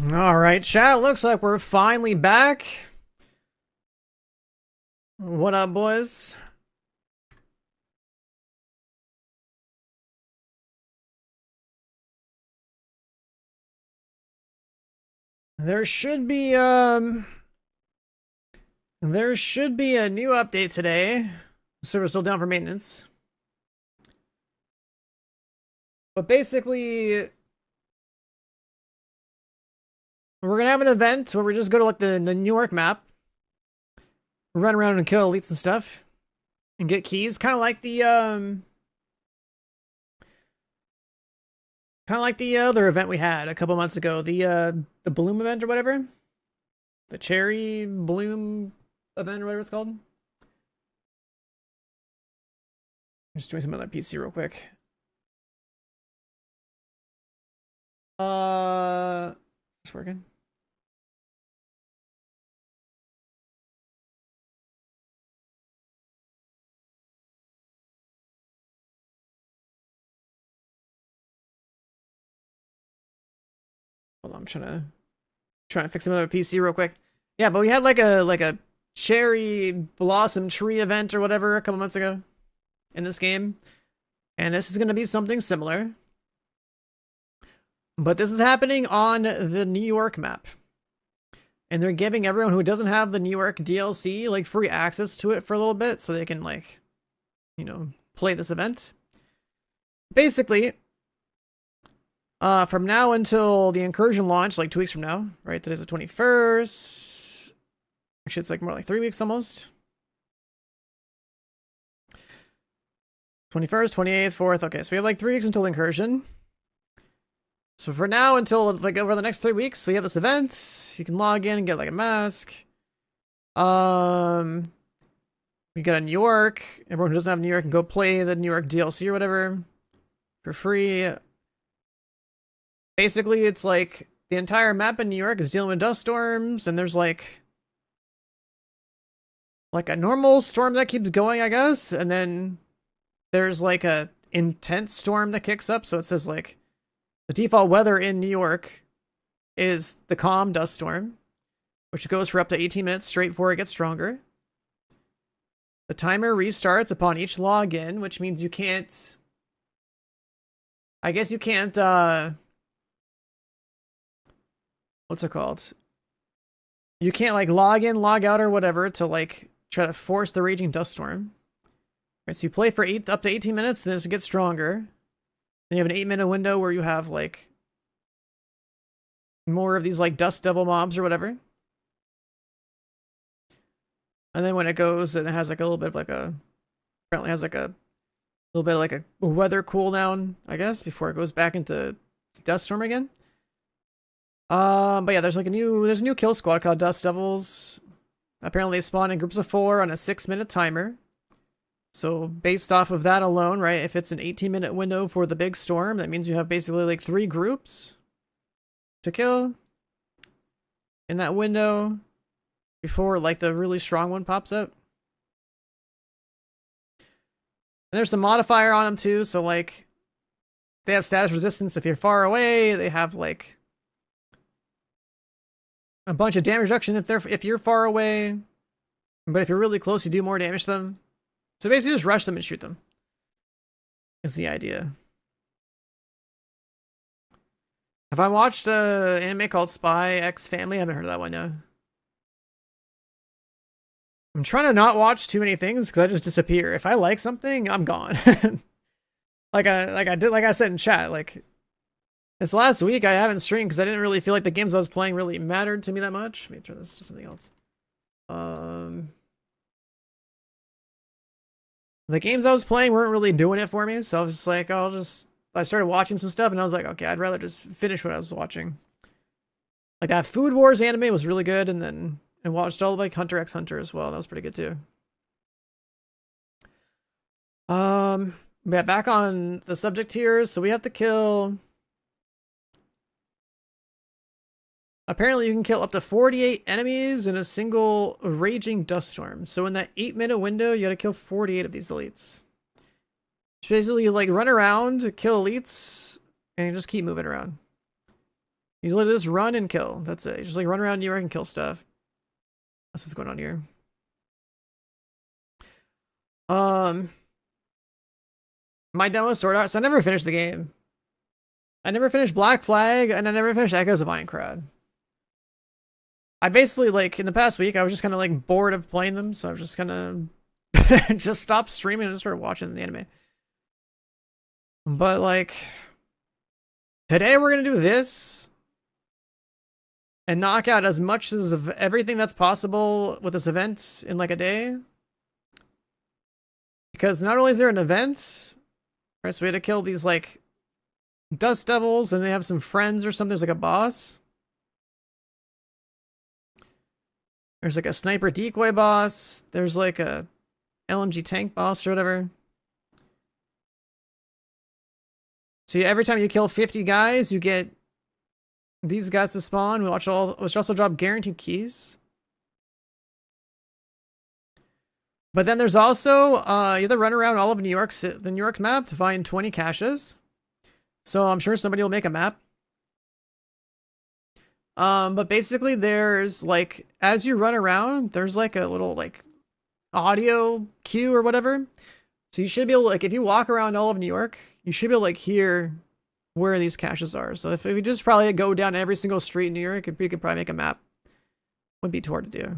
All right, chat. Looks like we're finally back. What up, boys? There should be there should be a new update today. The server's still down for maintenance. But basically, we're gonna have an event where we just go to like the New York map, run around and kill elites and stuff, and get keys. Kind of like the other event we had a couple months ago, the Bloom event or whatever, the Cherry Bloom event or whatever it's called. I'm just doing something on that PC real quick. It's working. Hold on, I'm trying to fix another PC real quick. Yeah, but we had like a cherry blossom tree event or whatever a couple months ago in this game. And this is gonna be something similar. But this is happening on the New York map. And they're giving everyone who doesn't have the New York DLC like free access to it for a little bit so they can like, play this event. Basically, from now until the incursion launch, like 2 weeks from now, right? Today's the 21st. Actually, it's like more like 3 weeks almost. 21st, 28th, 4th. Okay, so we have like 3 weeks until incursion. So for now, until like over the next 3 weeks, we have this event. You can log in and get like a mask. We got a New York. Everyone who doesn't have New York can go play the New York DLC or whatever for free. Basically, it's like the entire map in New York is dealing with dust storms, and there's like a normal storm that keeps going, I guess, and then there's like a intense storm that kicks up. So it says like the default weather in New York is the calm dust storm, which goes for up to 18 minutes straight before it gets stronger. The timer restarts upon each login, which means you can't, I guess you can't, what's it called? You can't like log in, log out or whatever to like try to force the raging dust storm. Right, so you play for up to 18 minutes, then it gets stronger. Then you have an 8-minute window where you have like more of these like dust devil mobs or whatever. And then when it goes, it has like a little bit of like apparently has like a little bit of like a weather cooldown, I guess, before it goes back into dust storm again. But yeah, there's a new kill squad called Dust Devils. Apparently they spawn in groups of 4 on a 6-minute timer. So based off of that alone, right, if it's an 18-minute window for the big storm, that means you have basically like 3 groups to kill in that window before like the really strong one pops up. And there's some modifier on them too, so like they have status resistance if you're far away. They have like a bunch of damage reduction if you're far away, but if you're really close, you do more damage to them. So basically, just rush them and shoot them. Is the idea. Have I watched an anime called Spy X Family? I haven't heard of that one yet. I'm trying to not watch too many things because I just disappear. If I like something, I'm gone. like I said in chat, like this last week I haven't streamed because I didn't really feel like the games I was playing really mattered to me that much. Let me turn this to something else. The games I was playing weren't really doing it for me, so I was just like, I started watching some stuff and I was like, okay, I'd rather just finish what I was watching. Like that Food Wars anime was really good, and then I watched all of like Hunter x Hunter as well. That was pretty good too. Yeah, back on the subject here. So we have to kill. Apparently, you can kill up to 48 enemies in a single raging dust storm. So in that 8-minute window, you gotta kill 48 of these elites. Which basically, you like run around, kill elites, and you just keep moving around. You literally just run and kill. That's it. You just like run around New York and kill stuff. That's what's going on here. My demo is Sword Art, so I never finished the game. I never finished Black Flag, and I never finished Echoes of Aincrad. I basically, like, in the past week, I was just kind of, like, bored of playing them, so I was just kind of just stopped streaming and just started watching the anime. But, like, today we're going to do this and knock out as much as of everything that's possible with this event in, like, a day. Because not only is there an event, right, so we had to kill these, like, Dust Devils, and they have some friends or something. There's, like, a boss. There's, like, a sniper decoy boss. There's, like, a LMG tank boss or whatever. So every time you kill 50 guys, you get these guys to spawn, which also drop guaranteed keys. But then there's also, you have to run around all of New York, the New York map to find 20 caches. So I'm sure somebody will make a map. But basically there's like, as you run around, there's like a little like audio cue or whatever. So you should be able to, like, if you walk around all of New York, you should be able to like hear where these caches are. So if we just probably go down every single street in New York, we could probably make a map. Wouldn't be too hard to do.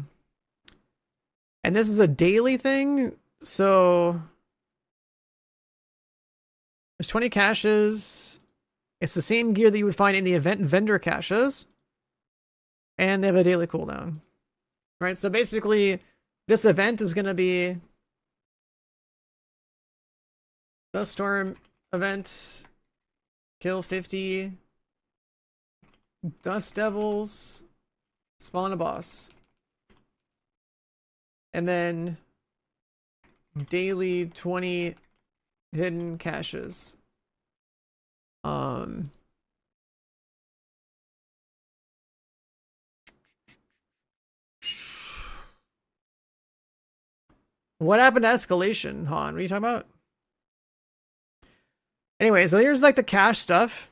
And this is a daily thing, so there's 20 caches. It's the same gear that you would find in the event vendor caches. And they have a daily cooldown. Right, so basically, this event is going to be the Storm event, kill 50 Dust Devils, spawn a boss. And then daily 20 hidden caches. What happened to escalation, Han? What are you talking about? Anyway, so here's like the cache stuff.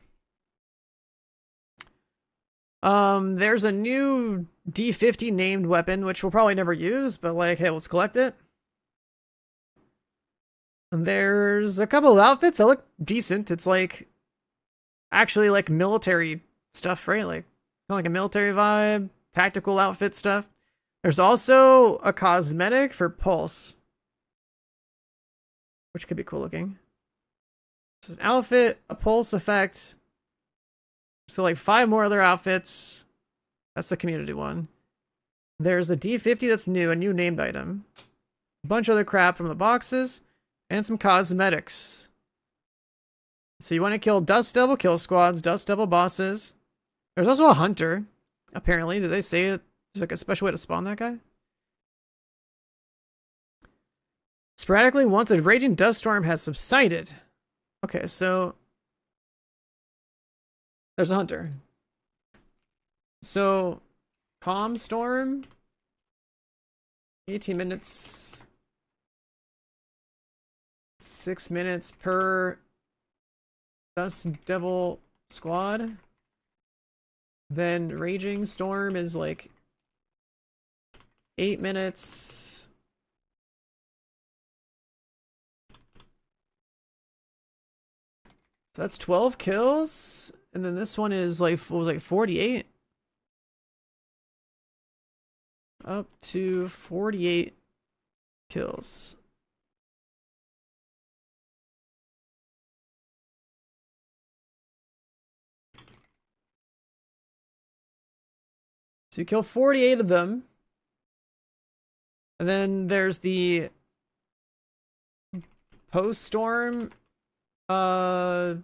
There's a new D50 named weapon, which we'll probably never use, but like, hey, let's collect it. And there's a couple of outfits that look decent. It's like actually like military stuff, right? Like kind of like a military vibe, tactical outfit stuff. There's also a cosmetic for Pulse, which could be cool looking. So an outfit, a Pulse effect. So like 5 more other outfits. That's the community one. There's a D50 that's new, a new named item. A bunch of other crap from the boxes. And some cosmetics. So you want to kill Dust Devil kill squads, Dust Devil bosses. There's also a hunter, apparently. Did they say it? There's like a special way to spawn that guy? Sporadically, once a raging dust storm has subsided. Okay, so there's a hunter. So, calm storm. 18 minutes. 6 minutes per Dust Devil squad. Then raging storm is like 8 minutes. So that's 12 kills. And then this one is like, what was like 48? Up to 48 kills. So you kill 48 of them. And then there's the post-storm, I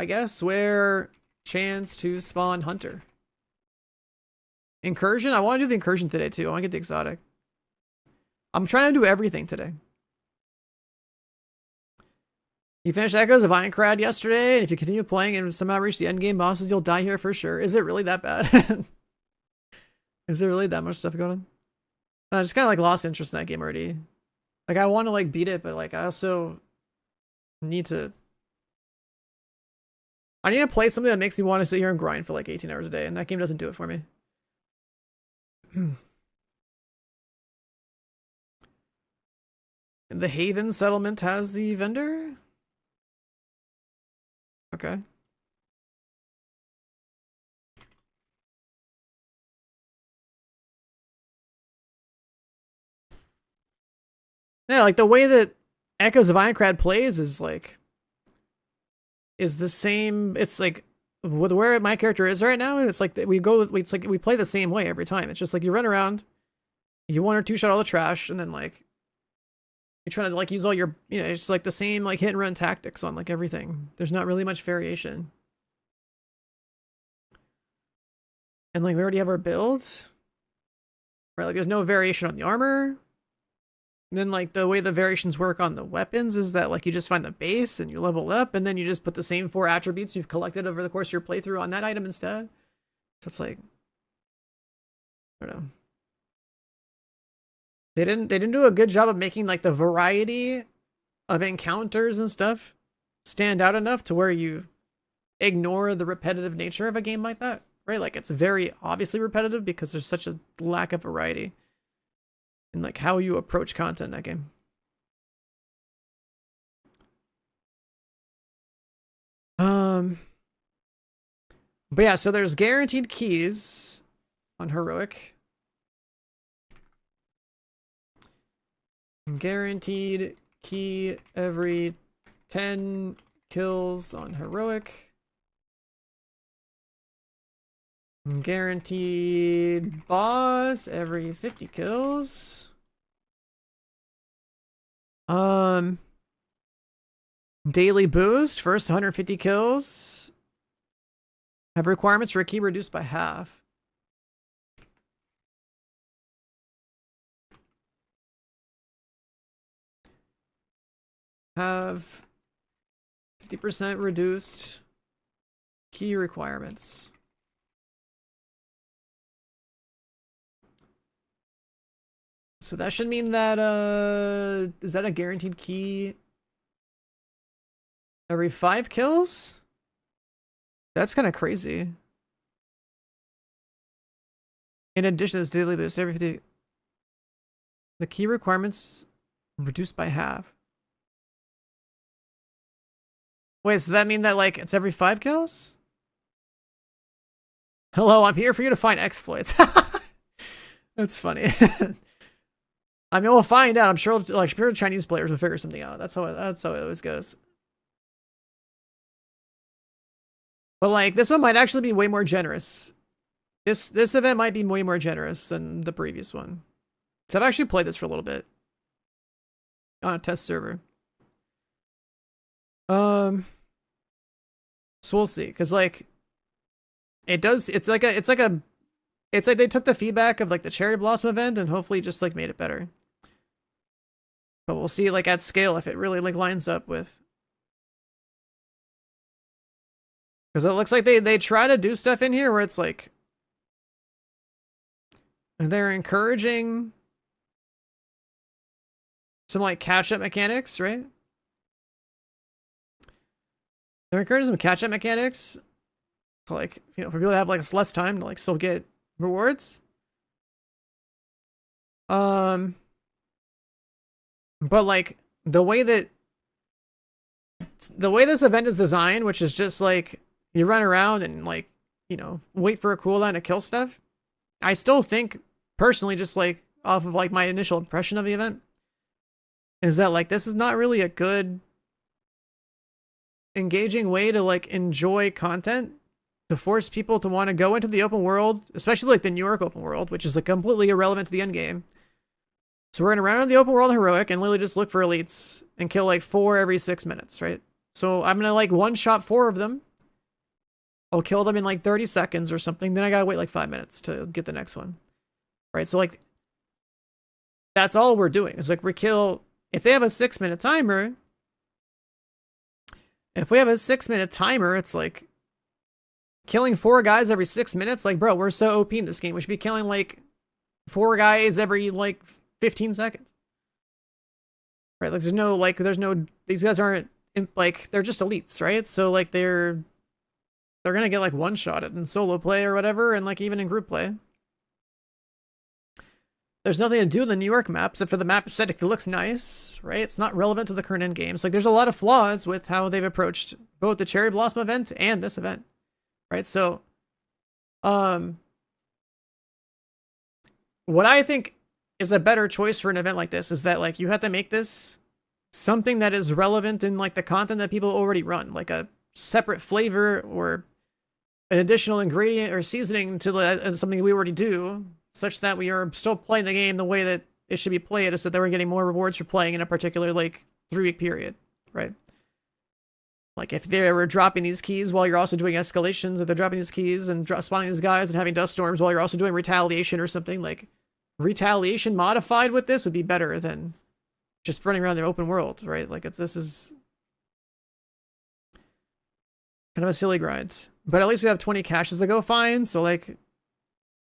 guess, where chance to spawn hunter. Incursion? I want to do the incursion today too. I want to get the exotic. I'm trying to do everything today. You finished Echoes of Aincrad yesterday, and if you continue playing and somehow reach the endgame bosses, you'll die here for sure. Is it really that bad? Is there really that much stuff going on? I just kind of like lost interest in that game already. Like I want to like beat it, but like I also need to. I need to play something that makes me want to sit here and grind for like 18 hours a day, and that game doesn't do it for me. The Haven settlement has the vendor? Okay. Yeah, like the way that Echoes of Ironclad plays is like is the same. It's like with where my character is right now. It's like it's like we play the same way every time. It's just like you run around, you one or two shot all the trash, and then like you're trying to like use all your it's like the same like hit and run tactics on like everything. There's not really much variation. And like we already have our builds. Right, like there's no variation on the armor. And then like the way the variations work on the weapons is that like you just find the base and you level it up, and then you just put the same 4 attributes you've collected over the course of your playthrough on that item instead. So it's like, I don't know. They didn't do a good job of making like the variety of encounters and stuff stand out enough to where you ignore the repetitive nature of a game like that, right? Like it's very obviously repetitive because there's such a lack of variety in like how you approach content in that game. But yeah, so there's guaranteed keys on Heroic. Guaranteed key every 10 kills on Heroic. Guaranteed boss every 50 kills. Daily boost, first 150 kills. Have requirements for a key reduced by half. Have 50% reduced key requirements. So that should mean that, is that a guaranteed key every 5 kills? That's kind of crazy. In addition to this daily boost, every 50, the key requirements reduced by half. Wait, so that mean that like it's every 5 kills? Hello, I'm here for you to find exploits. That's funny. I mean, we'll find out. I'm sure Chinese players will figure something out. That's how it always goes. But like this one might actually be way more generous. This event might be way more generous than the previous one. So I've actually played this for a little bit on a test server. So we'll see, because like it's like they took the feedback of like the Cherry Blossom event and hopefully just like made it better. But we'll see like at scale if it really like lines up with. Because it looks like they try to do stuff in here where it's like they're encouraging some like catch-up mechanics, right? They're encouraging some catch-up mechanics to like, for people to have like less time to like still get rewards. But like the way this event is designed, which is just like you run around and like, wait for a cooldown to kill stuff. I still think personally, just like off of like my initial impression of the event, is that like this is not really a good engaging way to like enjoy content, to force people to want to go into the open world, especially like the New York open world, which is like completely irrelevant to the end game. So we're gonna run around the open world Heroic and literally just look for elites and kill like 4 every 6 minutes, right? So I'm gonna like one-shot 4 of them. I'll kill them in like 30 seconds or something. Then I gotta wait like 5 minutes to get the next one, right? So like that's all we're doing. It's like we kill, if they have a 6-minute timer. If we have a 6-minute timer, it's like killing 4 guys every 6 minutes. Like, bro, we're so OP in this game. We should be killing like 4 guys every like 15 seconds. Right? Like, there's no, these guys aren't like, they're just elites, right? So like they're they're gonna get like one-shotted in solo play or whatever, and like even in group play. There's nothing to do in the New York map except for the map aesthetically looks nice, right? It's not relevant to the current end game. So like there's a lot of flaws with how they've approached both the Cherry Blossom event and this event, right? So, what I think is a better choice for an event like this is that like you have to make this something that is relevant in like the content that people already run, like a separate flavor or an additional ingredient or seasoning to something we already do, such that we are still playing the game the way that it should be played, is that we're getting more rewards for playing in a particular like 3-week period, right? Like if they were dropping these keys while you're also doing escalations, if they're dropping these keys and spawning these guys and having dust storms while you're also doing retaliation or something, like retaliation modified with this would be better than just running around the open world, right? Like this is kind of a silly grind, but at least we have 20 caches to go find. So like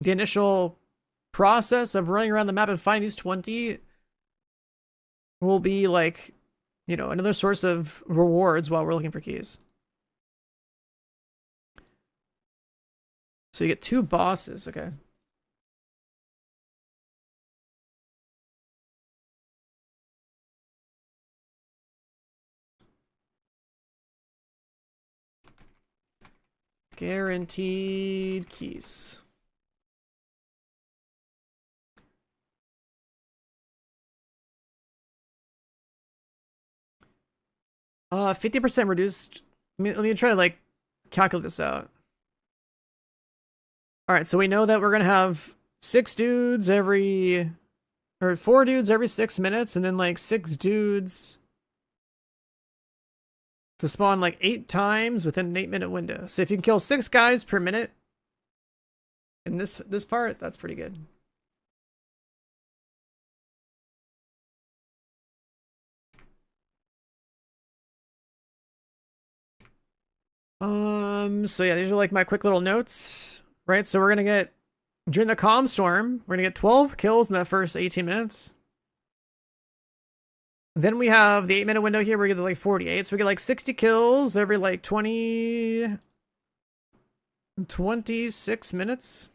the initial process of running around the map and finding these 20 will be like, you know, another source of rewards while we're looking for keys. So you get 2 bosses, okay. Guaranteed keys. 50% reduced. Let me try to like calculate this out. All right, so we know that we're gonna have 4 dudes every 6 minutes, and then like 6 dudes to spawn like 8 times within an 8-minute window. So if you can kill 6 guys per minute in this part, that's pretty good. So yeah, these are like my quick little notes, right? So we're gonna get, during the calm storm, we're gonna get 12 kills in the first 18 minutes. Then we have the 8-minute window here, we get like 48. So we get like 60 kills every like 26 minutes.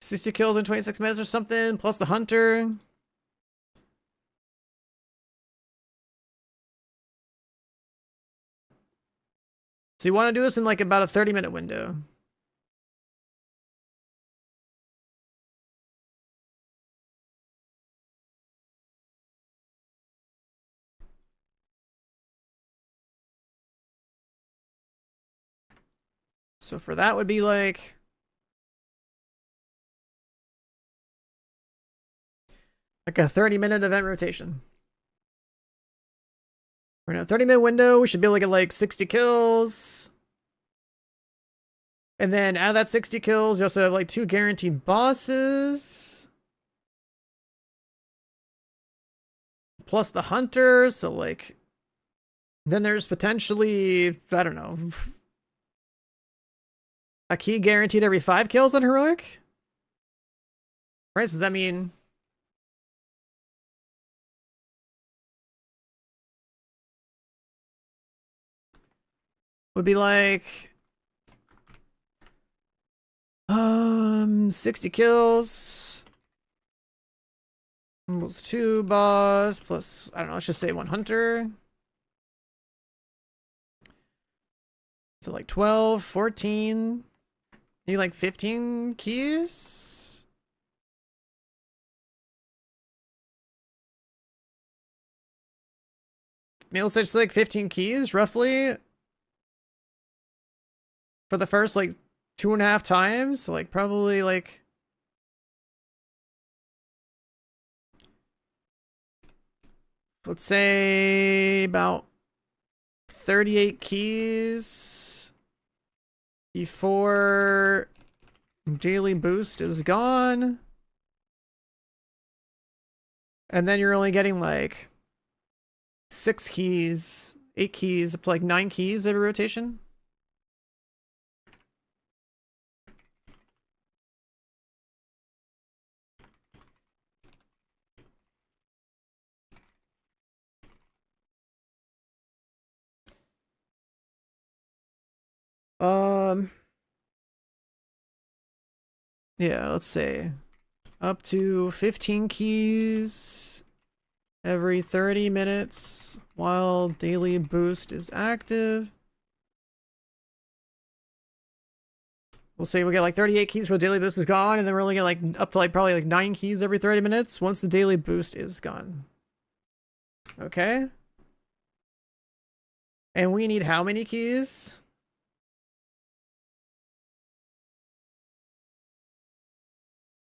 60 kills in 26 minutes or something, plus the hunter. So you want to do this in like about a 30-minute window. So for that would be like a 30-minute event rotation. We're in a 30-minute window. We should be able to get like 60 kills. And then out of that 60 kills, you also have like 2 guaranteed bosses. Plus the hunter. So like, then there's potentially, I don't know, a key guaranteed every 5 kills on heroic. Right, so does that mean would be like 60 kills equals 2 boss plus, I don't know, let's just say 1 hunter. So like 12, 14, maybe like 15 keys. Maybe let's just like 15 keys roughly for the first like 2.5 times. So like probably like let's say about 38 keys before daily boost is gone. And then you're only getting like 6 keys, 8 keys, up to like 9 keys every rotation. Yeah, let's say up to 15 keys every 30 minutes while daily boost is active. We'll say we get like 38 keys for the daily boost is gone, and then we're only get like up to like probably like 9 keys every 30 minutes once the daily boost is gone. Okay. And we need how many keys?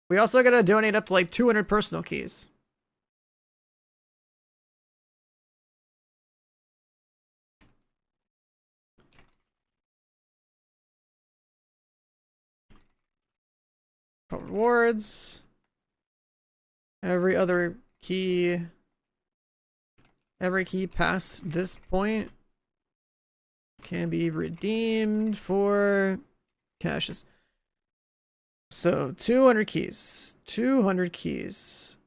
We also gotta donate up to like 200 personal keys. Rewards. Every key past this point can be redeemed for cashes. So 200 keys. 200 keys.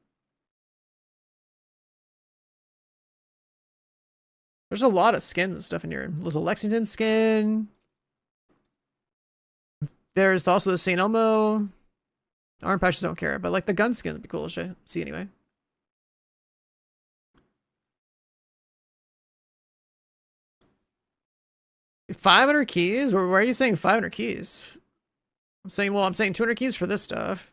There's a lot of skins and stuff in here. There's a Lexington skin. There's also the St. Elmo. Arm patches don't care, but like the gun skin would be cool to see anyway. $500 keys? Why are you saying 500 keys? I'm saying 200 keys for this stuff.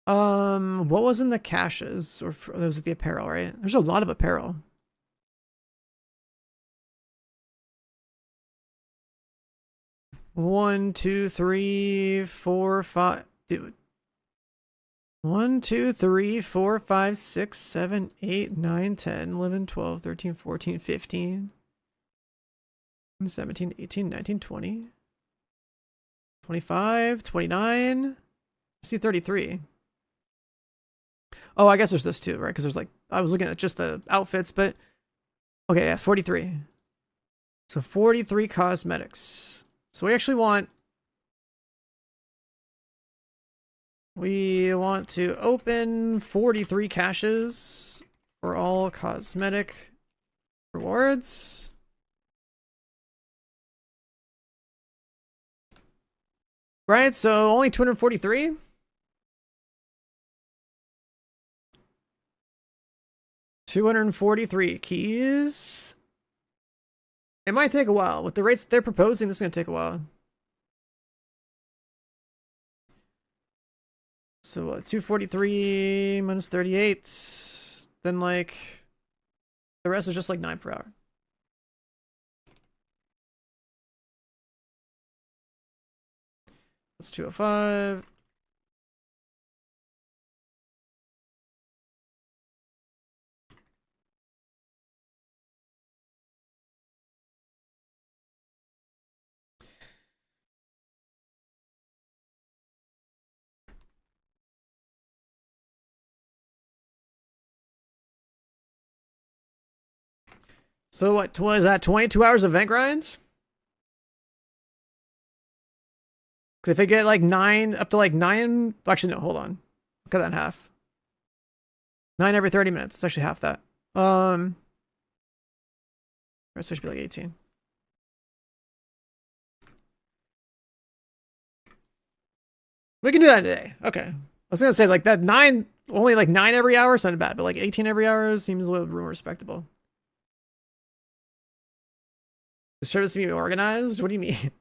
What was in the caches? Or those are the apparel, right? There's a lot of apparel. One, two, three, four, five. Dude. 1, 2, 3, 4, 5, 6, 7, 8, 9, 10, 11, 12, 13, 14, 15, 17, 18, 19, 20, 25, 29. I see 33. Oh, I guess there's this too, right? Because there's like, I was looking at just the outfits, but okay, yeah, 43. So 43 cosmetics. So we actually want to open 43 caches for all cosmetic rewards. Right, so only 243? $243 keys. It might take a while. With the rates they're proposing, this is going to take a while. So what, 243 minus 38. Then like the rest is just like 9 per hour. That's 205. So what is that, 22 hours of event grind? Because if they get like 9, up to like 9, actually no, hold on. Cut that in half. 9 every 30 minutes. It's actually half that. The rest should be like 18. We can do that today. Okay. I was gonna say like that 9, only like 9 every hour is not bad, but like 18 every hour seems a little more respectable. The service to be organized? What do you mean?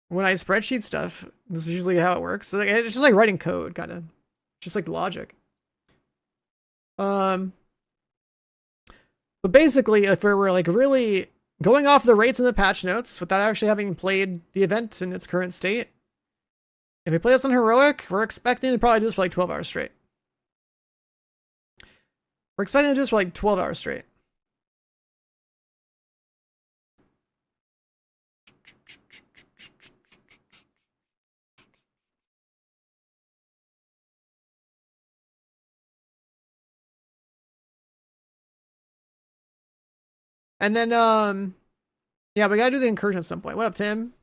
When I spreadsheet stuff, this is usually how it works. So like, it's just like writing code, kind of. Just like logic. But basically, if we were like really going off the rates in the patch notes without actually having played the event in its current state, if we play this on heroic, we're expecting to probably do this for like 12 hours straight. We're expecting to do this for like 12 hours straight. And then, yeah, we gotta do the incursion at some point. What up, Tim?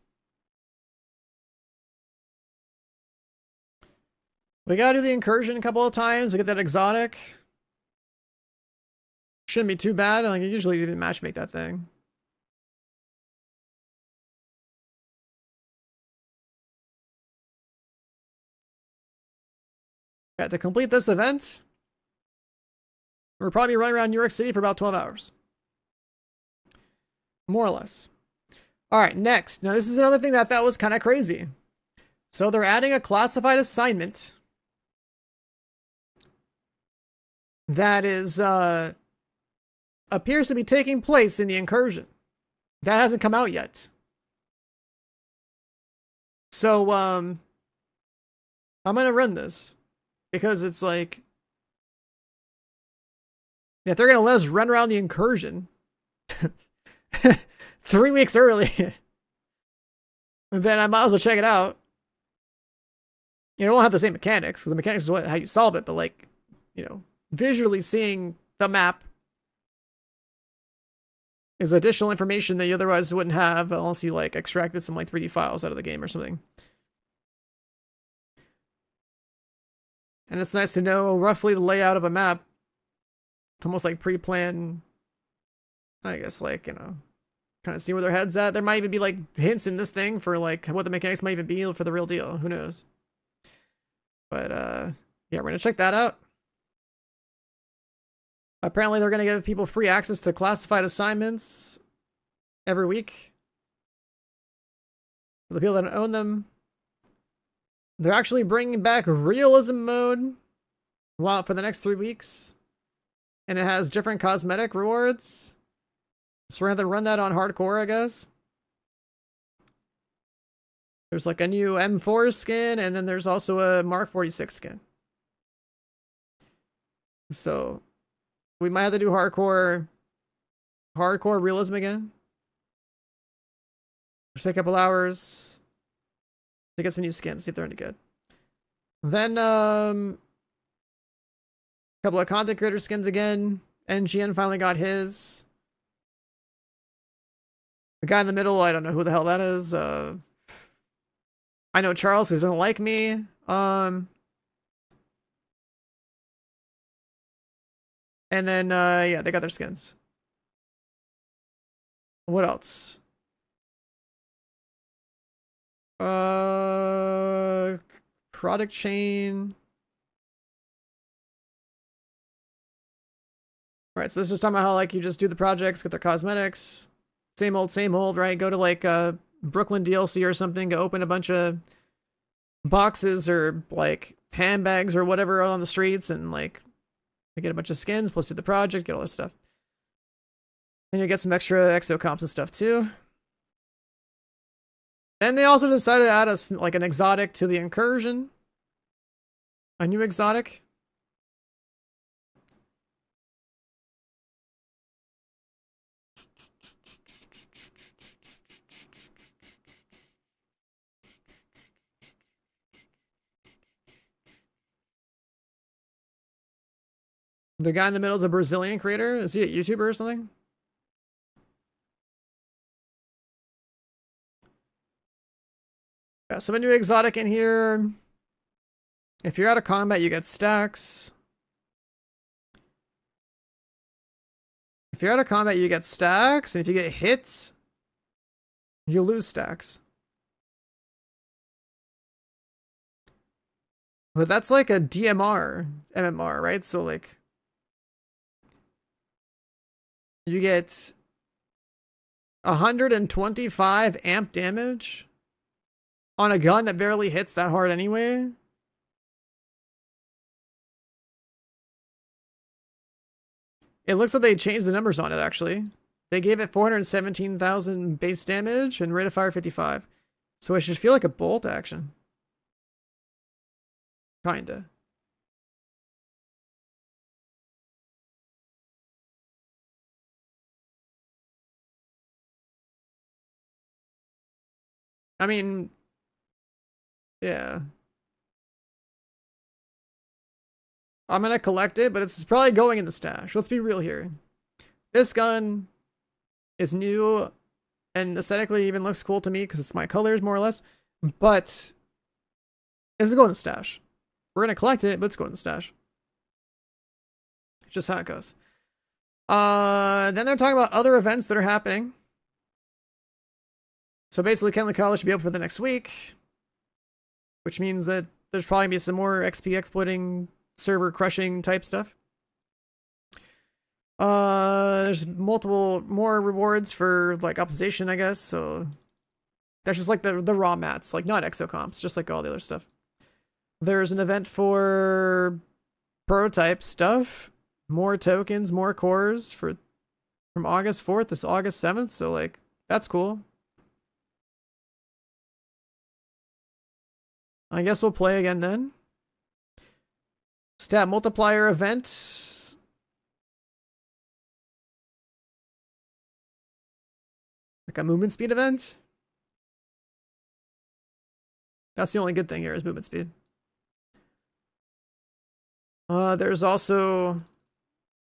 We gotta do the incursion a couple of times to get that exotic. Shouldn't be too bad. Like, you usually do the match make that thing. Yeah, to complete this event, we're probably running around New York City for about 12 hours. More or less. All right, next. Now, this is another thing that I thought was kind of crazy. So they're adding a classified assignment that is, appears to be taking place in the incursion. That hasn't come out yet. So, I'm gonna run this because it's like, if they're gonna let us run around the incursion 3 weeks early, then I might as well check it out. You know, it won't have the same mechanics. The mechanics is how you solve it, but like, you know, visually seeing the map is additional information that you otherwise wouldn't have unless you like extracted some like 3D files out of the game or something. And it's nice to know roughly the layout of a map. It's almost like pre-plan, I guess, like, you know, kind of see where their head's at. There might even be like hints in this thing for like what the mechanics might even be for the real deal. Who knows? But yeah, we're gonna check that out. Apparently they're gonna give people free access to classified assignments every week. For the people that own them. They're actually bringing back realism mode for the next 3 weeks. And it has different cosmetic rewards. So we're gonna have to run that on hardcore, I guess. There's like a new M4 skin, and then there's also a Mark 46 skin. So we might have to do hardcore realism again. Just take a couple hours to get some new skins, see if they're any good. Then a couple of content creator skins again. NGN finally got his. The guy in the middle, I don't know who the hell that is. I know Charles doesn't like me. And then yeah, they got their skins. What else? Product chain. All right, so this is just talking about how like you just do the projects, get their cosmetics, same old, right? Go to like Brooklyn DLC or something, go open a bunch of boxes or like handbags or whatever on the streets, and like you get a bunch of skins, plus do the project, get all this stuff. And you get some extra exo comps and stuff too. And they also decided to add like an exotic to the incursion. A new exotic. The guy in the middle is a Brazilian creator. Is he a YouTuber or something? Got some new exotic in here. If you're out of combat, you get stacks. If you're out of combat, you get stacks. And if you get hits, you lose stacks. But that's like a DMR, MMR, right? So like, you get 125 amp damage on a gun that barely hits that hard anyway. It looks like they changed the numbers on it, actually. They gave it 417,000 base damage and rate of fire 55. So it should feel like a bolt action. Kinda. I mean, yeah. I'm gonna collect it, but it's probably going in the stash. Let's be real here. This gun is new and aesthetically even looks cool to me because it's my colors, more or less. But it's going in the stash. We're gonna collect it, but it's going in the stash. It's just how it goes. Then they're talking about other events that are happening. So basically, Kenley College should be open for the next week, which means that there's probably gonna be some more XP exploiting, server crushing type stuff. There's more rewards for like optimization, I guess. So that's just like the raw mats, like not exocomps, just like all the other stuff. There's an event for prototype stuff, more tokens, more cores from August 4th to August 7th. So like that's cool. I guess we'll play again then. Stat multiplier event. Like a movement speed event. That's the only good thing here is movement speed. There's also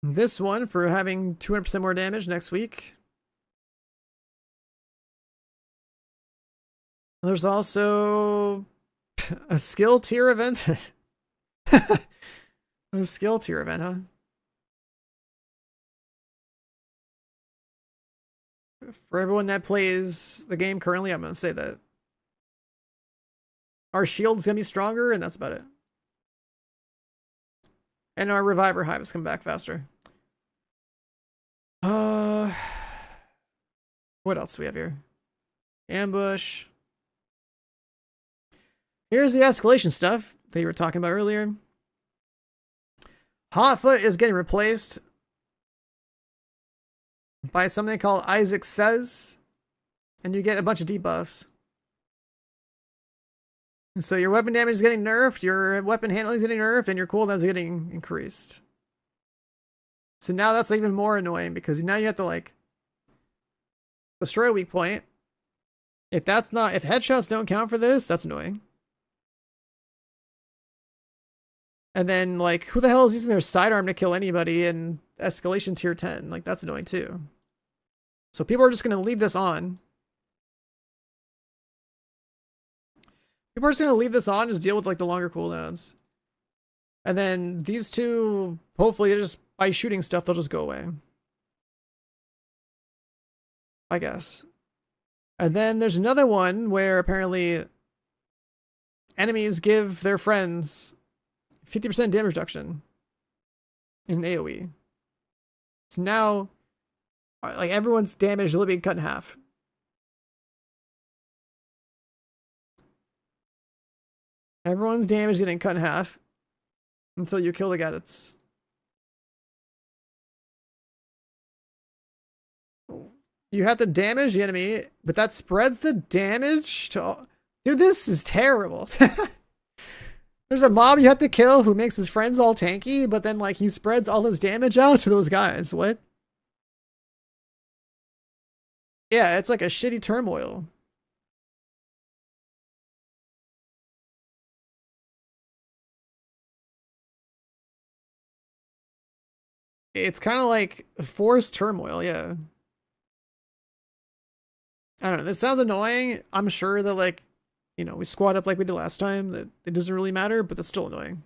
this one for having 200% more damage next week. There's also a skill tier event. A skill tier event, huh? For everyone that plays the game currently, I'm going to say that our shield's going to be stronger, and that's about it. And our reviver hives come back faster. What else do we have here? Ambush. Here's the escalation stuff that you were talking about earlier. Hotfoot is getting replaced by something called Isaac Says, and you get a bunch of debuffs. And so your weapon damage is getting nerfed, your weapon handling is getting nerfed, and your cooldown is getting increased. So now that's even more annoying because now you have to like destroy a weak point. If headshots don't count for this, that's annoying. And then, like, who the hell is using their sidearm to kill anybody in escalation tier 10? Like, that's annoying too. So people are just going to leave this on. People are just going to leave this on, just deal with, like, the longer cooldowns. And then these two, hopefully, just by shooting stuff, they'll just go away. I guess. And then there's another one where apparently enemies give their friends 50% damage reduction in AoE. So now, like, everyone's damage will be cut in half. Everyone's damage is getting cut in half until you kill the guy that's... You have to damage the enemy, but that spreads the damage to all... Dude, this is terrible. There's a mob you have to kill who makes his friends all tanky, but then, like, he spreads all his damage out to those guys. What? Yeah, it's like a shitty turmoil. It's kind of like forced turmoil, yeah. I don't know. This sounds annoying. I'm sure that, like, you know, we squat up like we did last time, that it doesn't really matter, but that's still annoying.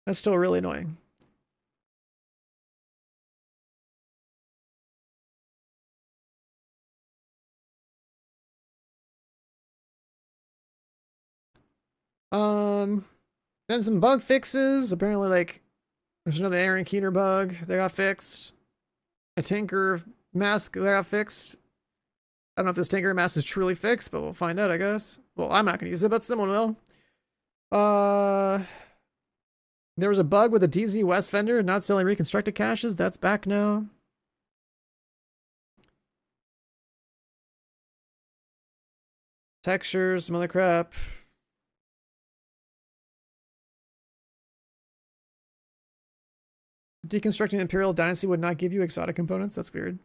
That's still really annoying. Then some bug fixes. Apparently, like, there's another Aaron Keener bug that got fixed. A Tinker mask that got fixed. I don't know if this Tinker mask is truly fixed, but we'll find out, I guess. Well, I'm not going to use it, but someone will. There was a bug with a DZ West vendor not selling reconstructed caches. That's back now. Textures, some other crap. Deconstructing Imperial Dynasty would not give you exotic components. That's weird.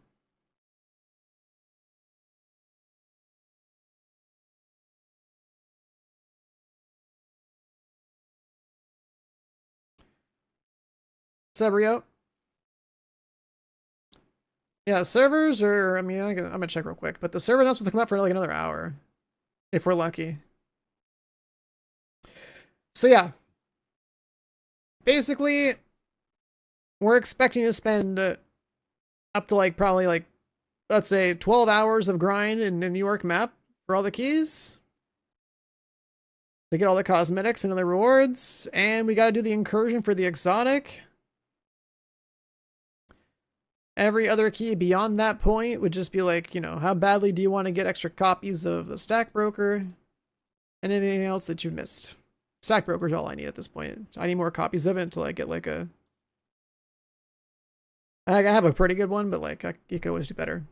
What's up, Rio? Yeah, servers are, I mean, I'm gonna check real quick, but the server announcements will come up for like another hour. If we're lucky. So yeah. Basically, we're expecting to spend up to like probably like, let's say 12 hours of grind in the New York map for all the keys. to get all the cosmetics and other rewards. And we got to do the incursion for the exotic. Every other key beyond that point would just be like, you know, how badly do you want to get extra copies of the Stack Broker? And anything else that you've missed. Stack Broker's all I need at this point. I need more copies of it until I get like a... I have a pretty good one, but like, you could always do better.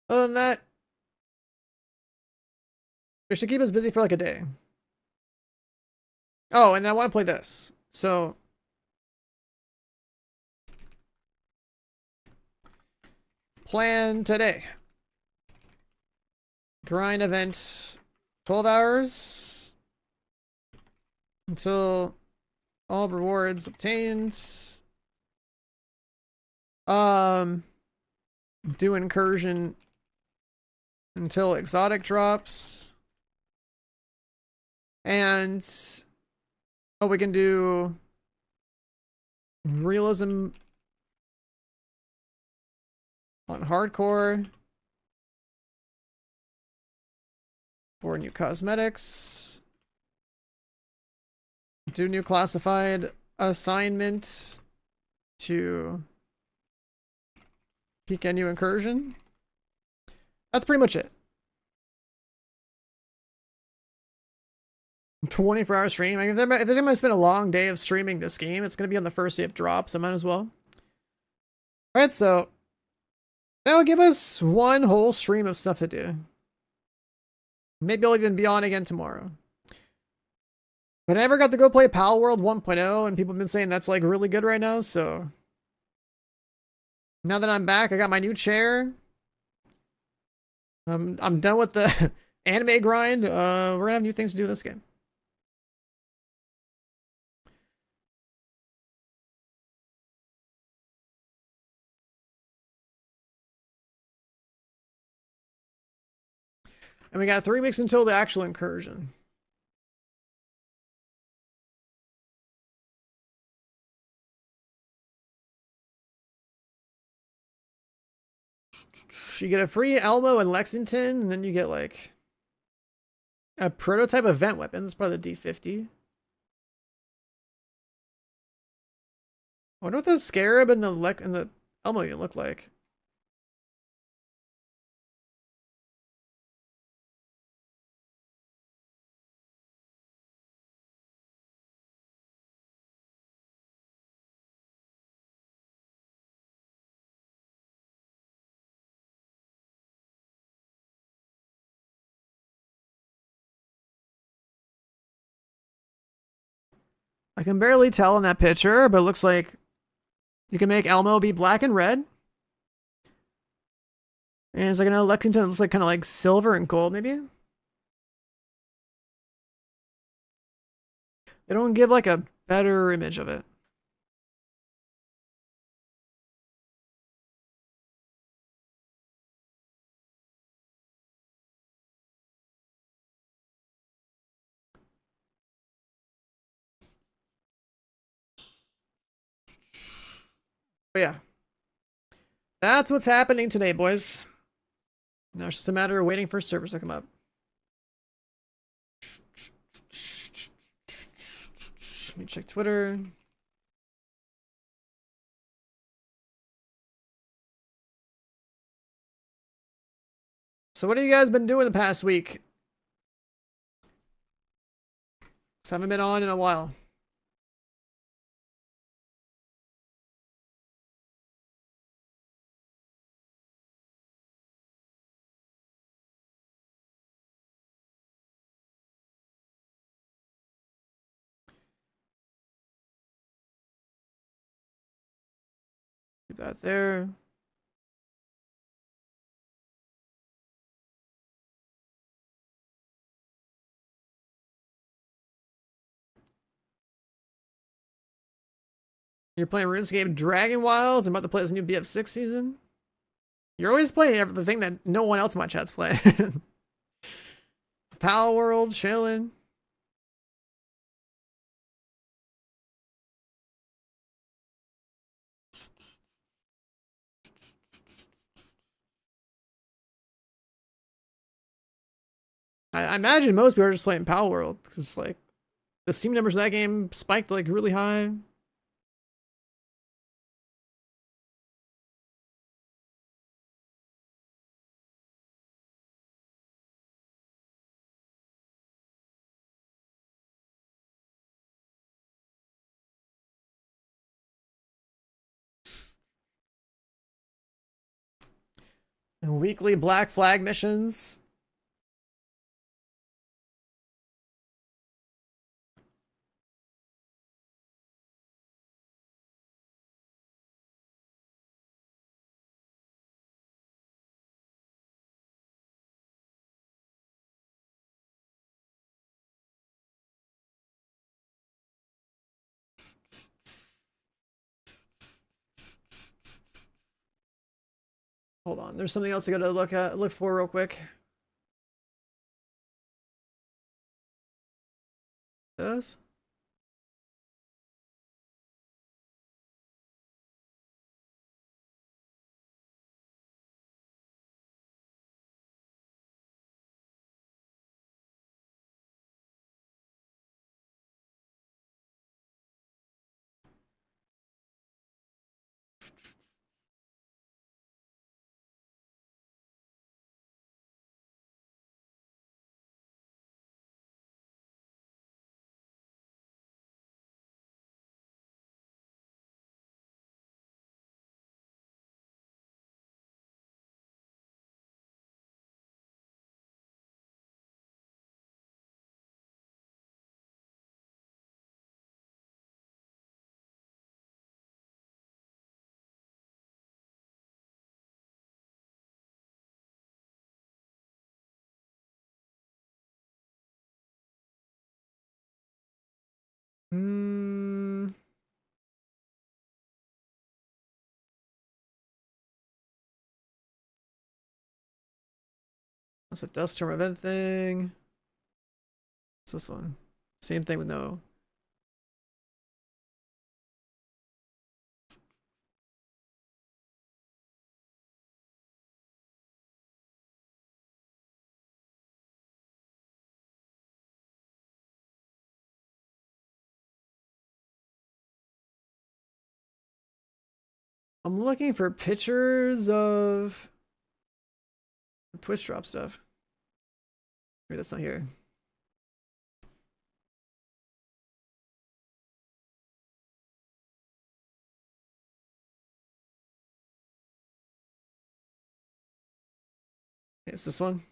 Other than that, we should keep us busy for like a day. Oh, and I want to play this. So... plan today. Grind event 12 hours until all rewards obtained. Do incursion until exotic drops. And we can do realism on hardcore for new cosmetics. Do new classified assignment to peek a new incursion. That's pretty much it. 24-hour stream. I mean, if there's gonna spend a long day of streaming this game, it's gonna be on the first day of drops. I might as well. All right, so that'll give us one whole stream of stuff to do. Maybe I'll even be on again tomorrow. But I never got to go play Palworld 1.0, and people have been saying that's like really good right now, so now that I'm back, I got my new chair. I'm done with the anime grind. We're gonna have new things to do in this game. And we got 3 weeks until the actual incursion. You get a free Elmo in Lexington, and then you get like a prototype event weapon. That's probably the D50. I wonder what the Scarab and the Elmo you look like. I can barely tell in that picture, but it looks like you can make Elmo be black and red. And it's like an Lexington that's like kind of like silver and gold, maybe. They don't give like a better image of it. But yeah. That's what's happening today, boys. Now it's just a matter of waiting for servers to come up. Let me check Twitter. So what have you guys been doing the past week? Just haven't been on in a while. Do that there. You're playing RuneScape Dragon Wilds. I'm about to play this new BF6 season. You're always playing the thing that no one else in my chat's playing. Palworld, chilling. I imagine most people are just playing Pal World because like the Steam numbers of that game spiked like really high. And weekly Black Flag missions. Hold on, there's something else I gotta look for real quick. This. Hmm. That's a Dust Storm event thing. What's this one? Same thing with no. I'm looking for pictures of Twitch drop stuff. Maybe that's not here. It's this one.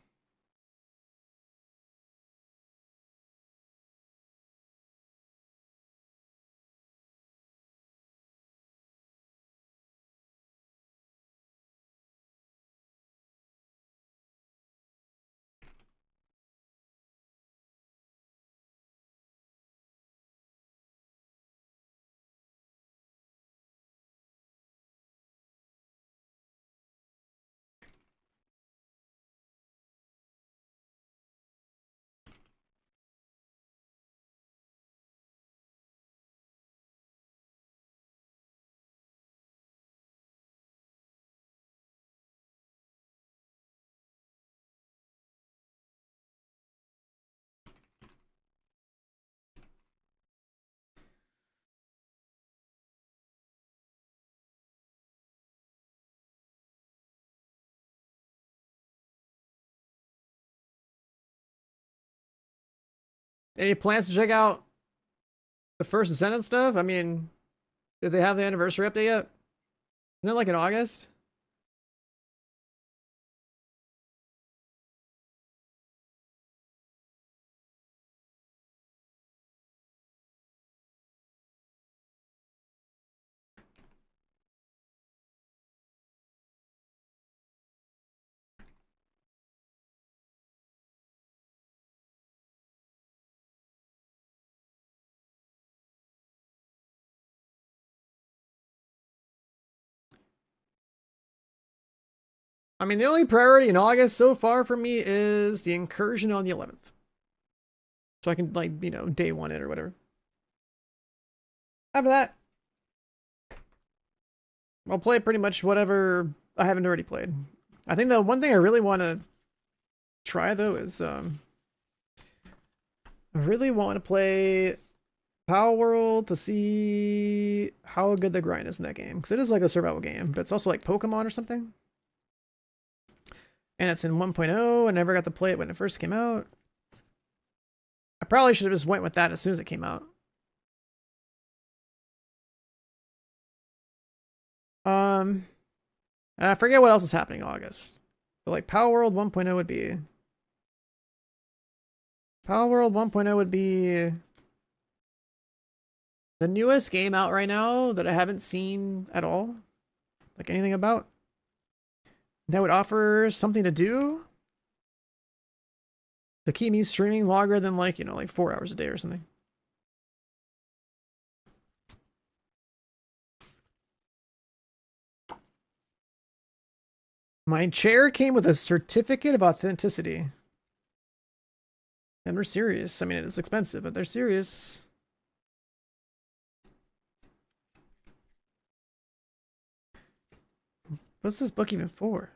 Any plans to check out the first Ascendant stuff? I mean, did they have the anniversary update yet? Isn't it like in August? I mean, the only priority in August so far for me is the incursion on the 11th. So I can, like, you know, day one it or whatever. After that, I'll play pretty much whatever I haven't already played. I think the one thing I really want to try, though, is I really want to play Power World to see how good the grind is in that game. Because it is like a survival game, but it's also like Pokemon or something. And it's in 1.0. I never got to play it when it first came out. I probably should have just went with that as soon as it came out. I forget what else is happening in August. But like Power World 1.0 would be... Power World 1.0 would be... the newest game out right now that I haven't seen at all. Like anything about. That would offer something to do. To keep me streaming longer than like, you know, like 4 hours a day or something. My chair came with a certificate of authenticity. And they're serious. I mean, it's expensive, but they're serious. What's this book even for?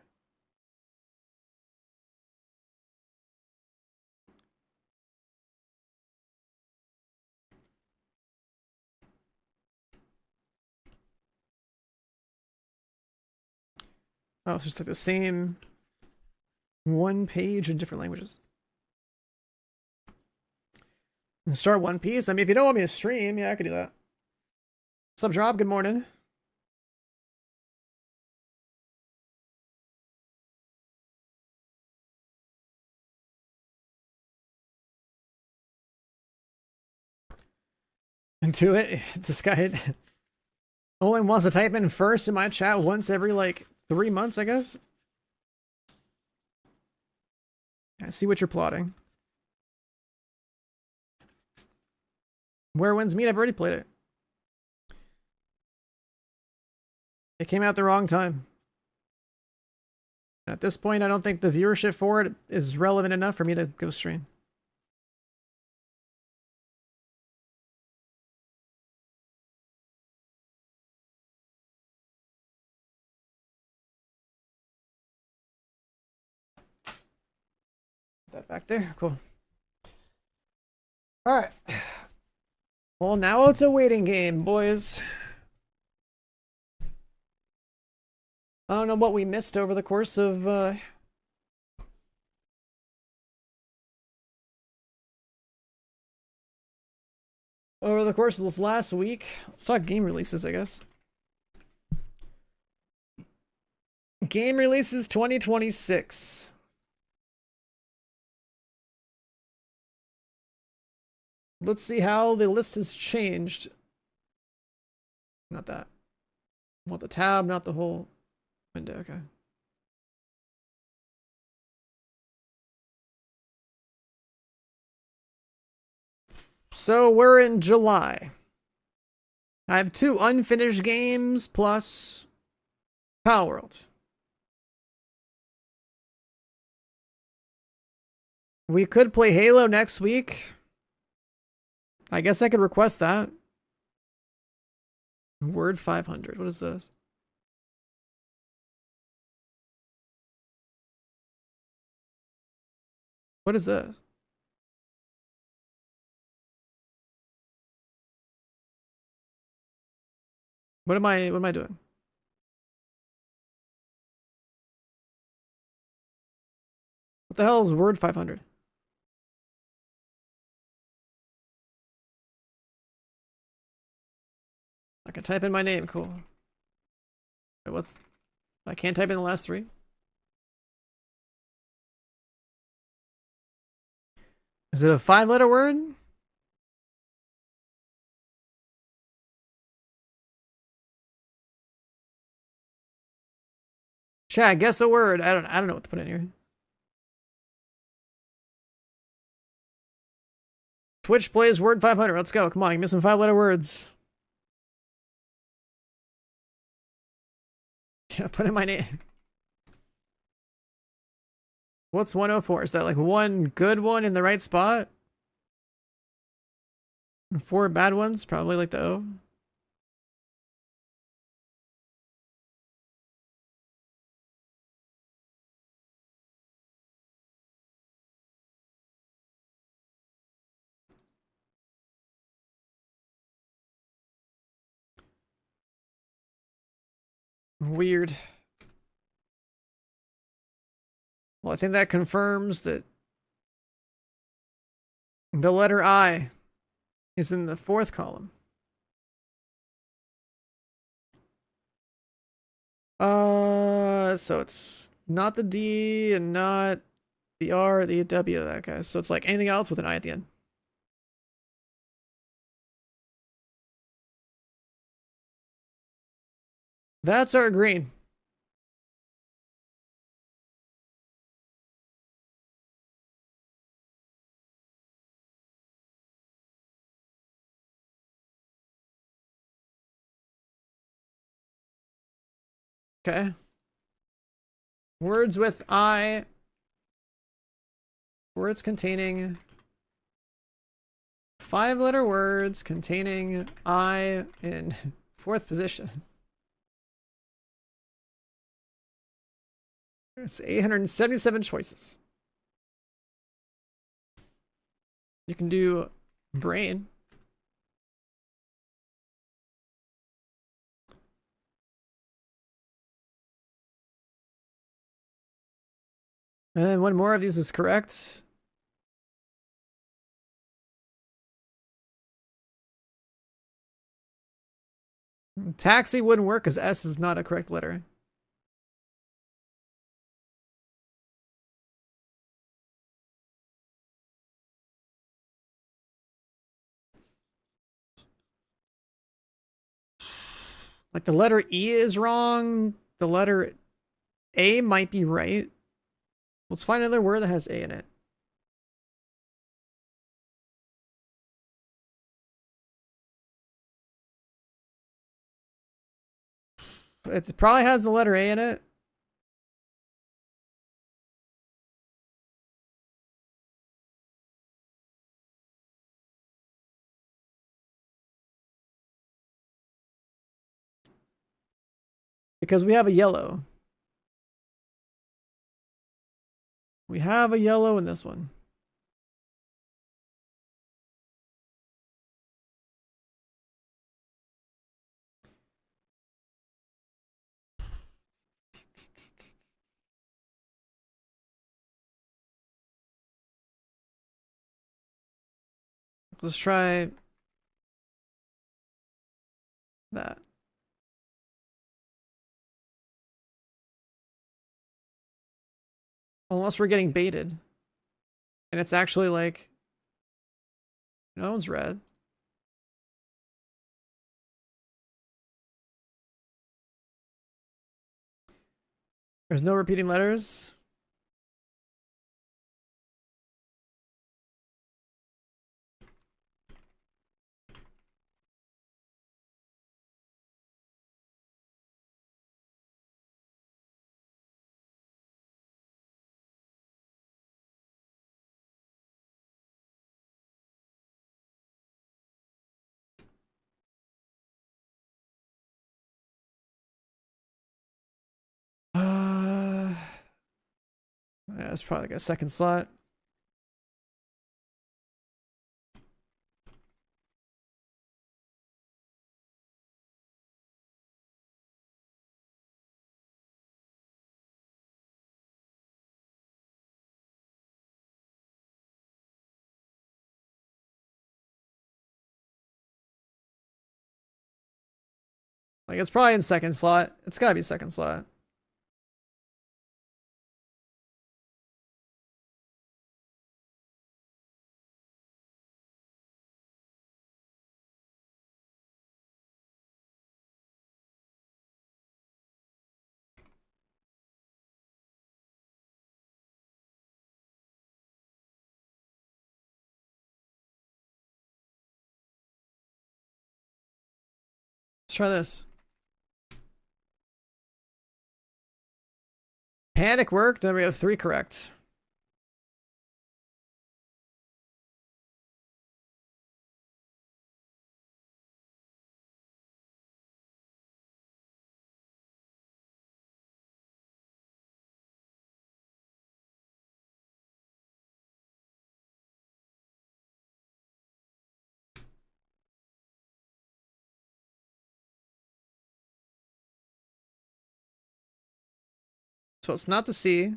Oh, it's just like the same one page in different languages. And start One Piece? I mean, if you don't want me to stream, yeah, I could do that. What's up, Job? Good morning. Into it. This guy only wants to type in first in my chat once every like 3 months, I guess. I see what you're plotting. Where Winds Meet? I've already played it. It came out the wrong time. At this point, I don't think the viewership for it is relevant enough for me to go stream. Put that back there. Cool. All right. Well, now it's a waiting game, boys. I don't know what we missed over the course of this last week. Let's talk game releases, I guess. Game releases 2026. Let's see how the list has changed. Not that. I want the tab, not the whole window. Okay. So we're in July. I have 2 unfinished games plus Power World. We could play Halo next week. I guess I could request that. Word 500. What is this? What is this? What am I doing? What the hell is Word 500? I can type in my name, cool. Wait, what's... I can't type in the last 3? Is it a 5-letter word? Chat, guess a word. I don't know what to put in here. Twitch plays Word 500. Let's go. Come on, you're missing 5-letter words. Yeah, put in my name. What's 104? Is that like one good one in the right spot? 4 bad ones? Probably like the O. Weird. Well, I think that confirms that the letter I is in the fourth column. So it's not the D and not the R or the W, that guy. So it's like anything else with an I at the end. That's our green. Okay. Words with I. Words containing 5-letter words containing I in fourth position. It's 877 choices. You can do brain. And one more of these is correct. Taxi wouldn't work because S is not a correct letter. Like the letter E is wrong. The letter A might be right. Let's find another word that has A in it. It probably has the letter A in it. Because we have a yellow. We have a yellow in this one. Let's try that. Unless we're getting baited. And it's actually like, no one's red. There's no repeating letters. Yeah, it's probably like a second slot. Like it's probably in second slot. It's gotta be second slot. Let's try this. Panic worked, then we have 3 correct. So it's not the C.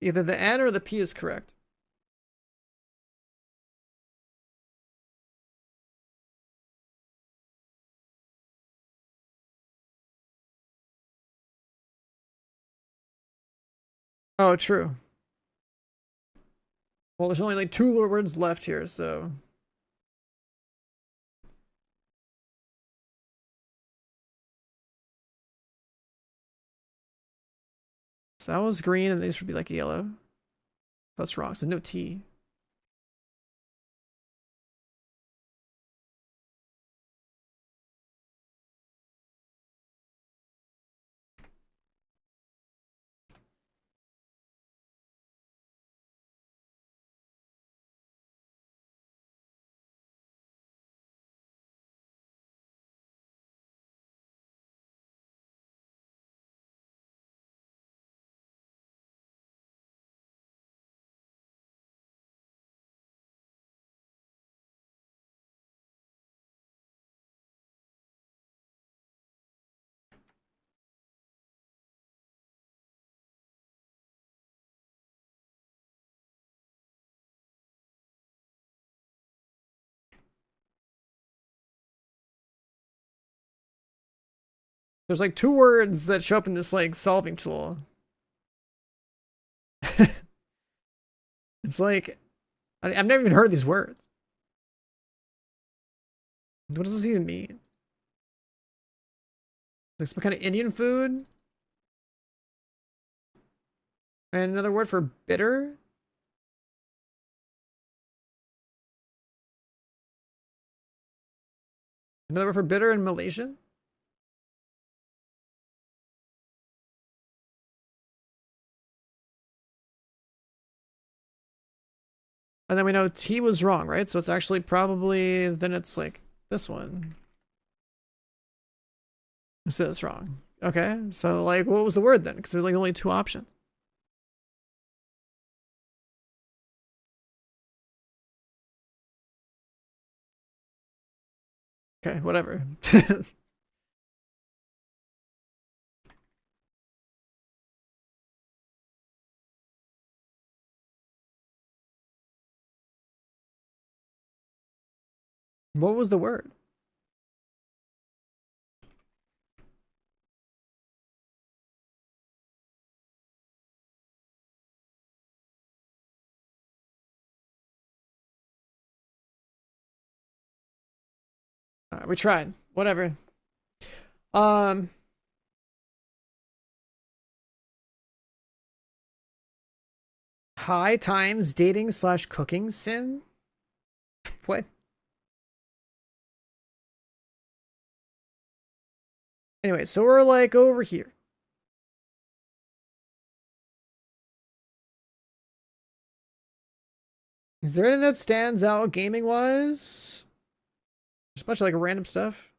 Either the N or the P is correct. Oh, true. Well, there's only like 2 words left here, so. So that was green, and these would be like yellow. That's wrong. So no T. There's like 2 words that show up in this like solving tool. It's like I've never even heard these words. What does this even mean? Like some kind of Indian food? And another word for bitter? Another word for bitter in Malaysian? And then we know T was wrong, right? So it's actually probably, then it's like this one. So that's wrong. Okay, so like what was the word then? Because there's like only 2 options. Okay, whatever. What was the word? We tried. Whatever. Um, High times dating slash cooking sim? What? Anyway, so we're like over here. Is there anything that stands out gaming wise? Just a bunch of like random stuff.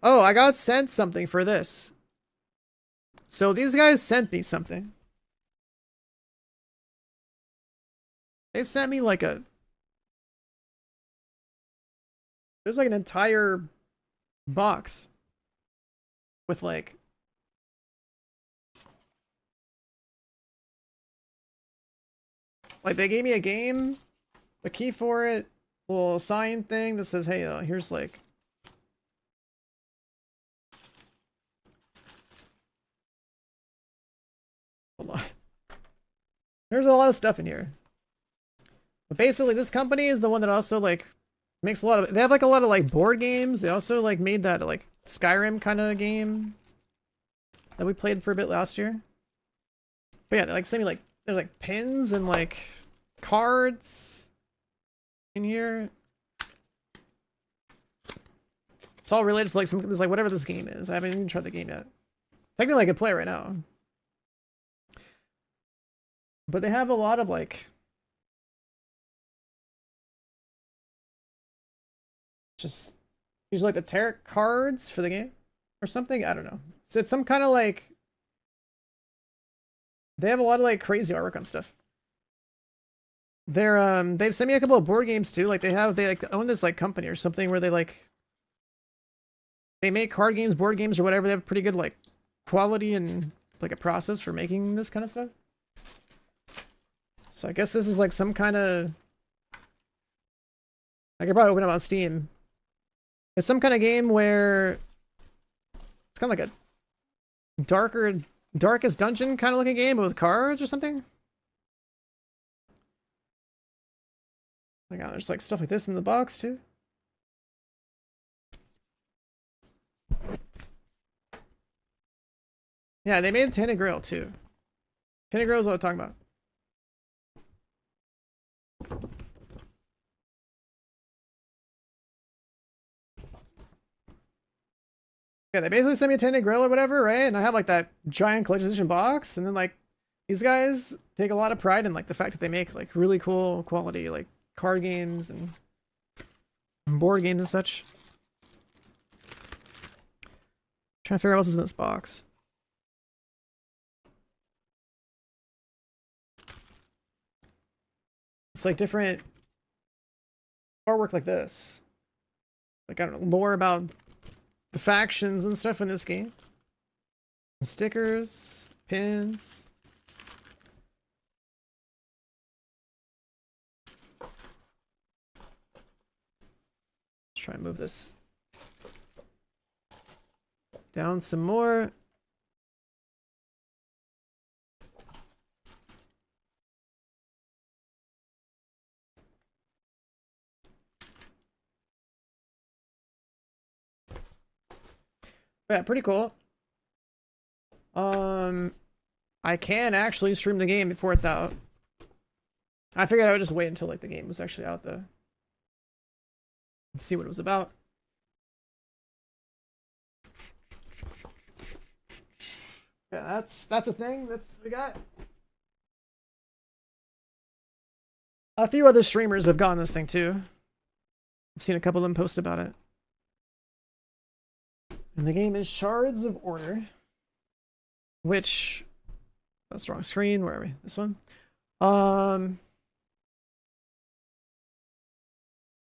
Oh, I got sent something for this. So these guys sent me something. They sent me like a. There's like an entire box with like. Like they gave me a game, a key for it, a little sign thing that says, hey, here's like. Hold on. There's a lot of stuff in here. But basically, this company is the one that also like makes a lot of. They have like a lot of like board games. They also like made that like Skyrim kind of game that we played for a bit last year. But yeah, they like send me like there's like pins and like cards in here. It's all related to like some like whatever this game is. I haven't even tried the game yet. Technically, I could play it right now. But they have a lot of like just Use like the tarot cards for the game or something. I don't know. It's some kind of like they have a lot of like crazy artwork on stuff. They've sent me a couple of board games too. Like they like own this like company or something where they make card games, board games, or whatever. They have pretty good like quality and like a process for making this kind of stuff. So I guess this is like some kind of. I could probably open it up on Steam. It's some kind of game where it's kind of like a darkest dungeon kind of looking game with cards or something. Like, oh, there's like stuff like this in the box too. Yeah, they made Tainted Grail too. Tainted Grail is what I'm talking about. Yeah, they basically sent me a Tainted Grail or whatever, right? And I have like that giant collector's edition box, and then like these guys take a lot of pride in like the fact that they make like really cool quality like card games and board games and such. Trying to figure out what else is in this box. It's like different artwork like this. Like, I don't know, lore about the factions and stuff in this game. Stickers, pins. Let's try and move this down some more. Yeah, pretty cool. I can actually stream the game before it's out. I figured I would just wait until like the game was actually out though. And see what it was about. Yeah, that's a thing. That's we got. A few other streamers have gotten this thing too. I've seen a couple of them post about it. And the game is Shards of Order. Which that's the wrong screen. Where are we? This one. Did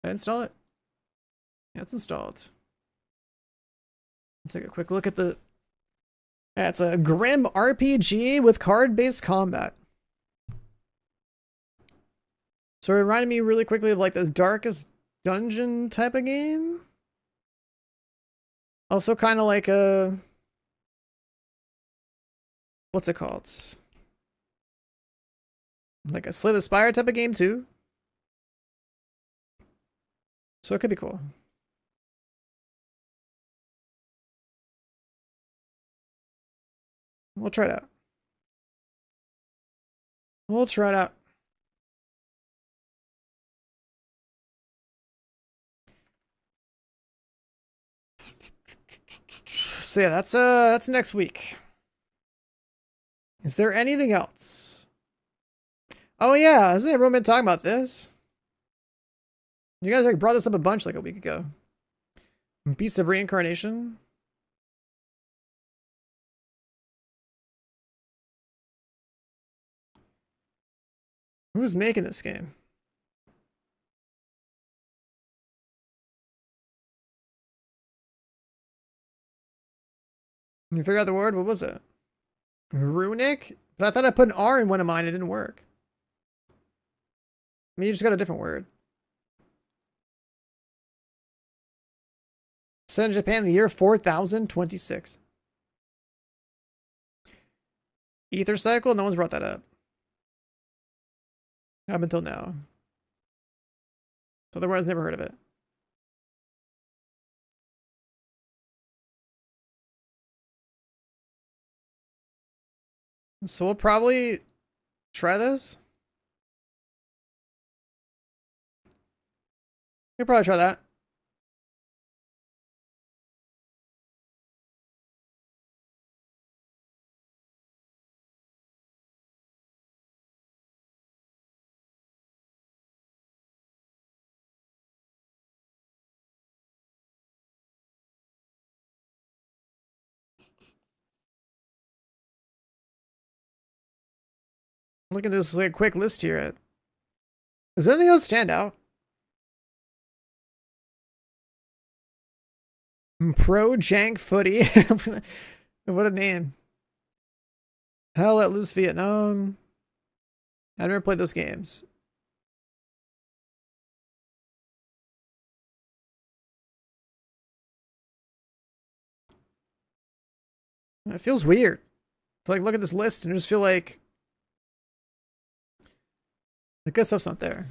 I install it? Yeah, it's installed. Take a quick look at the. Yeah, it's a grim RPG with card-based combat. So it reminded me really quickly of like the Darkest Dungeon type of game. Also kind of like a... What's it called? Like a Slay the Spire type of game too. So it could be cool. We'll try it out. We'll try it out. So yeah, that's next week. Is there anything else? Oh yeah, hasn't everyone been talking about this? You guys like brought this up a bunch like a week ago. Beast of Reincarnation. Who's making this game? You figure out the word? What was it? Runic? But I thought I put an R in one of mine. It didn't work. I mean, you just got a different word. Set in Japan in the year 4026. Ether Cycle? No one's brought that up. Up until now. So otherwise, never heard of it. So we'll probably try this. We'll probably try that. Look at this like quick list here. Does anything else stand out? Pro Jank Footy. What a name. Hell Let Loose Vietnam. I never played those games. It feels weird to like look at this list and just feel like the good stuff's not there.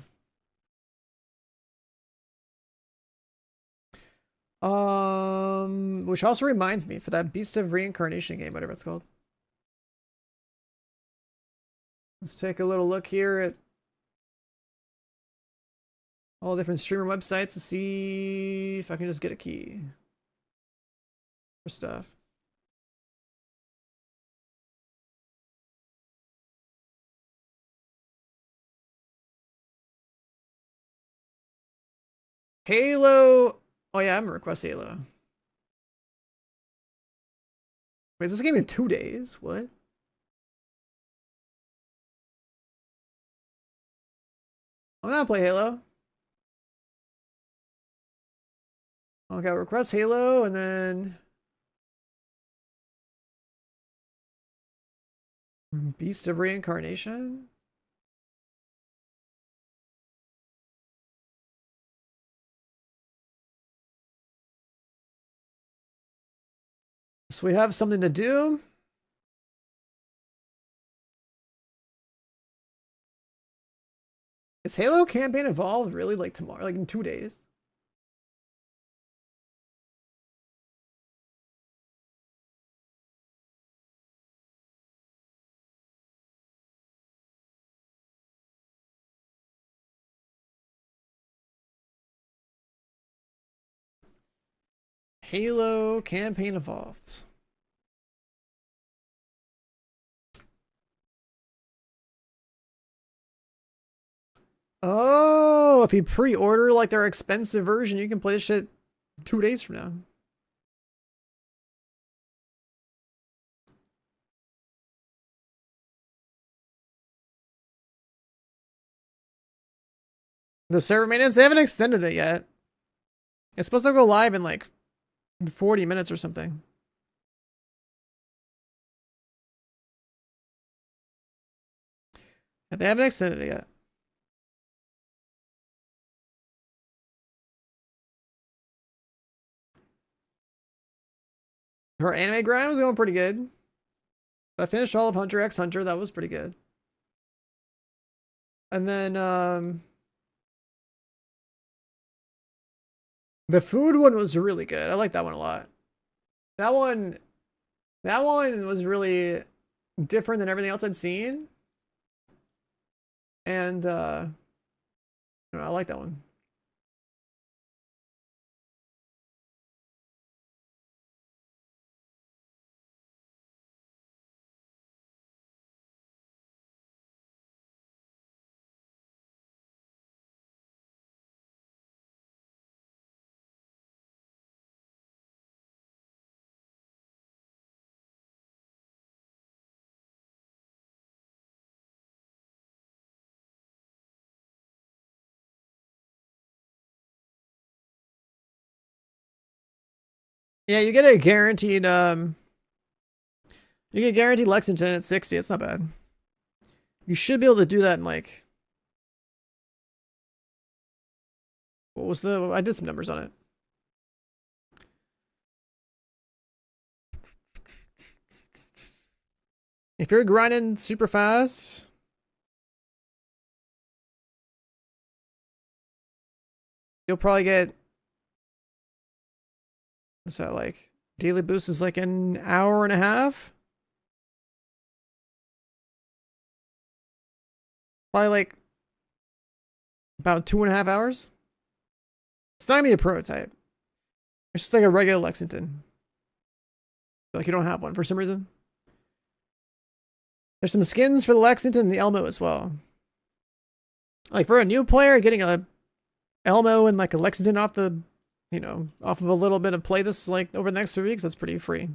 Which also reminds me for that Beast of Reincarnation game, whatever it's called. Let's take a little look here at all different streamer websites to see if I can just get a key for stuff. Halo. Oh yeah, I'm gonna request Halo. Wait, is this game in 2 days? What? I'm gonna play Halo. Okay, request Halo and then Beast of Reincarnation. So we have something to do. Is Halo campaign evolved really like tomorrow, like in 2 days? Halo campaign evolved. Oh, if you pre-order like their expensive version, you can play this shit 2 days from now. The server maintenance, they haven't extended it yet. It's supposed to go live in like 40 minutes or something. They haven't extended it yet. Her anime grind was going pretty good. I finished all of Hunter x Hunter. That was pretty good. And then the food one was really good. I like that one a lot. That one was really different than everything else I'd seen. And I like that one. Yeah, you get a guaranteed you get guaranteed Lexington at 60. It's not bad. You should be able to do that in like what was the I did some numbers on it. If you're grinding super fast, you'll probably get what's that like? Daily boost is like an hour and a half. Probably like about 2.5 hours. It's not gonna be a prototype. It's just like a regular Lexington. Like you don't have one for some reason. There's some skins for the Lexington and the Elmo as well. Like for a new player, getting a Elmo and like a Lexington off the, off of a little bit of play this like over the next 2 weeks, that's pretty free.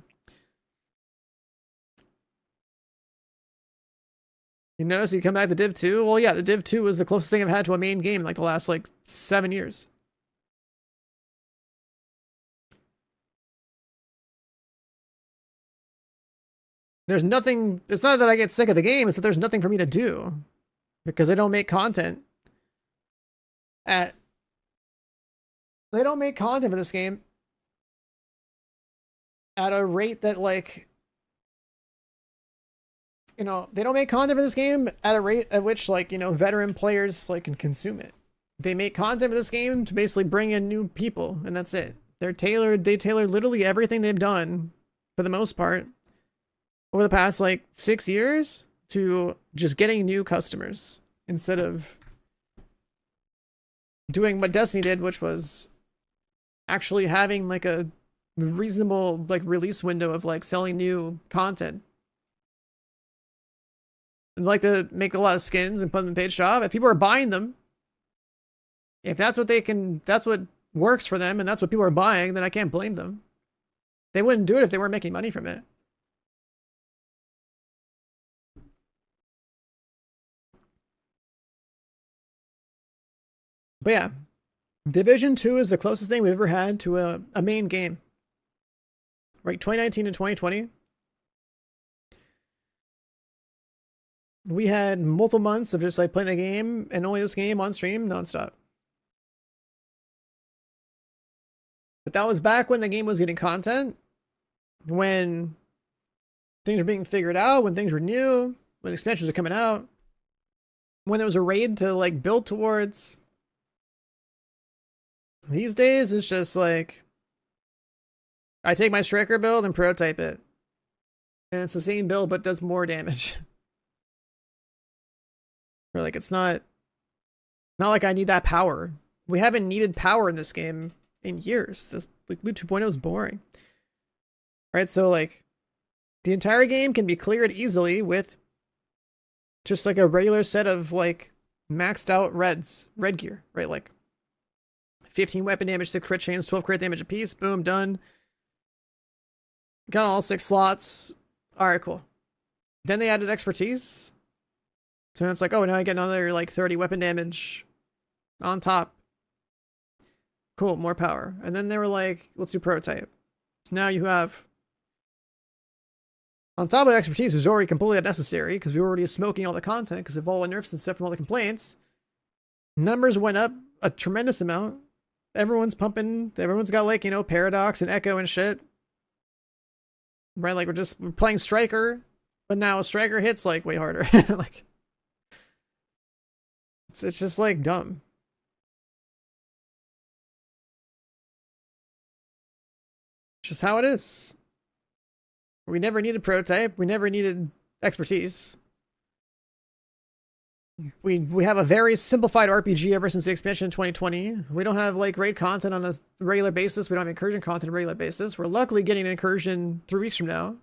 You notice you come back to Div 2? Well, yeah, the Div 2 was the closest thing I've had to a main game in like the last like 7 years. There's nothing, it's not that I get sick of the game, it's that there's nothing for me to do. Because they don't make content at, they don't make content for this game at a rate that like, you know, they don't make content for this game at a rate at which like, you know, veteran players like can consume it. They make content for this game to basically bring in new people, and that's it. They tailor literally everything they've done for the most part over the past like 6 years to just getting new customers instead of doing what Destiny did, which was actually having like a reasonable like release window of like selling new content. I'd like to make a lot of skins and put them in paid shop. If people are buying them, if that's what they can, that's what works for them and that's what people are buying, then I can't blame them. They wouldn't do it if they weren't making money from it. But yeah, Division 2 is the closest thing we've ever had to a main game. Right, 2019 and 2020. We had multiple months of just like playing the game and only this game on stream nonstop. But that was back when the game was getting content, when things were being figured out, when things were new, when expansions were coming out, when there was a raid to like build towards. These days, it's just like, I take my Striker build and prototype it. And it's the same build, but does more damage. Or like, it's not like I need that power. We haven't needed power in this game in years. This like Loot 2.0 is boring. Right, so like, the entire game can be cleared easily with just like a regular set of like maxed out red gear, right? Like 15 weapon damage, 6 crit chains, 12 crit damage apiece. Boom, done. Got all 6 slots. Alright, cool. Then they added expertise. So it's like, oh, now I get another like 30 weapon damage on top. Cool, more power. And then they were like, let's do prototype. So now you have, on top of expertise, which is already completely unnecessary because we were already smoking all the content because of all the nerfs and stuff from all the complaints. Numbers went up a tremendous amount. Everyone's pumping. Everyone's got like, you know, Paradox and Echo and shit. Right? Like we're playing Striker, but now Striker hits like way harder. Like it's just like dumb. It's just how it is. We never needed prototype. We never needed expertise. We have a very simplified RPG ever since the expansion in 2020. We don't have like raid content on a regular basis. We don't have incursion content on a regular basis. We're luckily getting an incursion 3 weeks from now.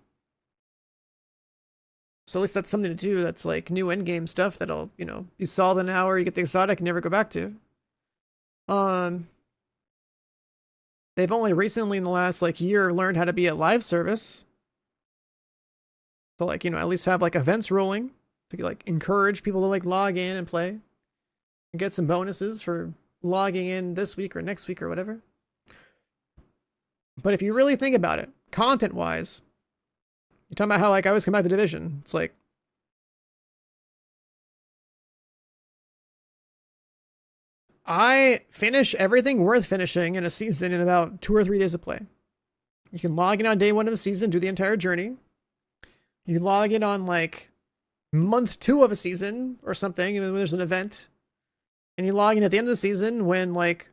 So at least that's something to do. That's like new endgame stuff that'll, you know, be solved in an hour. You get the exotic and never go back to. They've only recently in the last like year learned how to be a live service. So like, you know, at least have like events rolling. To like encourage people to like log in and play and get some bonuses for logging in this week or next week or whatever. But if you really think about it, content wise, you're talking about how like I always come back to Division. It's like, I finish everything worth finishing in a season in about 2 or 3 days of play. You can log in on day 1 of the season, do the entire journey. You can log in on like month 2 of a season or something, and when there's an event, and you log in at the end of the season when like,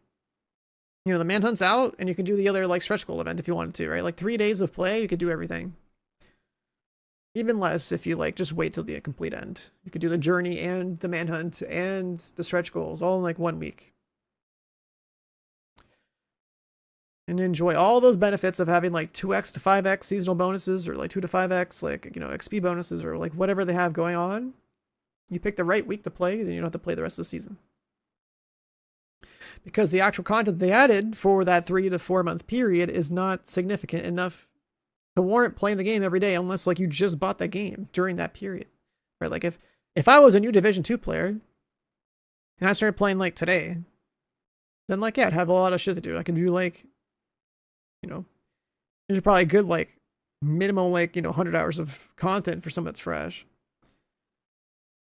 you know, the manhunt's out, and you can do the other like stretch goal event if you wanted to, right? Like 3 days of play, you could do everything. Even less if you like just wait till the complete end. You could do the journey and the manhunt and the stretch goals all in like 1 week. And enjoy all those benefits of having like 2x to 5x seasonal bonuses or like 2 to 5x, like, you know, XP bonuses or like whatever they have going on. You pick the right week to play, then you don't have to play the rest of the season. Because the actual content they added for that 3 to 4 month period is not significant enough to warrant playing the game every day unless like you just bought that game during that period. Right? Like if If I was a new Division 2 player and I started playing like today, then like, yeah, I'd have a lot of shit to do. I can do like, you know, there's probably good like minimum like, 100 hours of content for someone that's fresh.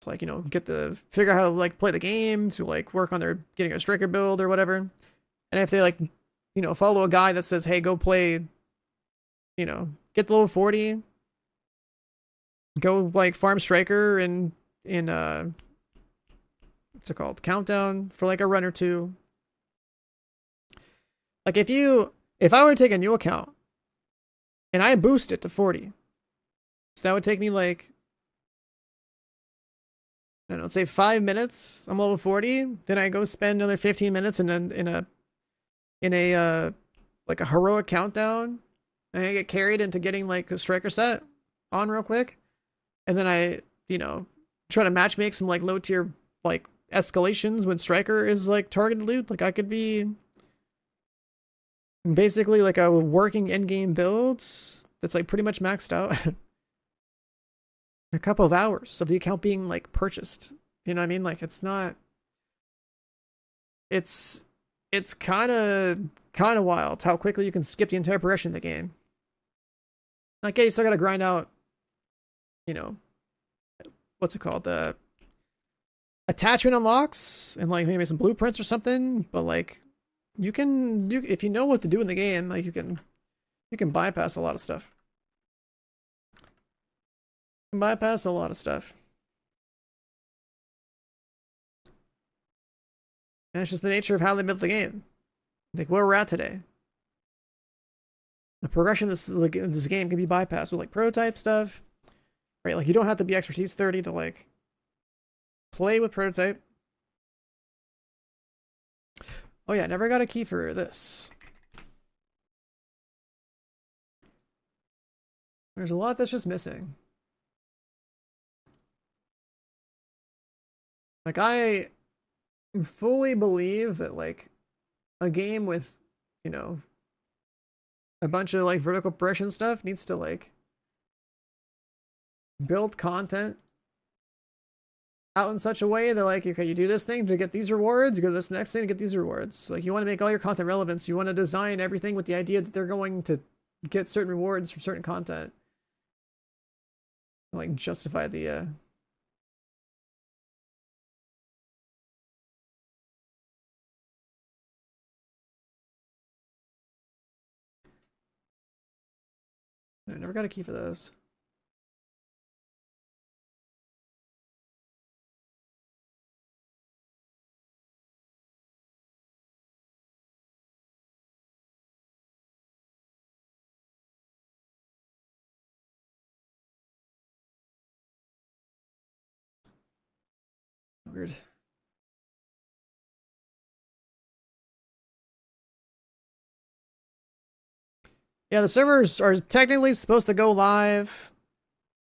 Like, get the figure out how to like play the game, to like work on their getting a striker build or whatever. And if they like, follow a guy that says, hey, go play, get the level 40, go like farm striker and in what's it called? Countdown for like a run or two. Like if I were to take a new account and I boost it to 40, so that would take me like, I don't know, say 5 minutes. I'm level 40. Then I go spend another 15 minutes and then in a like a heroic countdown. And I get carried into getting like a striker set on real quick. And then I, try to match make some like low tier like escalations when striker is like targeted loot. Like I could be basically like a working end game build that's like pretty much maxed out. A couple of hours of the account being like purchased. You know what I mean? Like it's not. It's kind of wild how quickly you can skip the entire progression of the game. Like, yeah, you still gotta grind out. What's it called? The attachment unlocks and like maybe some blueprints or something. But like, if you know what to do in the game, like you can bypass a lot of stuff. Bypass a lot of stuff. And it's just the nature of how they built the game. Like where we're at today. The progression of this game can be bypassed with like prototype stuff. Right? Like you don't have to be expertise 30 to like play with prototype. Oh yeah, never got a key for this. There's a lot that's just missing. Like I fully believe that like a game with, a bunch of like vertical progression stuff needs to like build content out in such a way that like, okay, you do this thing to get these rewards, you go to this next thing to get these rewards. Like you want to make all your content relevant, so you want to design everything with the idea that they're going to get certain rewards from certain content. Like justify the I never got a key for those. Weird. Yeah, the servers are technically supposed to go live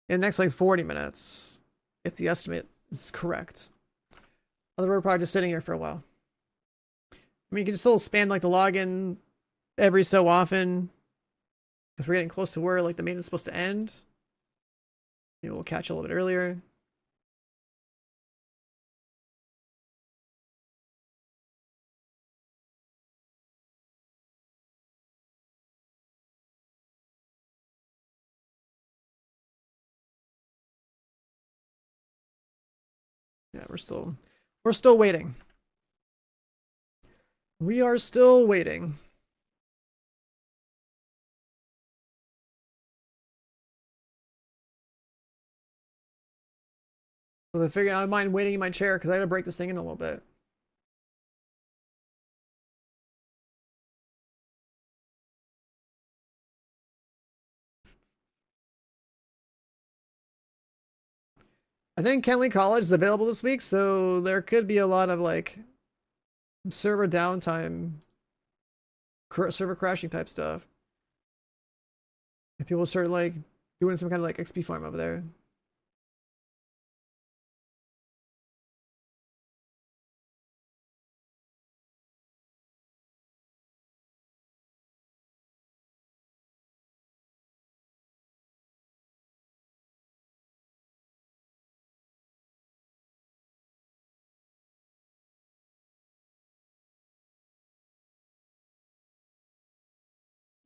in the next like 40 minutes, if the estimate is correct. Otherwise, we're probably just sitting here for a while. I mean, you can still span like the login every so often. If we're getting close to where like the maintenance is supposed to end, maybe we'll catch a little bit earlier. Yeah, we're still waiting. We are still waiting. So I figured I don't mind waiting in my chair because I gotta break this thing in a little bit. I think Kenley College is available this week, so there could be a lot of like server downtime, server crashing type stuff. If people start like doing some kind of like XP farm over there.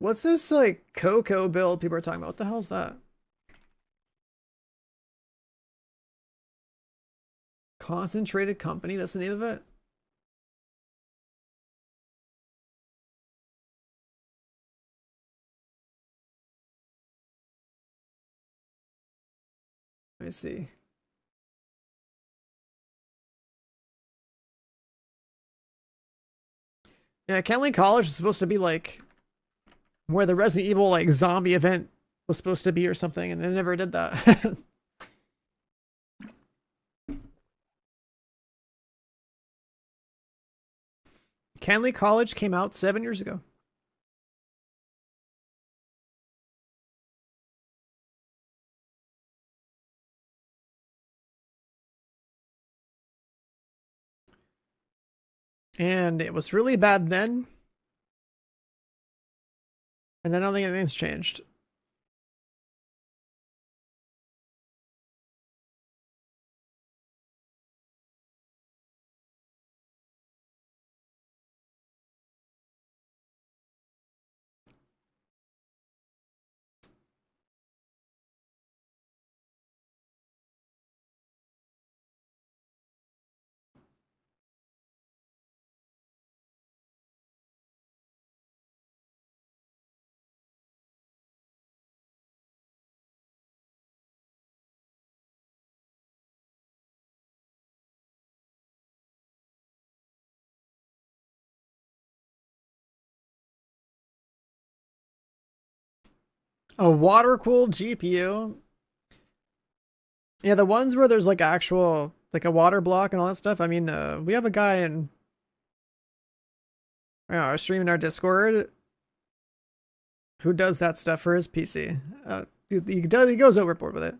What's this like Coco build people are talking about? What the hell's that? Concentrated company, that's the name of it? Let me see. Yeah, Kenley College is supposed to be like where the Resident Evil like zombie event was supposed to be or something, and they never did that. Kenley College came out 7 years ago. And it was really bad then. And I don't think anything's changed. A water cooled GPU. Yeah, the ones where there's like actual like a water block and all that stuff. I mean, we have a guy in streaming our Discord who does that stuff for his PC. He goes overboard with it.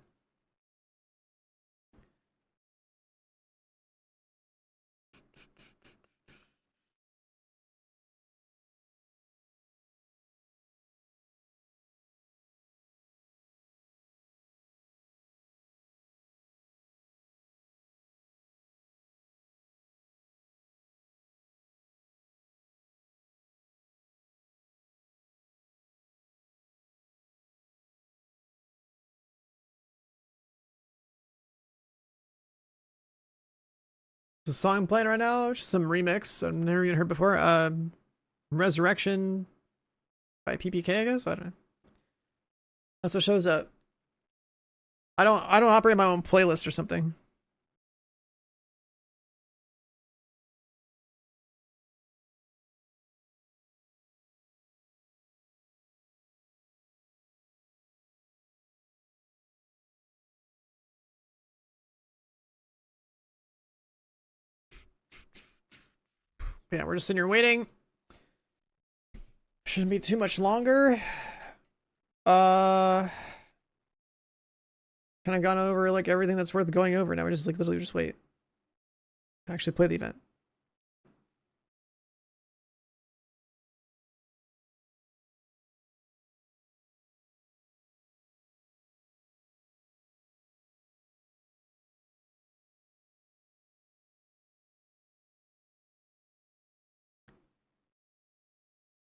The song playing right now, just some remix I've never even heard before. Resurrection by PPK, I guess. I don't know. That's what shows up. I don't operate my own playlist or something. Yeah, we're just sitting here waiting. Shouldn't be too much longer. Uh kind of gone over like everything that's worth going over. Now we just like literally just wait. Actually play the event.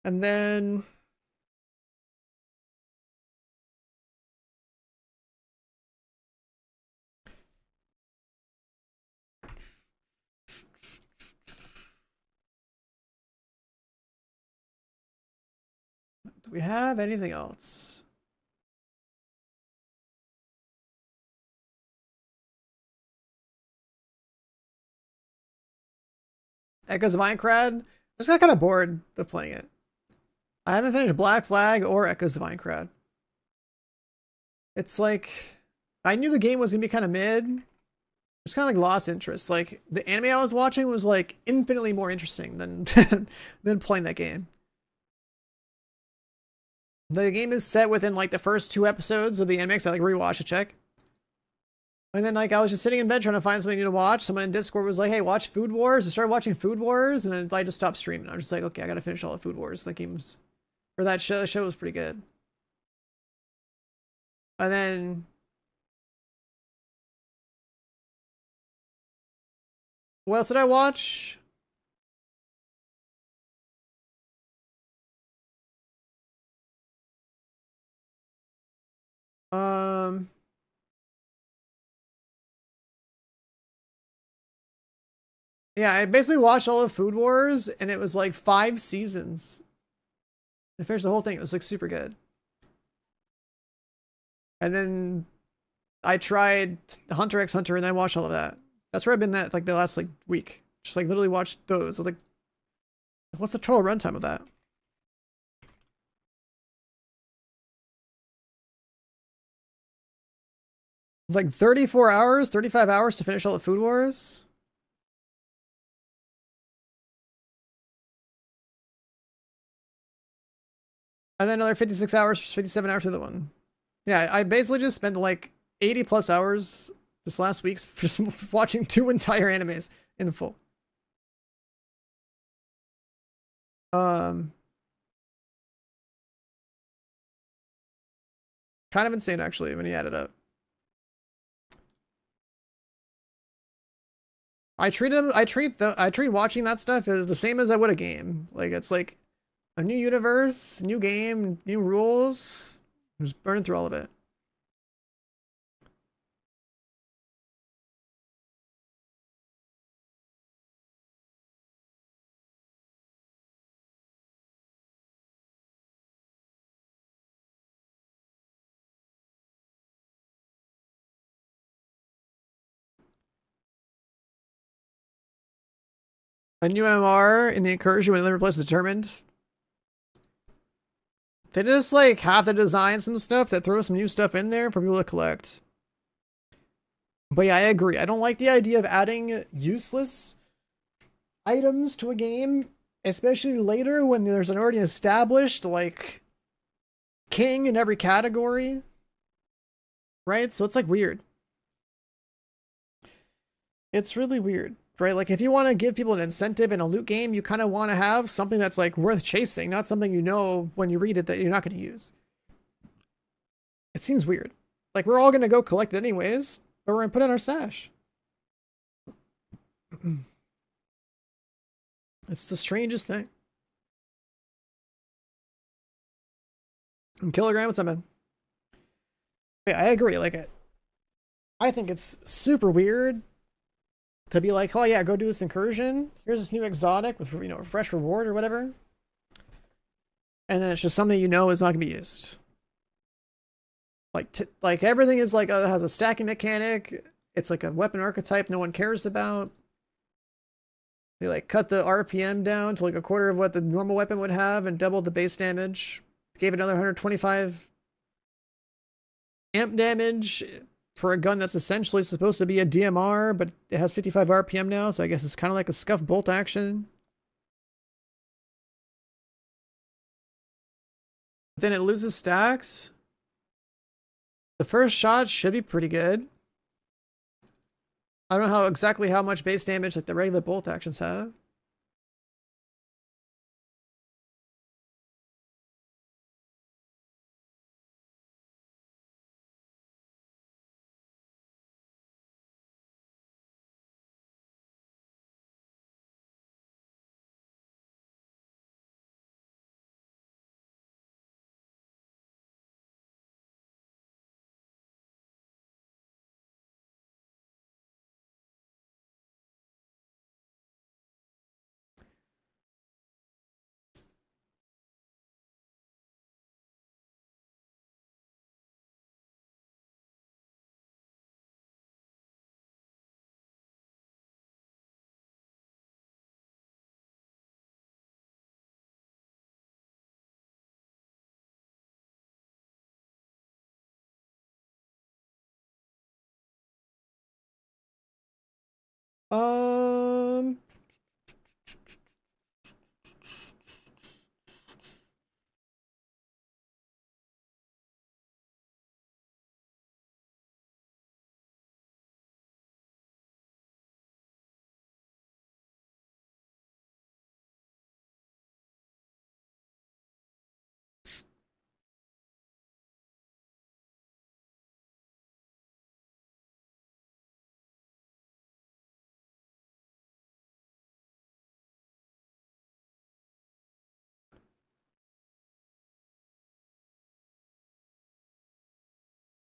And then do we have anything else? Echoes of Aincrad? I just got kind of bored of playing it. I haven't finished Black Flag or Echoes of Aincrad. It's like I knew the game was gonna be kind of mid. Just kind of like lost interest. Like the anime I was watching was like infinitely more interesting than than playing that game. The game is set within like the first 2 episodes of the anime, so I like rewatch to check. And then like I was just sitting in bed trying to find something new to watch. Someone in Discord was like, "Hey, watch Food Wars." I started watching Food Wars, and then I just stopped streaming. I was just like, "Okay, I gotta finish all the Food Wars." That game's or that show. The show was pretty good. And then what else did I watch? Um, yeah, I basically watched all of Food Wars, and it was like 5 seasons. I finished the whole thing. It was like super good. And then I tried Hunter x Hunter, and I watched all of that. That's where I've been at like the last like week. Just like literally watched those. Like, what's the total runtime of that? It's like 34 hours, 35 hours to finish all the Food Wars. And then another 56 hours, 57 hours for the one. Yeah, I basically just spent like 80 plus hours this last week just watching 2 entire animes in full. Um, Kind of insane actually when you add it up. I treat watching that stuff as the same as I would a game. Like it's like a new universe, new game, new rules. Just burn through all of it. A new MR in the incursion when the replace is determined. They just like have to design some stuff that throws some new stuff in there for people to collect. But yeah, I agree. I don't like the idea of adding useless items to a game, especially later when there's an already established like king in every category. Right? So it's like weird. It's really weird. Right? Like if you want to give people an incentive in a loot game, you kind of want to have something that's like worth chasing, not something you know when you read it that you're not going to use. It seems weird. Like we're all going to go collect it anyways, but we're going to put it in our stash. It's the strangest thing. And Kilogram, what's up, man? Yeah, I agree. Like, I think it's super weird to be like, oh yeah, go do this incursion. Here's this new exotic with a fresh reward or whatever, and then it's just something you know is not gonna be used. Like everything is like has a stacking mechanic. It's like a weapon archetype no one cares about. They like cut the RPM down to like a quarter of what the normal weapon would have and doubled the base damage. Gave it another 125 amp damage for a gun that's essentially supposed to be a DMR, but it has 55 RPM now, so I guess it's kind of like a scuff bolt action. But then it loses stacks. The first shot should be pretty good. I don't know exactly how much base damage like the regular bolt actions have. Um,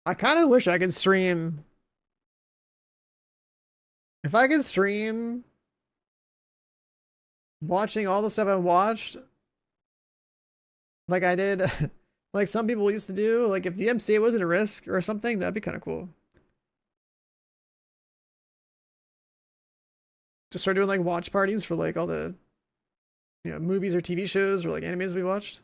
I kind of wish I could stream. If I could stream watching all the stuff I've watched, like I did, like some people used to do, like if the MCA wasn't a risk or something, that'd be kind of cool. Just start doing like watch parties for like all the, movies or TV shows or like animes we watched.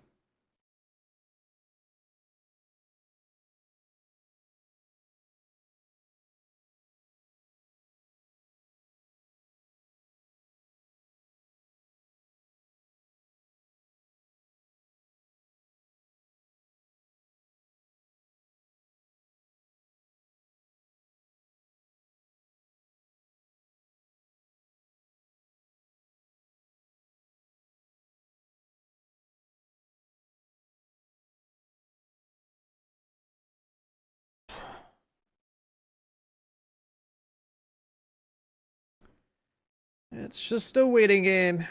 It's just a waiting game.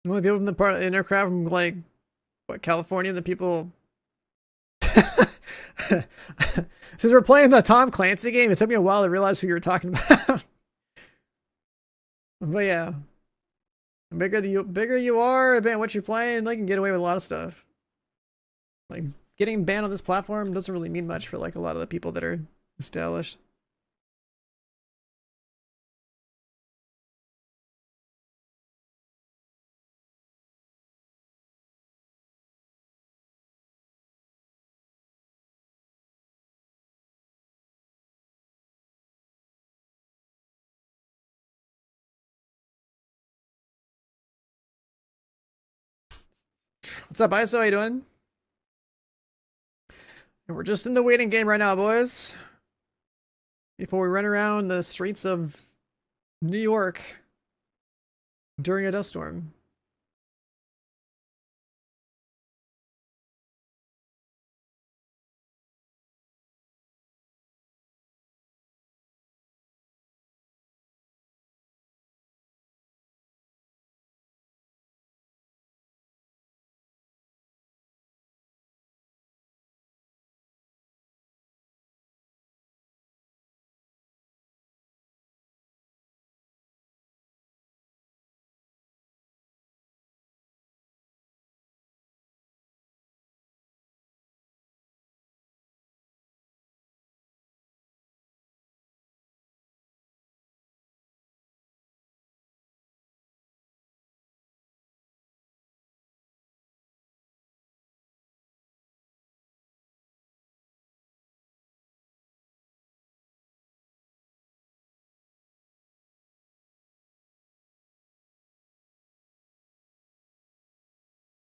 The only people in the part in our crowd from like what California, the people. Since we're playing the Tom Clancy game, it took me a while to realize who you were talking about. But yeah, the bigger you are, man, what you're playing, they can get away with a lot of stuff. Like getting banned on this platform doesn't really mean much for like a lot of the people that are established. What's up, ISO? How you doing? And we're just in the waiting game right now, boys. Before we run around the streets of New York during a dust storm.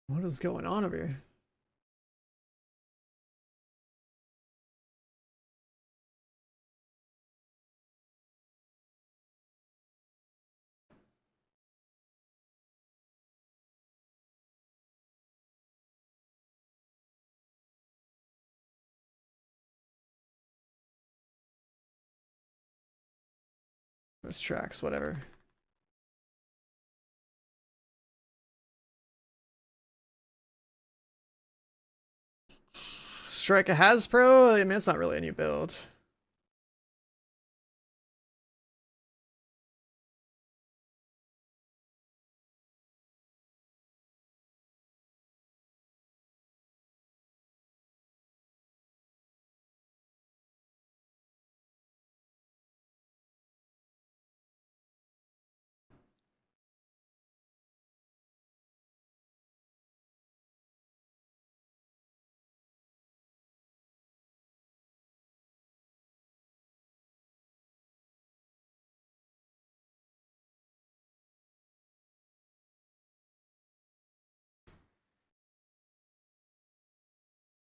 What is going on over here? This tracks, whatever. Strike a Hasbro. I mean, it's not really a new build.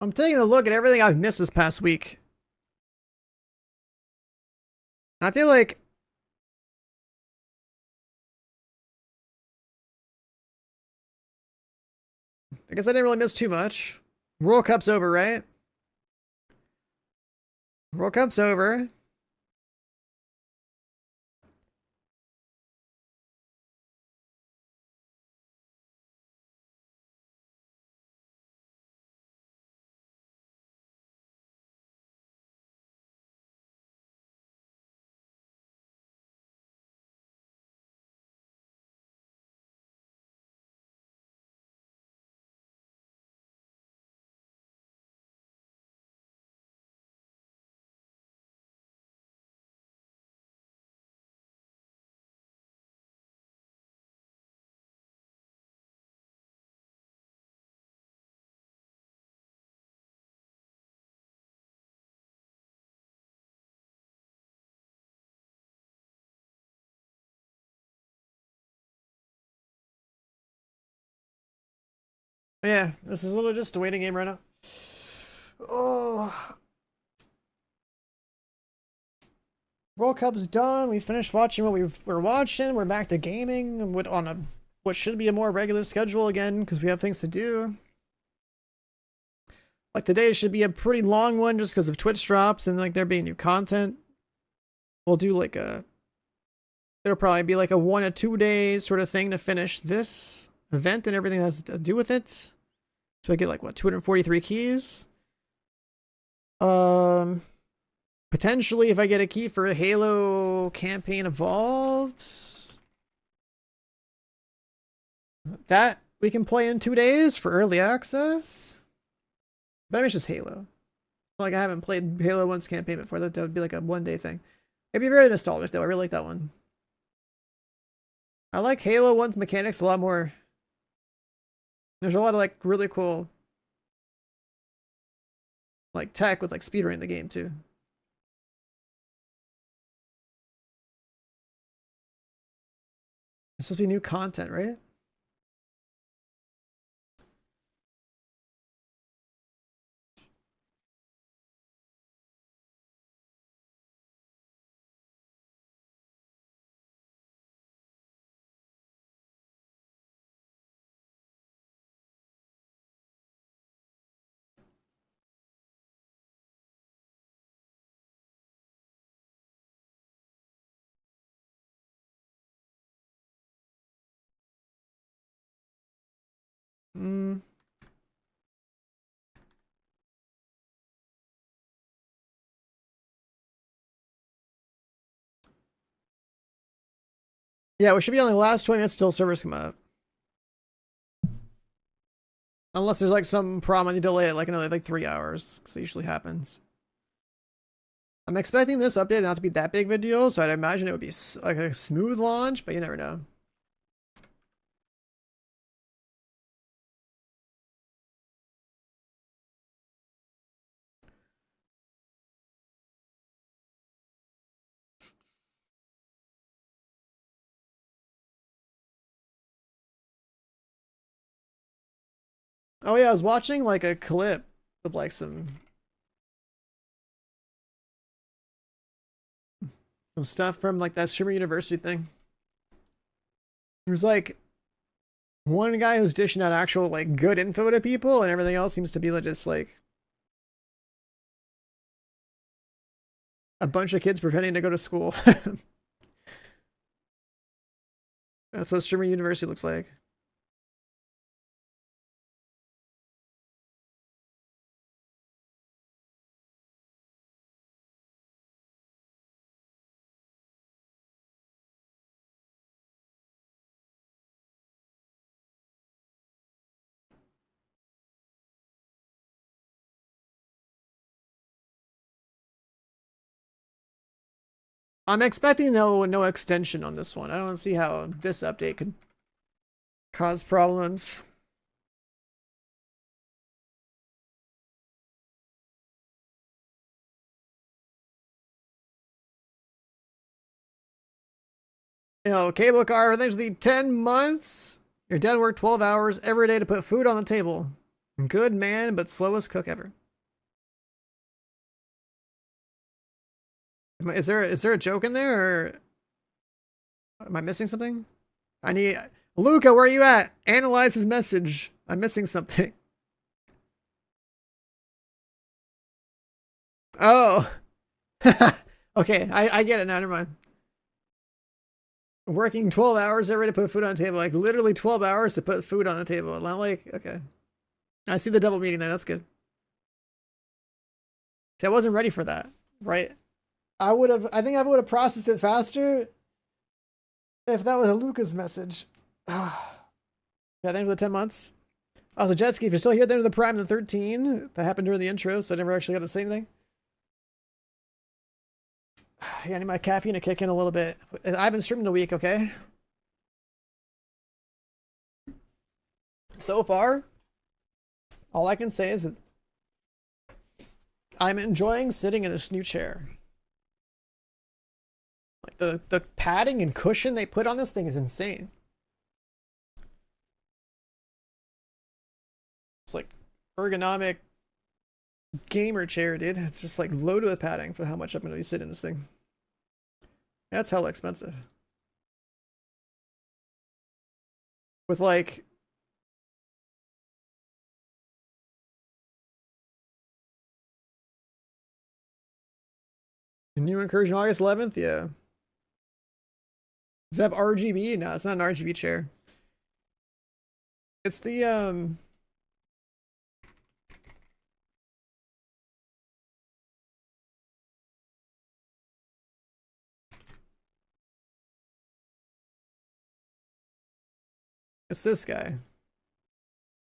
I'm taking a look at everything I've missed this past week. I feel like I guess I didn't really miss too much. World Cup's over, right? World Cup's over. Yeah, this is a little just a waiting game right now. Oh, World Cup's done. We finished watching what we're watching. We're back to gaming on a what should be a more regular schedule again because we have things to do. Like today should be a pretty long one just because of Twitch drops and like there being new content. We'll do like it'll probably be like a 1 or 2 days sort of thing to finish this event and everything that has to do with it. So I get like what 243 keys. Potentially if I get a key for a Halo campaign evolved, that we can play in 2 days for early access. But I mean, it's just Halo. Like I haven't played Halo 1's campaign before. That would be like a 1 day thing. It'd be very nostalgic though. I really like that one. I like Halo 1's mechanics a lot more. There's a lot of like really cool like tech with like speedrunning the game too. It's supposed to be new content, right? Mm. Yeah, we should be on the last 20 minutes till servers come up. Unless there's like some problem and you delay it like another like 3 hours, because it usually happens. I'm expecting this update not to be that big video, so I'd imagine it would be like a smooth launch, but you never know. Oh yeah, I was watching like a clip of like some stuff from like that Streamer University thing. There's like one guy who's dishing out actual like good info to people, and everything else seems to be like just like a bunch of kids pretending to go to school. That's what Streamer University looks like. I'm expecting no extension on this one. I don't see how this update could cause problems. Cable car for the 10 months. Your dad worked 12 hours every day to put food on the table. Good man, but slowest cook ever. Is there a joke in there, or am I missing something? I need Luca. Where are you at? Analyze his message. I'm missing something. Oh, okay. I get it now. Never mind. Working 12 hours every day to put food on the table, like literally 12 hours to put food on the table. Not like, okay. I see the double meaning there. That's good. See, I wasn't ready for that, right? I think I would have processed it faster if that was a Lucas message. Yeah, thank you for the 10 months. Also, Jetski, if you're still here at the end of the Prime, the 13, that happened during the intro, so I never actually got to say anything. Yeah, I need my caffeine to kick in a little bit. I haven't streamed in a week, okay? So far, all I can say is that I'm enjoying sitting in this new chair. Like the padding and cushion they put on this thing is insane. It's like ergonomic gamer chair, dude. It's just like loaded with padding for how much I'm gonna be sitting in this thing. That's hella expensive. With like a new incursion August 11th, yeah. Does it have RGB? No, it's not an RGB chair. It's the it's this guy.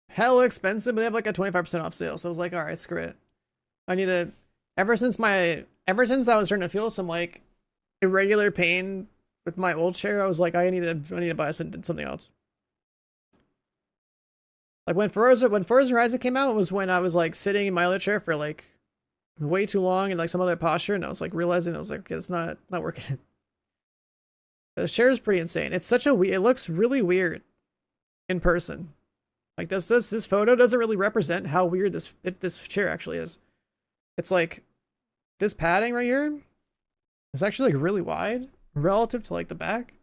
Hella expensive, but they have like a 25% off sale. So I was like, all right, screw it. I need to. Ever since I was starting to feel some like irregular pain with my old chair, I was like, I need to buy something else. Like when Forza Horizon came out, was when I was like sitting in my other chair for like way too long in like some other posture, and I was like realizing I was like, okay, it's not working. This chair is pretty insane. It's such a it looks really weird in person. Like this photo doesn't really represent how weird this chair actually is. It's like this padding right here is actually like really wide relative to like the back,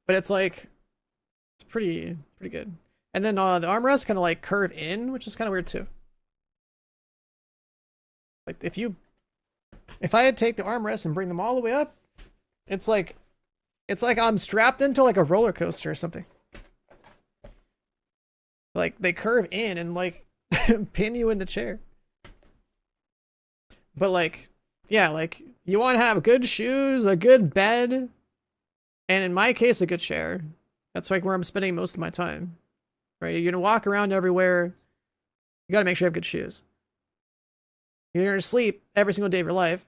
but it's like it's pretty good. And then the armrests kind of like curve in, which is kind of weird too. Like if I had to take the armrests and bring them all the way up, it's like I'm strapped into like a roller coaster or something. Like they curve in and like pin you in the chair. But like, yeah, like you want to have good shoes, a good bed, and in my case, a good chair. That's like where I'm spending most of my time. Right? You're gonna walk around everywhere. You gotta make sure you have good shoes. You're gonna sleep every single day of your life.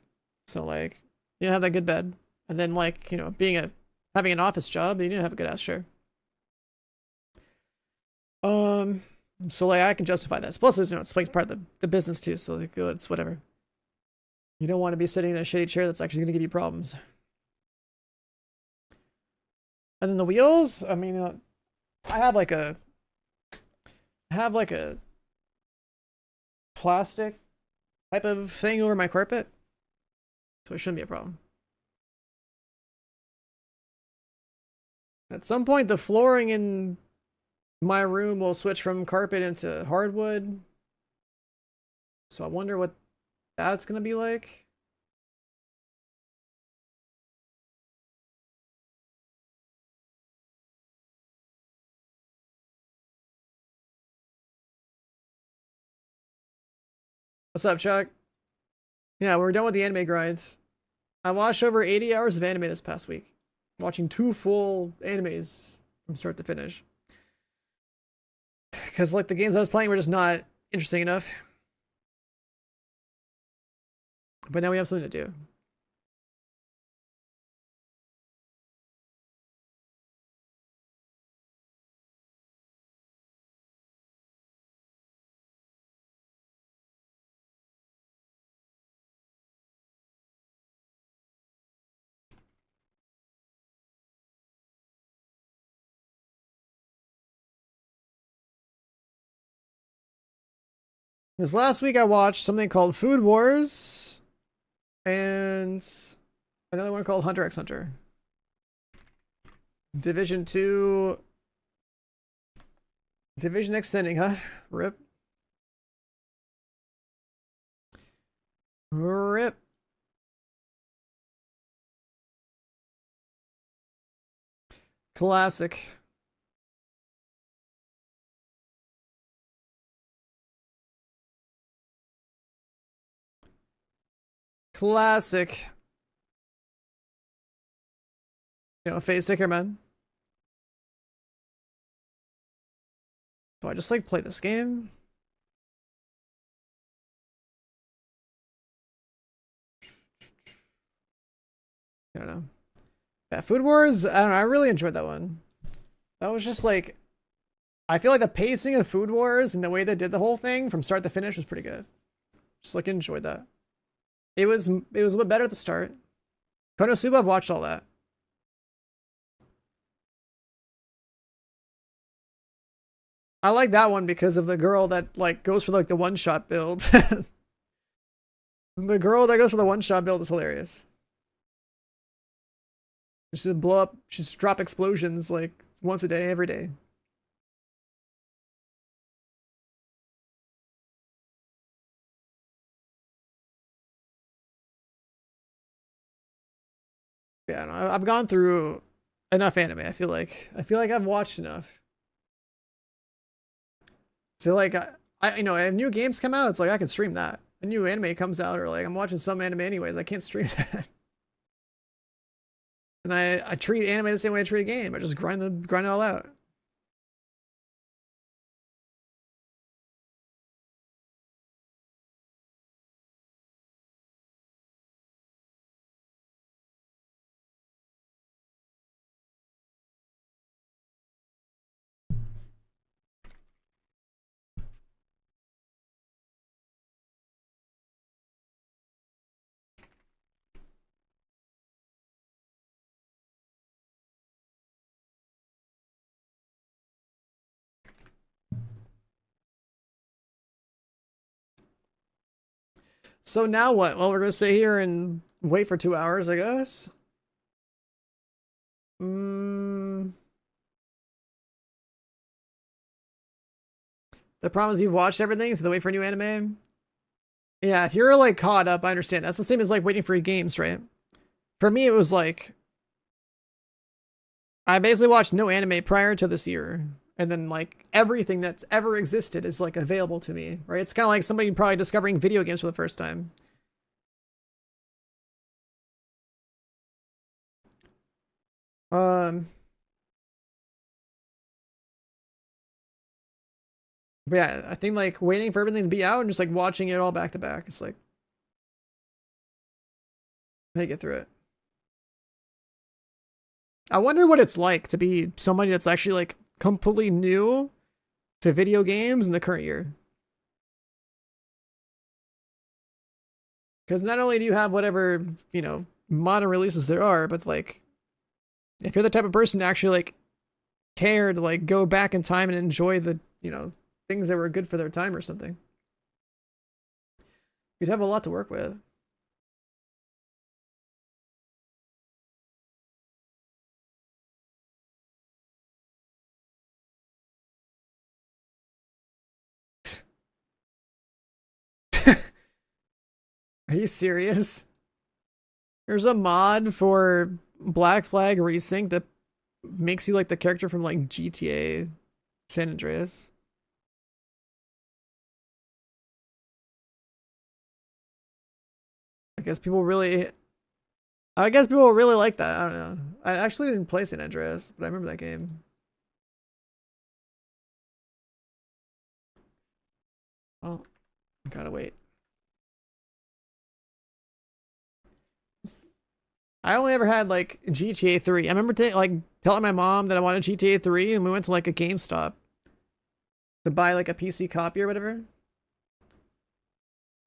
So like, you have that good bed. And then like, you know, having an office job, you need to have a good ass chair. So like I can justify that. Plus, you know, it's like part of the business too. So like, it's whatever. You don't want to be sitting in a shitty chair that's actually going to give you problems. And then the wheels, I mean, I have like a plastic type of thing over my carpet, so it shouldn't be a problem. At some point, the flooring in my room will switch from carpet into hardwood. So I wonder what that's gonna be like. What's up, Chuck? Yeah, we're done with the anime grinds. I watched over 80 hours of anime this past week. Watching 2 full animes from start to finish. Because like the games I was playing were just not interesting enough. But now we have something to do. This last week I watched something called Food Wars and another one called Hunter x Hunter. Division 2. Division extending, huh? Rip. Rip. Classic. Classic. You know, face sticker, man. Do I just like play this game? I don't know. Yeah, Food Wars, I don't know, I really enjoyed that one. That was just like, I feel like the pacing of Food Wars and the way they did the whole thing from start to finish was pretty good. Just like enjoyed that. It was a bit better at the start. Konosuba, I've watched all that. I like that one because of the girl that like goes for like the one-shot build. The girl that goes for the one-shot build is hilarious. Just blow up, just drop explosions like once a day, every day. Yeah, I don't know, I've gone through enough anime. I feel like I've watched enough. So like you know, if new games come out, it's like I can stream that. A new anime comes out, or like I'm watching some anime anyways, I can't stream that. And I treat anime the same way I treat a game. I just grind it all out. So now what? Well, we're gonna sit here and wait for 2 hours, I guess. Mm, the problem is you've watched everything, so then wait for a new anime. Yeah, if you're like caught up, I understand. That's the same as like waiting for games, right? For me, it was like I basically watched no anime prior to this year, and then like everything that's ever existed is like available to me, right? It's kind of like somebody probably discovering video games for the first time. Um, but yeah, I think like waiting for everything to be out and just like watching it all back to back. It's like I get through it. I wonder what it's like to be somebody that's actually like completely new to video games in the current year. Because not only do you have whatever, you know, modern releases there are, but like if you're the type of person to actually like care to like go back in time and enjoy the, you know, things that were good for their time or something, you'd have a lot to work with. Are you serious? There's a mod for Black Flag Resync that makes you like the character from like GTA San Andreas. I guess people really I guess people really like that. I don't know. I actually didn't play San Andreas, but I remember that game. Oh, gotta wait. I only ever had like GTA 3. I remember like telling my mom that I wanted GTA 3 and we went to like a GameStop to buy like a PC copy or whatever.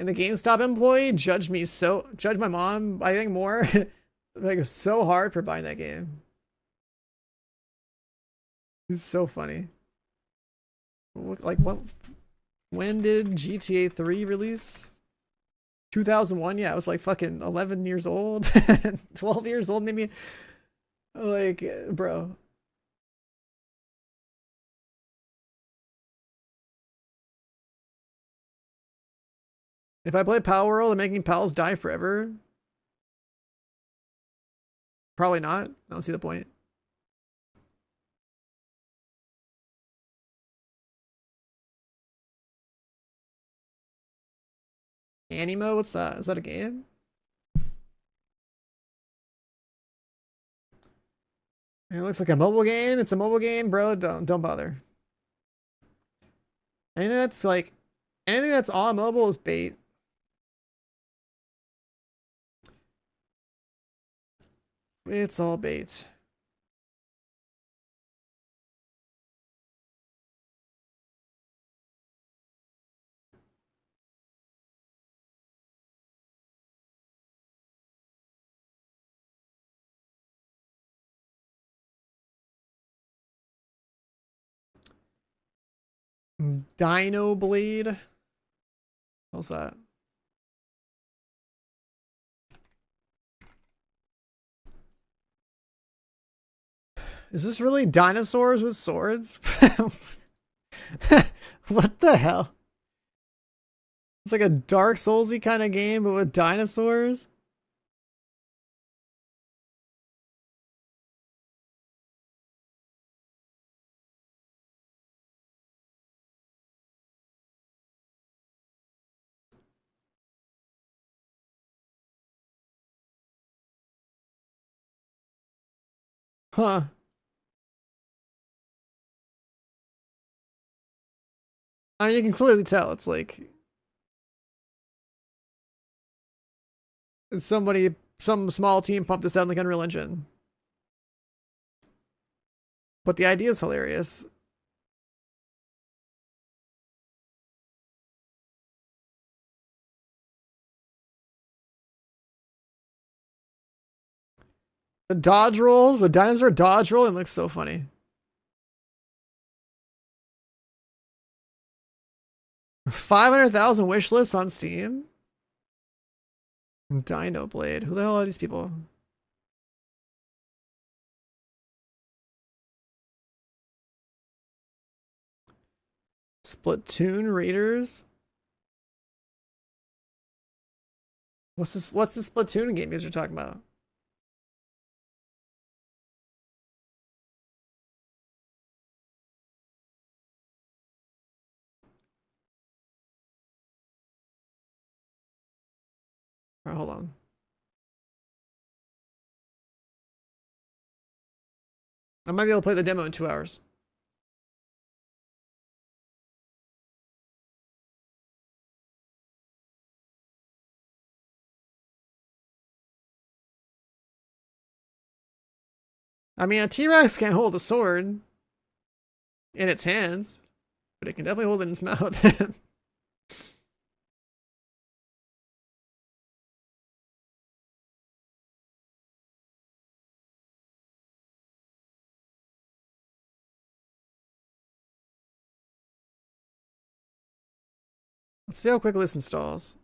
And the GameStop employee judged my mom, I think more, like so hard for buying that game. It's so funny. Like what? When did GTA 3 release? 2001. Yeah, I was like fucking 11 years old, 12 years old maybe. Like, bro. If I play Pal World and making pals die forever, probably not. I don't see the point. Animo, what's that? Is that a game? It looks like a mobile game. It's a mobile game, bro. Don't bother. Anything that's on mobile is bait. It's all bait. Dino Blade. What's that? Is this really dinosaurs with swords? What the hell? It's like a Dark Soulsy kind of game, but with dinosaurs. Huh. I mean, you can clearly tell it's like some small team pumped this out like Unreal Engine. But the idea is hilarious. The dodge rolls, the dinosaur dodge roll, and looks so funny. 500,000 wish lists on Steam. Dino Blade. Who the hell are these people? Splatoon Raiders. What's this? What's the Splatoon game you're talking about? All right, hold on. I might be able to play the demo in 2 hours. I mean, a T-Rex can't hold a sword in its hands, but it can definitely hold it in its mouth. Let's see how quickly this installs.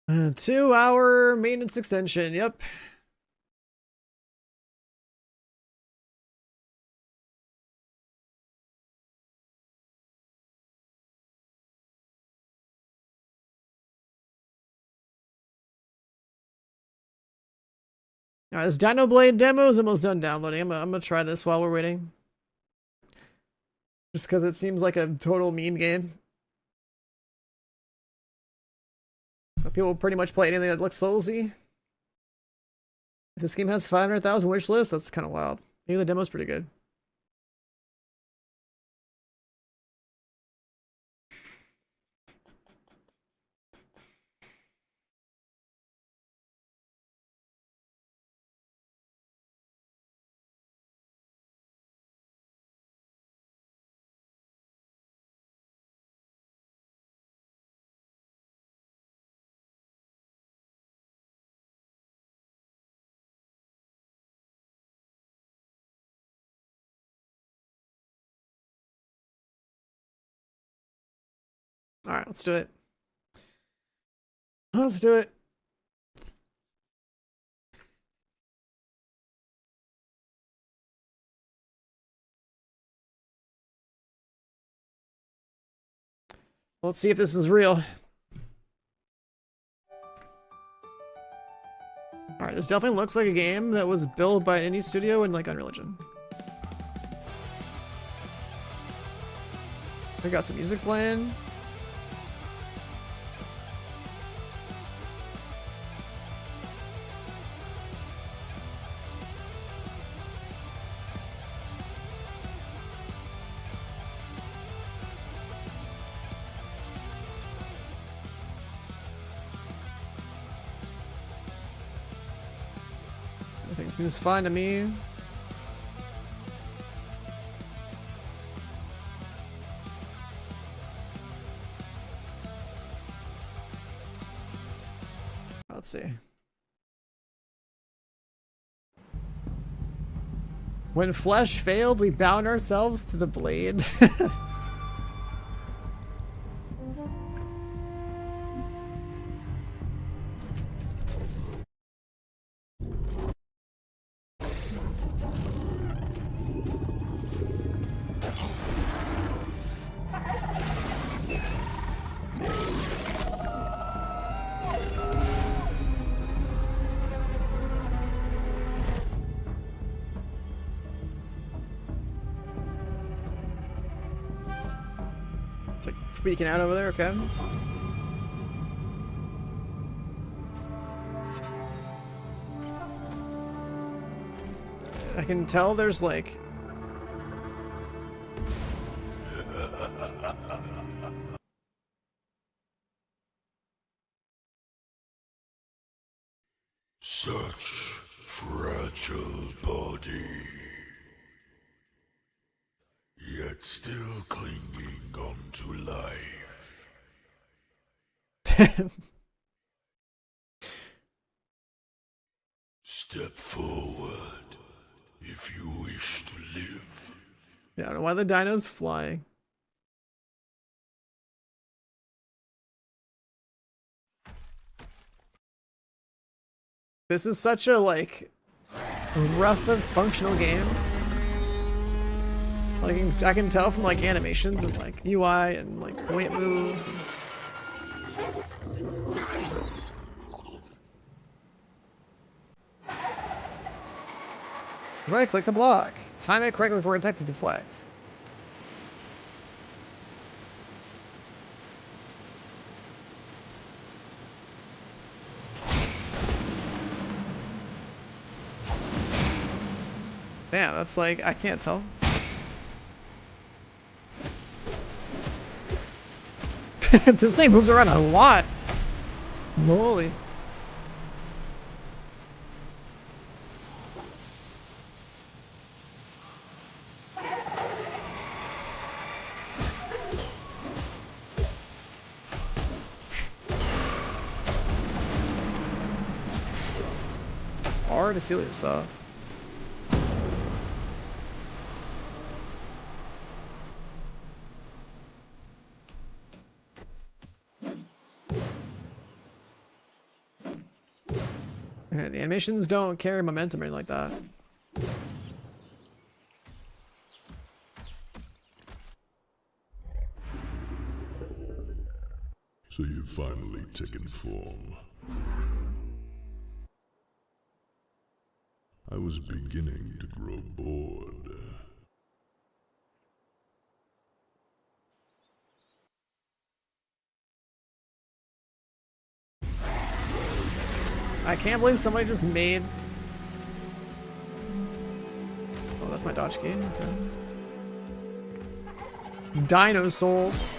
2-hour maintenance extension. Yep. All right, this Dino Blade demo is almost done downloading. I'm gonna try this while we're waiting. Just because it seems like a total meme game. People pretty much play anything that looks Soulsy. If this game has 500,000 wish list, that's kind of wild. Maybe the demo's pretty good. All right, let's do it. Let's do it. Let's see if this is real. All right, this definitely looks like a game that was built by any studio in like Unreal Engine. We got some music playing. Everything seems fine to me. Let's see. When flesh failed, we bound ourselves to the blade. It's like freaking out over there, okay? I can tell there's like... Such fragile body, yet still clinging on to life. Step forward if you wish to live. Yeah, I don't know why the dino's flying. This is such a, like, rough but functional game. Like, I can tell from, like, animations and, like, UI and, like, the way it moves. And... Right, click the block. Time it correctly before attack to deflect. Damn, that's like, I can't tell. This thing moves around a lot. Holy. Hard to feel yourself. Okay, the animations don't carry momentum or anything like that. So you've finally taken form. I was beginning to grow bored. I can't believe somebody just made... Oh, that's my dodge key. Okay. Dino Souls.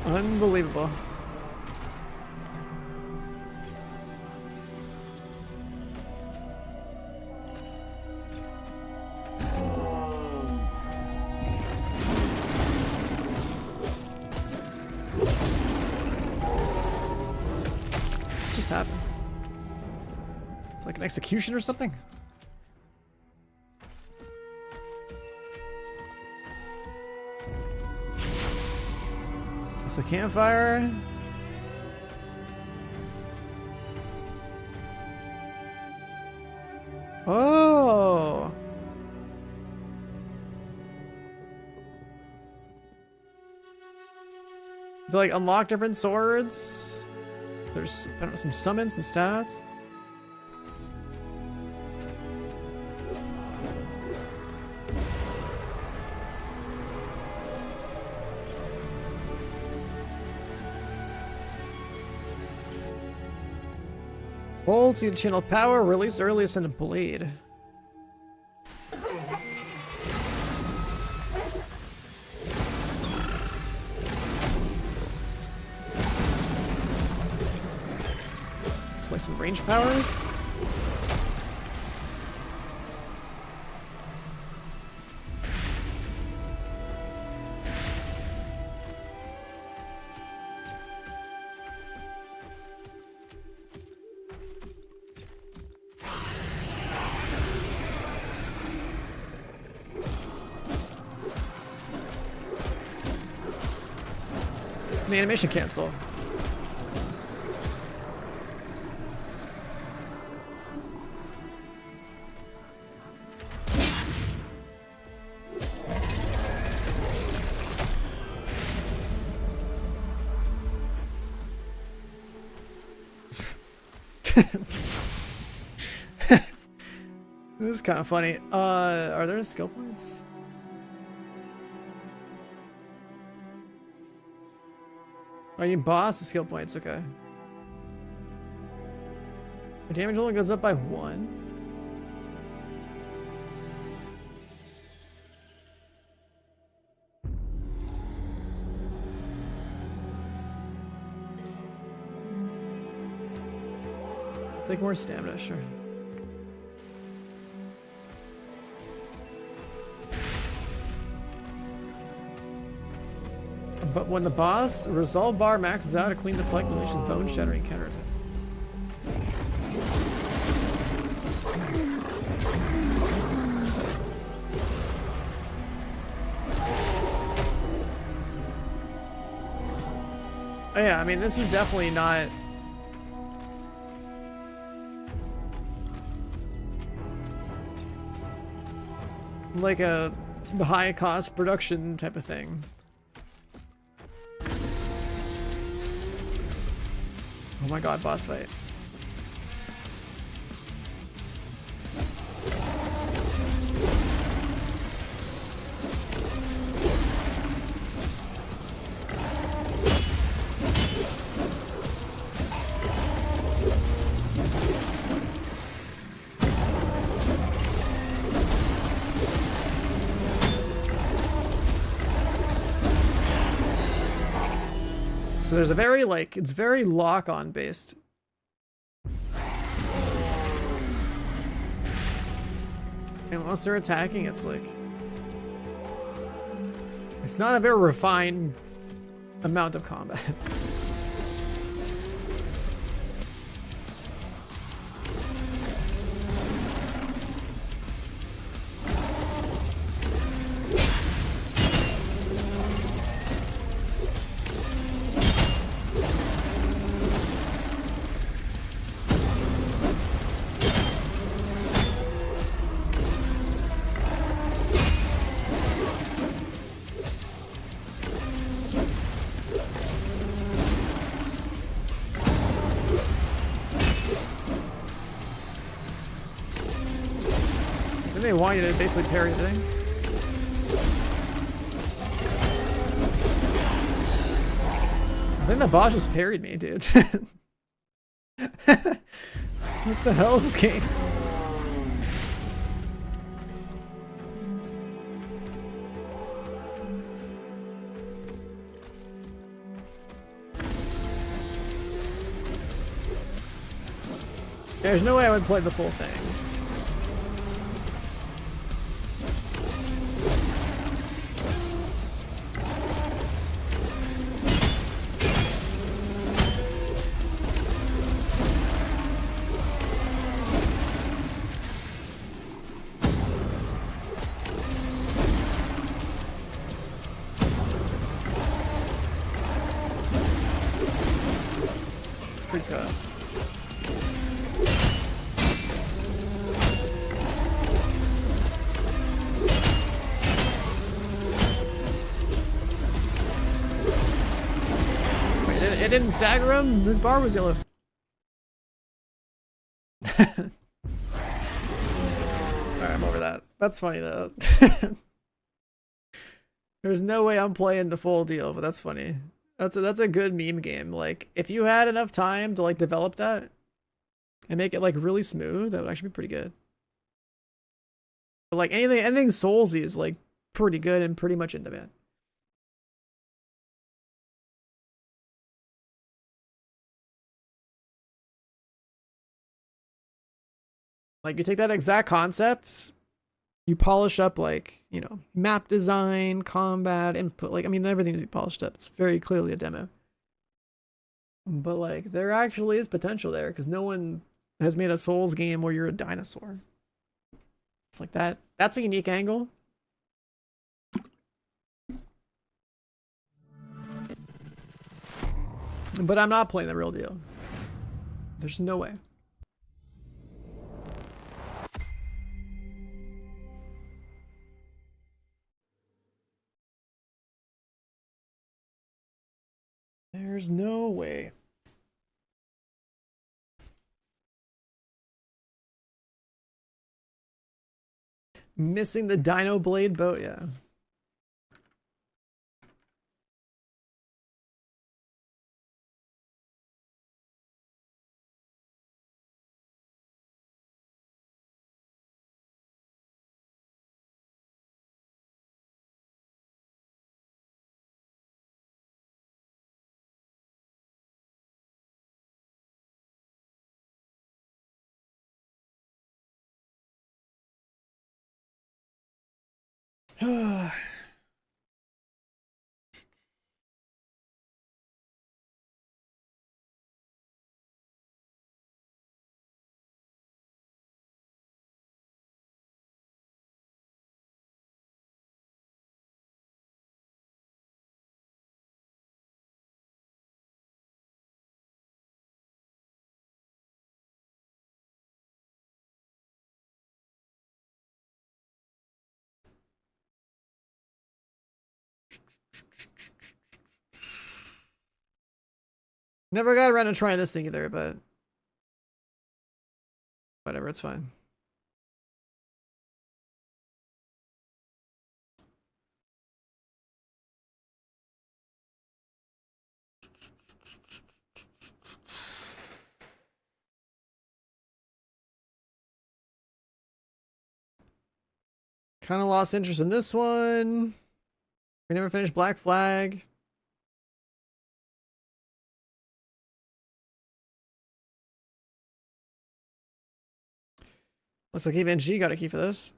Unbelievable. What just happened? It's like an execution or something? The campfire. Oh. To like unlock different swords. There's some summons, some stats. Hold, see the channel power, release early ascended blade. Looks like some range powers. The animation cancel. This is kind of funny. Are there skill points? Oh, you boss the skill points, okay. The damage only goes up by 1. Take more stamina, sure. But when the boss resolve bar maxes out, a clean deflect unleashes bone shattering counterattack. Oh yeah, I mean this is definitely not like a high cost production type of thing. Oh my god, boss fight. So there's a very, like, it's very lock-on based. And once they're attacking, it's like... It's not a very refined amount of combat. they want you to basically parry the thing. I think the boss just parried me, dude. What the hell is this game? There's no way I would play the full thing. It's pretty sad. It didn't stagger him. His bar was yellow. Alright, I'm over that. That's funny though. There's no way I'm playing the full deal, but that's funny. That's a good meme game. Like, if you had enough time to like develop that and make it like really smooth, that would actually be pretty good. But like anything Soulsy is like pretty good and pretty much in demand. Like, you take that exact concept, you polish up, like, you know, map design, combat, input, like, I mean, everything to be polished up. It's very clearly a demo. But, like, there actually is potential there, because no one has made a Souls game where you're a dinosaur. It's like that. That's a unique angle. But I'm not playing the real deal. There's no way. There's no way. Missing the Dino Blade boat, yeah. Never got around to trying this thing either, but whatever, it's fine. Kind of lost interest in this one. We never finished Black Flag. Looks like even G got a key for this.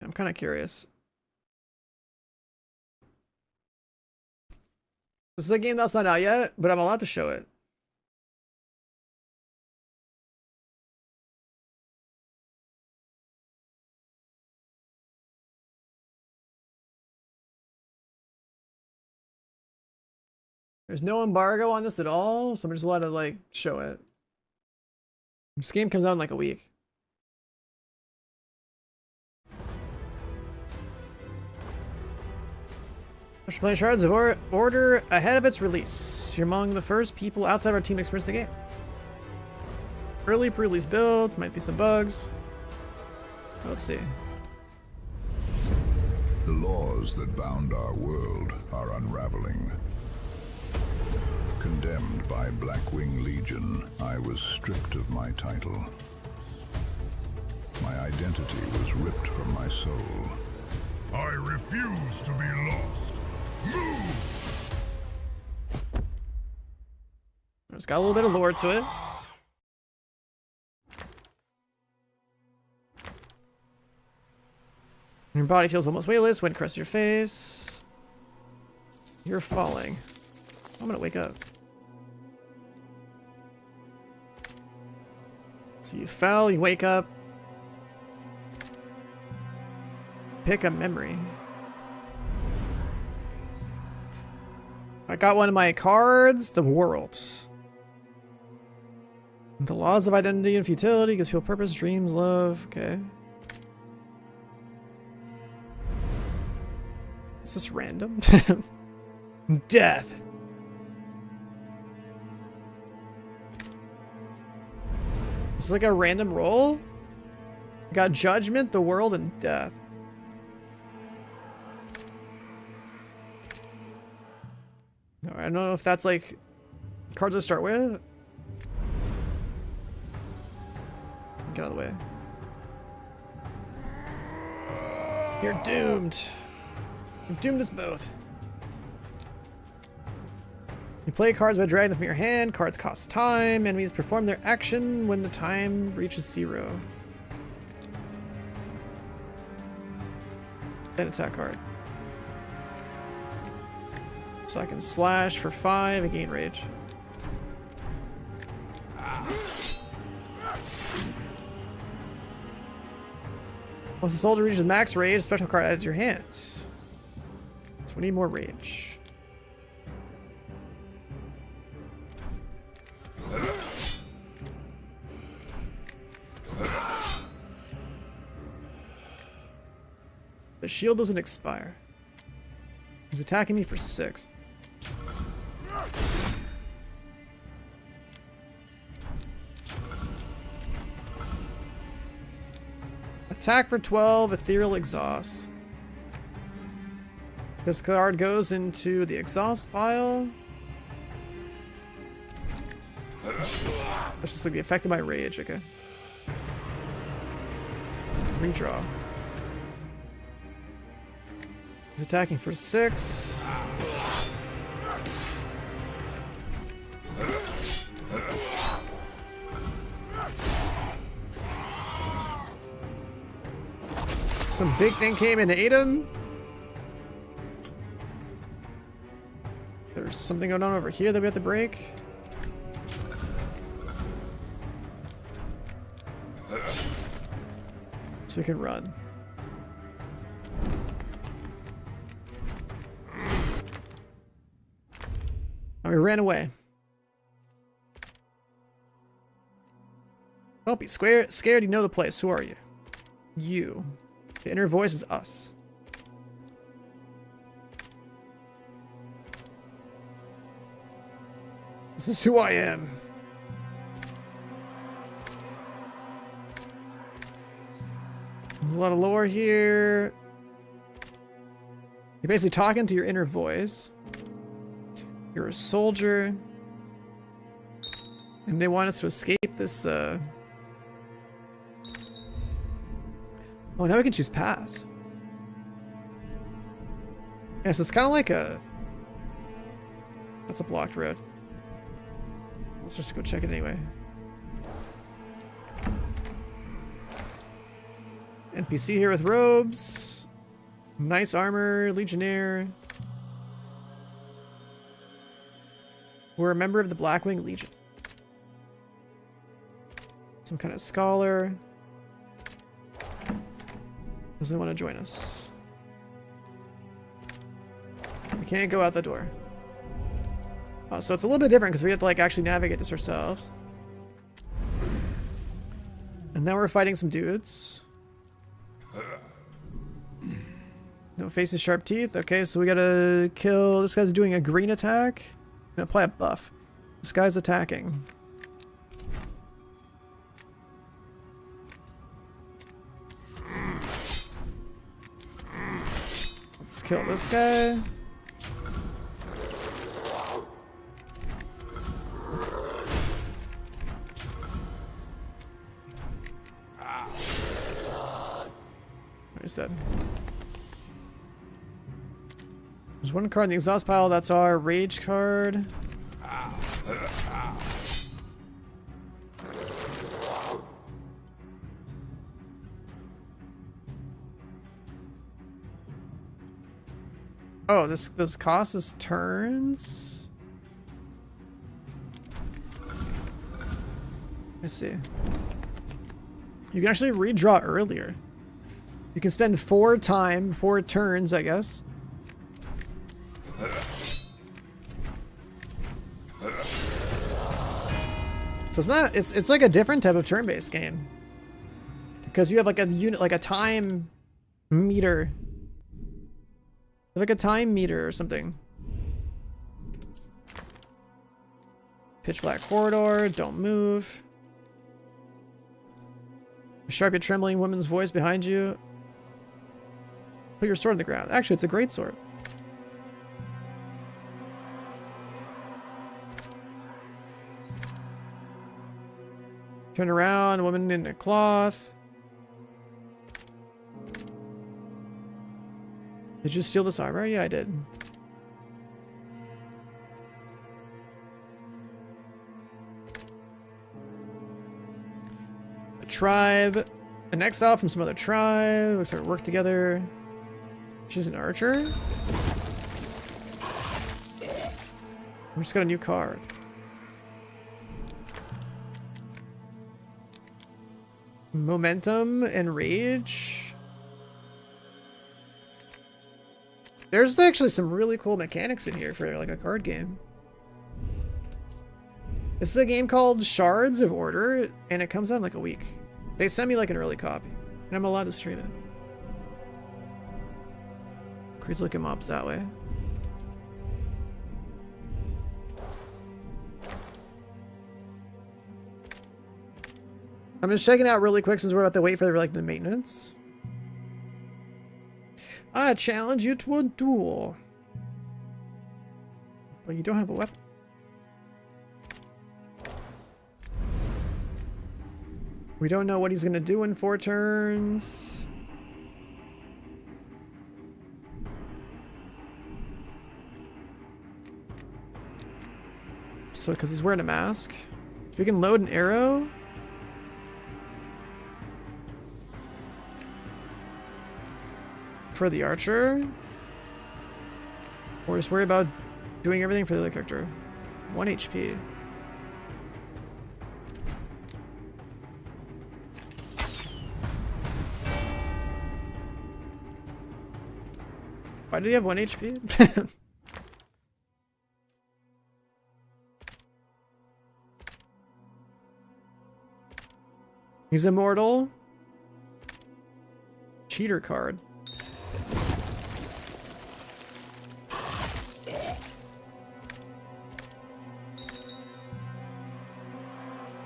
I'm kind of curious. This is a game that's not out yet, but I'm allowed to show it. There's no embargo on this at all, so I'm just allowed to like show it. This game comes out in like a week. Special play shards of order ahead of its release. You're among the first people outside of our team to experience the game. Early pre-release builds, might be some bugs. Let's see. The laws that bound our world are unraveling. Condemned by Blackwing Legion, I was stripped of my title. My identity was ripped from my soul. I refuse to be lost. Move! It's got a little bit of lore to it. Your body feels almost weightless when it crosses your face. You're falling. I'm gonna wake up. So you fell, you wake up. Pick a memory. I got one of my cards, the world. The laws of identity and futility gives people purpose, dreams, love. Okay. Is this random? Death. It's like a random roll. I got judgment, the world, and death. I don't know if that's like cards to start with. Get out of the way. You're doomed. You've doomed us both. You play cards by dragging them from your hand. Cards cost time. Enemies perform their action when the time reaches 0. Then attack card. So I can slash for 5 and gain rage. Once the soldier reaches max rage, a special card added to your hand. So we need more rage. The shield doesn't expire. He's attacking me for 6. Attack for 12, Ethereal Exhaust. This card goes into the exhaust pile. That's just like the effect of my rage, okay. Redraw. He's attacking for 6. Some big thing came in to aid him. There's something going on over here that we have to break. So we can run. Oh, we ran away. Don't be scared, you know the place. Who are you? You. The inner voice is us. This is who I am. There's a lot of lore here. You're basically talking to your inner voice. You're a soldier. And they want us to escape this, Oh, now we can choose paths. Yeah, so it's kind of like a... That's a blocked road. Let's just go check it anyway. NPC here with robes. Nice armor, legionnaire. We're a member of the Blackwing Legion. Some kind of scholar. Doesn't want to join us. We can't go out the door. Oh, so it's a little bit different because we have to like actually navigate this ourselves. And now we're fighting some dudes. No faces, sharp teeth. Okay, so we gotta kill... This guy's doing a green attack. I'm gonna apply a buff. This guy's attacking. Let's kill this guy. He's dead. There's one card in the exhaust pile. That's our rage card. Oh, this costs us turns. Let's see. You can actually redraw earlier. You can spend 4 turns, I guess. So it's not, it's like a different type of turn-based game. Because you have like a unit, like a time meter. Like a time meter or something. Pitch black corridor, don't move. Sharp yet trembling woman's voice behind you. Put your sword on the ground. Actually, it's a great sword. Turn around, woman in a cloth. Did you steal this armor? Yeah, I did. A tribe. An exile from some other tribe. Let's start work together. She's an archer. We just got a new card. Momentum and rage. There's actually some really cool mechanics in here for like a card game. This is a game called Shards of Order, and it comes out in like a week. They sent me like an early copy, and I'm allowed to stream it. Crazy looking mobs that way. I'm just checking out really quick since we're about to wait for like the maintenance. I challenge you to a duel. But you don't have a weapon. We don't know what he's gonna do in 4 turns. So, because he's wearing a mask. We can load an arrow. For the archer. Or just worry about doing everything for the other character. 1 HP. Why did he have 1 HP? He's immortal. Cheater card.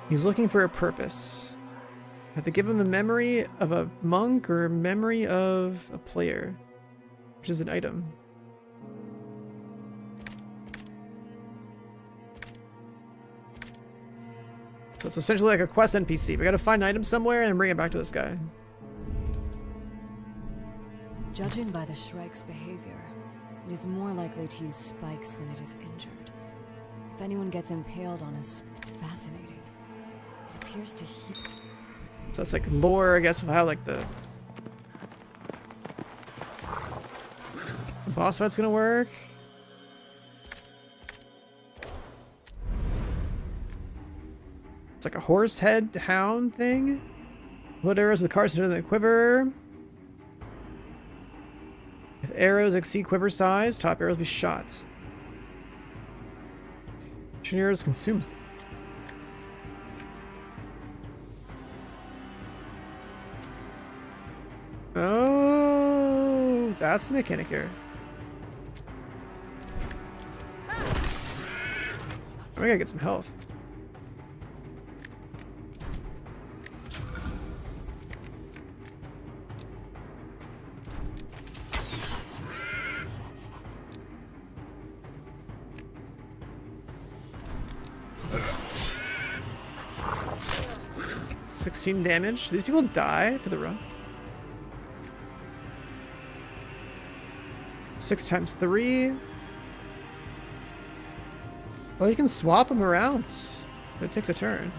He's looking for a purpose. Have to give him the memory of a monk or memory of a player, which is an item. So it's essentially like a quest NPC. We gotta find an item somewhere and bring it back to this guy. Judging by the Shrike's behavior, it is more likely to use spikes when it is injured. If anyone gets impaled on a fascinating. It appears to heal. So it's like lore, I guess, of how like the boss fight's gonna work. It's like a horse head hound thing. What arrows with cards in the quiver? If arrows exceed quiver size, top arrows be shot. Arrows consumes them. Oh, That's the mechanic here. We gotta get some health. $16 damage. Do these people die for the run? 6 times 3. Well, you can swap them around. It takes a turn.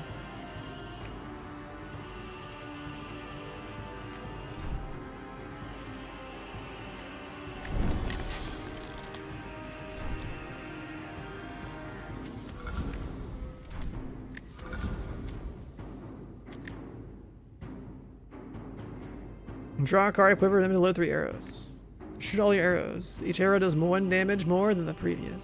Draw a card, equip them to load 3 arrows. Shoot all your arrows. Each arrow does 1 damage more than the previous.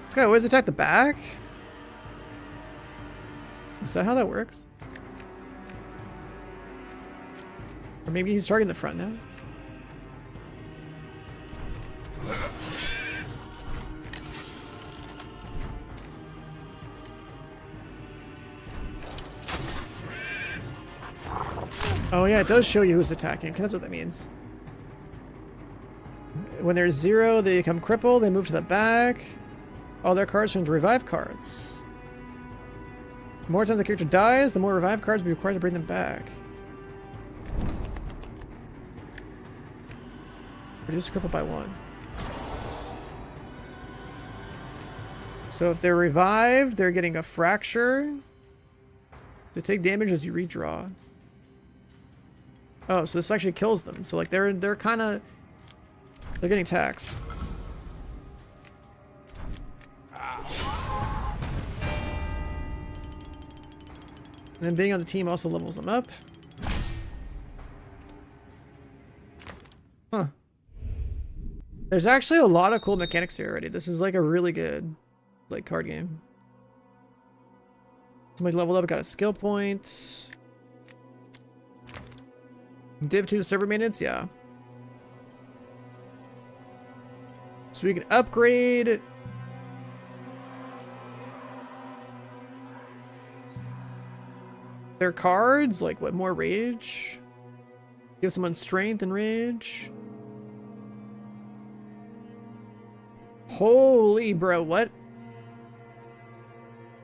This guy always attack the back? Is that how that works? Or maybe he's targeting the front now? Oh yeah, it does show you who's attacking, 'cause that's what that means. When there's 0, they become crippled, they move to the back. All their cards turn into revive cards. The more times the character dies, the more revive cards will be required to bring them back. Reduce cripple by 1. So if they're revived, they're getting a fracture. They take damage as you redraw. Oh, so this actually kills them. So like they're getting taxed. And then being on the team also levels them up. Huh. There's actually a lot of cool mechanics here already. This is like a really good like card game. Somebody leveled up, got a skill point. Div 2 server maintenance, yeah. So we can upgrade their cards, like what, more rage? Give someone strength and rage. Holy bro, what?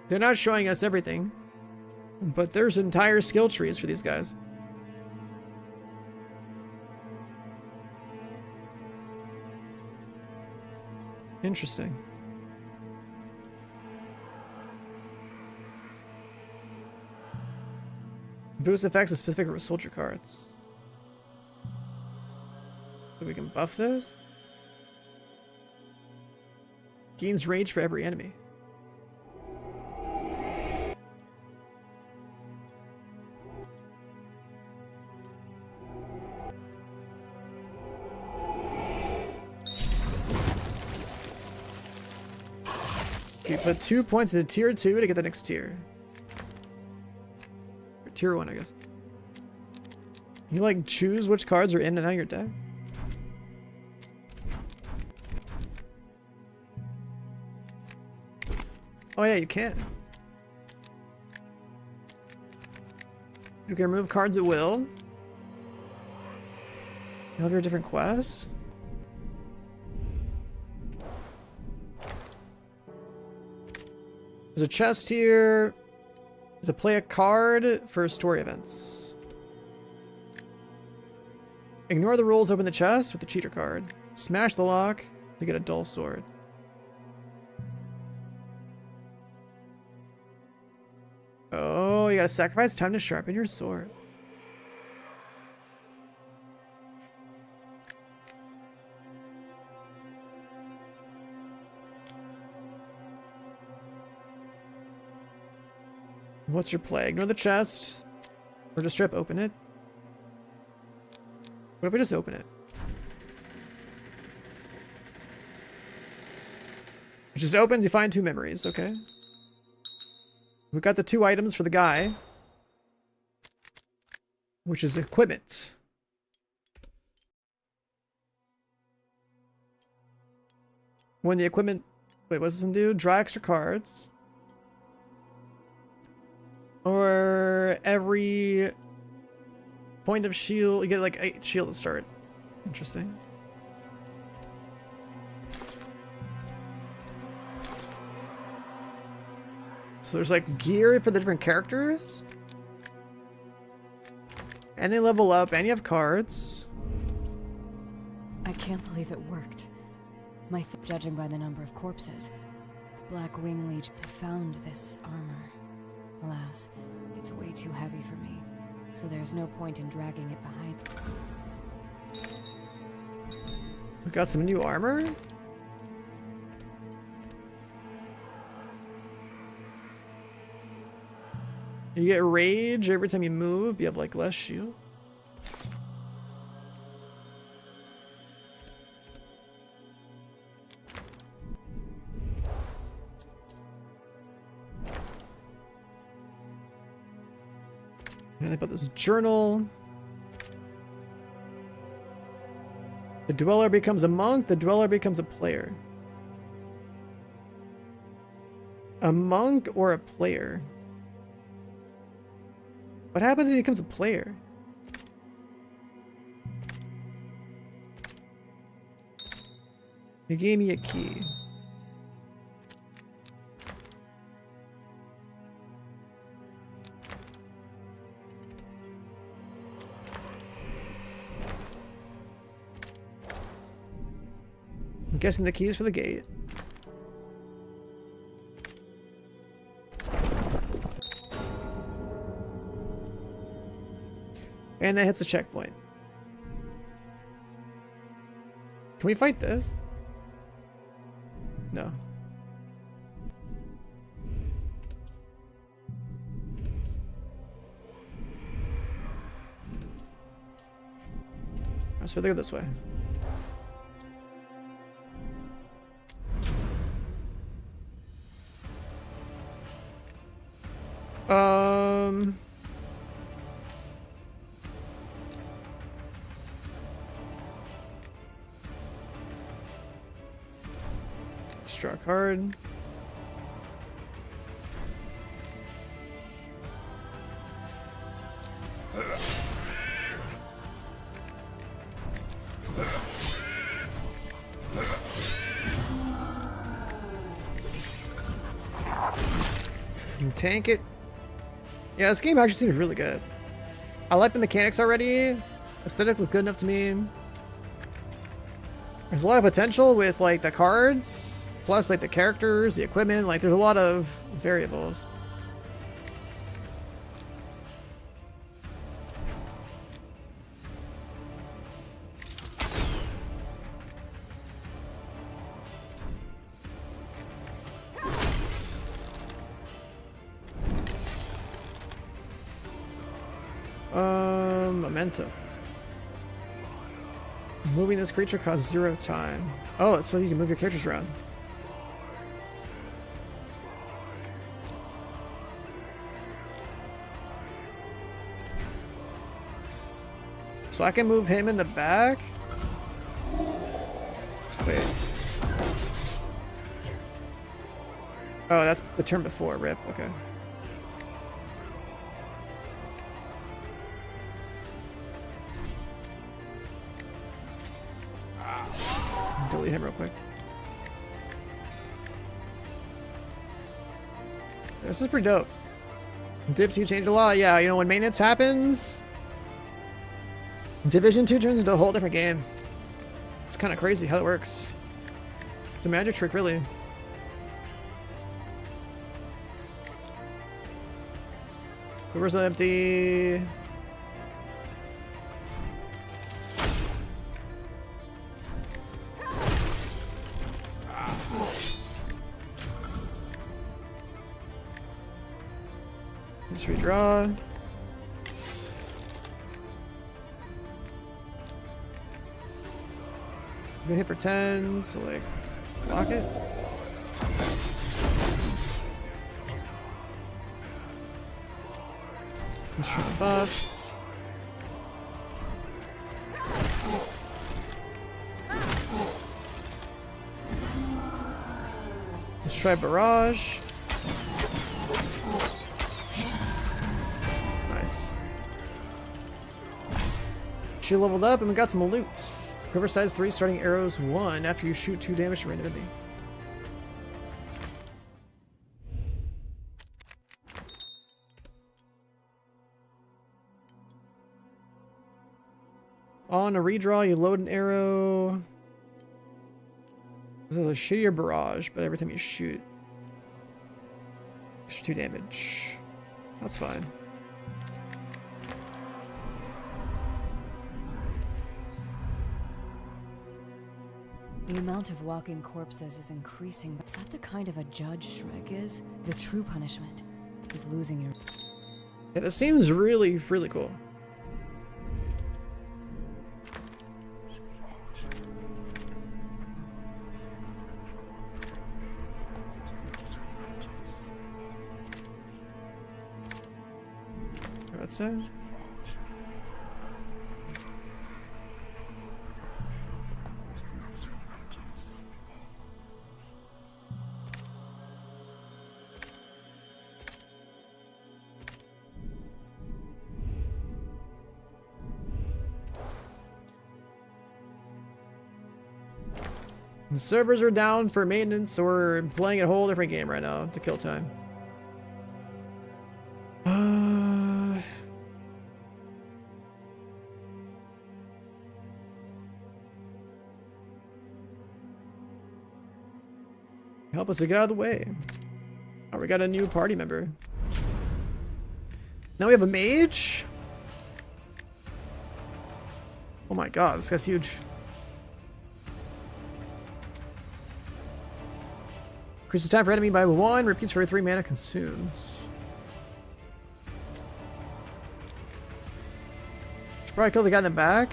They're not showing us everything, but there's entire skill trees for these guys. Interesting. Boost effects is specific for soldier cards. So we can buff this. Gains rage for every enemy. You put 2 points into tier 2 to get the next tier. Or tier 1, I guess. You like choose which cards are in and out of your deck? Oh yeah, you can. You can remove cards at will. You have your different quests. There's a chest here to play a card for story events. Ignore the rules, open the chest with the cheater card. Smash the lock to get a dull sword. Oh, you gotta sacrifice time to sharpen your sword. What's your play? Ignore the chest. Or just strip open it. What if we just open it? It just opens, you find 2 memories, okay. We got the 2 items for the guy, which is equipment. When the equipment, wait, what does this do? Draw extra cards. Or every point of shield, you get like 8 shield to start. Interesting. So there's like gear for the different characters. And they level up, and you have cards. I can't believe it worked. Judging by the number of corpses, the Black Wing Legion found this armor. Alas, it's way too heavy for me, so there's no point in dragging it behind. We got some new armor. You get rage every time you move. You have like less shield. And they put this journal. The dweller becomes a monk. The dweller becomes a player. A monk or a player? What happens if he becomes a player? He gave me a key. I'm guessing the keys for the gate. And that hits a checkpoint. Can we fight this? No. So they go this way. Draw a card. You tank it. Yeah, this game actually seems really good. I like the mechanics already. Aesthetic was good enough to me. There's a lot of potential with like the cards. Plus, like, the characters, the equipment, like, there's a lot of variables. Momentum. Moving this creature costs 0 time. Oh, it's so you can move your characters around. So I can move him in the back. Wait. Oh, that's the turn before. Rip. Okay. Delete him real quick. This is pretty dope. Dips, you changed a lot. Yeah, you know, when maintenance happens, Division 2 turns into a whole different game. It's kind of crazy how it works. It's a magic trick, really. Quiver's empty. Just redraw. gonna hit for 10, so like, block it. Let's try the buff. Let's try barrage. Nice. She leveled up and we got some loot. Cover size 3, starting arrows 1 after you shoot 2 damage to random enemy. On a redraw, you load an arrow. This is a shittier barrage, but every time you shoot, it's 2 damage. That's fine. The amount of walking corpses is increasing. Is that the kind of a judge Shrek is? The true punishment is losing your... Yeah, that seems really, really cool. That's it. The servers are down for maintenance, so we're playing a whole different game right now to kill time. Help us to get out of the way. Oh, we got a new party member. Now we have a mage? Oh my god, this guy's huge. Increases time for enemy by 1, repeats for 3 mana consumes. Should probably kill the guy in the back.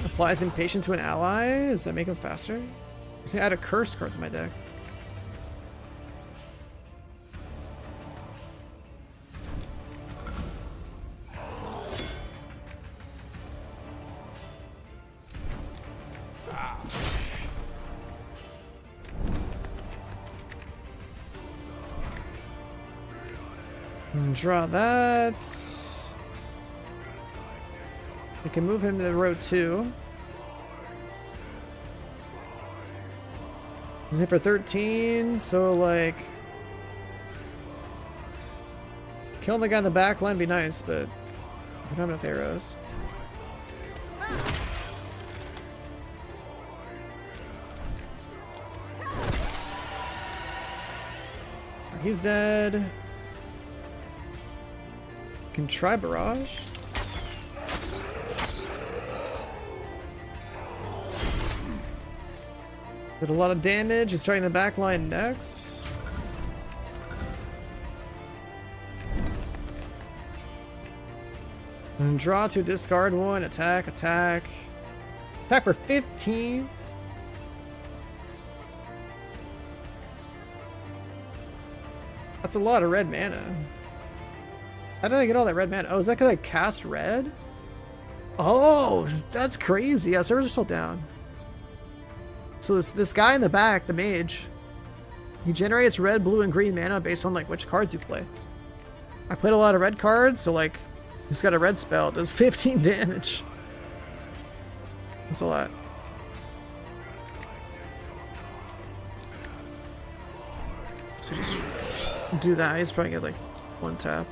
Applies impatient to an ally? Does that make him faster? I say add a curse card to my deck. And draw that. I can move him to row 2. He's hit for 13, so like killing the guy in the back line would be nice, but I don't have enough arrows. He's dead. Can try barrage. Did a lot of damage. He's trying to backline next. And draw to discard 1. Attack, attack. Attack for 15. That's a lot of red mana. How did I get all that red mana? Oh, is that because I cast red? Oh, that's crazy. Yeah, servers are still down. So this guy in the back, the mage, he generates red, blue, and green mana based on like which cards you play. I played a lot of red cards, so like he's got a red spell. It does 15 damage. That's a lot. So just do that. He's probably get like 1 tap.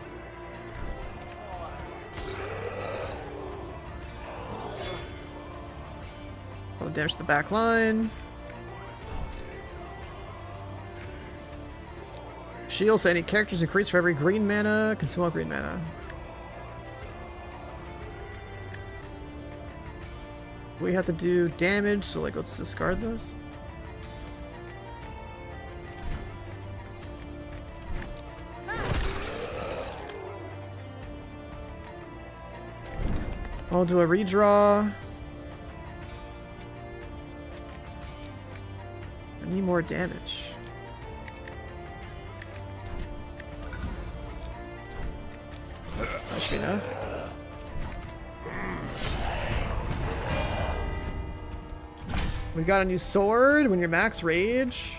Damage the back line. Shields, any characters increase for every green mana. Consume all green mana. We have to do damage, so like let's discard those. I'll do a redraw. I need more damage. That should be enough. We got a new sword. When you're max rage,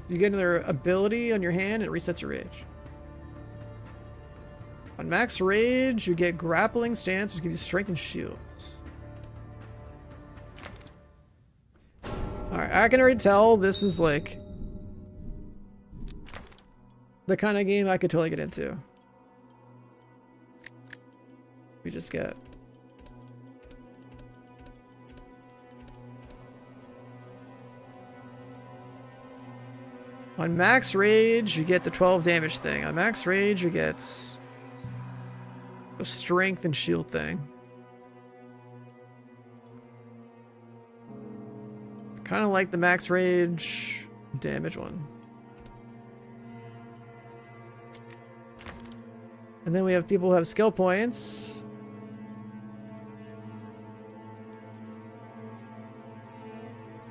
you get another ability on your hand and it resets your rage. On max rage, you get grappling stance, which gives you strength and shields. Alright, I can already tell this is like the kind of game I could totally get into. We just get on max rage, you get the 12 damage thing. On max rage, you get a strength and shield thing. Kind of like the max rage damage one. And then we have people who have skill points.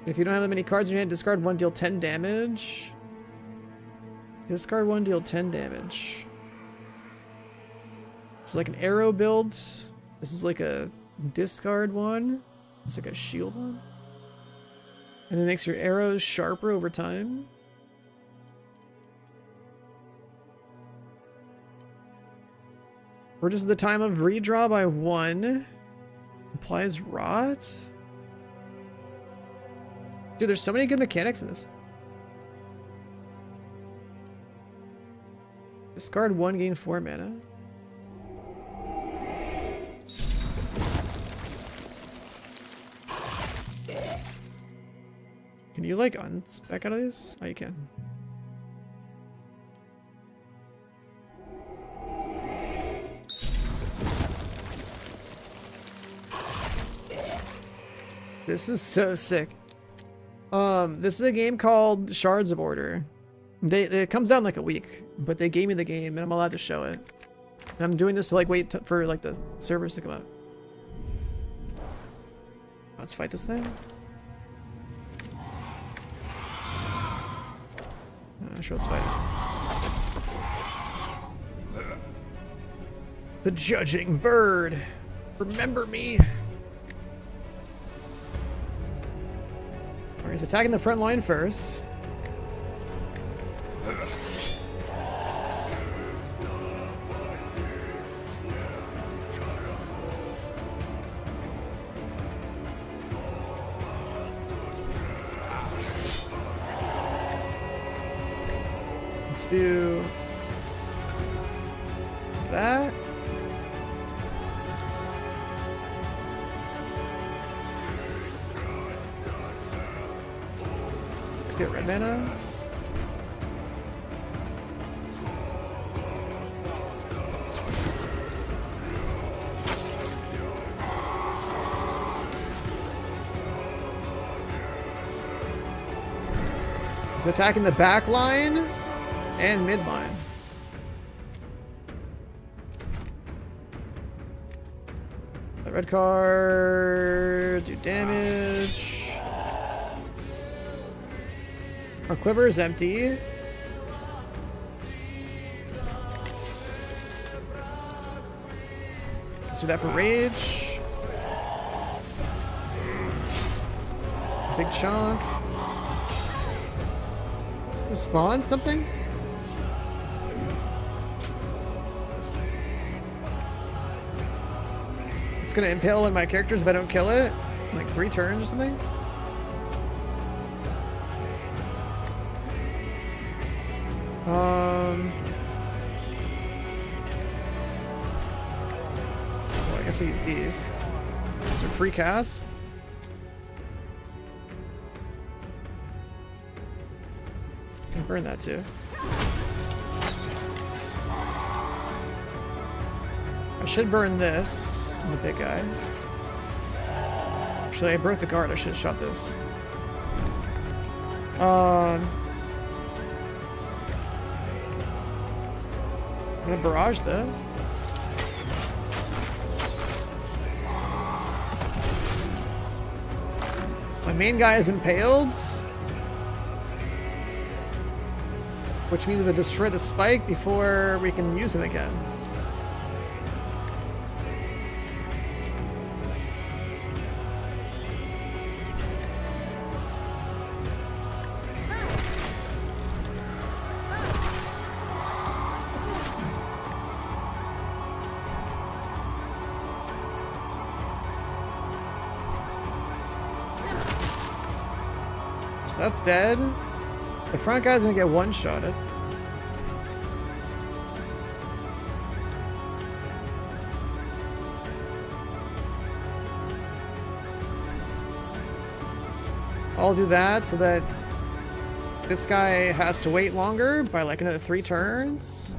If you don't have that many cards in your hand, discard 1, deal 10 damage. Discard 1, deal 10 damage. It's like an arrow build. This is like a discard one. It's like a shield one. And it makes your arrows sharper over time. Reduces the time of redraw by 1. Implies rot. Dude, there's so many good mechanics in this. Discard 1, gain 4 mana. Can you like unspec out of these? Oh, you can. This is so sick. This is a game called Shards of Order. It comes out in like a week, but they gave me the game and I'm allowed to show it. And I'm doing this to like wait for like the servers to come out. Let's fight this thing. Sure, let's fight it. The Judging Bird. Remember me. Alright, he's attacking the front line first. Do that. Let's get red mana. He's attacking the back line and midline. The red card, do damage. Our quiver is empty. Let's do that for rage. Big chunk. Spawn something? It's gonna impale on my characters if I don't kill it. In like 3 turns or something. Well, I guess I'll use these. These are free cast. Can burn that too. should burn this, the big guy. Actually, I broke the guard. I should have shot this. I'm gonna barrage this. My main guy is impaled, which means we destroy the spike before we can use him again. So that's dead. The front guy's gonna get one-shotted. I'll do that so that this guy has to wait longer by like another 3 turns.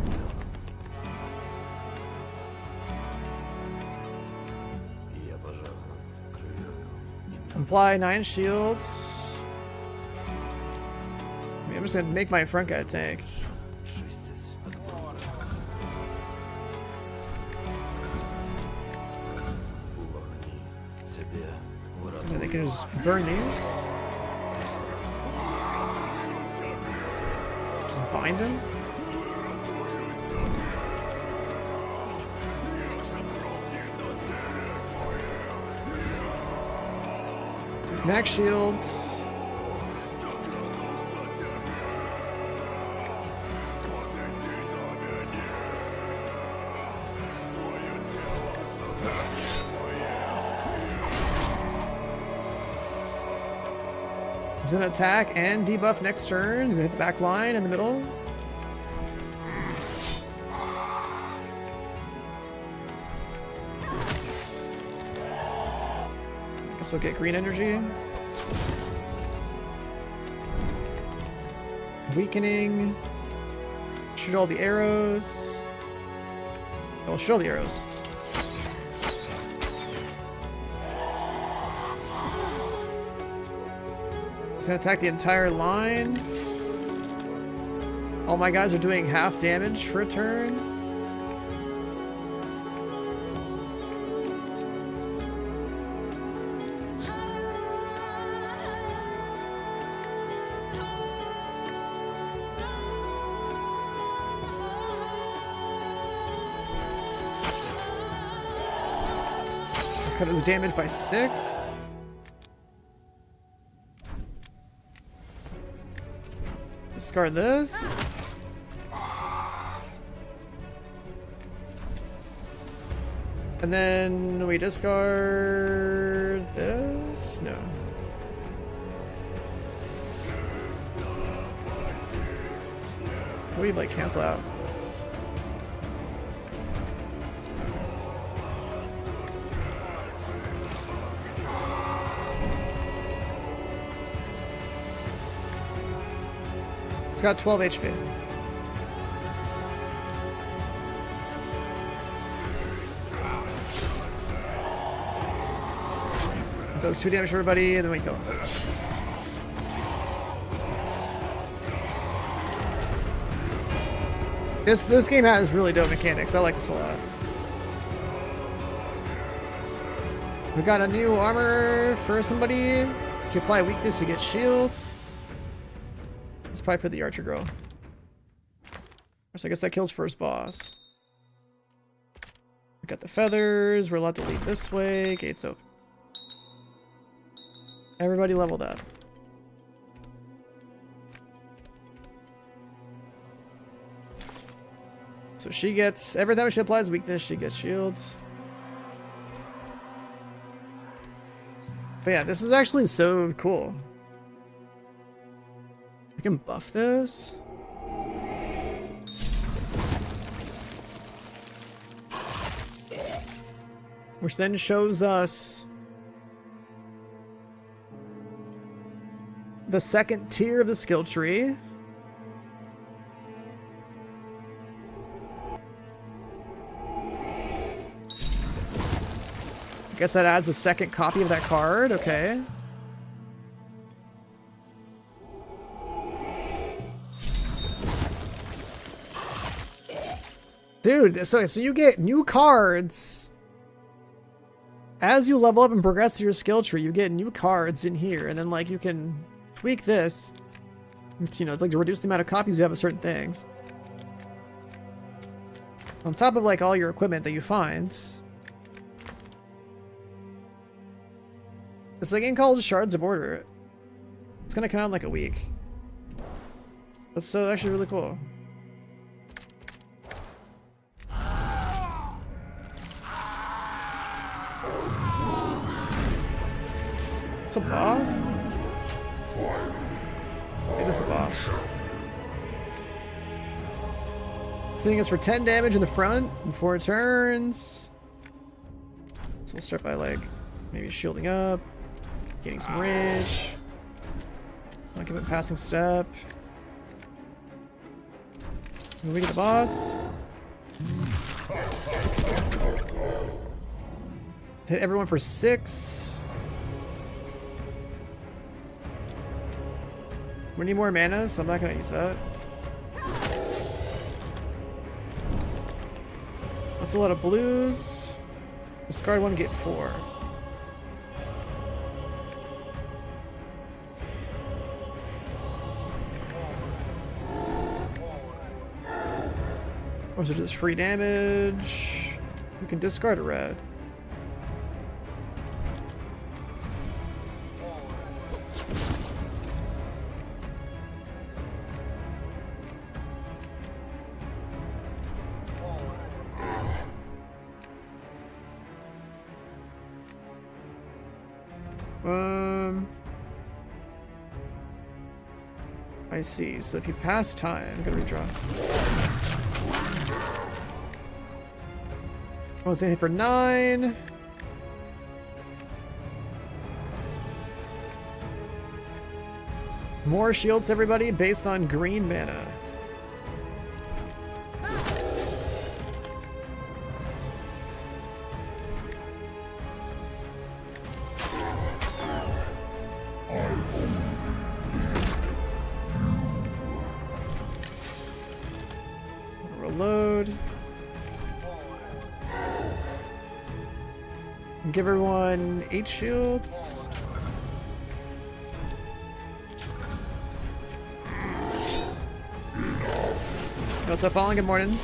Apply 9 shields. I mean, I'm just gonna make my front guy tank. And then they can just burn these. Just bind them. There's max shields. He's gonna attack and debuff next turn. Hit the back line in the middle. Guess we'll get green energy. Weakening. Shoot all the arrows. Oh, shoot all the arrows. Gonna attack the entire line. All my guys are doing half damage for a turn. Cut his damage by 6. Discard this. And then we discard this? No. We like cancel out. It's got 12 HP. It does 2 damage to everybody, and then we kill him. This game has really dope mechanics. I like this a lot. We got a new armor for somebody. If you apply weakness, you get shields. Probably for the archer girl. So I guess that kills first boss. We got the feathers. We're allowed to lead this way. Gates open. Everybody leveled up. So she gets, every time she applies weakness, she gets shields. But yeah, this is actually so cool. We can buff this. Which then shows us the second tier of the skill tree. Guess that adds a second copy of that card. Okay. Dude, so you get new cards. As you level up and progress through your skill tree, you get new cards in here. And then, like, you can tweak this. You know, like to reduce the amount of copies you have of certain things. On top of, like, all your equipment that you find. It's like in called Shards of Order. It's gonna come out in like a week. That's actually really cool. It's a boss? It is a boss. Hitting us for 10 damage in the front in 4 turns. So we'll start by like maybe shielding up, getting some range. I'll give it a passing step. And we get the boss. Hit everyone for 6. We need more mana, so I'm not gonna use that. That's a lot of blues. Discard 1, get 4. Or is it just free damage? You can discard a red. I see. So if you pass time, I'm gonna redraw. I was gonna hit for 9. More shields, everybody, based on green mana. Reload. And give everyone 8 shields. What's up, Fallen? Good morning.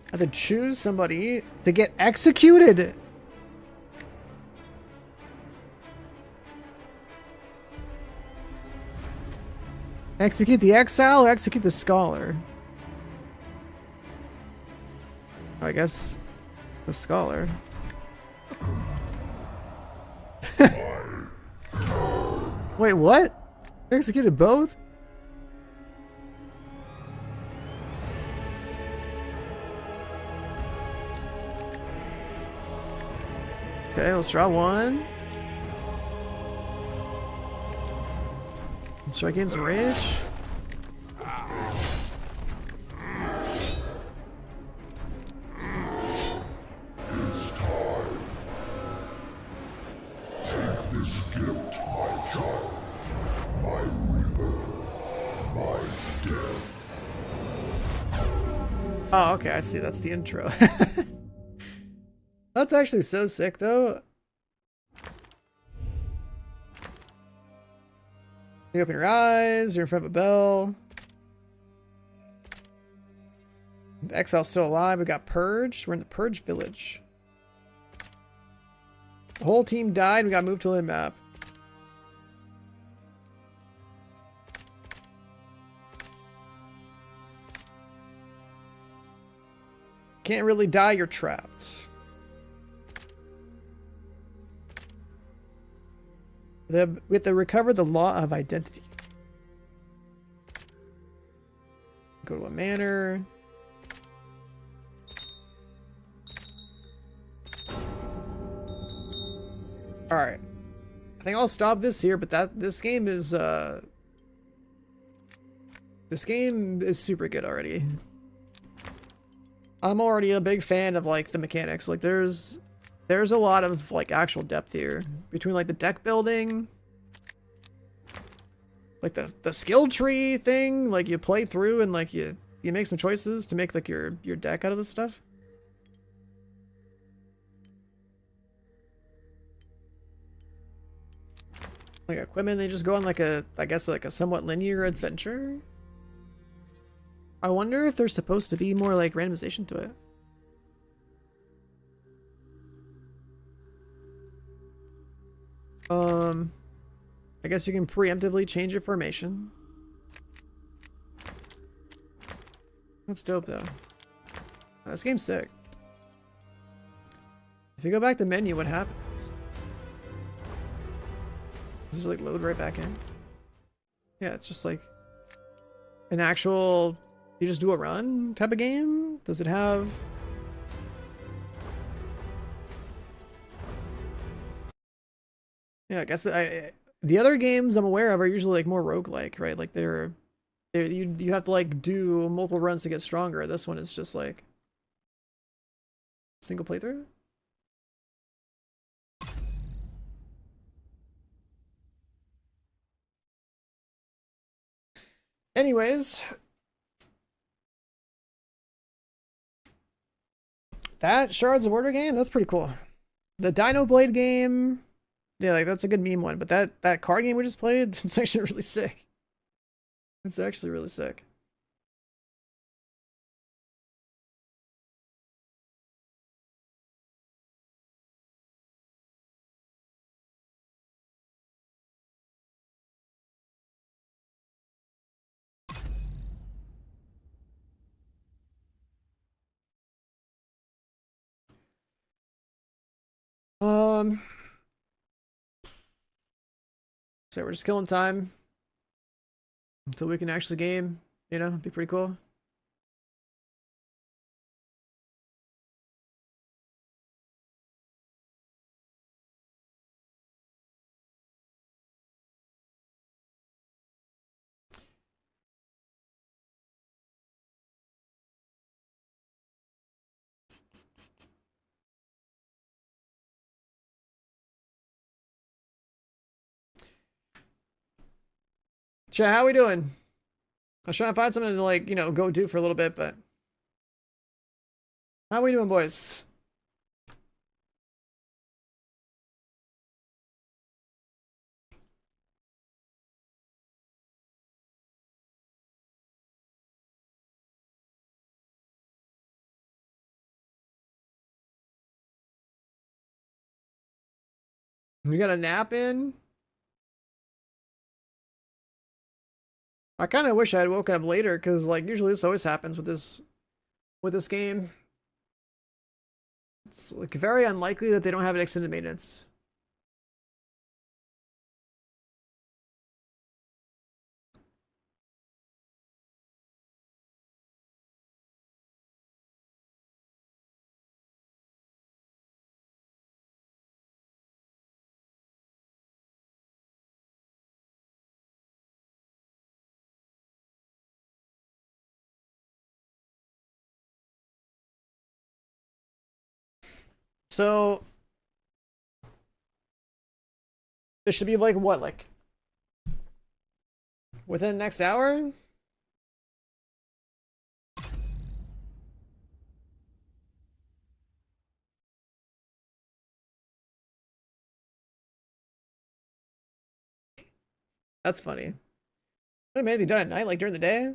I have to choose somebody to get executed. Execute the exile or execute the scholar? I guess the scholar. Wait, what? Executed both? Okay, let's draw 1. Let's try getting some rage. It's time. Take this gift, my child. My rebirth. My death. Oh, okay, I see. That's the intro. That's actually so sick, though. You open your eyes, you're in front of a bell. The exile's still alive. We got purged. We're in the Purge Village. The whole team died. We got moved to a map. Can't really die, you're trapped. We have to recover the Law of Identity. Go to a manor. Alright. I think I'll stop this here, but this game is super good already. I'm already a big fan of like the mechanics. Like there's a lot of like actual depth here between like the deck building, like the skill tree thing, like you play through and like you make some choices to make like your deck out of this stuff. Like equipment, they just go on like a, I guess like a somewhat linear adventure. I wonder if there's supposed to be more like randomization to it. I guess you can preemptively change your formation. That's dope though. This game's sick. If you go back to menu, what happens? Does it like load right back in? Yeah, it's just like an actual, you just do a run type of game? Does it have... Yeah, I guess the other games I'm aware of are usually like more roguelike, right? Like you have to like do multiple runs to get stronger. This one is just like single playthrough. Anyways, that Shards of Order game, that's pretty cool. The Dino Blade game, yeah, like that's a good meme one. But that card game we just played, it's actually really sick. It's actually really sick. So we're just killing time until we can actually game, you know, be pretty cool. Chat, how we doing? I was trying to find something to like, you know, go do for a little bit, but how we doing, boys? You got a nap in? I kind of wish I had woken up later because like usually this always happens with this game. It's like very unlikely that they don't have an extended maintenance. So this should be like what, like within the next hour? That's funny. It may be done at night, like during the day.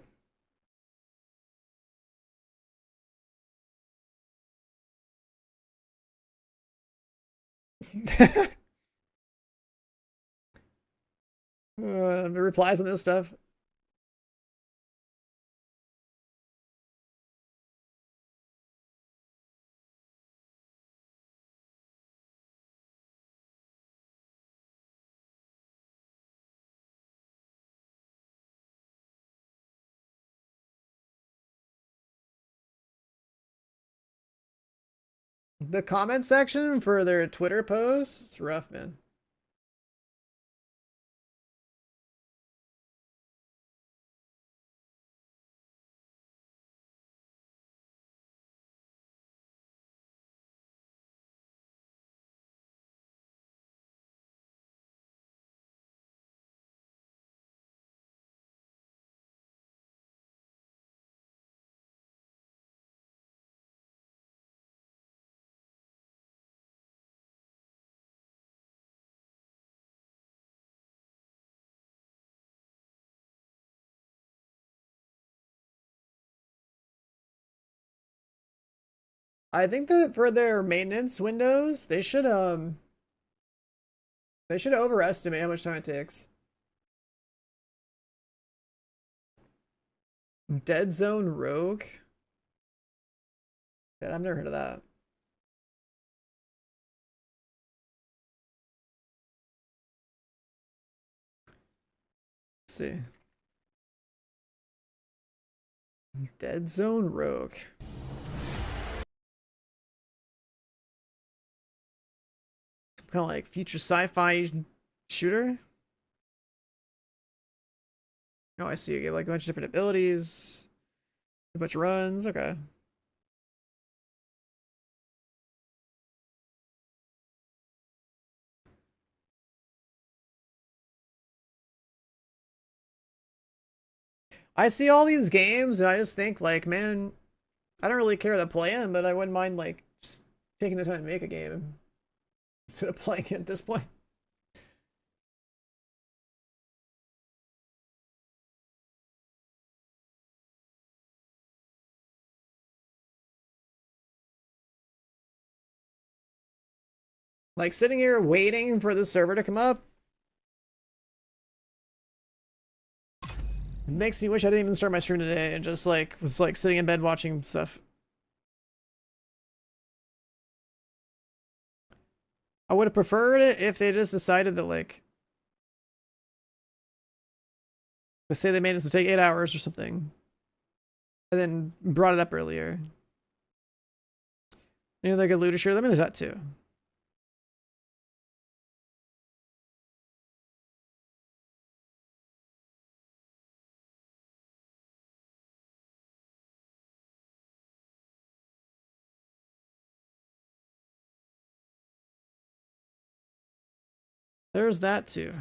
Replies on this stuff. The comment section for their Twitter posts, it's rough, man. I think that for their maintenance windows, they should overestimate how much time it takes. Dead Zone Rogue? Yeah, I've never heard of that. Let's see. Dead Zone Rogue. Kind of like future sci-fi shooter. Oh, I see. You get like a bunch of different abilities, a bunch of runs. Okay. I see all these games and I just think like, man, I don't really care to play them, but I wouldn't mind like just taking the time to make a game instead of playing it at this point. Like sitting here waiting for the server to come up, it makes me wish I didn't even start my stream today and just like was like sitting in bed watching stuff. I would have preferred it if they just decided that like, let's say they made us to take 8 hours or something, and then brought it up earlier. You know, like a looter share. Let me do that too. There's that too.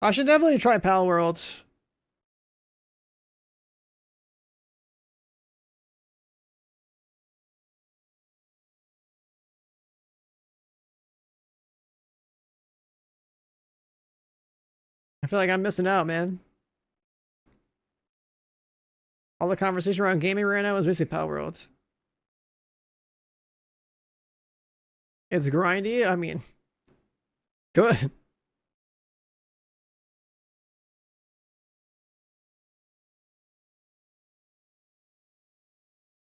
I should definitely try Pal World. I feel like I'm missing out, man. All the conversation around gaming right now is basically Pal World. It's grindy. I mean, good.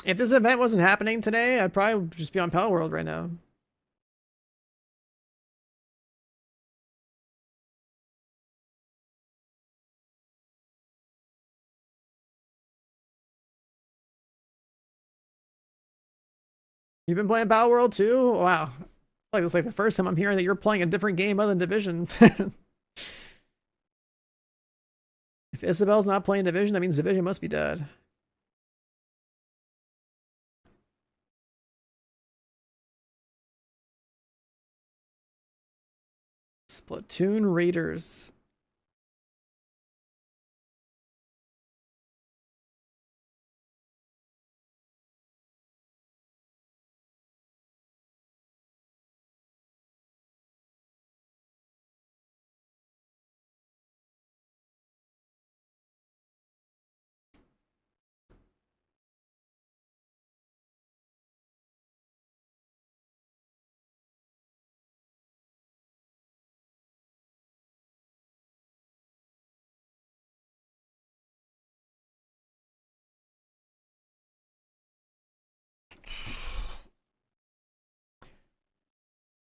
If this event wasn't happening today, I'd probably just be on Pal World right now. You've been playing Pal World too? Wow. Like it's like the first time I'm hearing that you're playing a different game other than Division. If Isabel's not playing Division, that means Division must be dead. Splatoon Raiders.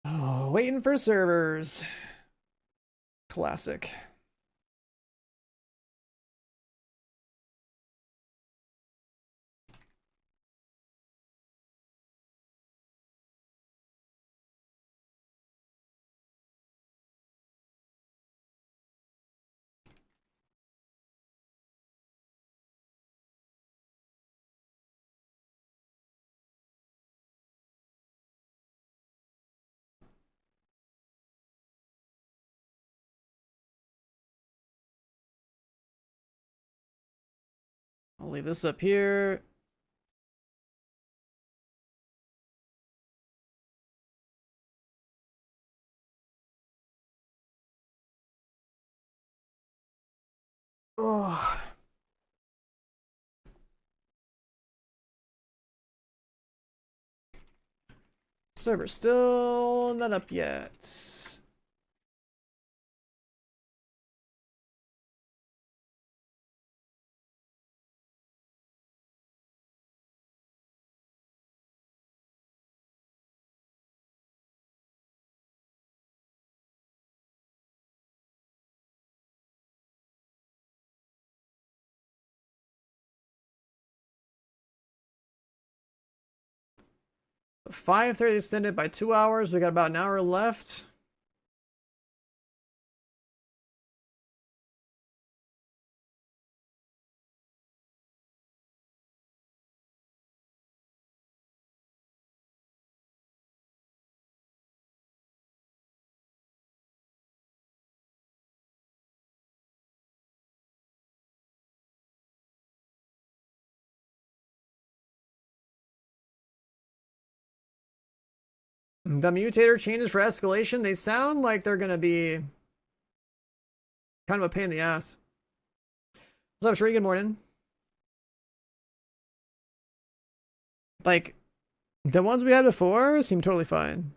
Oh, waiting for servers. Classic. I'll leave this up here. Oh. Server still not up yet. So 5:30 extended by 2 hours. We got about an hour left. The mutator changes for escalation, they sound like they're gonna be kind of a pain in the ass. What's up, Shree? Good morning. Like, the ones we had before seem totally fine.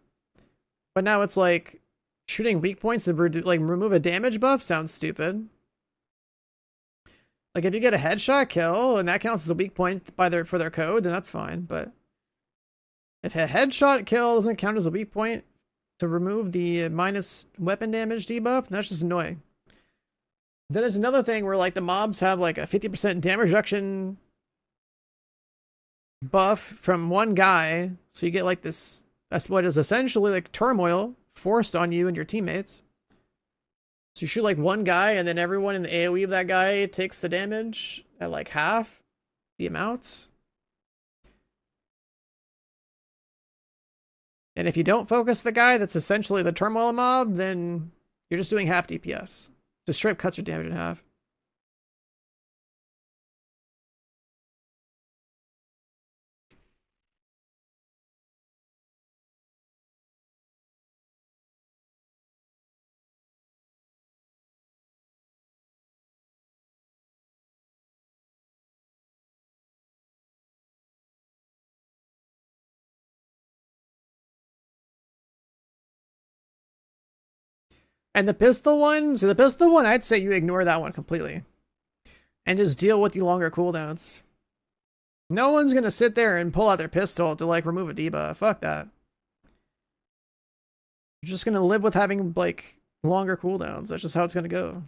But now it's like, shooting weak points to like remove a damage buff sounds stupid. Like, if you get a headshot kill, and that counts as a weak point for their code, then that's fine, but if a headshot kill doesn't count as a weak point to remove the minus weapon damage debuff, that's just annoying. Then there's another thing where like the mobs have like a 50% damage reduction buff from one guy. So you get like this, that's what is essentially like turmoil forced on you and your teammates. So you shoot like one guy and then everyone in the AoE of that guy takes the damage at like half the amount. And if you don't focus the guy that's essentially the turmoil mob, then you're just doing half DPS. So straight cuts your damage in half. And the pistol one, so the pistol one, I'd say you ignore that one completely. And just deal with the longer cooldowns. No one's gonna sit there and pull out their pistol to like remove a debuff. Fuck that. You're just gonna live with having like longer cooldowns. That's just how it's gonna go.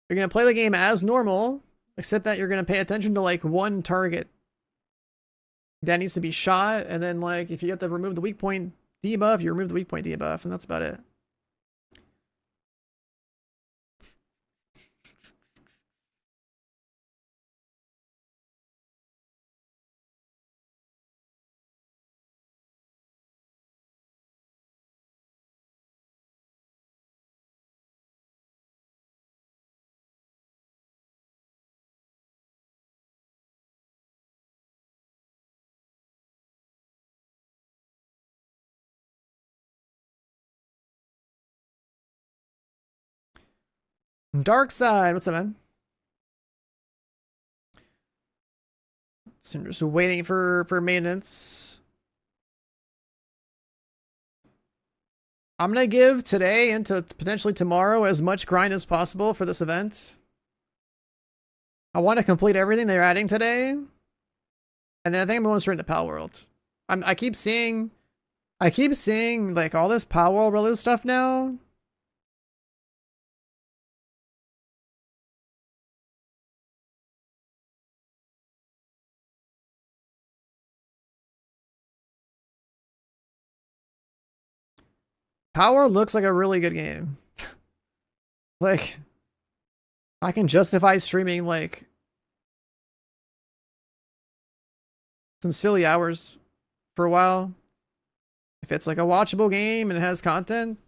You're gonna play the game as normal, except that you're gonna pay attention to like one target that needs to be shot, and then like if you have to remove the weak point debuff, you remove the weak point debuff, and that's about it. Dark side, what's up, man? So I'm just waiting for maintenance. I'm gonna give today into potentially tomorrow as much grind as possible for this event. I want to complete everything they're adding today, and then I think I'm going straight into Pal World. I keep seeing like all this Pal World related stuff now. Power looks like a really good game. Like, I can justify streaming like some silly hours for a while. If it's like a watchable game and it has content.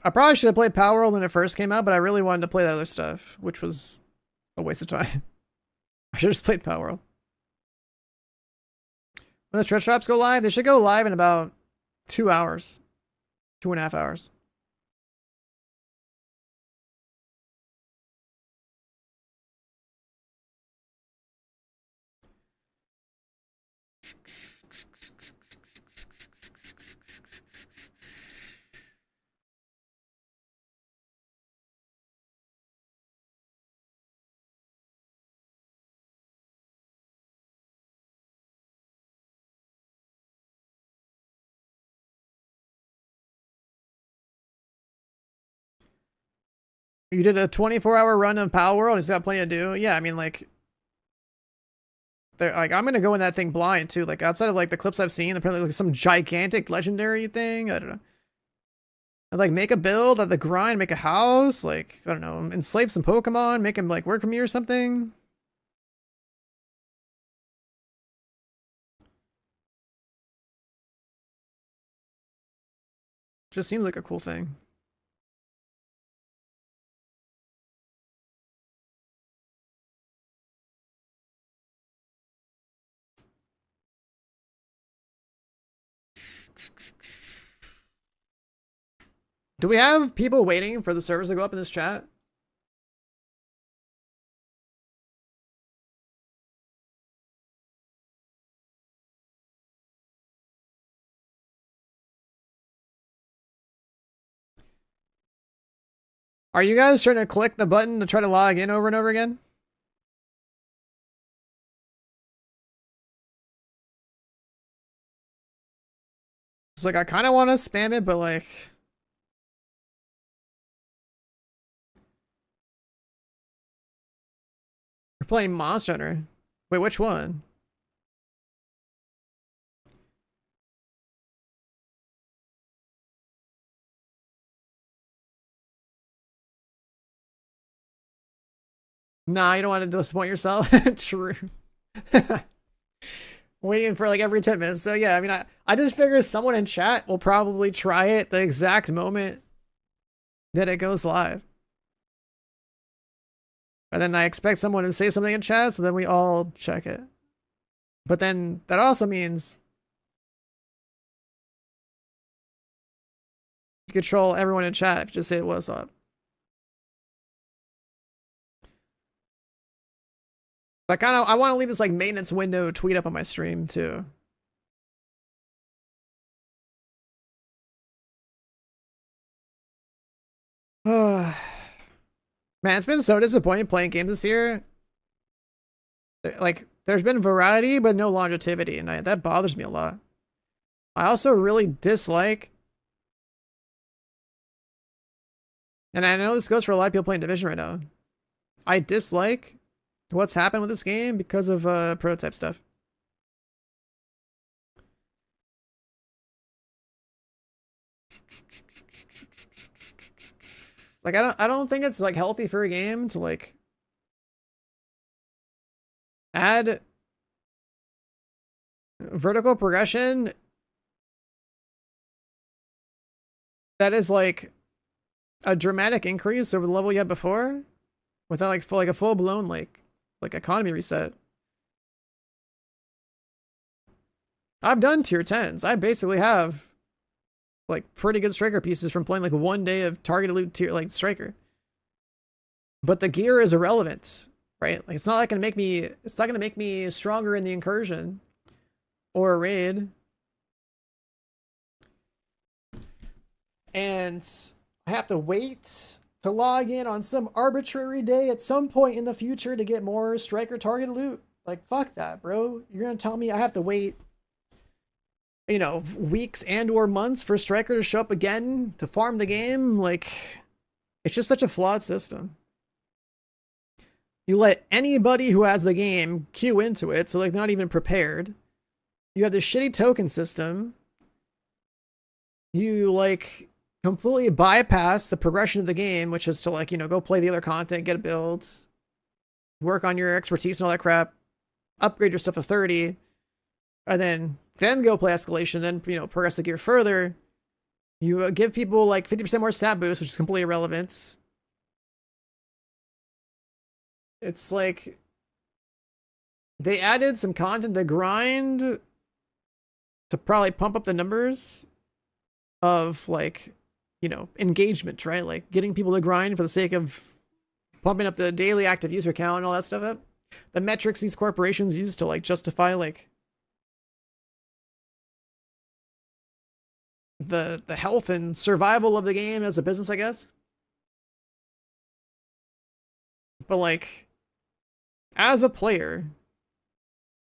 I probably should have played Power World when it first came out, but I really wanted to play that other stuff, which was a waste of time. I should have just played Power World. When the treasure shops go live, they should go live in about 2 hours. 2.5 hours. You did a 24-hour run of Power World. He's got plenty to do. Yeah, I mean, like, like I'm gonna go in that thing blind too. Like outside of like the clips I've seen, apparently like some gigantic legendary thing. I don't know. I'd like make a build at the grind, make a house. Like I don't know, enslave some Pokemon, make them like work for me or something. Just seems like a cool thing. Do we have people waiting for the servers to go up in this chat? Are you guys trying to click the button to try to log in over and over again? It's like I kind of want to spam it, but like we're playing Monster Hunter. Wait, which one? Nah, you don't want to disappoint yourself. True. Waiting for like every 10 minutes. So yeah, I mean, I just figure someone in chat will probably try it the exact moment that it goes live. And then I expect someone to say something in chat, so then we all check it. But then that also means you control everyone in chat if you just say it was up. I want to leave this like maintenance window tweet up on my stream too. Man, it's been so disappointing playing games this year. Like, there's been variety, but no longevity, and that bothers me a lot. I also really dislike, and I know this goes for a lot of people playing Division right now, I dislike what's happened with this game because of prototype stuff. Like I don't think it's like healthy for a game to like add vertical progression that is like a dramatic increase over the level you had before without like a full-blown like economy reset. I've done tier 10s. I basically have like pretty good striker pieces from playing like one day of targeted loot tier like striker. But the gear is irrelevant, right? Like it's not gonna make me stronger in the incursion or a raid. And I have to wait to log in on some arbitrary day at some point in the future to get more striker targeted loot. Like fuck that, bro. You're gonna tell me I have to wait, you know, weeks and or months for striker to show up again to farm the game? Like, it's just such a flawed system. You let anybody who has the game queue into it, so like not even prepared. You have this shitty token system. You like completely bypass the progression of the game, which is to like, you know, go play the other content, get a build, work on your expertise and all that crap, upgrade your stuff to 30, and then go play escalation, then, you know, progress the gear further. You give people like 50% more stat boost, which is completely irrelevant. It's like they added some content to grind to probably pump up the numbers of like, you know, engagement, right? Like getting people to grind for the sake of pumping up the daily active user count and all that stuff up. The metrics these corporations use to like justify like the health and survival of the game as a business, I guess. But like as a player,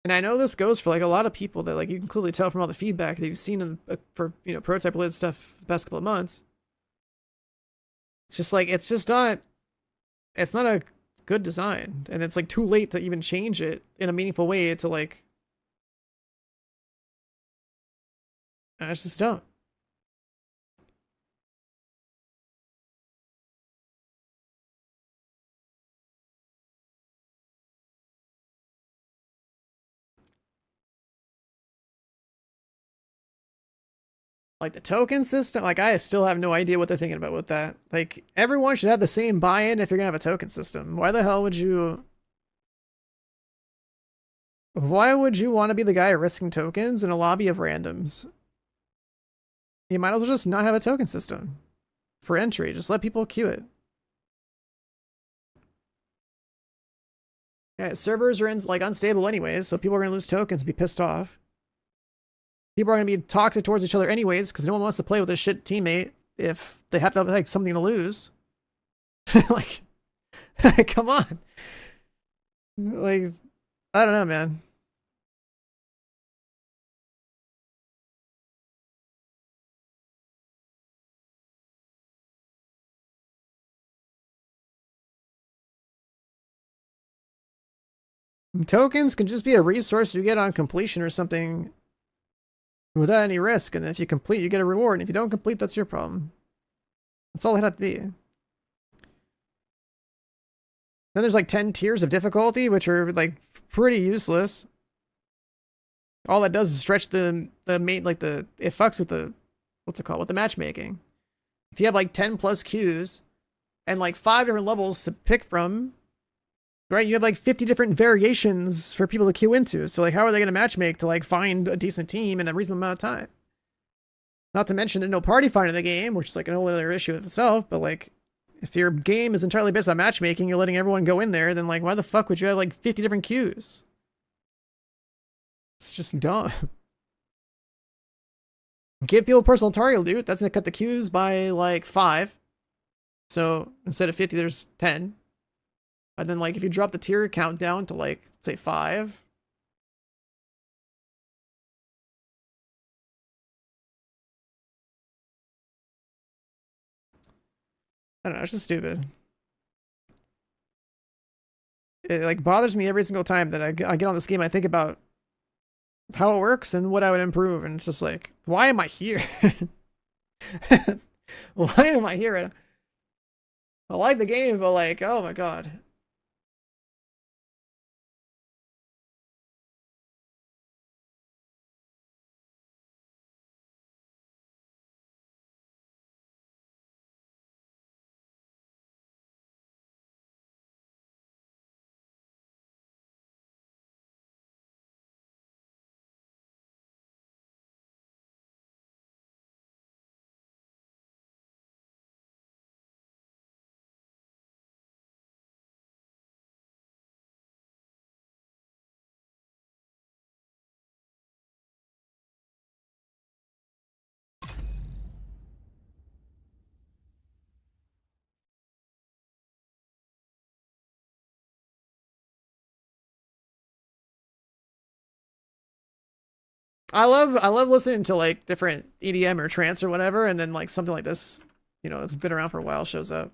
and I know this goes for like a lot of people that like you can clearly tell from all the feedback that you've seen in, for, you know, prototype related stuff the past couple of months. It's just like it's not a good design, and it's like too late to even change it in a meaningful way to like. I just don't. Like the token system, like I still have no idea what they're thinking about with that. Like everyone should have the same buy-in if you're gonna have a token system. Why the hell would you? Why would you want to be the guy risking tokens in a lobby of randoms? You might as well just not have a token system for entry. Just let people queue it. Yeah, servers are in like unstable anyways, so people are gonna lose tokens and be pissed off. People are going to be toxic towards each other anyways, because no one wants to play with a shit teammate if they have to have like something to lose. Like, come on. Like, I don't know, man. Tokens can just be a resource you get on completion or something without any risk, and if you complete, you get a reward, and if you don't complete, that's your problem. That's all it had to be. Then there's like 10 tiers of difficulty, which are like pretty useless. All that does is stretch the main, like it fucks with the, what's it called, with the matchmaking. If you have like 10 plus queues and like 5 different levels to pick from, right? You have like 50 different variations for people to queue into. So like, how are they going to matchmake to like find a decent team in a reasonable amount of time? Not to mention there's no party find in the game, which is like an whole other issue with itself. But like, if your game is entirely based on matchmaking, you're letting everyone go in there, then like, why the fuck would you have like 50 different queues? It's just dumb. Give people personal target loot. That's gonna cut the queues by like 5. So instead of 50, there's 10. And then like if you drop the tier count down to like say 5. I don't know, it's just stupid. It like bothers me every single time that I get on this game. I think about how it works and what I would improve, and it's just like, why am I here? Why am I here? I like the game, but like, oh my god. I love listening to like different EDM or trance or whatever, and then like something like this, you know, it's been around for a while shows up.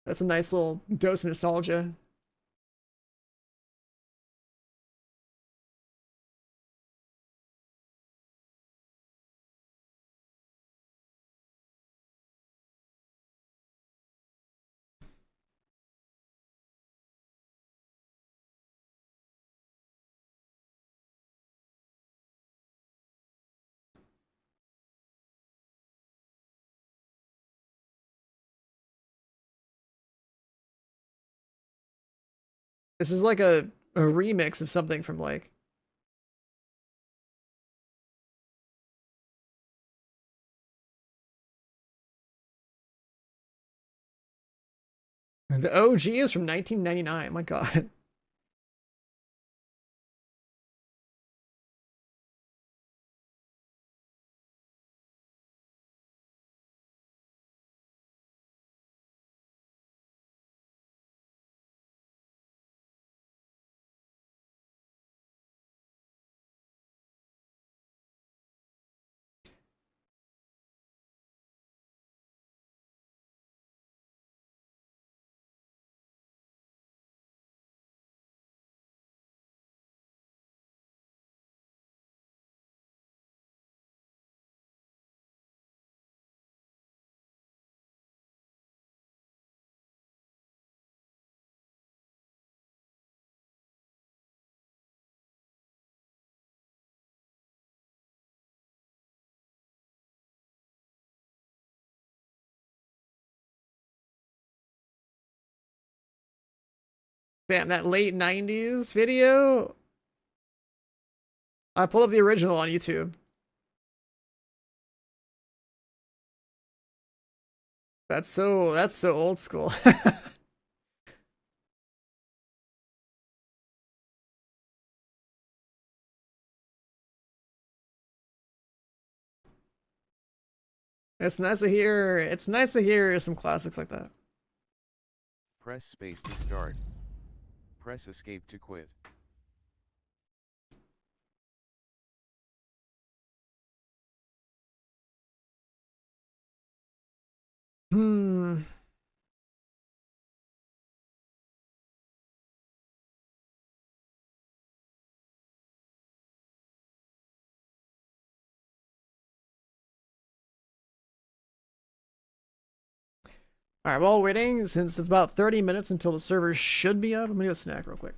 That's a nice little dose of nostalgia. This is like a remix of something from like the OG is from 1999. My God. Damn, that late 90s video. I pulled up the original on YouTube. That's so old school. It's nice to hear some classics like that. Press space to start. Press escape to quit. Hmm. All right, while waiting, since it's about 30 minutes until the server should be up, I'm gonna get a snack real quick.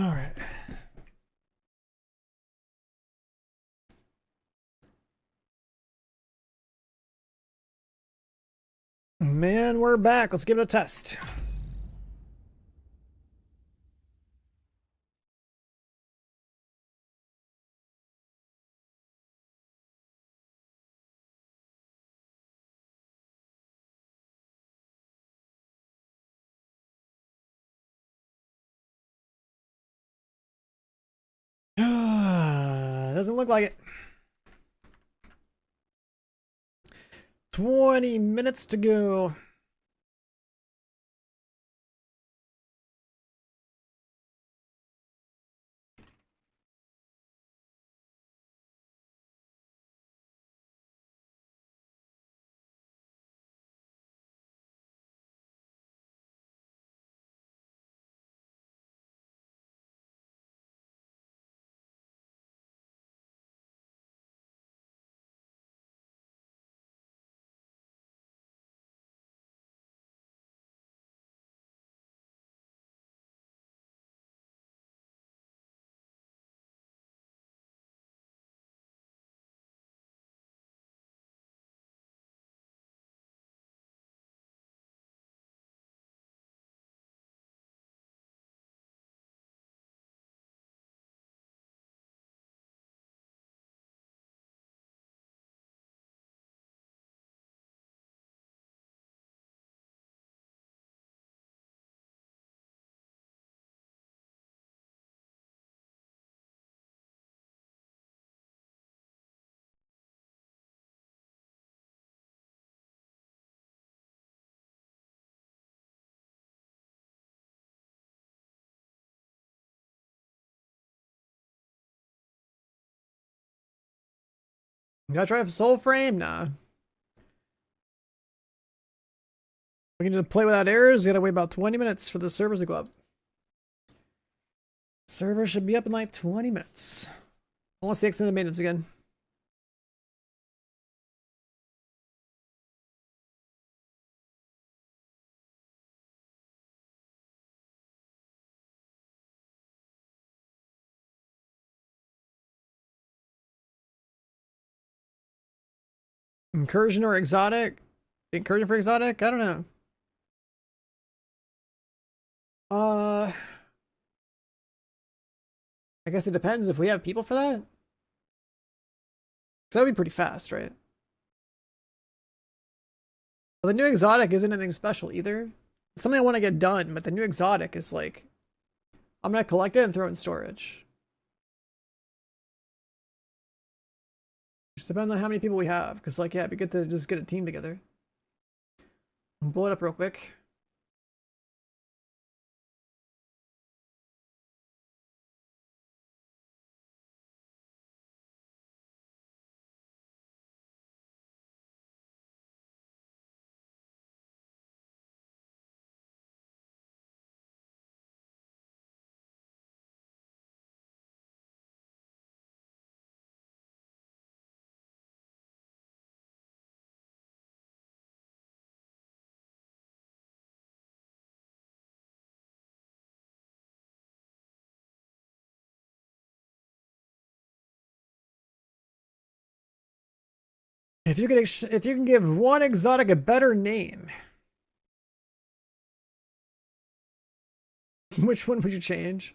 All right. Man, we're back. Let's give it a test. Doesn't look like it. 20 minutes to go. Gotta try Soul Frame? Nah. We can just play without errors. Gotta wait about 20 minutes for the servers to go up. Server should be up in like 20 minutes. Unless they extend the maintenance again. Incursion or exotic? Incursion for exotic? I don't know. I guess it depends if we have people for that. So that'd be pretty fast, right? Well, the new exotic isn't anything special either. It's something I want to get done, but the new exotic is like, I'm gonna collect it and throw it in storage. Just depends on how many people we have, because like, yeah, it'd be good to just get a team together. Blow it up real quick. If you can give one exotic a better name, which one would you change?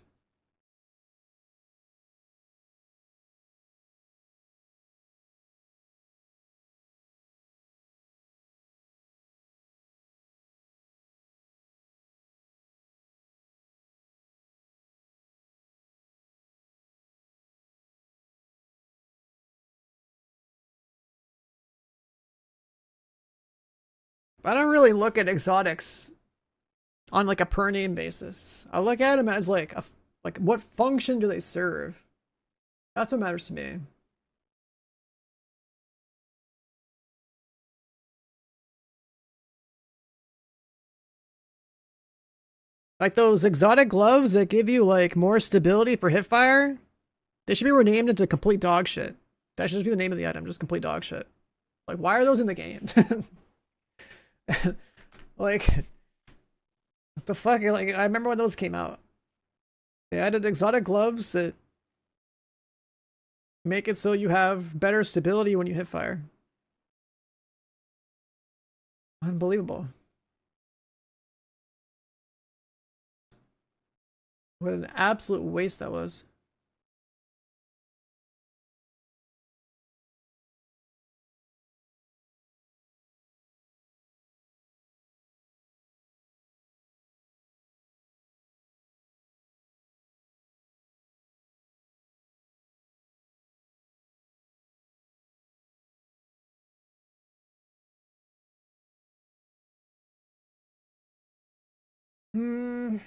I don't really look at exotics on like a per name basis. I look at them as like what function do they serve? That's what matters to me. Like those exotic gloves that give you like more stability for hipfire, they should be renamed into complete dog shit. That should just be the name of the item, just complete dog shit. Like, why are those in the game? Like, what the fuck? Like, I remember when those came out. They added exotic gloves that make it so you have better stability when you hit fire. Unbelievable. What an absolute waste that was. Hmm.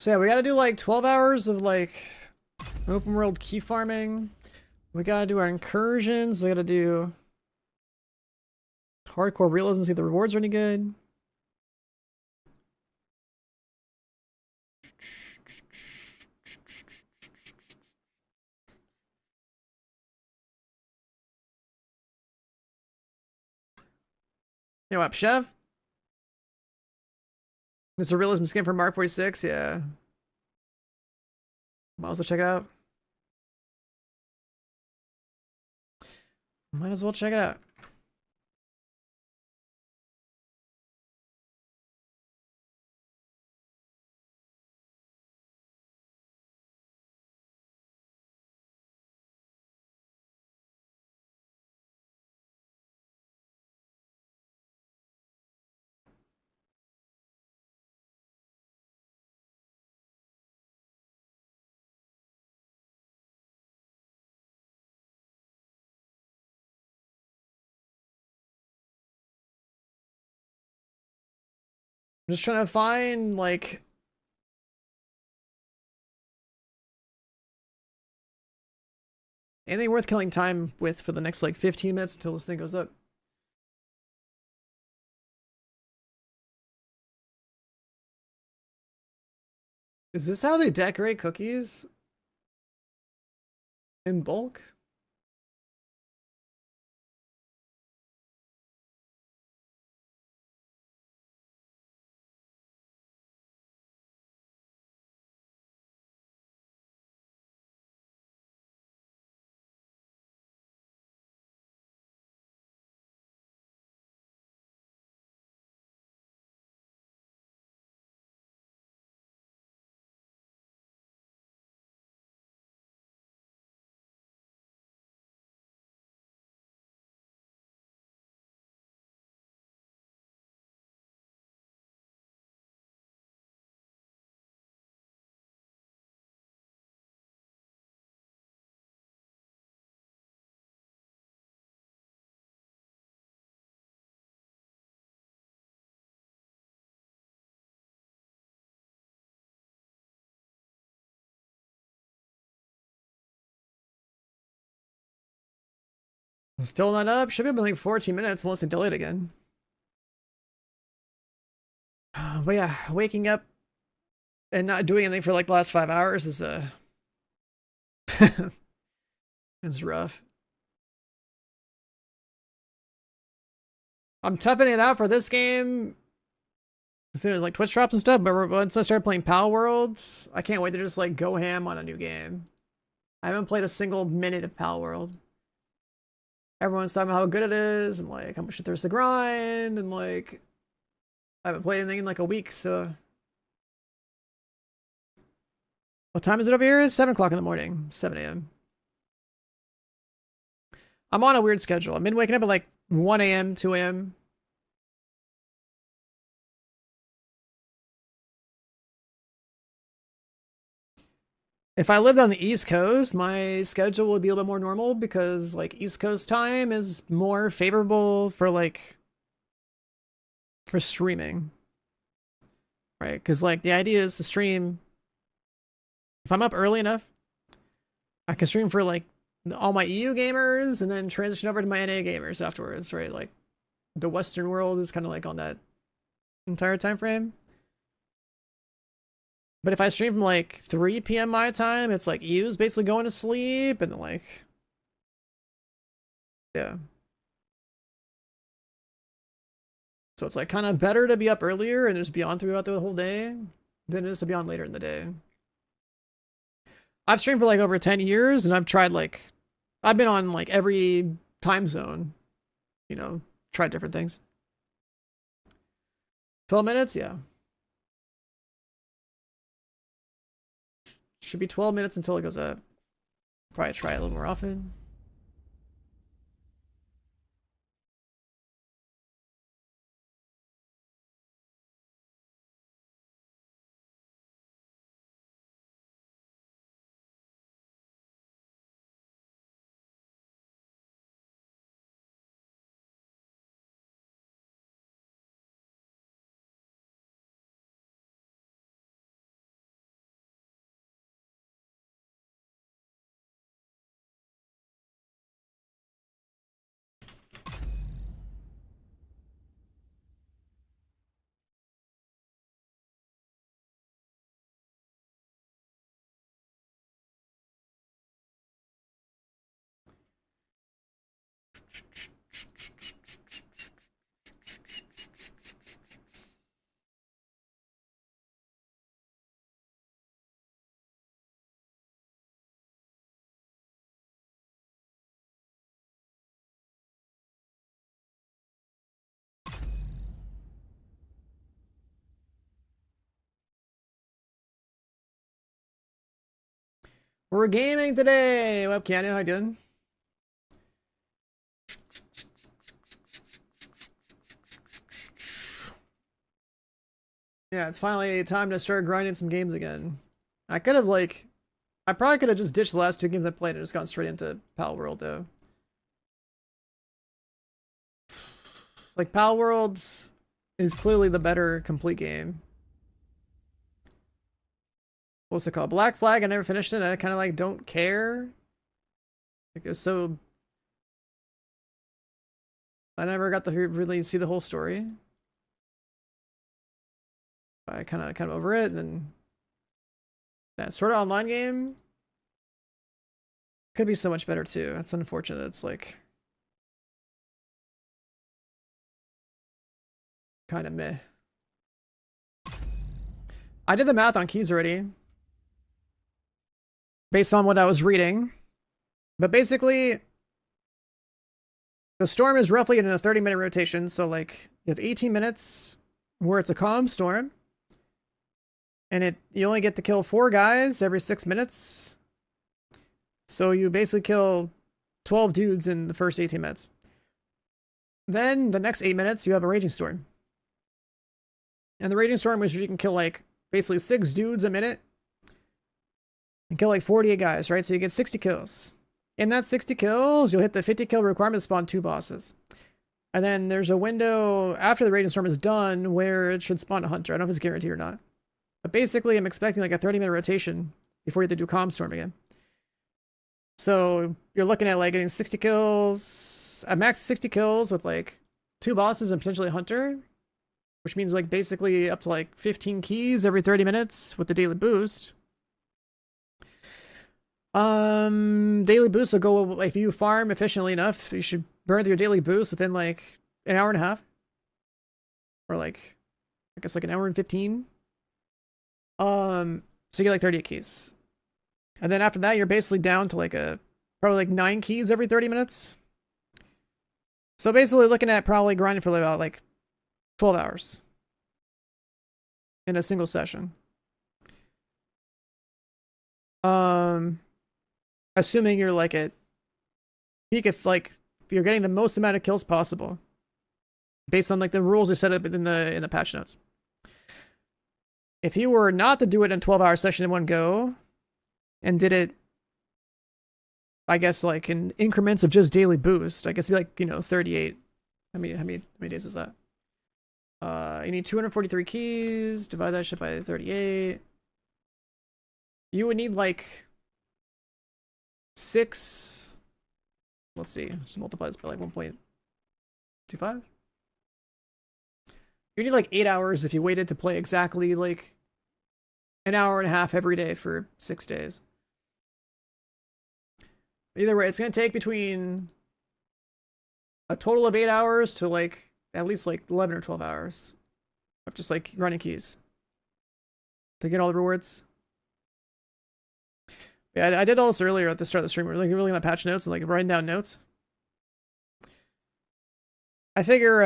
So yeah, we gotta do like 12 hours of like open world key farming. We gotta do our incursions. We gotta do hardcore realism, see if the rewards are any good. Yo, what up, Chef? It's a realism skin for Mark 46, yeah. Might as well check it out. Might as well check it out. I'm just trying to find like anything worth killing time with for the next like 15 minutes until this thing goes up. Is this how they decorate cookies? In bulk? Still not up? Should have been like 14 minutes unless they delay it again. But yeah, waking up and not doing anything for like the last 5 hours is it's rough. I'm toughing it out for this game. There's like Twitch drops and stuff, but once I start playing Pal Worlds, I can't wait to just like go ham on a new game. I haven't played a single minute of Pal World. Everyone's talking about how good it is and like how much there's to grind and like I haven't played anything in like a week, so what time is it over here? It's 7 o'clock in the morning, 7 a.m. I'm on a weird schedule. I've been waking up at like 1 a.m., 2 a.m. If I lived on the East Coast, my schedule would be a little bit more normal because like East Coast time is more favorable for like for streaming. Right? Because like the idea is to stream if I'm up early enough, I can stream for like all my EU gamers and then transition over to my NA gamers afterwards, right? Like the Western world is kind of like on that entire time frame. But if I stream from like 3 p.m. my time, it's like EU's basically going to sleep and like, yeah. So it's like kind of better to be up earlier and just be on throughout the whole day than it is to be on later in the day. I've streamed for like over 10 years and I've tried like, I've been on like every time zone, you know, tried different things. 12 minutes? Yeah. Should be 12 minutes until it goes up. Probably try it a little more often. We're gaming today! Webcam, how you doing? Yeah, it's finally time to start grinding some games again. I could have like, I probably could have just ditched the last 2 games I played and just gone straight into Pal World though. Like Pal World is clearly the better complete game. What's it called? Black Flag, I never finished it and I kind of like don't care. Like it's so, I never got to really see the whole story. I kind of over it, and then that sort of online game could be so much better too. That's unfortunate. It's like kind of meh. I did the math on keys already based on what I was reading, but basically the storm is roughly in a 30-minute rotation. So like you have 18 minutes where it's a calm storm. And you only get to kill 4 guys every 6 minutes. So you basically kill 12 dudes in the first 18 minutes. Then the next 8 minutes, you have a Raging Storm. And the Raging Storm is you can kill like basically 6 dudes a minute. And kill like 48 guys, right? So you get 60 kills. In that 60 kills, you'll hit the 50 kill requirement to spawn 2 bosses. And then there's a window after the Raging Storm is done where it should spawn a Hunter. I don't know if it's guaranteed or not. But basically, I'm expecting like a 30-minute rotation before you have to do Calm Storm again. So you're looking at like getting 60 kills, a max 60 kills with like 2 bosses and potentially a Hunter, which means like basically up to like 15 keys every 30 minutes with the daily boost. Daily boost will go, if you farm efficiently enough, you should burn your daily boost within like an hour and a half. Or like, I guess like an hour and 15. So you get like 38 keys. And then after that, you're basically down to like probably like 9 keys every 30 minutes. So basically looking at probably grinding for about like 12 hours in a single session. Assuming you're like at peak, if like you're getting the most amount of kills possible based on like the rules they set up in the patch notes. If you were not to do it in a 12-hour session in one go and did it, I guess like in increments of just daily boost, I guess it'd be like, you know, 38. How many days is that? You need 243 keys, divide that shit by 38. You would need like 6, let's see, just multiply this by like 1.25. You need like 8 hours if you waited to play exactly like an hour and a half every day for 6 days. Either way, it's going to take between a total of 8 hours to like at least like 11 or 12 hours of just like running keys to get all the rewards. Yeah, I did all this earlier at the start of the stream. We're like really my patch notes and like writing down notes. I figure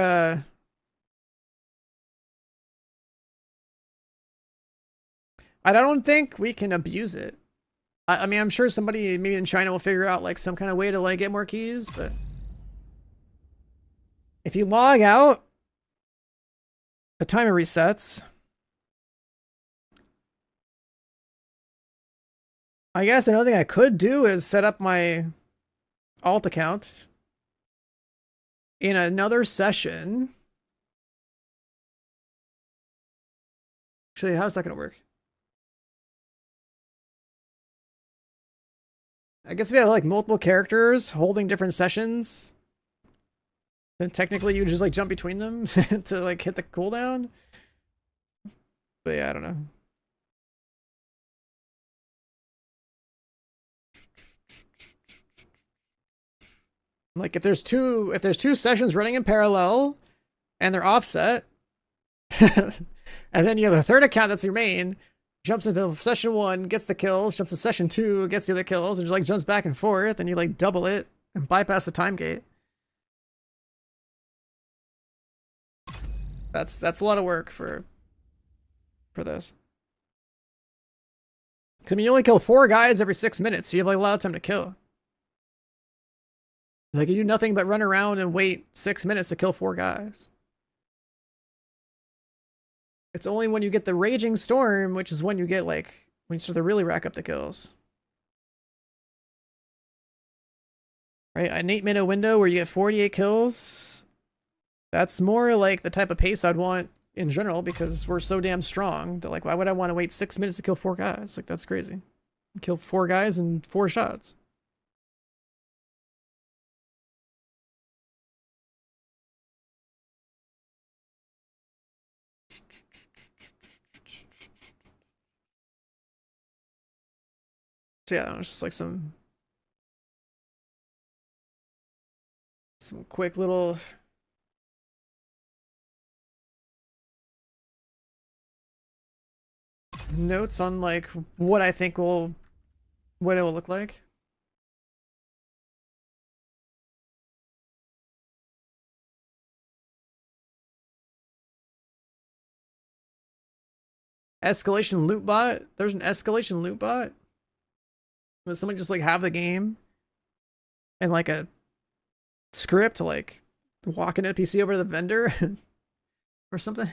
I don't think we can abuse it. I mean, I'm sure somebody maybe in China will figure out like some kind of way to like get more keys, but if you log out, the timer resets. I guess another thing I could do is set up my alt account in another session. Actually, how's that gonna work? I guess if you have like multiple characters holding different sessions, then technically you just like jump between them to like hit the cooldown. But yeah, I don't know. Like if there's two sessions running in parallel and they're offset, and then you have a third account that's your main, jumps into session 1, gets the kills, jumps to session 2, gets the other kills, and just like jumps back and forth, and you like double it and bypass the time gate. That's a lot of work for this. Cause I mean, you only kill 4 guys every 6 minutes, so you have like a lot of time to kill. Like you do nothing but run around and wait 6 minutes to kill 4 guys. It's only when you get the Raging Storm, which is when you get like, when you start to really rack up the kills. Right, an 8-minute window where you get 48 kills. That's more like the type of pace I'd want in general because we're so damn strong that like, why would I want to wait 6 minutes to kill 4 guys? Like that's crazy. Kill 4 guys in 4 shots. So yeah, it's just like some quick little notes on like what I think what it will look like. Escalation loot bot. There's an escalation loot bot. Would somebody just like have the game and like a script to like walk an NPC over to the vendor or something?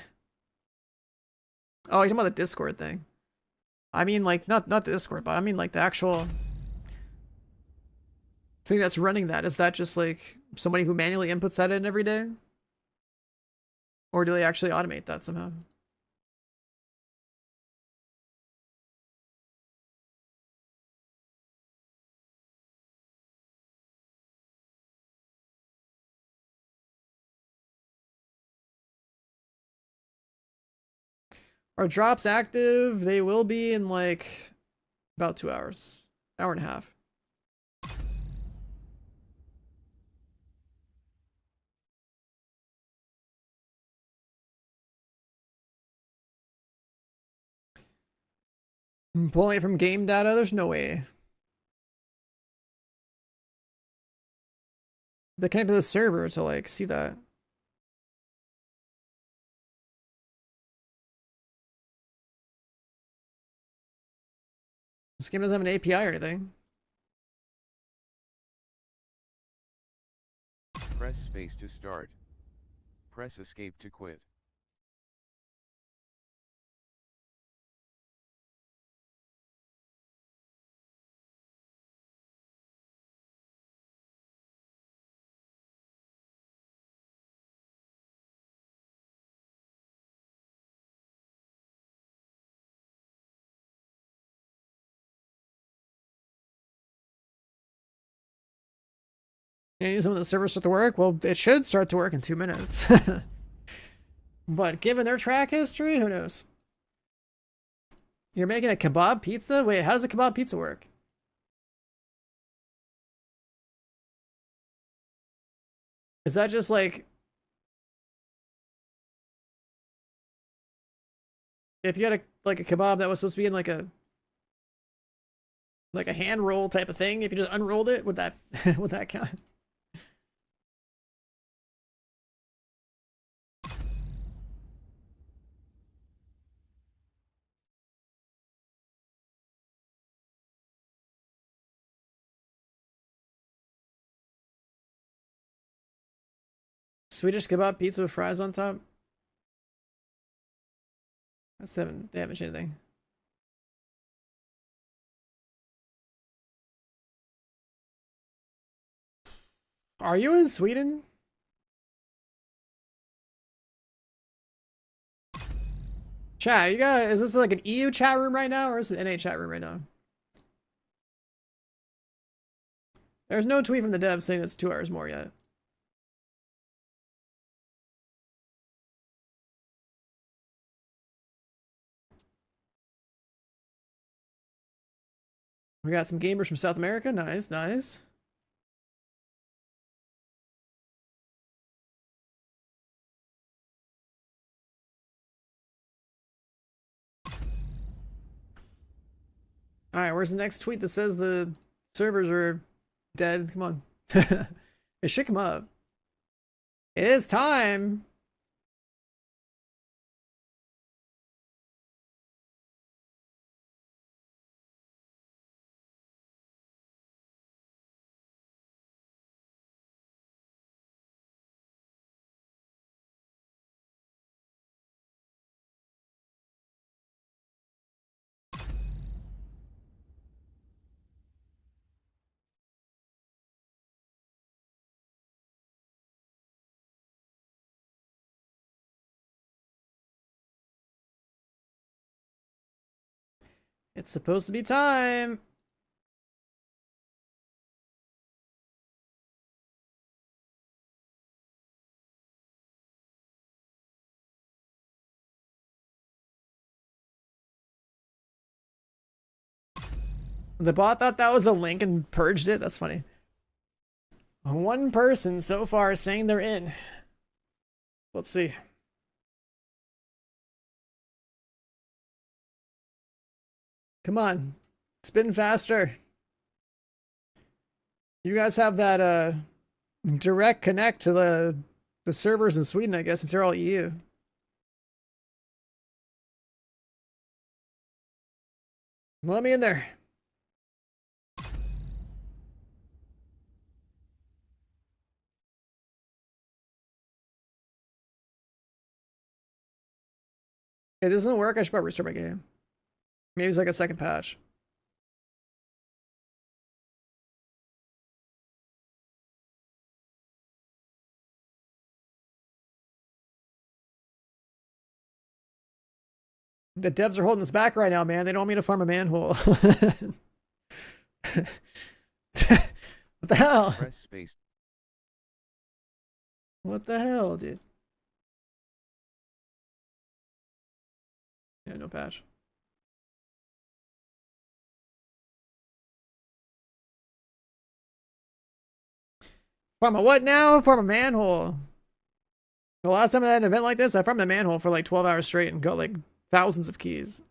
Oh, you're talking about the Discord thing. I mean like not the Discord, but I mean like the actual thing that's running that. Is that just like somebody who manually inputs that in every day? Or do they actually automate that somehow? Are drops active? They will be in like about 2 hours. Hour and a half. I'm pulling it from game data? There's no way. They connect to the server to like see that. This game doesn't have an API or anything. Press space to start. Press escape to quit. Any some of the servers start to work? Well, it should start to work in 2 minutes. But given their track history, who knows? You're making a kebab pizza? Wait, how does a kebab pizza work? Is that just like if you had a kebab that was supposed to be in like a hand roll type of thing, if you just unrolled it, would that would that count? Swedish kebab pizza with fries on top. They haven't changed anything. Are you in Sweden? Chat, is this like an EU chat room right now, or is it an NA chat room right now? There's no tweet from the devs saying it's 2 hours more yet. We got some gamers from South America. Nice, nice. Alright, where's the next tweet that says the servers are dead? Come on. It should come up. It is time! It's supposed to be time! The bot thought that was a link and purged it? That's funny. One person so far saying they're in. Let's see. Come on. Spin faster. You guys have that direct connect to the servers in Sweden, I guess, since they're all EU. Let me in there. It doesn't work. I should probably restart my game. Maybe it's like a second patch. The devs are holding us back right now, man. They don't want me to farm a manhole. What the hell? Press space. What the hell, dude? Yeah, no patch. Farm a what now? Farm a manhole. The last time I had an event like this, I farmed a manhole for like 12 hours straight and got like thousands of keys.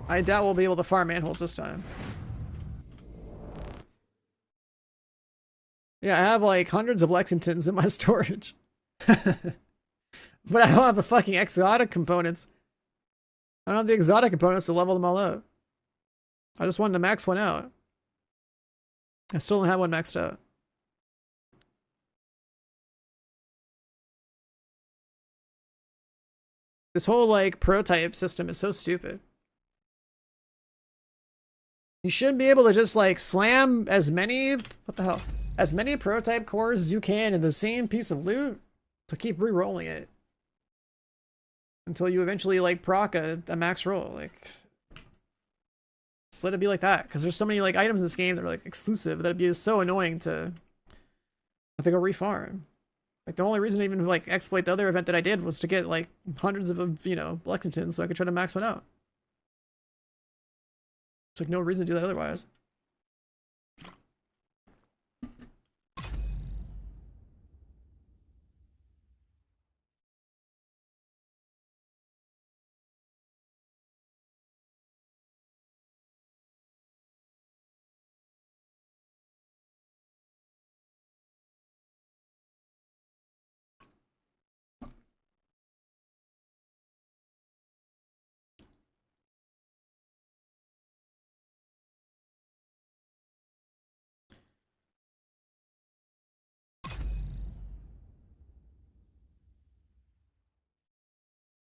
I doubt we'll be able to farm manholes this time. Yeah, I have like hundreds of Lexingtons in my storage. But I don't have the fucking exotic components. I don't have the exotic components to level them all up. I just wanted to max one out. I still don't have one maxed out. This whole like prototype system is so stupid. You should be able to just like slam as many, what the hell? As many prototype cores as you can in the same piece of loot to keep re-rolling it. Until you eventually like proc a max roll. Like, just let it be like that. Because there's so many like items in this game that are like exclusive that it'd be so annoying to have to go refarm. Like the only reason I even like exploit the other event that I did was to get like hundreds of, you know, Lexingtons so I could try to max one out. It's like no reason to do that otherwise.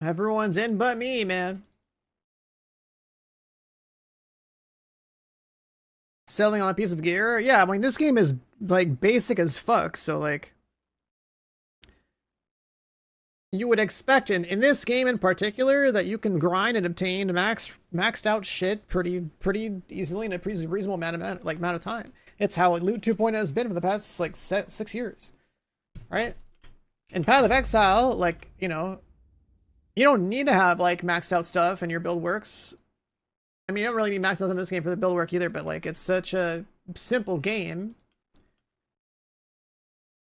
Everyone's in but me, man. Selling on a piece of gear? Yeah, I mean, this game is, like, basic as fuck, so, like... You would expect in this game in particular that you can grind and obtain maxed out shit pretty easily in a pretty reasonable amount of time. It's how Loot 2.0 has been for the past, like, 6 years. Right? In Path of Exile, like, you know... You don't need to have, like, maxed out stuff and your build works. I mean, you don't really need maxed out in this game for the build work either, but, like, it's such a simple game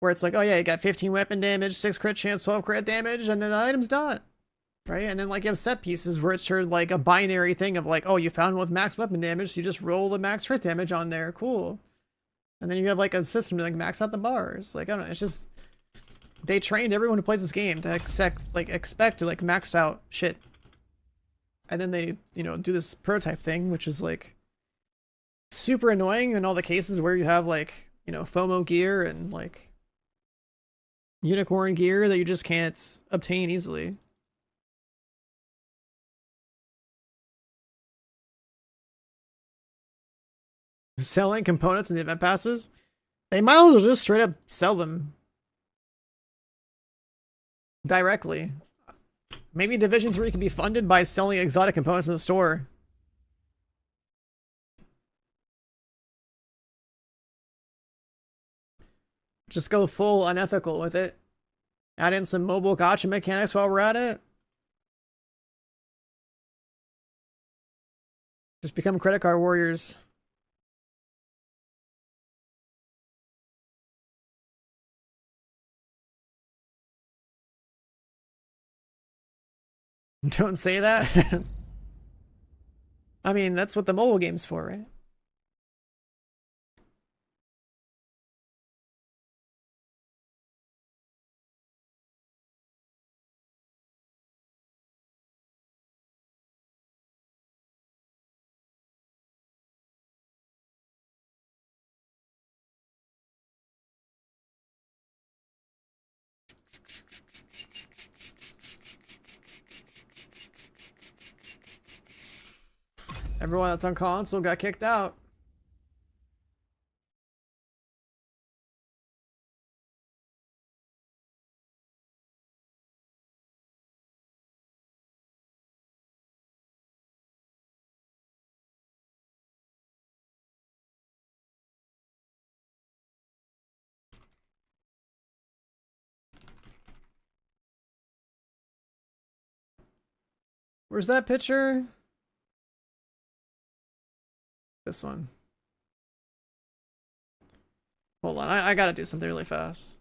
where it's like, oh yeah, you got 15 weapon damage, 6 crit chance, 12 crit damage, and then the item's done. Right? And then, like, you have set pieces where it's sure, like, a binary thing of, like, oh, you found one with max weapon damage, so you just roll the max crit damage on there. Cool. And then you have, like, a system to, like, max out the bars. Like, I don't know, it's just... They trained everyone who plays this game to expect to, like, max out shit. And then they, you know, do this prototype thing, which is, like, super annoying in all the cases where you have, like, you know, FOMO gear and, like, unicorn gear that you just can't obtain easily. Selling components in the event passes? They might as well just straight up sell them directly. Maybe Division 3 can be funded by selling exotic components in the store. Just go full unethical with it. Add in some mobile gacha mechanics while we're at it. Just become credit card warriors. Don't say that. I mean, that's what the mobile game's for, right? Everyone that's on console got kicked out. Where's that picture? This one. Hold on, I gotta do something really fast.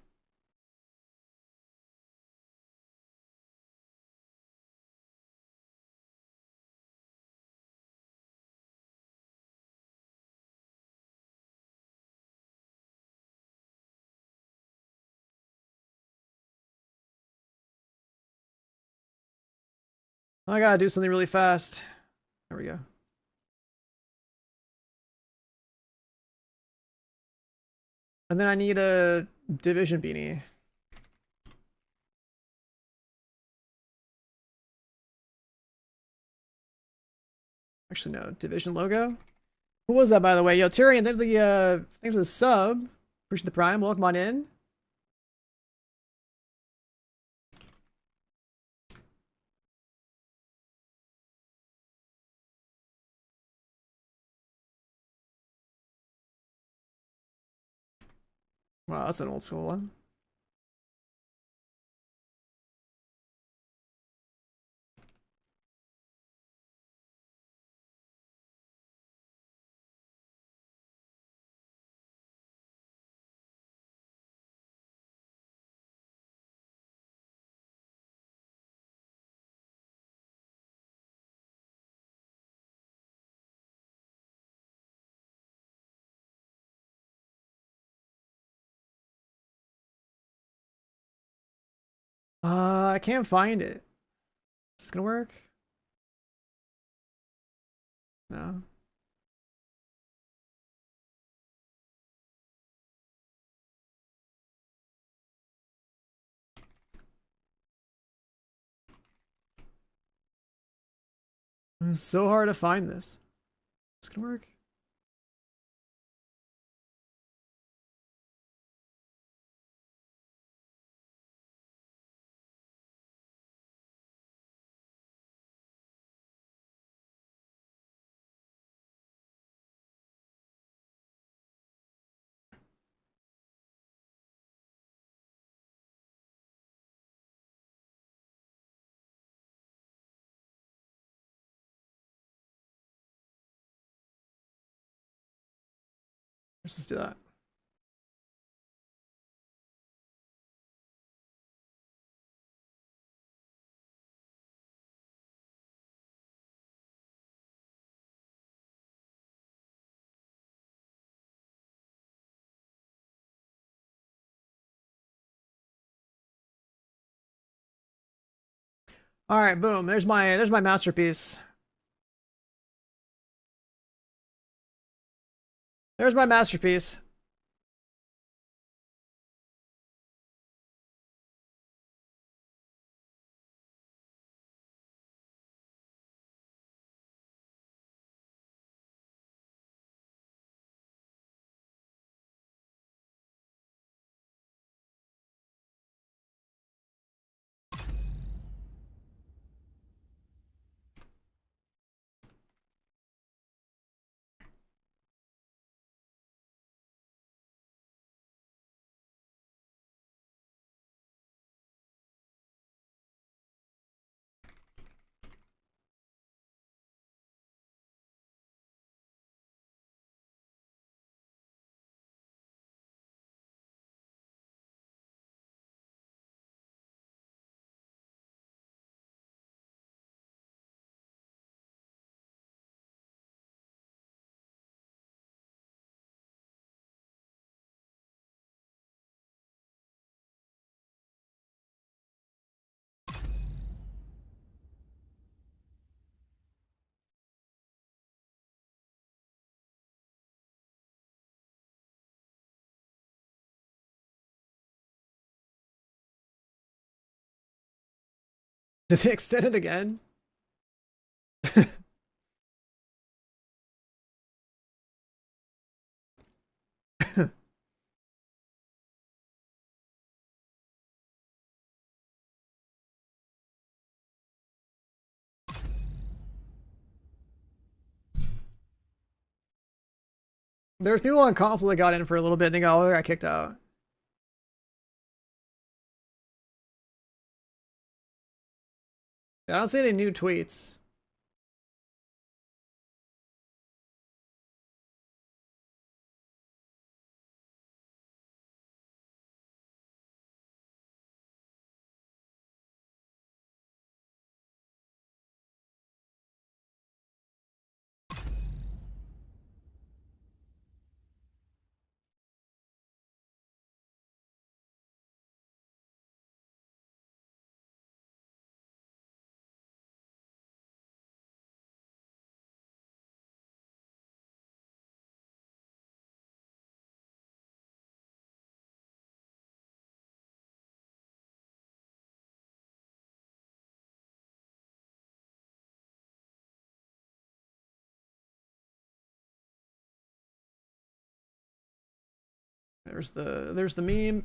I gotta do something really fast. There we go. And then I need a Division beanie. Actually, no. Division logo? Who was that, by the way? Yo, Tyrion, thanks for the sub. Appreciate the prime. Welcome on in. Wow, that's an old school one. I can't find it. Is this gonna work? No. It's so hard to find this. Is this gonna work? Let's just do that. All right, boom. There's my masterpiece. There's my masterpiece. Did they extend it again? There's people on console that got in for a little bit and they got kicked out. I don't see any new tweets. There's the meme.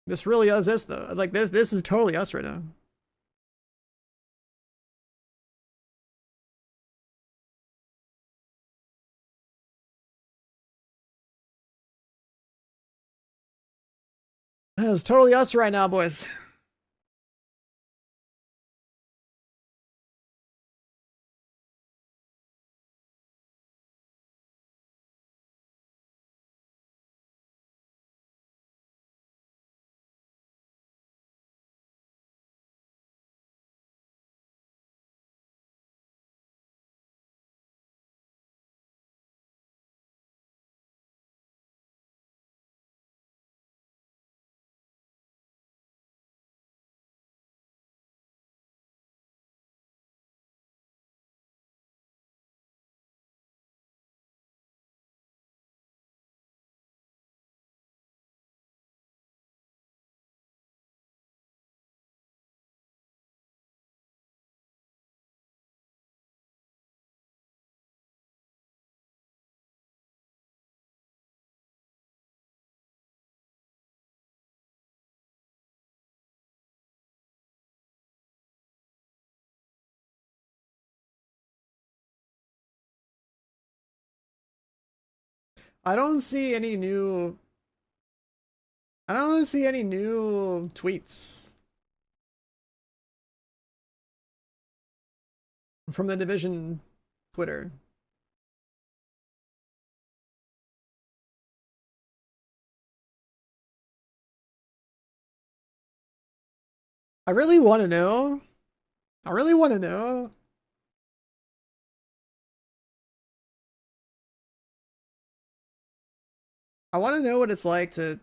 This really is us though. Like this is totally us right now. It's totally us right now, boys. I don't see any new. I don't see any new tweets from the Division Twitter. I really want to know. I really want to know. I want to know what it's like to,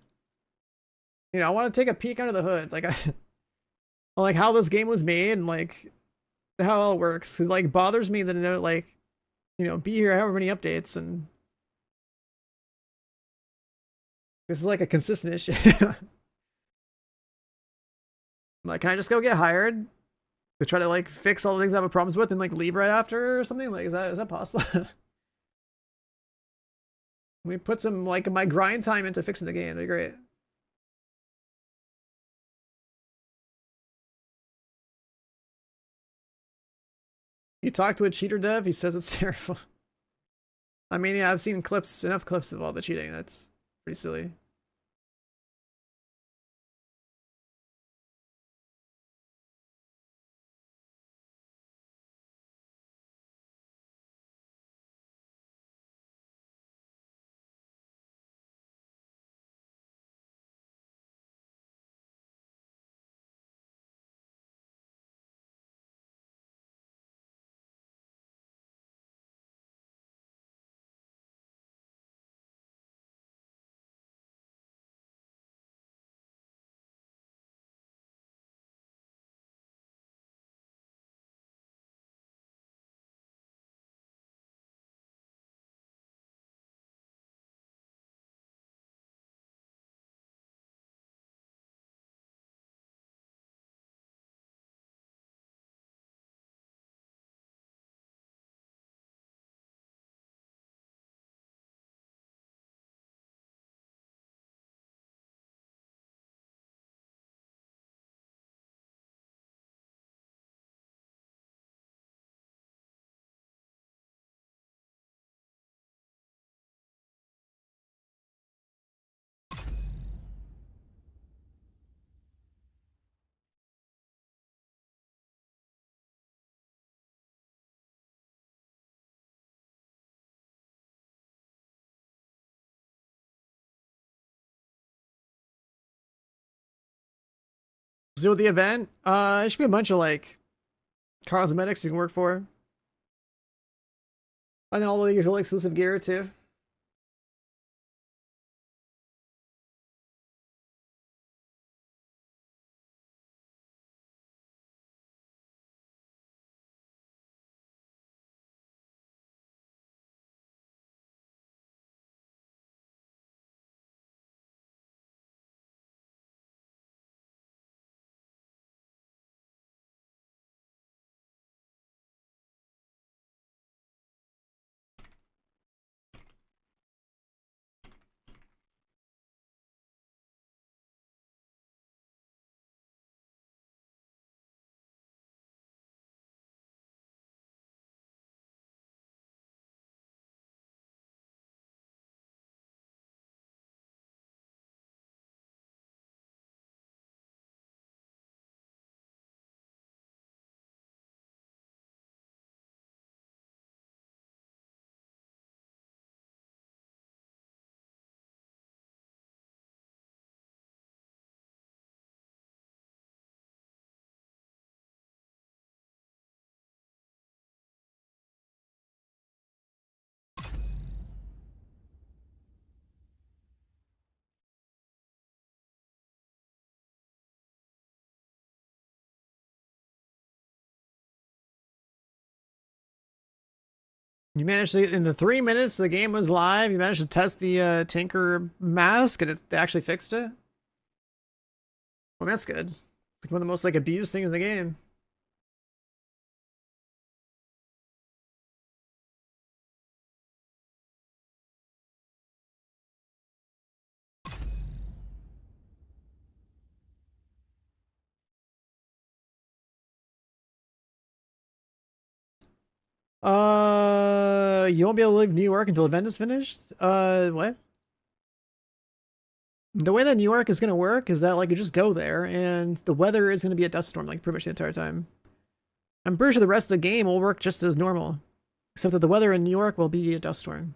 I want to take a peek under the hood, like like how this game was made and like how it all works. It like bothers me that it like, be here however many updates and this is like a consistent issue. Like, can I just go get hired to try to like fix all the things I have problems with and like leave right after or something? Like, is that possible? We put some like my grind time into fixing the game. That'd be great. You talk to a cheater dev, he says it's terrible. I mean, yeah, I've seen enough clips of all the cheating. That's pretty silly. So the event, it should be a bunch of like cosmetics you can work for. And then all the usual exclusive gear too. You managed to, in the 3 minutes the game was live, you managed to test the Tinker mask and they actually fixed it? Well, that's good. Like one of the most like abused things in the game. You won't be able to leave New York until the event is finished? What? The way that New York is gonna work is that, like, you just go there, and the weather is gonna be a dust storm, like, pretty much the entire time. I'm pretty sure the rest of the game will work just as normal. Except that the weather in New York will be a dust storm.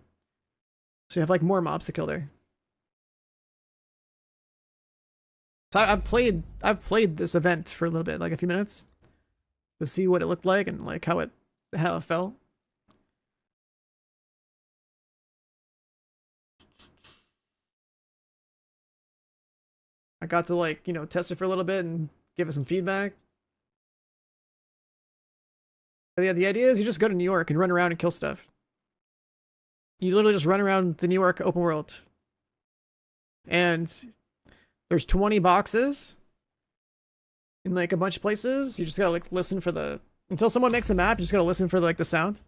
So you have, like, more mobs to kill there. So I've played this event for a little bit, like a few minutes, to see what it looked like and, like, how it felt. I got to, like, you know, test it for a little bit and give it some feedback. But yeah, the idea is you just go to New York and run around and kill stuff. You literally just run around the New York open world. And there's 20 boxes in, like, a bunch of places. You just gotta, like, listen for the... Until someone makes a map, you just gotta listen for, like, the sound.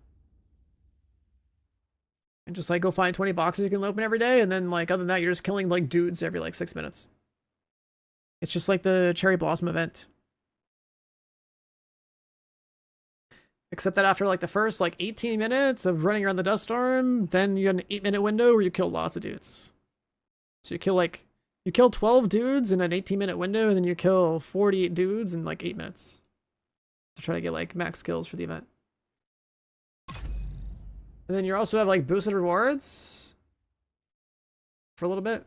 And just, like, go find 20 boxes you can open every day. And then, like, other than that, you're just killing, like, dudes every, like, 6 minutes. It's just like the Cherry Blossom event. Except that after, like, the first, like, 18 minutes of running around the dust storm, then you get an 8-minute window where you kill lots of dudes. So you kill, like, you kill 12 dudes in an 18-minute window, and then you kill 48 dudes in, like, 8 minutes. To try to get, like, max kills for the event. And then you also have, like, boosted rewards for a little bit.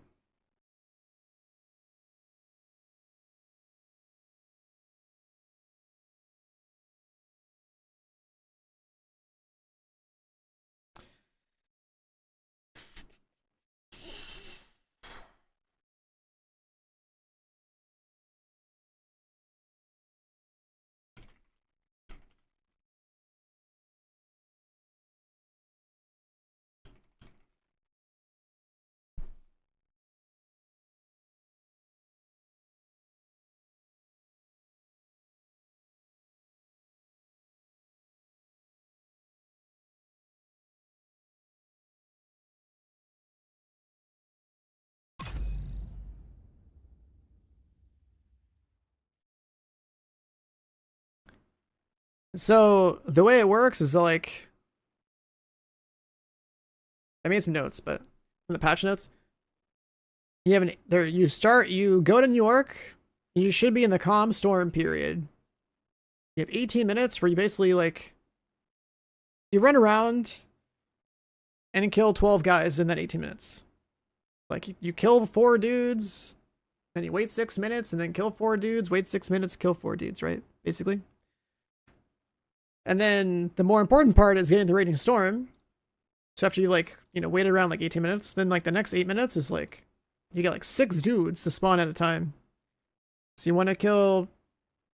So the way it works is like, I made some notes, but from the patch notes, you have you go to New York, you should be in the calm storm period. You have 18 minutes where you basically, like, you run around and kill 12 guys in that 18 minutes. Like, you kill 4 dudes, then you wait 6 minutes, and then kill 4 dudes, wait 6 minutes, kill 4 dudes, right? Basically. And then the more important part is getting the Raging Storm. So after you, like, you know, wait around like 18 minutes, then, like, the next 8 minutes is, like, you get, like, 6 dudes to spawn at a time. So you want to kill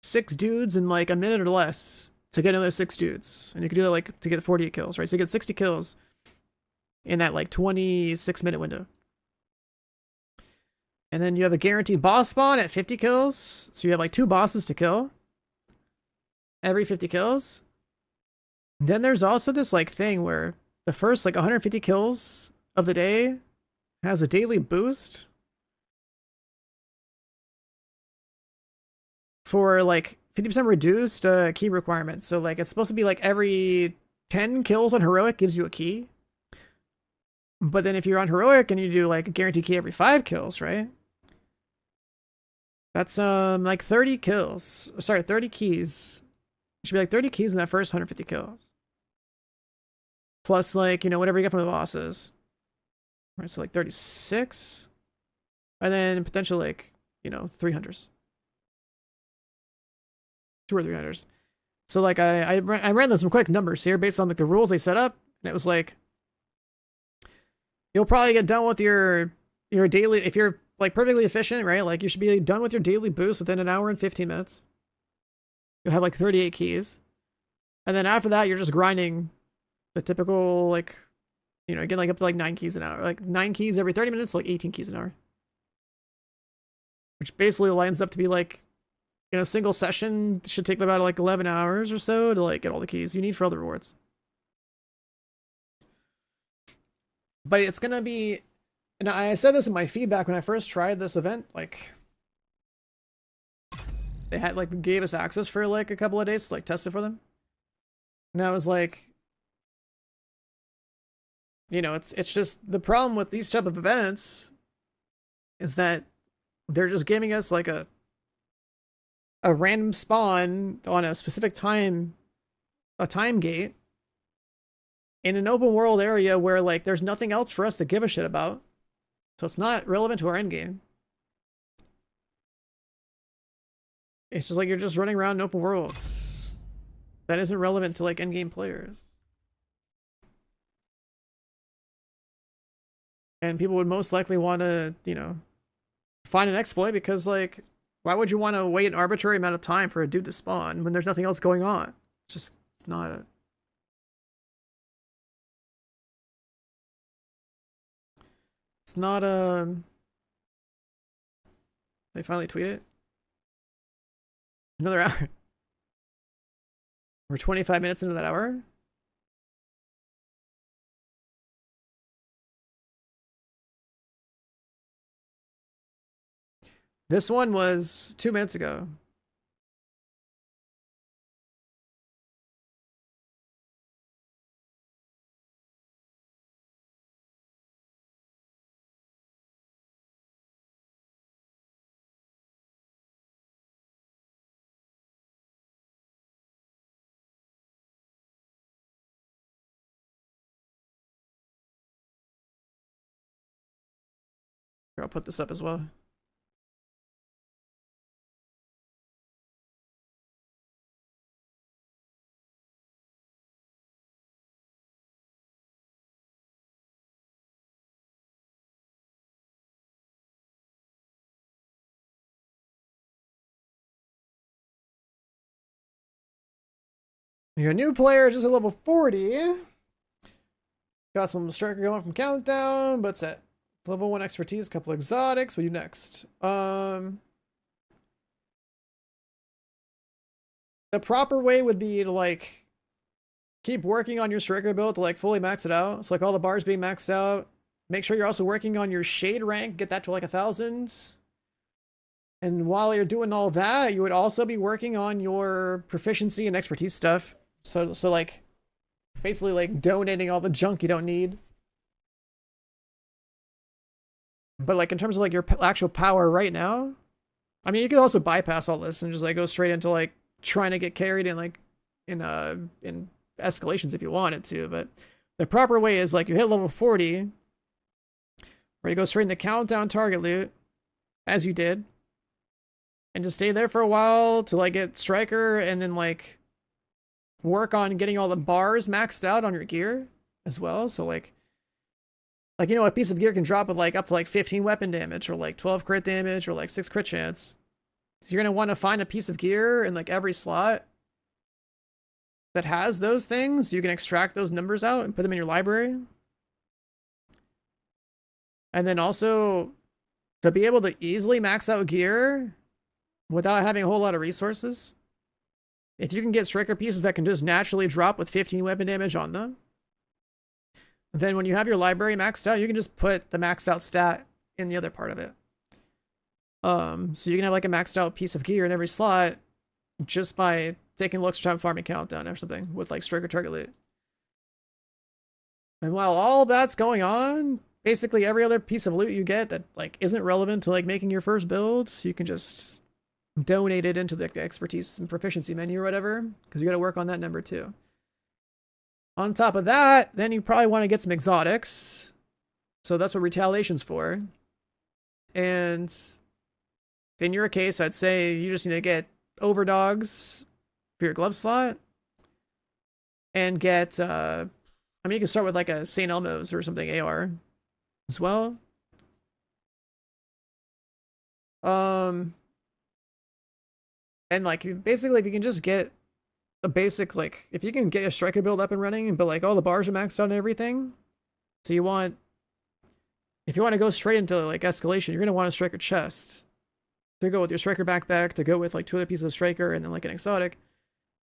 6 dudes in, like, a minute or less to get another 6 dudes. And you can do that, like, to get 48 kills, right? So you get 60 kills in that, like, 26-minute window. And then you have a guaranteed boss spawn at 50 kills. So you have, like, 2 bosses to kill every 50 kills. Then there's also this, like, thing where the first, like, 150 kills of the day has a daily boost for, like, 50% reduced key requirements. So, like, it's supposed to be, like, every 10 kills on Heroic gives you a key. But then if you're on Heroic and you do, like, a guaranteed key every 5 kills, right? That's, like, 30 kills. Sorry, 30 keys. It should be, like, 30 keys in that first 150 kills. Plus, like, you know, whatever you get from the bosses. Right, so, like, 36. And then potential, like, you know, 300s. 2 or 300s. So, like, I ran some quick numbers here based on, like, the rules they set up. And it was, like, you'll probably get done with your daily, if you're, like, perfectly efficient, right? Like, you should be done with your daily boost within an hour and 15 minutes. You'll have, like, 38 keys. And then after that, you're just grinding the typical, like, you know, get, like, up to, like, 9 keys an hour. Like, 9 keys every 30 minutes, like, 18 keys an hour. Which basically lines up to be, like, in a single session, should take about, like, 11 hours or so to, like, get all the keys you need for all the rewards. But it's gonna be, and I said this in my feedback when I first tried this event, like, they had, like, gave us access for, like, a couple of days to, like, test it for them. And I was like, you know, it's just the problem with these type of events is that they're just giving us like a random spawn on a specific time, a time gate in an open world area where like there's nothing else for us to give a shit about. So it's not relevant to our end game. It's just like you're just running around an open world. That isn't relevant to like end game players. And people would most likely want to, you know, find an exploit because like, why would you want to wait an arbitrary amount of time for a dude to spawn when there's nothing else going on? It's just, it's not a... It's not a... They finally tweet it? Another hour. We're 25 minutes into that hour? This one was 2 minutes ago. Here, I'll put this up as well. You're a new player, just at level 40. Got some striker going from Countdown, but set. Level 1 expertise, couple exotics. What do you next? The proper way would be to like keep working on your striker build to like fully max it out. So like all the bars being maxed out. Make sure you're also working on your shade rank, get that to like 1,000. And while you're doing all that, you would also be working on your proficiency and expertise stuff. So like basically like donating all the junk you don't need. But like in terms of like your actual power right now, I mean, you could also bypass all this and just like go straight into like trying to get carried in like in escalations if you wanted to. But the proper way is like you hit level 40, where you go straight into Countdown target loot, as you did, and just stay there for a while to like get striker, and then like work on getting all the bars maxed out on your gear as well. So like you know, a piece of gear can drop with like up to like 15 weapon damage or like 12 crit damage or like 6 crit chance. So you're going to want to find a piece of gear in like every slot that has those things. You can extract those numbers out and put them in your library. And then also to be able to easily max out gear without having a whole lot of resources. If you can get striker pieces that can just naturally drop with 15 weapon damage on them, then when you have your library maxed out, you can just put the maxed out stat in the other part of it. So you can have like a maxed out piece of gear in every slot just by taking looks time farming Countdown or something with like striker target loot. And while all that's going on, basically every other piece of loot you get that like isn't relevant to like making your first build, you can just donate it into the expertise and proficiency menu or whatever, because you got to work on that number too. On top of that, then you probably want to get some exotics. So that's what Retaliation's for. And in your case, I'd say you just need to get Overdogs for your glove slot. And get, I mean, you can start with like a St. Elmo's or something AR as well. And like, basically, if you can just get a basic, like, if you can get a striker build up and running, but like all the bars are maxed out and everything, so you want, if you want to go straight into like escalation, you're going to want a striker chest to go with your striker backpack, to go with like 2 other pieces of striker, and then like an exotic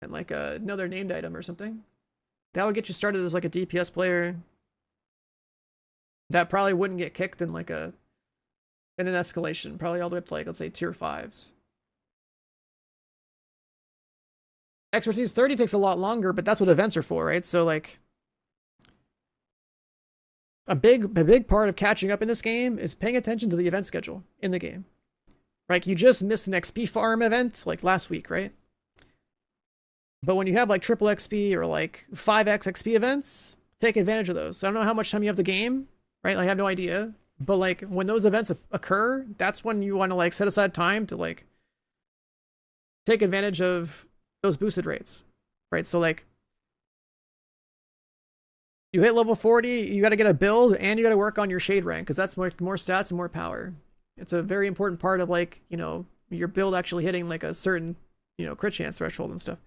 and like another named item or something. That would get you started as like a DPS player that probably wouldn't get kicked in like in an escalation, probably all the way up to like, let's say tier 5s. Expertise 30 takes a lot longer, but that's what events are for, right? So like a big part of catching up in this game is paying attention to the event schedule in the game. Like, you just missed an XP farm event like last week, right? But when you have like triple XP or like 5x XP events, take advantage of those. I don't know how much time you have the game, right? Like, I have no idea. But like when those events occur, that's when you want to like set aside time to like take advantage of those boosted rates, right? So like you hit level 40, you got to get a build and you got to work on your shade rank because that's more stats and more power. It's a very important part of like, you know, your build actually hitting like a certain, you know, crit chance threshold and stuff.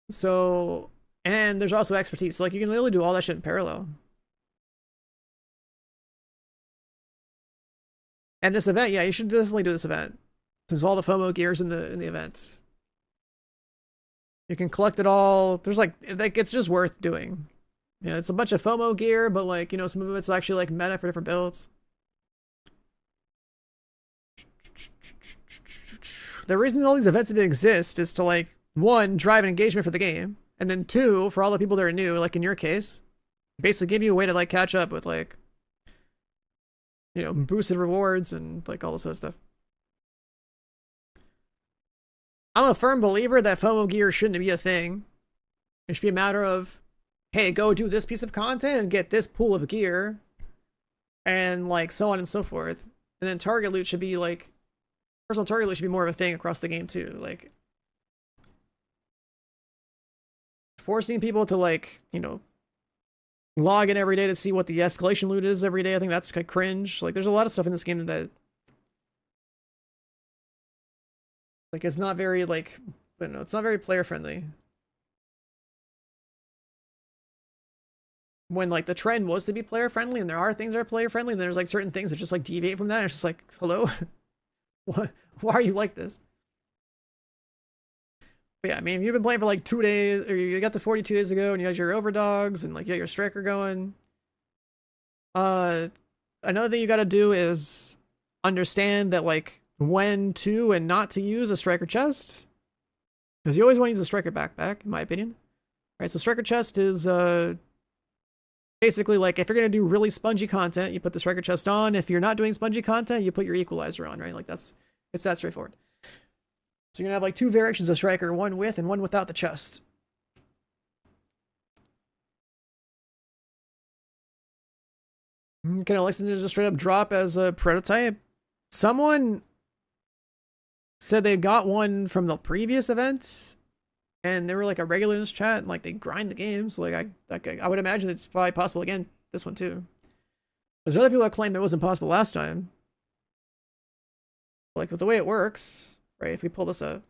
So, and there's also expertise. So like you can literally do all that shit in parallel. And this event, yeah, you should definitely do this event. There's all the FOMO gears in the events. You can collect it all. There's like it's just worth doing. You know, it's a bunch of FOMO gear, but like, you know, some of it's actually like meta for different builds. The reason all these events didn't exist is to like, one, drive an engagement for the game, and then two, for all the people that are new, like in your case, basically give you a way to like catch up with like, you know, boosted rewards and like all this other stuff. I'm a firm believer that FOMO gear shouldn't be a thing. It should be a matter of, hey, go do this piece of content and get this pool of gear, and like so on and so forth. And then target loot should be like, personal target loot should be more of a thing across the game too. Like, forcing people to like, you know, log in every day to see what the escalation loot is every day, I think that's kind of cringe. Like, there's a lot of stuff in this game that like it's not very like, I don't know, it's not very player friendly. When like the trend was to be player friendly, and there are things that are player friendly, and there's like certain things that just like deviate from that. It's just like, hello, what? Why are you like this? But yeah, I mean, if you've been playing for like 2 days, or you got the 42 days ago, and you had your overdogs, and like you got your striker going. Another thing you got to do is understand that like when to and not to use a striker chest, because you always want to use a striker backpack, in my opinion. Right, so striker chest is basically like if you're gonna do really spongy content, you put the striker chest on. If you're not doing spongy content, you put your equalizer on, right? Like it's that straightforward. So you're gonna have like two variations of striker, one with and one without the chest. Can Alexa just straight up drop as a prototype? Someone said they got one from the previous event, and they were like a regular in this chat, and like they grind the game. So like I would imagine it's probably possible again this one too. There's other people that claim it wasn't possible last time. Like with the way it works, right? If we pull this up,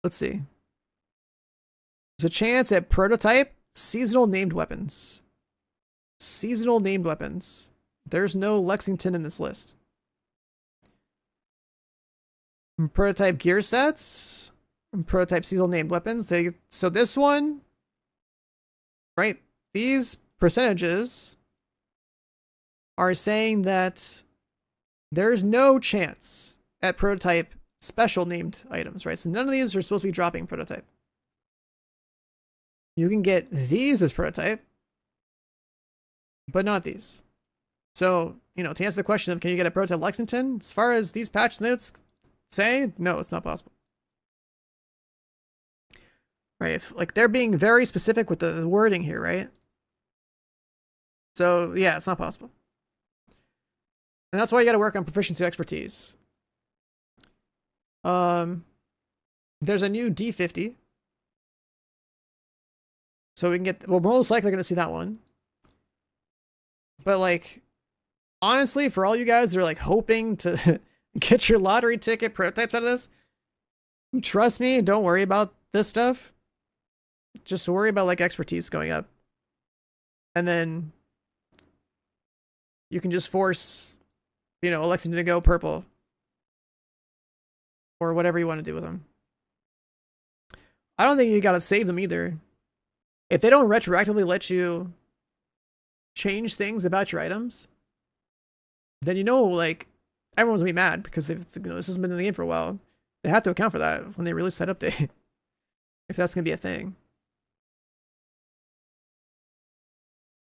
let's see. There's a chance at prototype seasonal named weapons. Seasonal named weapons. There's no Lexington in this list. Prototype gear sets. Prototype seasonal named weapons. So this one, right? These percentages are saying that there's no chance at prototype special named items, right? So none of these are supposed to be dropping prototype. You can get these as prototype, but not these. So, you know, to answer the question of can you get a prototype Lexington, as far as these patch notes say, no, it's not possible. Right? If, like, they're being very specific with the wording here, right? So, yeah, it's not possible. And that's why you got to work on proficiency expertise. There's a new D50. So we can get, we're most likely going to see that one. But like, honestly, for all you guys that are like hoping to get your lottery ticket prototypes out of this, trust me, don't worry about this stuff. Just worry about like expertise going up. And then you can just force, you know, Alexa to go purple. Or whatever you want to do with them. I don't think you gotta save them either. If they don't retroactively let you change things about your items, then you know, like, everyone's gonna be mad because they've, you know, this has been in the game for a while. They have to account for that when they release that update. If that's gonna be a thing.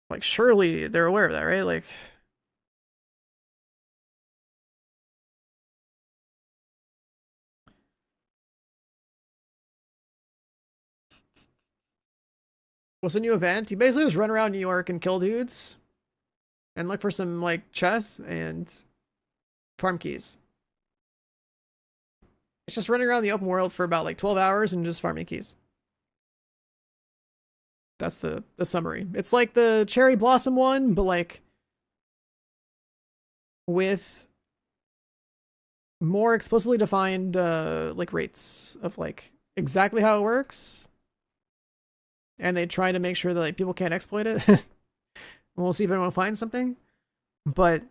Like, surely they're aware of that, right? Like, what's a new event? You basically just run around New York and kill dudes and look for some like chests and farm keys. It's just running around the open world for about like 12 hours and just farming keys. That's the summary. It's like the Cherry Blossom one, but like with more explicitly defined like rates of like exactly how it works. And they try to make sure that like people can't exploit it. We'll see if anyone finds something. But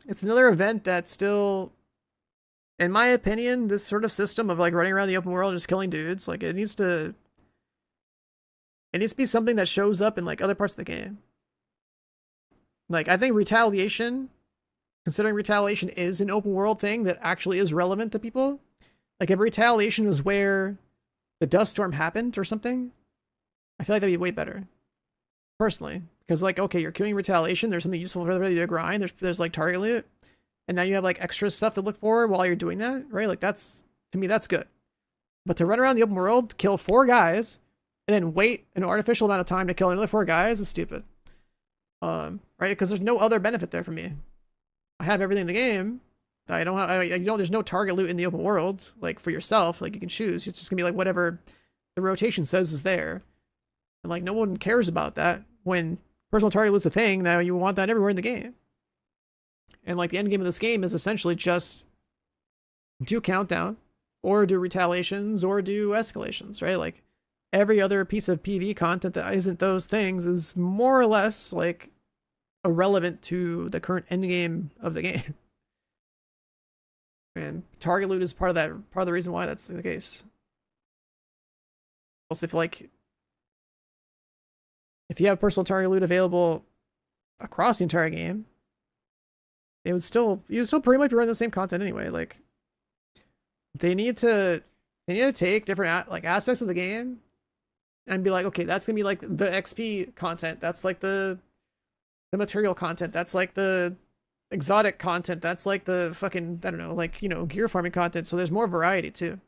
it's another event that still, in my opinion, this sort of system of like running around the open world just killing dudes, like it needs to be something that shows up in like other parts of the game. Like, I think retaliation, considering retaliation is an open world thing that actually is relevant to people. Like, if retaliation was where the dust storm happened or something, I feel like that'd be way better. Personally. Because, like, okay, you're queuing retaliation, there's something useful for everybody to grind, there's like target loot, and now you have like extra stuff to look for while you're doing that, right? Like, that's, to me, that's good. But to run around the open world, kill 4 guys, and then wait an artificial amount of time to kill another 4 guys is stupid. Right? Because there's no other benefit there for me. I have everything in the game. I don't have, you know, there's no target loot in the open world, like for yourself, like you can choose. It's just gonna be like whatever the rotation says is there. And like no one cares about that when personal target loot's a thing. Now you want that everywhere in the game. And like the end game of this game is essentially just do countdown or do retaliations or do escalations, right? Like every other piece of PvE content that isn't those things is more or less like irrelevant to the current end game of the game. And target loot is part of the reason why that's the case. Also, if you have personal target loot available across the entire game, you'd still pretty much be running the same content anyway. Like they need to take different like aspects of the game and be like, okay, that's gonna be like the XP content, that's like the material content, that's like the exotic content, that's like the fucking, I don't know, like, you know, gear farming content, so there's more variety too.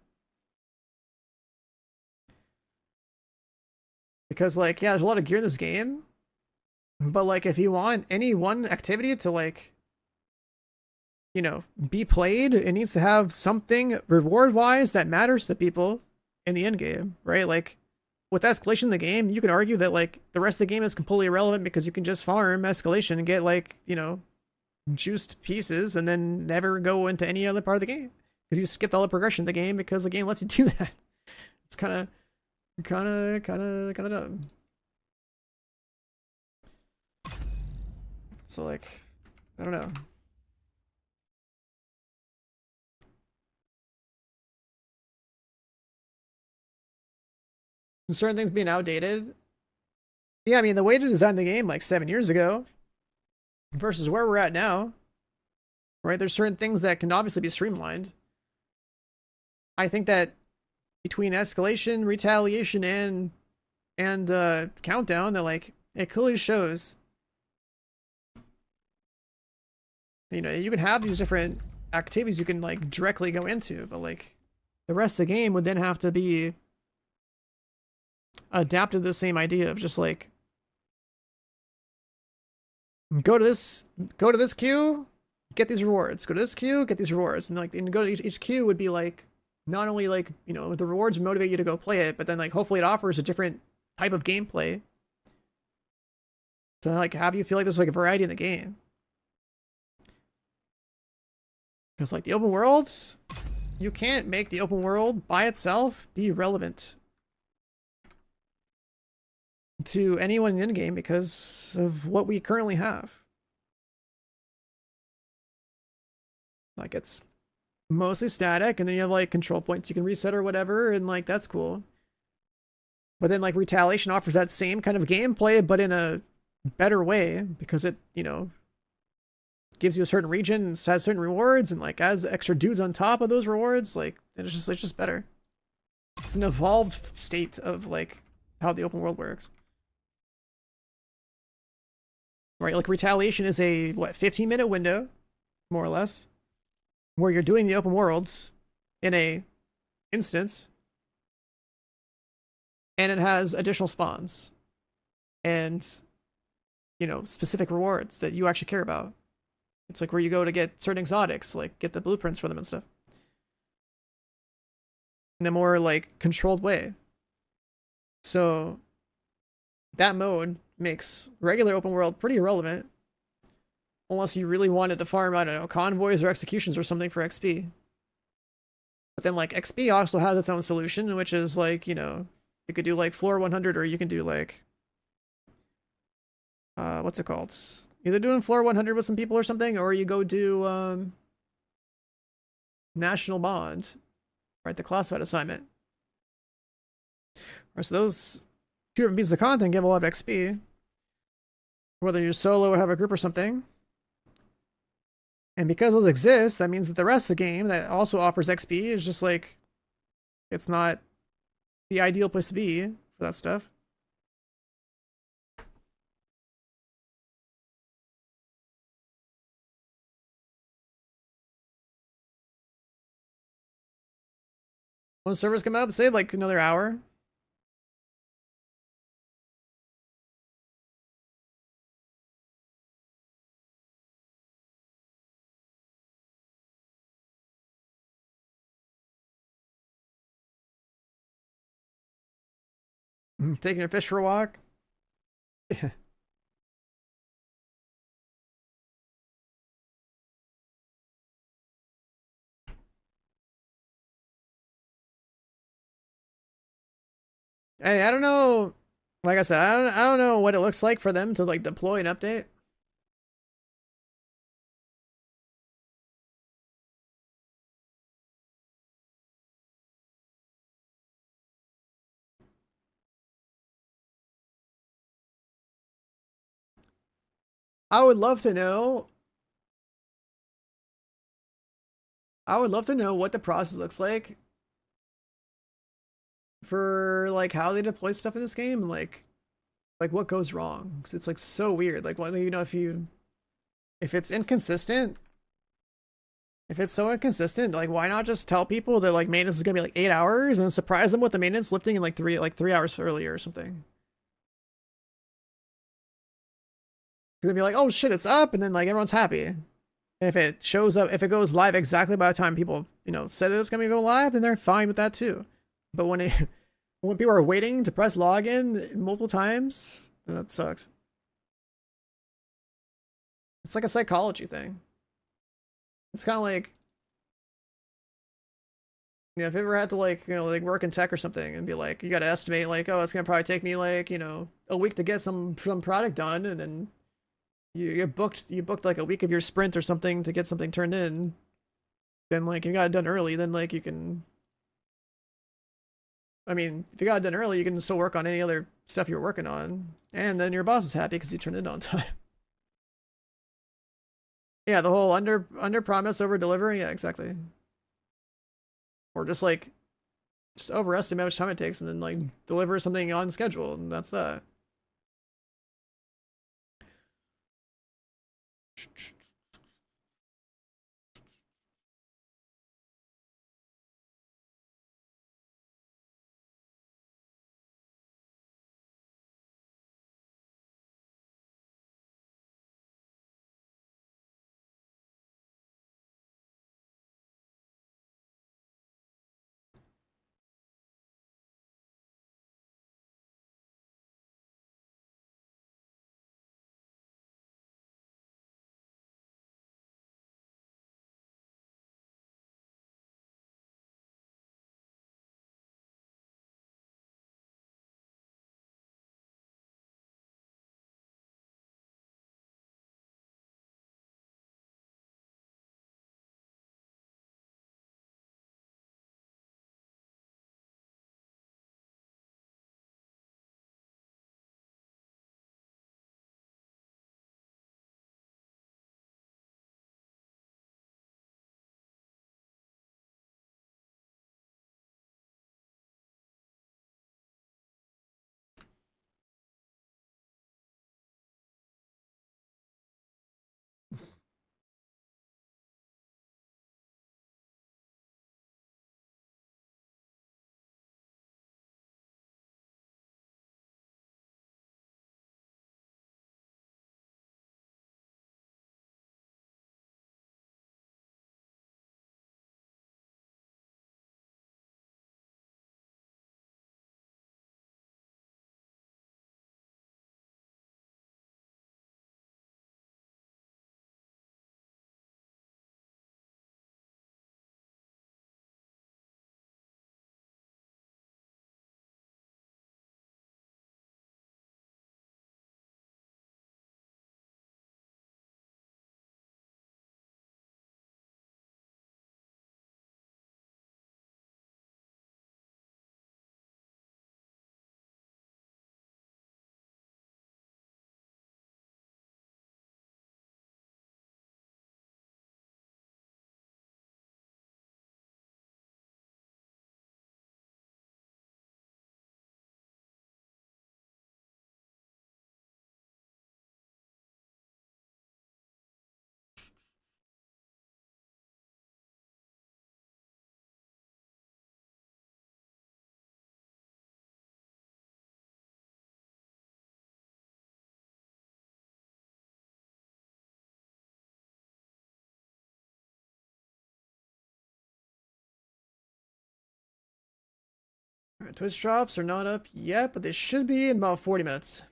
Because like, yeah, there's a lot of gear in this game, but like if you want any one activity to like, you know, be played, it needs to have something reward wise that matters to people in the end game, right? Like with escalation in the game, you can argue that like the rest of the game is completely irrelevant because you can just farm escalation and get like, you know, juiced pieces and then never go into any other part of the game because you skipped all the progression of the game because the game lets you do that. It's kind of dumb. So like, I don't know. Certain things being outdated. Yeah, I mean, the way to design the game like 7 years ago versus where we're at now, right? There's certain things that can obviously be streamlined. I think that between escalation, retaliation, and countdown, that like it clearly shows, you know, you can have these different activities you can like directly go into, but like the rest of the game would then have to be adapted to the same idea of just like go to this queue, get these rewards, go to this queue, get these rewards, and like and go to each queue would be like not only like, you know, the rewards motivate you to go play it, but then like hopefully it offers a different type of gameplay to like have you feel like there's like a variety in the game. Because like the open world, you can't make the open world by itself be relevant to anyone in the game because of what we currently have. Like it's mostly static, and then you have like control points you can reset or whatever, and like that's cool. But then like retaliation offers that same kind of gameplay, but in a better way because it, you know, gives you a certain region and has certain rewards and like has extra dudes on top of those rewards. Like And it's just better. It's an evolved state of like how the open world works. Right, like Retaliation is a what 15-minute window, more or less, where you're doing the open worlds in a instance, and it has additional spawns and, you know, specific rewards that you actually care about. It's like where you go to get certain exotics, like get the blueprints for them and stuff, in a more like controlled way. So that mode makes regular open world pretty irrelevant, unless you really wanted to farm, I don't know, convoys or executions or something for XP. But then like XP also has its own solution, which is like, you know, you could do like floor 100, or you can do like what's it called? Either doing floor 100 with some people or something, or you go do National Bond, right? The classified assignment. Right, so those 2 different pieces of content give a lot of XP, whether you're solo or have a group or something. And because those exist, that means that the rest of the game that also offers XP is just like, it's not the ideal place to be for that stuff. When servers come up, say like another hour. Taking your fish for a walk. Hey, I don't know. Like I said, I don't know what it looks like for them to like deploy an update. I would love to know. I would love to know what the process looks like for like how they deploy stuff in this game, and like what goes wrong. 'Cause it's like so weird. Like, what, you know, if it's inconsistent, if it's so inconsistent, like why not just tell people that like maintenance is gonna be like 8 hours and surprise them with the maintenance lifting in like 3 hours earlier or something. They'd be like, oh shit, it's up, and then like everyone's happy. And if it shows up, if it goes live exactly by the time people, you know, said it's gonna go live, then they're fine with that too. But when when people are waiting to press login multiple times, that sucks. It's like a psychology thing. It's kind of like, you know, if you ever had to like, you know, like work in tech or something and be like, you got to estimate like, oh, it's gonna probably take me like, you know, a week to get some product done, and then you booked like a week of your sprint or something to get something turned in. Then like you got it done early, then like you can. I mean, if you got it done early, you can still work on any other stuff you're working on, and then your boss is happy because you turned it on time. Yeah, the whole under promise over deliver. Yeah, exactly. Or just like overestimate how much time it takes and then like deliver something on schedule, and that's that. Alright, Twitch drops are not up yet, but they should be in about 40 minutes.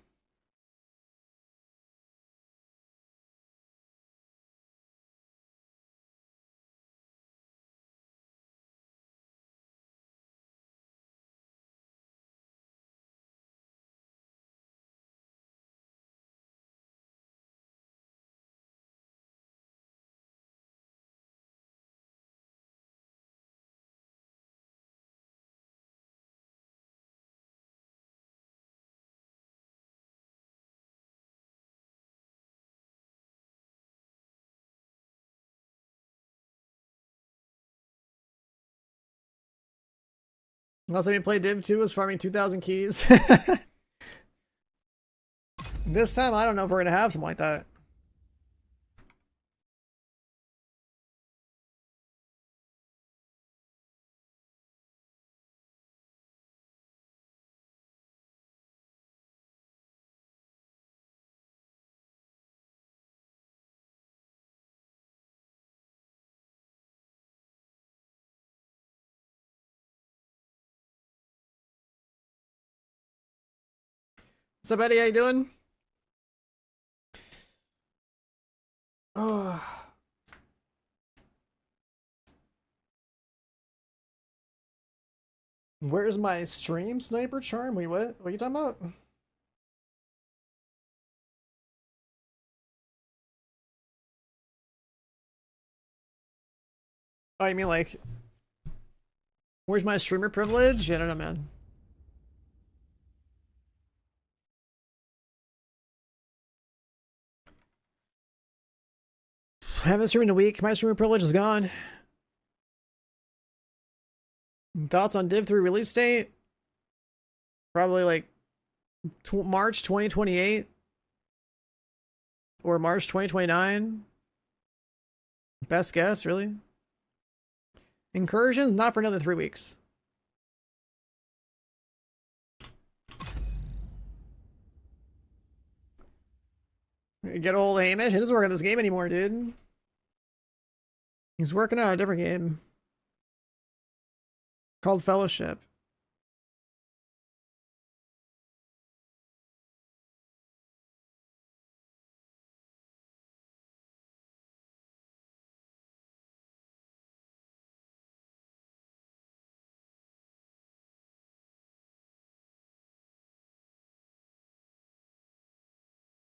Last time we played Div 2 was farming 2,000 keys. This time, I don't know if we're gonna have something like that. What's up, Eddie? How you doing? Oh. Where's my stream sniper charm? Wait, what? What are you talking about? Oh, you mean like, where's my streamer privilege? I don't know, man. I haven't streamed in a week. My streamer privilege is gone. Thoughts on Div 3 release date? Probably like March 2028 or March 2029. Best guess, really. Incursions, not for another 3 weeks. Get old Hamish. He doesn't work on this game anymore, dude. He's working on a different game called Fellowship.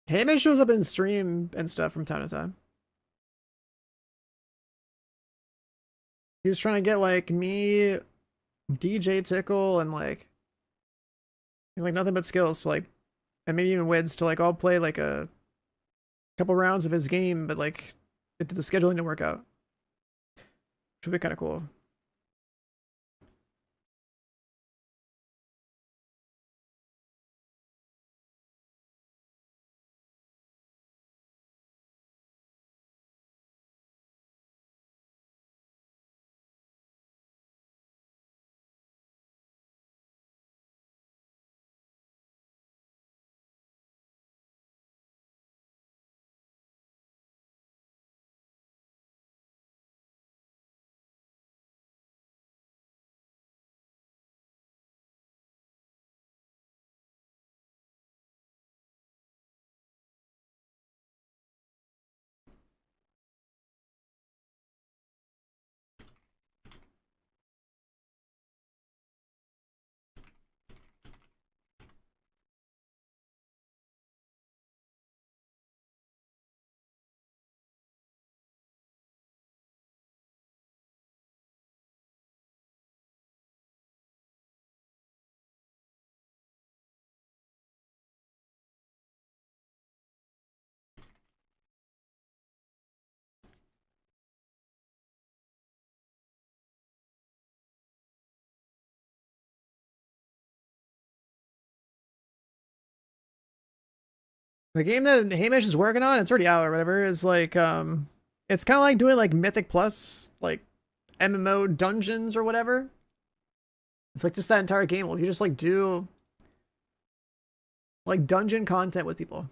Hamish shows up in stream and stuff from time to time. He was trying to get like me, DJ Tickle, and like nothing but skills to like, and maybe even Wids to like all play like a couple rounds of his game, but like the scheduling didn't work out. Which would be kind of cool. The game that Hamish is working on, it's already out or whatever, is like, it's kind of like doing like Mythic Plus, like MMO dungeons or whatever. It's like just that entire game. Well, you just like do like dungeon content with people.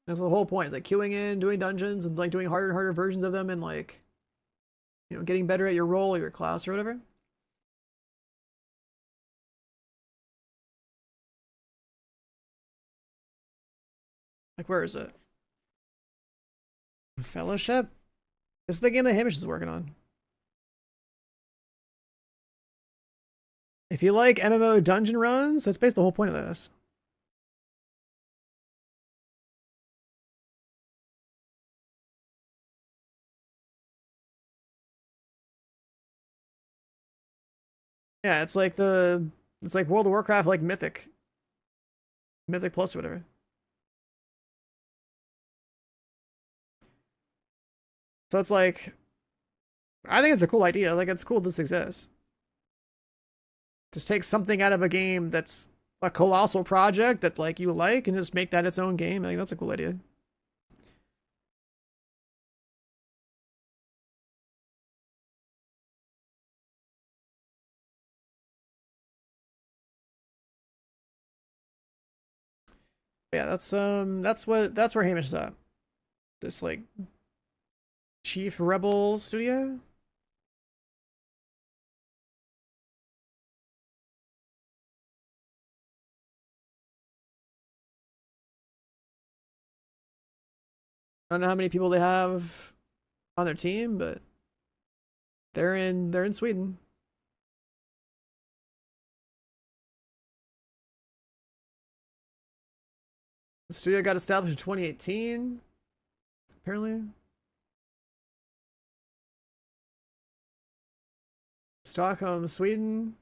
That's the whole point. Like queuing in, doing dungeons, and like doing harder and harder versions of them, and like, you know, getting better at your role or your class or whatever. Like, where is it? Fellowship? This is the game that Hamish is working on. If you like MMO dungeon runs, that's basically the whole point of this. Yeah, it's like World of Warcraft, like Mythic. Mythic Plus or whatever. So it's like, I think it's a cool idea. Like, it's cool this exists. Just take something out of a game that's a colossal project that like you like and just make that its own game. I think that's a cool idea. Yeah, that's where Hamish is at. This like Chief Rebel studio. I don't know how many people they have on their team, but they're in Sweden. The studio got established in 2018, apparently. Stockholm, Sweden.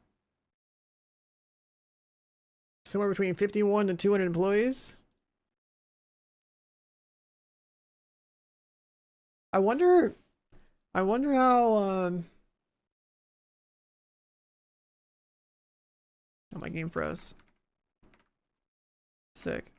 Somewhere between 51 and 200 employees. I wonder how oh, my game froze. Sick.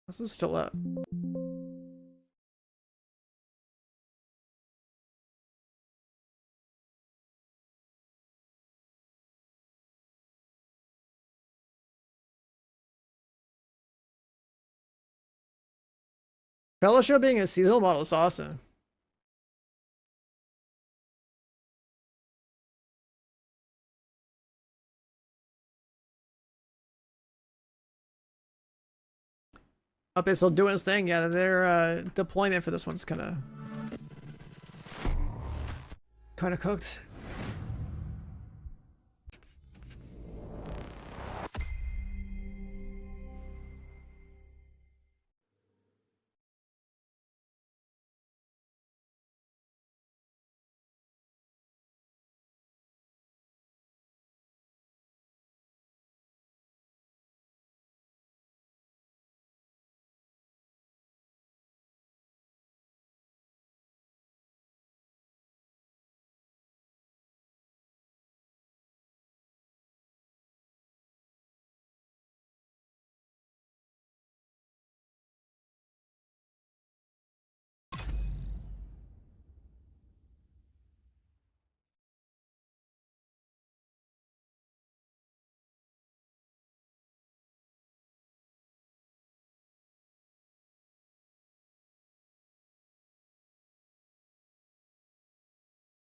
This is still up. Fellowship being a seasonal model is awesome. Up is still doing his thing. Yeah, their deployment for this one's kind of cooked.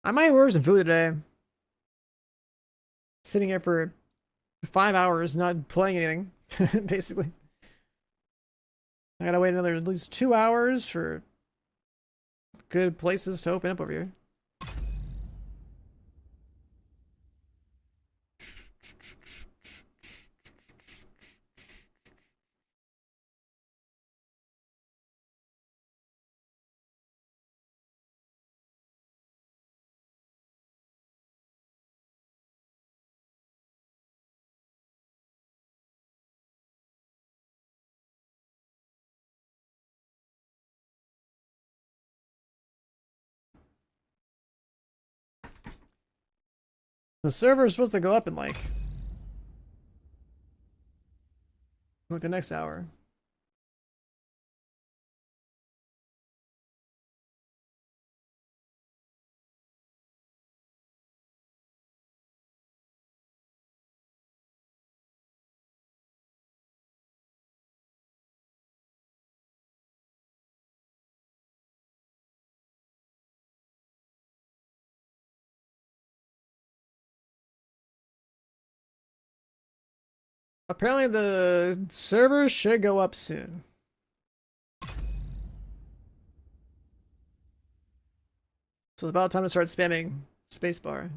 I might order some food today. Sitting here for 5 hours, not playing anything, basically. I gotta wait another at least 2 hours for good places to open up over here. The server is supposed to go up in like the next hour. Apparently the server should go up soon. So it's about time to start spamming spacebar.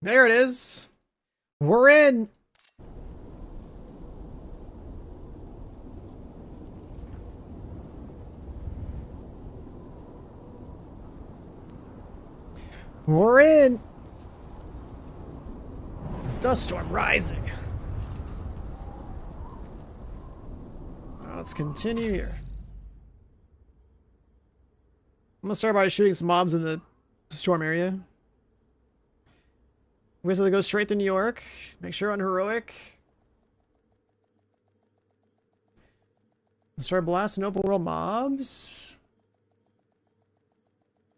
There it is. We're in. We're in. Dust storm rising. Let's continue here. I'm gonna start by shooting some mobs in the storm area. We have to go straight to New York. Make sure on heroic. Start blasting open world mobs.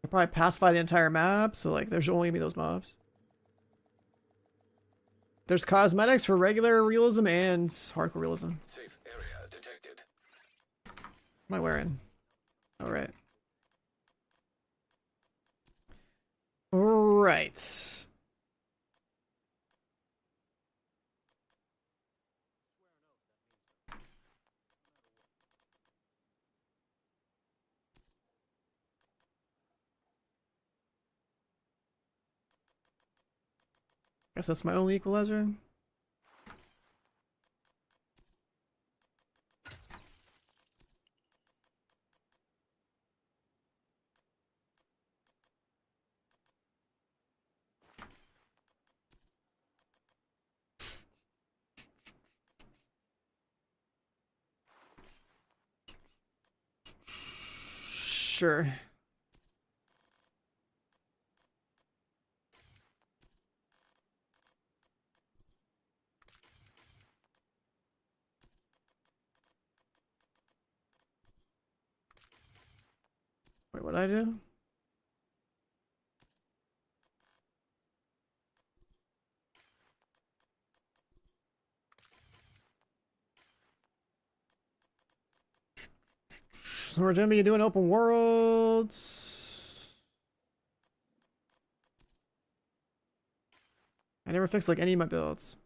I'll probably pacify the entire map, so like there's only gonna be those mobs. There's cosmetics for regular realism and hardcore realism. Safe area detected. What am I wearing? Alright. Right. Guess that's my only equalizer. Sure. Wait, what'd I do? So we're gonna be doing open worlds. I never fixed like any of my builds.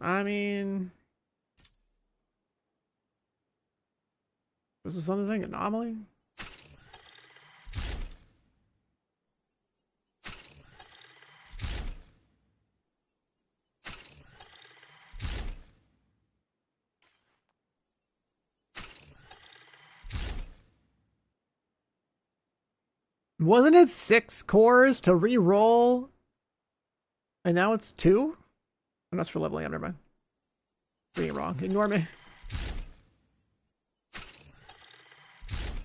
I mean, was this something anomaly? Wasn't it 6 cores to re-roll? And now it's 2? And that's for leveling up, never mind. Reading wrong. Ignore me.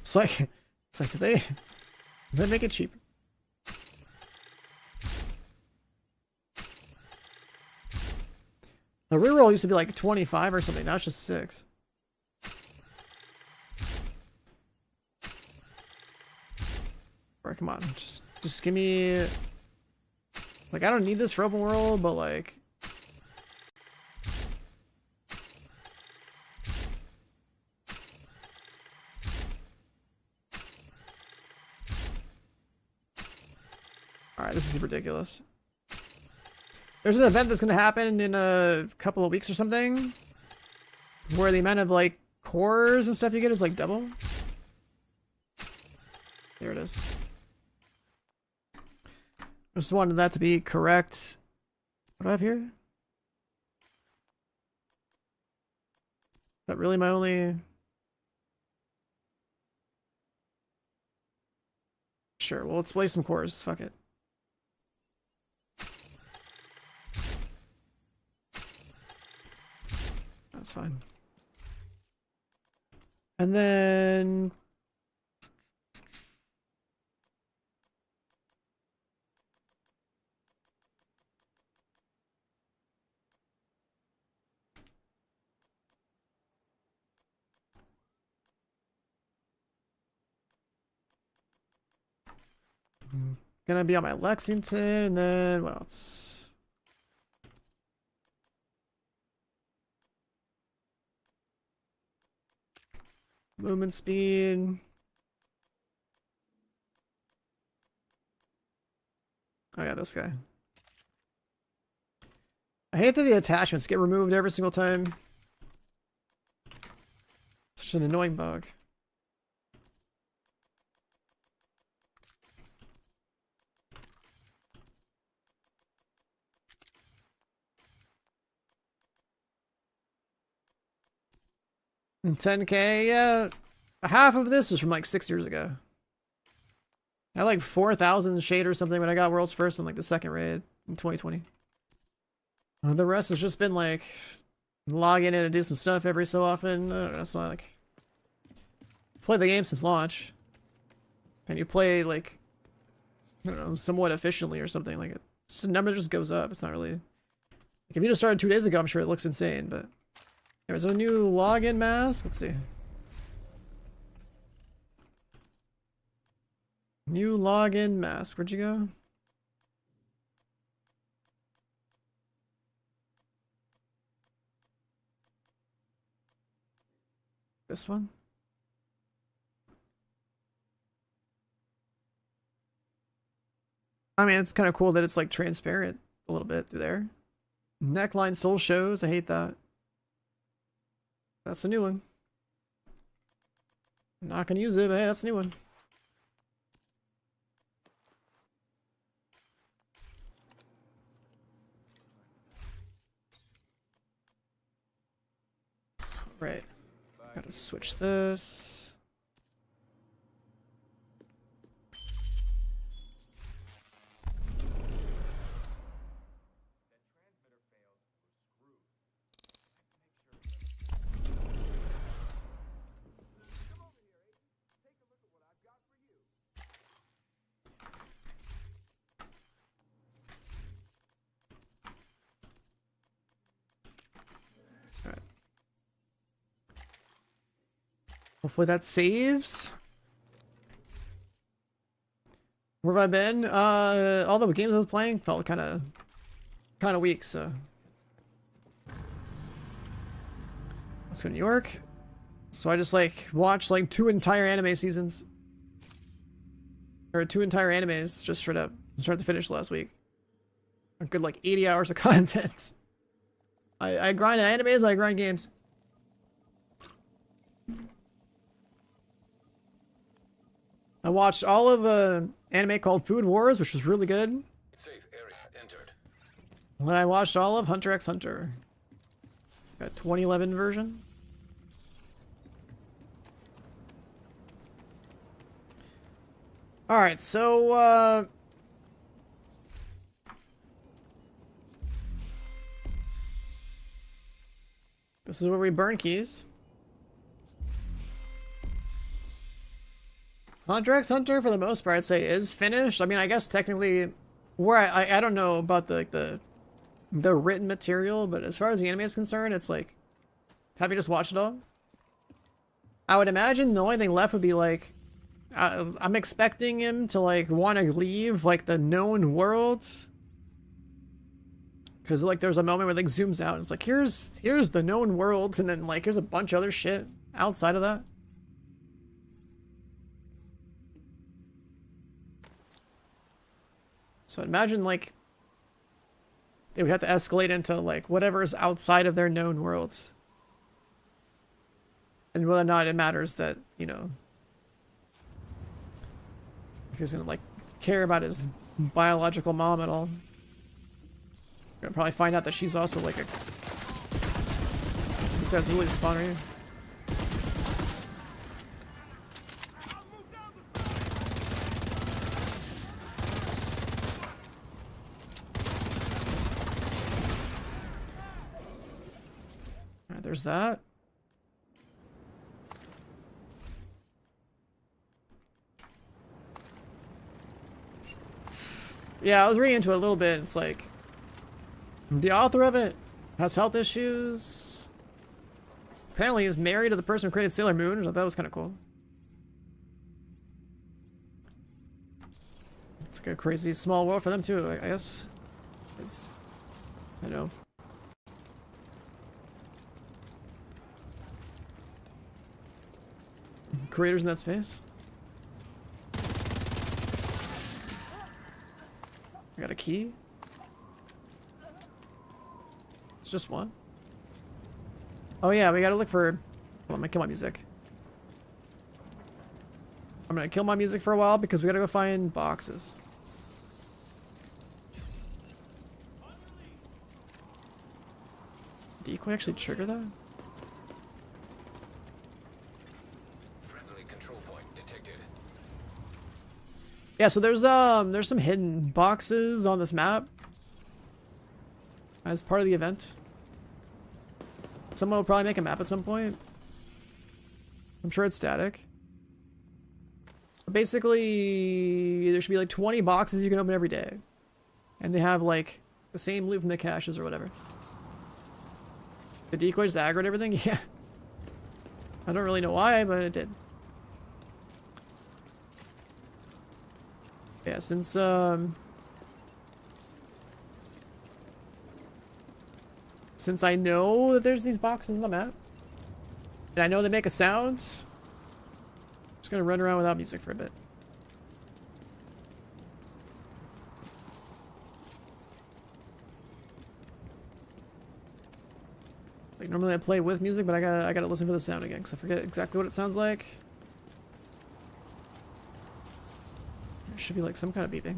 It's like did they make it cheaper? The reroll used to be like 25 or something, now it's just 6. Alright, come on. Just give me, like, I don't need this for open world, but like, alright, this is ridiculous. There's an event that's gonna happen in a couple of weeks or something, where the amount of like cores and stuff you get is like double. There it is. Just wanted that to be correct. What do I have here? Is that really my only... Sure, well, let's play some cores. Fuck it. That's fine. And then... Gonna be on my Lexington, and then what else? Movement speed. Oh yeah, this guy. I hate that the attachments get removed every single time. Such an annoying bug. And 10K, yeah. Half of this is from like 6 years ago. I had like 4,000 shade or something when I got World's First in like the second raid in 2020. The rest has just been like logging in and do some stuff every so often. I don't know, it's not like played the game since launch. And you play like, I don't know, somewhat efficiently or something. Like the number just goes up. It's not really like if you just started 2 days ago, I'm sure it looks insane, but there's a new login mask. Let's see. New login mask. Where'd you go? This one? I mean, it's kind of cool that it's like transparent a little bit through there. Neckline still shows. I hate that. That's a new one. I'm not gonna use it, but hey, that's a new one. Right. Gotta switch this. Hopefully that saves. Where have I been? All the games I was playing felt kind of weak, so. Let's go to New York. So I just like watched like 2 entire anime seasons. Or 2 entire animes just straight up. Start to finish last week. A good like 80 hours of content. I grind animes, I grind games. I watched all of an anime called Food Wars, which was really good. Safe area entered. And I watched all of Hunter x Hunter. Got 2011 version. Alright, so this is where we burn keys. Hunter x Hunter, for the most part, I'd say is finished. I mean, I guess technically, where I don't know about the written material, but as far as the anime is concerned, it's like, have you just watched it all? I would imagine the only thing left would be like, I'm expecting him to like want to leave like the known world, because like there's a moment where like zooms out and it's like here's the known world, and then like here's a bunch of other shit outside of that. So imagine like they would have to escalate into like whatever is outside of their known worlds. And whether or not it matters that, you know, if he's gonna like care about his biological mom at all. Gonna probably find out that she's also like a. These guys really spawn right here. Alright, there's that. Yeah, I was reading into it a little bit. It's like the author of it has health issues. Apparently, is married to the person who created Sailor Moon, which I thought was kind of cool. It's like a crazy small world for them too, I guess. It's, I know. Creators in that space. I got a key. It's just one. Oh yeah, we gotta look for... Hold on, I'm gonna kill my music. I'm gonna kill my music for a while because we gotta go find boxes. Decoy actually trigger that? Friendly control point detected. Yeah, so there's some hidden boxes on this map as part of the event. Someone will probably make a map at some point. I'm sure it's static. But basically, there should be like 20 boxes you can open every day. And they have like the same loot from the caches or whatever. The decoy just aggroed everything? Yeah. I don't really know why, but it did. Yeah, since I know that there's these boxes on the map, and I know they make a sound, I'm just gonna run around without music for a bit. Like normally I play with music, but I gotta listen for the sound again because I forget exactly what it sounds like. There should be like some kind of beeping.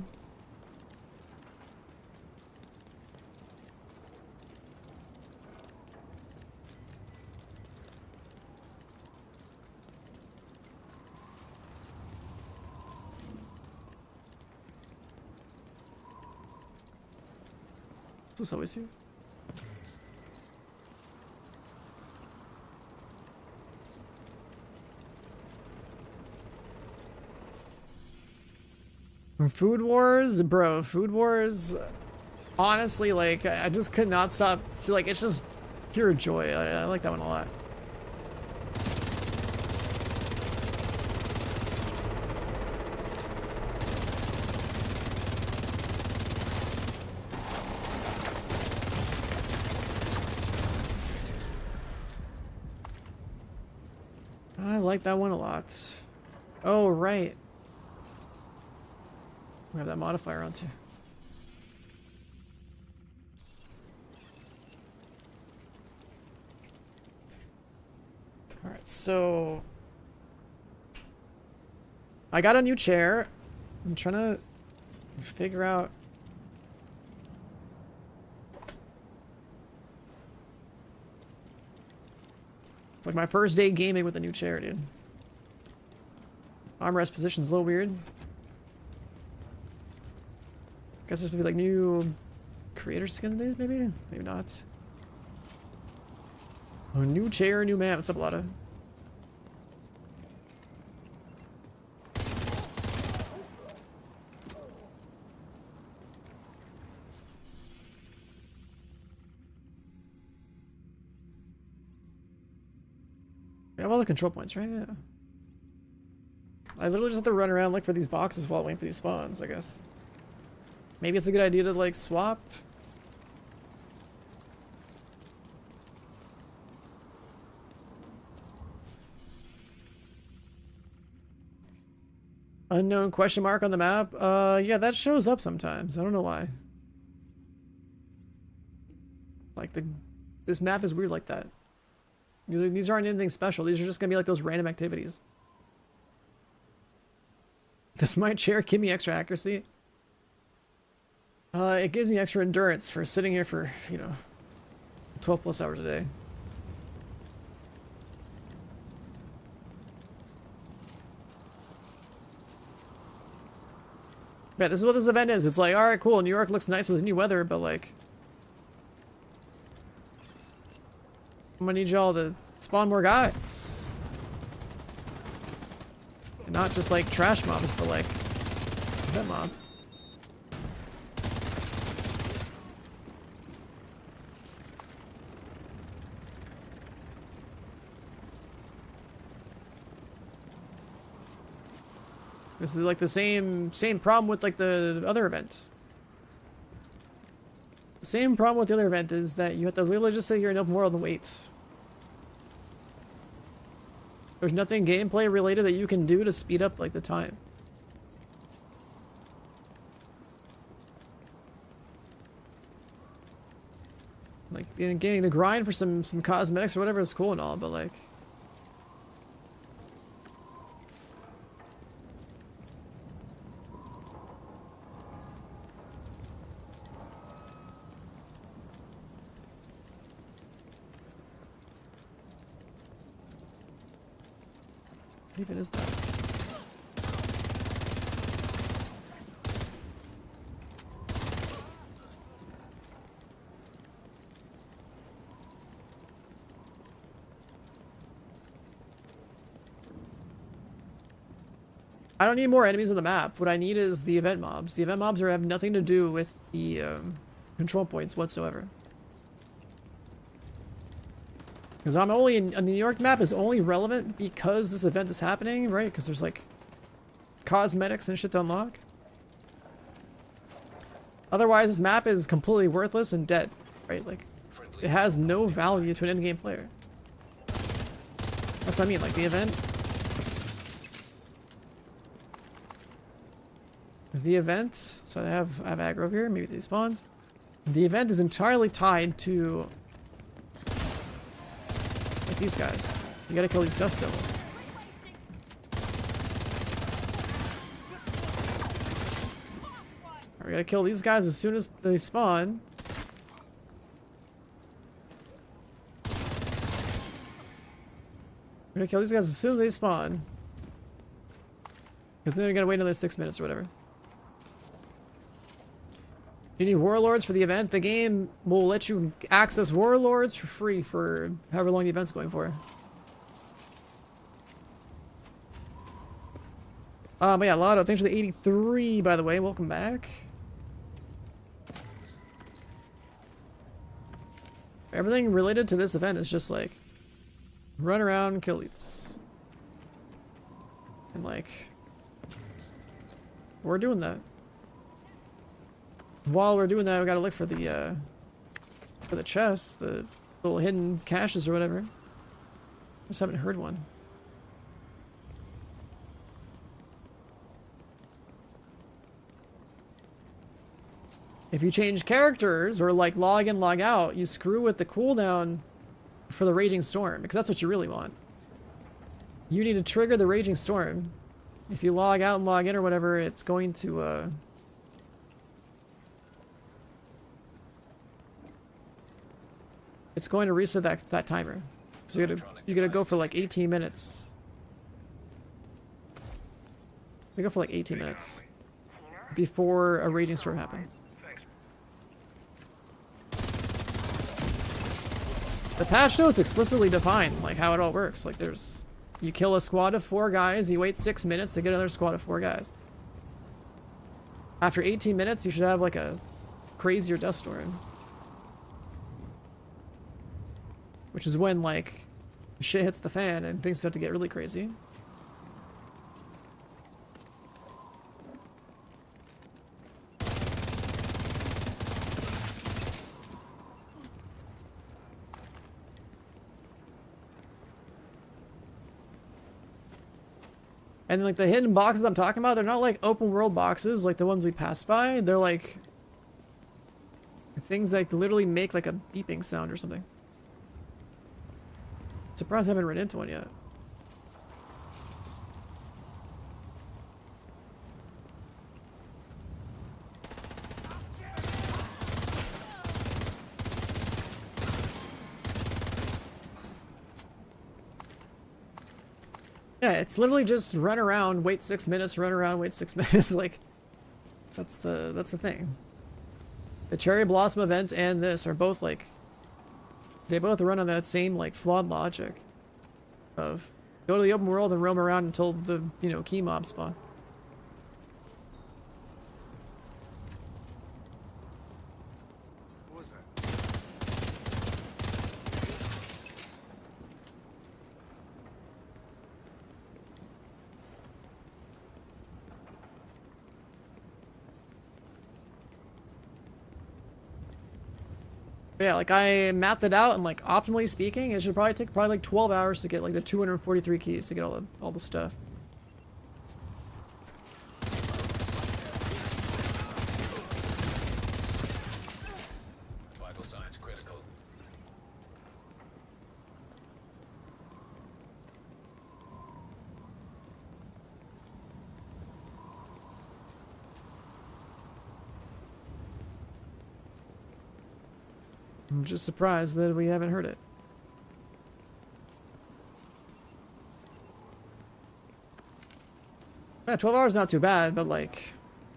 Is this always here? Food Wars? Bro, Food Wars, honestly, like, I just could not stop. So, like, it's just pure joy. I like that one a lot. I like that one a lot. Oh, right. We have that modifier on too. Alright, so I got a new chair. I'm trying to figure out it's like my first day gaming with a new chair, dude. Armrest position's a little weird. Guess there's maybe like new creator skin days, maybe? Maybe not. Oh, new chair, new map. What's up, Lotta? We have all the control points, right? Yeah. I literally just have to run around, look for these boxes while waiting for these spawns, I guess. Maybe it's a good idea to, like, swap. Unknown question mark on the map? Yeah, that shows up sometimes. I don't know why. Like, this map is weird like that. These aren't anything special. These are just gonna be like those random activities. Does my chair give me extra accuracy? It gives me extra endurance for sitting here for, 12 plus hours a day. Yeah, this is what this event is. It's like, alright, cool, New York looks nice with new weather, but like... I'm gonna need y'all to spawn more guys. And not just like trash mobs, but like event mobs. This is like the same problem with like the other event. The same problem with the other event is that you have to literally just sit here in open world and wait. There's nothing gameplay related that you can do to speed up like the time. Like getting to grind for some cosmetics or whatever is cool and all, but like what even is that? I don't need more enemies on the map. What I need is the event mobs. The event mobs have nothing to do with the control points whatsoever. Because I'm only the New York map is only relevant because this event is happening, right? Because there's like cosmetics and shit to unlock. Otherwise, this map is completely worthless and dead, right? Like, it has no value to an endgame player. That's what I mean, like the event. The event, so I have aggro here, maybe they spawned. The event is entirely tied to like these guys. You gotta kill these dust devils. We gotta kill these guys as soon as they spawn. We're gonna kill these guys as soon as they spawn. Because then we gotta wait another 6 minutes or whatever. You need warlords for the event. The game will let you access warlords for free for however long the event's going for. But yeah, Lotto, thanks for the 83, by the way. Welcome back. Everything related to this event is just like run around, kill elites. And like we're doing that. While we're doing that, we gotta look for the chests, the little hidden caches or whatever. Just haven't heard one. If you change characters or like log in, log out, you screw with the cooldown for the Raging Storm, because that's what you really want. You need to trigger the Raging Storm. If you log out and log in or whatever, it's going to it's going to reset that timer. So you gotta go for like 18 minutes. You go for like 18 minutes before a Raging Storm happens. The patch notes explicitly define like how it all works. Like there's, you kill a squad of 4 guys, you wait 6 minutes to get another squad of 4 guys. After 18 minutes, you should have like a crazier dust storm. Which is when, like, shit hits the fan and things start to get really crazy. And, like, the hidden boxes I'm talking about, they're not, like, open world boxes like the ones we passed by. They're, like, things that literally make, like, a beeping sound or something. Surprised I haven't run into one yet. Yeah, it's literally just run around, wait 6 minutes, run around, wait 6 minutes. Like, that's the thing. The Cherry Blossom event and this are both like, they both run on that same like flawed logic of go to the open world and roam around until the, you know, key mob spawn. What was that? But yeah, like I mapped it out and like optimally speaking, it should probably take like 12 hours to get like the 243 keys to get all the stuff. Vital signs critical. I'm just surprised that we haven't heard it. Yeah, 12 hours is not too bad, but like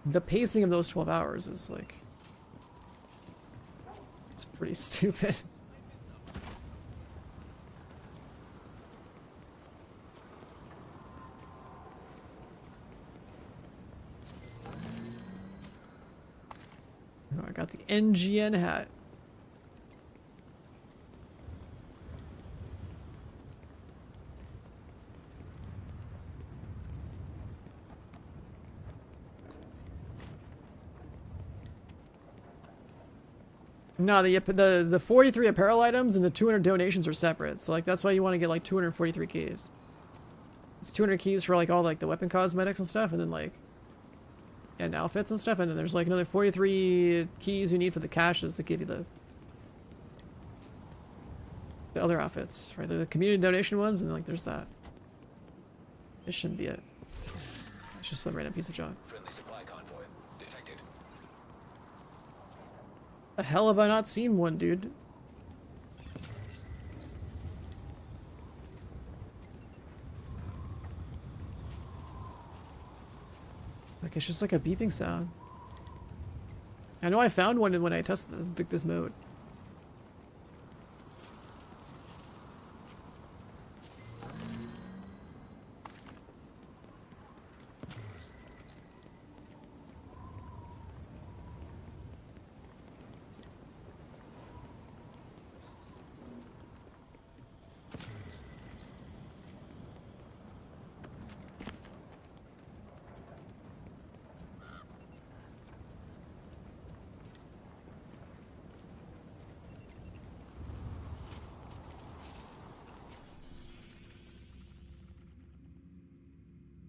the pacing of those 12 hours is like, it's pretty stupid. Oh, I got the NGN hat. No, the 43 apparel items and the 200 donations are separate. So like that's why you want to get like 243 keys. It's 200 keys for like all like the weapon cosmetics and stuff, and then like and outfits and stuff, and then there's like another 43 keys you need for the caches that give you the other outfits, right? The community donation ones, and like there's that. This shouldn't be it. It's just some random piece of junk. Friendly supply convoy detected. The hell have I not seen one, dude? Like, it's just like a beeping sound. I know I found one when I tested this mode.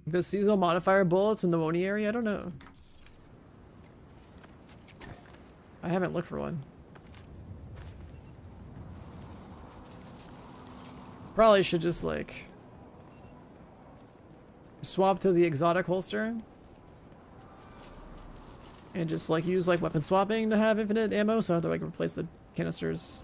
The seasonal modifier bullets in the Woni area? I don't know. I haven't looked for one. Probably should just like swap to the exotic holster and just like use like weapon swapping to have infinite ammo, so I have to like replace the canisters.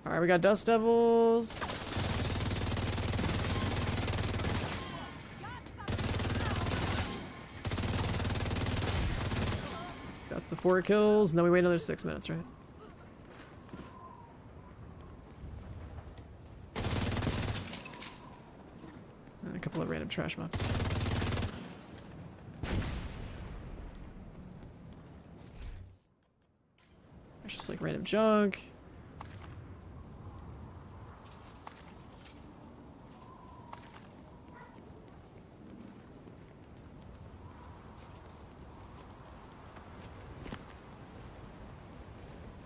Alright, we got Dust Devils. That's the 4 kills, and then we wait another 6 minutes, right? And a couple of random trash mobs. It's just like random junk.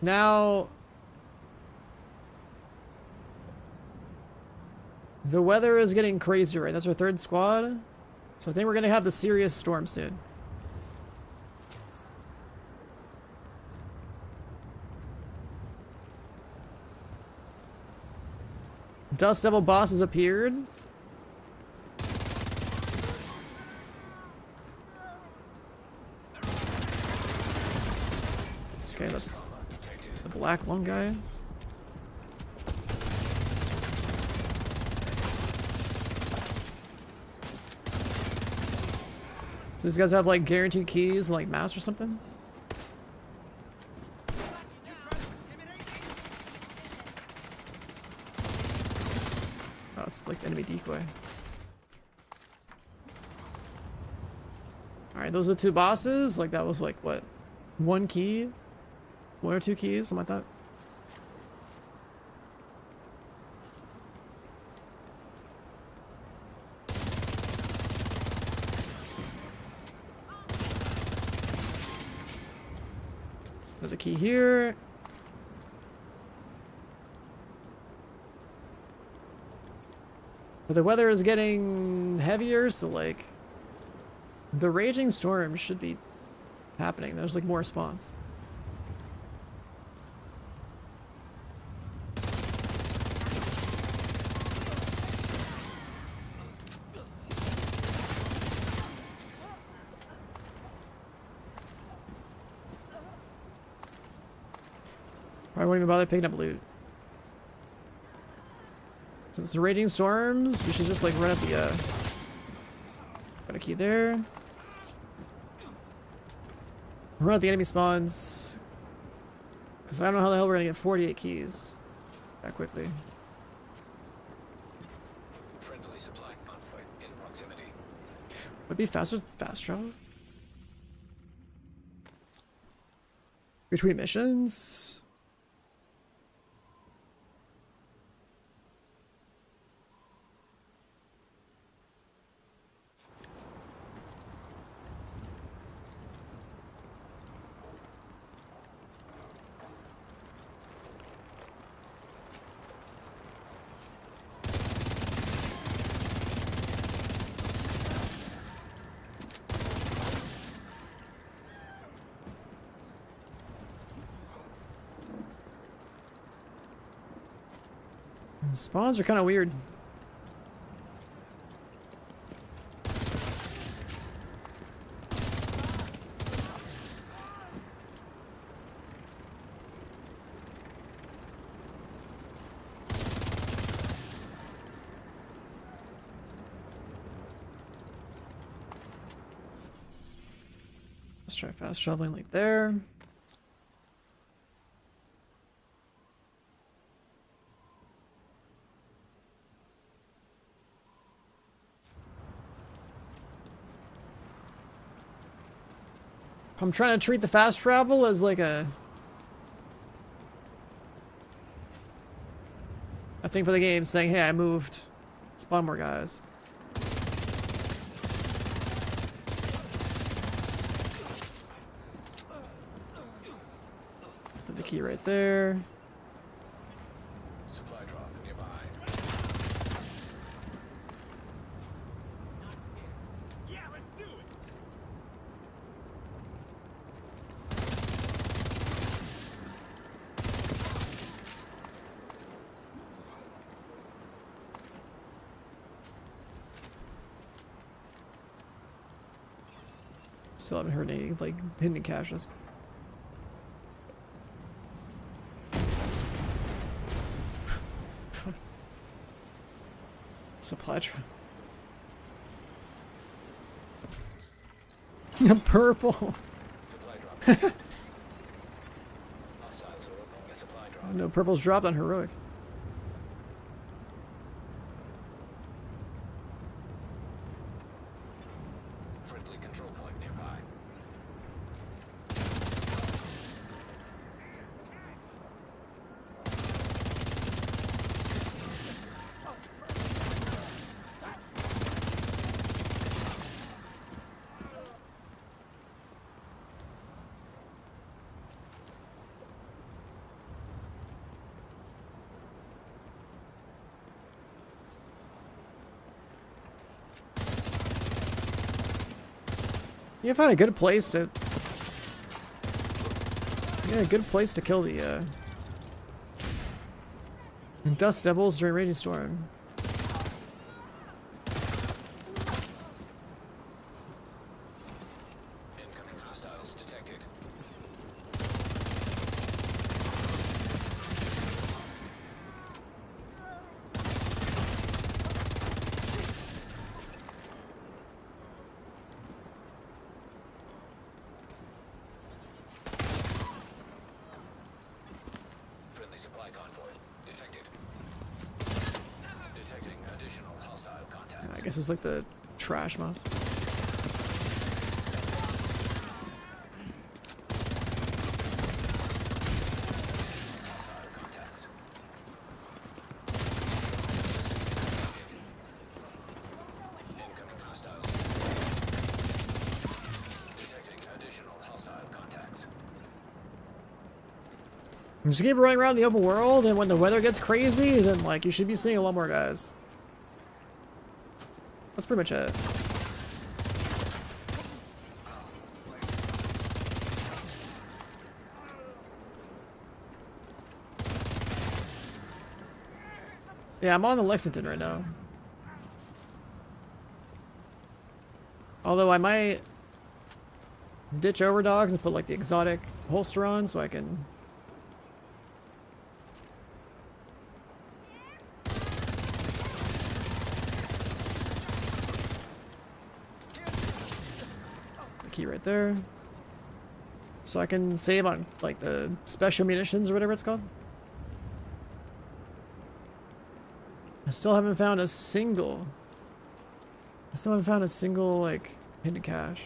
Now, the weather is getting crazier, right? That's our 3rd squad. So I think we're going to have the serious storm soon. Dust Devil boss has appeared. black lung guy. So these guys have like guaranteed keys and like masks or something? Oh, it's like enemy decoy. Alright, those are the two bosses. Like that was like what? One key? One or two keys? Something like that. Another key here. But the weather is getting heavier, so like the raging storm should be happening. There's like more spawns. I won't even bother picking up loot. Since the raging storms, we should just like run at the got a key there. Run at the enemy spawns. Because I don't know how the hell we're gonna get 48 keys that quickly. Friendly supply convoy in proximity. Would it be faster fast travel? Between missions? Spawns are kind of weird. Let's try fast traveling like there. I'm trying to treat the fast travel as like a thing for the game, saying, hey, I moved. Spawn more guys. Put the key right there. Supply drop nearby. Still haven't heard any like hidden caches. Supply trap. Purple. Supply drop. Hostiles are opening a supply drop. No, purple's dropped on heroic. Friendly control point nearby. You gotta find a good place to. Yeah, a good place to kill the Dust Devils during Raging Storm. Incoming hostiles detected. convoy. Detected. Detecting additional hostile contacts. I guess it's like the trash mobs. Hostile contacts. Incoming hostiles. Detecting additional hostile contacts. Just keep running around the open world, and when the weather gets crazy, then like you should be seeing a lot more guys. That's pretty much it. Yeah, I'm on the Lexington right now. Although I might ditch overdogs and put like the exotic holster on so I can key right there. So I can save on like the special munitions or whatever it's called. I still haven't found a single like hidden cache.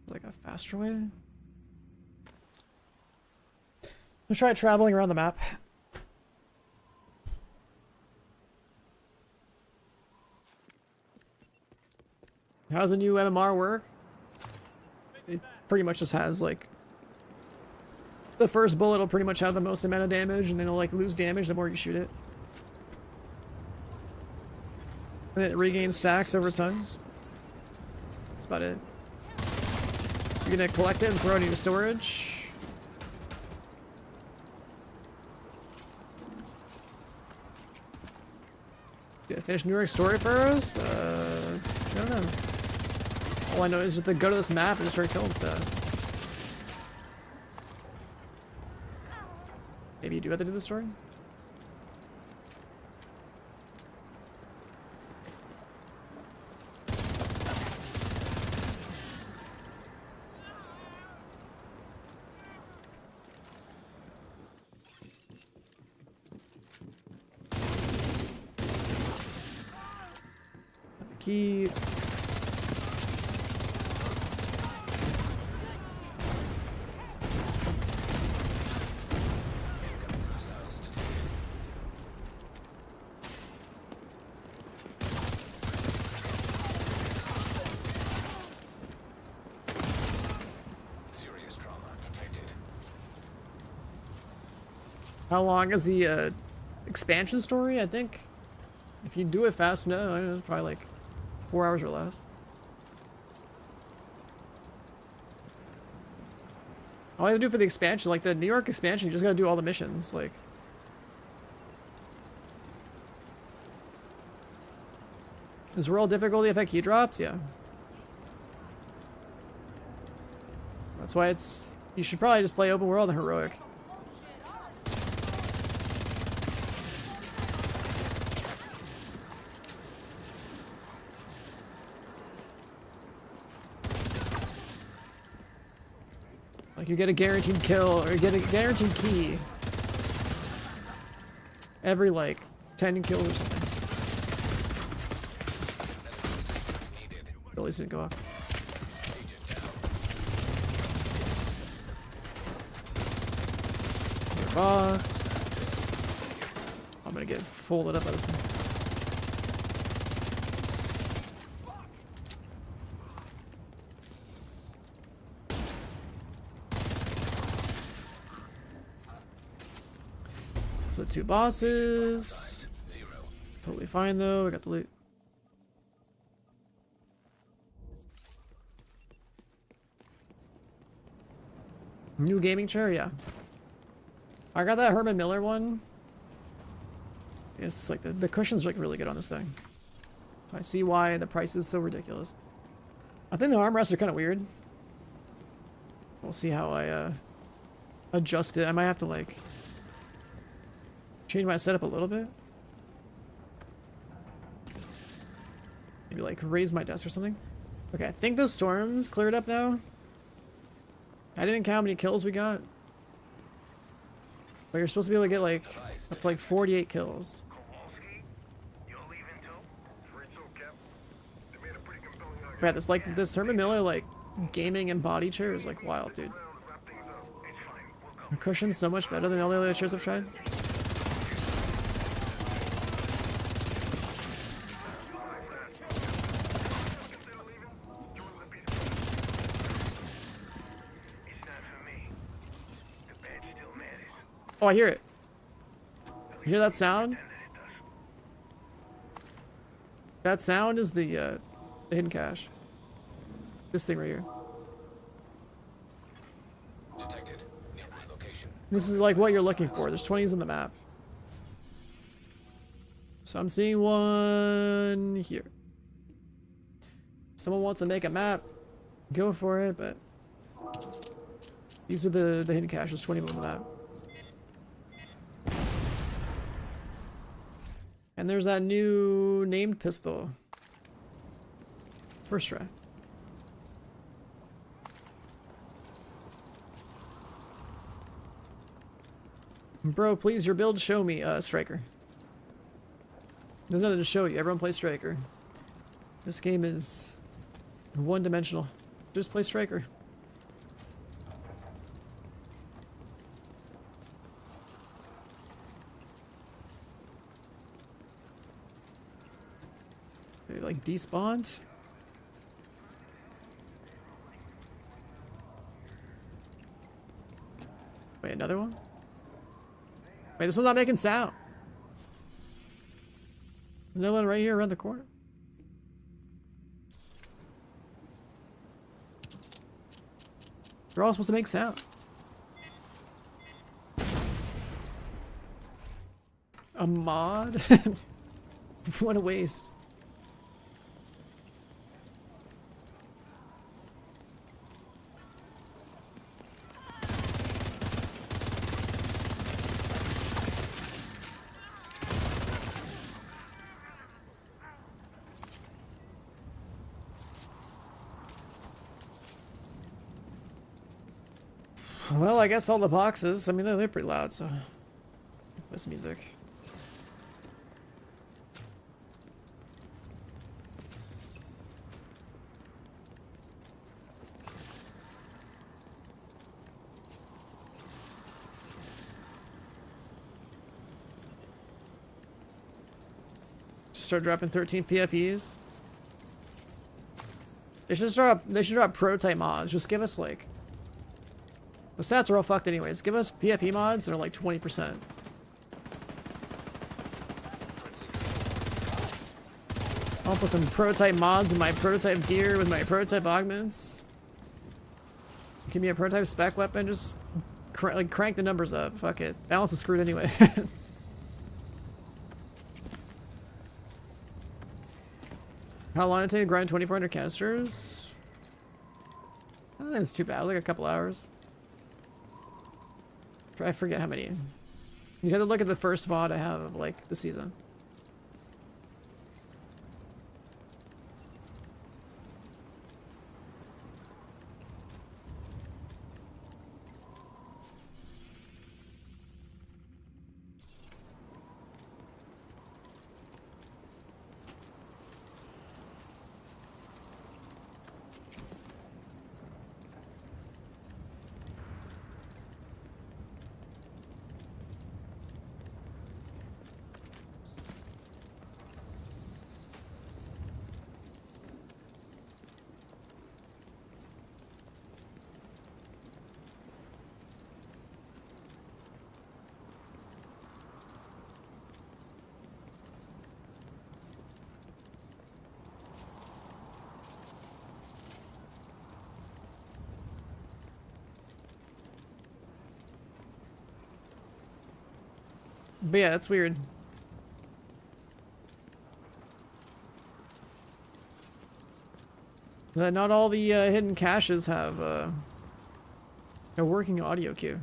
Like a faster way? Let's try traveling around the map. How's the new MMR work? It pretty much just has like the first bullet will pretty much have the most amount of damage, and then it'll like lose damage the more you shoot it. And it regains stacks over time. That's about it. You're gonna collect it and throw it into storage. Yeah, finish New York story first? I don't know. All I know is just to go to this map and just start killing stuff. Maybe you do have to do the story? Key. Serious trauma detected. How long is the expansion story? I think if you do it fast enough, it's probably like 4 hours or less. All you have to do for the expansion, like the New York expansion, you just gotta do all the missions. Like, does roll difficulty affect key drops? Yeah. That's why it's. You should probably just play open world and heroic. Like you get a guaranteed kill or you get a guaranteed key every like 10 kills or something. At least it didn't go off. Your boss. I'm gonna get folded up by this thing. So 2 bosses. Totally fine though. We got the loot. New gaming chair, yeah. I got that Herman Miller one It's like the cushion's like really good on this thing. I see why the price is so ridiculous. I think the armrests are kind of weird. We'll see how I adjust it. I might have to like change my setup a little bit. Maybe like raise my desk or something. Okay, I think the storm's cleared up now. I didn't count how many kills we got. But you're supposed to be able to get like up to like 48 kills. Kowalski? You're leaving too? Afraid so, Cap. They made a pretty compelling argument. Yeah, this Herman Miller like gaming and body chair is like wild, dude. Wrap things up. It's fine. We'll go. The cushion's so much better than all the other chairs I've tried. It's not for me. The bed still matters. Oh, I hear it. You hear that sound? And then it does. That sound is the hidden cache. This thing right here. Detected. Nearby location. This is like what you're looking for. There's 20s on the map. So I'm seeing one here. Someone wants to make a map, go for it, but these are the hidden caches, 20 of them on the map. And there's that new named pistol. First try. Bro, please, your build show me, Striker. There's nothing to show you. Everyone plays Striker. This game is one-dimensional. Just play Striker. They like despawned. Wait, another one? Wait, this one's not making sound. Another one right here around the corner. They're all supposed to make sound. A mod? What a waste. Well, I guess all the boxes. I mean, they're pretty loud, so. This music. Just start dropping 13 PFEs. They should drop prototype mods. Just give us like. The stats are all fucked anyways. Give us PFE mods that are like 20%. I'll put some prototype mods in my prototype gear with my prototype augments. Give me a prototype spec weapon, just crank the numbers up. Fuck it. Balance is screwed anyway. How long did it take to grind 2,400 canisters? I don't think it's too bad, like a couple hours. I forget how many. You have to look at the first VOD I have of like the season. But yeah, that's weird. Not all the hidden caches have a working audio cue.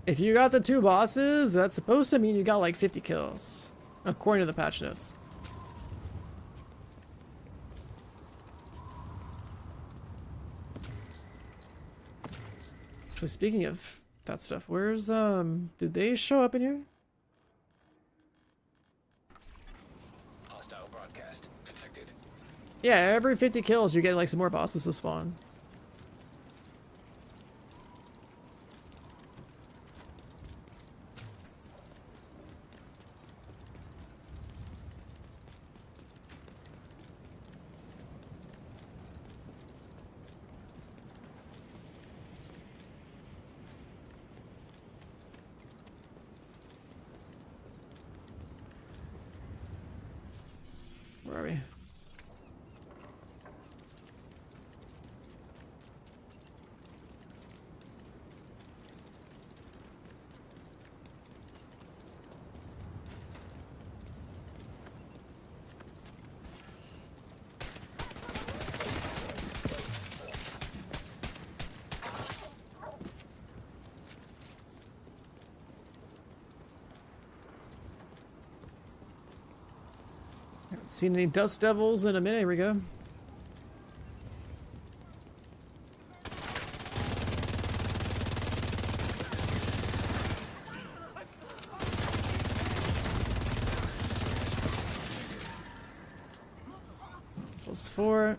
If you got the 2 bosses, that's supposed to mean you got like 50 kills, according to the patch notes. Actually, speaking of that stuff, where's did they show up in here? Hostile broadcast detected. Yeah, every 50 kills you get like some more bosses to spawn. Where are we? Haven't seen any dust devils in a minute. Here we go. +4.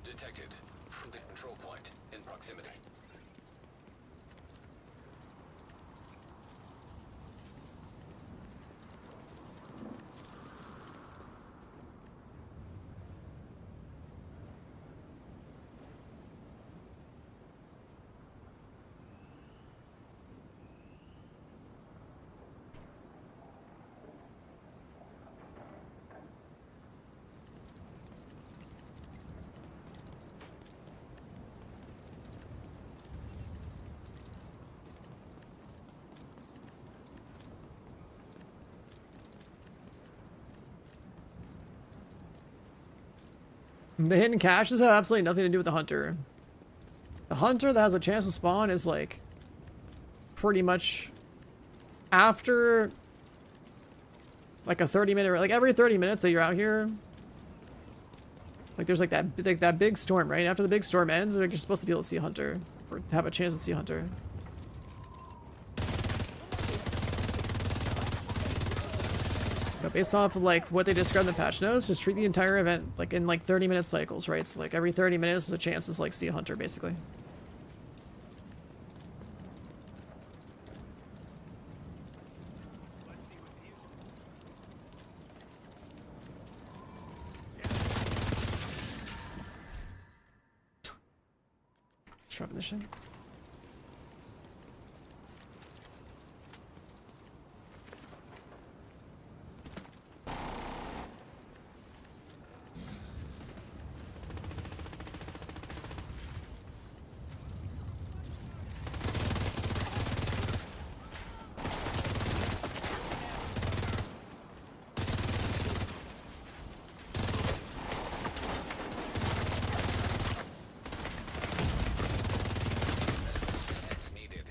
Detected. The control point in proximity. The hidden caches have absolutely nothing to do with the hunter. The hunter that has a chance to spawn is like pretty much after like a 30-minute, like every 30 minutes that you're out here, like there's like that big storm, right? After the big storm ends, like, you're supposed to be able to see a hunter or have a chance to see a hunter. But based off of like what they described in the patch notes, just treat the entire event like in like 30-minute cycles, right? So like every 30 minutes is a chance to like see a hunter, basically. Dropping this shit. It's needed.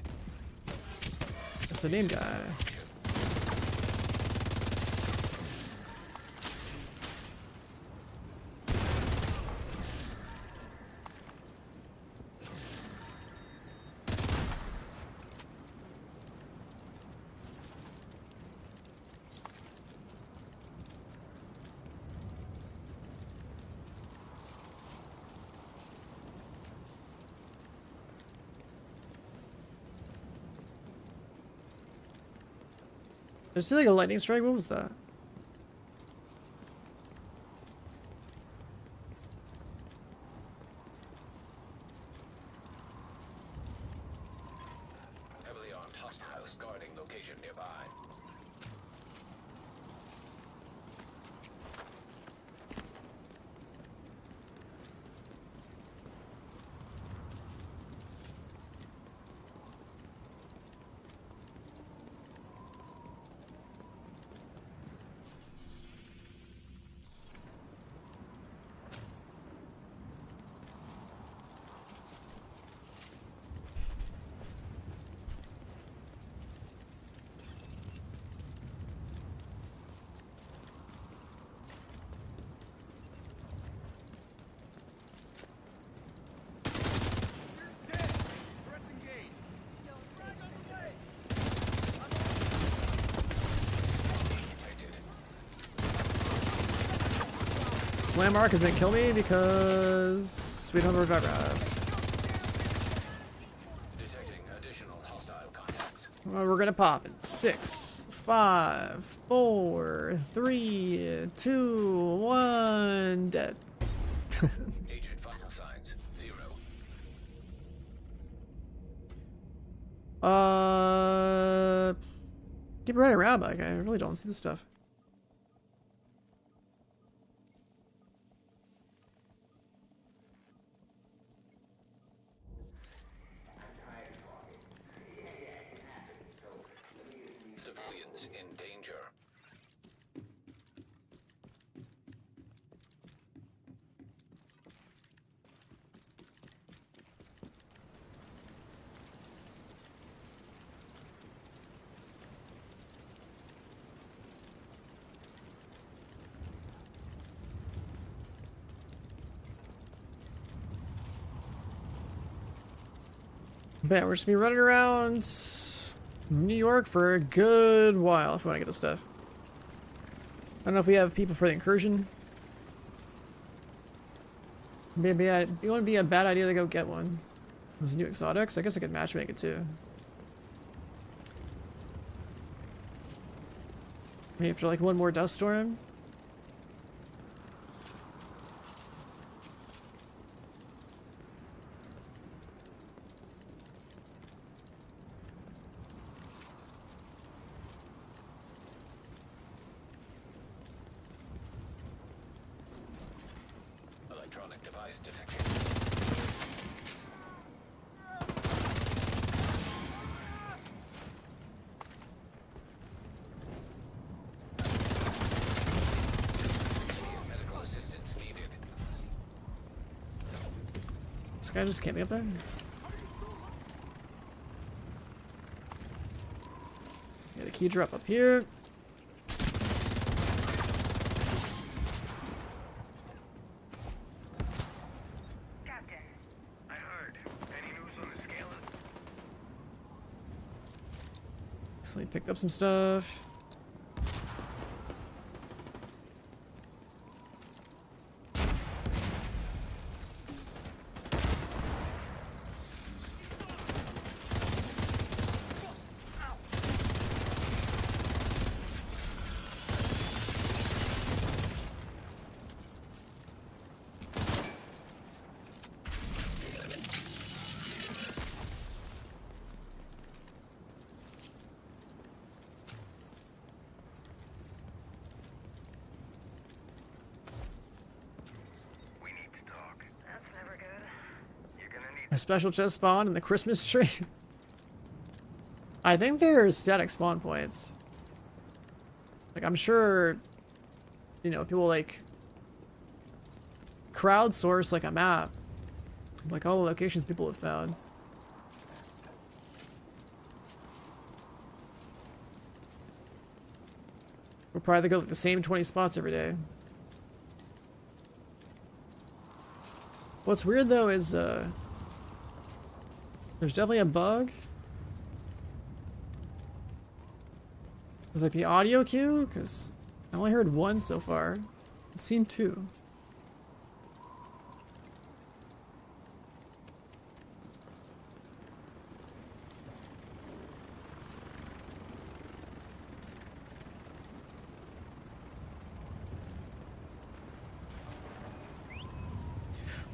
That's the name guy. Is it like a lightning strike? What was that? Heavily armed hostiles guarding location nearby. Landmark isn't kill me because we don't have a reviver. Detecting additional hostile contacts. Well, we're gonna pop in 6, 5, 4, 3, 2, 1. Dead. Agent vital signs 0. Keep running around, like I really don't see this stuff. Civilians in danger. Bet we're just gonna be running around New York for a good while if we want to get this stuff. I don't know if we have people for the incursion. Maybe it wouldn't be a bad idea to go get one. Those new exotics. I guess I could matchmake it too. Maybe after like one more dust storm. Electronic device detected. Medical assistance needed. This guy just can't be up there. Yeah, the key drop up here. Captain. I heard. Any news on the scale? Recently picked up some stuff. We need to talk. That's never good. You're gonna need A special chest spawn in the Christmas tree. I think they're static spawn points. Like, I'm sure, you know, people like crowdsource like a map, like all the locations people have found. We'll probably go like the same 20 spots every day. What's weird though is there's definitely a bug with like the audio cue, because I only heard one so far. I've seen two.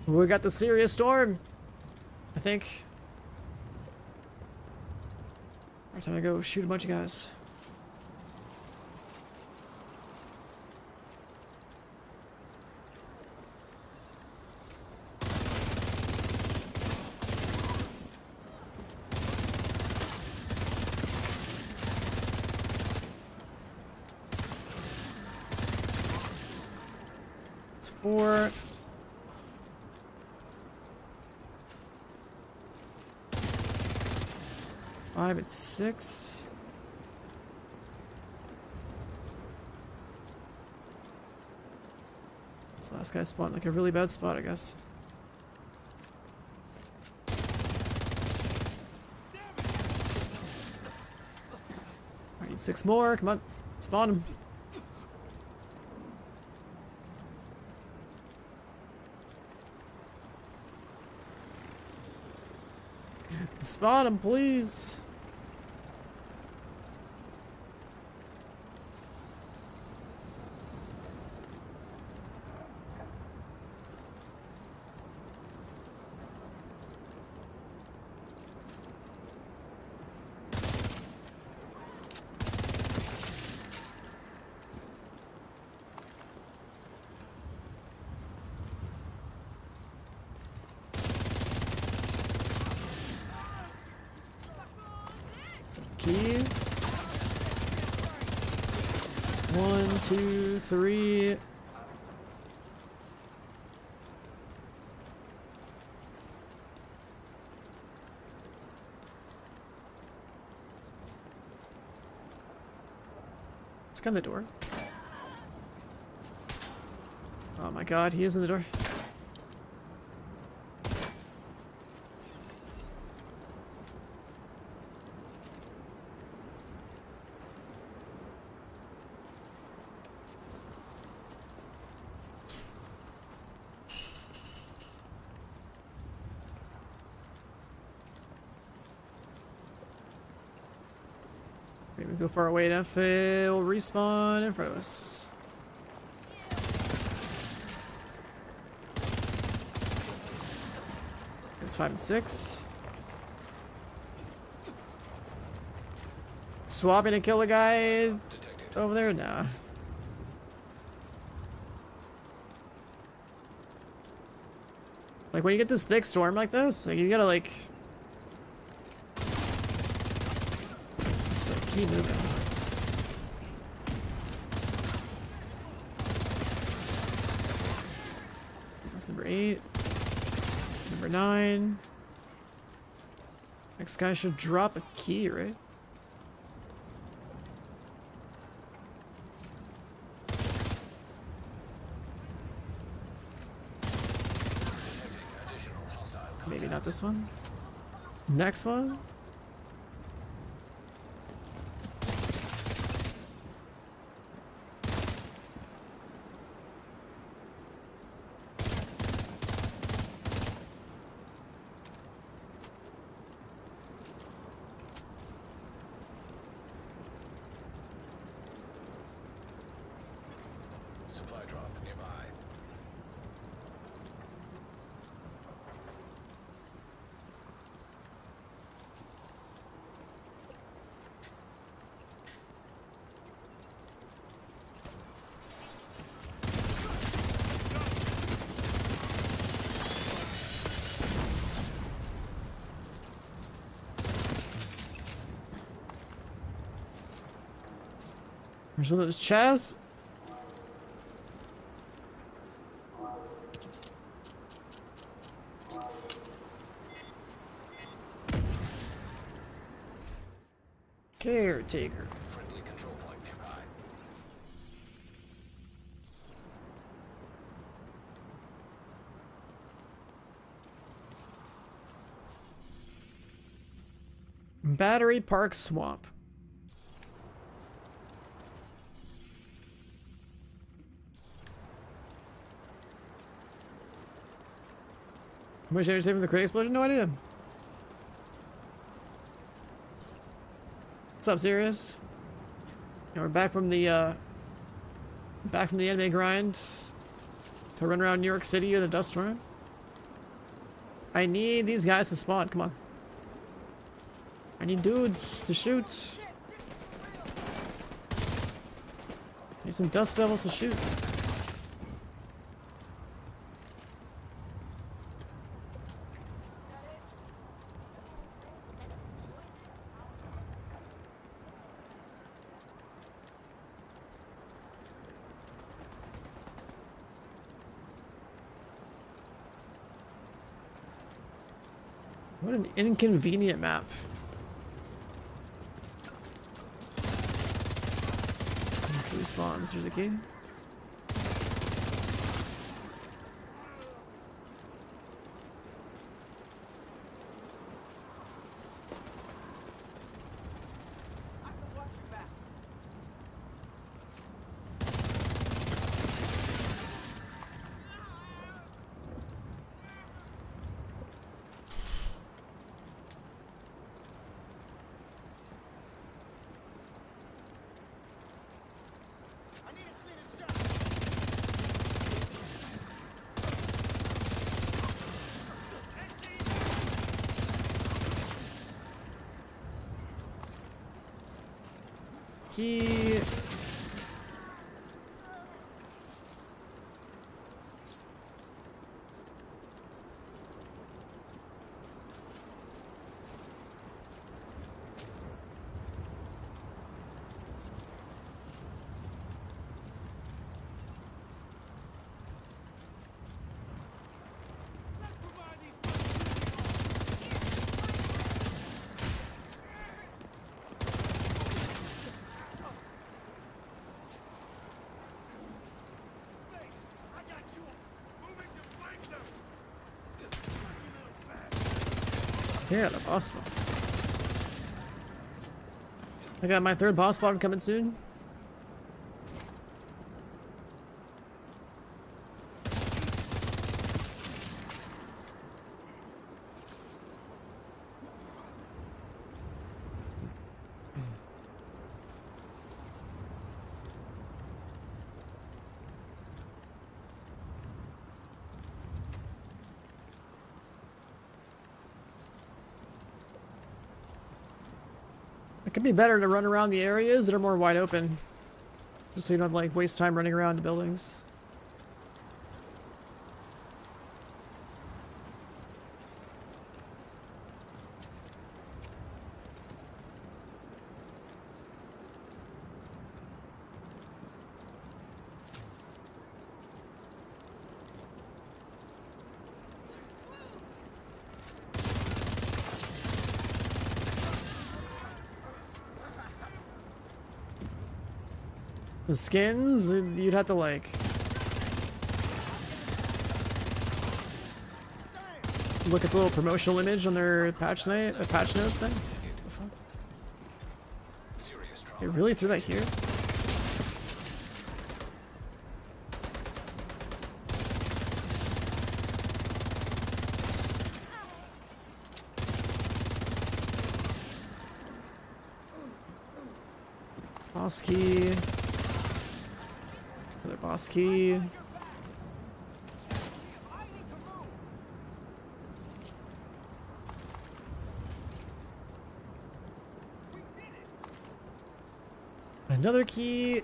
We got the serious storm, I think. All right, time to go shoot a bunch of guys. It's 4. Five and 6. This last guy spawned like a really bad spot, I guess. I need 6 more. Come on, spawn him. Spawn him, please. Key. 1, 2, 3. Let's go in the door. Oh my god, he is in the door. Maybe we go far away enough, it'll respawn in front of us. It's 5 and 6. Swapping to kill a guy Detected. over there? Nah. Like when you get this thick storm like this, like you gotta like just like keep moving. That's number 8. Number 9. Next guy should drop a key, right? Additional hostile Maybe not this one. Next one. supply drop nearby. There's one of those chests. Caretaker. Friendly control point nearby. Battery Park Swamp. How much damage saved from the crate explosion? No idea. What's up, Sirius? And we're back from the anime grind to run around New York City in a dust storm. I need these guys to spawn. Come on. I need dudes to shoot. Need some dust devils to shoot. What an inconvenient map. Three spawns, there's a key. Key. Yeah, the boss spawn. I got my third boss spawn coming soon. It could be better to run around the areas that are more wide open. Just so you don't like waste time running around the buildings. The skins, you'd have to like look at the little promotional image on their patch notes thing. Serious trouble. They really threw that here? Boss key. Another boss key. Another key.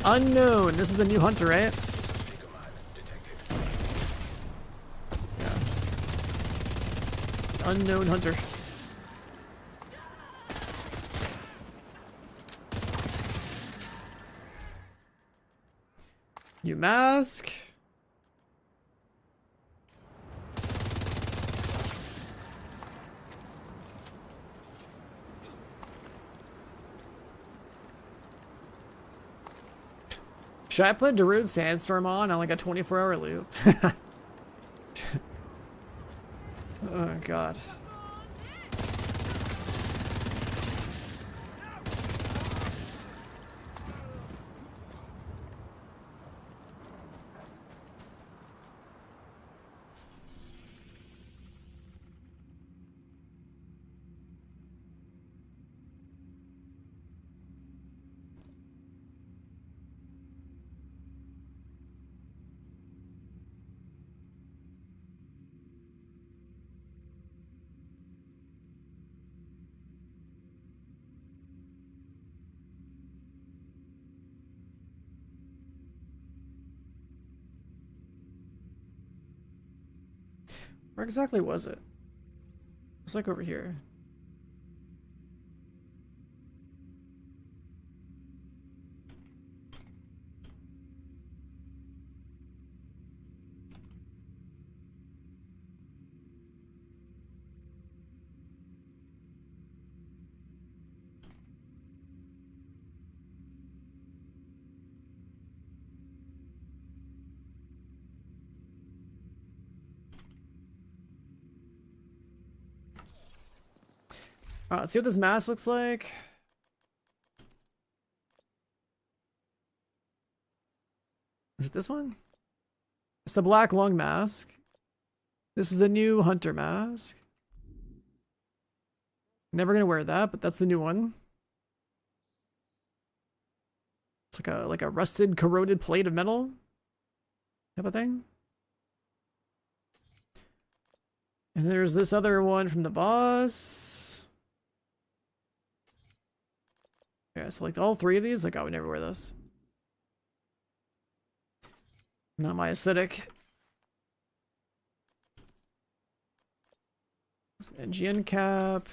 Unknown. This is the new hunter, right? Seeker mine detected. Yeah. Unknown hunter. New mask. Should I put Darude Sandstorm on like a 24-hour loop? Oh god. Where exactly was it? It's like over here. Let's see what this mask looks like. Is it this one? It's the black lung mask. This is the new hunter mask. Never gonna wear that, but that's the new one. It's like a rusted, corroded plate of metal type of thing. And there's this other one from the boss. Yeah, so like all three of these, like I would never wear this. Not my aesthetic. NGN cap.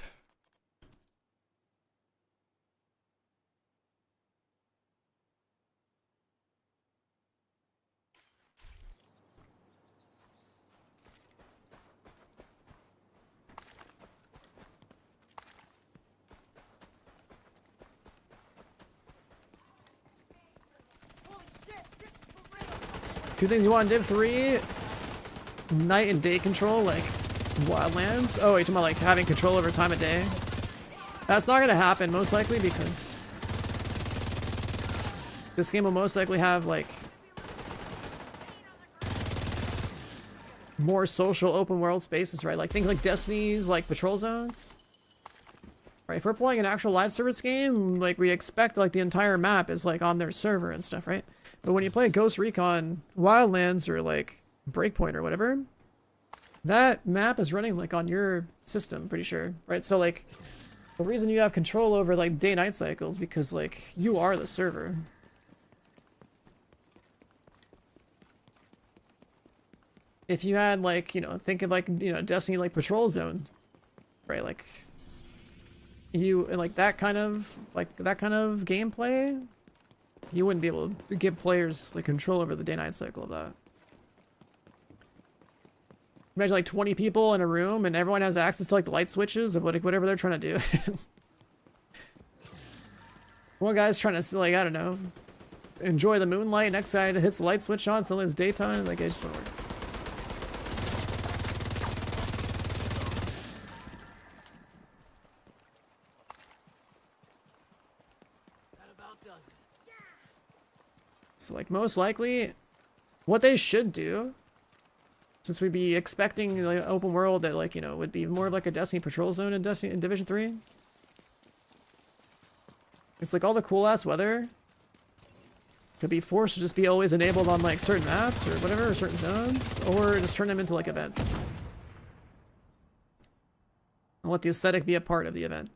Two things you want in Div 3. Night and day control, like Wildlands. Oh, you're talking about like having control over time of day? That's not gonna happen, most likely, because this game will most likely have like more social open world spaces, right? Like think like Destiny's like patrol zones. Right, if we're playing an actual live service game, like we expect like the entire map is like on their server and stuff, right? But when you play Ghost Recon Wildlands or like Breakpoint or whatever, that map is running like on your system, pretty sure, right? So like the reason you have control over like day-night cycles because like you are the server. If you had like, you know, think of like, you know, Destiny like patrol zone, right? Like you and like that kind of gameplay, you wouldn't be able to give players like control over the day-night cycle of that. Imagine like 20 people in a room and everyone has access to like the light switches of like whatever they're trying to do. One guy's trying to like, I don't know, enjoy the moonlight. Next guy hits the light switch on, suddenly it's daytime. Like it just won't work. So like most likely what they should do, since we'd be expecting like open world that like, you know, would be more of like a Destiny patrol zone in Destiny in Division 3. It's like all the cool ass weather could be forced to just be always enabled on like certain maps or whatever, or certain zones, or just turn them into like events. And let the aesthetic be a part of the event.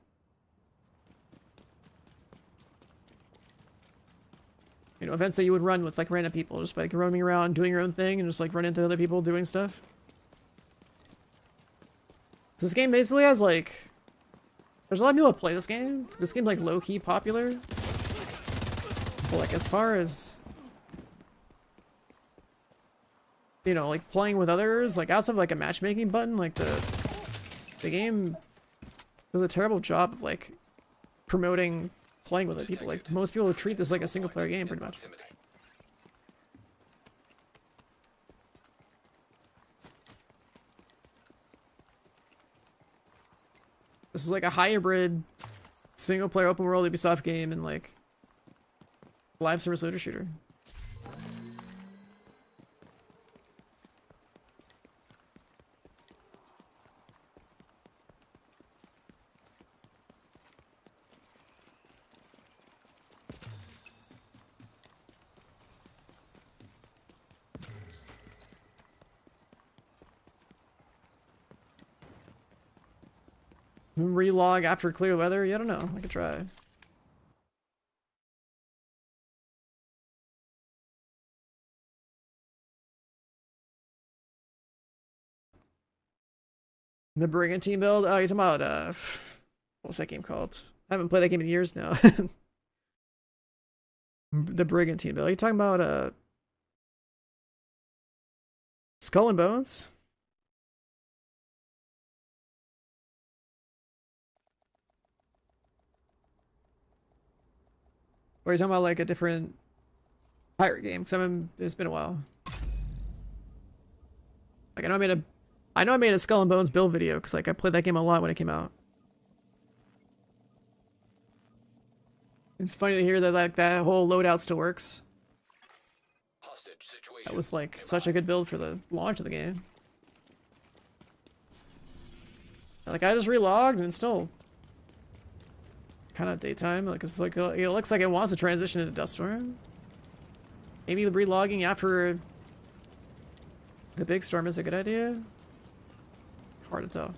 You know, events that you would run with like random people, just like roaming around, doing your own thing, and just like run into other people doing stuff. This game basically has like, there's a lot of people that play this game. This game's like low-key popular. But like as far as, you know, like playing with others, like outside of like a matchmaking button, like the game does a terrible job of like promoting playing with other people. Like most people treat this like a single player game pretty much. This is like a hybrid single player open world Ubisoft game and like live service looter shooter. Relog after clear weather? Yeah, I don't know. I could try. The Brigantine build? Oh, you're talking about, what was that game called? I haven't played that game in years now. The Brigantine build. Are you talking about, Skull and Bones? Or are you talking about like a different pirate game? Because it's been a while. Like I know I made a Skull and Bones build video because like I played that game a lot when it came out. It's funny to hear that like that whole loadout still works. Hostage situation. That was like such a good build for the launch of the game. Like I just relogged and it's still kind of daytime. Like it's like it looks like it wants to transition into Duststorm. Maybe the relogging after the big storm is a good idea. Hard to tell.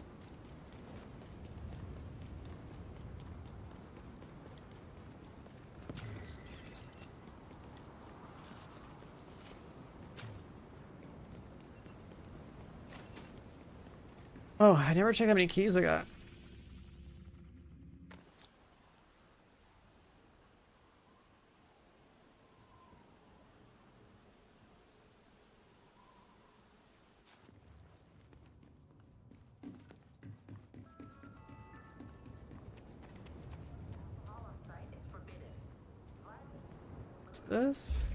Oh, I never checked how many keys I got. What's this?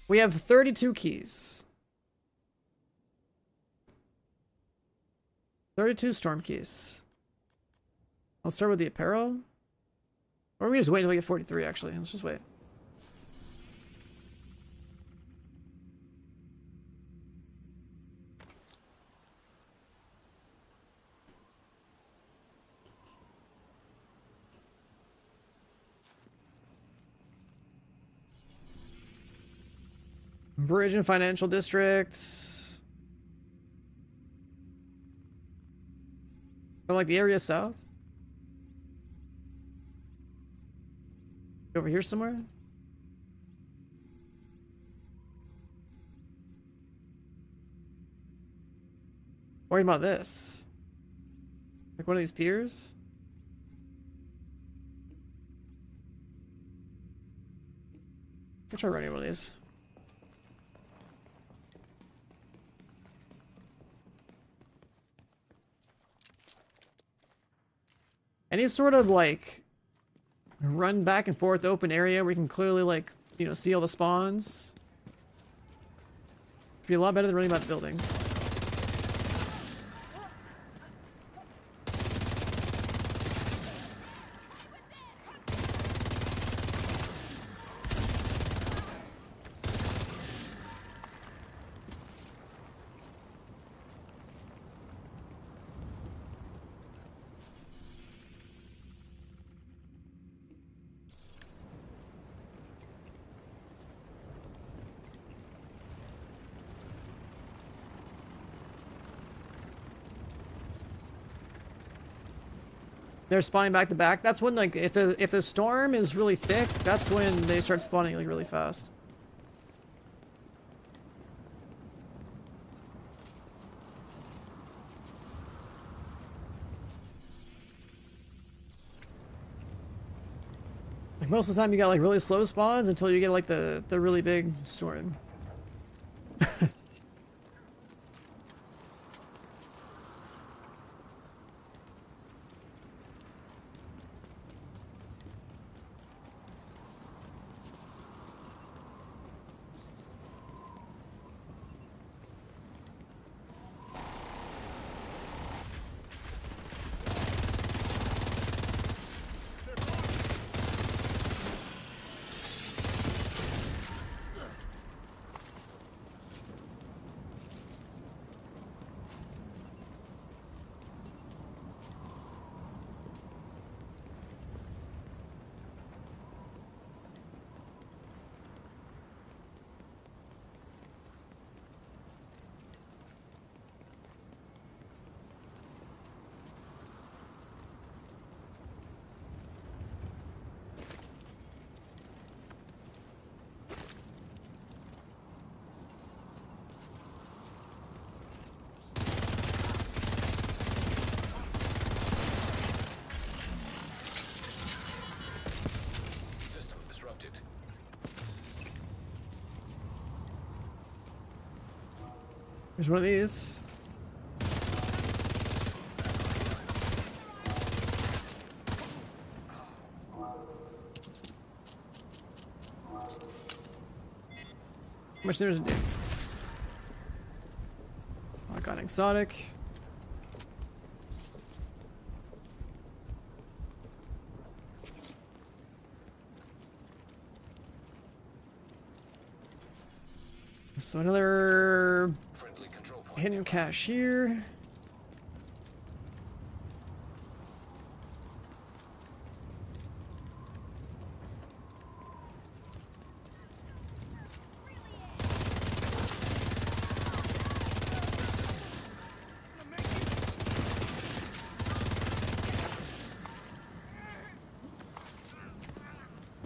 We have 32 keys. 32 storm keys. I'll start with the apparel. Or we just wait until we get 43 actually. Let's just wait. Bridge and Financial District. From like the area south? Over here somewhere? Worried about this. Like one of these piers? I'll try running one of these. Any sort of like run back and forth open area where you can clearly like, you know, see all the spawns. It'd be a lot better than running about the buildings. They're spawning back to back. That's when like if the storm is really thick, that's when they start spawning like really fast. Like most of the time you got like really slow spawns until you get like the really big storm. There's one of these. How much there's a do? I got exotic. So another Friendly control point. hidden cache here.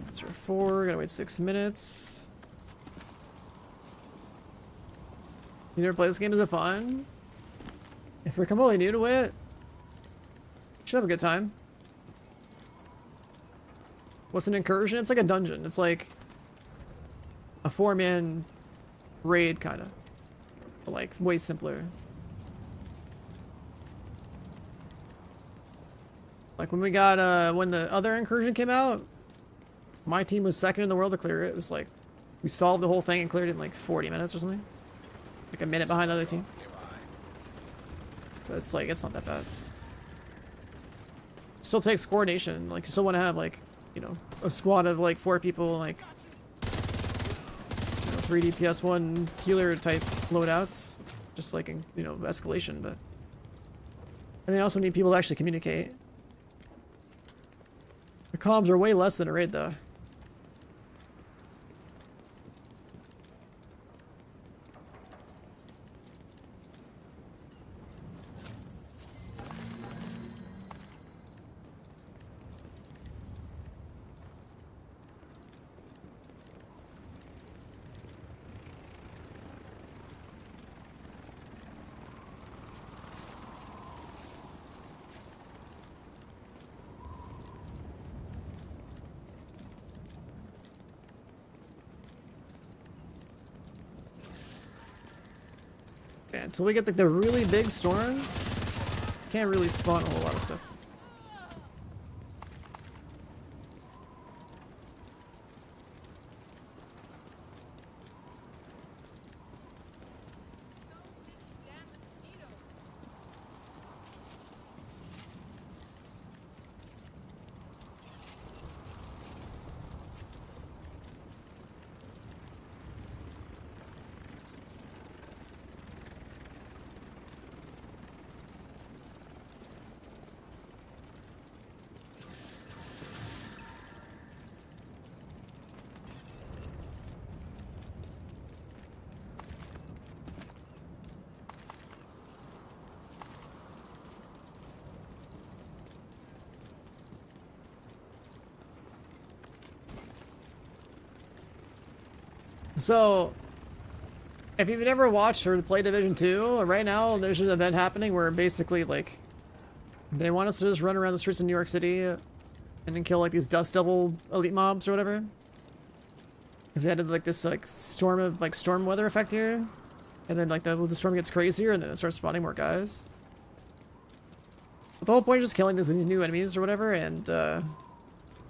That's our 4. Gotta wait 6 minutes. You never play this game? Is it fun? If you're completely new to it, you should have a good time. What's an incursion? It's like a dungeon. It's like a 4-man raid, kind of. But like, way simpler. Like when we got, when the other incursion came out, my team was second in the world to clear it. It was like, we solved the whole thing and cleared it in like 40 minutes or something. Like a minute behind the other team. So it's like, it's not that bad. Still takes coordination. Like, you still want to have like, you know, a squad of like 4 people, like, you know, 3D PS1 healer type loadouts. Just like, in, you know, escalation, but. And they also need people to actually communicate. The comms are way less than a raid though. Yeah, until we get like the really big storm, can't really spawn a whole lot of stuff. So, if you've never watched or played Division 2, right now there's an event happening where basically, like, they want us to just run around the streets of New York City and then kill, like, these Dust Devil elite mobs or whatever. Because they had, like, this, like, storm weather effect here. And then, like, the storm gets crazier and then it starts spawning more guys. But the whole point is just killing these new enemies or whatever and,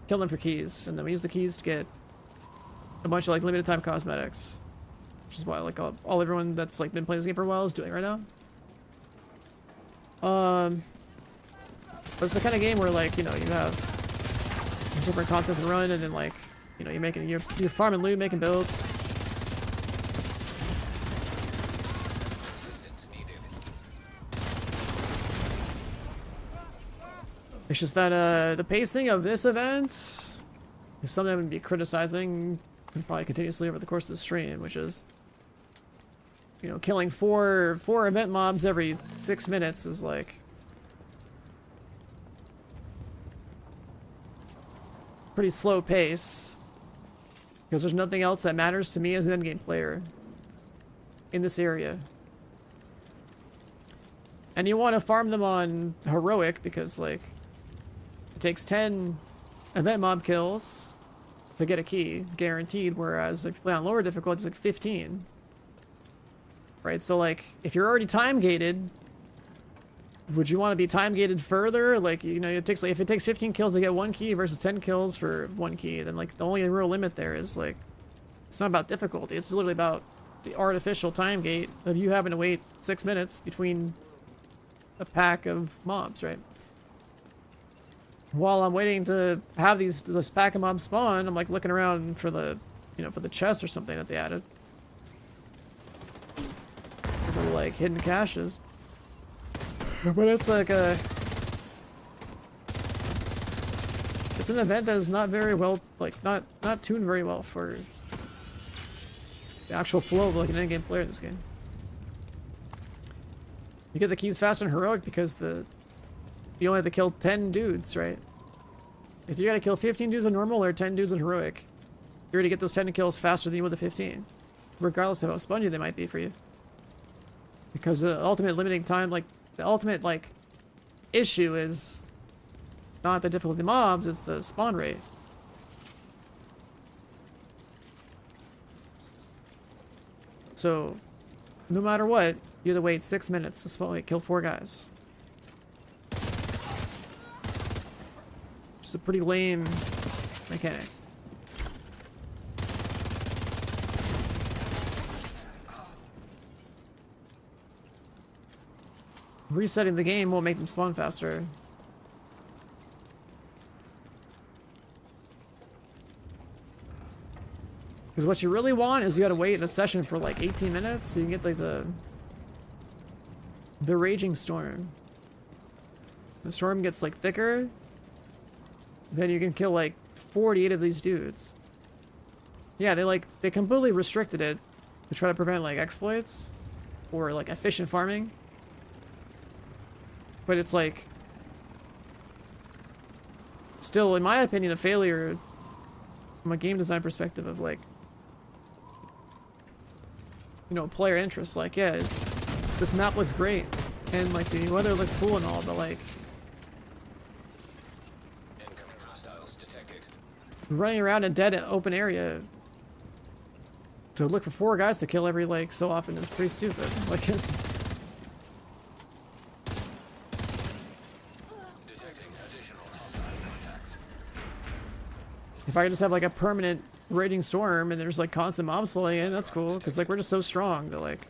kill them for keys. And then we use the keys to get a bunch of like limited time cosmetics, which is why like all everyone that's like been playing this game for a while is doing right now. But it's the kind of game where like, you know, you have different content to run and then like, you know, you're farming loot, making builds. Assistance needed. It's just that the pacing of this event is something I'm gonna be criticizing probably continuously over the course of the stream, which is, you know, killing four event mobs every 6 minutes is like pretty slow pace because there's nothing else that matters to me as an endgame player in this area. And you want to farm them on heroic because like it takes 10 event mob kills to get a key, guaranteed, whereas if you play on lower difficulty, it's like 15. right? So like, if you're already time gated, would you want to be time gated further? Like, you know, it takes like, if it takes 15 kills to get 1 key versus 10 kills for 1 key, then like the only real limit there is like, it's not about difficulty. It's literally about the artificial time gate of you having to wait 6 minutes between a pack of mobs, right? While I'm waiting to have this pack of mobs spawn, I'm like looking around for the, you know, for the chest or something that they added. For the like hidden caches. But it's like a... It's an event that is not very well, like, not tuned very well for the actual flow of like an endgame player in this game. You get the keys faster in Heroic because you only have to kill 10 dudes, right? If you gotta kill 15 dudes in normal or 10 dudes in Heroic, you're gonna get those 10 kills faster than you would the 15. Regardless of how spongy they might be for you. Because the ultimate limiting time, like, the ultimate, like, issue is not the difficulty of the mobs, it's the spawn rate. So, no matter what, you have to wait 6 minutes to spawn, like, kill 4 guys. It's a pretty lame mechanic. Resetting the game won't make them spawn faster. Because what you really want is you gotta wait in a session for like 18 minutes so you can get like the Raging Storm. The storm gets like thicker, then you can kill like 48 of these dudes. Yeah, they completely restricted it to try to prevent like exploits or like efficient farming. But it's like, still, in my opinion, a failure from a game design perspective of like, you know, player interest. Like, yeah, this map looks great, and like the weather looks cool and all, but like, Incoming hostiles detected. running around a dead open area to look for 4 guys to kill every like so often is pretty stupid. Like, it's, Detecting additional hostile contacts. if I could just have like a permanent Raging Storm and there's like constant mobs flowing in, that's cool. Because like we're just so strong that like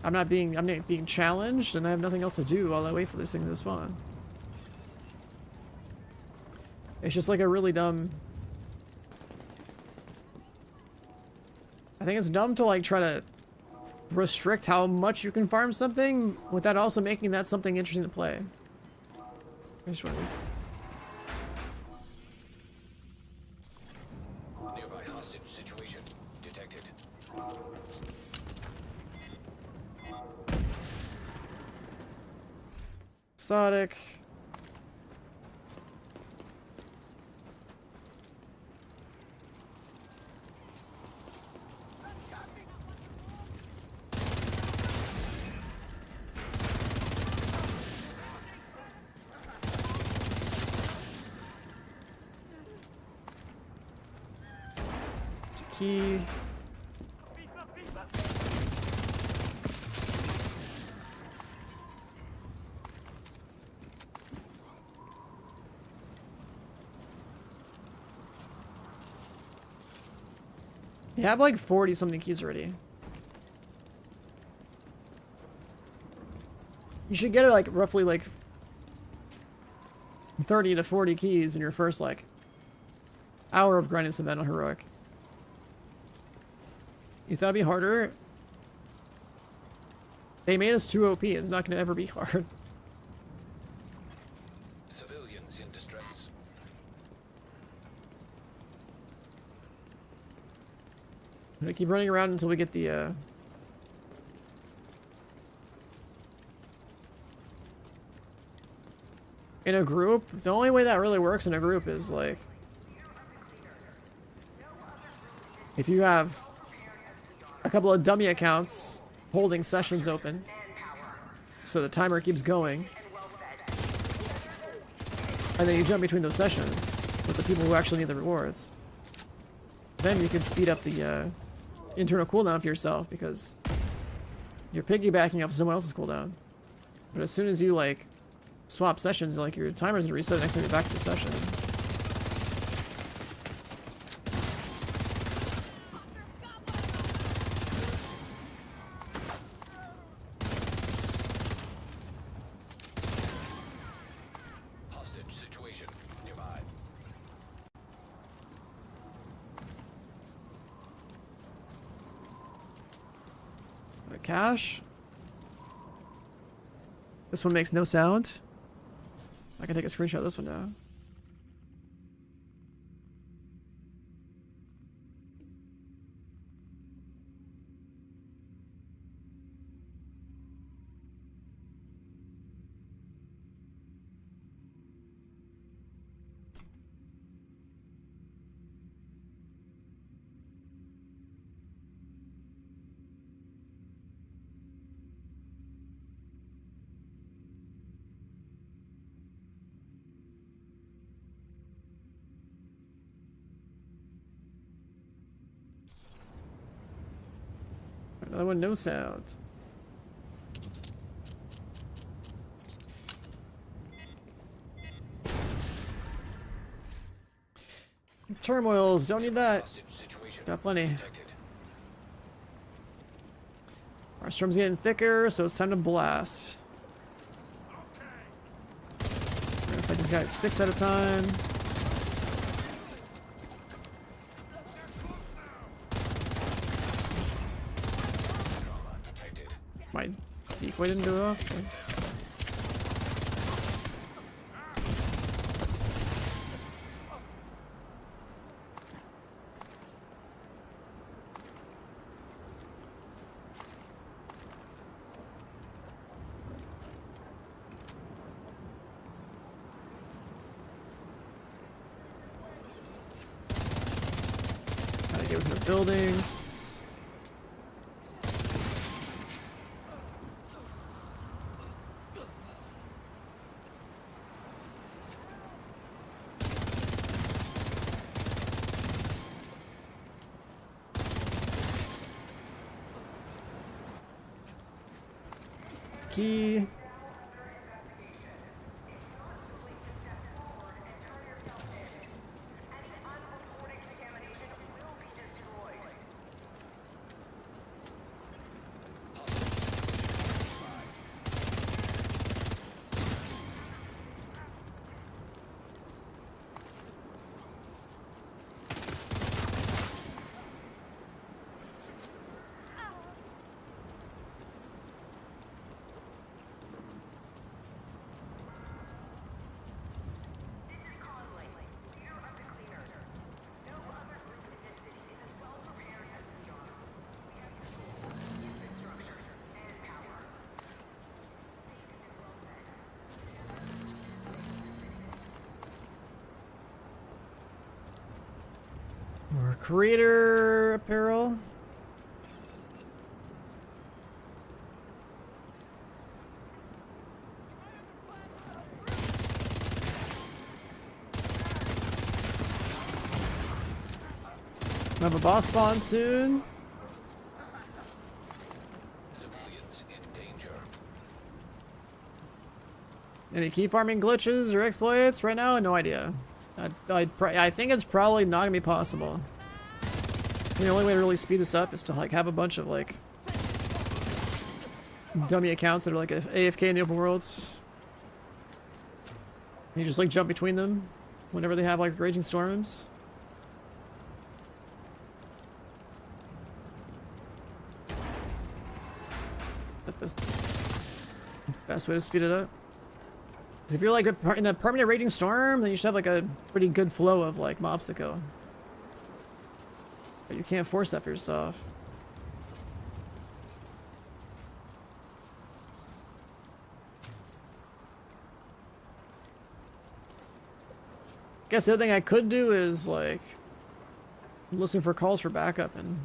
I'm not being challenged and I have nothing else to do while I wait for this thing to spawn. It's just like a really dumb. I think it's dumb to like try to restrict how much you can farm something without also making that something interesting to play. Which one is? Nearby hostage situation detected. Exotic. Key. You have like 40 something keys already. You should get like roughly like 30 to 40 keys in your first like hour of grinding this event on Heroic. You thought it'd be harder? They made us too OP. It's not gonna ever be hard. Civilians in distress. I'm gonna keep running around until we get the in a group. The only way that really works in a group is like if you have a couple of dummy accounts holding sessions open so the timer keeps going, and then you jump between those sessions with the people who actually need the rewards. Then you can speed up the internal cooldown for yourself because you're piggybacking off someone else's cooldown. But as soon as you like swap sessions, like your timer's gonna reset next time you're back to the session. Hostage situation nearby. Cash. This one makes no sound. I can take a screenshot of this one now. Another one, no sound. Turmoils, don't need that. Hostage situation Got plenty. detected. Our storm's getting thicker, so it's time to blast. We're gonna fight these guys 6 at a time. Trauma detected. My decoy didn't go off. Okay. Gotta get within the buildings. Key. More creator apparel. We have a boss spawn soon. Civilians in danger. Any key farming glitches or exploits right now? No idea. I think it's probably not gonna be possible. The only way to really speed this up is to like have a bunch of like dummy accounts that are like AFK in the open worlds. And you just like jump between them whenever they have like raging storms. That's the best way to speed it up. If you're like in a permanent raging storm, then you should have like a pretty good flow of like mobs to go. But you can't force that for yourself. Guess the other thing I could do is like listen for calls for backup and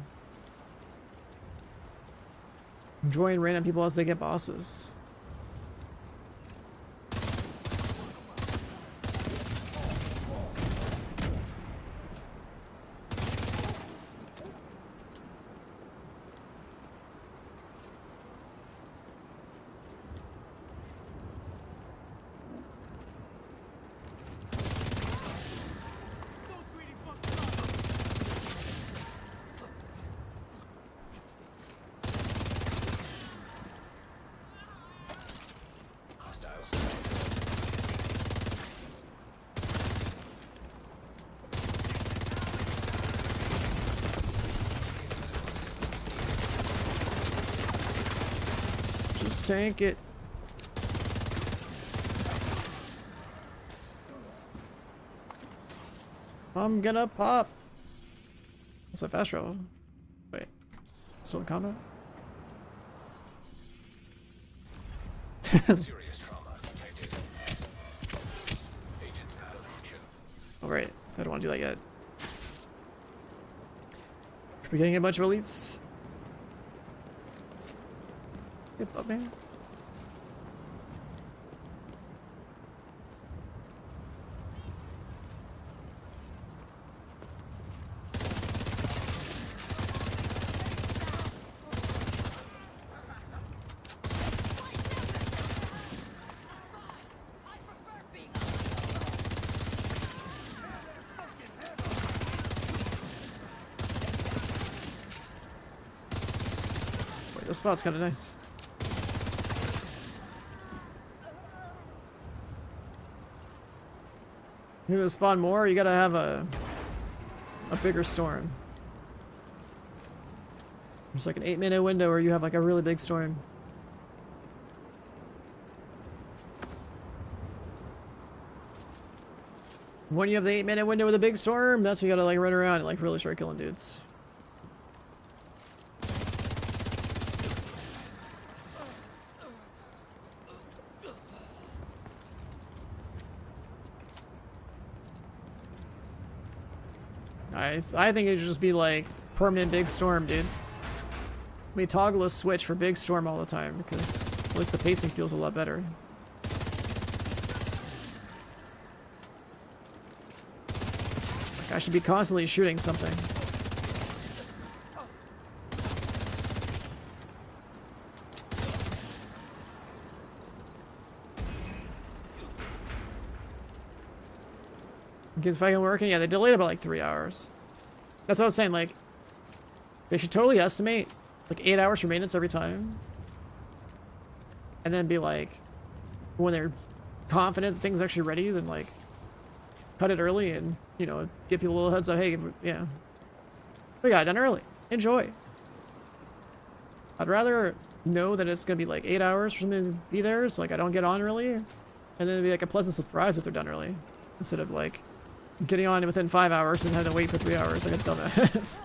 join random people as they get bosses. tank it. I'm gonna pop. What's that fast travel? Wait, still in combat? Serious trauma detected. Agent malfunction. Oh right, I don't want to do that yet. We're getting a bunch of elites. Yep, up man. Wait, this spot's kind of nice. You gonna spawn more, you gotta have a bigger storm. There's like an 8-minute window where you have like a really big storm. When you have the 8-minute window with a big storm, that's when you gotta like run around and like really start killing dudes. I think it should just be like permanent big storm, dude. We toggle a switch for big storm all the time because at least the pacing feels a lot better. Like I should be constantly shooting something. It's fucking working. Yeah, they delayed it by like 3 hours. That's what I was saying. Like, they should totally estimate like 8 hours for maintenance every time, and then be like, when they're confident things actually ready, then like cut it early and you know give people a little heads up. Hey, yeah, we got it done early. Enjoy. I'd rather know that it's gonna be like 8 hours for something to be there, so like I don't get on early, and then it'd be like a pleasant surprise if they're done early, instead of like getting on within 5 hours and having to wait for 3 hours like a dumbass.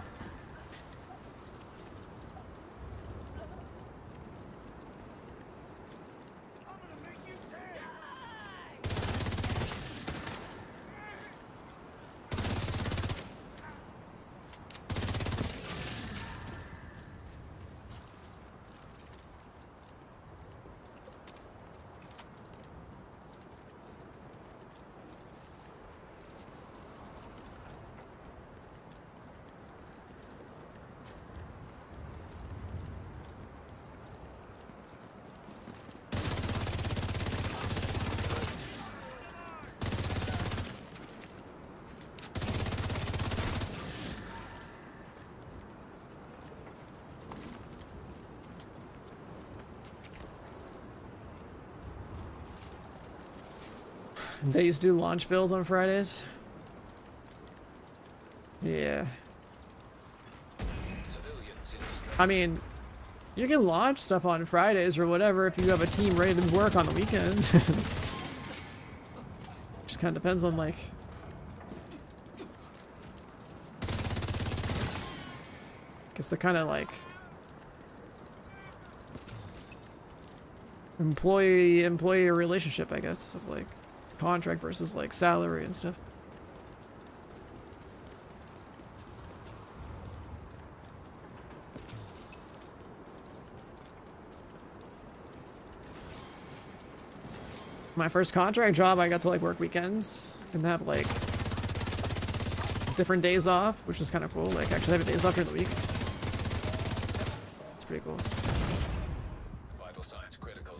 They used to do launch builds on Fridays. Yeah. Civilians in distress. I mean, you can launch stuff on Fridays or whatever if you have a team ready to work on the weekend. Just kind of depends on like... Guess the kind of like... employee relationship, I guess, of like contract versus like salary and stuff. My first contract job, I got to like work weekends and have like different days off, which is kind of cool. Like actually having days off during the week. It's pretty cool. Vital signs critical.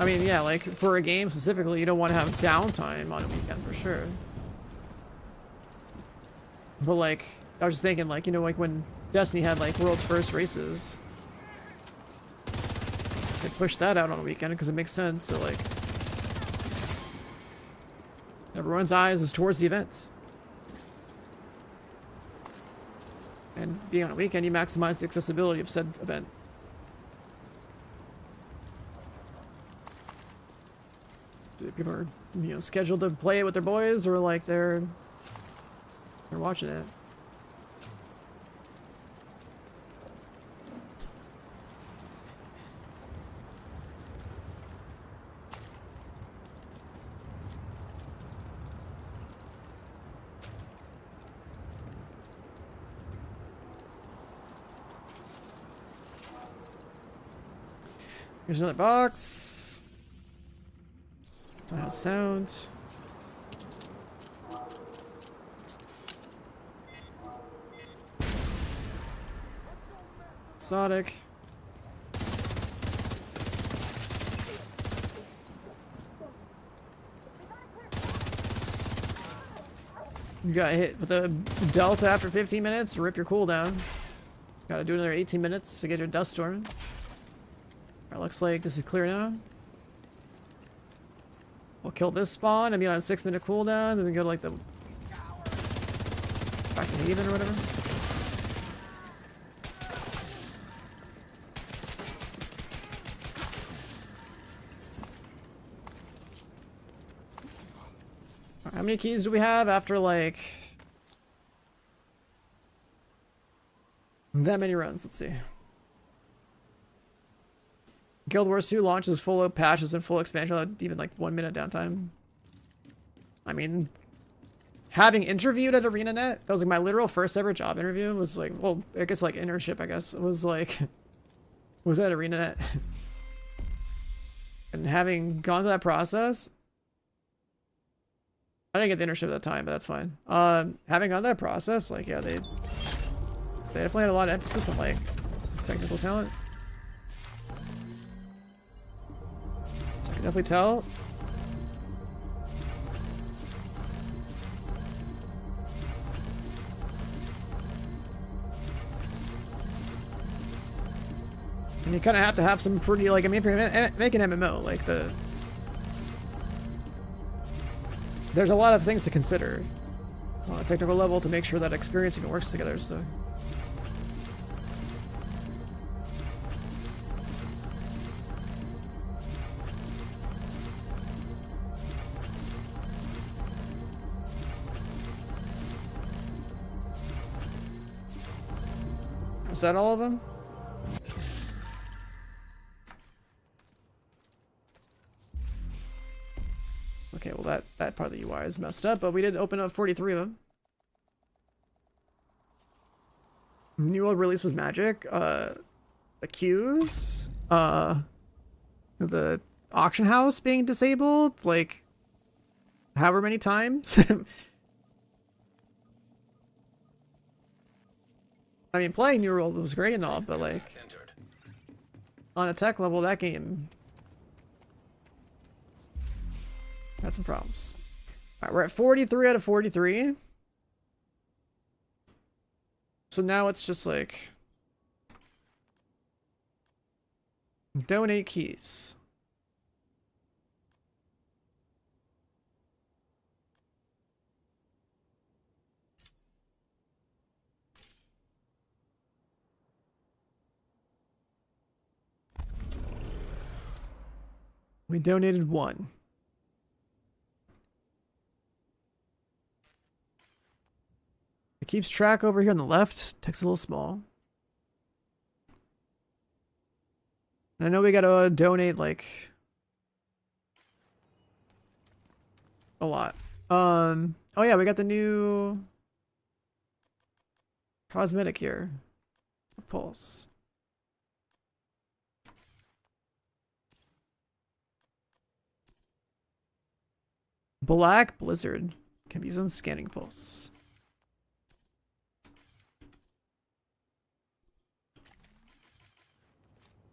I mean, yeah, like for a game specifically, you don't want to have downtime on a weekend for sure. But like, I was just thinking, like, you know, like when Destiny had like world's first races, They push that out on a weekend because it makes sense. So like, everyone's eyes is towards the event. And being on a weekend, you maximize the accessibility of said event. People are, you know, scheduled to play it with their boys, or like they're watching it. Here's another box. So it has sound. Exotic. You got hit with a Delta after 15 minutes, rip your cooldown. Gotta do another 18 minutes to get your Dust Storm. Alright, looks like this is clear now. We'll kill this spawn and be on a 6-minute cooldown, then we go to like the back to Haven or whatever. Alright, how many keys do we have after like that many runs? Let's see. Guild Wars 2 launches full of patches and full expansion without even like 1 minute downtime. I mean, having interviewed at ArenaNet, that was like my literal first ever job interview. Was like, well, I guess like internship, I guess. It was like, was at ArenaNet. And having gone through that process, I didn't get the internship at that time, but that's fine. Having gone through that process, like, yeah, they definitely had a lot of emphasis on like technical talent. I can definitely tell. And you kind of have to have some pretty, like, I mean, if you're making MMO, like, there's a lot of things to consider on a technical level to make sure that experience even works together, so. Is that all of them? Okay, well that part of the UI is messed up, but we did open up 43 of them. New world release was magic. The queues, the auction house being disabled, like however many times. I mean, playing New World was great and all, but like on a tech level, that game had some problems. Alright, we're at 43 out of 43. So now it's just like donate keys. We donated 1. It keeps track over here on the left. Text a little small. And I know we gotta donate like a lot. Oh yeah, we got the new cosmetic here. Pulse. Black Blizzard can be used on scanning pulse.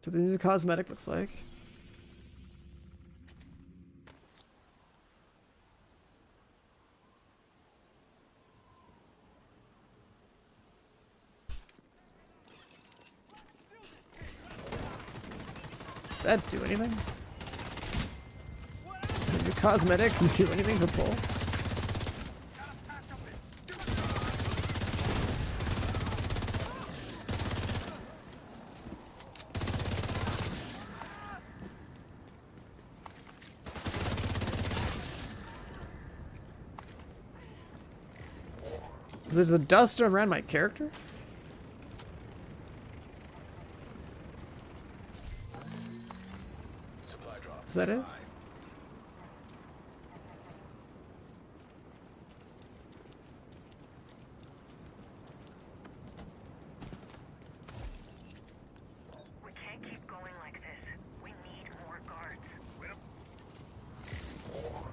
So the new cosmetic looks like. that do anything? Did the cosmetic do anything for pull? Is there dust around my character? Supply drop. Is that it? We can't keep going like this. We need more guards.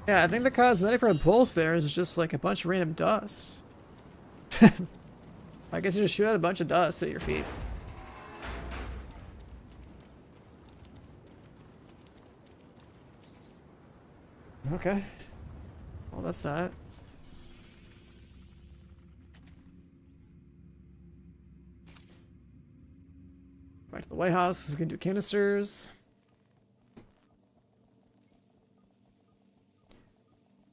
Yeah, I think the cosmetic for the pulse there is just like a bunch of random dust. I guess you just shoot out a bunch of dust at your feet. Okay. Well, that's that. Back to the White House. We can do canisters.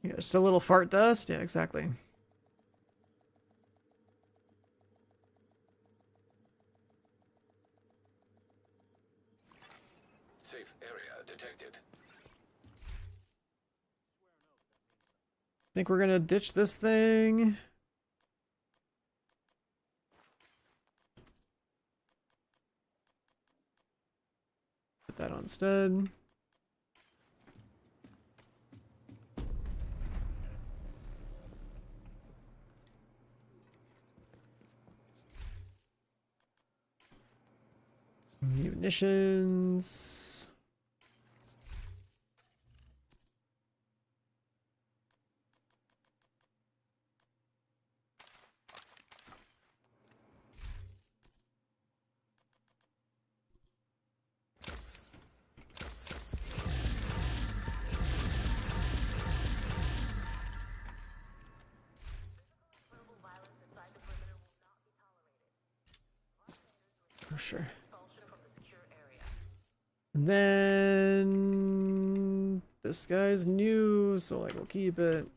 Yeah, just a little fart dust. Yeah, exactly. Safe area detected. Think we're gonna ditch this thing. Put that on instead. Munitions. For sure. And then this guy's new, so like we'll keep it.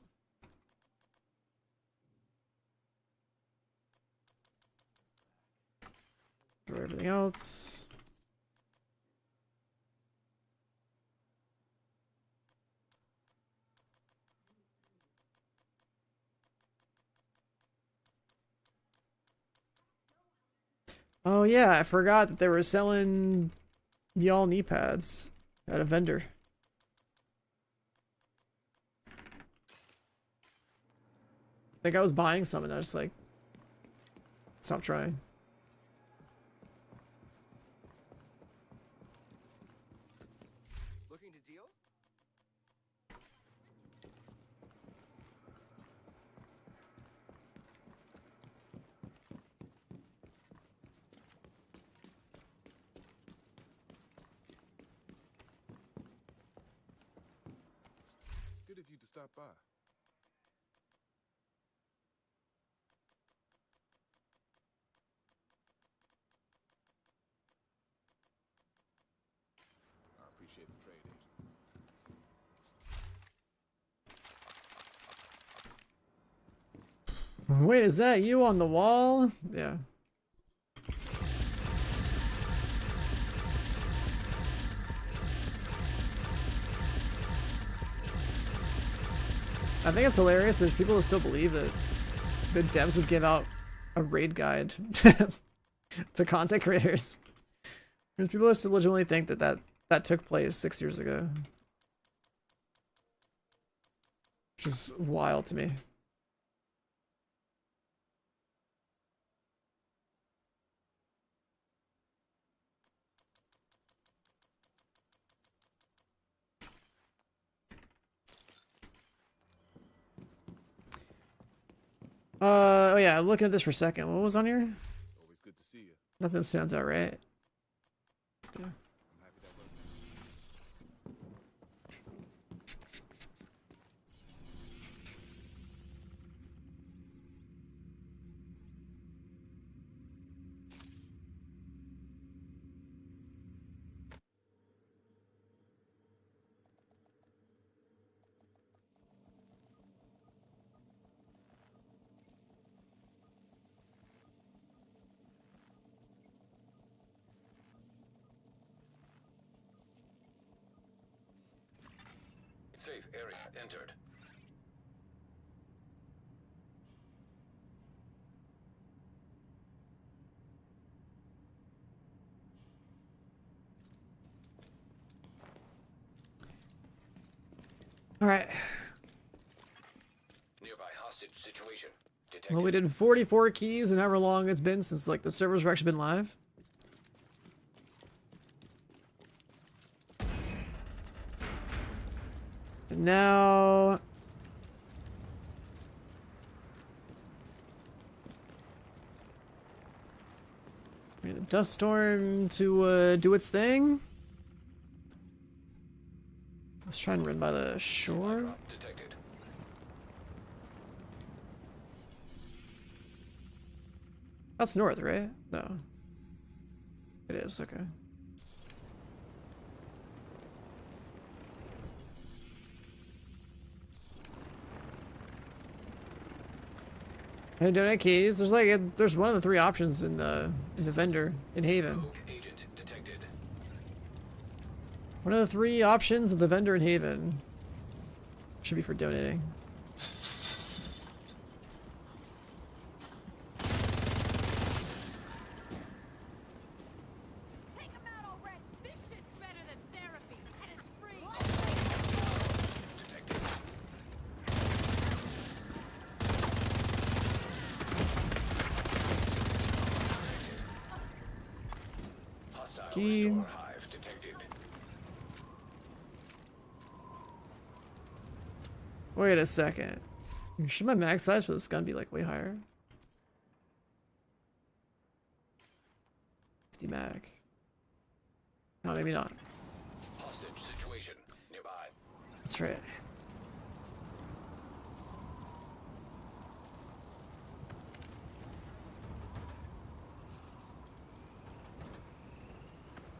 For everything else. Oh yeah, I forgot that they were selling y'all knee pads at a vendor. I think I was buying some and I just like stopped trying. Looking to deal? Good of you to stop by. I appreciate the trade, Agent. Wait, is that you on the wall? Yeah. I think it's hilarious. There's people who still believe that the devs would give out a raid guide to content creators. There's people who still legitimately think that took place 6 years ago. Which is wild to me. Oh yeah, looking at this for a second. What was on here? Always good to see you. Nothing stands out right. I'm happy that worked. Safe area entered. All right. Nearby hostage situation detected. Well, we did 44 keys and however long it's been since like the servers have actually been live. And now we need the dust storm to do its thing. Let's try and run by the shore. Drop detected. That's north, right? No. It is, okay. And donate keys. There's like there's one of the three options in the vendor in Haven. Rogue agent detected. One of the three options of the vendor in Haven should be for donating. Take him out already! This shit's better than therapy, and it's free! Detected. Hostile Key. restore hive detected. Wait a second. Should my max size for this gun be like way higher? 50 mag. No, maybe not. Hostage situation nearby. That's right.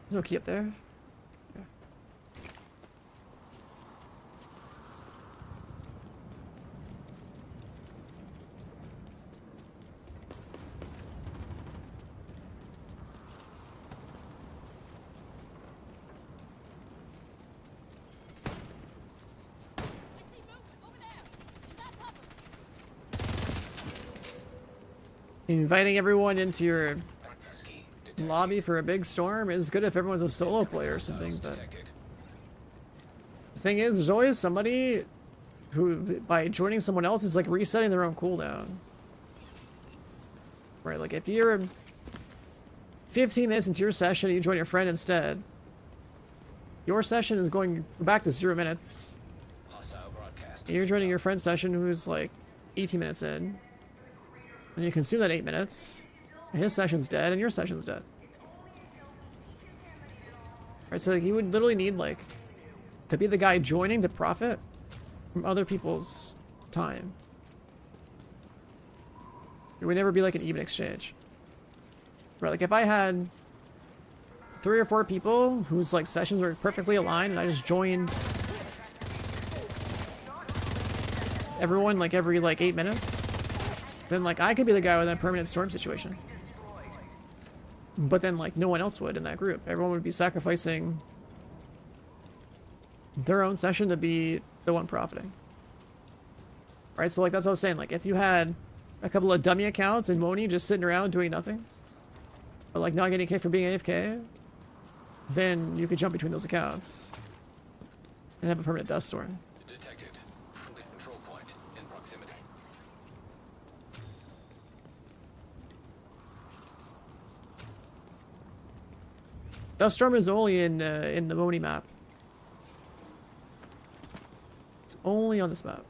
No key up there. Yeah. I see movement over there! That's up! Inviting everyone into your Access key detected. lobby for a big storm is good if everyone's a solo player or something, but Detected. the thing is, there's always somebody who, by joining someone else, is like resetting their own cooldown. Right, like if you're 15 minutes into your session and you join your friend instead, your session is going back to 0 minutes. Hostile broadcast. And you're joining your friend's session who's like 18 minutes in. And you consume that 8 minutes. And his session's dead and your session's dead. Right, so like you would literally need like to be the guy joining to profit from other people's time. It would never be like an even exchange. Right, like if I had 3 or 4 people whose like sessions were perfectly aligned and I just joined everyone like every like 8 minutes, then like I could be the guy with that permanent storm situation. But then like no one else would in that group. Everyone would be sacrificing their own session to be the one profiting. Right, so like that's what I was saying. Like if you had a couple of dummy accounts and Moni just sitting around doing nothing, but like not getting kicked for being AFK, then you could jump between those accounts and have a permanent dust storm. Detected. The control point in proximity. Dust storm is only in the Moni map. It's only on this map.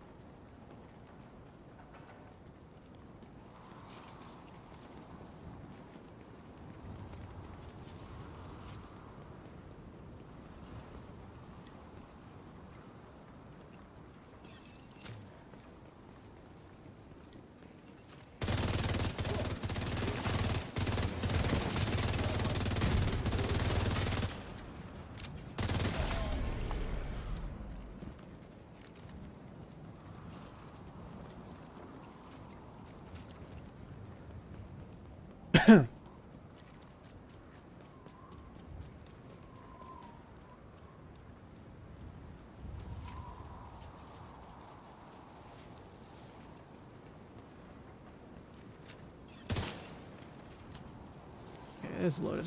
it's loaded.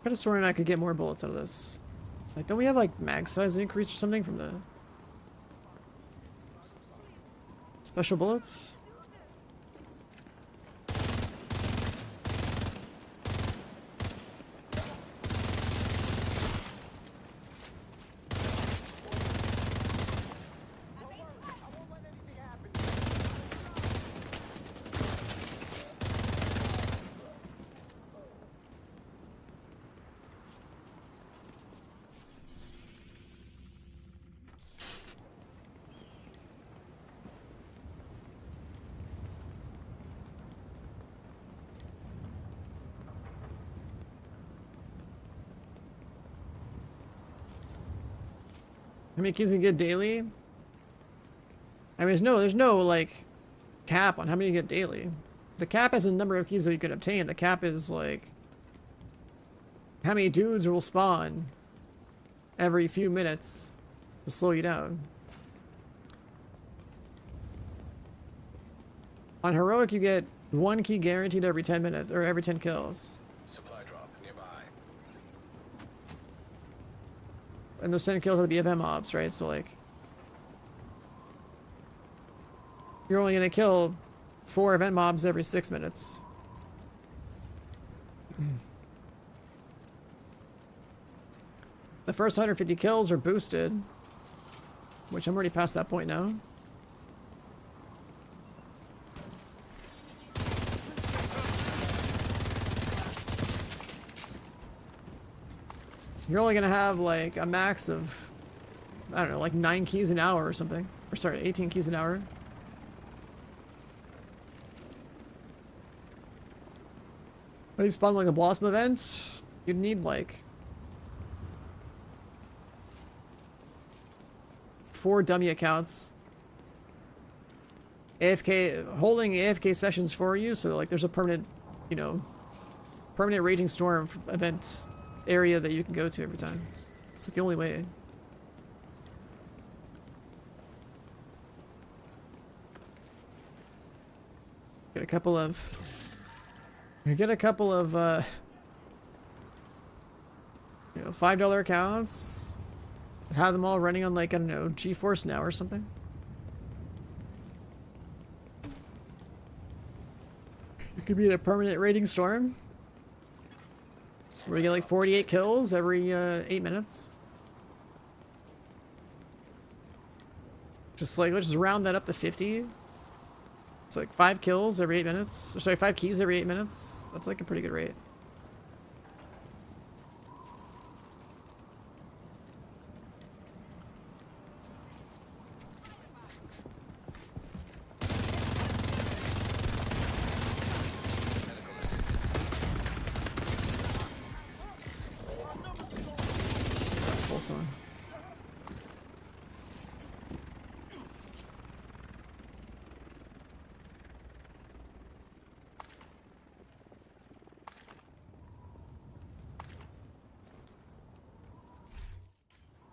Could have sworn I could get more bullets out of this. Like, don't we have like mag size increase or something from the special bullets? How many keys you get daily? I mean, there's no like cap on how many you get daily. The cap is the number of keys that you could obtain. The cap is like how many dudes will spawn every few minutes to slow you down. On heroic, you get 1 key guaranteed every 10 minutes or every 10 kills. Supply drop nearby. And those 10 kills are the event mobs, right? So like, you're only gonna kill 4 event mobs every 6 minutes. The first 150 kills are boosted, which I'm already past that point now. You're only gonna have like a max of, I don't know, like 9 keys an hour or something. Or sorry, 18 keys an hour. But if you spawn like the Blossom event, you'd need like 4 dummy accounts. AFK, holding AFK sessions for you, so like there's a permanent, you know, permanent Raging Storm event area that you can go to every time. It's like the only way. Get a couple of you know, $5 accounts. Have them all running on like, I don't know, GeForce Now or something. You could be in a permanent Raging Storm where you get like 48 kills every 8 minutes. Just like, let's just round that up to 50. It's like 5 kills every 8 minutes. Or sorry, 5 keys every 8 minutes. That's like a pretty good rate. Full song.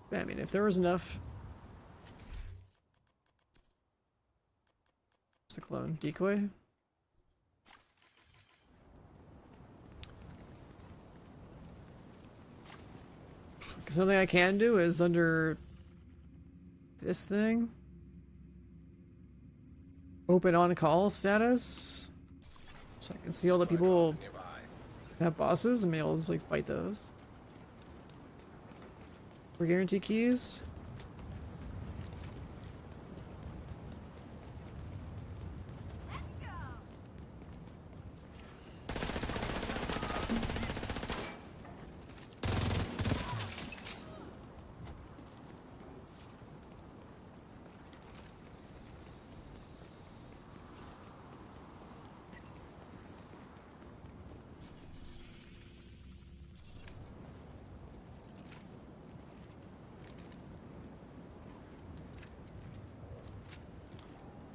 I mean, if there was enough... Just a clone. Decoy? Because something I can do is under this thing. Open on call status. So I can see all the people Nearby. have bosses and maybe I'll just like fight those. For guarantee keys.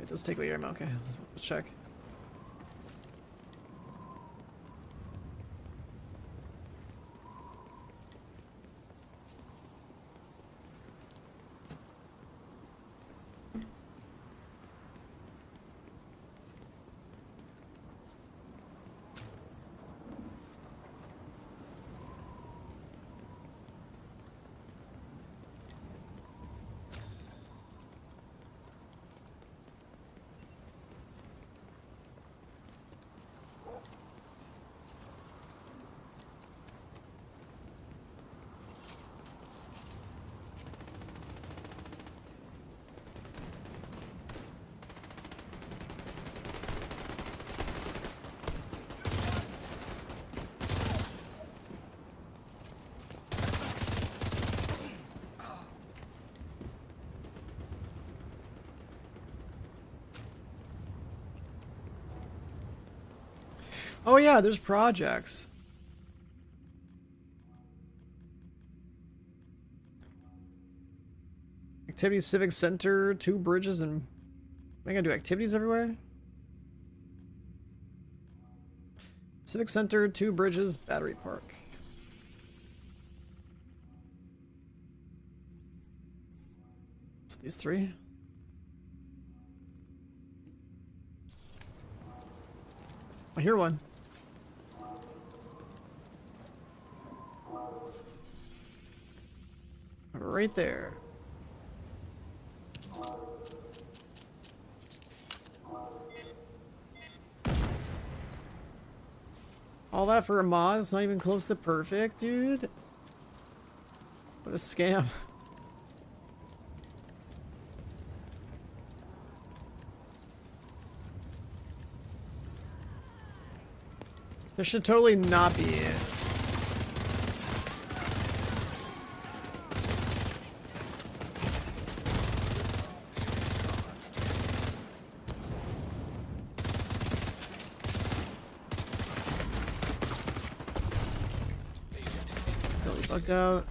It does take away your ammo. Okay, let's check. Oh yeah, there's projects. Activities Civic Center, 2 bridges, and am I gonna do activities everywhere? Civic Center, 2 bridges, Battery Park. So these 3. I hear one. Right there. All that for a mod? It's not even close to perfect, dude. What a scam. There should totally not be it. Totally bugged out.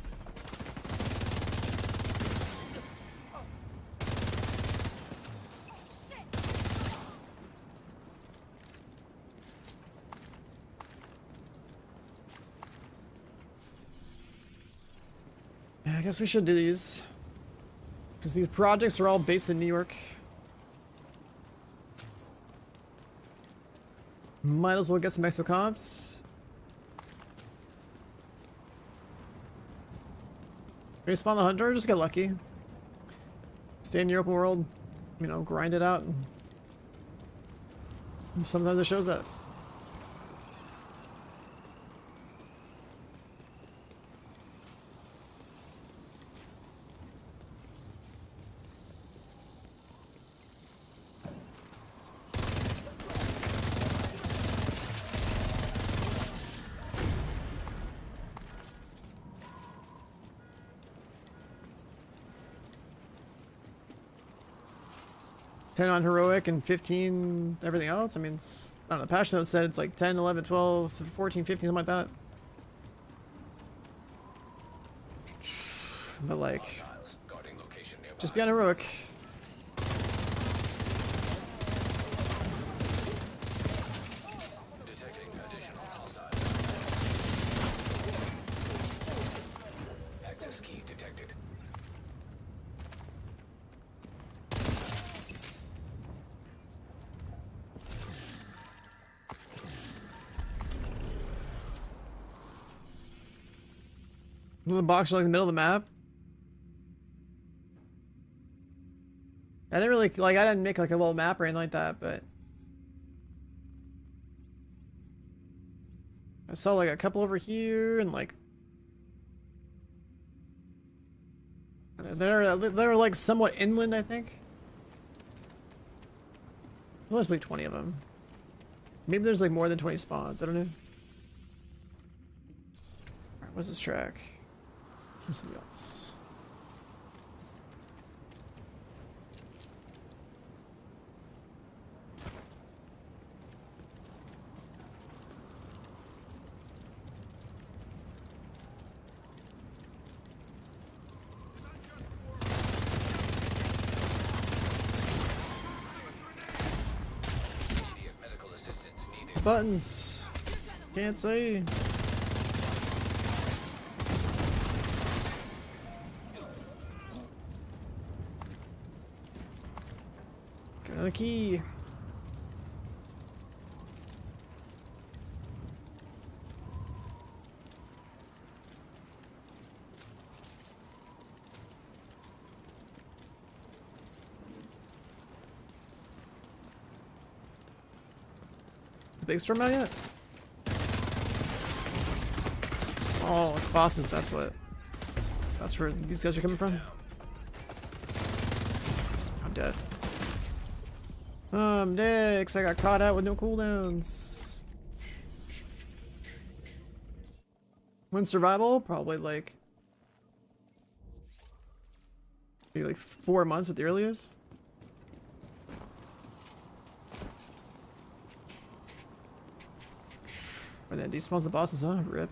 Yeah, I guess we should do these. Because these projects are all based in New York. Might as well get some extra comps. Respawn the hunter, just get lucky. Stay in your open world, you know, grind it out. And sometimes it shows up. On heroic and 15 everything else. I mean, it's, I don't know, the patch note said it's like 10, 11, 12, 14, 15, something like that. But like, Hostiles guarding location nearby. just be on heroic. Detecting additional hostiles. Access key detected. The box are like in the middle of the map. I didn't really like. I didn't make like a little map or anything like that, but I saw like a couple over here and like they're like somewhat inland, I think. There's must be 20 of them. Maybe there's like more than 20 spawns. I don't know. Alright, what's this track? Something else. Immediate medical assistance needed. Buttons. Can't see. Got another key. Big storm out yet? Oh, it's bosses, that's what. That's where these guys are coming from. I'm dead. I'm dead, 'cause I got caught out with no cooldowns. When survival? Probably like... maybe like 4 months at the earliest. And then despawns the bosses, huh? Rip.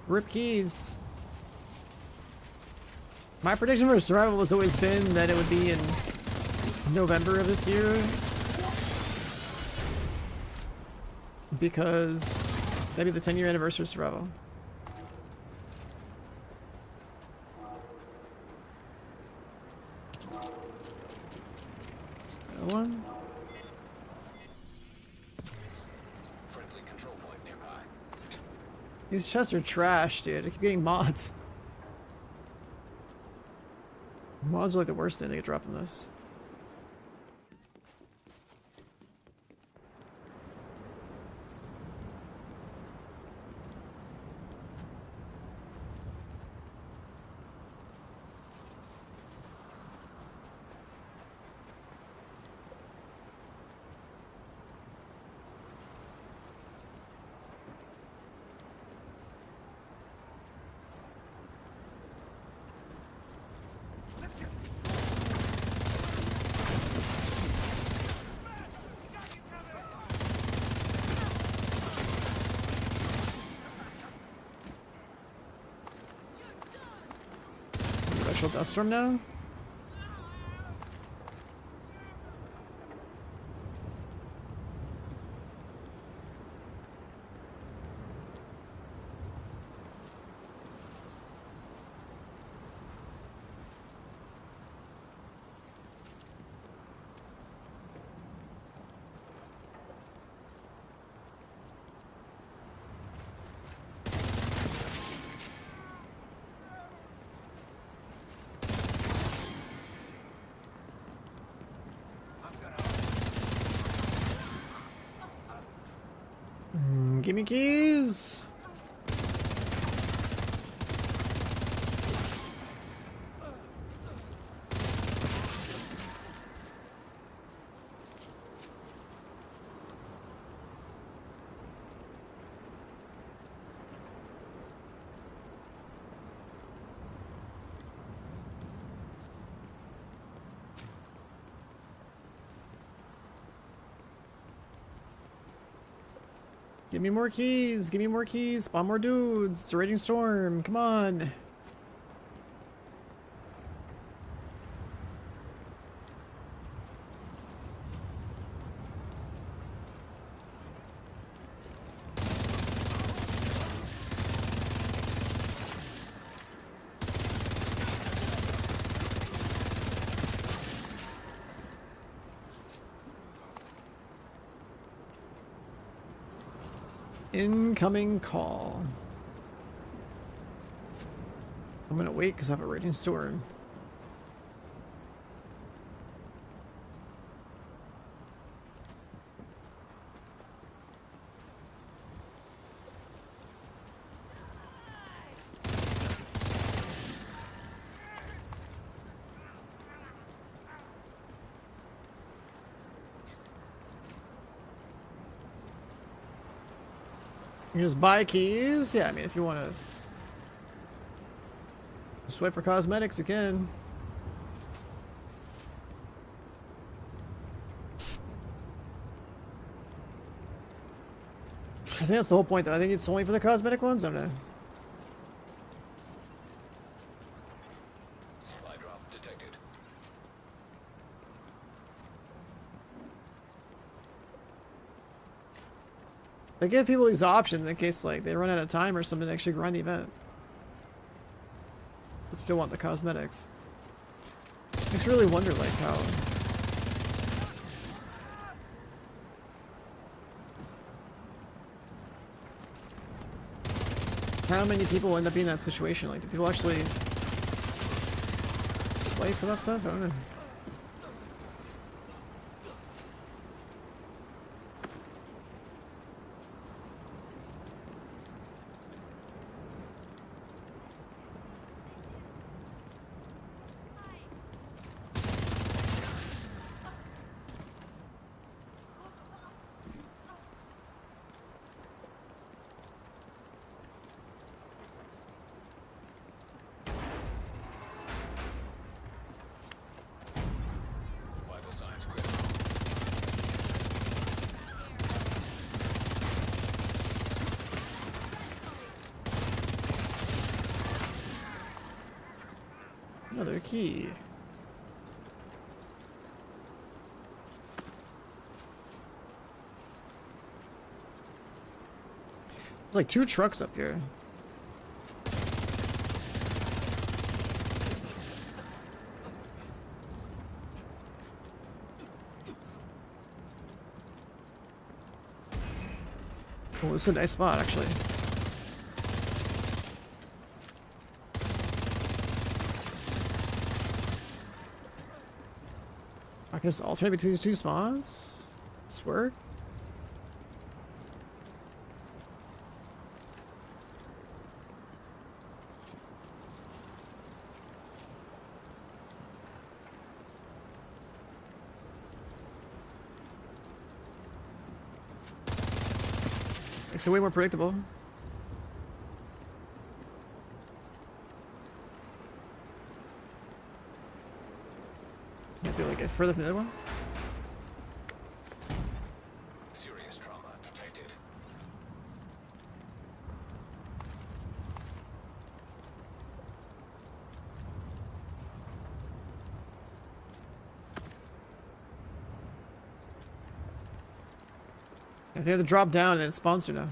Rip keys. My prediction for survival has always been that it would be in November of this year. Because that'd be the 10-year anniversary of survival. Another one. Friendly control point nearby. These chests are trash, dude. I keep getting mods. Mods are like the worst thing they get dropped in this. Actual dust storm now? Give me keys. Give me more keys. Give me more keys. Spawn more dudes. It's a raging storm. Come on. Incoming call. I'm gonna wait because I have a raging storm. You can just buy keys. Yeah, I mean, if you want to swipe for cosmetics, you can. I think that's the whole point, though. I think it's only for the cosmetic ones. I don't know. Supply drop detected. They give people these options in case, like, they run out of time or something to actually grind the event. But still want the cosmetics. Makes me really wonder, like, how many people end up being in that situation? Like, do people actually swipe for that stuff? I don't know. Another key. There's like 2 trucks up here. Oh, this is a nice spot, actually. I can just alternate between these 2 spawns? Does this work? Makes it way more predictable. Maybe like get further from the other one. Serious trauma detected. I think they have to drop down and then sponsor now.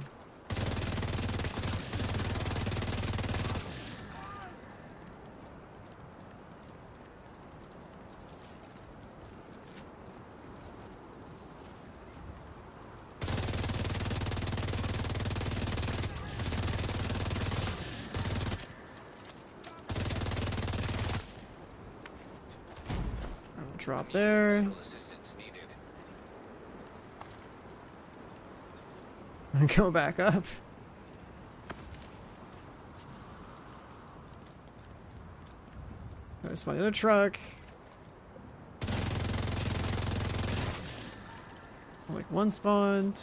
Drop there. Medical assistance needed. And go back up. Let's find the other truck. Like 1 spawned.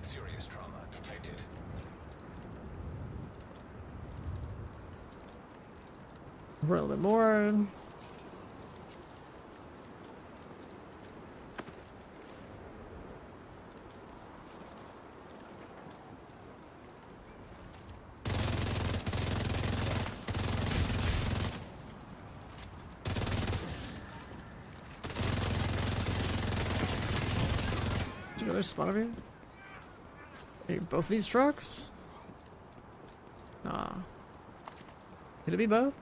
Serious trauma detected. Run a little bit more. Is there another spawn over here? Hey, both these trucks? Nah. Could it be both?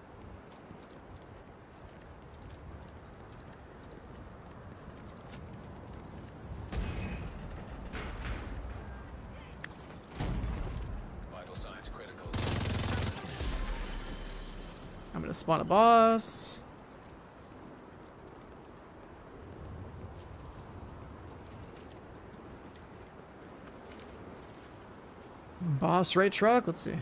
Vital signs critical. I'm gonna spawn a boss. Boss rate truck, let's see.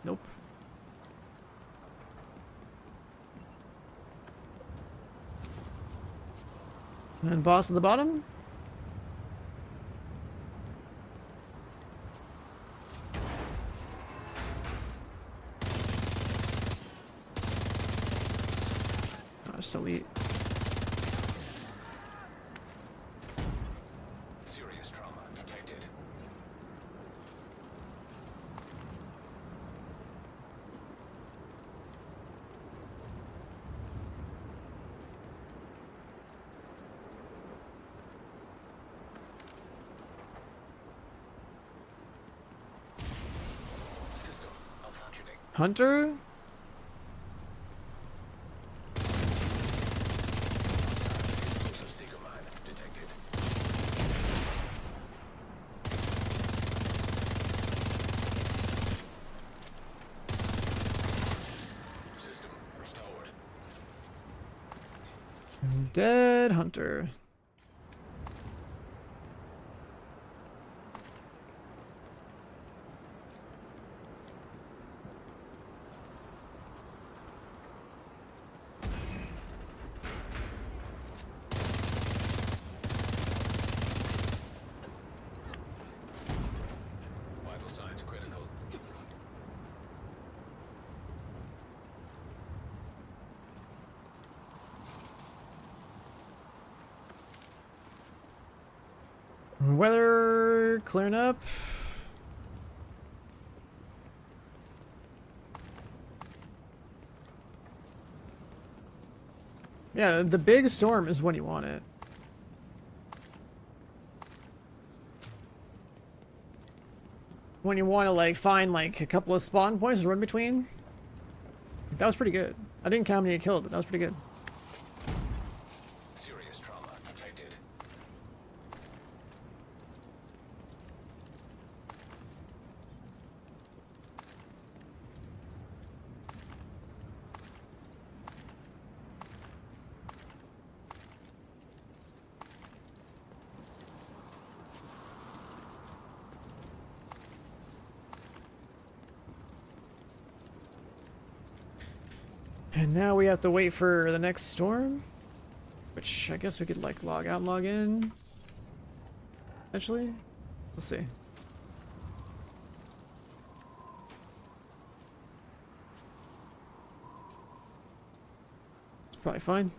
Nope. And boss at the bottom. Oh, just elite. Serious trauma detected. System malfunctioning. Hunter? Explosive seeker mine detected. System restored. Dead hunter. Vital signs critical. weather clearing up. Yeah, the big storm is when you want it. When you want to like find like a couple of spawn points to run between. That was pretty good. I didn't count how many I killed, but that was pretty good. Serious trauma detected. And now we have to wait for the next storm, which I guess we could like log out and log in. Actually, let's see. It's probably fine.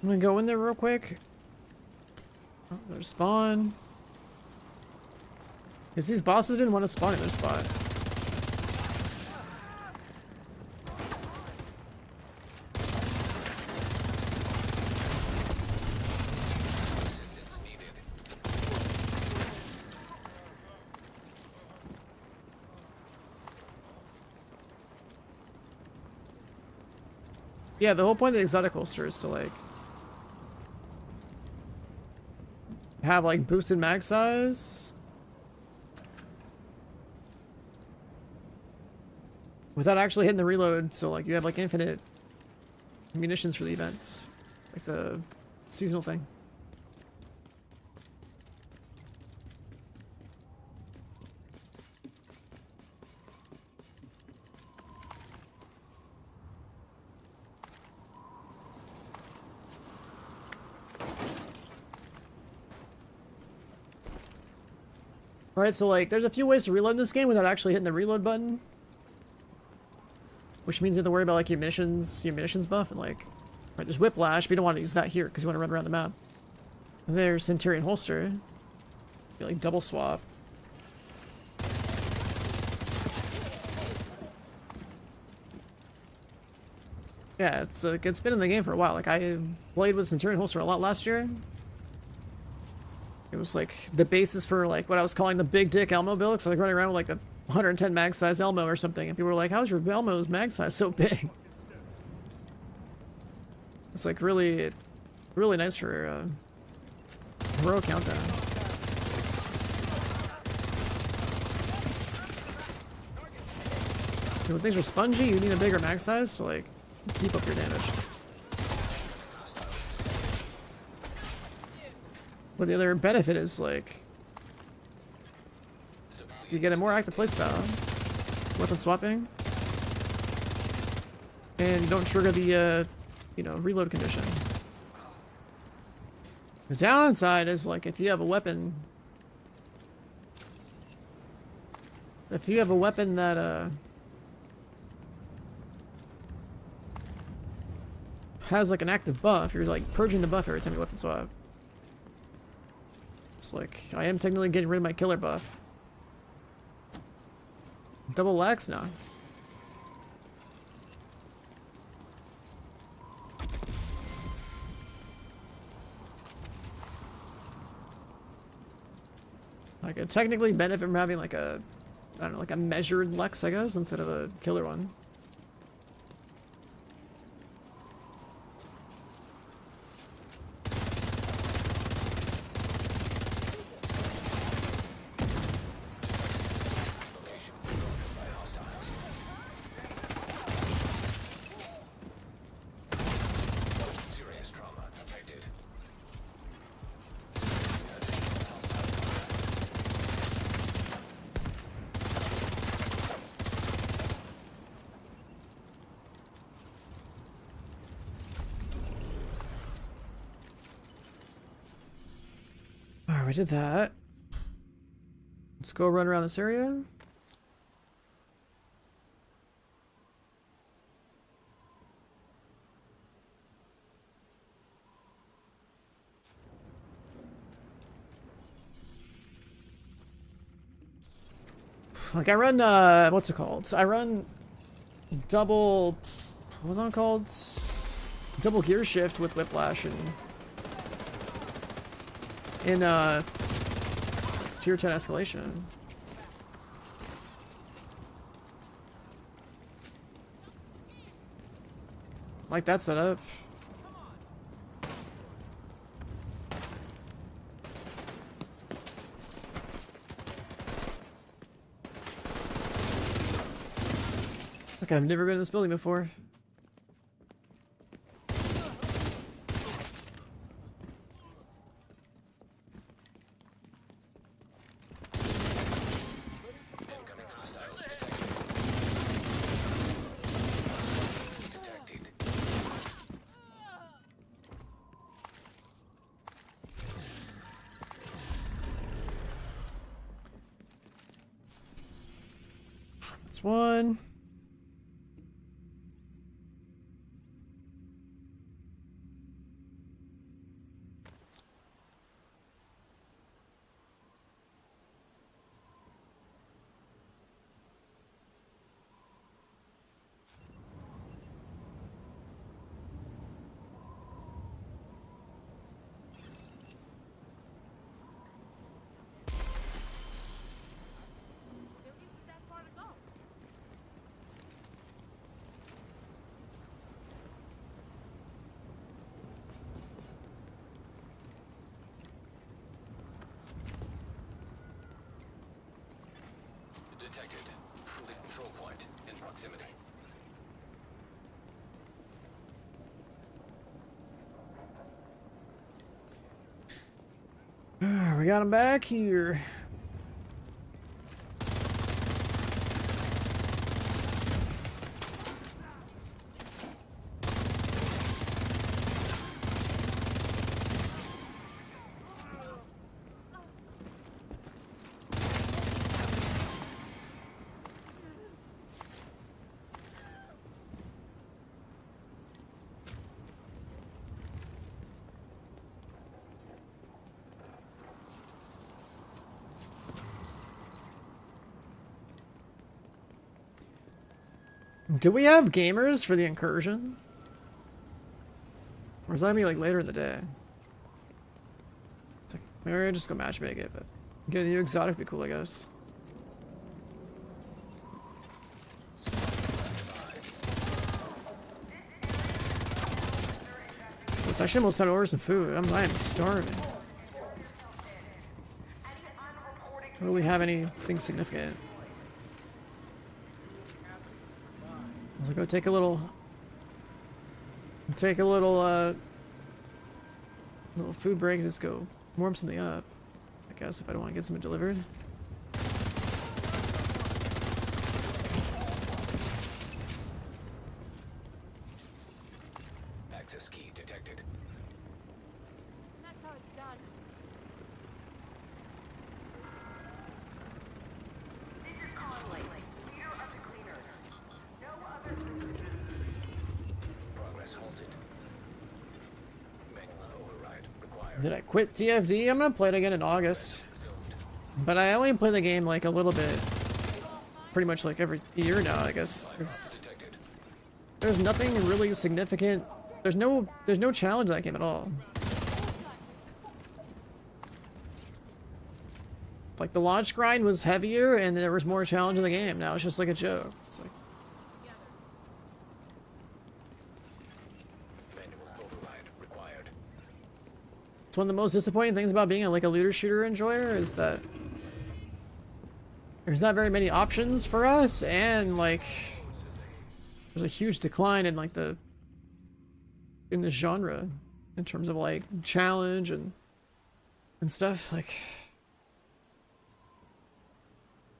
I'm gonna go in there real quick. Oh, there's spawn. Because these bosses didn't want to spawn in their spot. Assistance needed. Yeah, the whole point of the exotic holster is to like have like boosted mag size without actually hitting the reload, so like you have like infinite munitions for the events, like the seasonal thing. Alright, so like there's a few ways to reload this game without actually hitting the reload button. Which means you have to worry about like your munitions buff and like, right, there's whiplash, but you don't want to use that here because you want to run around the map. And there's Centurion holster. You like double swap. Yeah, it's been in the game for a while. Like I played with Centurion holster a lot last year. It was like the basis for like what I was calling the big dick Elmo build. So like running around with like the 110 mag size Elmo or something, and people were like, "How's your Elmo's mag size so big?" It's like really nice for hero countdown. When things are spongy, you need a bigger mag size to like keep up your damage. But the other benefit is like you get a more active playstyle, weapon swapping, and you don't trigger the reload condition. The downside is like if you have a weapon that has like an active buff, you're like purging the buff every time you weapon swap. It's like I am technically getting rid of my killer buff. Double lax now. I could technically benefit from having like a, I don't know, like a measured Lex, I guess, instead of a killer one. We did that. Let's go run around this area. Like I run, what's it called? I run double, what's it called? Double gear shift with Whiplash and in tier 10 escalation. Like that setup. Like I've never been in this building before. Incoming hostiles detected. That's one. There isn't that far to go. Detected. The control point in proximity. We got him back here. Do we have gamers for the incursion? Or is that gonna be like later in the day? It's like, maybe I just go matchmake it, but getting a new exotic would be cool, I guess. Well, it's actually almost time to order some food. I am starving. Don't really have anything significant. I'll go take a little food break and just go warm something up, I guess, if I don't want to get something delivered. Access key detected. That's how it's done. Progress halted. Manual override required. Did I quit TFD? I'm gonna play it again in August. Resumed. But I only play the game like a little bit, pretty much like every year now, I guess. 'Cause Detected. there's nothing really significant. There's no challenge in that game at all. Like the launch grind was heavier and there was more challenge in the game. Now it's just like a joke. It's like, Manual override required. it's one of the most disappointing things about being like a looter shooter enjoyer is that there's not very many options for us, and like there's a huge decline in like the genre in terms of like challenge and stuff. Like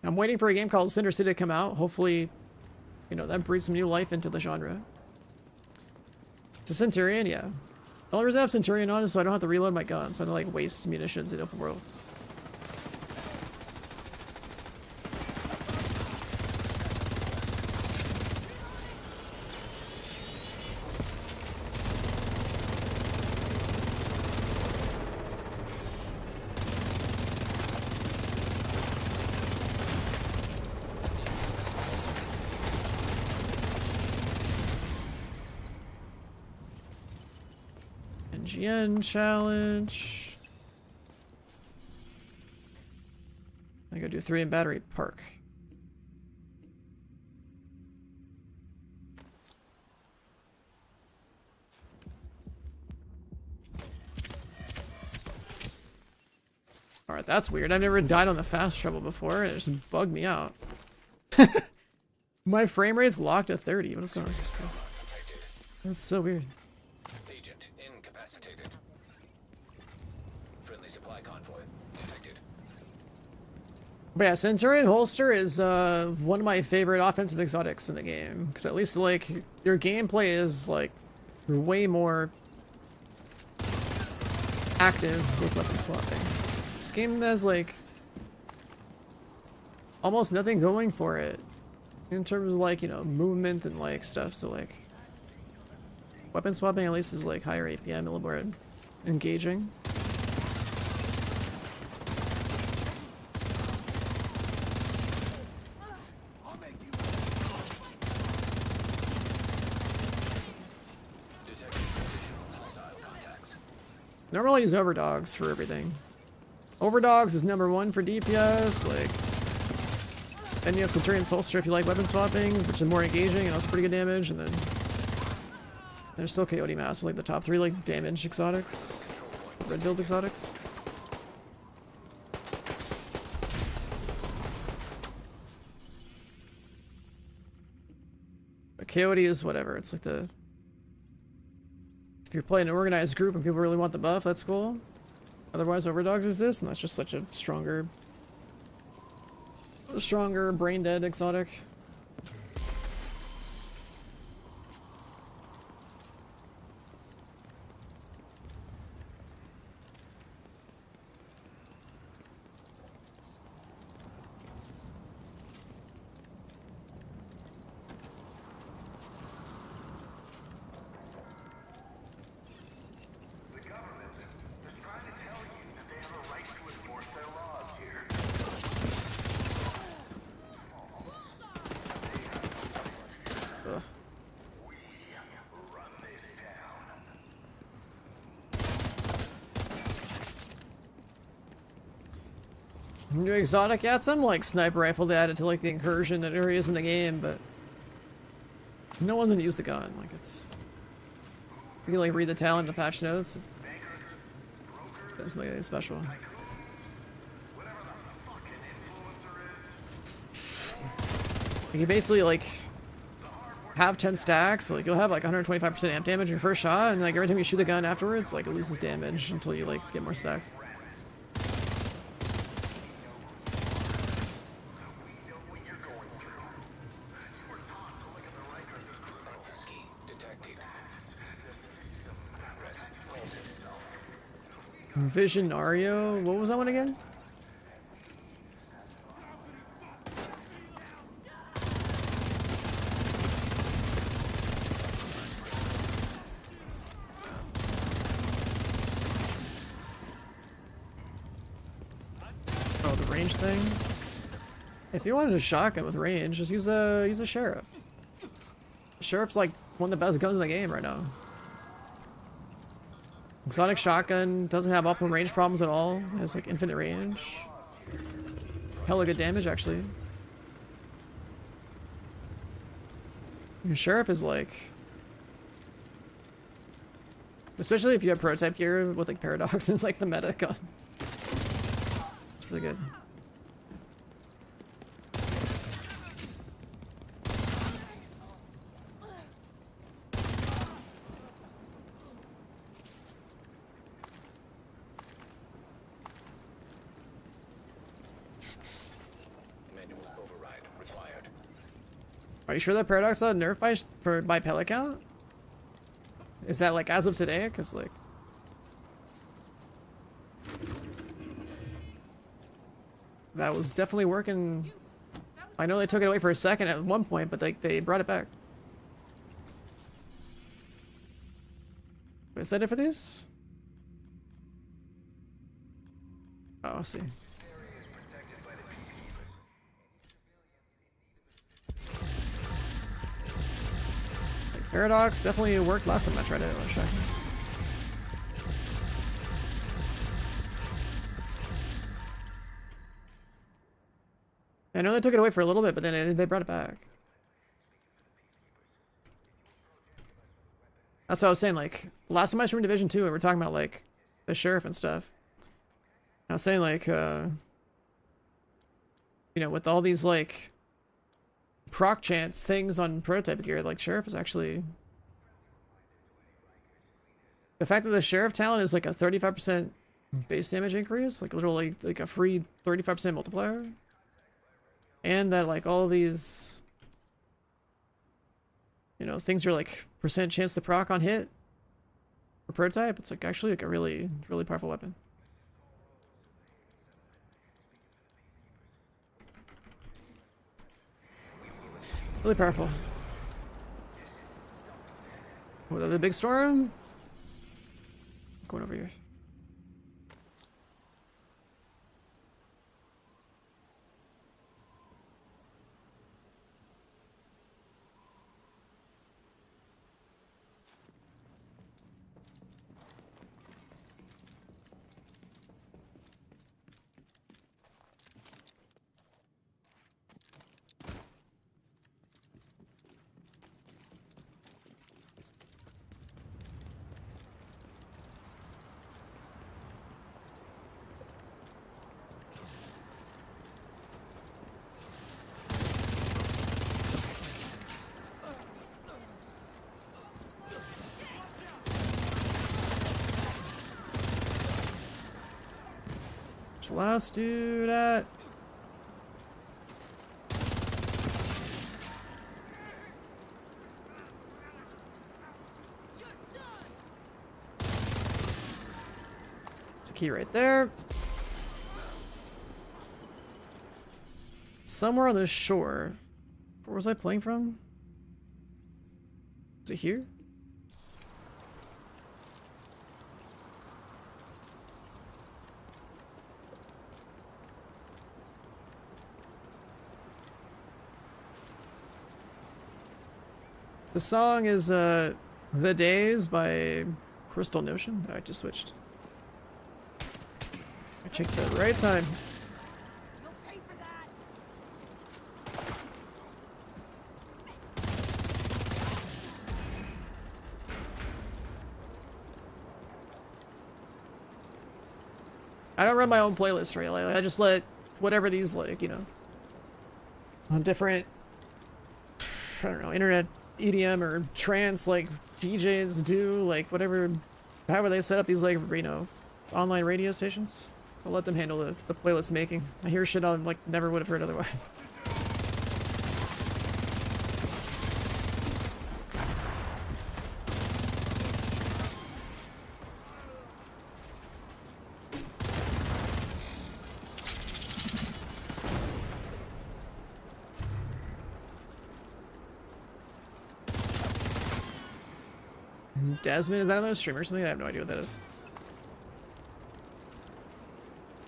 I'm waiting for a game called Cinder City to come out. Hopefully, you know, that breathes some new life into the genre. To Centurion, yeah. The only reason I have Centurion on is so I don't have to reload my gun, so I don't like waste munitions in open world. NGN challenge. I gotta do 3 in Battery Park. Alright, that's weird. I've never died on the fast travel before, and it just bugged me out. My frame rate's locked at 30. What is going on? That's so weird. Agent incapacitated. Friendly supply convoy detected. But yeah, Centurion Holster is one of my favorite offensive exotics in the game. Because at least, like, your gameplay is, like, way more active with weapon swapping. This game has, like, almost nothing going for it. In terms of, like, you know, movement and, like, stuff. So, like, weapon swapping at least is, like, higher APM, a little more engaging. Normally I use Overdogs for everything. Overdogs is #1 for DPS, like... Then you have Centurion's Holster if you like weapon swapping, which is more engaging and also pretty good damage, and then... There's still Coyote Mask, like the top 3 like damage exotics. Red build exotics. But Coyote is whatever, it's like the... If you're playing an organized group and people really want the buff, that's cool. Otherwise, Overdogs exists, and that's just such a stronger brain dead exotic. The government is trying to tell you that they have a right to enforce their laws here. Ugh. We run this town. New exotic, yeah, it's some like sniper rifle to add it to like the incursion that areas in the game, but no one's gonna use the gun. Like it's, you can like read the talent in the patch notes. It doesn't make anything special. You can basically like have 10 stacks, so like you'll have like 125% amp damage in your first shot, and like every time you shoot the gun afterwards, like it loses damage until you like get more stacks. Access key detected. Press halted. Visionario, what was that one again? Oh, the range thing. If you wanted a shotgun with range, just use a sheriff. Sheriff's like one of the best guns in the game right now. Exotic shotgun doesn't have optimal range problems at all. It has like infinite range. Hella good damage actually. Your sheriff is like, especially if you have prototype gear with like paradox, it's like the meta gun. It's really good. Manual override required. Are you sure that paradox got nerfed by pellet count? Is that like as of today? Because like that was definitely working. I know they took it away for a second at one point, but they brought it back. Is that it for these? Oh, I see. Like, Paradox definitely worked last time I tried it. Let's check. I know they took it away for a little bit, but then they brought it back. That's what I was saying, like, last time I streamed Division 2, we were talking about, like, the sheriff and stuff. I was saying, like, you know, with all these, like, proc chance things on prototype gear, like, sheriff is actually... The fact that the sheriff talent is, like, a 35% base damage increase, like, literally, like, a free 35% multiplier. And that, like, all these... You know, things are, like, percent chance to proc on hit. For prototype, it's, like, actually, like, a really, really powerful weapon. Really powerful. What, the big storm? Going over here. Where's the last dude at? There's a key right there. Somewhere on the shore. Where was I playing from? Is it here? The song is The Days by Crystal Notion. I just switched. I checked the right time. You'll pay for that. I don't run my own playlist really. I just let whatever these, like, you know, on different, I don't know, internet EDM or trance, like, DJs do, like, whatever, however they set up these, like, you know, online radio stations. I'll let them handle the playlist making. I hear shit I, like, never would have heard otherwise. Desmond, is that another streamer or something? I have no idea what that is.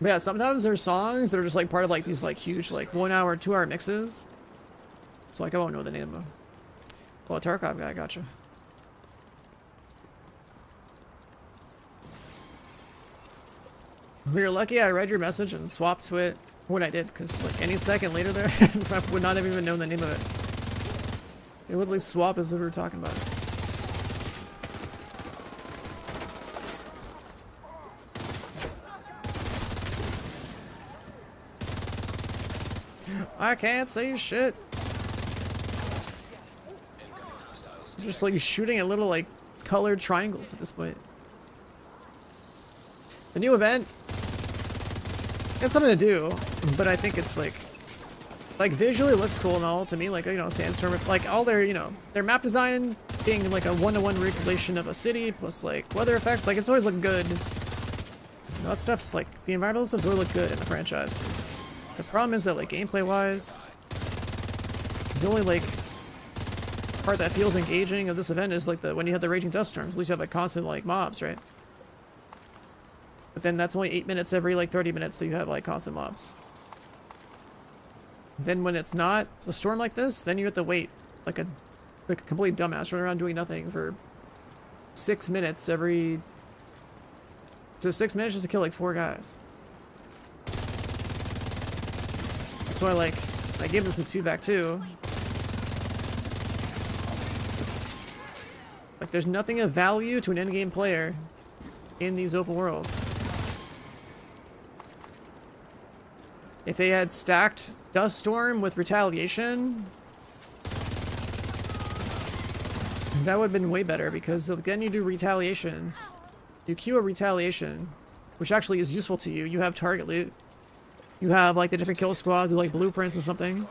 But yeah, sometimes there's songs that are just like part of like these like huge like 1 hour, 2 hour mixes. So like I won't know the name of. Well, Tarkov guy, gotcha. If you're lucky, I read your message and swapped to it when I did, because like any second later there, I would not have even known the name of it. It would at least swap as if we were talking about it. I can't see shit. Just like shooting at little like colored triangles at this point. The new event, it's something to do, but I think it's like visually looks cool and all to me. Like, you know, Sandstorm, like all their, you know, their map design being like a 1-to-1 recreation of a city plus like weather effects. Like it's always looked good. You know, that stuff's like the environmental stuff's always looked good in the franchise. The problem is that like gameplay wise, the only like part that feels engaging of this event is like when you have the raging dust storms. At least you have like constant like mobs, right? But then that's only 8 minutes every like 30 minutes that you have like constant mobs. Then when it's not a storm like this, then you have to wait like a complete dumbass running around doing nothing for 6 minutes every. So 6 minutes just to kill like 4 guys. That's why like I gave this feedback too. Like there's nothing of value to an endgame player in these open worlds. If they had stacked Dust Storm with Retaliation, that would have been way better, because then you do retaliations. You queue a retaliation, which actually is useful to you. You have target loot. You have like the different kill squads with like blueprints and something.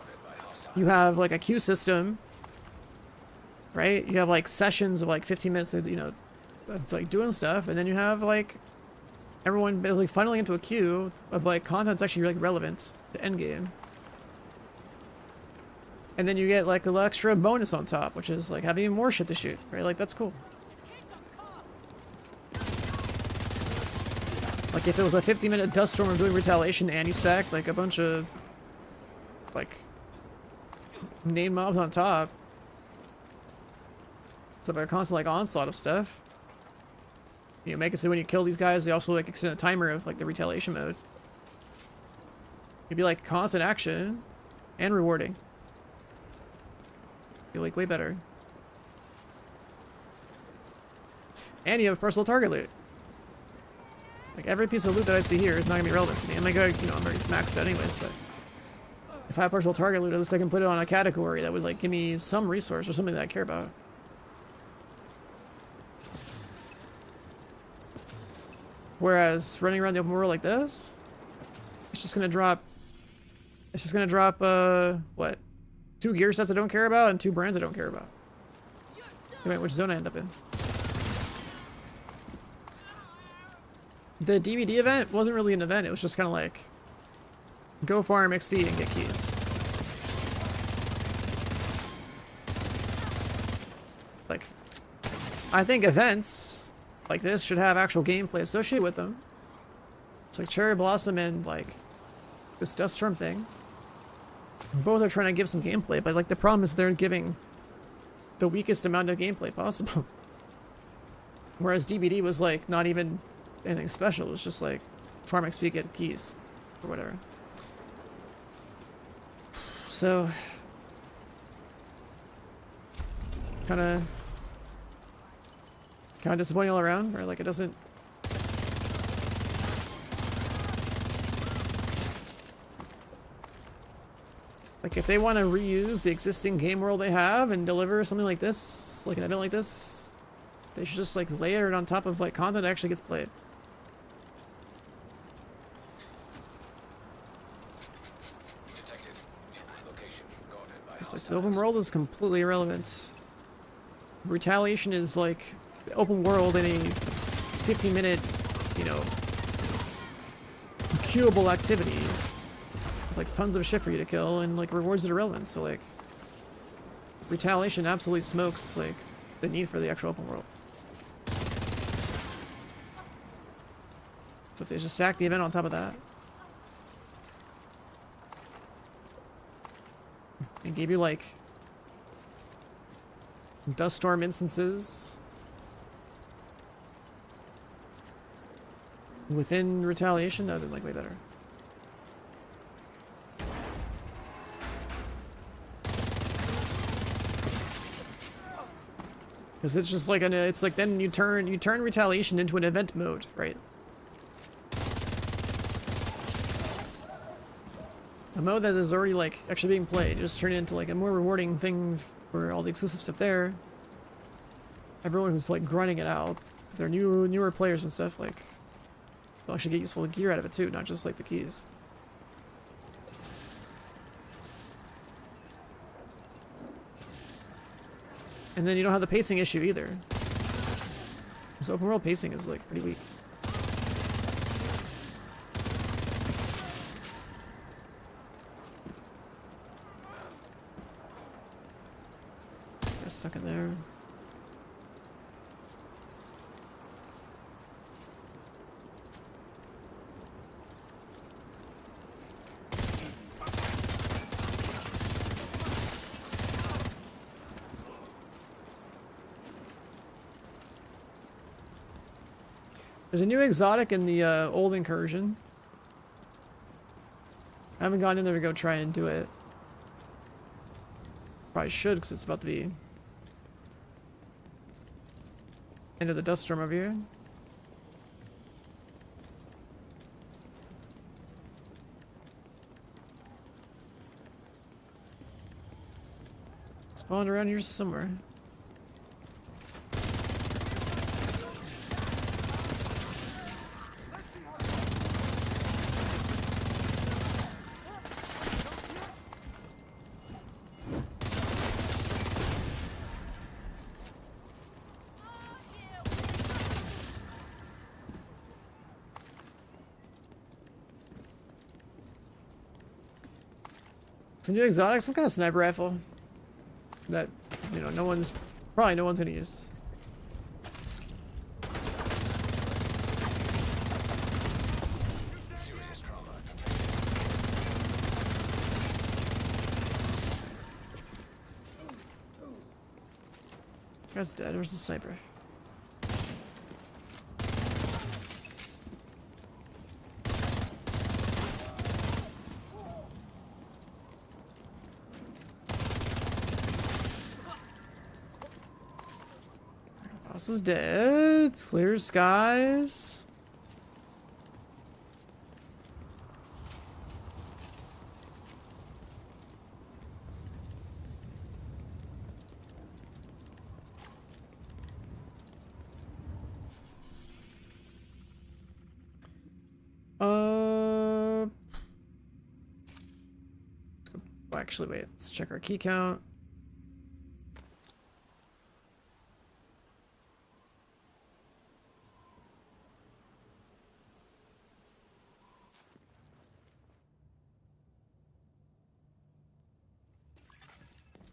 You have like a queue system, right? You have like sessions of like 15 minutes of, you know, of like doing stuff, and then you have like everyone basically funneling into a queue of like content that's actually like relevant to endgame. And then you get like a little extra bonus on top, which is like having more shit to shoot, right? Like that's cool. Like if it was a 50-minute dust storm of doing retaliation and you stack like a bunch of like name mobs on top, it's like a constant like onslaught of stuff. You make it so when you kill these guys, they also like extend a timer of like the retaliation mode. It'd be like constant action and rewarding. Be like way better. And you have personal target loot. Like every piece of loot that I see here is not gonna be relevant to me. I'm like, you know, I'm already maxed out anyways, but if I have personal target loot, at least I can put it on a category that would like give me some resource or something that I care about. Whereas running around the open world like this, it's just gonna drop. It's just gonna drop what? 2 gear sets I don't care about and 2 brands I don't care about. Wait, which zone I end up in? The DVD event wasn't really an event. It was just kind of like go farm XP and get keys. Like, I think events like this should have actual gameplay associated with them. It's like Cherry Blossom and like this Dust Storm thing. Both are trying to give some gameplay, but like the problem is they're giving the weakest amount of gameplay possible. Whereas DBD was like not even anything special. It was just like farm XP, get keys or whatever. So kind of disappointing all around, or like it doesn't. Like if they want to reuse the existing game world they have and deliver something like this, like an event like this, they should just like layer it on top of like content that actually gets played. Detected. Location guarded by It's like the open world is completely irrelevant. Retaliation is like the open world in a 15-minute, you know, queuable activity. Like tons of shit for you to kill and like rewards that are relevant. So like retaliation absolutely smokes like the need for the actual open world. So if they just stack the event on top of that and gave you like Dust Storm instances within retaliation, that would be like way better. Because it's just like it's like then you turn retaliation into an event mode, right? A mode that is already like actually being played, just turn it into like a more rewarding thing for all the exclusive stuff there. Everyone who's like grinding it out, if they're newer players and stuff, like they'll actually get useful gear out of it too, not just like the keys. And then you don't have the pacing issue either. So open world pacing is like pretty weak. stuck in there. There's a new exotic in the old incursion. I haven't gone in there to go try and do it. Probably should, because it's about to be end of the dust storm over here. Spawned around here somewhere. It's a new exotic, some kind of sniper rifle that, you know, no one's gonna use. Serious trauma detected. Guy's dead. Where's the sniper? Boss is dead. Clear skies. Well, actually, wait. Let's check our key count.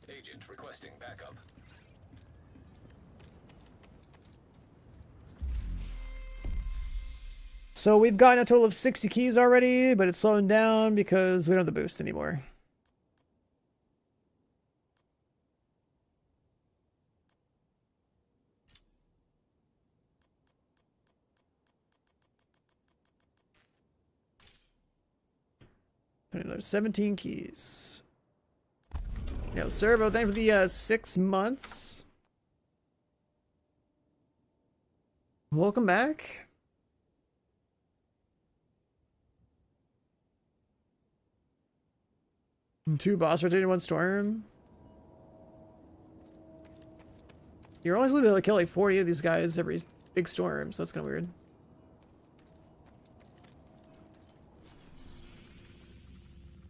Agent requesting backup. So we've gotten a total of 60 keys already, but it's slowing down because we don't have the boost anymore. Another 17 keys. Yeah, Servo, thanks for the 6 months. Welcome back. Two boss rotating, one storm. You're only able to kill like 40 of these guys every big storm, so that's kind of weird.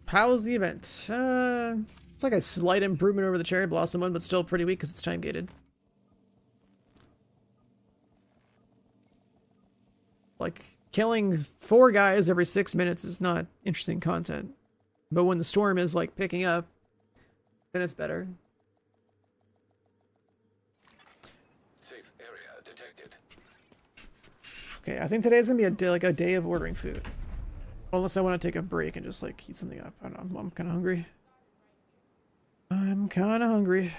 How's the event? It's like a slight improvement over the Cherry Blossom one, but still pretty weak because it's time gated. Like, killing 4 guys every 6 minutes is not interesting content. But when the storm is, like, picking up, then it's better. Safe area detected. Okay, I think today's gonna be a day, like a day of ordering food. Unless I want to take a break and just, like, heat something up. I don't know, I'm kind of hungry. I'm kind of hungry.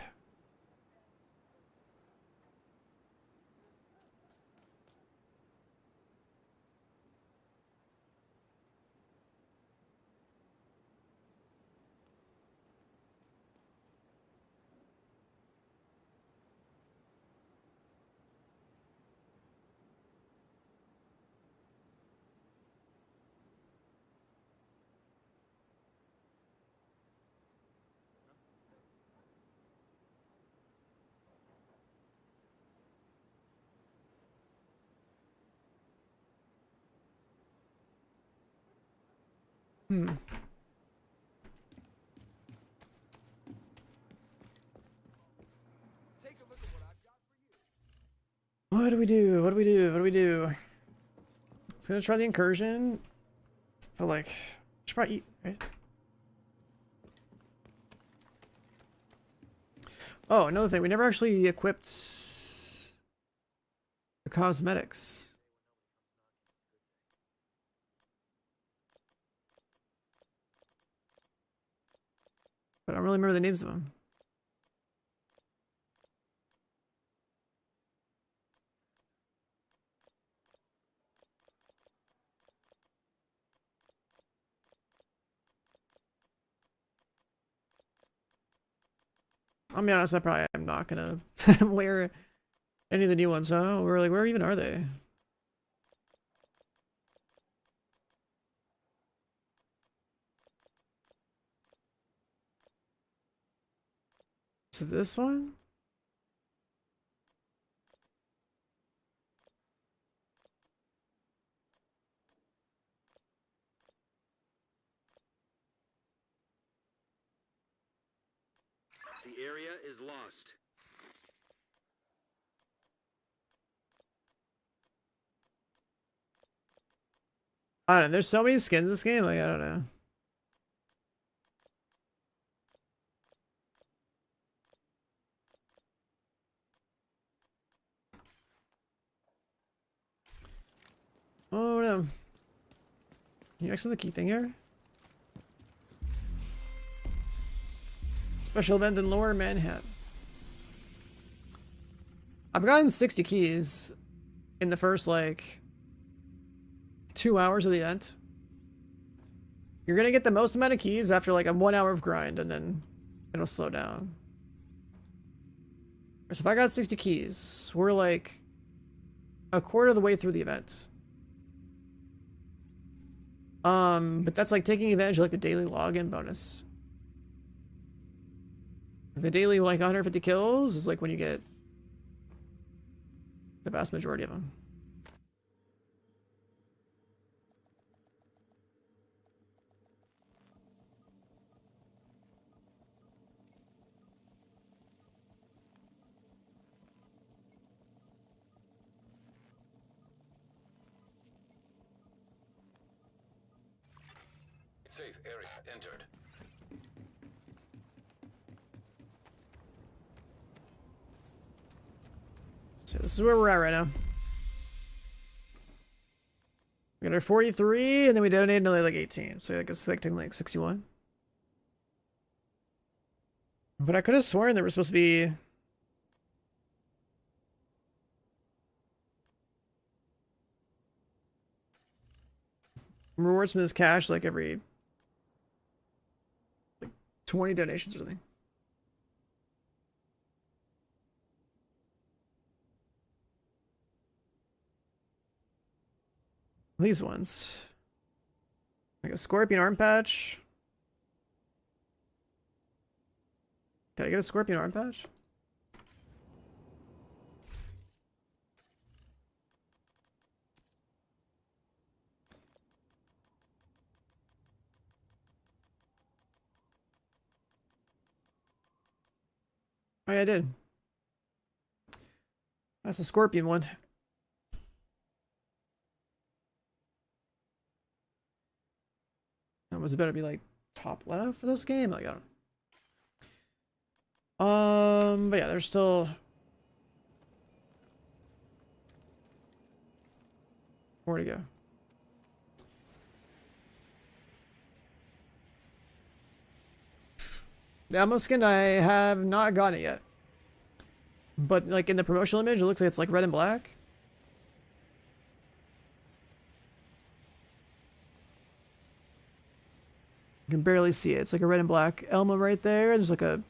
What do we do? What do we do? What do we do? It's gonna try the incursion. But like, I should probably eat, right? Oh, another thing. We never actually equipped the cosmetics. But I don't really remember the names of them. I'll be honest, I probably am not gonna wear any of the new ones. Oh, we're like, where even are they? So this one? The area is lost. I don't know. There's so many skins in this game. Like, I don't know. Oh no. Can you exit the key thing here? Special event in Lower Manhattan. I've gotten 60 keys in the first, like, 2 hours of the event. You're gonna get the most amount of keys after, like, a 1 hour of grind, and then it'll slow down. So if I got 60 keys, we're, like, a quarter of the way through the event. But that's, like, taking advantage of, like, the daily login bonus. The daily, like, 150 kills is, like, when you get the vast majority of them. Safe area entered. So this is where we're at right now. We got our 43, and then we donated another, like, 18. So I guess, like, like 61. But I could have sworn there was supposed to be... rewards from this cash, like, every... like, 20 donations or something. These ones. Like a scorpion arm patch. Can I get a scorpion arm patch? Oh yeah, I did. That's a scorpion one. That was better be like top left for this game. Like, I don't. But yeah, there's still more to go. The ammo skin, I have not gotten it yet. But like in the promotional image, it looks like it's like red and black. You can barely see it. It's like a red and black Elma right there. There's like a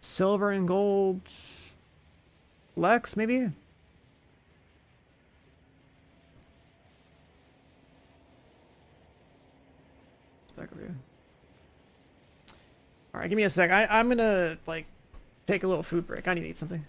silver and gold Lex, maybe? It's back over here. Alright, give me a sec. I'm gonna, like, take a little food break. I need to eat something.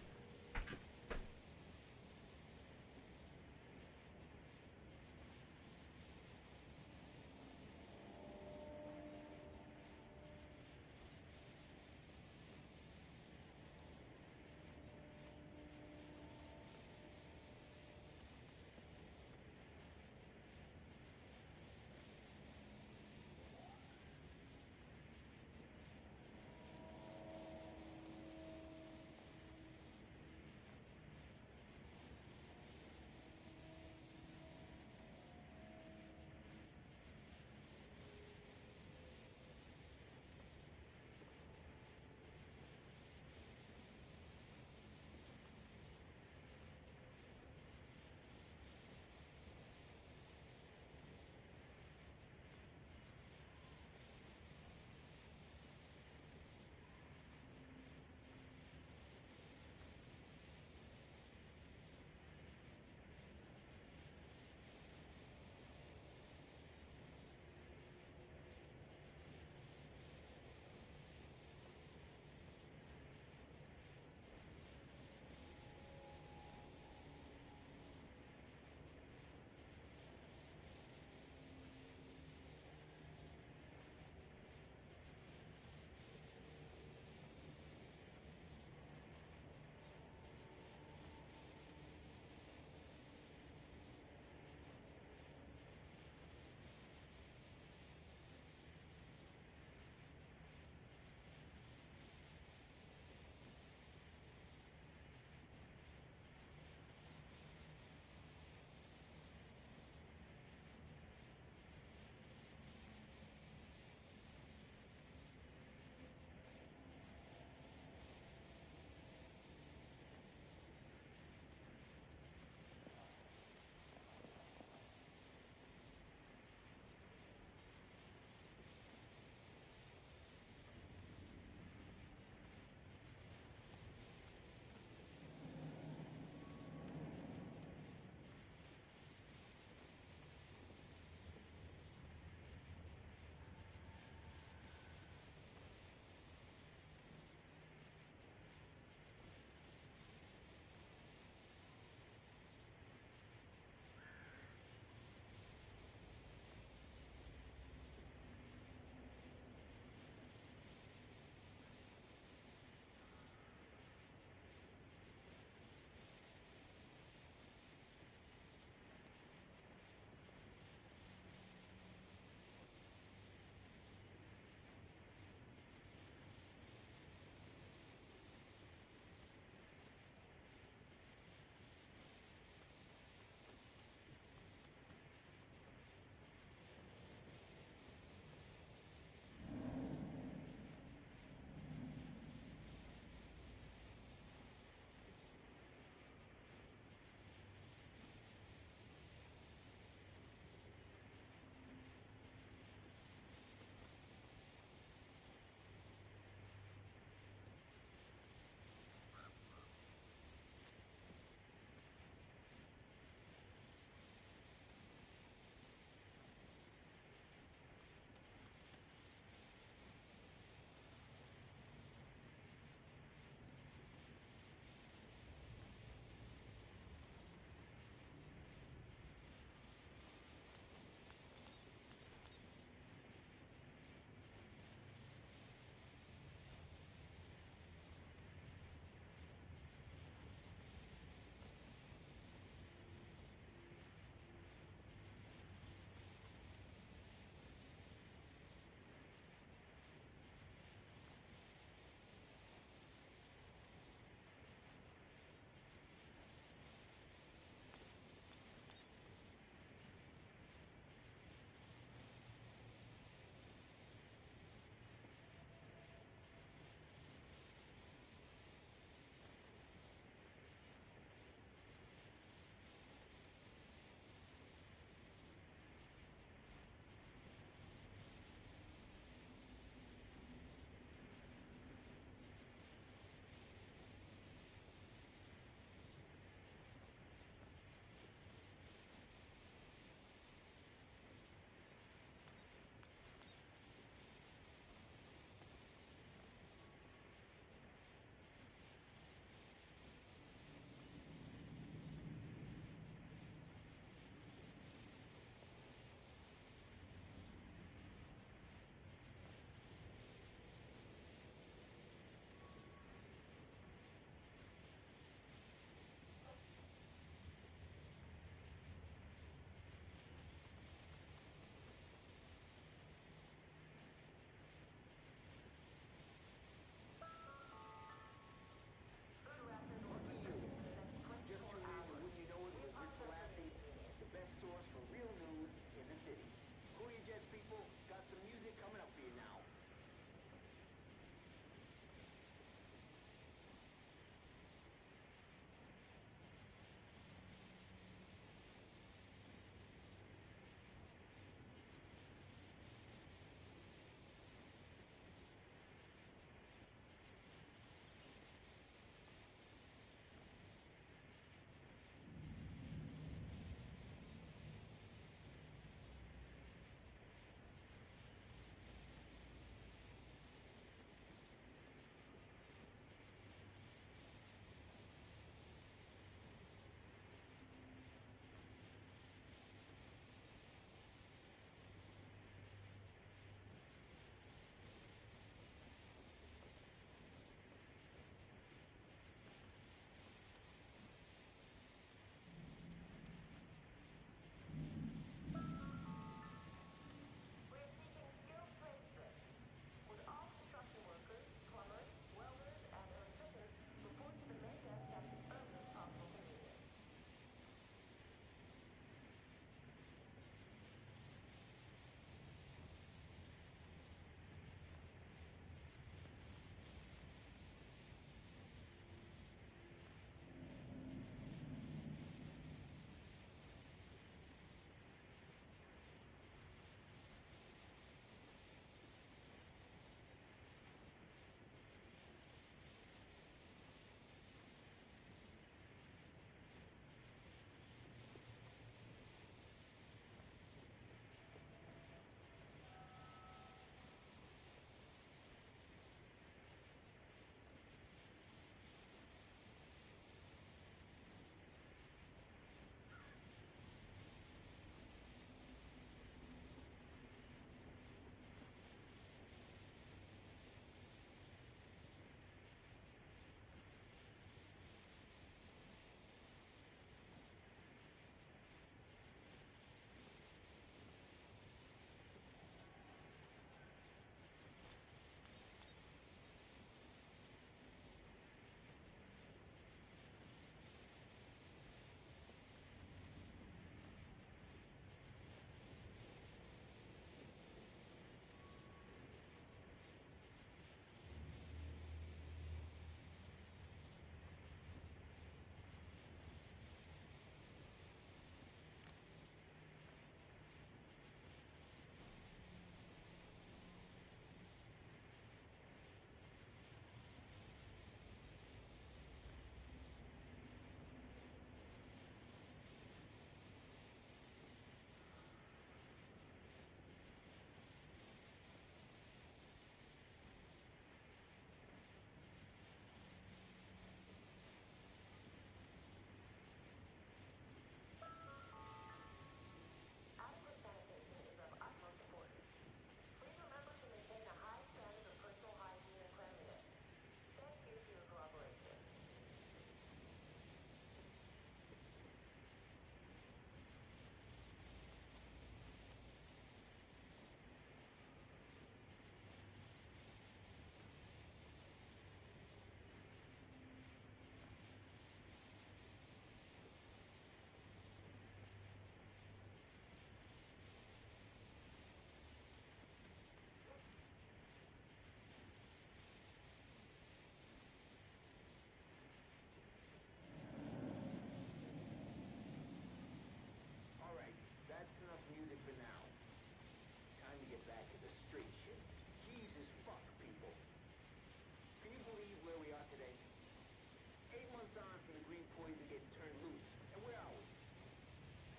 signs for the green poison getting turned loose. And where are we?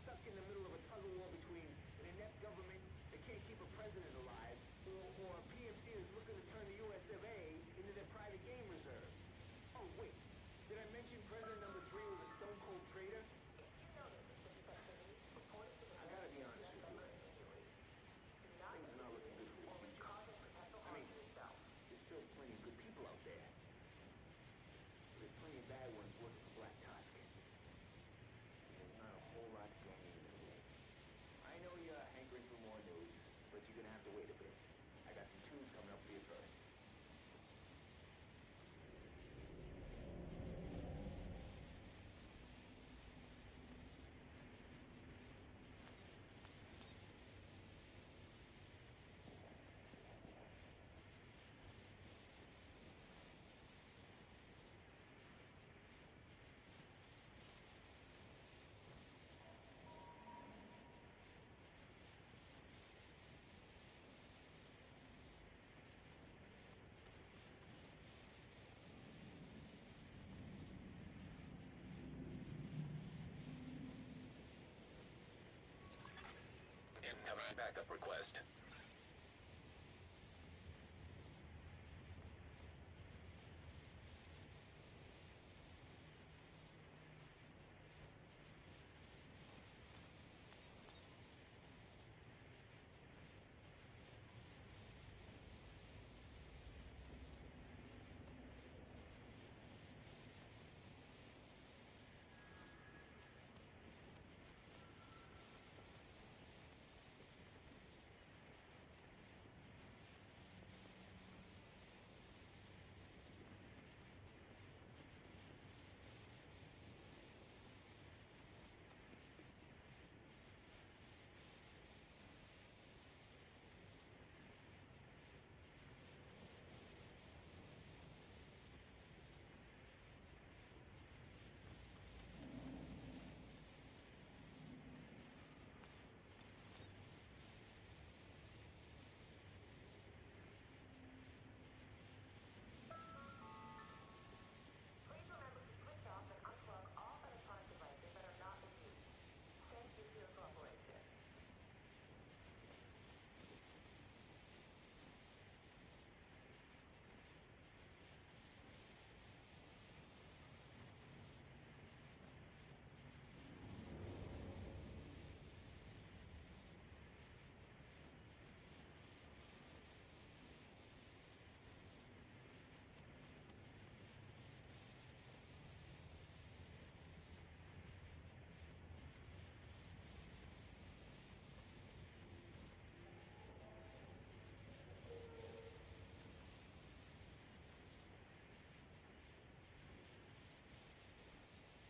Stuck in the middle of a tug of war between an inept government that can't keep a president alive, or a PMC that's looking to turn the US of A into their private game reserve. Oh, wait. Did I mention President number 3 was a stone cold traitor? I gotta be honest with you. Things are not looking good for the future. I mean, there's still plenty of good people out there. There's plenty of bad ones working for Black Tusk. There's not a whole lot going on. I know you're hankering for more news, but you're gonna have to wait a bit. I got some tunes coming up for you first. Incoming backup request.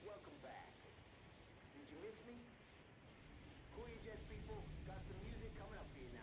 Welcome back. Did you miss me? Cool your jets, people. Got some music coming up for you now.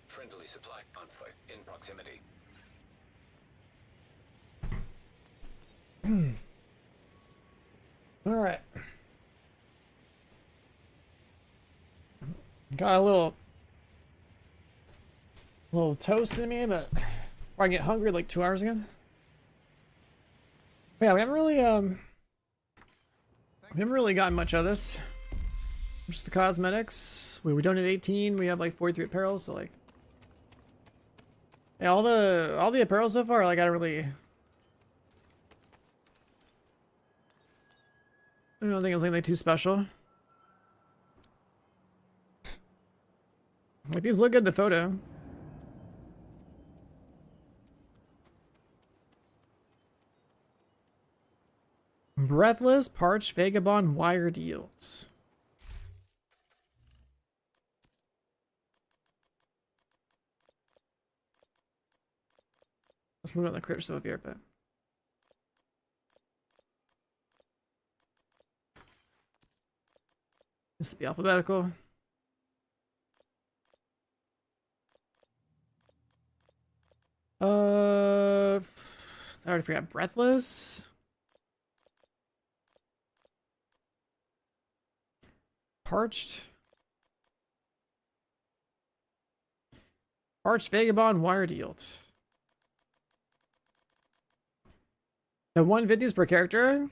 Friendly supply convoy in proximity. All right. Got a little toast in me, but I get hungry like 2 hours ago. But yeah, we haven't really gotten much of this. Just the cosmetics. We don't have 18. We have like 43 apparel, so like, yeah, all the apparel so far, like I don't think it's anything too special. Like these look good in the photo. Breathless, Parched, Vagabond, Wired Yields. Let's move on to the critter stuff up here, but this will be alphabetical. I already forgot. Breathless. Parched. Parched, Vagabond, Wired Yield. The 150s per character?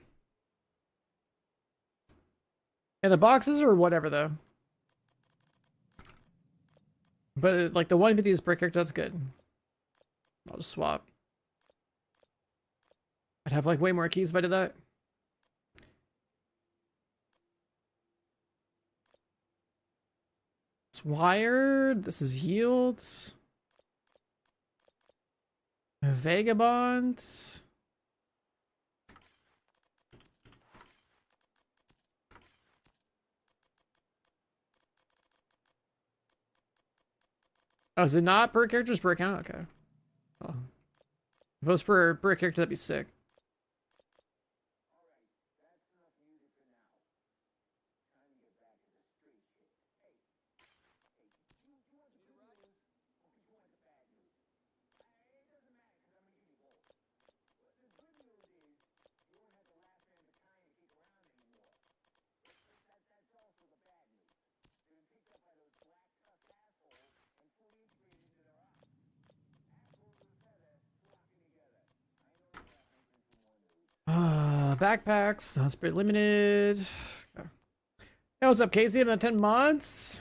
And the boxes or whatever though. But like the 150s per character, that's good. I'll just swap. I'd have like way more keys if I did that. It's wired. This is yields. Vagabond. Oh, is it not per character, just per account? Okay. Oh. If it was per character, that'd be sick. Backpacks. That's pretty limited. Okay. Hey, what's up, Casey? In the 10 months.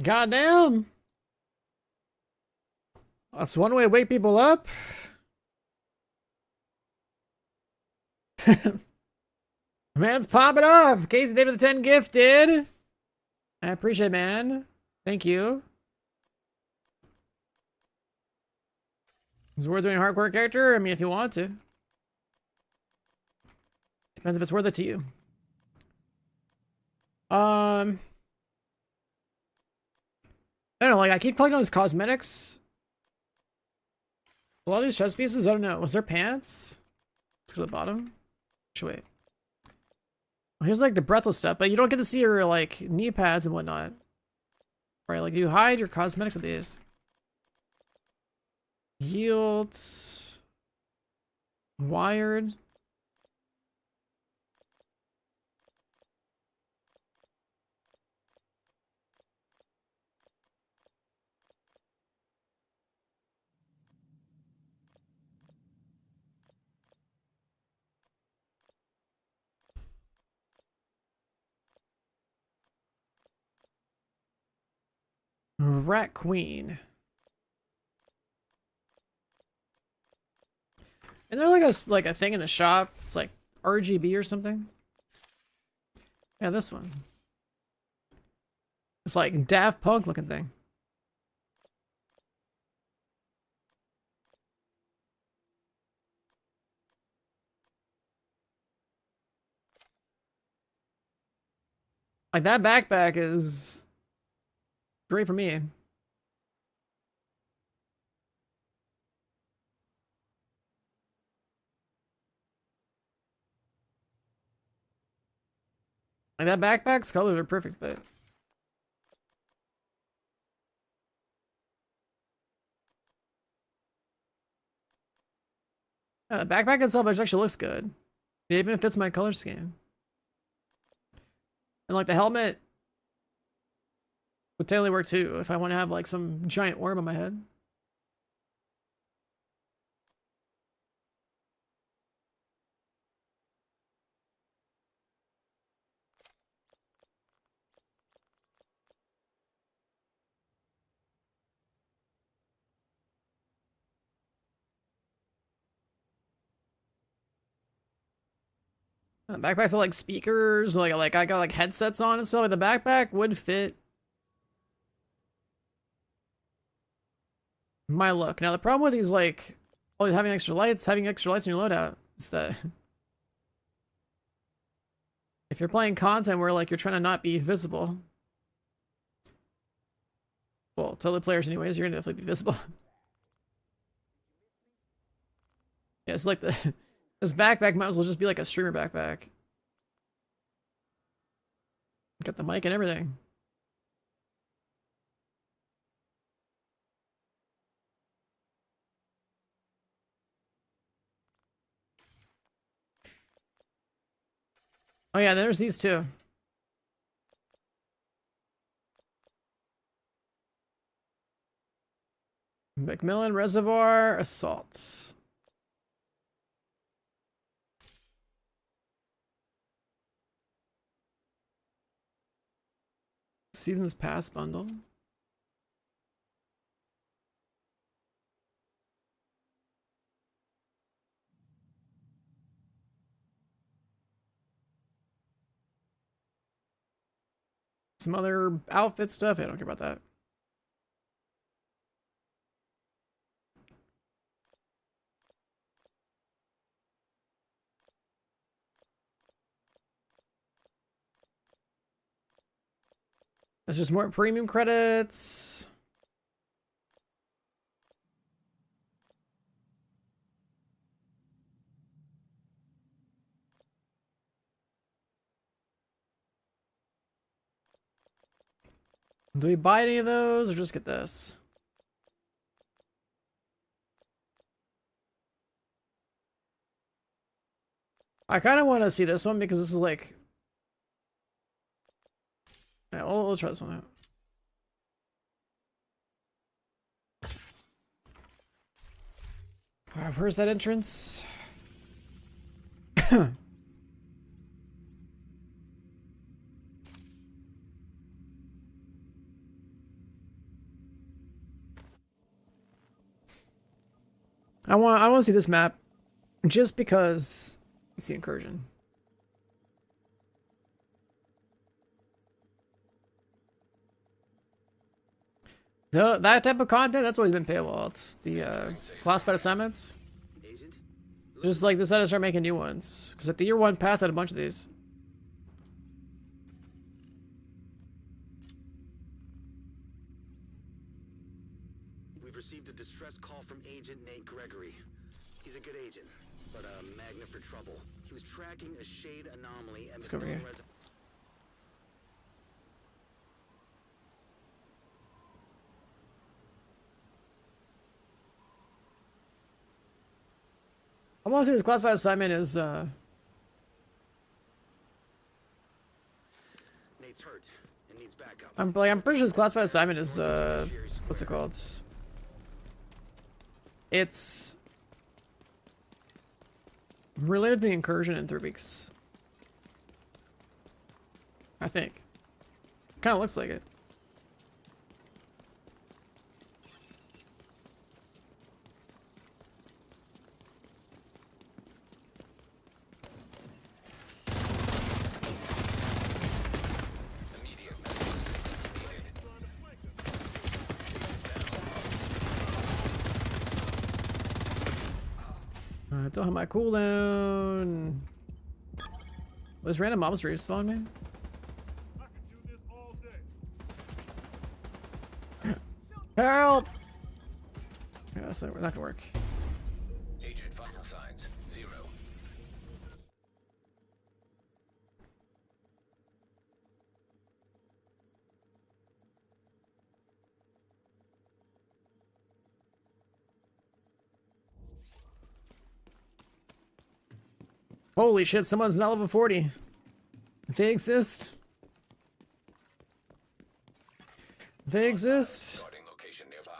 Goddamn. That's one way to wake people up. Man's popping off. Casey David the 10 gifted. I appreciate it, man. Thank you. Is it worth doing a hardcore character? I mean, if you want to. Depends if it's worth it to you. I don't know, like I keep collecting all these cosmetics. A lot of these chest pieces, I don't know. Was there pants? Let's go to the bottom. Actually, wait. Well, here's like the breathless stuff, but you don't get to see your like knee pads and whatnot. Right, like you hide your cosmetics with these. Yields. Wired. Rat Queen. And there like a thing in the shop. It's like RGB or something. Yeah, this one. It's like Daft Punk looking thing. Like that backpack is great for me. Like that backpack's colors are perfect, but yeah, the backpack itself actually looks good. It even fits my color scheme. And like the helmet would totally work too if I want to have like some giant orb on my head. Backpacks are like speakers, like I got like headsets on and stuff. Like the backpack would fit my look. Now the problem with these like always having extra lights in your loadout is that if you're playing content where like you're trying to not be visible, well, to other players anyways, you're gonna definitely be visible. Yeah, it's like this backpack might as well just be like a streamer backpack. Got the mic and everything. Oh yeah, there's these two. Macmillan Reservoir Assaults. Seasons Pass bundle. Some other outfit stuff. I don't care about that. That's just more premium credits. Do we buy any of those or just get this? I kind of want to see this one because this is like... Yeah, we'll try this one out. Alright, where's that entrance? I want to see this map just because it's the incursion. That type of content, that's always been paywall. It's the classified assignments. Just like decided to start making new ones. Because at the year one pass, I had a bunch of these. We've received a distress call from Agent Nate Gregory. He's a good agent, but a magnet for trouble. He was tracking a shade anomaly and Let's go over here. I want to say this classified assignment is Nate's hurt and needs backup. I'm pretty sure this classified assignment is what's it called? It's related to the incursion in 3 weeks. I think. Kind of looks like it. I don't have my cooldown. Was random mobs respawn me? Help! Yeah, that's not gonna work. Agent vital signs 0. Holy shit, someone's not level 40. They exist. They exist. Starting location nearby.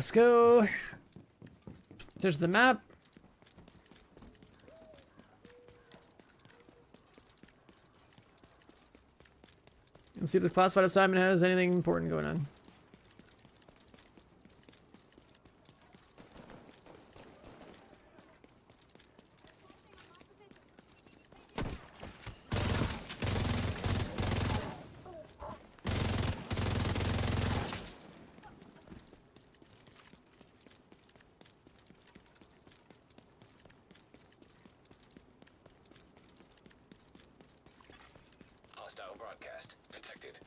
Let's go. There's the map. And see if this classified assignment has anything important going on. Hostile broadcast detected.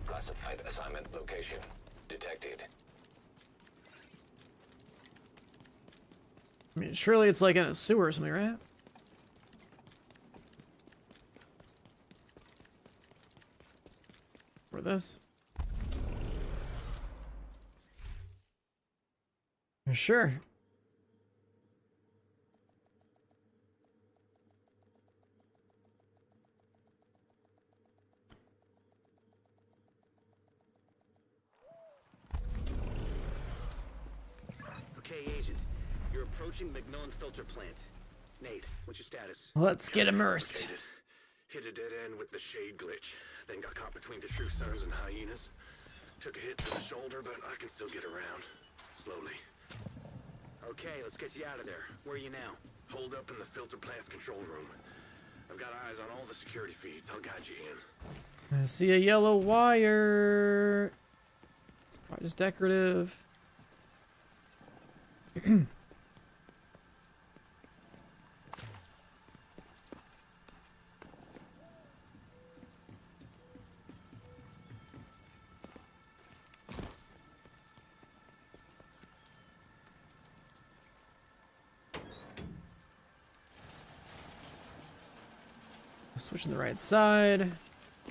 Classified assignment location detected. I mean, surely it's like in a sewer or something, right? Or this? Sure. Okay, Agent. You're approaching McMillan filter plant. Nate, what's your status? Let's get immersed. Hit a dead end with the shade glitch. Then got caught between the True Sons and Hyenas. Took a hit to the shoulder, but I can still get around. Slowly. Okay, let's get you out of there. Where are you now? Hold up in the filter plant's control room. I've got eyes on all the security feeds. I'll guide you in. I see a yellow wire. It's probably just decorative. Switching the right side.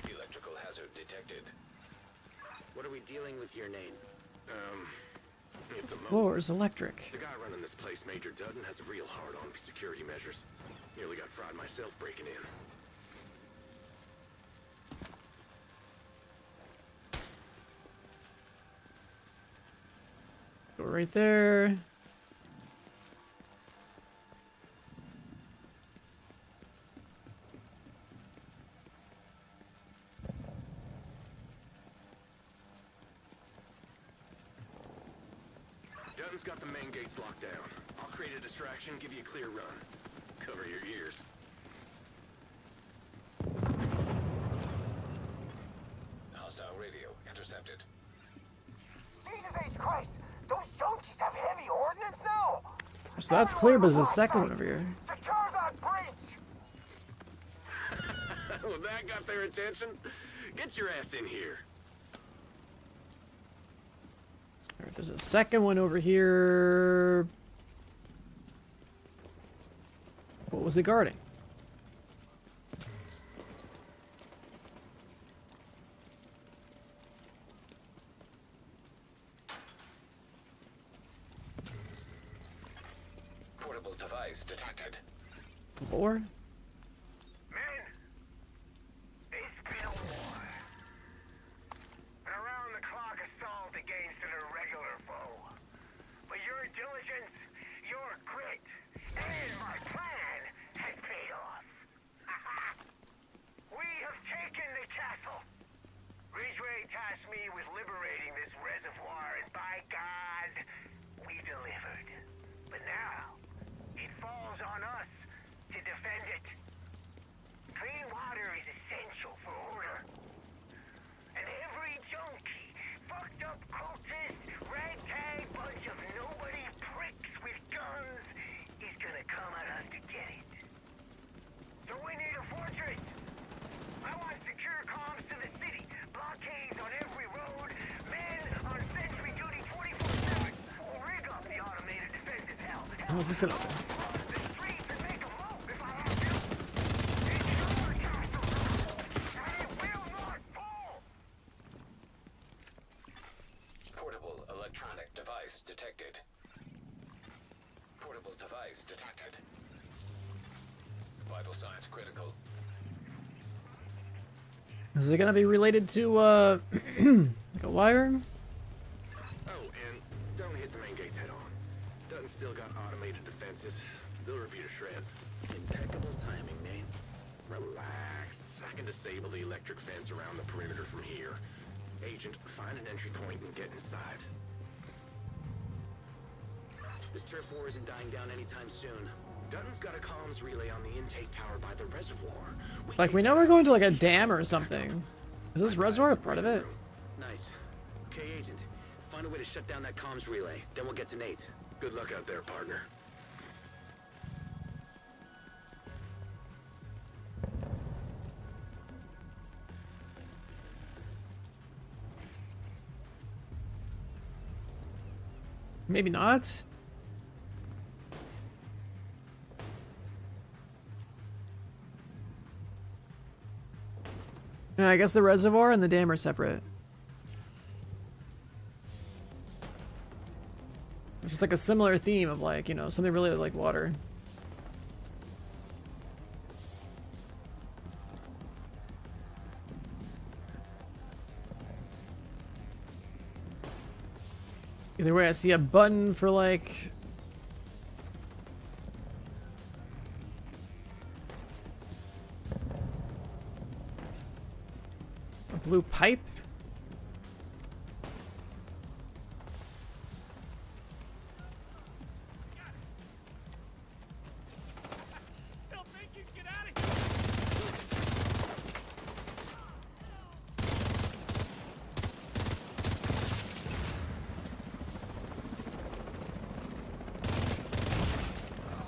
Electrical hazard detected. What are we dealing with here, Nate? It's a Floor's electric. The guy running this place, Major Dutton, has a real hard-on for security measures. Nearly got fried myself breaking in. Go right there. Dutton's got the main gates locked down. I'll create a distraction, give you a clear run. Cover your ears. Hostile radio intercepted. Jesus H. Christ! Those junkies have heavy ordnance now! So that's clear, but there's a second one over here. Secure that bridge! Well, that got their attention. Get your ass in here. Alright, there's a second one over here. What was it guarding? Portable device detected. Or? Men, it's been a war. An around-the-clock assault against an irregular foe. But your diligence, your grit, and my plan has paid off. We have taken the castle. Ridgeway tasked me with liberating this reservoir, and by God, we delivered. But now, it falls on us to defend it. How's this gonna open? Portable electronic device detected. Portable device detected. Vital signs critical. Is it gonna be related to like a wire? Oh, and don't hit the main gates head on. Dutton still got automated defenses. They'll rip you to shreds. Impeccable timing, Nate. Relax. I can disable the electric fence around the perimeter from here. Agent, find an entry point and get inside. This turf war isn't dying down anytime soon. Dutton's got a comms relay on the intake tower by the reservoir. Like, we know we're going to like a dam or something. Is this reservoir a part of it? Nice. Okay, Agent. Find a way to shut down that comms relay. Then we'll get to Nate. Good luck out there, partner. Maybe not. Yeah, I guess the reservoir and the dam are separate. It's just like a similar theme of like, you know, something related to like water. Either way, I see a button for like... a blue pipe? Still think you can get out of here?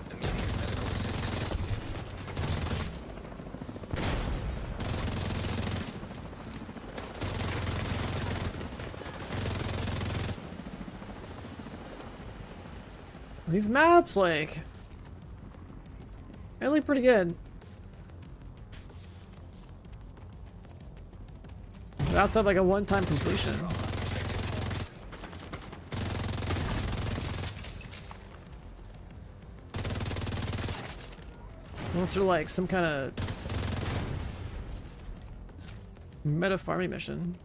Immediate medical assistance. These maps, like... they look pretty good. But outside like a one-time completion. Unless they're like some kind of meta farming mission.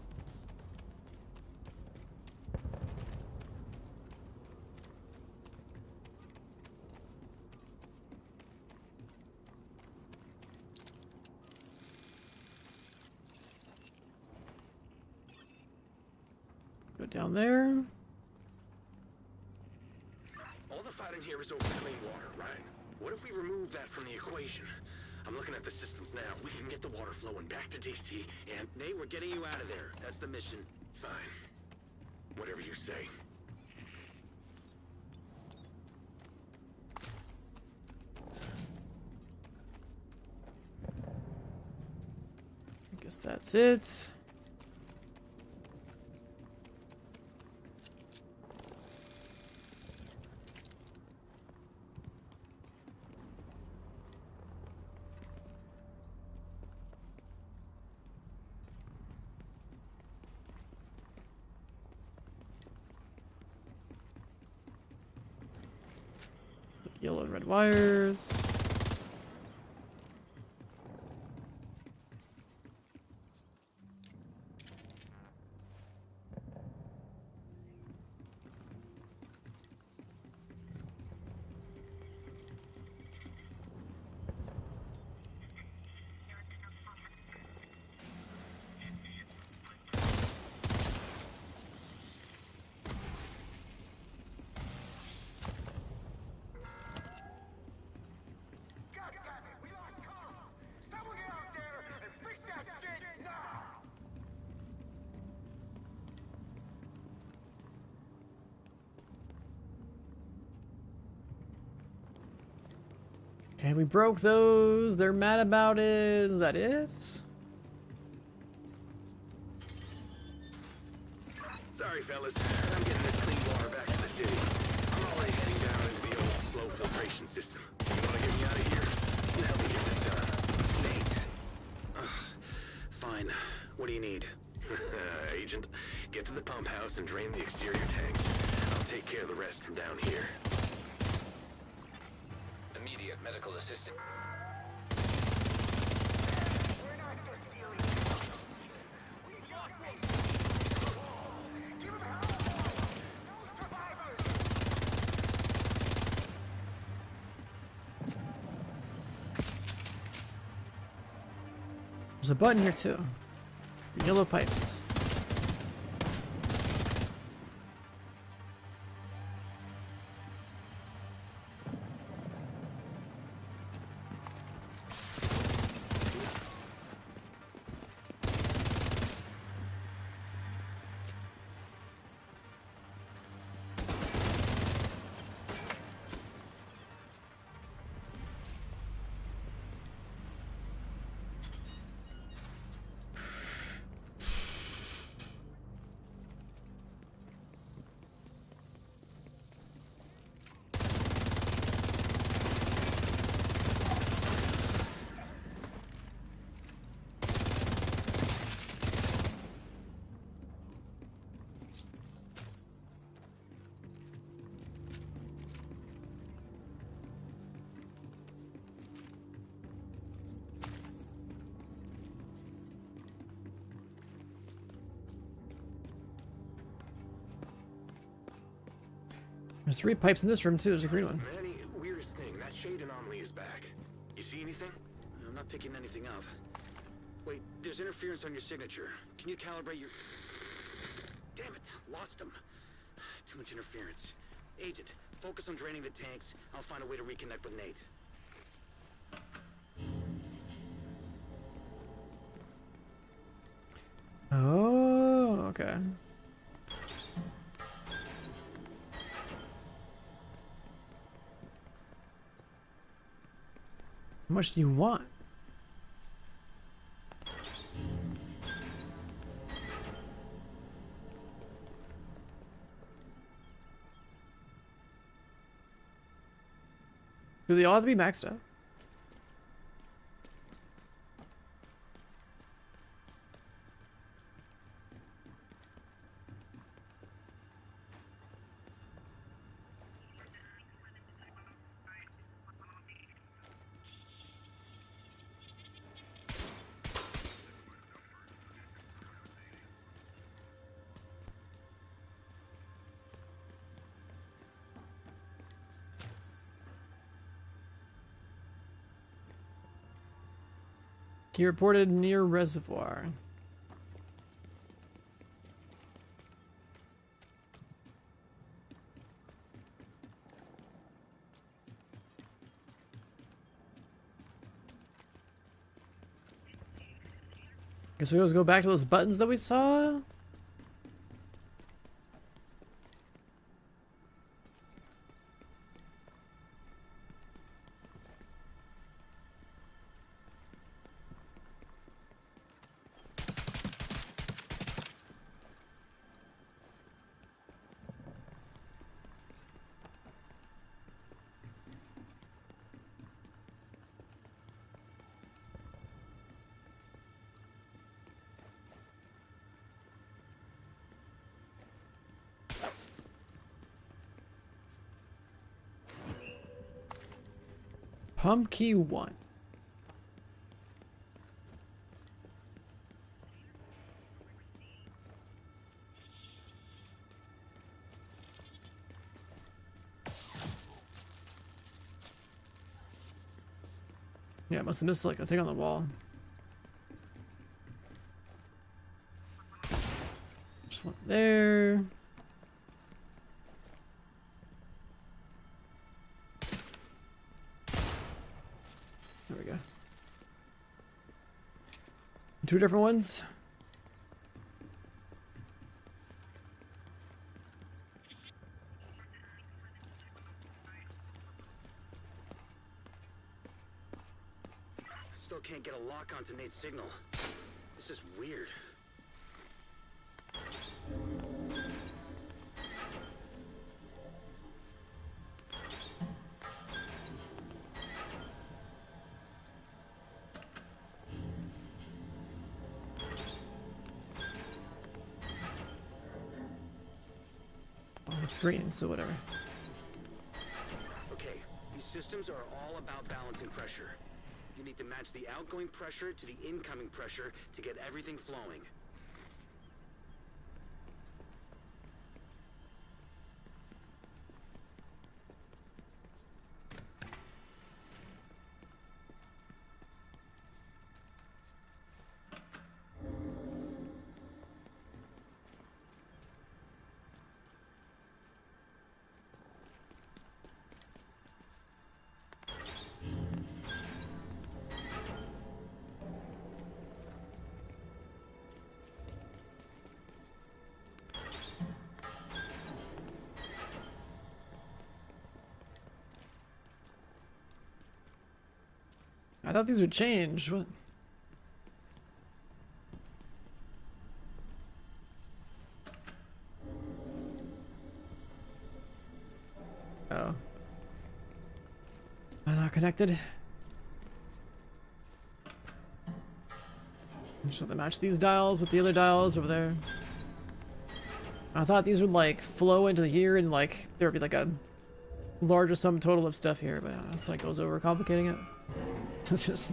Go down there. All the fighting here is over clean water, right? What if we remove that from the equation? I'm looking at the systems now. We can get the water flowing back to DC, and Nate, we're getting you out of there. That's the mission. Fine. Whatever you say. I guess that's it. Yellow and red wires. God damn it, we lost comms! Someone get out there and fix that shit now! Okay, we broke those. They're mad about it. Is that it? Sorry, fellas. I'm getting this clean water back to the city. I'm already heading down into the old flow filtration system. You wanna get me out of here? Help me get this done. Nate. Fine. What do you need? Agent, get to the pump house and drain the exterior tanks. I'll take care of the rest from down here. Immediate medical assistance. There's a button here too. Yellow pipes. There's 3 pipes in this room too. There's a green one. Manny, weirdest thing, that shade anomaly is back. You see anything? I'm not picking anything up. Wait, there's interference on your signature. Can you calibrate your... Damn it, lost him. Too much interference. Agent, focus on draining the tanks. I'll find a way to reconnect with Nate. Oh, okay. How much do you want? Do they all have to be maxed out? He reported near reservoir. Guess we always go back to those buttons that we saw. Pump key 1. Yeah, I must have missed like a thing on the wall. Just one there. There we go. 2 different ones. Still can't get a lock onto Nate's signal. This is weird. it's green, so whatever. Okay, these systems are all about balancing pressure. You need to match the outgoing pressure to the incoming pressure to get everything flowing. I thought these would change. What? Oh. Am I not connected? Just have to match these dials with the other dials over there. I thought these would like flow into here and like there would be like a larger sum total of stuff here, but it's like goes over complicating it. It's just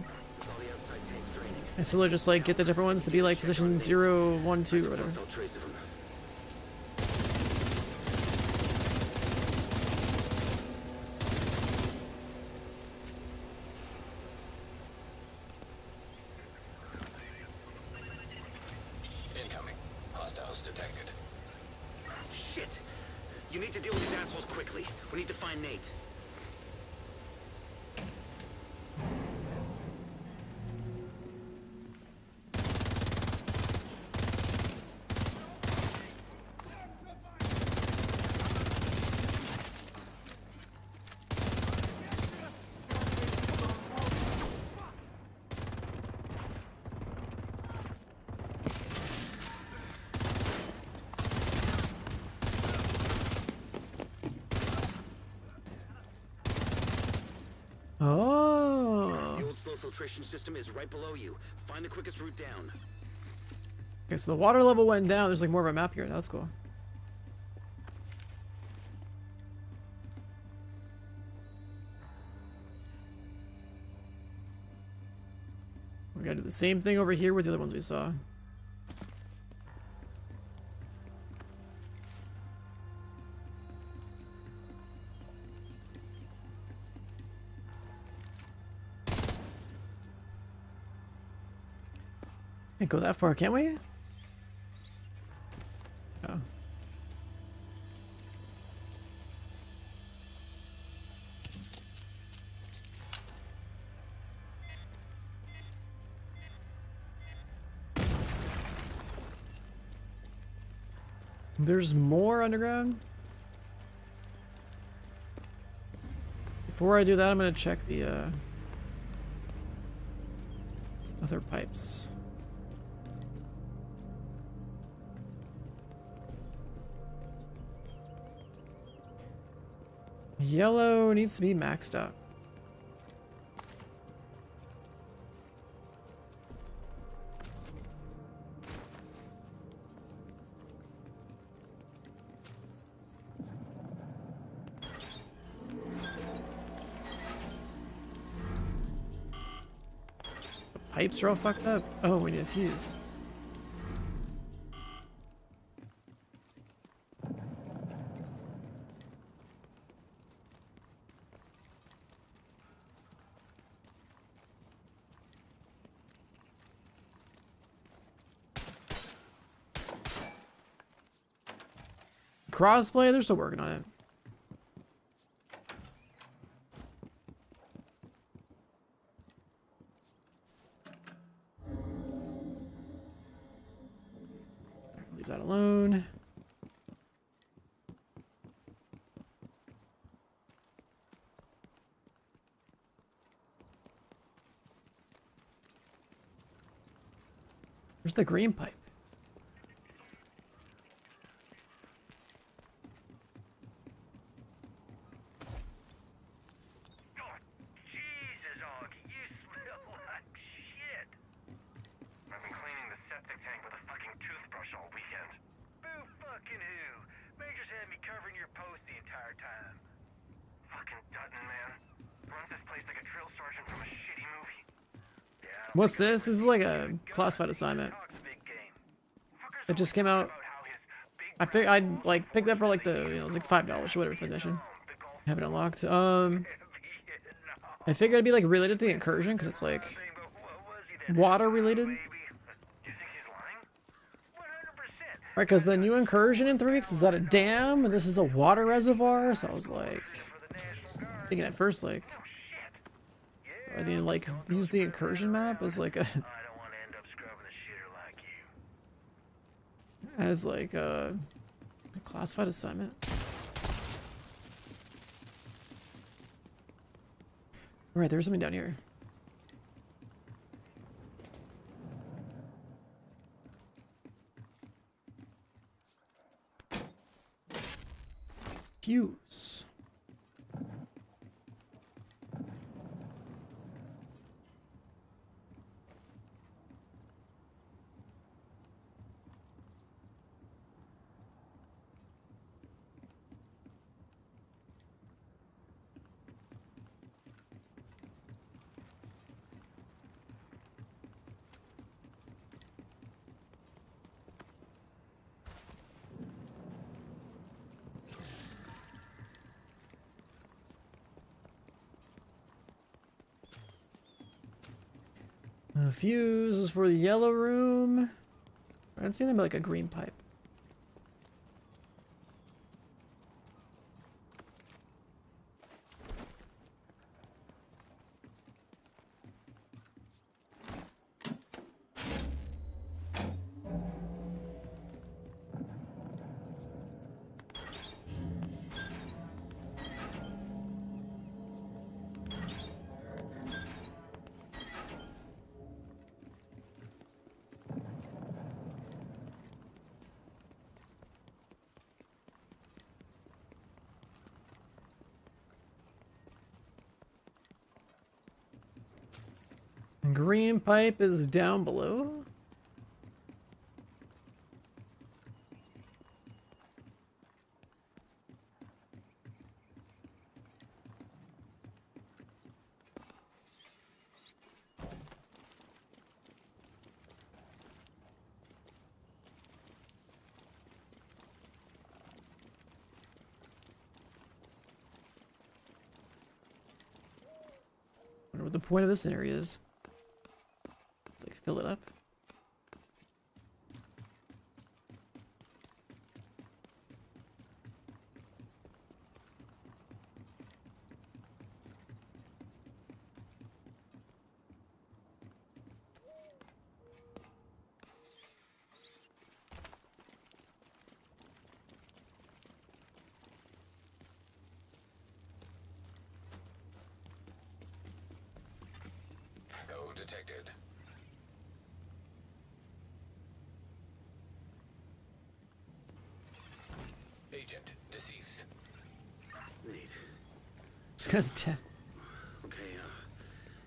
I still just like get the different ones to be like position 0, 1, 2 or whatever. No trace of him. Incoming. Hostiles detected. Shit! You need to deal with these assholes quickly. We need to find Nate. Oh. The old slow filtration system is right below you. Find the quickest route down. Okay, so the water level went down. There's like more of a map here. That's cool. We gotta do the same thing over here with the other ones we saw. Can't go that far, can we? Oh. There's more underground? Before I do that, I'm gonna check the other pipes. Yellow needs to be maxed out. The pipes are all fucked up. Oh, we need a fuse. Crossplay, they're still working on it. Leave that alone. Where's the green pipe? Jesus, Augie, you smell like shit. I've been cleaning the septic tank with a fucking toothbrush all weekend. Boo fucking who? Major's had me covering your What's this? This is like a classified assignment. It just came out. I like picked up for like the, it was like $5 or whatever for the mission. Have it unlocked. I figured it'd be like related to the incursion because it's like water related. Right, because the new incursion in 3 weeks is at a dam and this is a water reservoir. So I was like thinking at first like, are they like use the incursion map as like a as like a classified assignment? Alright, there's something down here. Fuse. Fuse is for the yellow room. I don't see them like a green pipe. Green pipe is down below. I wonder what the point of this area is. Like fill it up. Code detected. Agent, deceased. Nate. This guy's dead. Okay,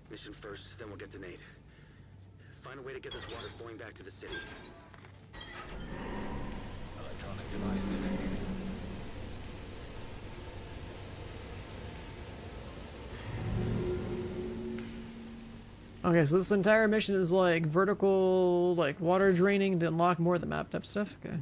mission first, then we'll get to Nate. Find a way to get this water flowing back to the city. Electronic device detected. Okay, so this entire mission is like vertical, like water draining to unlock more of the map type stuff. Okay.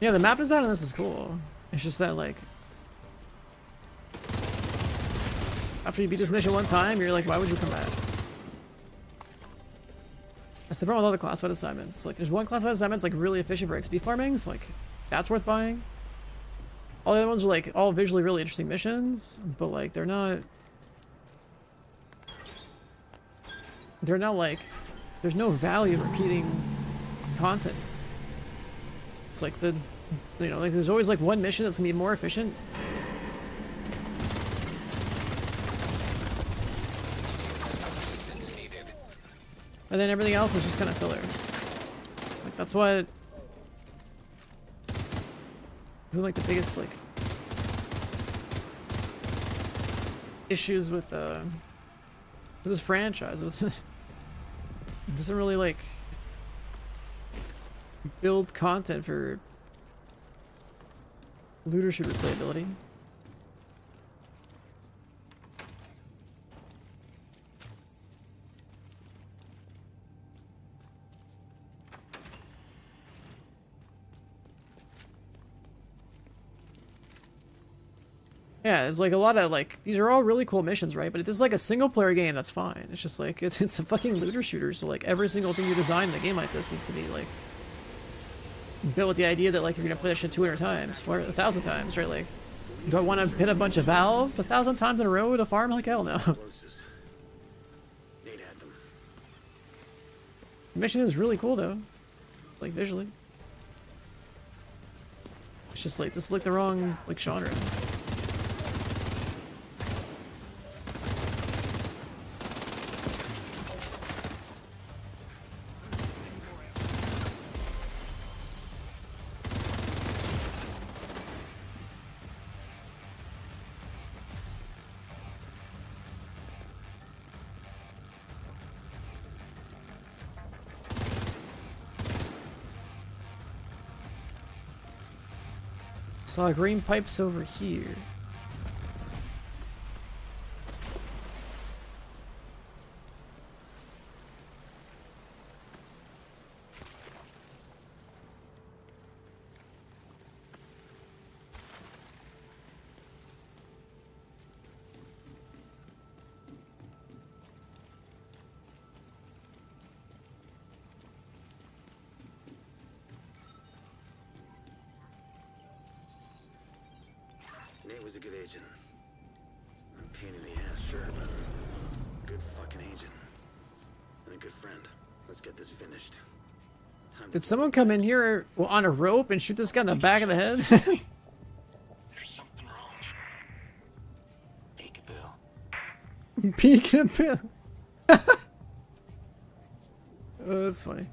Yeah, the map design on this is cool. It's just that, like, after you beat this mission one time, you're like, why would you come back? That's the problem with all the classified assignments. Like, there's one classified assignment that's like really efficient for XP farming, so like, that's worth buying. All the other ones are like all visually really interesting missions, but like they're not like, there's no value in repeating content. It's like the, you know, like there's always like one mission that's gonna be more efficient. Assistance needed. And then everything else is just kind of filler. Like that's what, who like the biggest like issues with this franchise. It doesn't really like build content for looter shooter playability. Yeah, it's like a lot of like, these are all really cool missions, right? But if this is like a single player game, that's fine. It's just like, it's a fucking looter shooter, so like every single thing you design in a game like this needs to be like built with the idea that like you're gonna play that shit 200 times, 1,000 times, right? Like, do I want to hit a bunch of valves 1,000 times in a row to farm? Like, hell no. They'd had them. The mission is really cool though, like visually. It's just like, this is like the wrong like genre. Saw green pipes over here. Nate was a good agent. I'm a pain in the ass, sure, but good fucking agent. And a good friend. Let's get this finished. Time Did someone come in here on a rope and shoot this guy in the back of the head? There's something wrong. Peekaboo. Peekaboo. Oh, that's funny.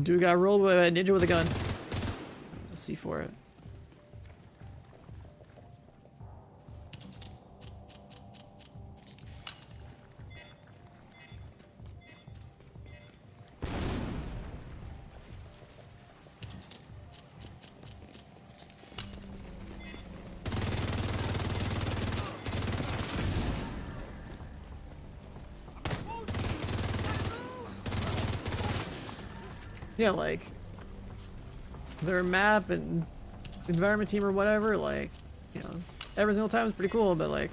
Dude got rolled by a ninja with a gun. Let's see for it. Yeah, like their map and environment team or whatever, like, you know, every single time is pretty cool, but like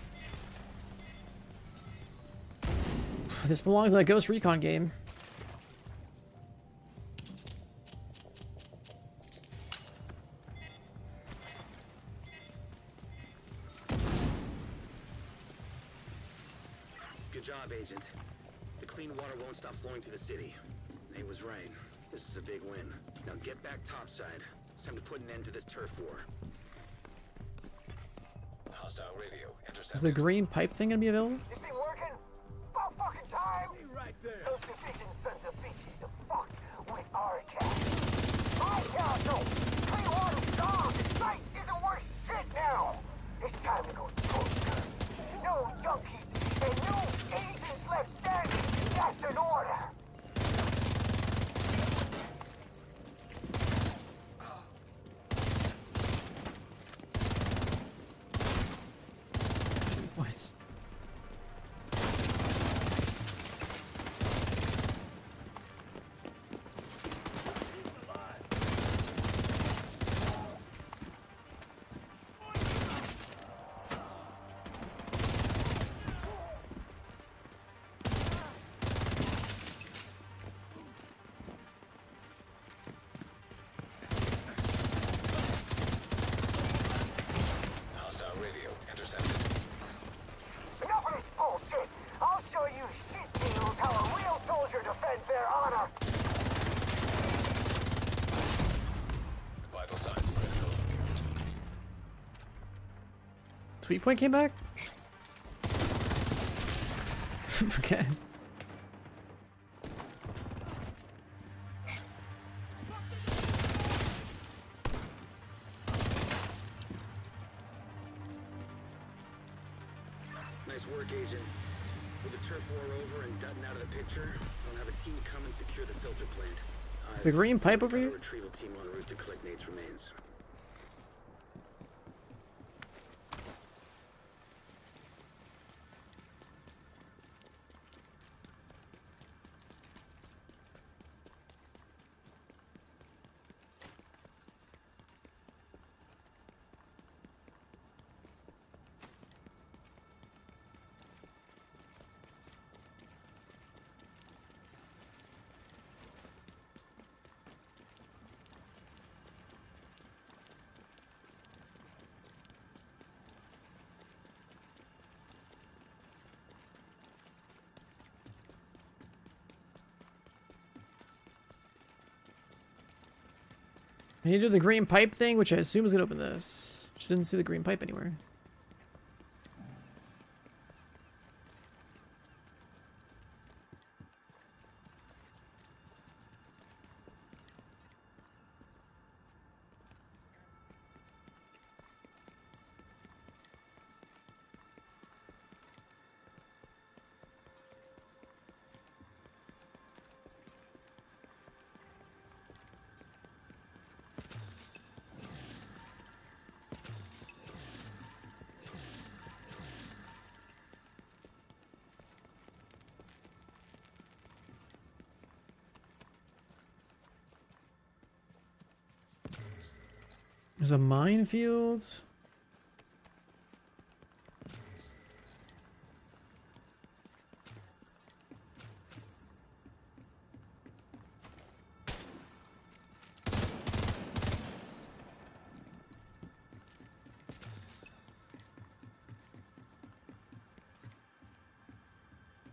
this belongs in a Ghost Recon game. Good job, Agent. The clean water won't stop flowing to the city. Nate was right. This is a big win. Now get back topside. It's time to put an end to this turf war. Hostile radio Is intercepted. the green pipe thing gonna be available? This ain't working. About fucking time. Be right there. Those decision sons of bitches are fucked with our cat. My castle. Clean water's gone. This site isn't worth shit now. It's time to go toaster. No junkies and no agents left standing. That's an order. What? Sweet Point came back? Okay. Nice work, Agent. With the turf war over and Dutton out of the picture, I'll have a team come and secure the filter plant. Is the green pipe over I've got here? a retrieval team en route to collect Nate's remains. I need to do the green pipe thing, which I assume is gonna open this. Just didn't see the green pipe anywhere. There's a minefield.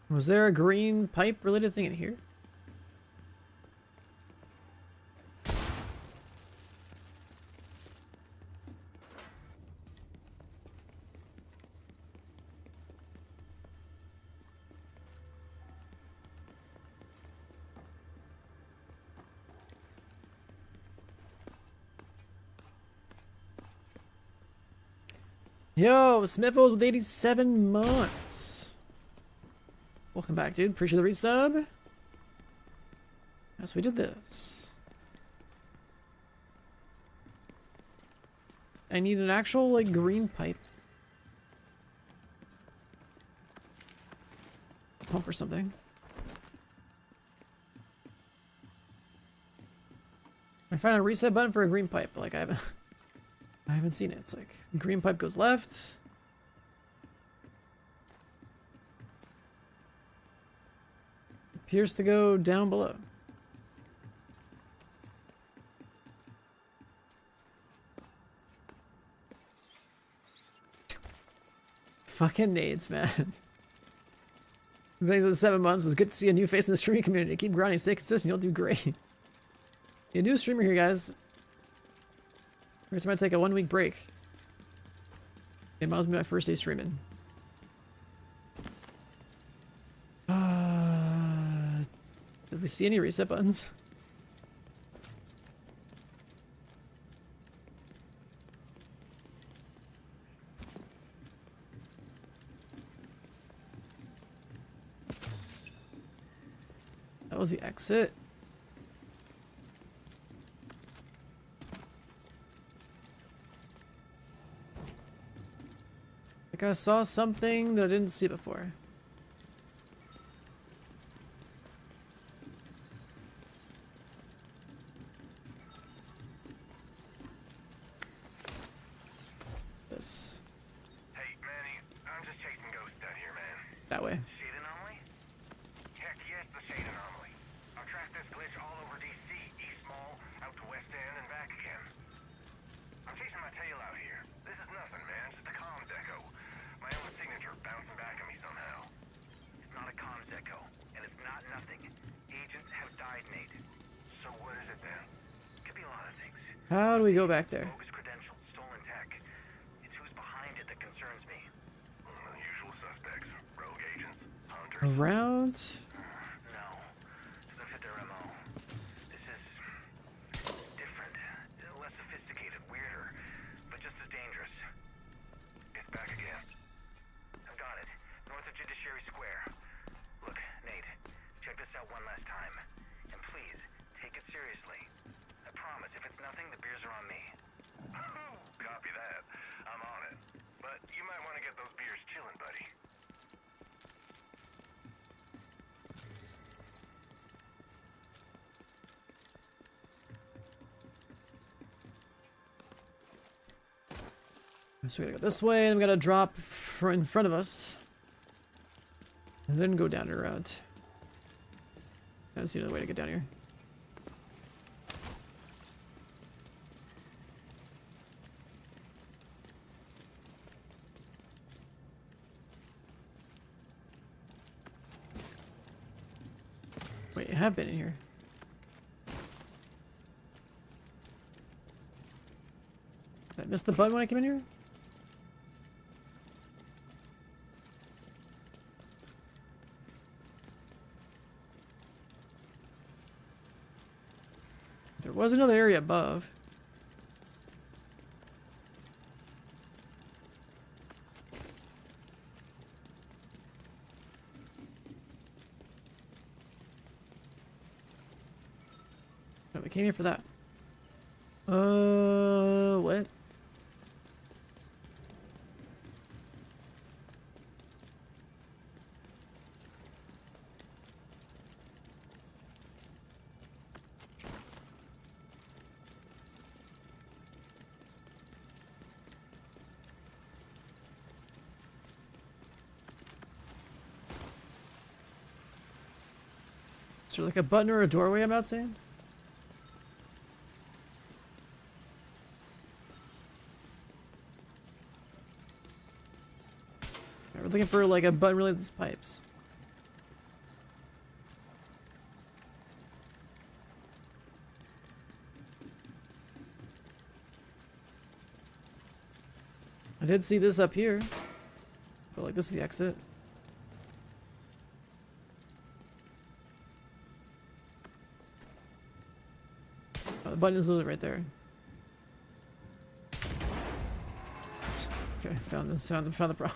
Was there a green pipe related thing in here? Yo, Smithos with 87 months. Welcome back, dude. Appreciate the resub. Yes, we did this. I need an actual, like, green pipe. Pump or something. I found a reset button for a green pipe, but, like, I haven't seen it. It's like green pipe goes left. Appears to go down below. Fucking nades, man. Thanks for the 7 months. It's good to see a new face in the streaming community. Keep grinding, stay consistent. You'll do great. A new streamer here, guys. Every time I take a 1 week break. It might be my first day streaming. Did we see any reset buttons? That was the exit. Like I saw something that I didn't see before. This. Hey, Manny, I'm just chasing ghosts out here, man. That way. Shade anomaly? Heck yes, the shade anomaly. I've tracked this glitch all over DC, East Mall, out to West End, and back again. I'm chasing my tail out here. This is nothing, man. Just a comms echo. My own signature bouncing back at me somehow. It's not a comms echo, and it's not nothing. Agents have died, Nate. So what is it then? Could be a lot of things. How do we go back there? Bogus credentials, stolen tech. It's who's behind it that concerns concerns me. Usual suspects, rogue agents, hunters. Around. No, doesn't fit their MO. This is different, less sophisticated, weirder, but just as dangerous. It's back again. I've got it. North of Judiciary Square. Look, Nate, check this out one last time. And please, take it seriously. I promise, if it's nothing, the beers are on me. Copy that. I'm on it. But you might want to get those beers chilling, buddy. So we gotta go this way, and we gotta drop in front of us. And then go down and around. I don't see another way to get down here. Wait, I have been in here. Did I miss the button when I came in here? There was another area above. No, we came here for that. What? Is there like a button or a doorway I'm not seeing? We're looking for like a button related to pipes. I did see this up here. But like this is the exit. Oh, the button is literally right there. Okay, found this, found the problem.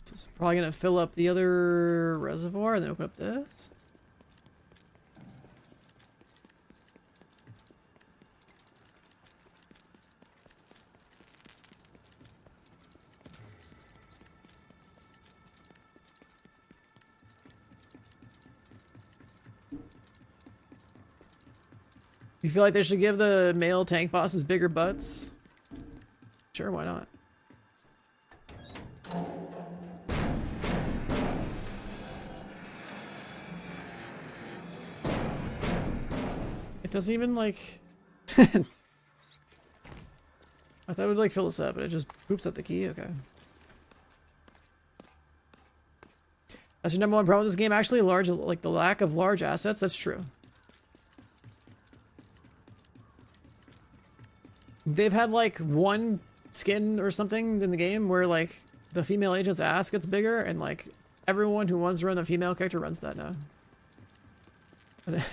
This is probably gonna fill up the other reservoir and then open up this. You feel like they should give the male tank bosses bigger butts? Sure, why not? It doesn't even like... I thought it would like fill this up, but it just poops at the key, okay. That's your number one problem with this game, actually, like the lack of large assets, that's true. They've had like one skin or something in the game where like the female agent's ass gets bigger and like everyone who wants to run a female character runs that now. And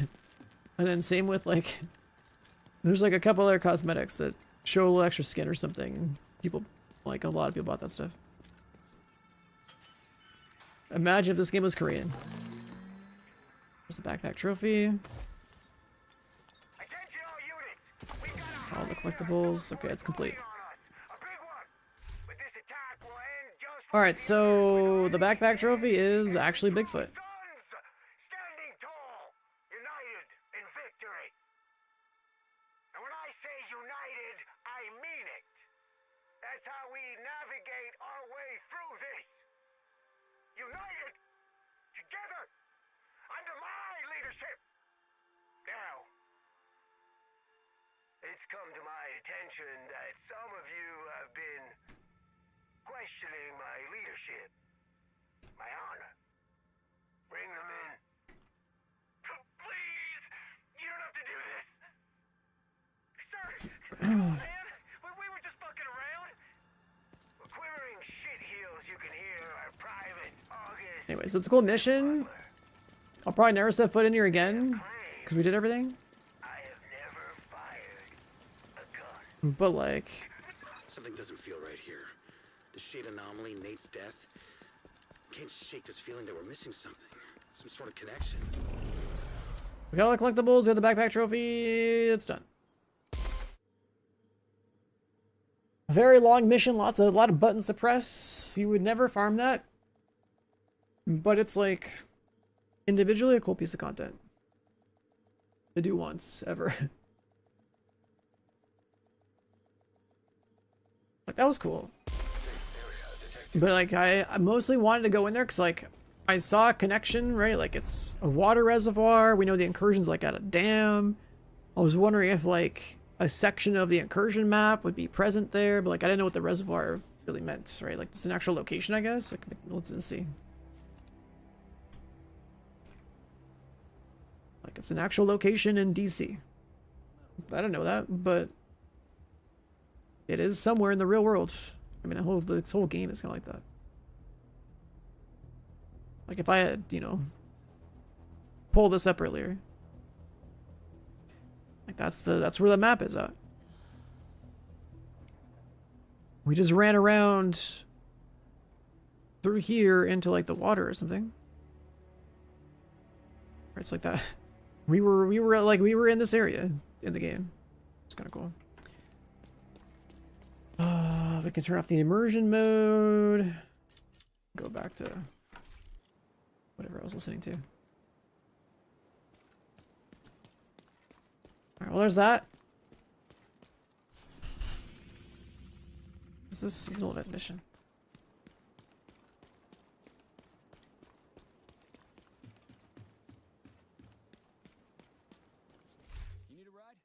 then same with like, there's like a couple other cosmetics that show a little extra skin or something. And people, like a lot of people bought that stuff. Imagine if this game was Korean. There's the backpack trophy. All the collectibles. Okay, it's complete. Alright, so the backpack trophy is actually Bigfoot. Standing tall, united in victory. And when I say united, I mean it. That's how we navigate our way through this. United, together, under my leadership. Now, it's come to my attention that some of you have been Anyways, it's a cool mission. I'll probably never set foot in here again because we did everything. But like, Something doesn't feel right here. The shade anomaly, Nate's death. Can't shake this feeling that we're missing something. Some sort of connection. we got all the collectibles. We have the backpack trophy. It's done. A very long mission. A lot of buttons to press. You would never farm that, but it's like individually a cool piece of content to do once ever. Like, that was cool. But like, I mostly wanted to go in there because like I saw a connection, right? Like, it's a water reservoir. We know the incursion's like at a dam. I was wondering if like a section of the incursion map would be present there, but like I didn't know what the reservoir really meant, right? Like, it's an actual location, I guess. Like, let's see. Like, it's an actual location in DC. I don't know that, but it is somewhere in the real world. I mean, this whole game is kind of like that. Like, if I had, you know, pulled this up earlier, like that's where the map is at. We just ran around through here into like the water or something. Or it's like that. We were in this area in the game. It's kind of cool. We can turn off the immersion mode. Go back to whatever I was listening to. Alright, well, there's that. This is a seasonal event mission. You need a ride?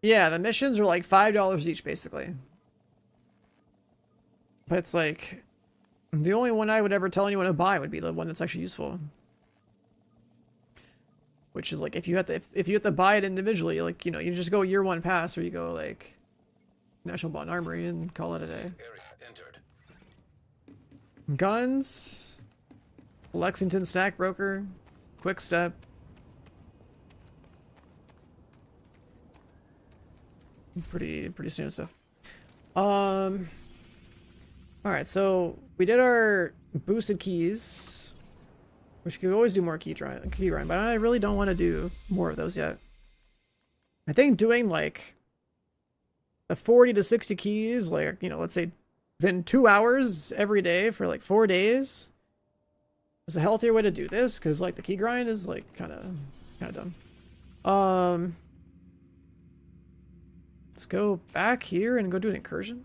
Yeah, the missions are like $5 each, basically. But it's like, the only one I would ever tell anyone to buy would be the one that's actually useful. Which is like, if you have to buy it individually, like, you know, you just go year one pass, or you go like National Bond Armory and call it a day. Area entered. Guns, Lexington Stack Broker, Quick Step. Pretty standard stuff. Alright, so we did our boosted keys, which could always do more key grind, but I really don't want to do more of those yet. I think doing like a 40 to 60 keys, like, you know, let's say within 2 hours every day for like 4 days is a healthier way to do this, because like the key grind is like kind of dumb. Let's go back here and go do an incursion.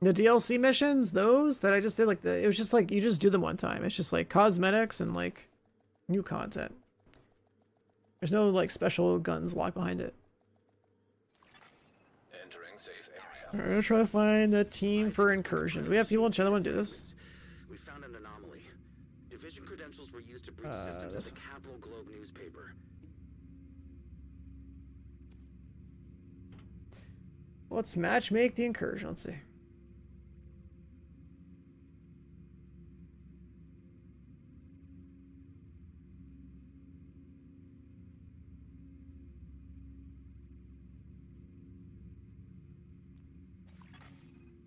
The DLC missions, those that I just did, like it was just like, you just do them one time. It's just like cosmetics and like new content. There's no like special guns locked behind it. Entering safe area. Alright, I'm gonna try to find a team for incursion. Do we have people in chat that want to do this? We found an anomaly. Division credentials were used to breach systems of the Capital Globe newspaper. Let's match make the incursion. Let's see.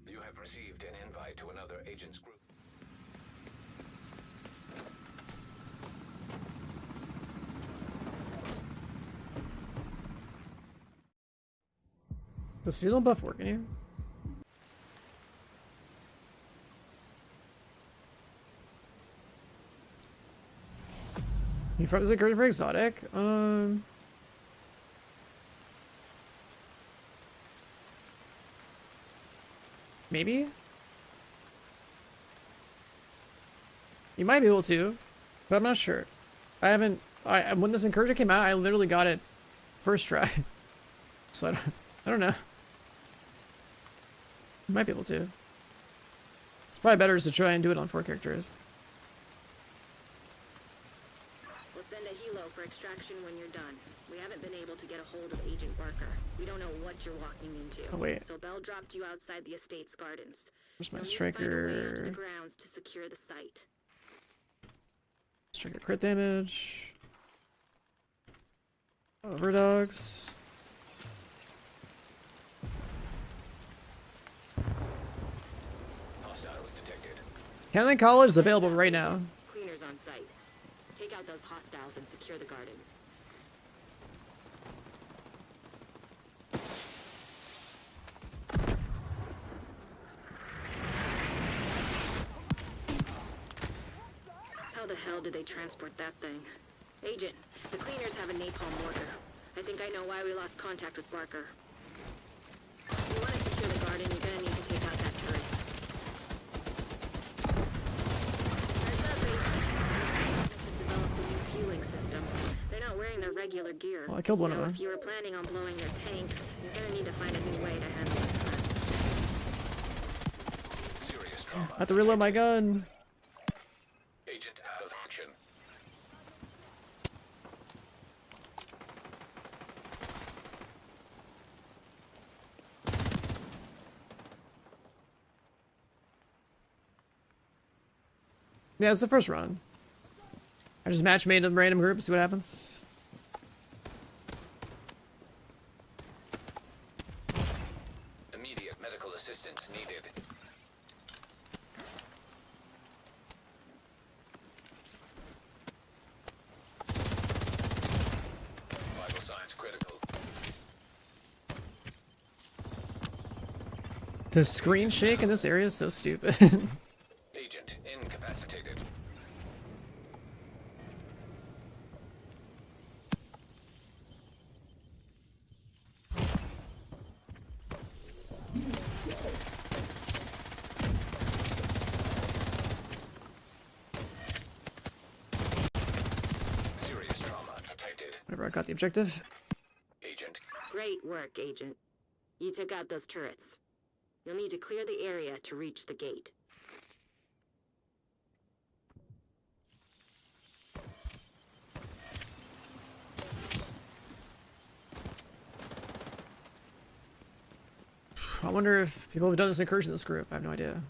You have received an invite to another agent's group. Does seasonal buff work in here? Is it great for exotic? Maybe? You might be able to, but I'm not sure. I haven't, when this incursion came out, I literally got it first try. So I don't know. You might be able to. Probably better is to try and do it on 4 characters. We'll send a helo for extraction when you're done. We haven't been able to get a hold of Agent Barker. We don't know what you're walking into. Oh wait, So Bell dropped you outside the estate's gardens. where's my You'll need to find a way onto striker? the grounds to secure the site. Striker crit damage. Overdogs. Hostiles detected. Cannon College is available right now. Cleaners on site. Take out those hostiles and secure the garden. How the hell did they transport that thing? Agent, the cleaners have a napalm mortar. I think I know why we lost contact with Barker. If you want to secure the garden, you're gonna need to take out that turret. Heads up, Agent. They've developed a new fueling system. They're not wearing their regular gear. Well, I killed one of So them. if you were planning on blowing their tanks, you're gonna need to find a new way to handle this threat. Serious trauma. I have to reload my gun. Agent out of action. Yeah, it's the first run. I just match made in random groups, see what happens. Immediate medical assistance needed. Vital signs critical. The screen shake in this area is so stupid. Agent incapacitated. Serious trauma detected. Whatever, I got the objective. Agent. Great work, Agent. You took out those turrets. You'll need to clear the area to reach the gate. I wonder if people have done this incursion in this group. I have no idea.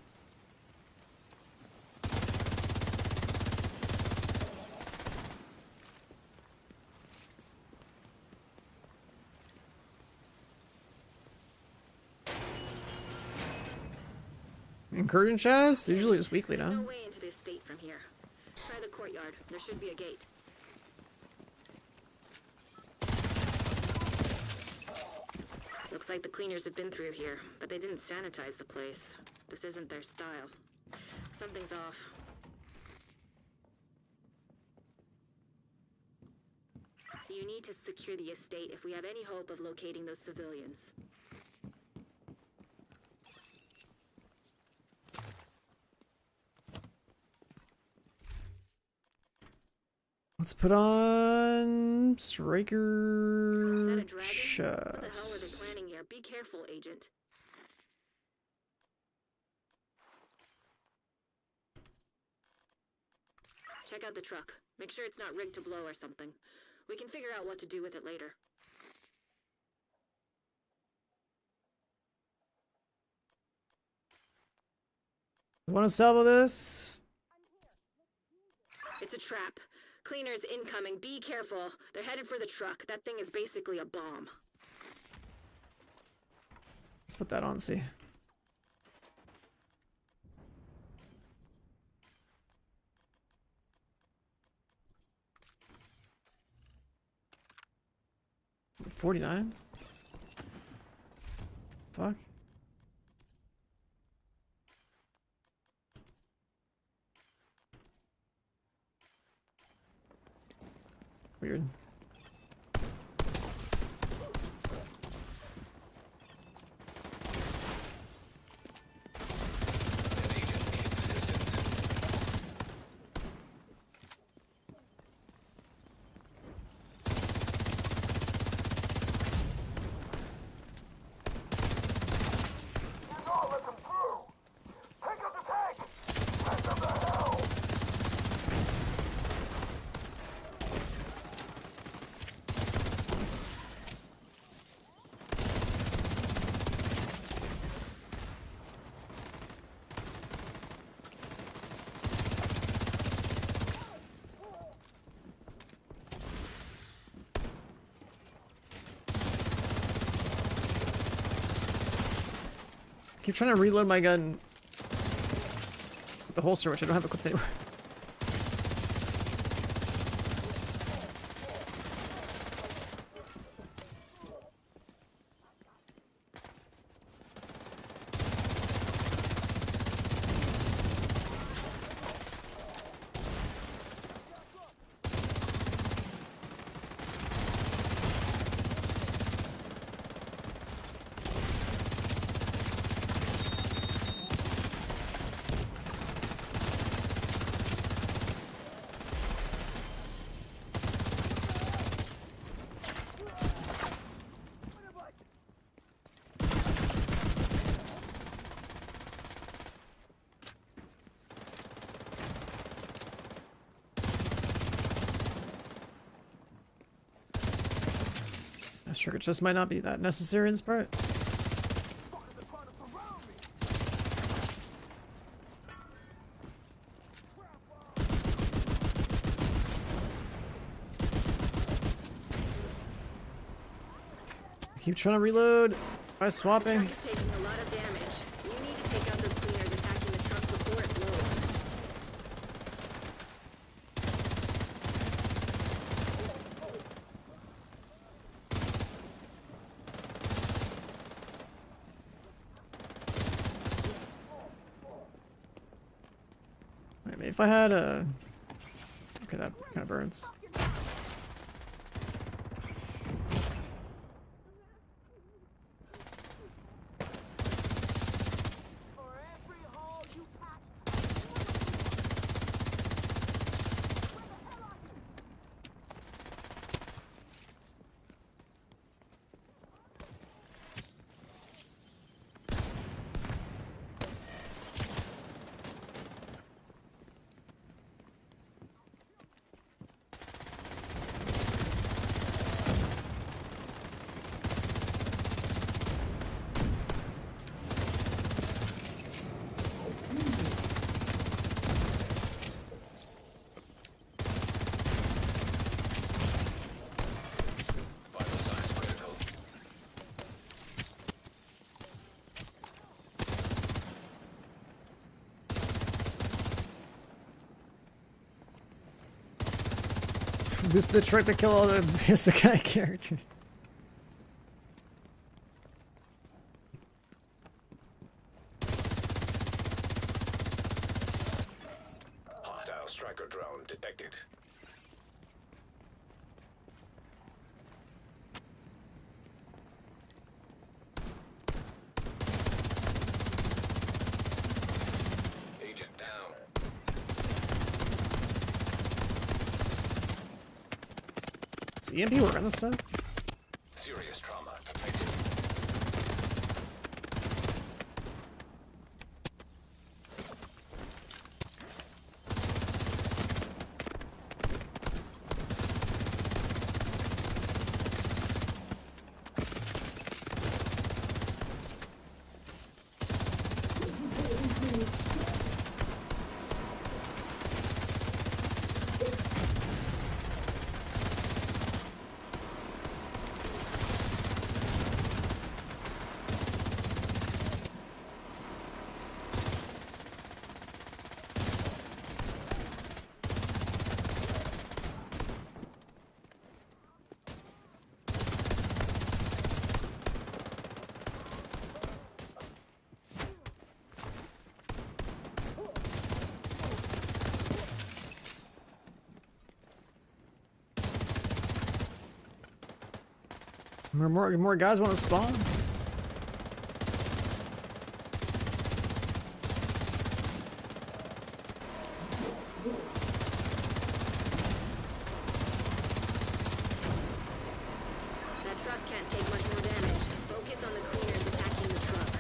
Incursion chest? Usually it's weekly No now. way into the estate from here. Try the courtyard. There should be a gate. Looks like the cleaners have been through here, but they didn't sanitize the place. This isn't their style. Something's off. You need to secure the estate if we have any hope of locating those civilians. Let's put on Is that Striker a dragon? What the hell are they chest. planning here? Be careful, Agent. Check out the truck. Make sure it's not rigged to blow or something. We can figure out what to do with it later. Want to salvo this? It's a trap. Cleaners incoming. Be careful. They're headed for the truck. That thing is basically a bomb. Let's put that on, see. $49? Fuck. Weird. An agent needs assistance. keep trying to reload my gun with the holster, which I don't have equipped anywhere. Sugar just might not be that necessary in this part. Keep trying to reload by swapping. The truck is taking a lot of damage. You need to take out those cleaners attacking the truck before it blows. Wait, maybe if I had a... Okay, that kind of burns. Vital signs critical. This is the trick to kill all the Isekai characters. Hostile striker drone detected. Agent down. Does EMP work on this stuff? Serious trauma detected. More guys want to spawn? That truck can't take much more damage. Focus on the cleaners attacking the truck.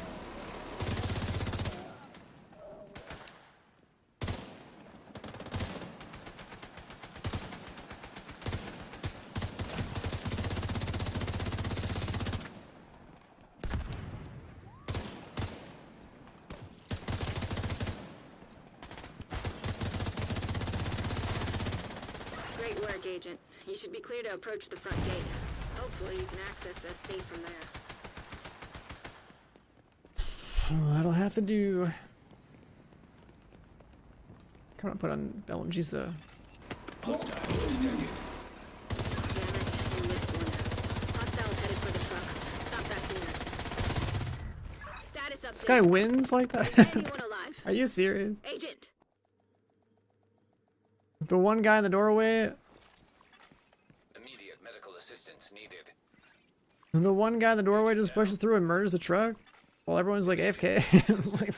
Great work, Agent. You should be clear to approach the front gate. Hopefully you can access that safe from there. That'll have to do. Come on, put on LMGs though. Hostile detected. Damn it, you missed one. Hostiles headed for the truck. Stop that cleaner. Status update. This guy wins like that? Anyone alive? Are you serious? Agent. The one guy in the doorway, Immediate medical assistance needed. the one guy in the doorway just pushes through and murders the truck while everyone's like AFK. Like,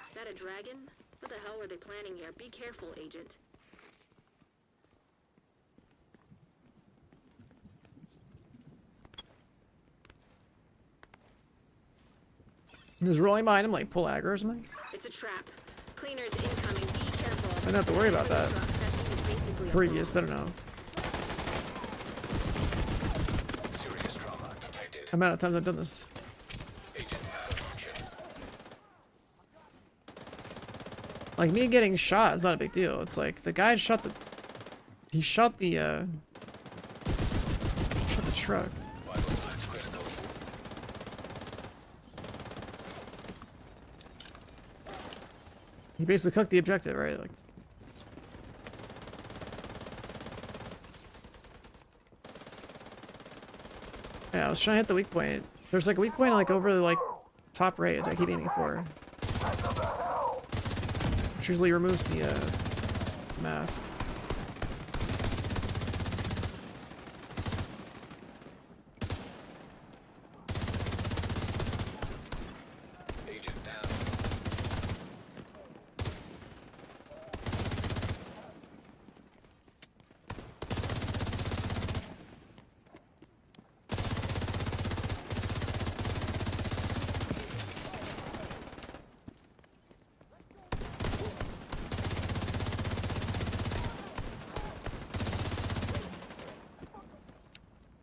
Is that a dragon? What the hell were they planning here? Be careful, Agent. there's rolling behind him like pull aggro or something. It's a trap. Cleaners incoming. Be careful. I don't have to worry about that. Truck, thing is basically a Previous, I bomb. don't know. Serious trauma detected. Amount of times I've done this. Agent out of function. Like me getting shot is not a big deal. It's like the guy shot the shot the truck. Vital signs critical. He basically cooked the objective, right? Like yeah, I was trying to hit the weak point. There's like a weak point like over the like top right that I keep aiming for. Which usually removes the mask. Agent down.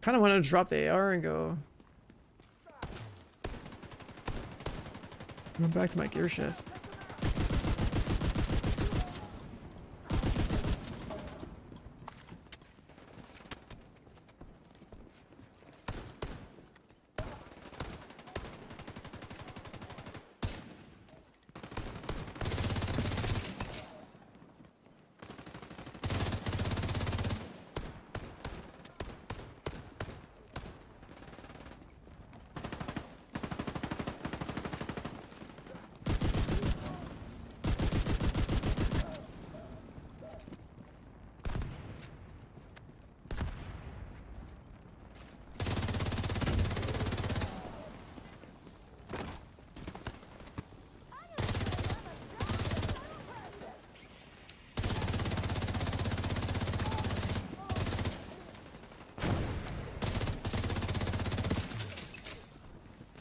Kind of wanted to drop the AR and go back to my gear shift.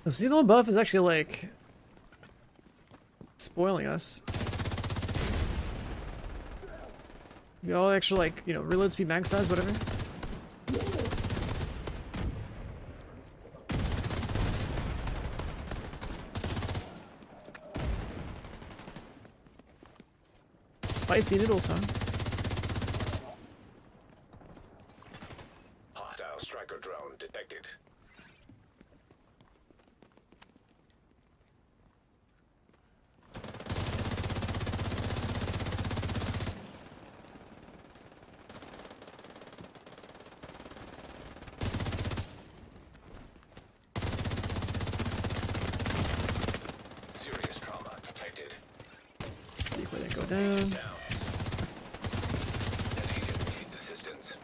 The seasonal buff is actually like spoiling us. We all extra like, you know, reload speed max size, whatever. Spicy noodles, huh? Hostile striker drone detected. Serious trauma detected. See where they go down. Down. An agent needs assistance.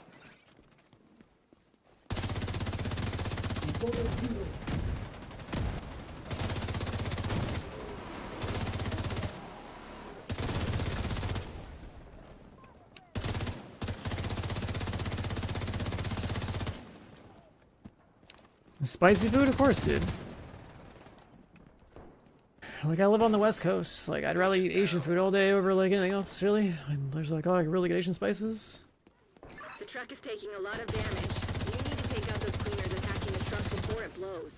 Spicy food, of course, dude. Like, I live on the West Coast. Like, I'd rather eat Asian food all day over, like, anything else, really. And there's, like, a lot of really good Asian spices. The truck is taking a lot of damage. You need to take out those cleaners attacking the truck before it blows.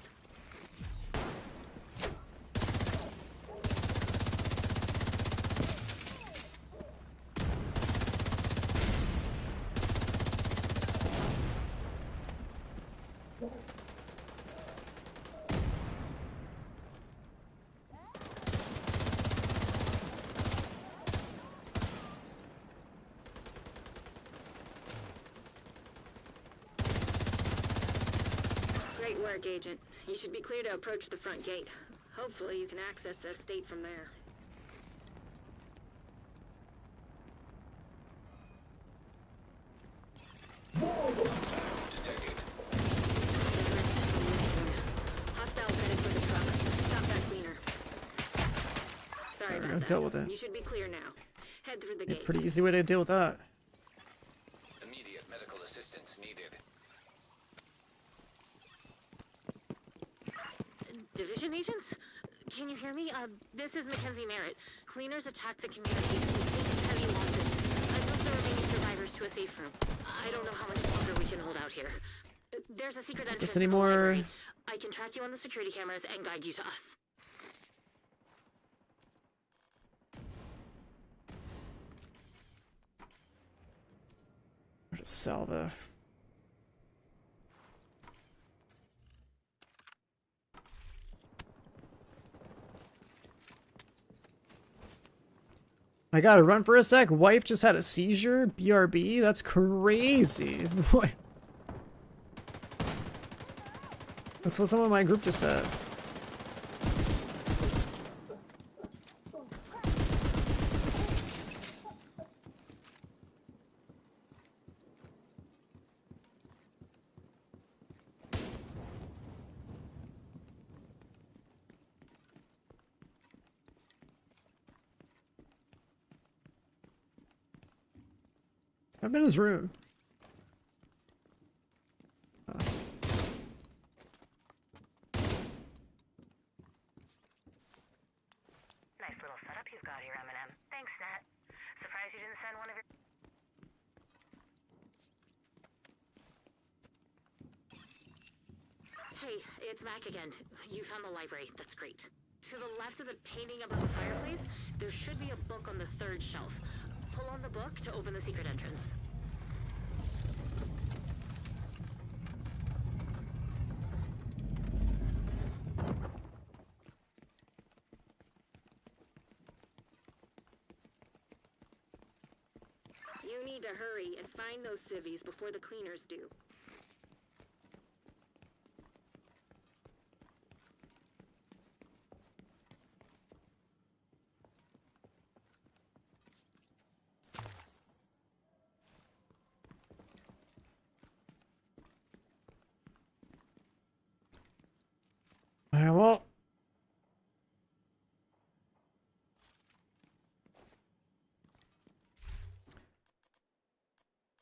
work, Agent. You should be clear to approach the front gate. Hopefully you can access the estate from there. Detected. Hostiles headed for the truck. Stop that cleaner. Sorry There we about go, that. dealt with it. You should be clear now. Head through the Yeah, gate. pretty easy way to deal with that. Immediate medical assistance needed. Division agents? Can you hear me? This is Mackenzie Merritt. Cleaners attacked the community. We've taken heavy losses. I moved the remaining survivors to a safe room. I don't know how much longer we can hold out here. There's a secret entrance to the anymore. library. I can track you on the security cameras and guide you to us. Or just salva. I gotta run for a sec. Wife just had a seizure. BRB? That's crazy. What? That's what someone in my group just said. I've been in his room. Nice little setup you've got here, Eminem. Thanks, Nat. Surprised you didn't send one of your... Hey, it's Mac again. You found the library. That's great. To the left of the painting above the fireplace, there should be a book on the third shelf. Pull on the book to open the secret entrance. You need to hurry and find those civvies before the cleaners do. Alright, well.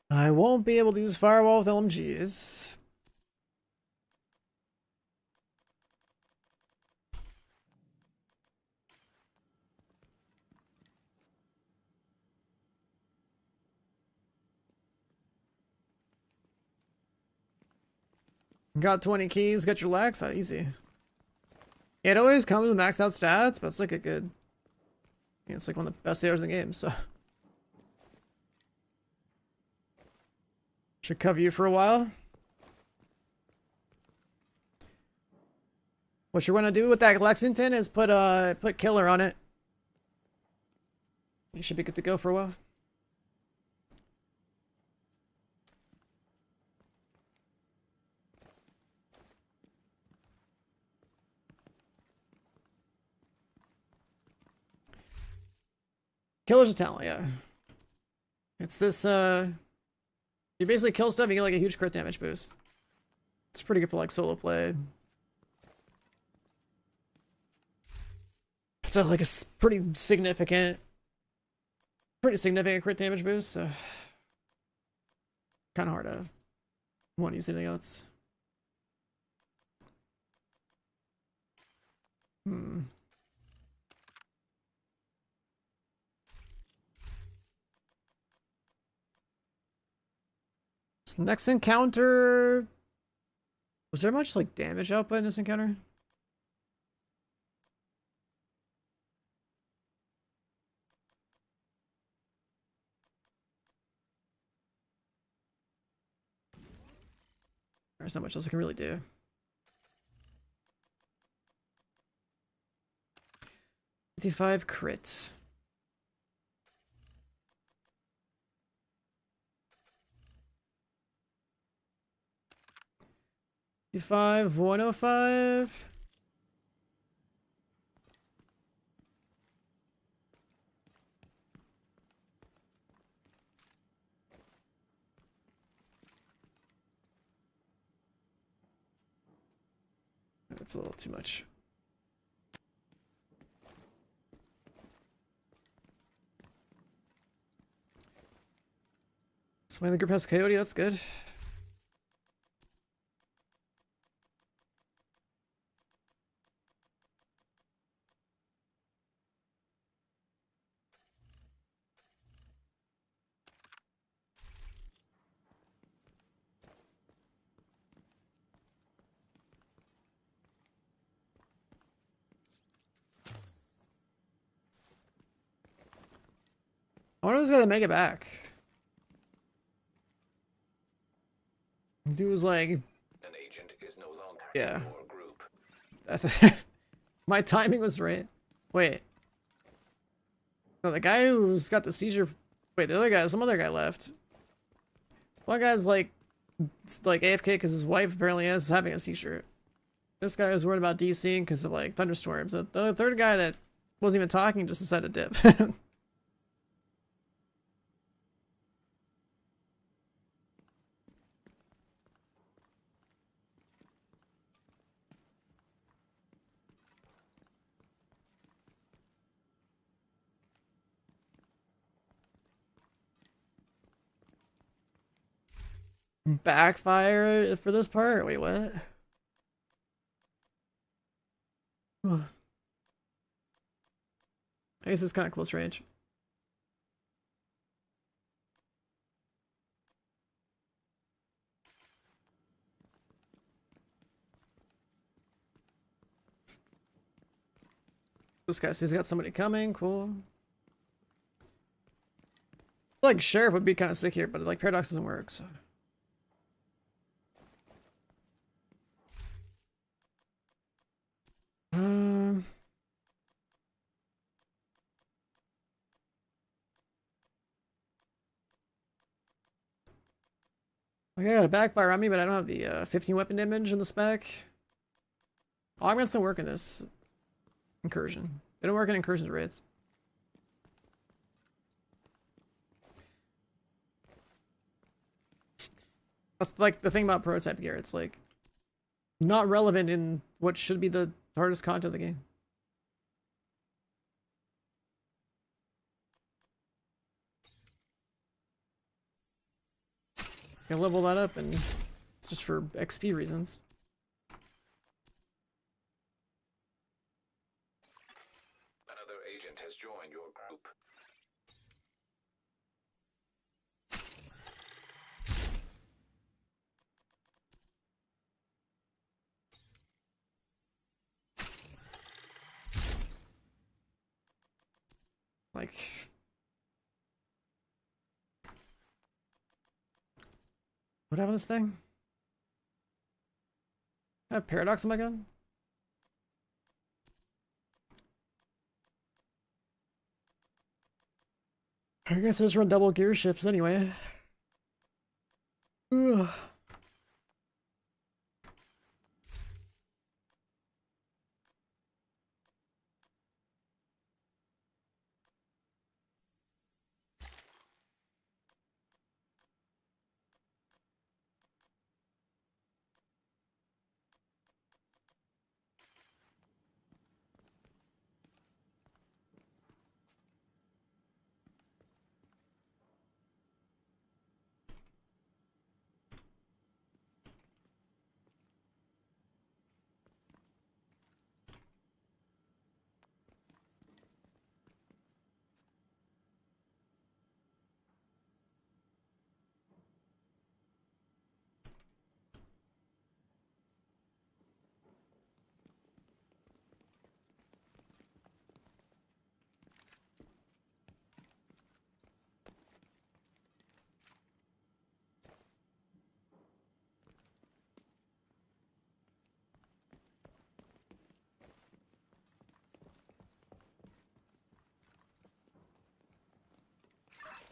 I won't be able to use firewall with LMGs. Got 20 keys, got your lax, easy. It always comes with maxed out stats, but it's like a good... Yeah, it's like one of the best ARs in the game, so... Should cover you for a while. What you want to do with that Lexington is put killer on it. You should be good to go for a while. Killer's a talent, yeah. It's this, you basically kill stuff, you get like a huge crit damage boost. It's pretty good for like solo play. It's like a pretty significant crit damage boost, so kind of hard to want to use anything else. Next encounter... Was there much, like, damage output in this encounter? There's not much else I can really do. $55 crits. 55, 105. That's a little too much. So when the group has Coyote, that's good. I wonder who's gonna make it back. Dude was like, An agent is no longer yeah. in your group. My timing was right. Wait. No, the guy who's got the seizure. Wait, the other guy, some other guy left. One guy's like AFK because his wife apparently is having a seizure. This guy was worried about DCing because of like thunderstorms. The third guy that wasn't even talking just decided to dip. Backfire for this part? Wait, what? I guess it's kind of close range. This guy says he's got somebody coming. Cool. Like Sheriff would be kind of sick here, but like Paradox doesn't work, so. I got a backfire on me, but I don't have the 15 weapon damage in the spec. Oh, I'm gonna still work in this incursion. They don't work in incursion raids. That's like the thing about prototype gear. It's like not relevant in what should be the hardest content of the game. Gonna level that up, and it's just for XP reasons. Another agent has joined your group. Like, what happened to this thing? I have Paradox on my gun? I guess I just run double gear shifts anyway. Ugh.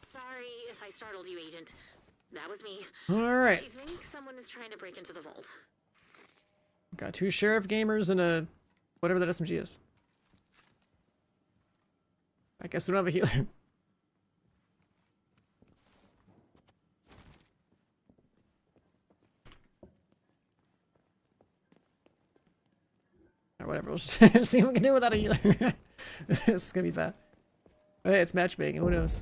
Sorry if I startled you, Agent. That was me. All right. I think someone is trying to break into the vault. Got 2 sheriff gamers and a whatever that SMG is. I guess we don't have a healer. Or whatever, we'll just see what we can do without a healer. This is gonna be bad. Hey, it's matchmaking, who knows?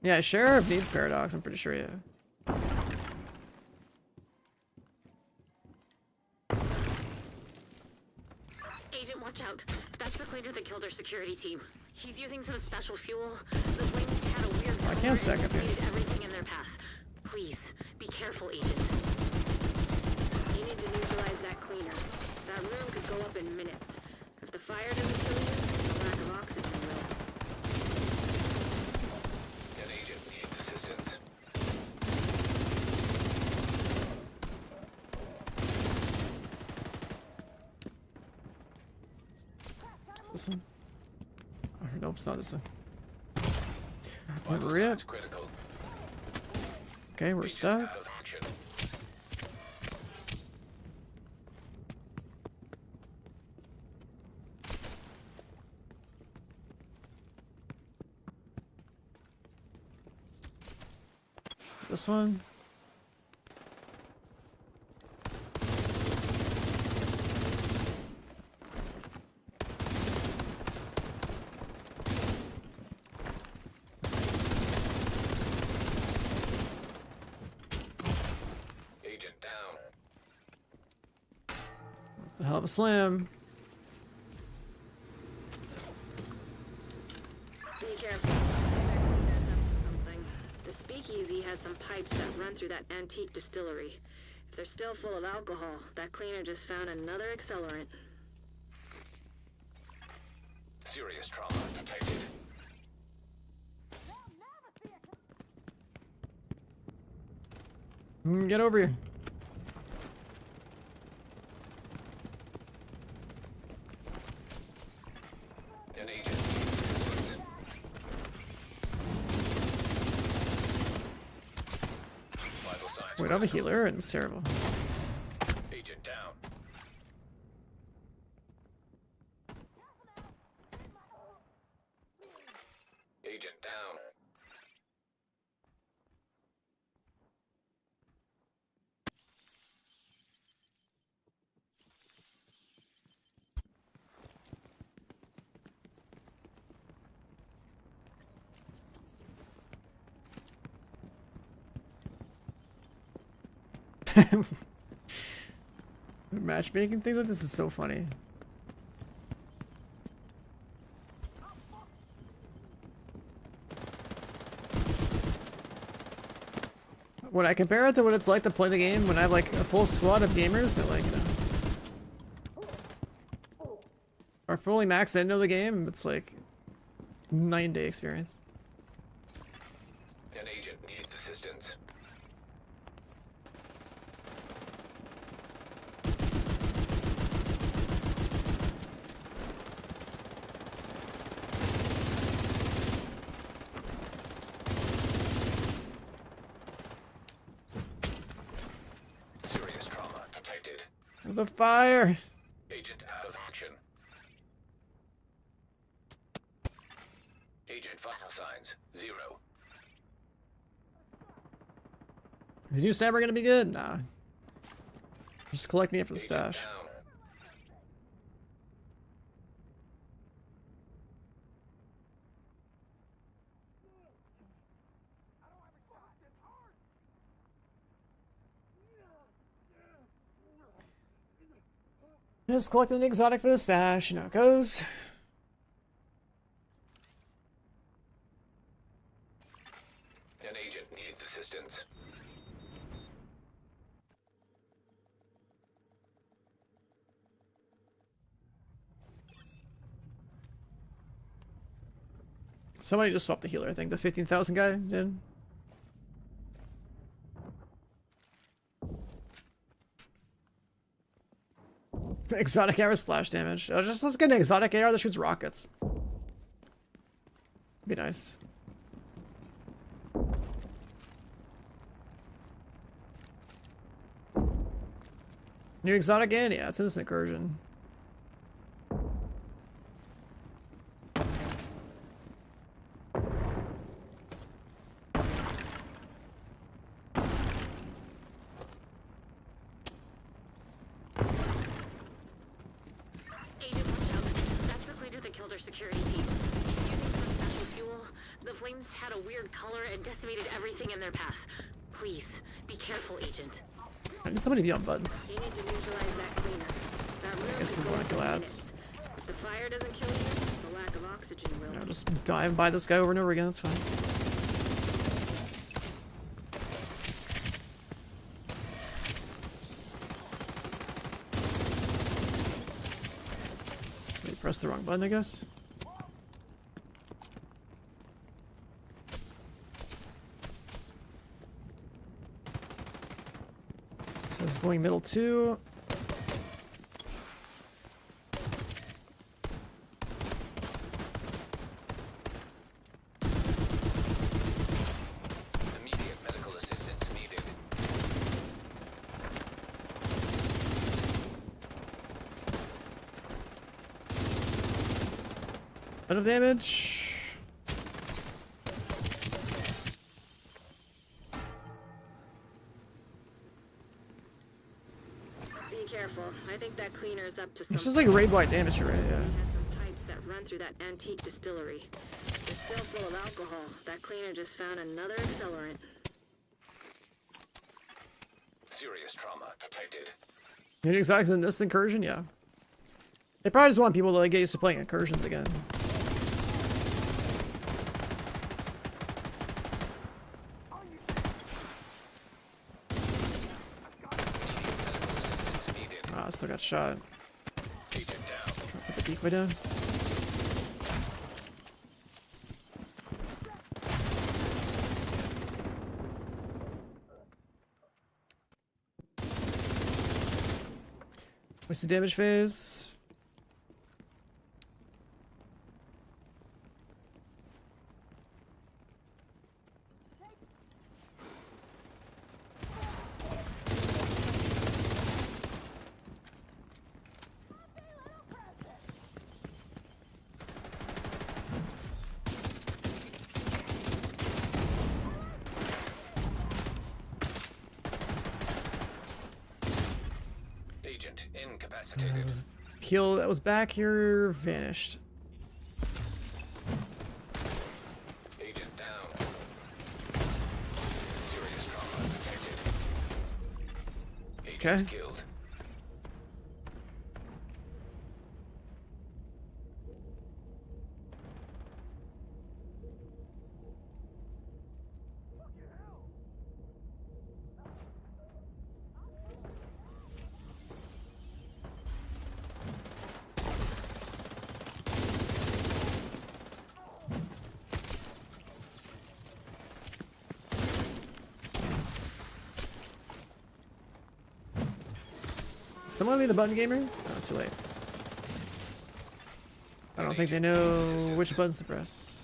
Yeah, Sheriff needs Paradox, I'm pretty sure, yeah. Agent, watch out. That's the cleaner that killed our security team. He's using some special fuel. The wings had a weird I can't stack up here. everything in their path. Please, be careful, Agent. You need to neutralize that cleaner. That room could go up in minutes. If the fire doesn't kill you, the lack of oxygen will. An agent needs assistance. This one? Oh, nope, it's not this one. Vital Rip. signs critical. Okay, we're Agent stuck. out of action. This one. Agent down. It's a hell of a slam. Be careful. That's up to something. The speakeasy has some pipes that run through that antique distillery. If they're still full of alcohol, that cleaner just found another accelerant. Serious trauma detected. Get over here. An agent needs assistance. Vital signs Wait, I'm a critical. healer and it's terrible. Agent down. Agent down. Matchmaking things like this is so funny. When I compare it to what it's like to play the game when I have like a full squad of gamers that like, you know, are fully maxed into the game, it's like 9-day experience. An agent needs assistance. Serious trauma detected. The fire! Agent out of action. Agent vital signs 0. Is the new stabber gonna be good? Nah. Just collecting it for the Agent stash. down. Just collecting the exotic for the stash, you know how it goes. An agent needs assistance. Somebody just swapped the healer, I think. The 15,000 guy did. Exotic AR splash damage. Let's get an exotic AR that shoots rockets. Be nice. New exotic in? Yeah, it's in this incursion. Agent, watch out. That's the cleaner that killed our security team. Using some special fuel, the flames had a weird color and decimated everything in their path. Please, be careful, Agent. I need somebody to be on buttons. You need to neutralize that cleaner. That room I guess is we're going going to for kill minutes. ads. If the fire doesn't kill you, the lack of oxygen will. I'll just dive by this guy over and over again. That's fine. Somebody pressed the wrong button, I guess. Says going middle 2. Immediate medical assistance needed. Bit of damage. Be careful. I think that cleaner is up to something. It's just like raid wide damage, right? Yeah. It has some pipes that run through that antique distillery. It's still full of alcohol. That cleaner just found another accelerant. Serious trauma detected. New exotics in this incursion? Yeah. They probably just want people to like get used to playing incursions again. Assistance needed. Ah, I still got shot. Agent down. Put the decoy down. What's the damage phase? Agent incapacitated. Heal that was back here vanished. Agent down. Serious trauma detected. Agent Okay. killed. Someone be the button gamer? Oh, too late. I don't think they know which buttons to press.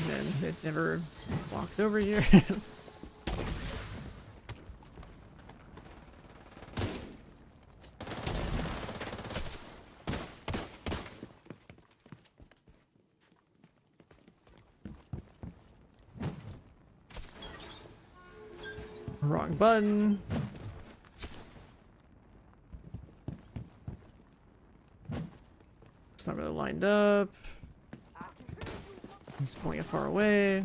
And then it never walked over here. Wrong button. It's not really lined up. He's pointing far away.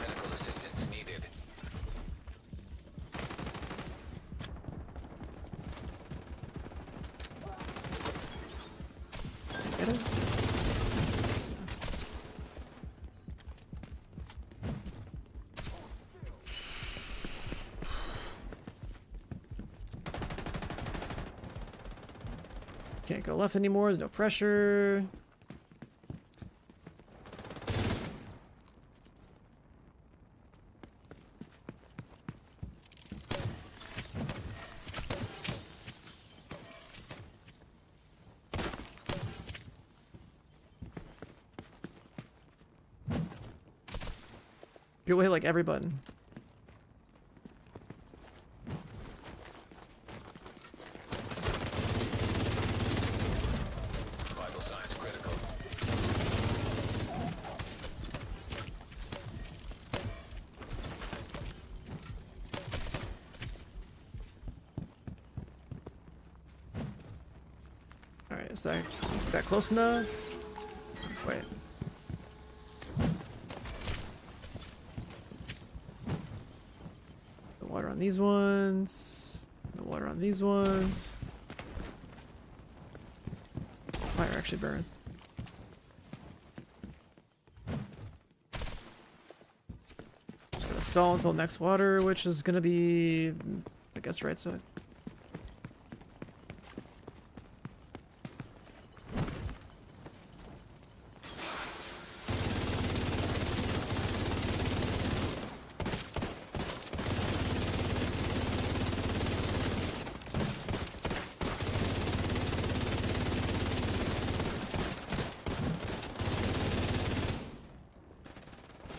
Medical assistance needed. Get him? Can't go left anymore, there's no pressure. People hit like every button. Vital signs critical. Alright, is that close enough? Wait. The water on these ones. The water on these ones. Fire actually burns. Just gonna stall until next water, which is gonna be, I guess, right side.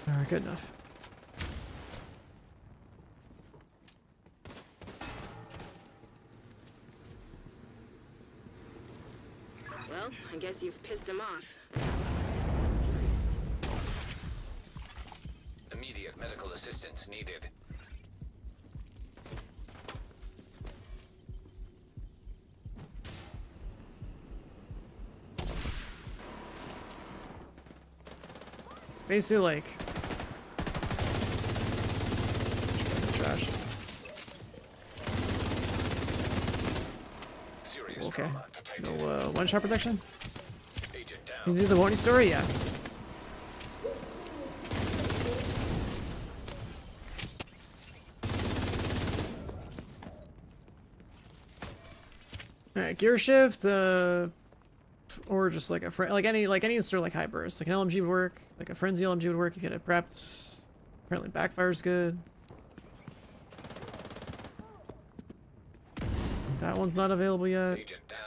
Alright, good enough. Well, I guess you've pissed him off. Immediate medical assistance needed. It's basically like trash. Serious Okay. trauma detected. No one-shot protection? Agent You down. do the warning story? Yeah. Alright, gear shift, or just like a like any sort of like high burst. Like an LMG would work, like a frenzy LMG would work if you get it prepped. Apparently backfire's good. That one's not available yet. Agent down.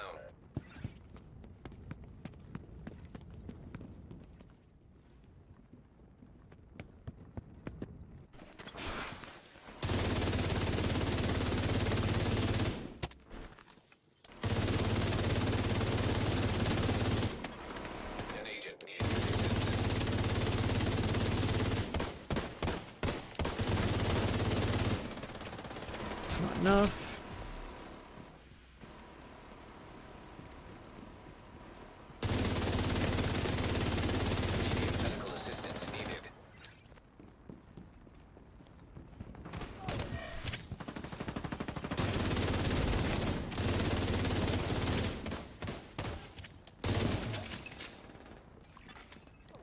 An agent needs assistance. Not enough. Immediate medical assistance needed.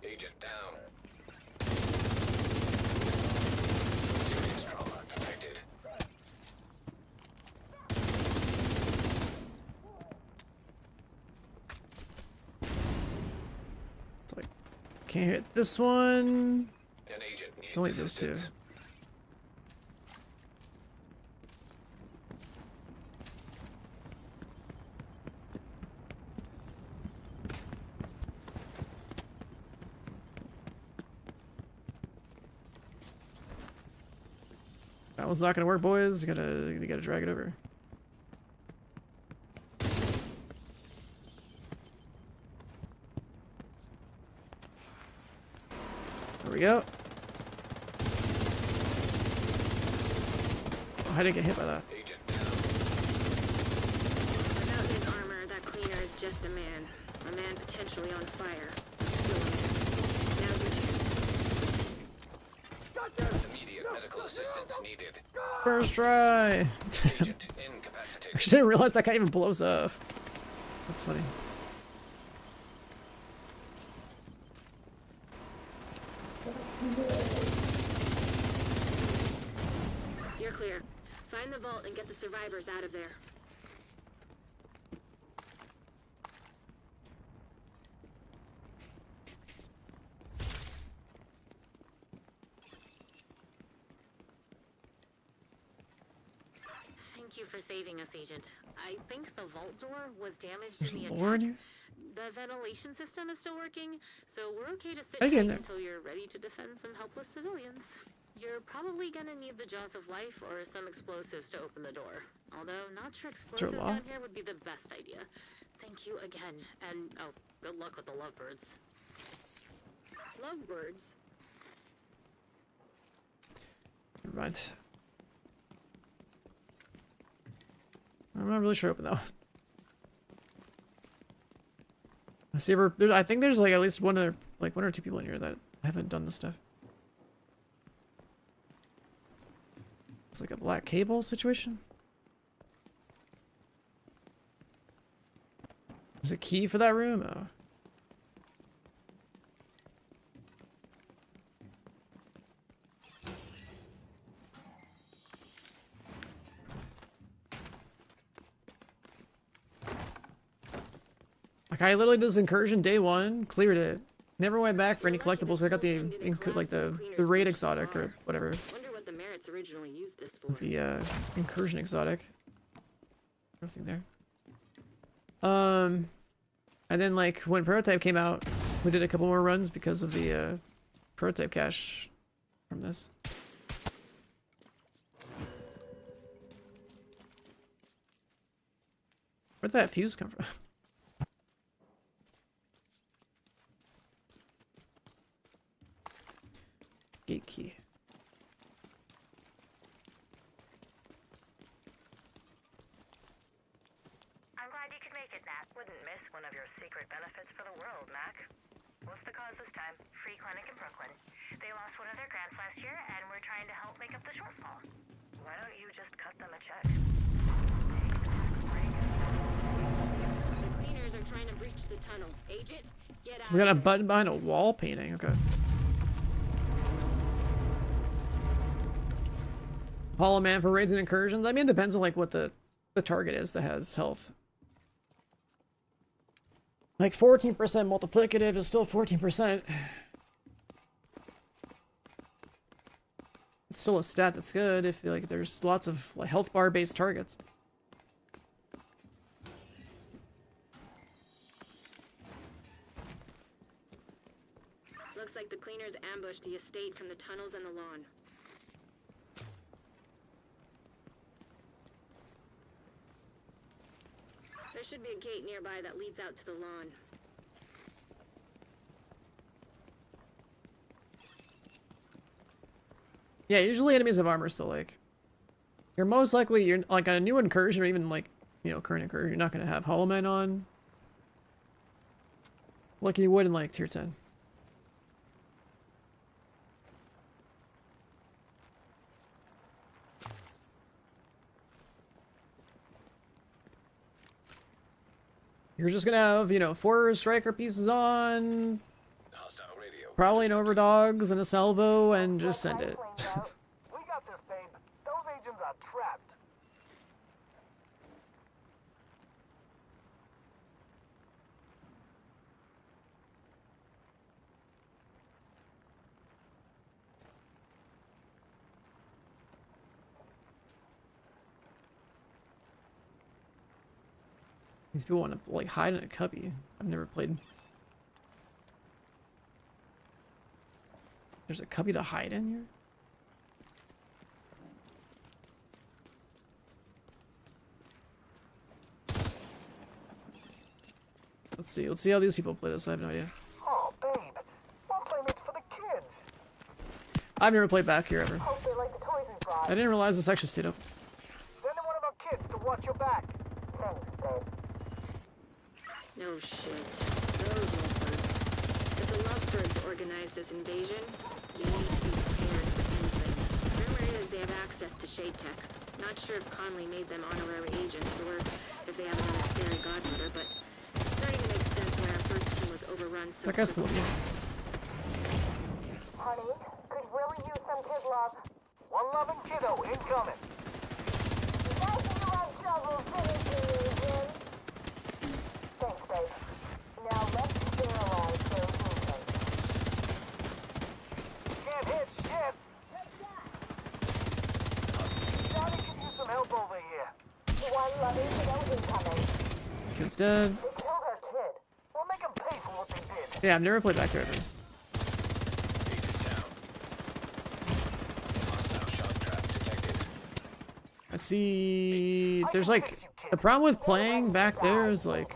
Agent down. Serious trauma detected. So like, can't hit this one. An agent needs It's only those two. assistance. That one's not gonna work, boys. You gotta drag it over. There we go. Oh, I didn't get hit by that. Agent down. Without his armor, that cleaner is just a man. A man potentially on fire. Still a man. Now's your chance. Immediate medical assistance needed. First try. Agent incapacitated. I didn't realize that guy even blows up. That's funny. You're clear. Find the vault and get the survivors out of there. Thank you for saving us, Agent. I think the vault door was damaged There's in the lore in attack. here? The ventilation system is still working, so we're okay to sit How you getting tight there? until you're ready to defend some helpless civilians. You're probably gonna need the jaws of life or some explosives to open the door. Although, not sure explosives law? down here would be the best idea. Thank you again, and oh, good luck with the lovebirds. Lovebirds? Never mind. I'm not really sure open though. I see. I think there's like at least one or two people in here that haven't done this stuff. It's like a black cable situation. There's a key for that room. Oh. Like I literally did this incursion day one, cleared it, never went back for any collectibles. I got the the raid exotic or whatever. Wonder what the Merits originally used this for. The incursion exotic. Nothing there. And then like when prototype came out, we did a couple more runs because of the prototype cache from this. Where'd that fuse come from? Gate key. I'm glad you could make it, Nat. Wouldn't miss one of your secret benefits for the world, Mac. What's the cause this time? Free clinic in Brooklyn. They lost one of their grants last year, and we're trying to help make up the shortfall. Why don't you just cut them a check? The cleaners are trying to breach the tunnel. Agent, get out. So we got a button behind a wall painting. Okay. Hollow Man for raids and incursions. I mean, it depends on like what the target is that has health. Like 14% multiplicative is still 14%. It's still a stat that's good if like there's lots of like health bar based targets. Looks like the cleaners ambushed the estate from the tunnels and the lawn. There should be a gate nearby that leads out to the lawn. Yeah, usually enemies have armor, so like you're most likely you're like on a new incursion or even like, you know, current incursion, you're not gonna have Hollow Man on. Like you would in like tier 10. You're just gonna have, you know, 4 striker pieces on, Hostile radio. probably an overdogs and a salvo, and just send it. We got this, babe. Those agents are trapped. These people want to like hide in a cubby. I've never played. There's a cubby to hide in here? Let's see how these people play this. I have no idea. Oh, babe. More playmates for the kids. I've never played back here ever. Hope they like the toys we brought. I didn't realize this actually stayed up. Send in one of our kids to watch your back. Thanks, babe. No shit. Those lovebirds. If the lovebirds organized this invasion, you need to be prepared for anything. Rumor is they have access to Shade Tech. Not sure if Conley made them honorary agents or if they have another fairy godmother, but it's starting to make sense why our first team was overrun so That guy's still quickly. Honey, could really use some kid love. One loving kiddo incoming. You guys think you have trouble finishing me again? Thanks, babe. Now let's sterilize those movements. Can't hit shit. Johnny could use some help over here. Kid's dead. They killed our kid. We'll make them pay for what they did. Yeah, I've never played Backyarder. Agent down. Hostile shock trap detected. I see. There's like the problem with playing back there is like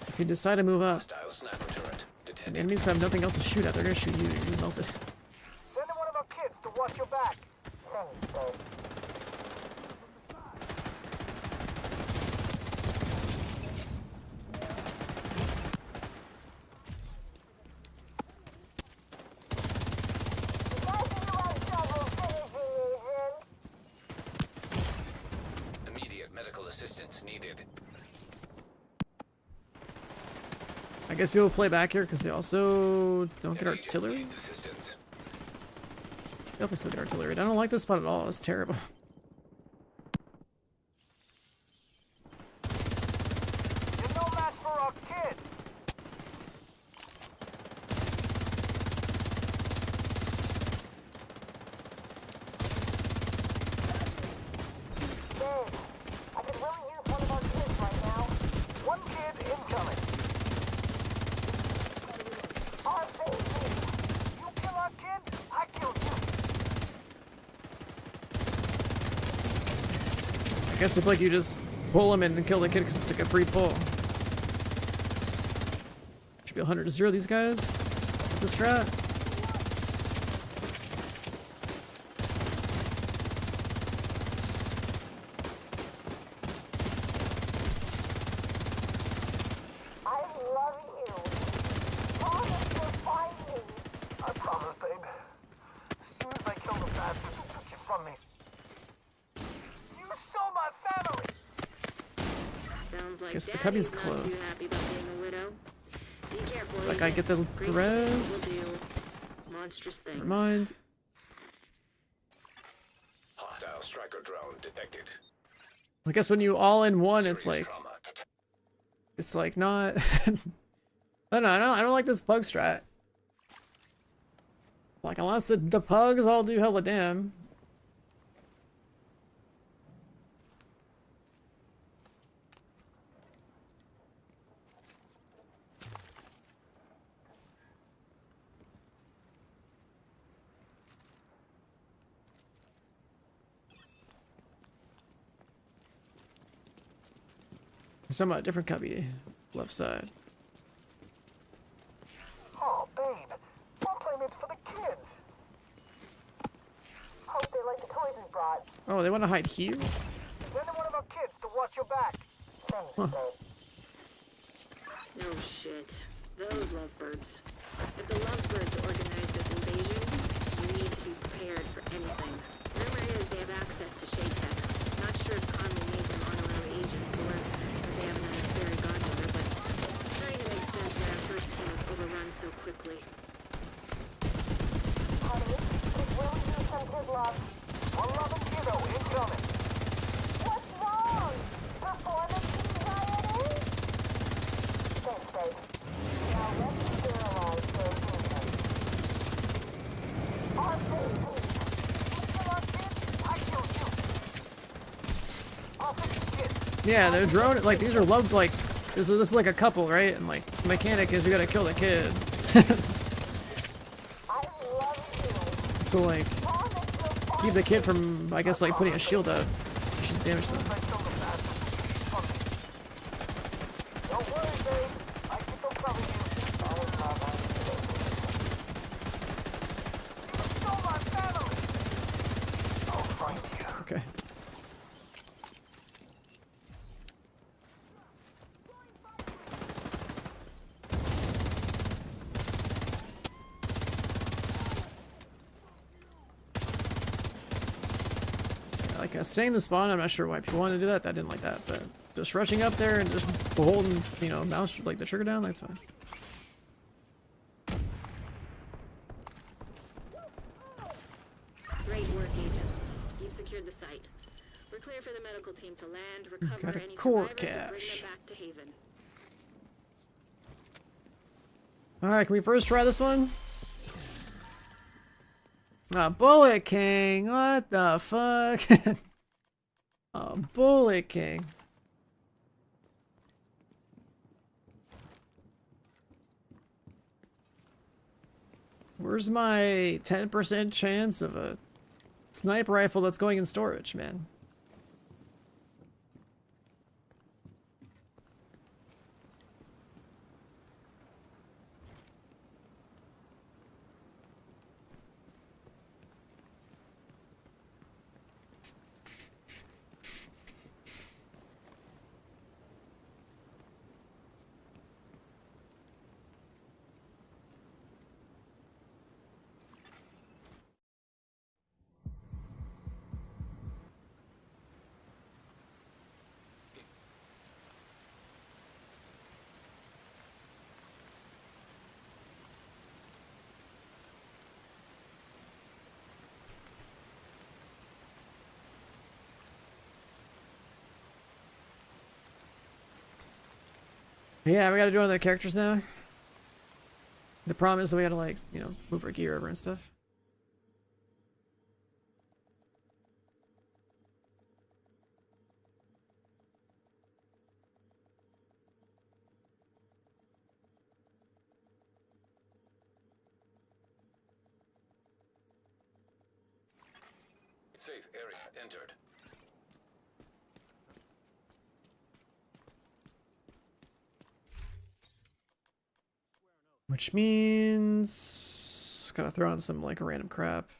if you decide to move up, Hostile sniper turret and detected. enemies have nothing else to shoot at. They're gonna shoot you. You're melted. Send in one of our kids to watch your back. Thanks, babe. Immediate medical assistance needed. I guess people play back here because they also don't get An agent artillery. needs assistance. They also still get artillery. I don't like this spot at all. It's terrible. You're no match for our kids. Babe, I could really use one of our kids right now. One kid incoming. Our baby. You kill our kid, I kill you. I guess if like you just pull him in and kill the kid because it's like a free pull. Should be 100 to 0 these guys with the strat. I love you. Promise you'll find me. I promise, babe. As soon as I kill the bastard who took you from me. You stole my family! Sounds like Guess the Daddy's cubby's not closed. too happy about being a widow. Be careful. Like I get the Great res. things will do monstrous things. Never mind. Hostile striker drone detected. I guess when you all in one, it's Serious like trauma detected. it's like not. I don't know. I don't like this pug strat. Like unless the pugs all do hella damn. There's some different cubby, left side. Oh, babe. More playmates for the kids. Hope they like the toys we brought. Oh, they want to hide here? Send in one of our kids to watch your back. Thanks, Huh. babe. Oh shit. Those lovebirds. If the lovebirds organize this invasion, we need to be prepared for anything. Rumor is they have access to Shade Tech. Not sure if Conley made them honorary agents or if they have an fairy godmother, but it's starting to make sense that our first team was overrun so quickly. Honey, could really use some kid love. 111 kiddo incoming. What's wrong? Performance anxiety? Thanks, babe. Now let's sterilize their income. Our baby. You kill our kids, I kill you. I'll fix the kids. Yeah, they're drone. Like these are loved. Like this is like a couple, right? And like the mechanic is you gotta kill the kid. I love you. So like Promise you'll find keep the kid from I guess like putting a shield up. Should damage them. I kill the bastard who took you from me. Don't worry, babe. I think they'll cover you. Always love on you. You stole my family. I'll find you. Okay. Like staying in the spawn, I'm not sure why people want to do that. I didn't like that, but just rushing up there and just holding, you know, mouse like the trigger down, that's fine. Great work, Agent. You've secured the site. We're clear for the medical team to land, recover Got a any core survivors, and bring cache. them back to Haven. All right, can we first try this one? Bullet King, what the fuck? Bullet King. Where's my 10% chance of a sniper rifle that's going in storage, man? Yeah, we gotta do other characters now. The problem is that we gotta, like, you know, move our gear over and stuff. Safe area entered. Which means... gotta throw on some, like, random crap.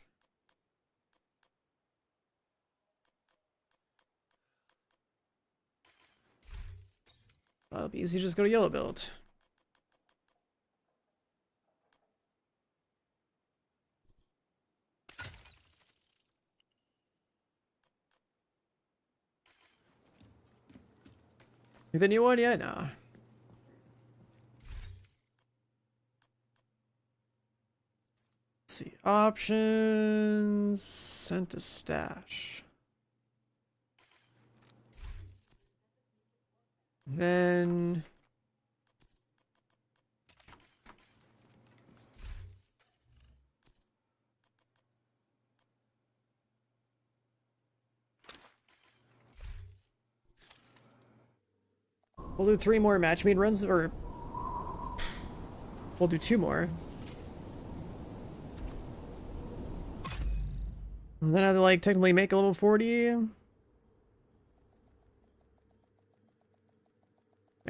It'll be easy to just go to yellow build. The new one? Yeah, no. Let's see. Options. Sent to stash. Then... we'll do 3 more match made runs, or... we'll do 2 more. And then I'd like technically make a level 40. I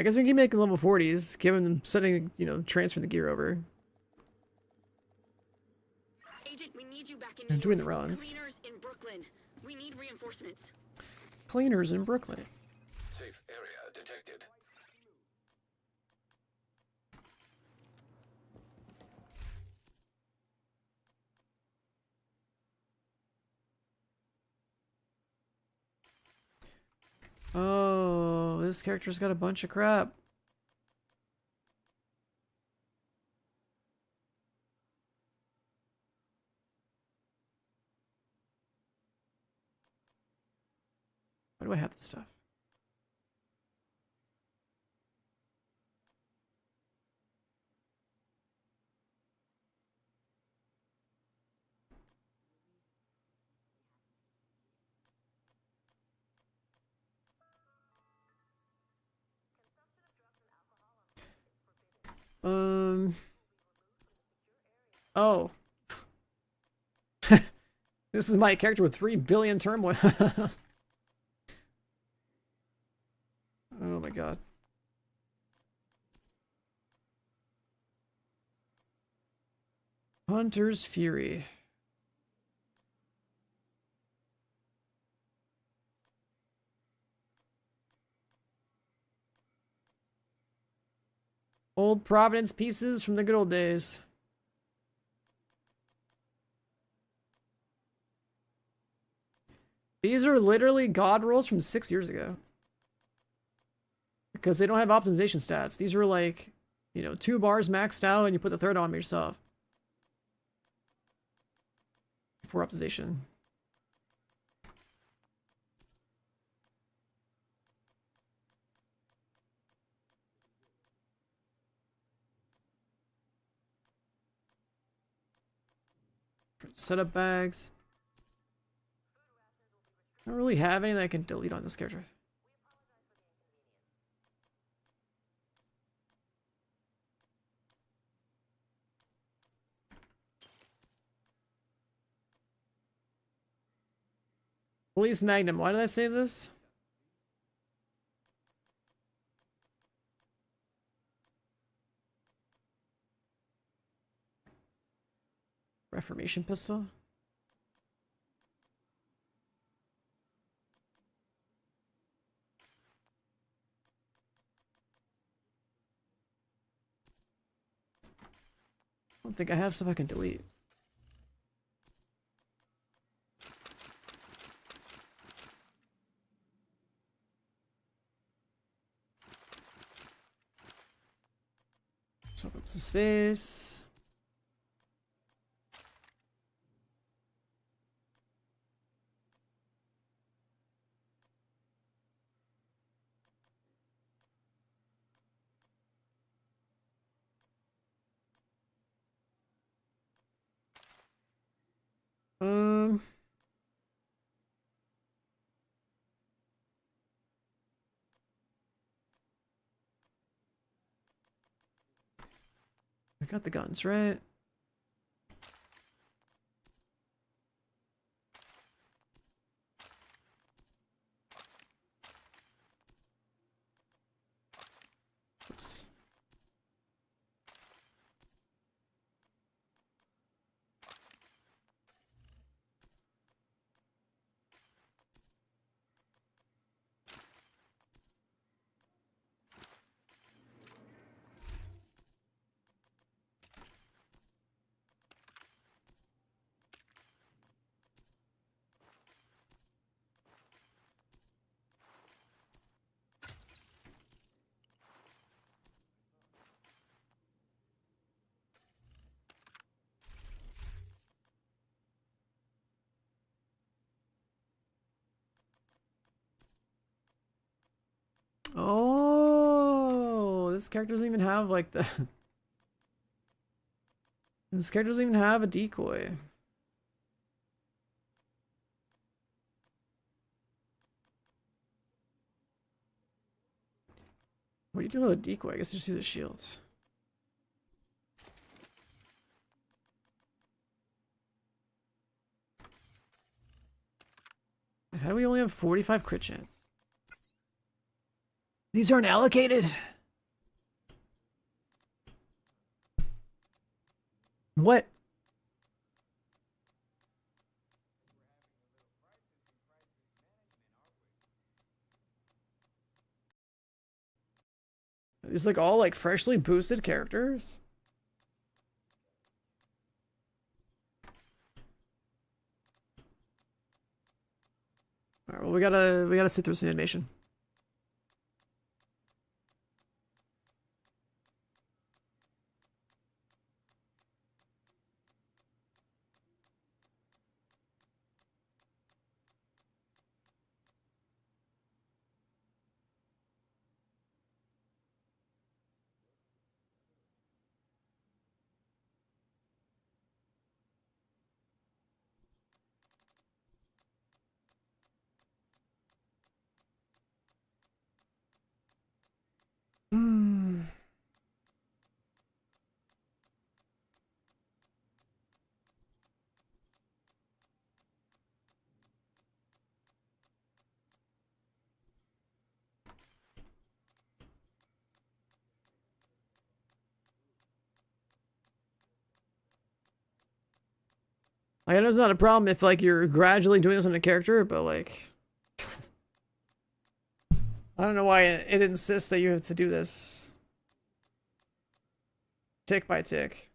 guess we can keep making level 40s, given them setting, you know, transferring the gear over. Agent, we need you back in And doing the runs. Cleaners in Brooklyn. We need reinforcements. Cleaners in Brooklyn. Safe area detected. Oh, this character's got a bunch of crap. Why do I have this stuff? Oh. This is my character with 3 billion turmoil. Oh my god. Hunter's Fury. Old Providence pieces from the good old days. These are literally god rolls from 6 years ago. Because they don't have optimization stats. These are like, you know, 2 bars maxed out and you put the third on yourself. For optimization. Setup bags. I don't really have anything I can delete on this character. Police Magnum. Why did I say this? Reformation pistol. I don't think I have stuff I can delete. Chop up some space. I got the guns, right? Oops. Oh, this character doesn't even have like the. This character doesn't even have a decoy. What do you do with a decoy? I guess just use a shield. How do we only have 45 crit chance? These aren't allocated. What? These like all like freshly boosted characters. All right, well we gotta sit through some animation. Like, I know it's not a problem if like you're gradually doing this on a character, but like I don't know why it insists that you have to do this tick by tick.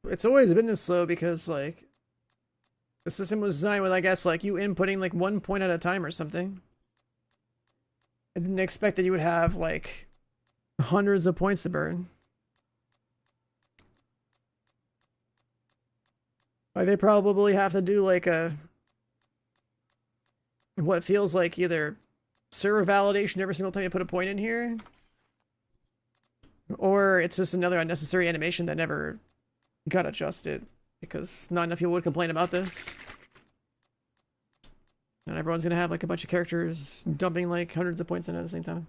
It's always been this slow because like the system was designed with, I guess, like you inputting like 1 point at a time or something. I didn't expect that you would have like hundreds of points to burn. Like they probably have to do like a what feels like either server validation every single time you put a point in here, or it's just another unnecessary animation that never got adjusted because not enough people would complain about this. And everyone's gonna have like a bunch of characters dumping like hundreds of points in at the same time.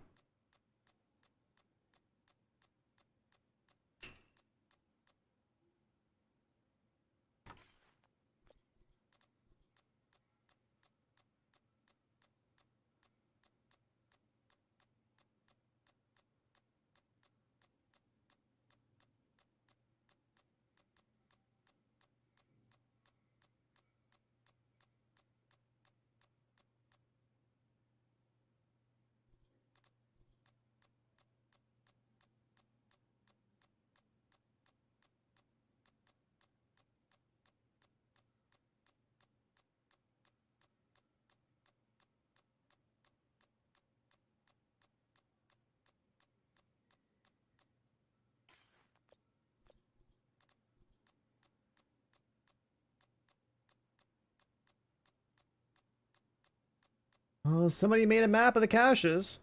Oh, somebody made a map of the caches.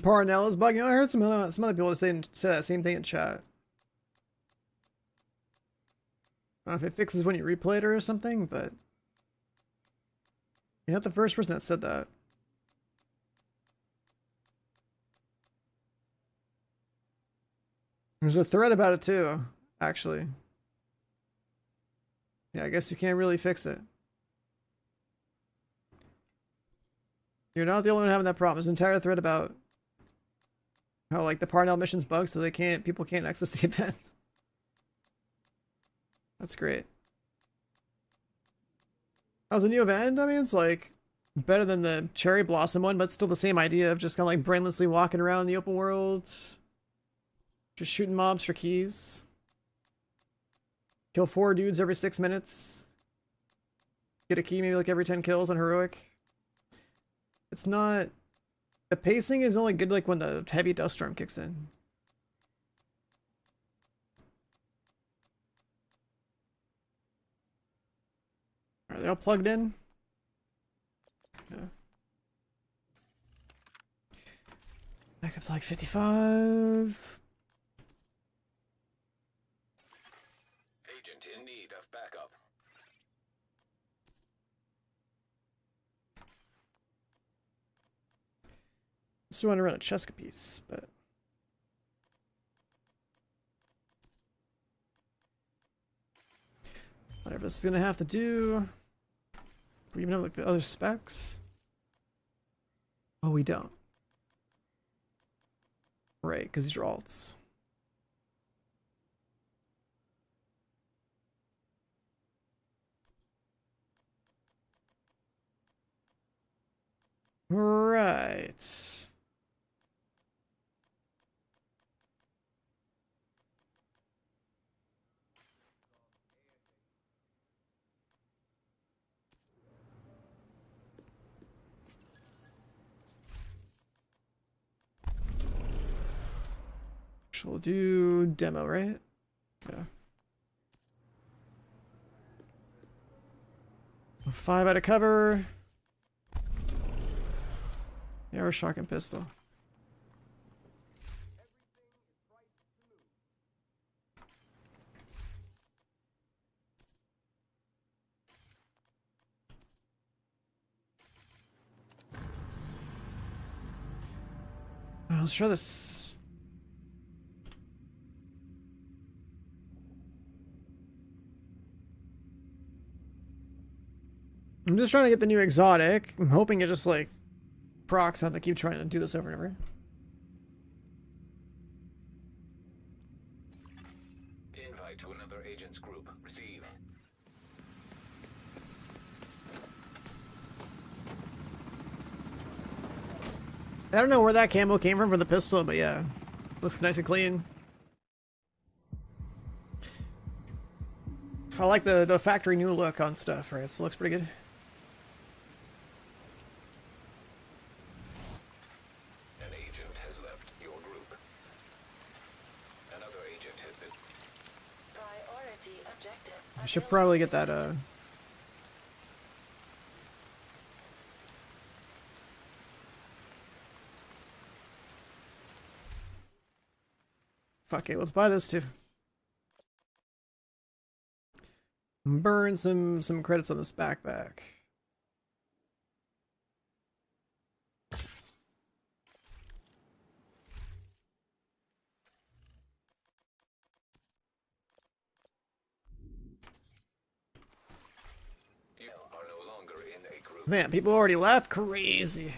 Parnell is bugging. I heard some other people say that same thing in chat. I don't know if it fixes when you replay it or something, but you're not the first person that said that. There's a thread about it too, actually. Yeah, I guess you can't really fix it. You're not the only one having that problem. There's an entire thread about how like the Parnell mission's bugged so people can't access the event. That's great. How's the new event? I mean, it's like better than the Cherry Blossom one, but still the same idea of just kind of like brainlessly walking around the open world. Just shooting mobs for keys. Kill 4 dudes every 6 minutes. Get a key maybe like every 10 kills on Heroic. It's not... The pacing is only good like when the heavy dust storm kicks in. Are they all plugged in? Yeah. Back up to like 55. Agent in need of backup. Just want to run a Cheska piece, but whatever this is gonna have to do. We even have like the other specs. Oh, we don't. Right, because these are alts. Right. We'll do demo, right? Yeah. 5 out of cover. Never shotgun pistol. Let's try this. I'm just trying to get the new exotic. I'm hoping it just like procs on to keep trying to do this over and over. Invite to another agent's group. Receive. I don't know where that camo came from for the pistol, but yeah. Looks nice and clean. I like the factory new look on stuff, right? So it looks pretty good. An agent has left your group. Another agent has been... Priority objective. I should probably get that, fuck it, let's buy this too. Burn some credits on this backpack. You are no longer in a group. Man, people already left? Crazy.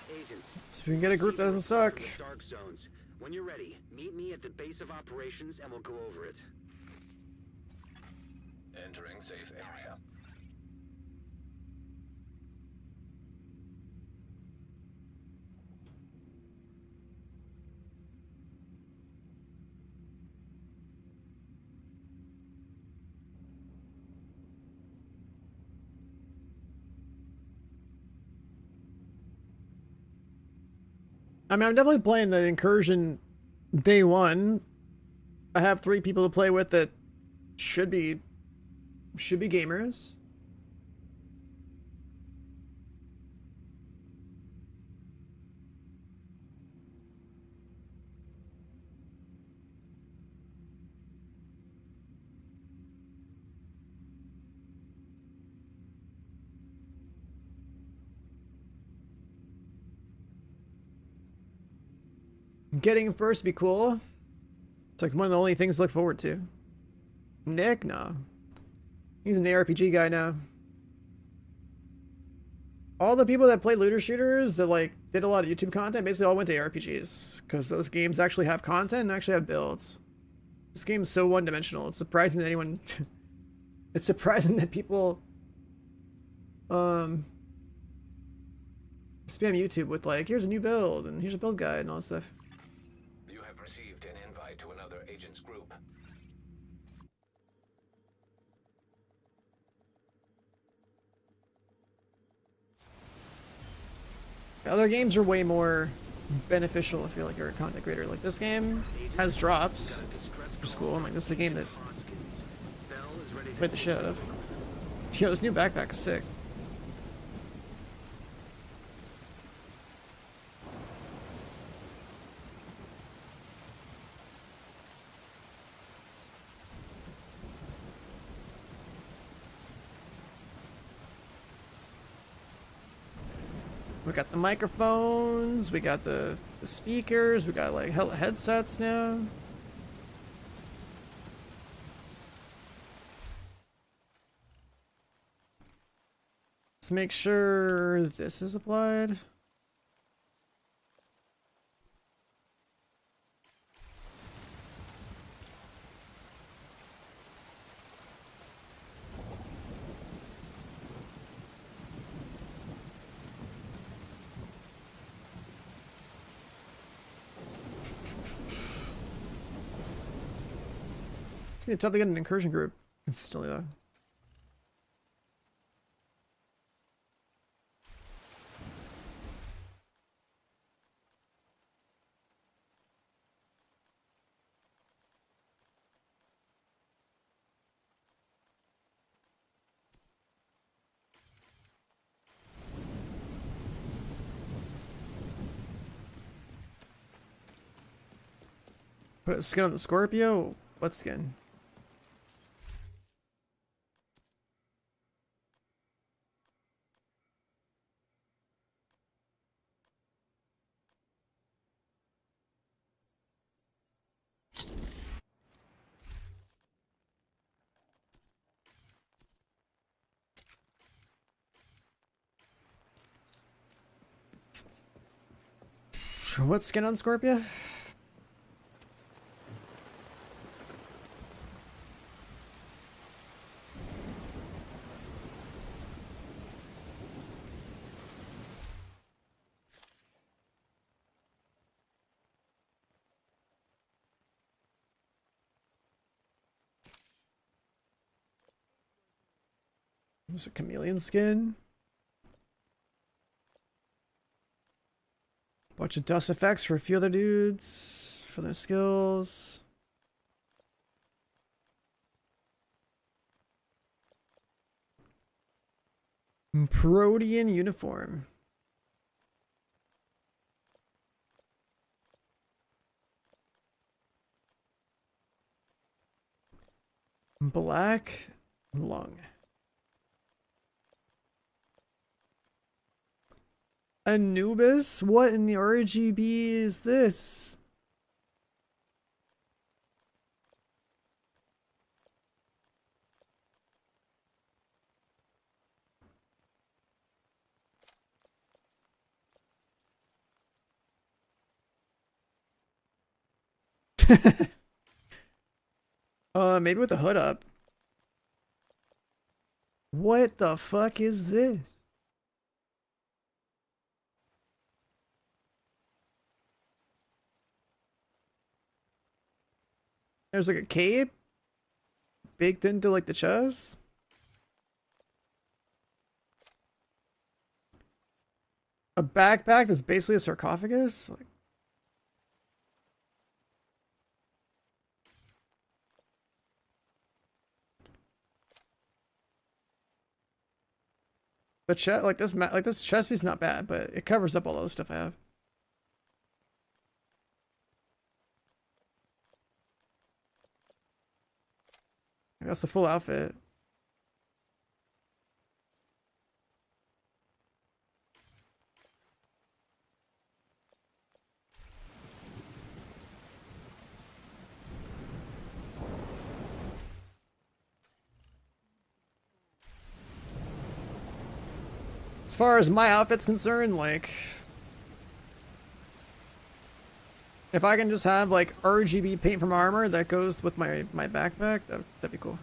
Agents. So if we can get a group that doesn't suck. Dark zones. When you're ready, meet me at the base of operations and we'll go over it. Entering safe area. I mean, I'm definitely playing the incursion day one. I have 3 people to play with that should be gamers. Getting first would be cool. It's like one of the only things to look forward to. Nick? No. He's an ARPG guy now. All the people that play looter shooters that like did a lot of YouTube content basically all went to ARPGs. Because those games actually have content and actually have builds. This game's so one-dimensional. It's surprising that anyone... it's surprising that people... spam YouTube with like, here's a new build and here's a build guide and all that stuff. You have received an invite to another agent's group. Other games are way more beneficial if you're like you're a content creator. Like this game has drops, which is cool. I'm like, this is a game that played the shit out of. Yo, this new backpack is sick. We got the microphones, we got the speakers, we got like headsets now. Let's make sure this is applied. It's gonna be tough to get an incursion group consistently though. Put a skin on the Scorpio? What skin? What skin on Scorpio? There's a chameleon skin. Bunch of dust effects for a few other dudes for their skills. Protean uniform. Black lung. Anubis? What in the RGB is this? Maybe with the hood up. What the fuck is this? There's like a cape baked into like the chest. A backpack that's basically a sarcophagus. Like, the chest, like this chest piece, not bad, but it covers up all the stuff I have. That's the full outfit. As far as my outfit's concerned, like, if I can just have like RGB paint from armor that goes with my backpack, that'd be cool.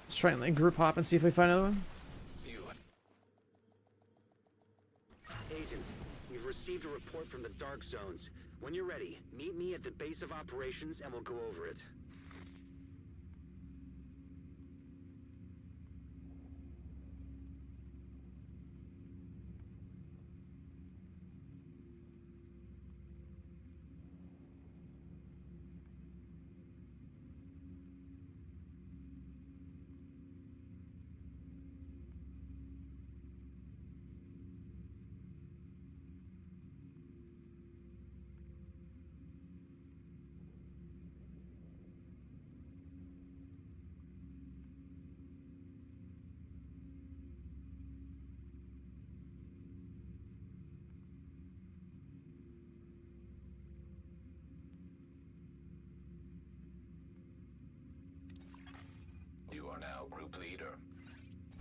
Let's try and like group hop and see if we find another one. Agent, we've received a report from the Dark Zones. When you're ready, meet me at the base of operations and we'll go over it. You are now group leader.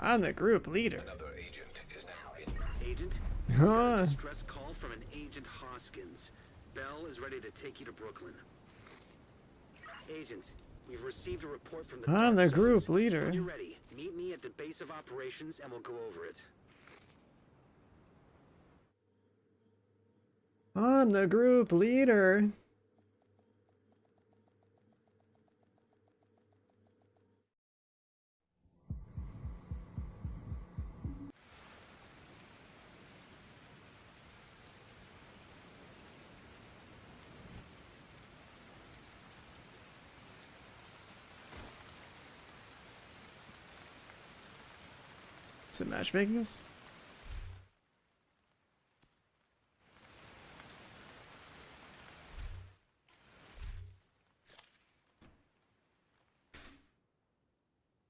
I'm the group leader. Another agent is now in. Agent? Huh. Stress call from an Agent Hoskins. Bell is ready to take you to Brooklyn. Agent, we've received a report from the I'm the Dark group Zones. leader. When you're ready, meet me at the base of operations and we'll go over it. I'm the group leader. Is it matchmaking this?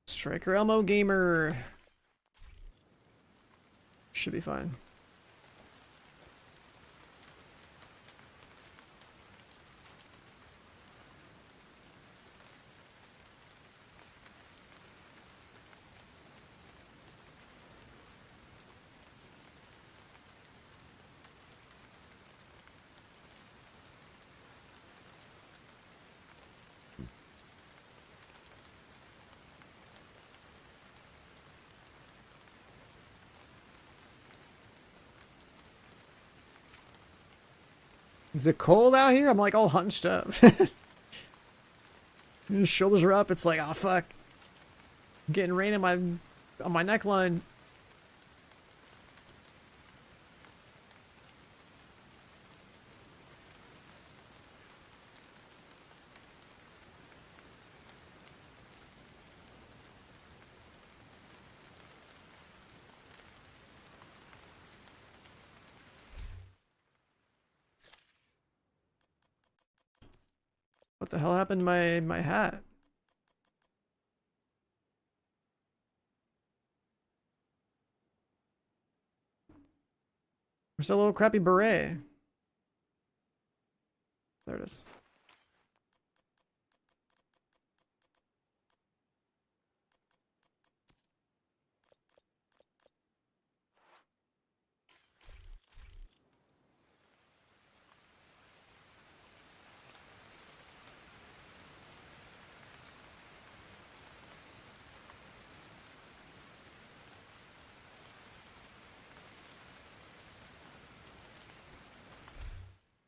Striker Elmo Gamer. Should be fine. Is it cold out here? I'm like all hunched up. His shoulders are up. It's like, oh fuck. I'm getting rain on my neckline. What the hell happened to my hat? Where's that little crappy beret? There it is.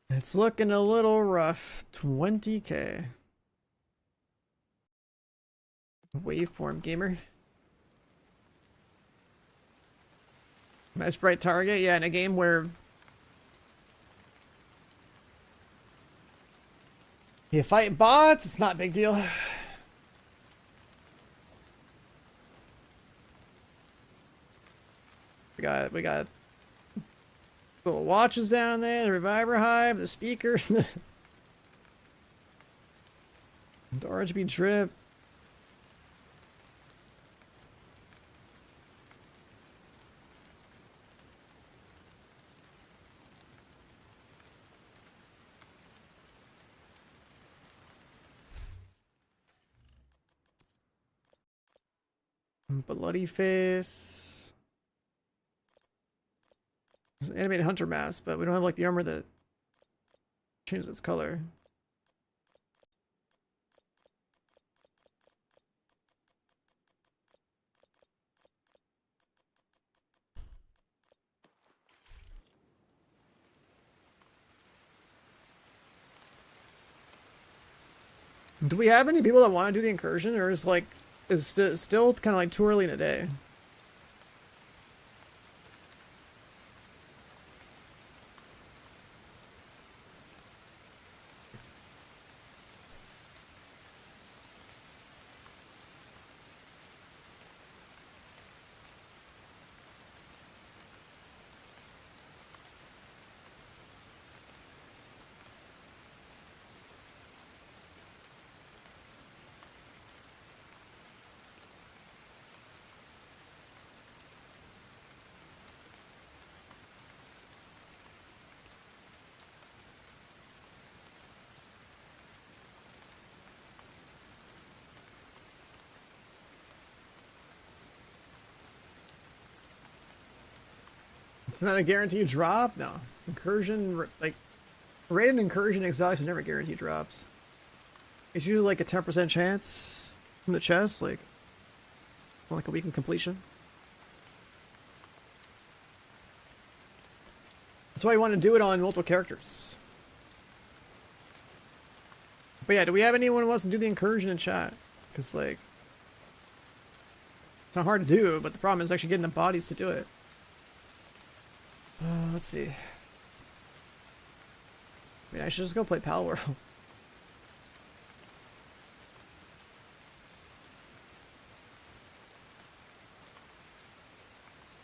It's looking a little rough. 20k. Waveform gamer. Nice bright target. Yeah, in a game where you fight bots, it's not a big deal. We got little watches down there, the reviver hive, the speakers, the RGB drip. Bloody face. There's an animated hunter mask, but we don't have like the armor that changes its color. Do we have any people that want to do the incursion, or is like still kind of like too early in the day? It's not a guaranteed drop? No. Incursion, like, rated incursion exotics are never guaranteed drops. It's usually like a 10% chance from the chest, like a weekend completion. That's why you want to do it on multiple characters. But yeah, do we have anyone who wants to do the incursion in chat? Because, like, it's not hard to do, but the problem is actually getting the bodies to do it. Let's see. I mean, I should just go play Pal World.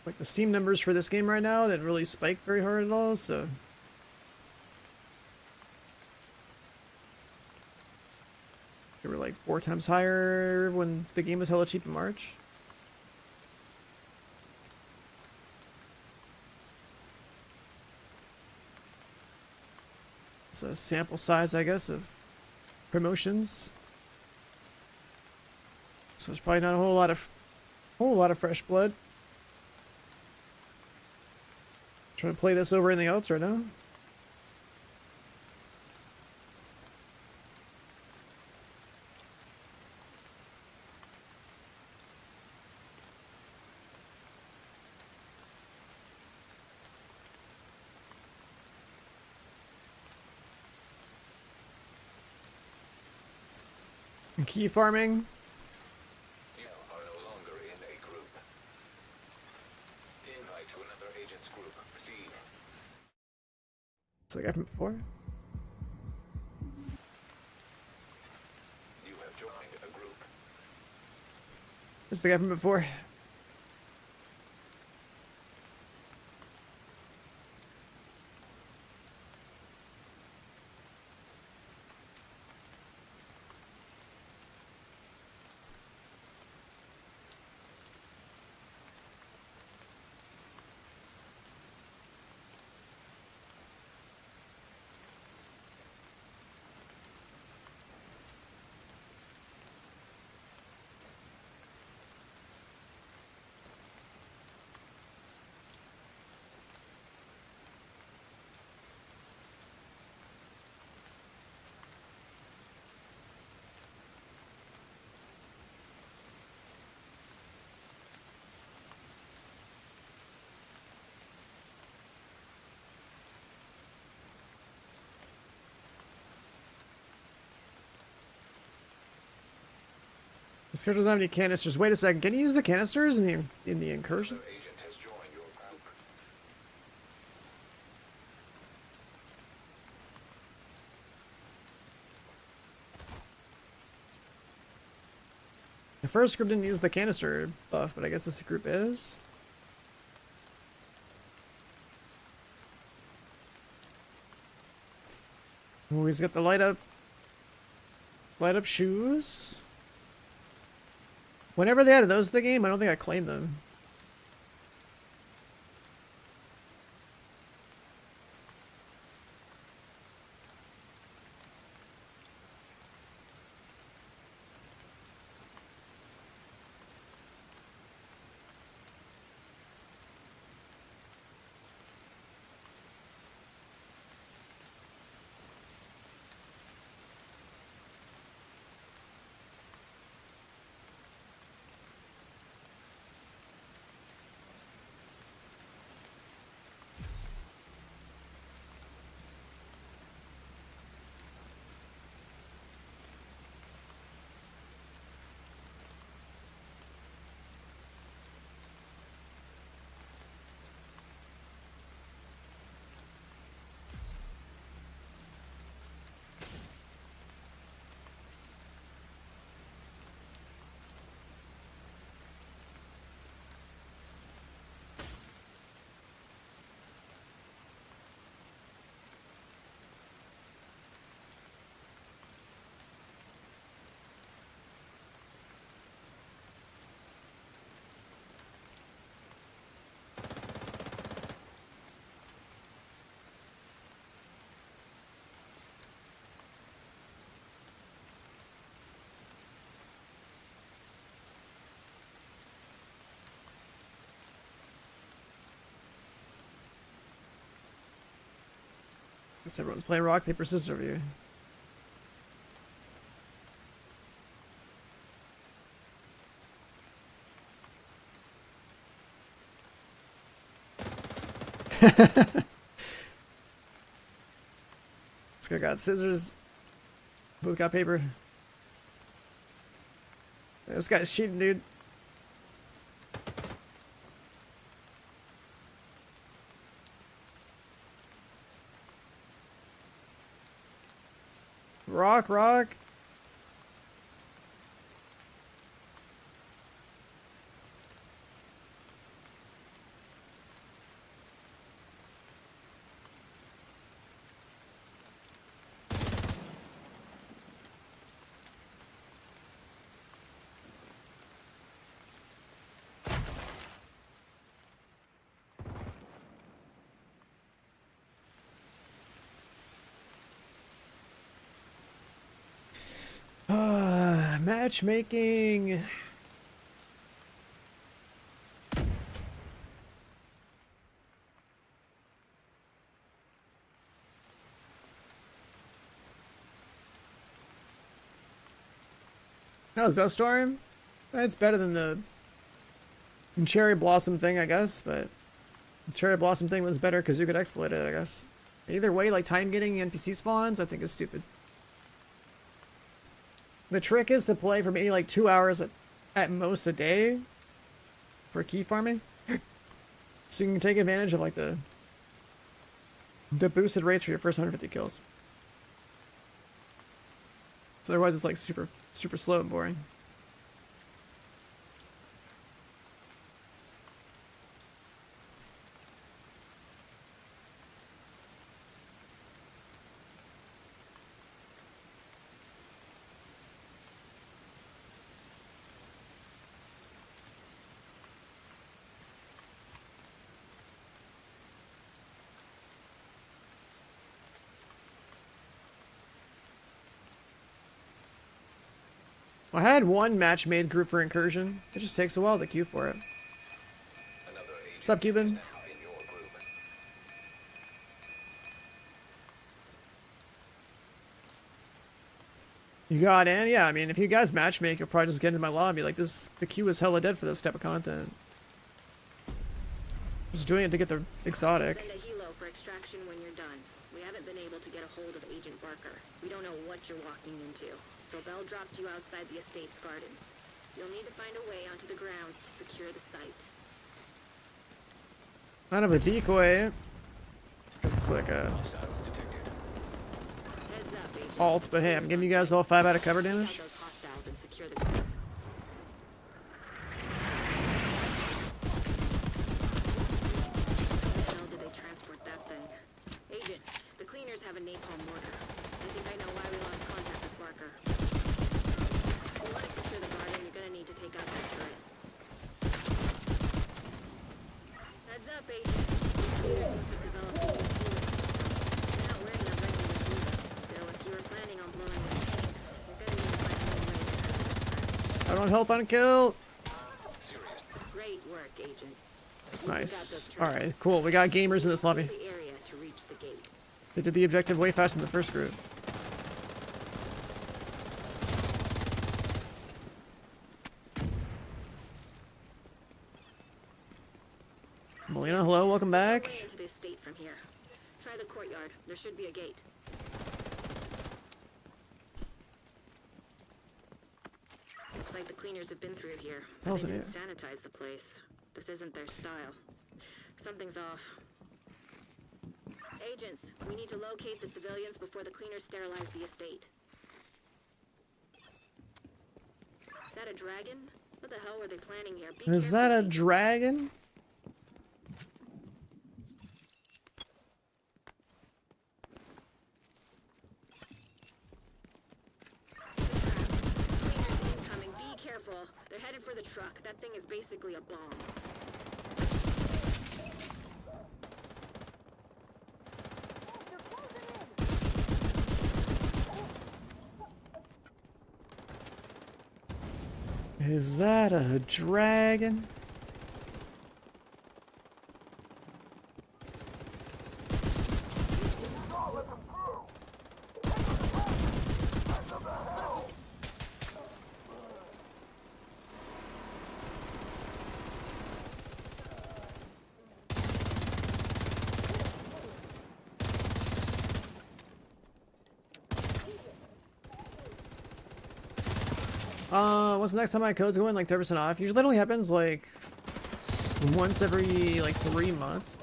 Like the Steam numbers for this game right now didn't really spike very hard at all, so they were like 4 times higher when the game was hella cheap in March. It's a sample size, I guess, of promotions. So there's probably not a whole lot of fresh blood. Trying to play this over anything else right now. And key farming. You are no longer in a group. Invite to another agent's group. Proceed. It's like I've been before. You have joined a group. It's the guy from before. This character doesn't have any canisters. Wait a second. Can you use the canisters in the incursion? Another agent has joined your group. The first group didn't use the canister buff, but I guess this group is. Oh, he's got the light up shoes. Whenever they added those to the game, I don't think I claimed them. Guess everyone's playing rock, paper, scissors over here. This guy got scissors. Both got paper. This guy's cheating, dude. Rock, rock. Matchmaking. No, Dust Storm? That's better than the Cherry Blossom thing, I guess, but the Cherry Blossom thing was better because you could exploit it, I guess. Either way, like time getting NPC spawns, I think is stupid. The trick is to play for maybe like 2 hours at most a day for key farming. So you can take advantage of like the boosted rates for your first 150 kills. Otherwise it's like super slow and boring. I had one match made group for Incursion. It just takes a while to queue for it. What's up, Cuban? You got in? Yeah, I mean, if you guys matchmake, you'll probably just get into my lobby. Like, the queue is hella dead for this type of content. Just doing it to get the exotic. Send a helo for extraction when you're done. We haven't been able to get a hold of Agent Barker. We don't know what you're walking into. So Bell dropped you outside the estate's gardens. You'll need to find a way onto the grounds to secure the site. Kind of a decoy. It's like a alt, but hey, I'm giving you guys all 5 out of cover damage. Agent, the cleaners have a napalm mortar. I think I know why we lost contact with Barker. If you want to secure the garden, you're gonna need to take out that turret. Heads up, Agent. These cleaners must have developed a new cooling system. They're not wearing their regular boots. So if you were planning on blowing the tank, you're gonna need to find a way to handle this. I don't health on kill. Great work, Agent. Nice. Alright, cool. We got gamers in this lobby. The area to reach the gate. They did the objective way faster than the first group. Melina, hello, welcome back. Way into the estate from here. Try the courtyard. There should be a gate. Looks like the cleaners have been through here. Hell's They in didn't sanitize the place. This isn't their style. Something's off. Agents, we need to locate the civilians before the cleaners sterilize the estate. Is that a dragon? What the hell were they planning here? Be Is that a careful. dragon? Cleaners incoming. Be careful. They're headed for the truck. That thing is basically a bomb. Is that a dragon? What's the next time my code's going like 30% off? Usually that only happens like once every like 3 months.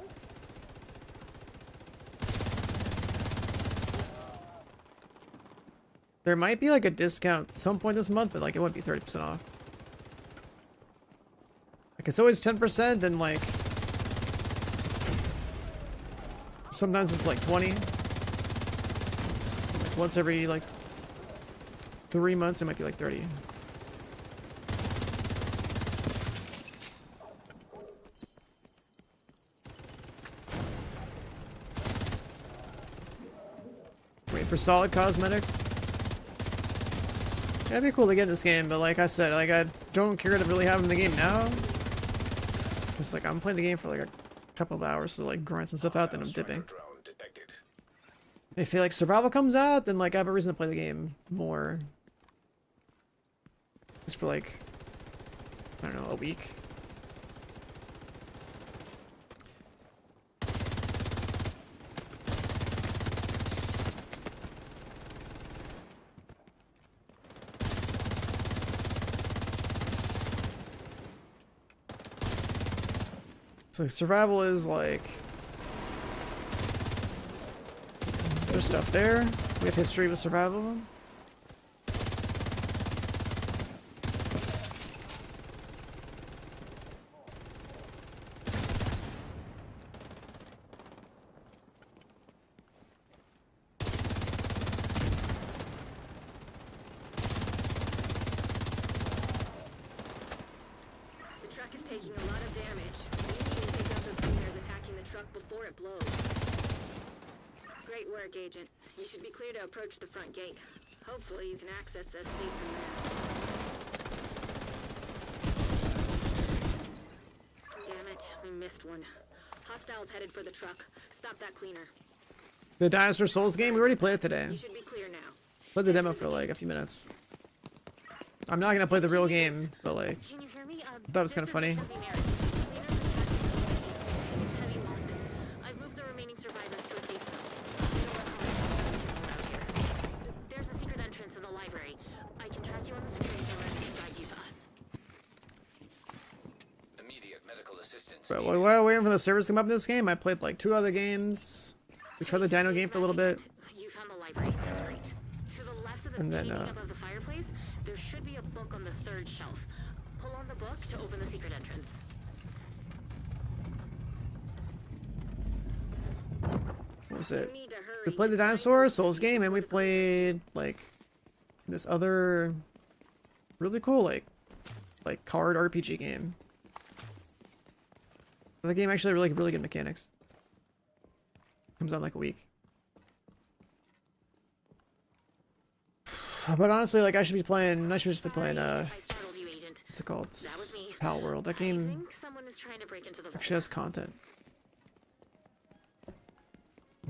There might be like a discount at some point this month, but like it wouldn't be 30% off. Like it's always 10%, then like sometimes it's like 20. Like once every like 3 months it might be like 30. Wait for solid cosmetics. It'd be cool to get in this game, but like I said, like I don't care to really have him in the game now. Cause like I'm playing the game for like a couple of hours to like grind some stuff out, then I'm dipping. If like survival comes out, then like I have a reason to play the game more. Just for like, I don't know, a week. So survival is like, there's stuff there. We have history with survival. The truck is taking a lot of damage. We need to take out those cleaners attacking the truck before it blows. Great work, Agent. You should be clear to approach the front gate. Hopefully you can access that safe from there. Damn it, we missed one. Hostiles headed for the truck. Stop that cleaner. The Dinosaur Souls game, we already played it today. You should be clear now. Played the demo for like a few minutes. I'm not gonna play the real game, but like, Can you hear me? that was kind of funny. Heavy losses. I've moved the remaining survivors to a safe zone. I don't know how many around here. There's a secret entrance in the library. I can track you on the security cameras and guide you to us. Immediate medical assistance. Bro, while waiting for the servers to come up in this game, I played like 2 other games. We tried the Dino game for a little bit. You found the library. That's great. To the left of the And then, painting above the fireplace, there should be a book on the 3rd shelf. Pull on the book to open the secret entrance. What was it? You need to hurry. We played the Dinosaur Souls game, and we played like this other really cool like card RPG game. The game actually had really good mechanics. Comes out in like a week. But honestly, like I should just be playing I startled you, Agent. what's it called? That was me. Pal World. That I game think someone is trying to break into the vault. actually has content.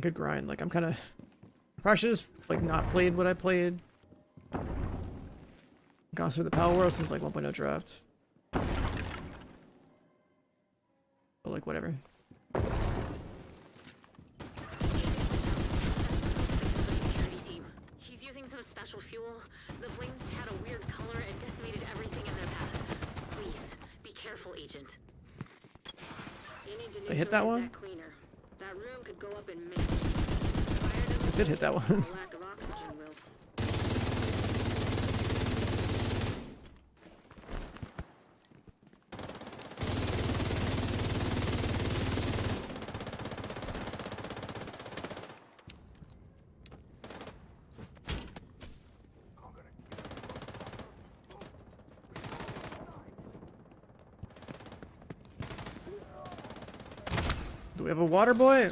Good grind. Like I'm kind of probably should just like not played what I played. Gone through the Pal World since like 1.0 draft. But like whatever. Security team. He's using some special fuel. The flames had a weird color and decimated everything in their path. Please, be careful, Agent. You need to I hit that neutralize one? cleaner. That room could go up in minutes. Fire doesn't I did hit that one. lack of oxygen will. Do we have a water boy?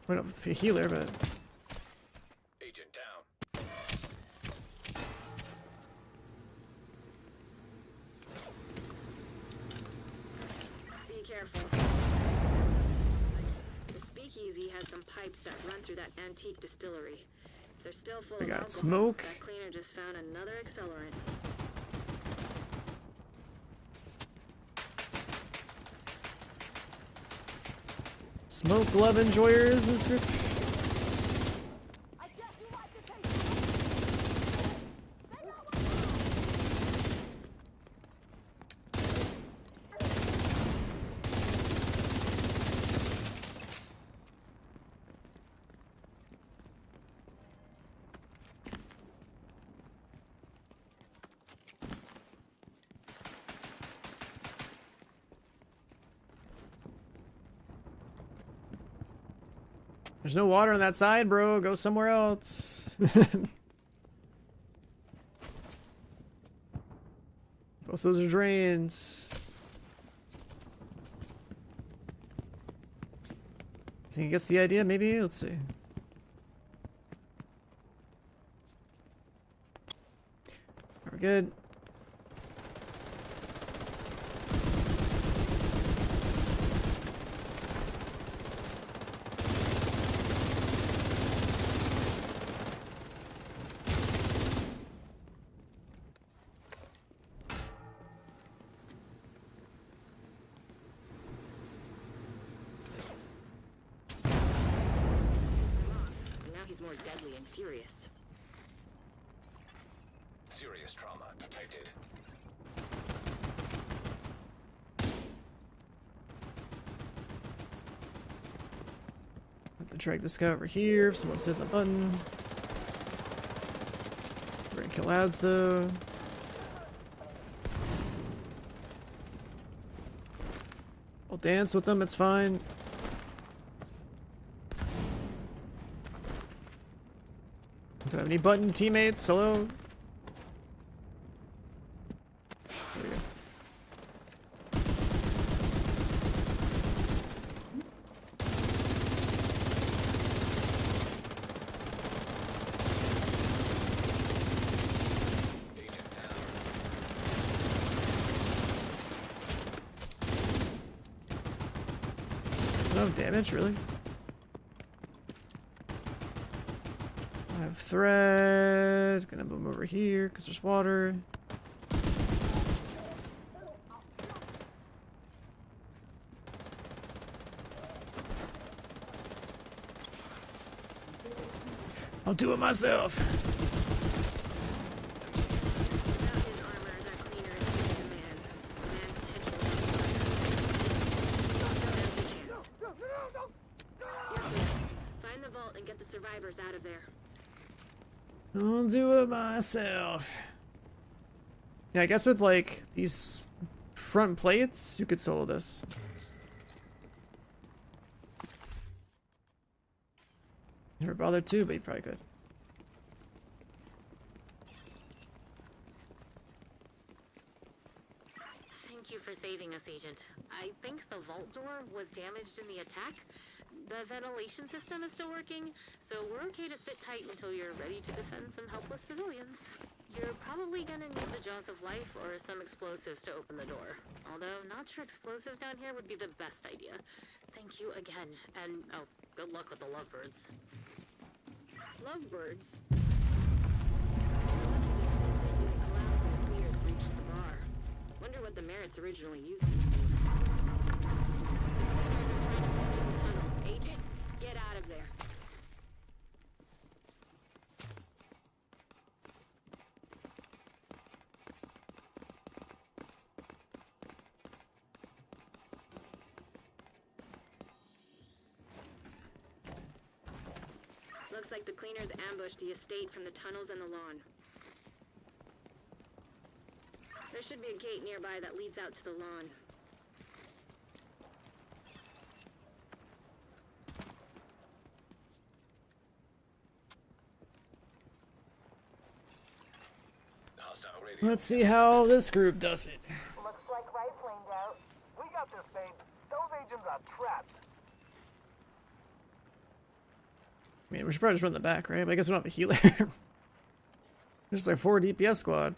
We don't have a healer, but Agent down. Be careful. The speakeasy has some pipes that run through that antique distillery. If they're still full We of got alcohol, smoke. that cleaner just found another accelerant. smoke glove enjoyers in this group. There's no water on that side, bro. Go somewhere else. Both those are drains. Think he gets the idea, maybe? Let's see. Are we good? And now he's more deadly and furious. Serious trauma detected. Have to drag this guy over here if someone says the button. We're gonna kill ads though. I'll dance with them, it's fine. Do I have any button teammates? Hello? There we go. No damage, really? I have thread. Gonna move 'em over here because there's water. I'll do it myself. Without his armor, that cleaner is just a man. A man potentially. You're clear. Find the vault and get the survivors out of there. I'll do it myself. Yeah, I guess with like these front plates, you could solo this. Never bothered to, but you probably could. Thank you for saving us, Agent. I think the vault door was damaged in the attack. The ventilation system is still working, so we're okay to sit tight until you're ready to defend some helpless civilians. You're probably gonna need the jaws of life or some explosives to open the door. Although, not sure explosives down here would be the best idea. Thank you again, and oh, good luck with the lovebirds. Lovebirds? Cleaners breached the bar. Wonder what the Merits originally used these for. Tunnel. Agent, get out of there. Looks like the cleaners ambushed the estate from the tunnels and the lawn. There should be a gate nearby that leads out to the lawn. Hostile radio. Let's see how this group does it. Looks like right planed out. We got this thing. Those agents are trapped. I mean, we should probably just run the back, right? But I guess we don't have a healer. There's like 4 DPS squad.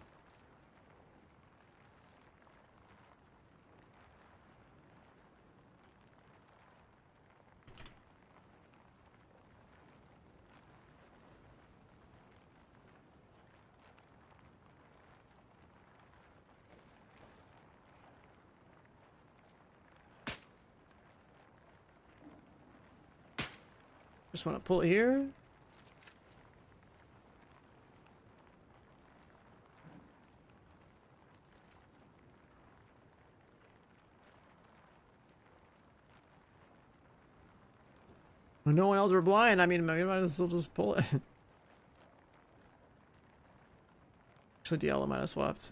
Just want to pull it here. When no one else were blind, I mean, we might as well just pull it. Actually, Diallo might have swapped.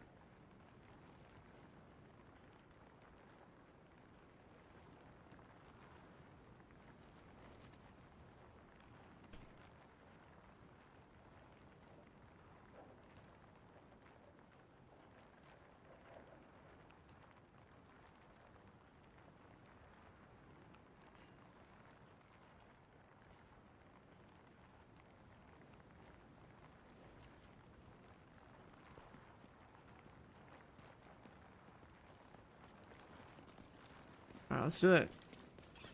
let's do it.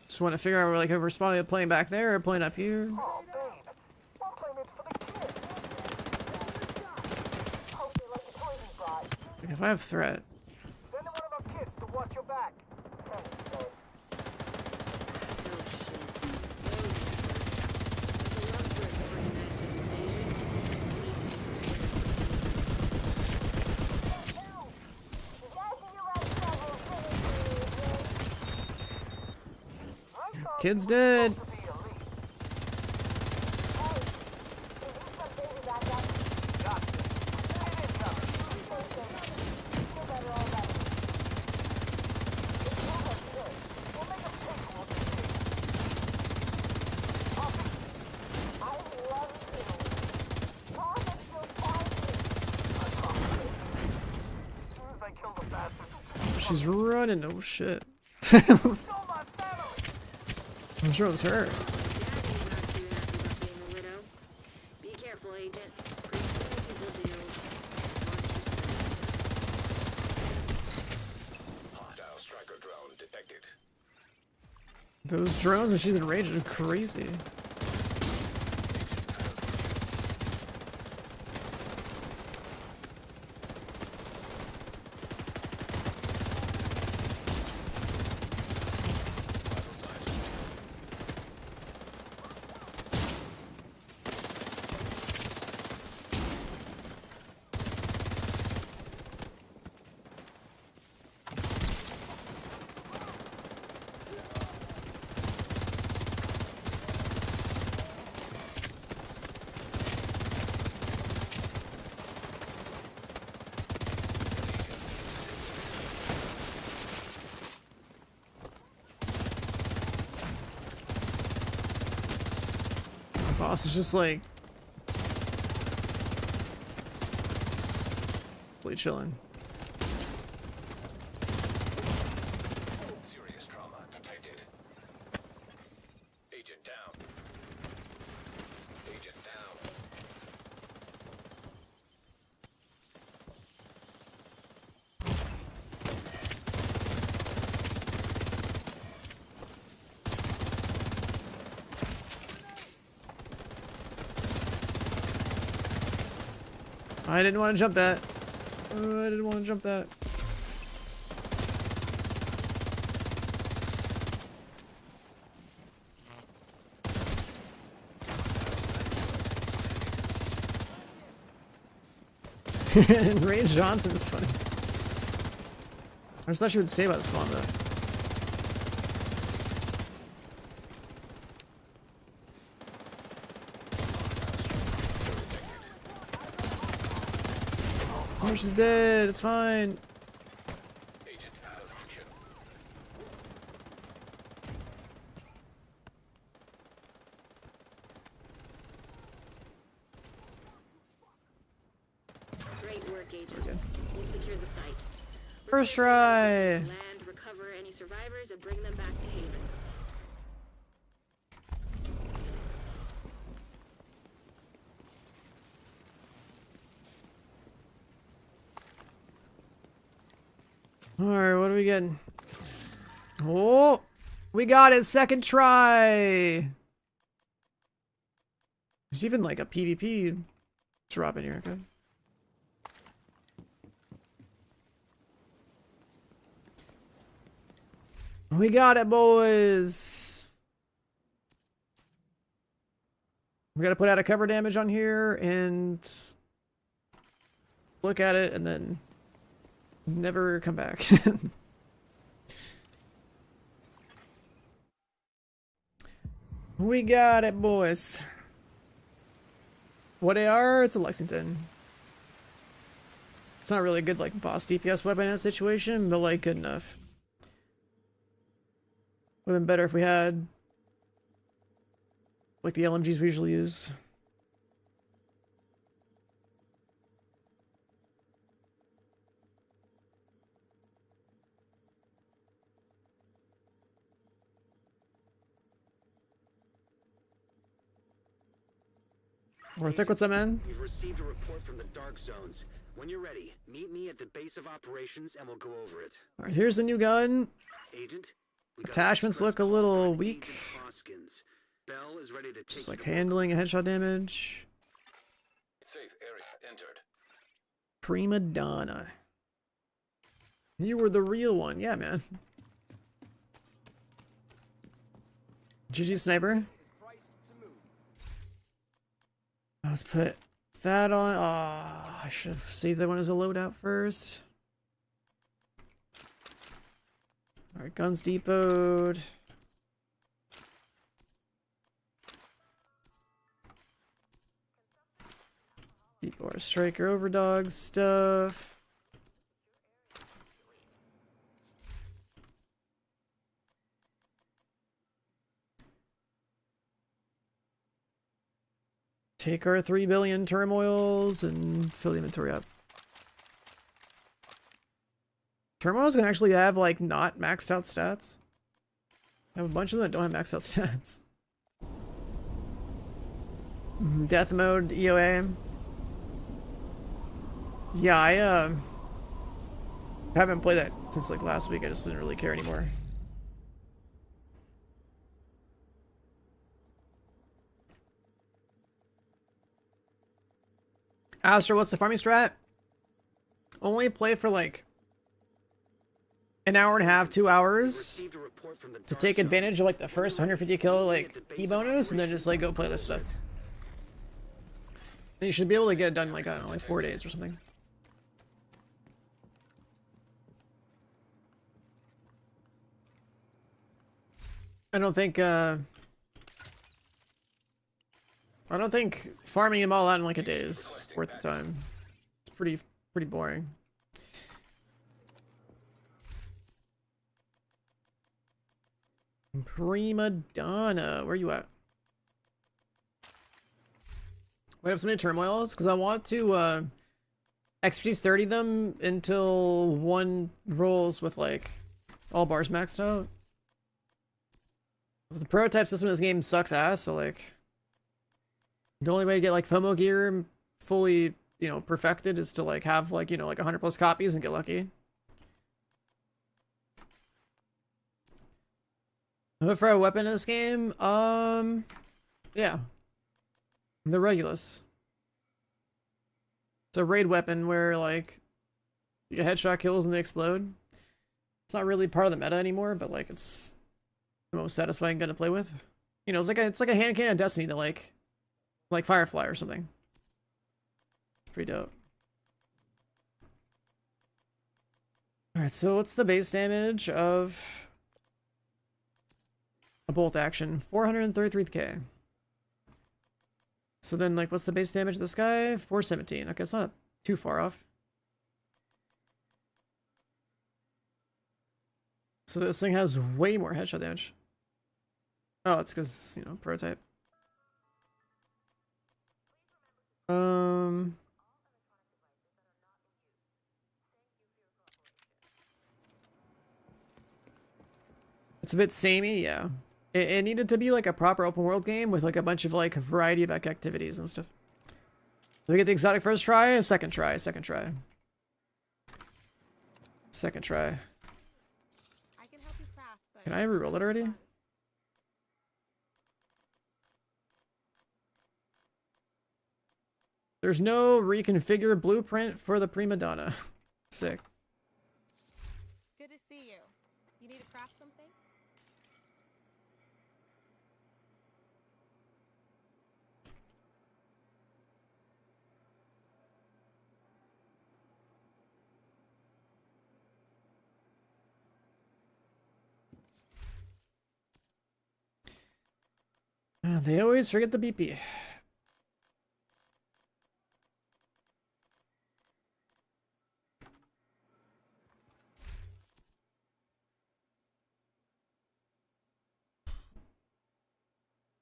Just want to figure out like if we're spawning playing back there or playing up here. Oh, babe. One playmate's for the kids. Hope they like the toys we brought. Like, if I have threat. Send one of our kids to watch your back. Thanks, babe. Kid's dead. She's running. Oh shit. I'm sure it was her. Be careful, Agent. Hostile striker drone detected. Those drones when she's in rage are crazy. Boss is just like fully chilling. Serious trauma detected. Agent down. Agent down. I didn't want to jump that. I didn't want to jump that. And Range Johnson is funny. I just thought she would stay by the spawn though. Oh, she's dead. It's fine. Agent out of action. Great work, Agent. We'll secure the site. First try. Land, recover any survivors, and bring them back to Haven. Alright, what are we getting? Oh, we got it, second try. There's even like a PvP drop in here, okay? We got it, boys. We gotta put out a cover damage on here and look at it and then never come back. We got it, boys. What AR? It's a Lexington. It's not really a good like boss DPS weapon in that situation, but like good enough. Would have been better if we had like the LMGs we usually use. Warthick, what's up, man? We've received a report from the Dark Zones. When you're ready, meet me at the base of operations and we'll go over it. Alright, here's the new gun. Agent, Attachments look a little weak. Just like handling and headshot damage. Safe area entered. Prima Donna. You were the real one. Yeah, man. GG Sniper. Let's put that on. Oh, I should have saved that one as a loadout first. Alright, guns depot. Depot our striker overdog stuff. Take our 3 billion turmoils and fill the inventory up. Turmoils can actually have like not maxed out stats. I have a bunch of them that don't have maxed out stats. Death mode EOA. Yeah, I haven't played that since like last week. I just didn't really care anymore. Astro, what's the farming strat? Only play for like an hour and a half, 2 hours to take advantage of like the first 150 kill like E bonus, and then just like go play this stuff. And you should be able to get it done like, I don't know, like 4 days or something. I don't think farming them all out in like a day is worth the time. It's pretty boring. Prima Donna, where you at? Wait, I have so many turmoils because I want to expertise 30 them until one rolls with like all bars maxed out. The prototype system of this game sucks ass, so like the only way to get like FOMO gear fully, you know, perfected is to like have like, you know, like 100 plus copies and get lucky. But for a weapon in this game, yeah, the Regulus. It's a raid weapon where like you headshot kills and they explode. It's not really part of the meta anymore, but like it's the most satisfying gun to play with. You know, it's like a hand cannon of Destiny that like Firefly or something. It's pretty dope. Alright, so what's the base damage of a bolt action? 433k. So then, like, what's the base damage of this guy? 417. Okay, it's not too far off. So this thing has way more headshot damage. Oh, it's because, you know, prototype. It's a bit samey, yeah. It needed to be like a proper open world game with like a bunch of like variety of like activities and stuff. So we get the exotic first try, second try, second try. Second try. Can I reroll it already? There's no reconfigure blueprint for the Prima Donna. Sick. Good to see you. You need to craft something? They always forget the BP.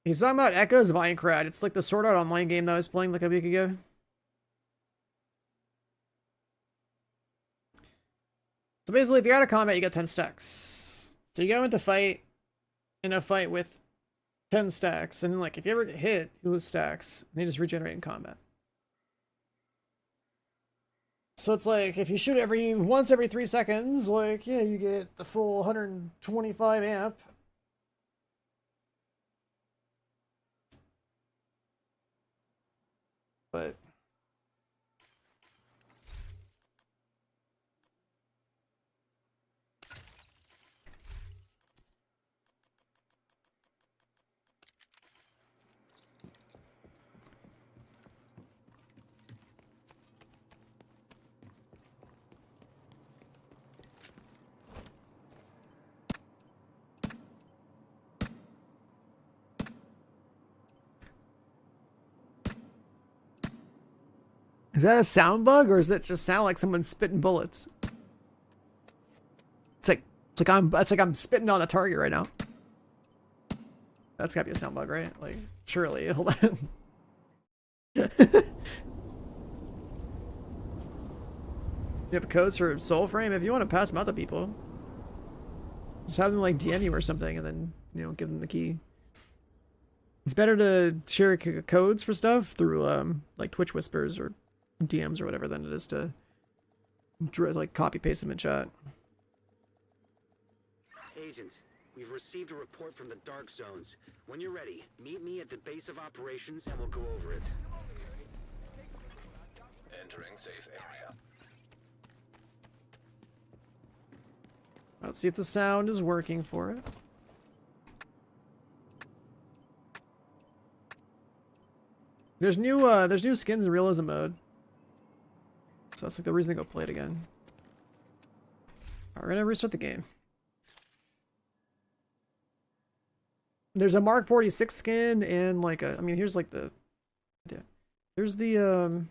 He's talking about Echoes of Aincrad. It's like the Sword Art Online game that I was playing like a week ago. So basically, if you're out of combat, you get 10 stacks. So you go into fight, in a fight with 10 stacks, and then like if you ever get hit, you lose stacks, and they just regenerate in combat. So it's like if you shoot once every 3 seconds, like yeah, you get the full 125 amp. But is that a sound bug or does it just sound like someone spitting bullets? It's like I'm spitting on a target right now. That's gotta be a sound bug, right? Like, surely. Hold on. You have codes for Soulframe? If you want to pass them out to people, just have them like DM you or something and then, you know, give them the key. It's better to share codes for stuff through like Twitch Whispers or DMs or whatever than it is to like copy paste them in chat. Agent, we've received a report from the Dark Zones. When you're ready, meet me at the base of operations and we'll go over it. Entering safe area. Let's see if the sound is working for it. There's new skins in realism mode. So that's like the reason to go play it again. Alright, we're gonna restart the game. There's a Mark 46 skin and like a, I mean, here's like the, yeah. There's the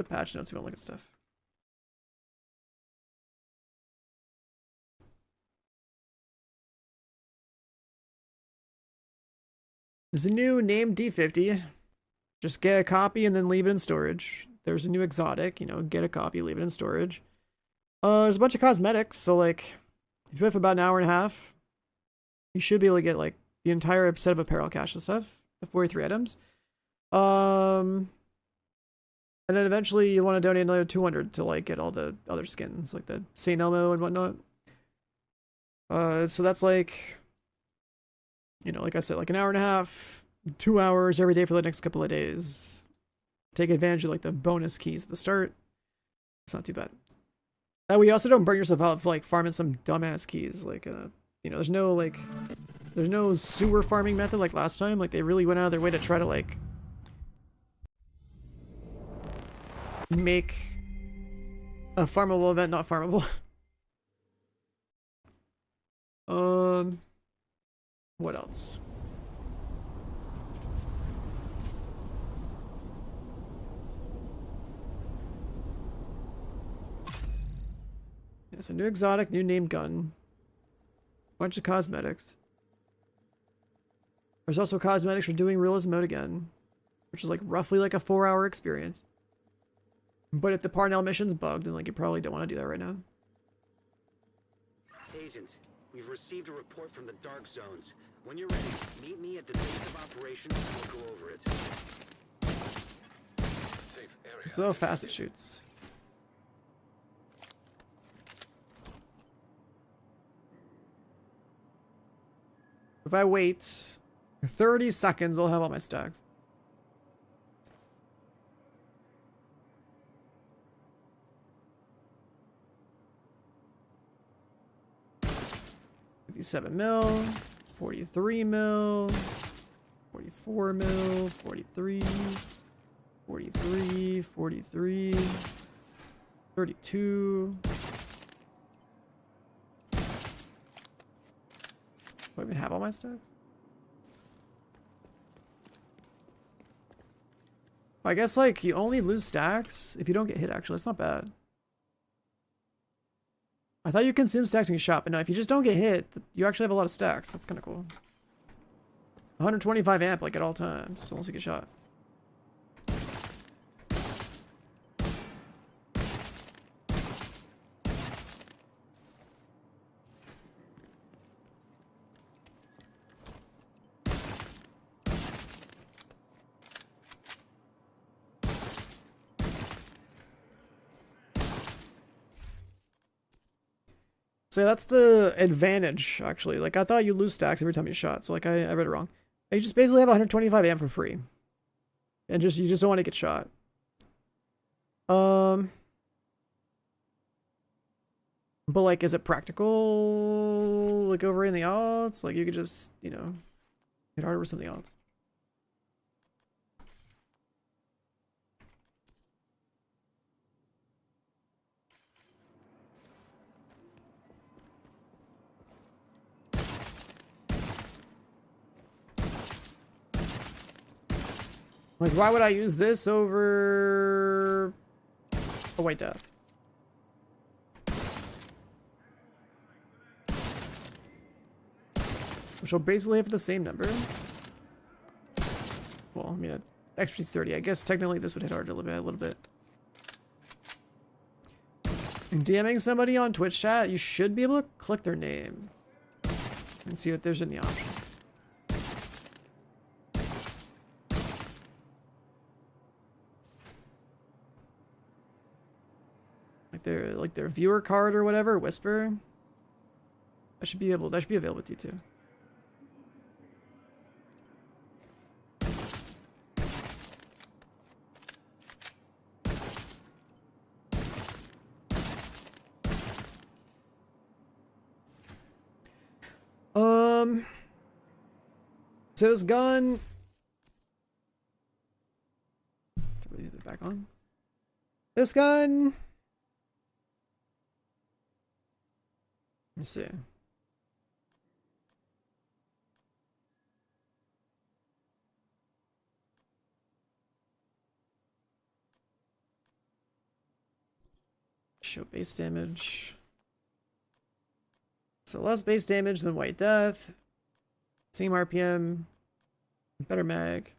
patch notes if you want to look at stuff. There's a new name D50. Just get a copy and then leave it in storage. There's a new exotic, you know, get a copy, leave it in storage. There's a bunch of cosmetics, so like, if you have about an hour and a half, you should be able to get like the entire set of apparel cache and stuff, the 43 items. And then eventually you want to donate another 200 to like get all the other skins, like the St. Elmo and whatnot. So that's like, you know, like I said, like an hour and a half, 2 hours every day for the next couple of days. Take advantage of like the bonus keys at the start. It's not too bad. That way you also don't burn yourself out for like farming some dumbass keys. Like, you know, there's no sewer farming method like last time. Like they really went out of their way to try to like make a farmable event not farmable. What else? Yeah, so new exotic, new name gun. Bunch of cosmetics. There's also cosmetics for doing realism mode again, which is like roughly like a 4-hour experience. But if the Parnell mission's bugged, then like you probably don't want to do that right now. Agent, we've received a report from the Dark Zones. When you're ready, meet me at the base of operations and we'll go over it. Safe area. So fast it shoots. If I wait 30 seconds, I'll have all my stacks. $57 mil, 43 mil, 44 mil, 43, 43, 43, 32. Do I even have all my stuff? I guess like you only lose stacks if you don't get hit. Actually, that's not bad. I thought you consume stacks when you shot, but no, if you just don't get hit, you actually have a lot of stacks. That's kind of cool. 125 amp like at all times, unless you get shot. So that's the advantage, actually. Like, I thought you lose stacks every time you shot, so like I read it wrong. You just basically have 125 amp for free. And you just don't want to get shot. But like, is it practical, like, over in the odds? Like, you could just, you know, hit harder with some of the odds. Like, why would I use this over a White Death? Which will basically have the same number. Well, I mean, expertise 30. I guess technically this would hit hard a little bit. And DMing somebody on Twitch chat, you should be able to click their name and see if there's any option. Like their viewer card or whatever, Whisper. That should be available to you too. So this gun, leave it back on. This gun, let's see. Show base damage. So less base damage than White Death. Same RPM. Better mag.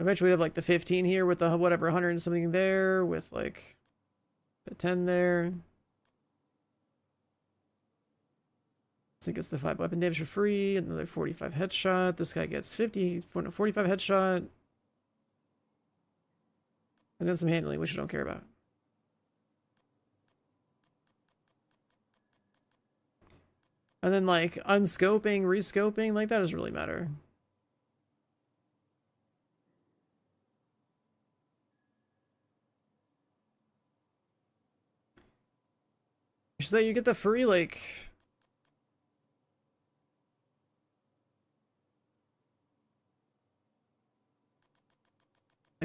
Eventually we have like the 15 here with the whatever 100 and something there with like the 10 there. I think it's the 5 weapon damage for free, another 45 headshot. This guy gets 45 headshot. And then some handling, which I don't care about. And then like unscoping, rescoping, like that doesn't really matter. So you get the free like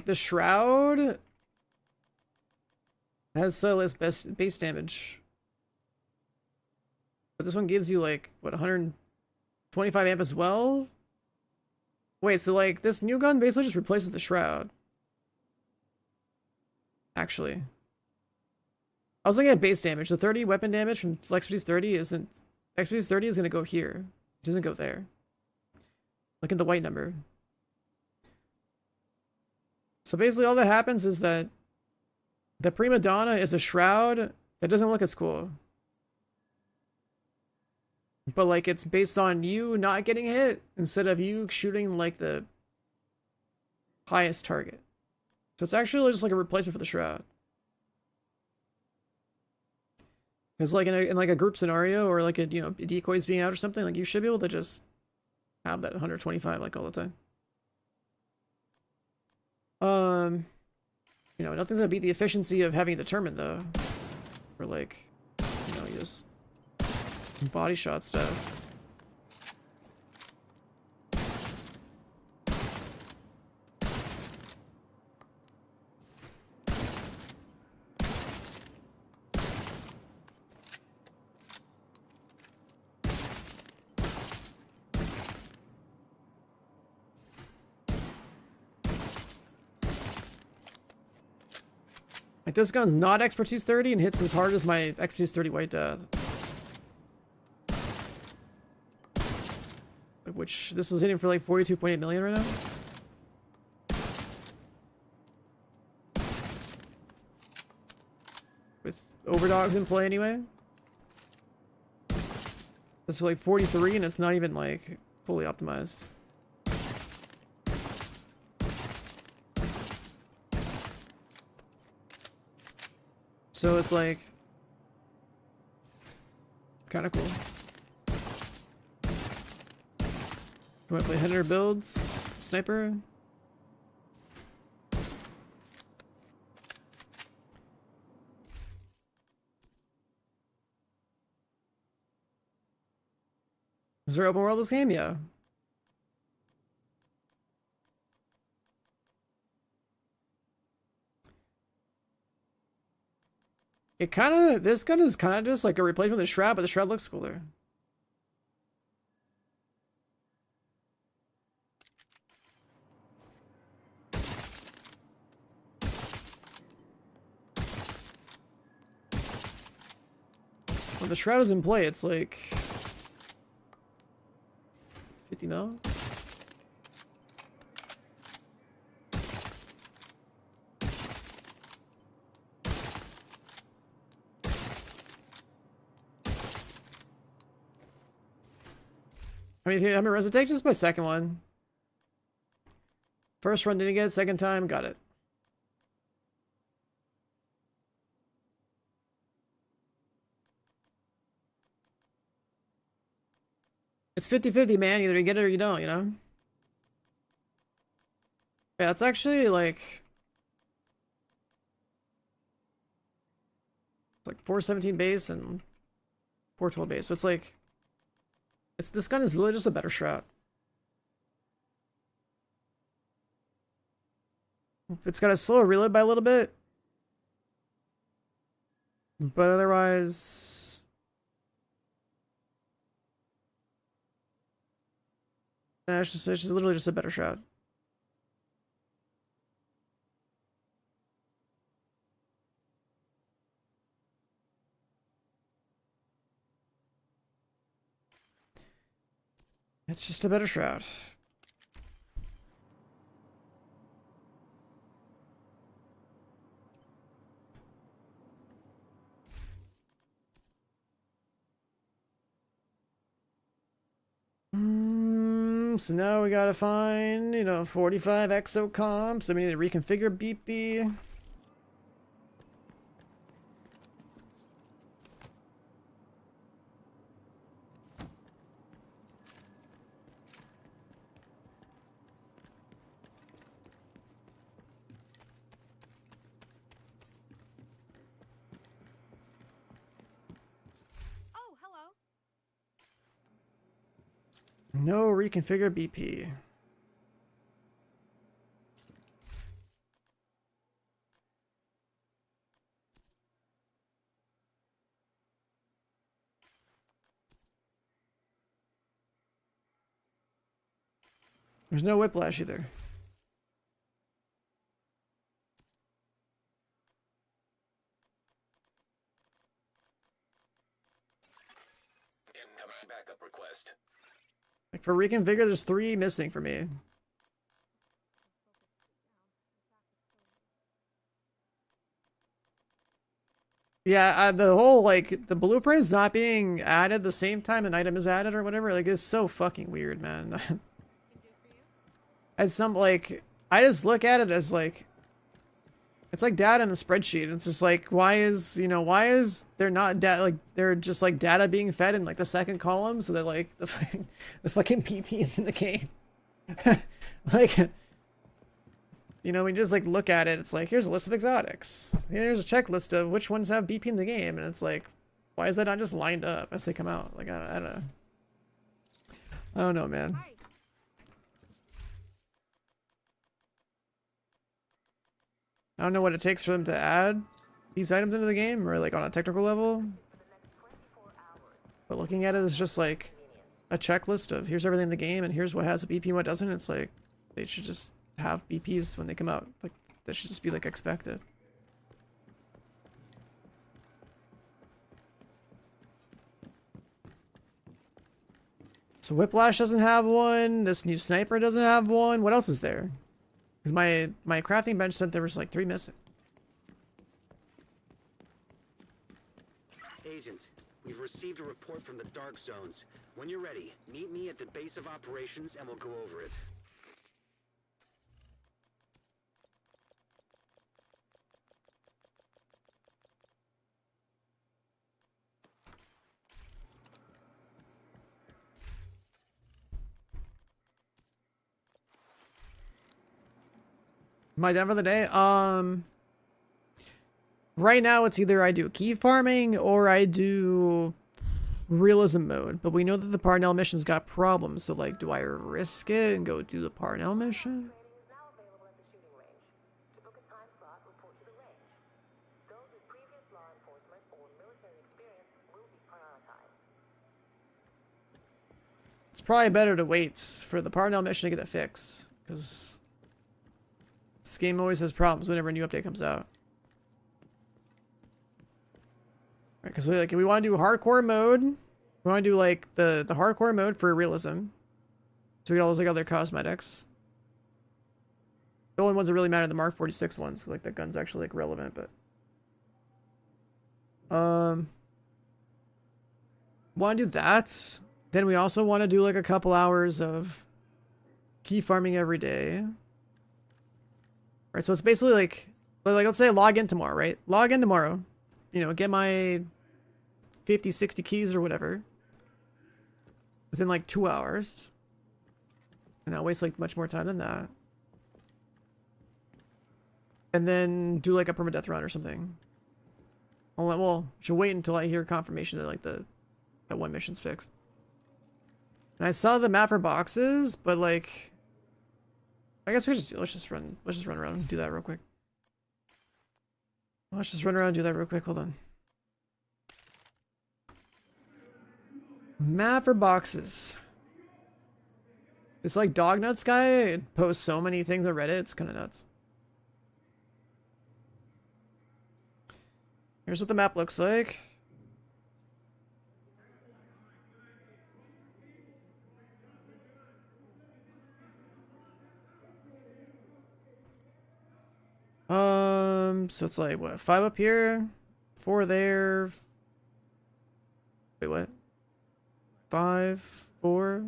the Shroud has slightly less base damage. But this one gives you like, what, 125 amp as well? Wait, so like this new gun basically just replaces the Shroud. Actually. I was looking at base damage. The 30 weapon damage from expertise 30 isn't... expertise 30 is going to go here. It doesn't go there. Look at the white number. So basically all that happens is that the Prima Donna is a Shroud that doesn't look as cool. But like it's based on you not getting hit instead of you shooting like the highest target. So it's actually just like a replacement for the Shroud. Because like in like a group scenario or like a, you know, decoys being out or something, like you should be able to just have that 125 like all the time. You know, nothing's gonna beat the efficiency of having it determined though. Or like, you know, you just body shot stuff. Like this gun's not expertise 30 and hits as hard as my expertise 30 White Death. Which this is hitting for like 42.8 million right now. With overdogs in play anyway. That's like 43 and it's not even like fully optimized. So it's like kind of cool. You want to play Hunter builds, sniper? Is there open world this game? Yeah. It kind of, this gun is kind of just like a replacement of the Shroud, but the Shroud looks cooler. When the Shroud is in play, it's like 50 mil. How many runs it take? Just my second one. First run didn't get it, second time got it. It's 50-50, man. Either you get it or you don't, you know? Yeah, it's actually like 417 base and 412 base. So it's like this gun is literally just a better Shroud. It's got a slower reload by a little bit. But otherwise, nah, it's just literally just a better Shroud. It's just a better Shroud. So now we gotta find, 45 exo comps. Then we need to reconfigure BP. No reconfigure BP. There's no whiplash either. Incoming backup request. Like for reconfigure, there's 3 missing for me. Yeah, the whole, like, the blueprint's not being added the same time an item is added or whatever, like, it's so fucking weird, man. As some, like, I just look at it as, like, it's like data in a spreadsheet. It's just like, why is there not data, like, they're just, like, data being fed in, like, the second column so that, like, the fucking PP's in the game. Like, when you just, like, look at it, it's like, here's a list of exotics. Here's a checklist of which ones have BP in the game, and it's like, why is that not just lined up as they come out? Like, I don't know. I don't know, man. I don't know what it takes for them to add these items into the game, or like on a technical level. But looking at it as just like a checklist of here's everything in the game and here's what has a BP and what doesn't, it's like they should just have BPs when they come out. Like that should just be like expected. So Whiplash doesn't have one, this new sniper doesn't have one. What else is there? Because my crafting bench said there was like 3 missing. Agent, we've received a report from the Dark Zones. When you're ready, meet me at the base of operations and we'll go over it. Am I done for the day? Right now it's either I do key farming or I do realism mode, but we know that the Parnell mission's got problems, so like, do I risk it and go do the Parnell mission? It's probably better to wait for the Parnell mission to get a fix, because this game always has problems whenever a new update comes out. Right, because like, if we want to do hardcore mode, we want to do like the hardcore mode for realism, so we get all those like other cosmetics. The only ones that really matter are the Mark 46 ones, so, like that gun's actually like relevant, but want to do that. Then we also want to do like a couple hours of key farming every day. Right, so it's basically like let's say I log in tomorrow, right? Log in tomorrow, you know, get my 50, 60 keys or whatever within like 2 hours. And I'll waste like much more time than that. And then do like a permadeath run or something. Well, should wait until I hear confirmation that like that one mission's fixed. And I saw the map for boxes, but like, I guess let's just run around and do that real quick. Let's just run around and do that real quick. Hold on. Map for boxes. It's like Dognuts guy posts so many things on Reddit, it's kind of nuts. Here's what the map looks like. So it's like what, 5 up here, 4 there. Wait, what? 5, 4,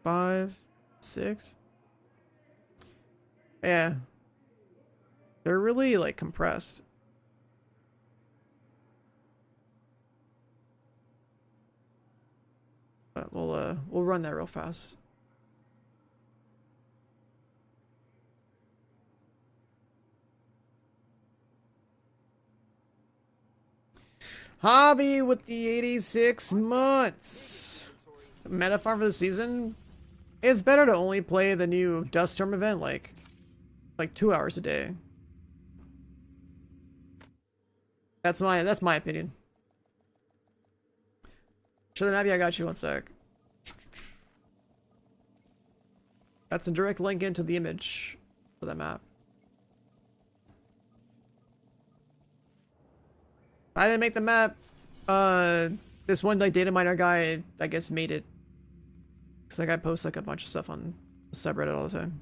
5, 6. Yeah. They're really like compressed. But we'll run that real fast. Hobby with the 86 months. Meta farm for the season. It's better to only play the new Dust Storm event like 2 hours a day. That's my opinion. Show the map. Yeah, I got you. One sec. That's a direct link into the image for that map. I didn't make the map. This one like data miner guy, I guess, made it. Cause that guy posts like a bunch of stuff on the subreddit all the time.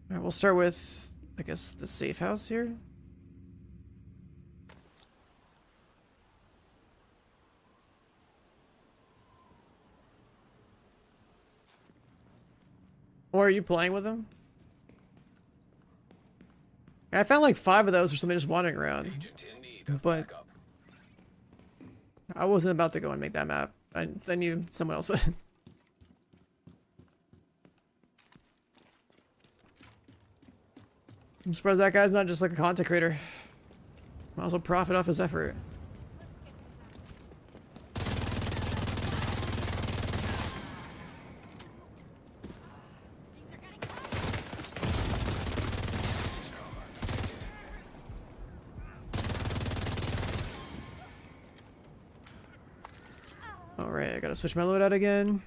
All right, we'll start with, I guess, the safe house here. Or are you playing with them? I found like 5 of those or something just wandering around. But I wasn't about to go and make that map. I knew someone else would. I'm surprised that guy's not just like a content creator. Might as well profit off his effort. Alright, I gotta switch my loadout again.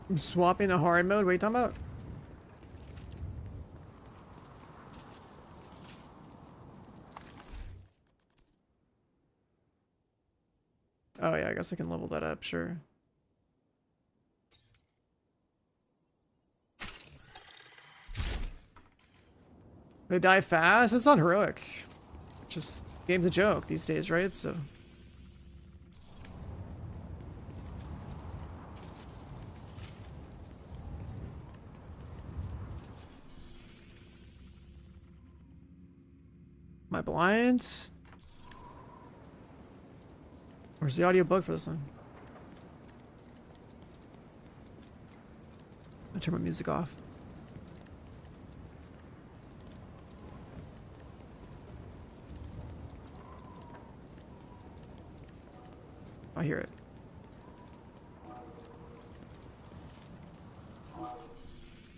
I'm swapping to hard mode. What are you talking about? Oh yeah, I guess I can level that up, sure. They die fast? It's not heroic. Just, game's a joke these days, right? So... Am I blind? Where's the audiobook for this one? I turn my music off. I hear it.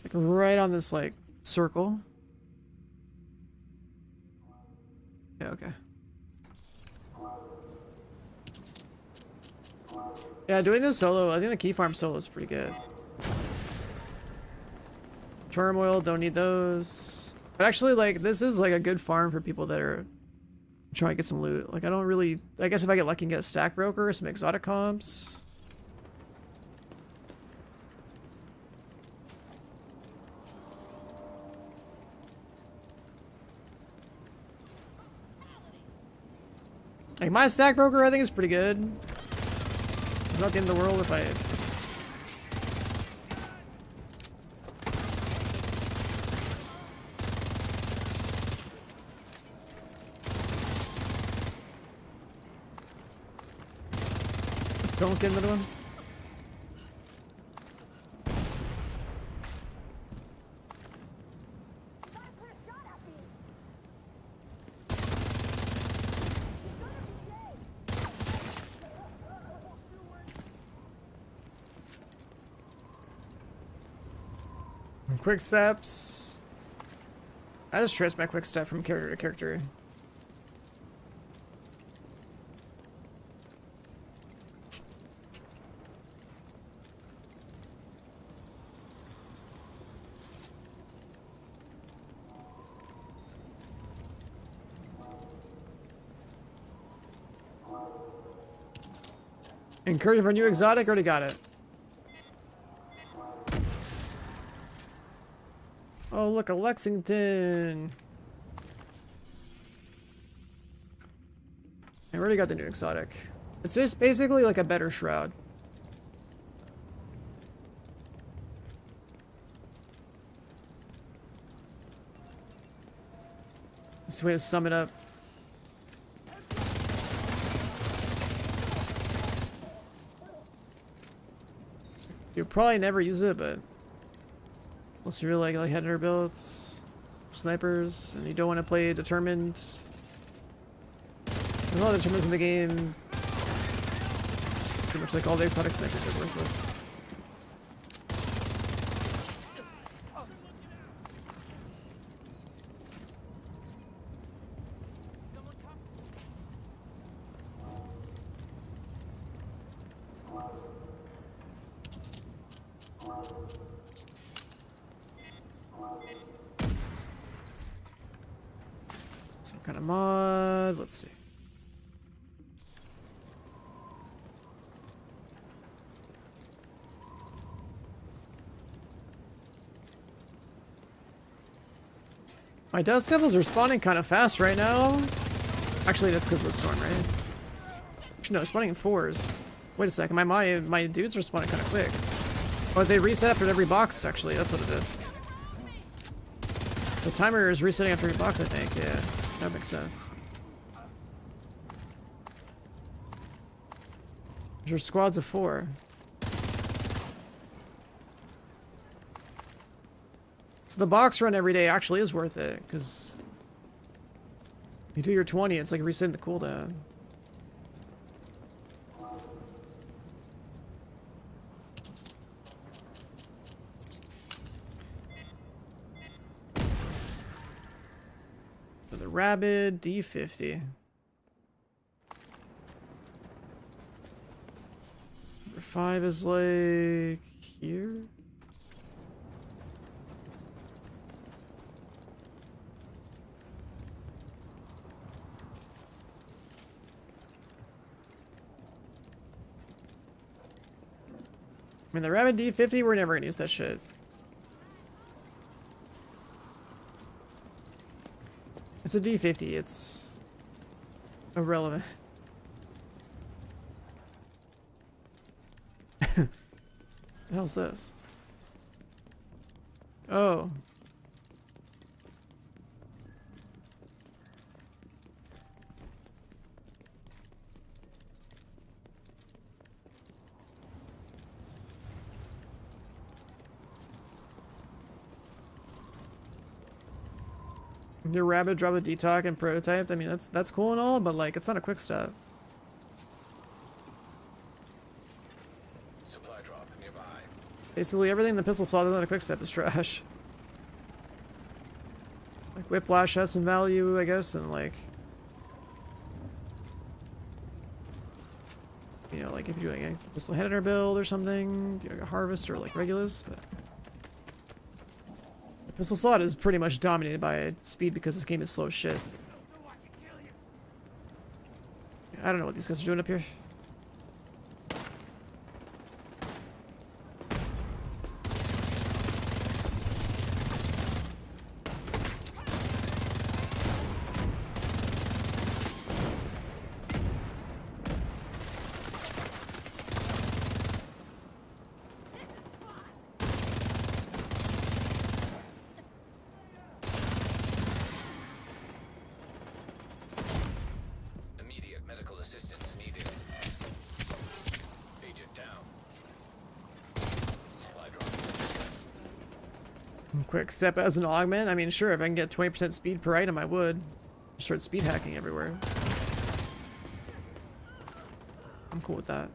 Like right on this like circle. Yeah, okay. Yeah, doing this solo, I think the key farm solo is pretty good. Turmoil, don't need those. But actually, like, this is like a good farm for people that are trying to get some loot. Like, I don't really... I guess if I get lucky and get a stack broker, some exotic comps. Like, my stack broker, I think, is pretty good. It's not the end of the world if I... Don't get another one. Quick steps. I just trace my quick step from character to character. Encouraging for a new exotic, already got it. Oh, look, a Lexington. I already got the new exotic. It's just basically like a better shroud. This way to sum it up. You'll probably never use it, but unless you really like header builds, snipers, and you don't want to play determined. There's a lot of determineds in the game. Pretty much like all the exotic snipers are worthless. Some kind of mod, let's see. My dust devils are spawning kind of fast right now. Actually, that's because of the storm, right? Actually, no, spawning in 4s. Wait a second, my dudes are spawning kind of quick. Oh, they reset after every box, actually. That's what it is. The timer is resetting after every box, I think. Yeah, that makes sense. Your squads of 4. So the box run every day actually is worth it, because you do your 20, it's like resetting the cooldown. For the Rabid D50. Number 5 is like here. I mean, the Rabid D50, we're never gonna use that shit. It's a D50, it's irrelevant. The hell's this? Oh. Your rabbit drop a detox and prototyped. I mean, that's cool and all, but like, it's not a quick step. Supply drop nearby. Basically, everything in the pistol slot that's not a quick step is trash. Like, Whiplash has some value, I guess, and like, you know, like if you're doing a pistol header build or something, you know, like a harvest or like Regulus, but the pistol slot is pretty much dominated by speed because this game is slow as shit. I don't know what these guys are doing up here. Immediate medical assistance needed. Agent down. Supply drop. Quick step as an augment. I mean, sure, if I can get 20% speed per item, I would. Start speed hacking everywhere. I'm cool with that.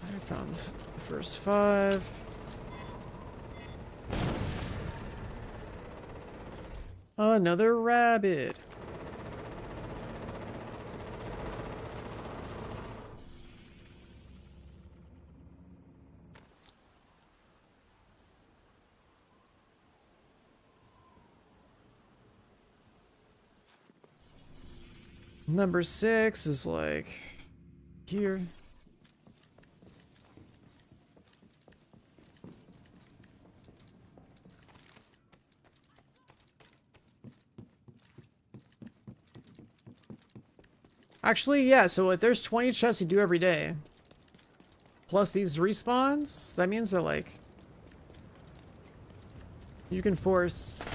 I found the first 5. Another rabbit. Number 6 is like here. Actually, yeah, so if there's 20 chests you do every day, plus these respawns, that means that, like, you can force,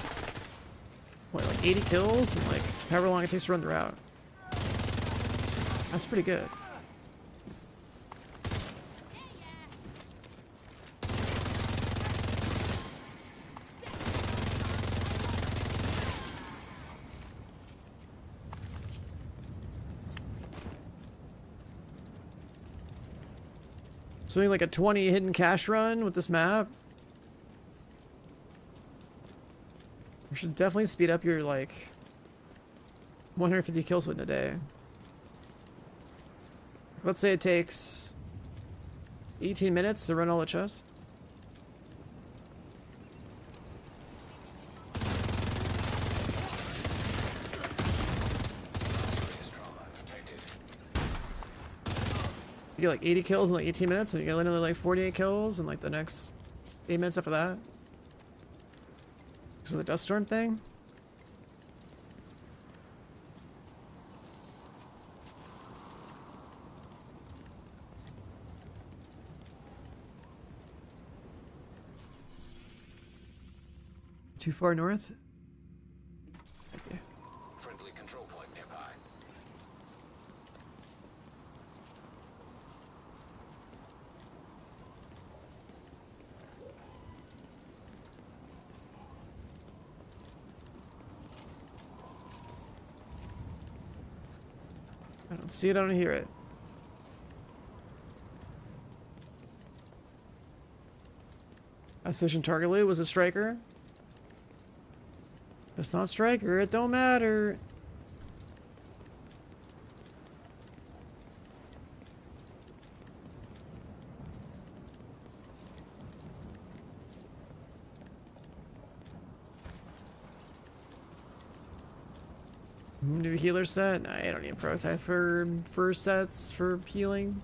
what, like 80 kills in, like, however long it takes to run the route. That's pretty good. So doing like a 20 hidden cash run with this map. You should definitely speed up your like 150 kills within a day. Let's say it takes 18 minutes to run all the chests. You get like 80 kills in like 18 minutes, and you get another like 48 kills in like the next 8 minutes after that. Because of the dust storm thing. Too far north? Okay. Friendly control point nearby. I don't see it, I don't hear it. Assassin target loot was a striker. It's not striker, it don't matter. New healer set? I don't need a prototype for sets for healing.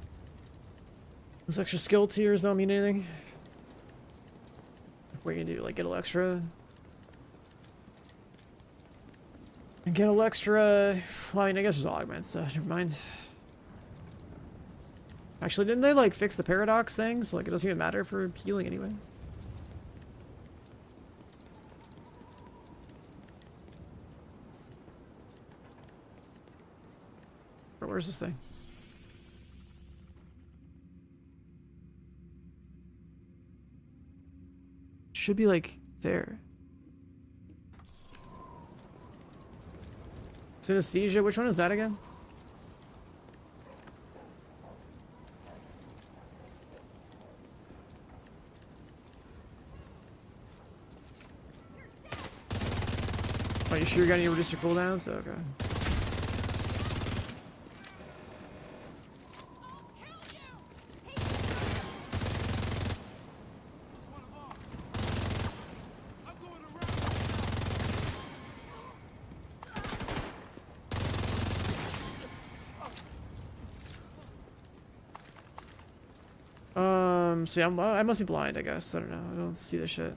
Those extra skill tiers don't mean anything. What are you gonna do? Like get a little extra? And get a little extra. Well, I mean, I guess there's augments, so never mind. Actually, didn't they like fix the paradox thing? So like it doesn't even matter for healing anyway. Or where's this thing? Should be like there. Synesthesia, which one is that again? Are you sure you're gonna reduce your cooldowns? Okay. So yeah, I must be blind, I guess. I don't know. I don't see the shit.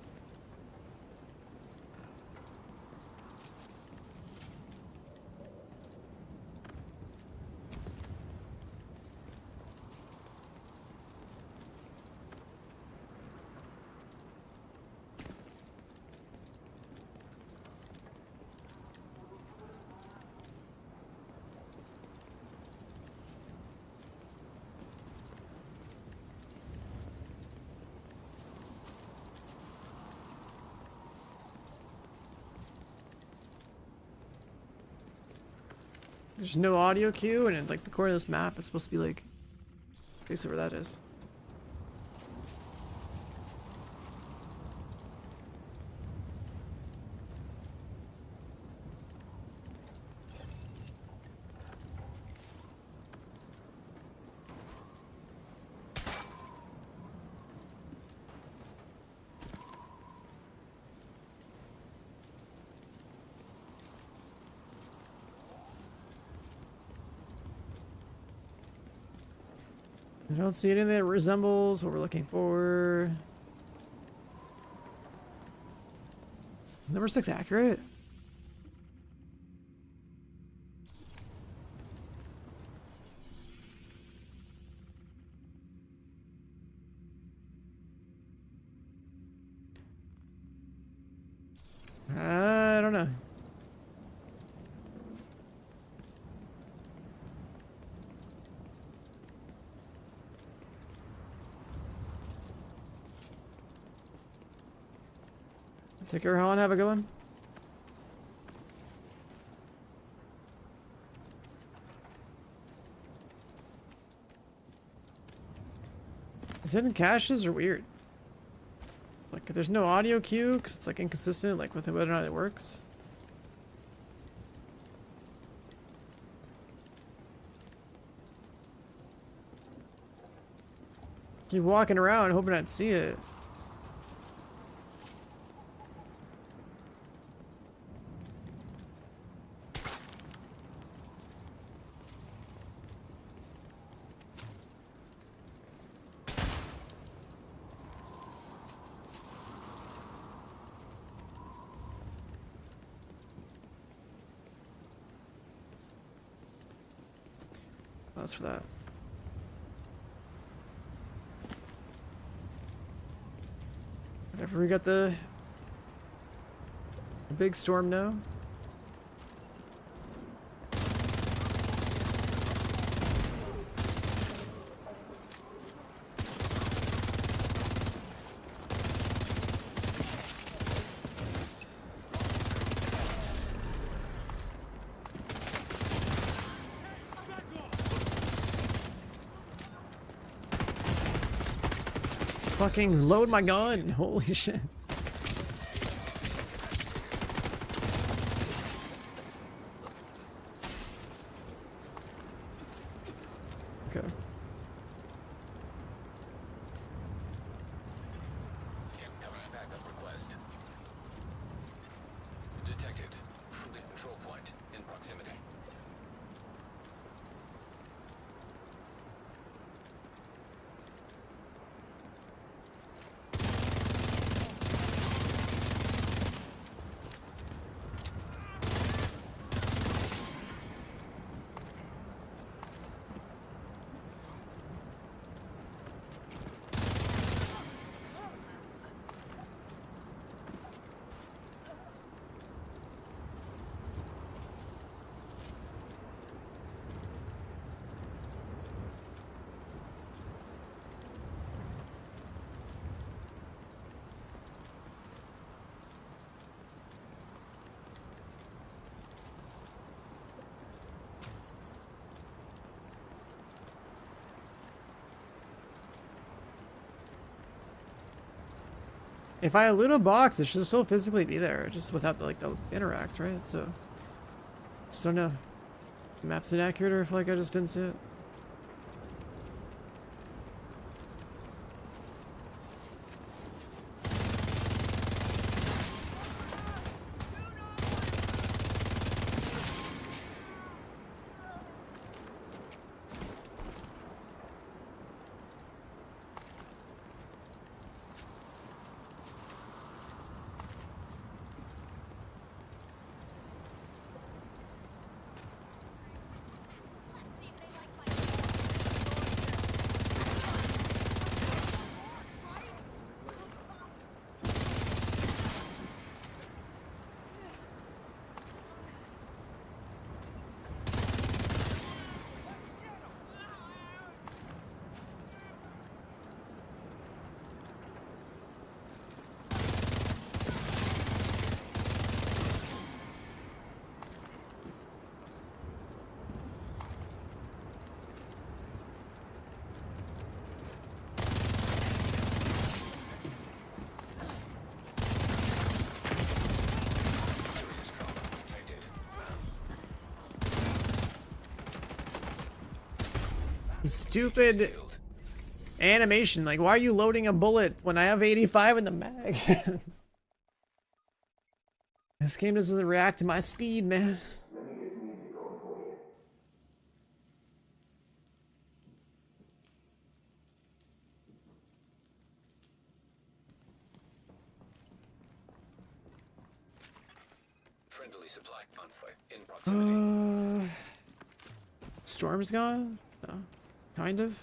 There's no audio cue, and in like the corner of this map, it's supposed to be like, trace where that is. I don't see anything that resembles what we're looking for. Number 6 accurate? I don't know. Take care, Han. Have a good one. Is hidden caches are weird. Like, if there's no audio cue, because it's like inconsistent, like with whether or not it works. Keep walking around hoping I'd see it. That's for that. Whenever we got the big storm now. Fucking load my gun. Holy shit. Okay. Backup request. Detected. The control point in proximity. If I loot a box, it should still physically be there, just without the, like, the interact, right? So, just don't know. Map's inaccurate, or if like I just didn't see it. Stupid animation. Like, why are you loading a bullet when I have 85 in the mag? This game doesn't react to my speed, man. Friendly supply convoy in proximity. Storm's gone? No. Kind of.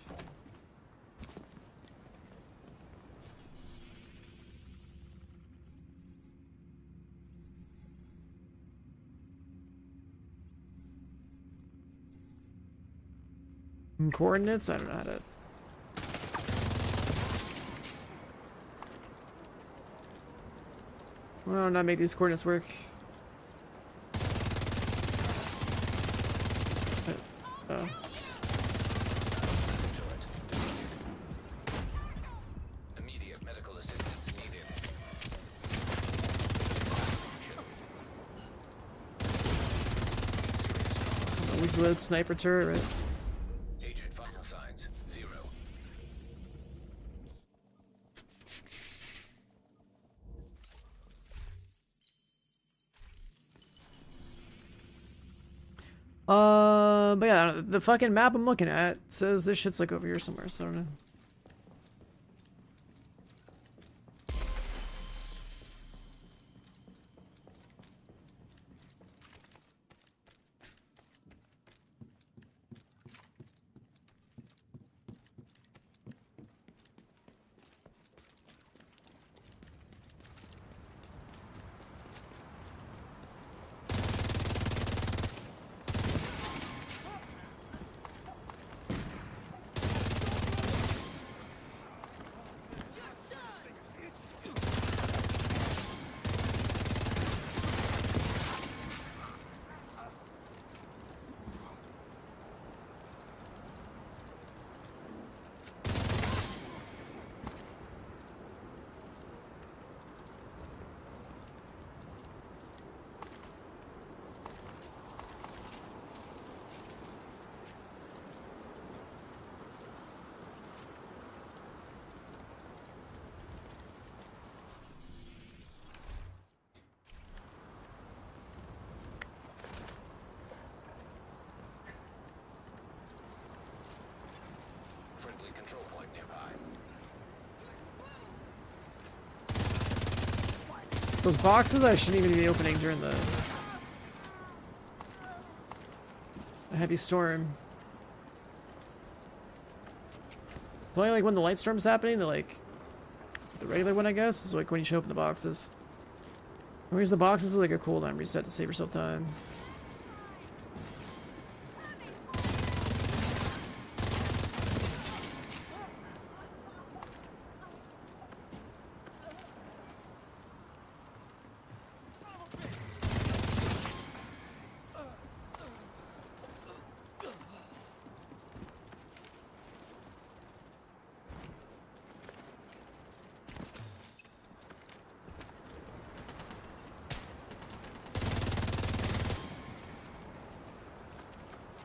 Coordinates? I don't know how to... Well, not make these coordinates work. Oh. Immediate medical assistance needed. Always with sniper turret, right? Agent vital signs 0. But yeah, the fucking map I'm looking at says this shit's like over here somewhere, so I don't know. Friendly control point nearby. Those boxes I shouldn't even be opening during the heavy storm. It's only like when the light storm's happening, the regular one I guess, is like when you show up in the boxes. Whereas the boxes are like a cooldown reset to save yourself time.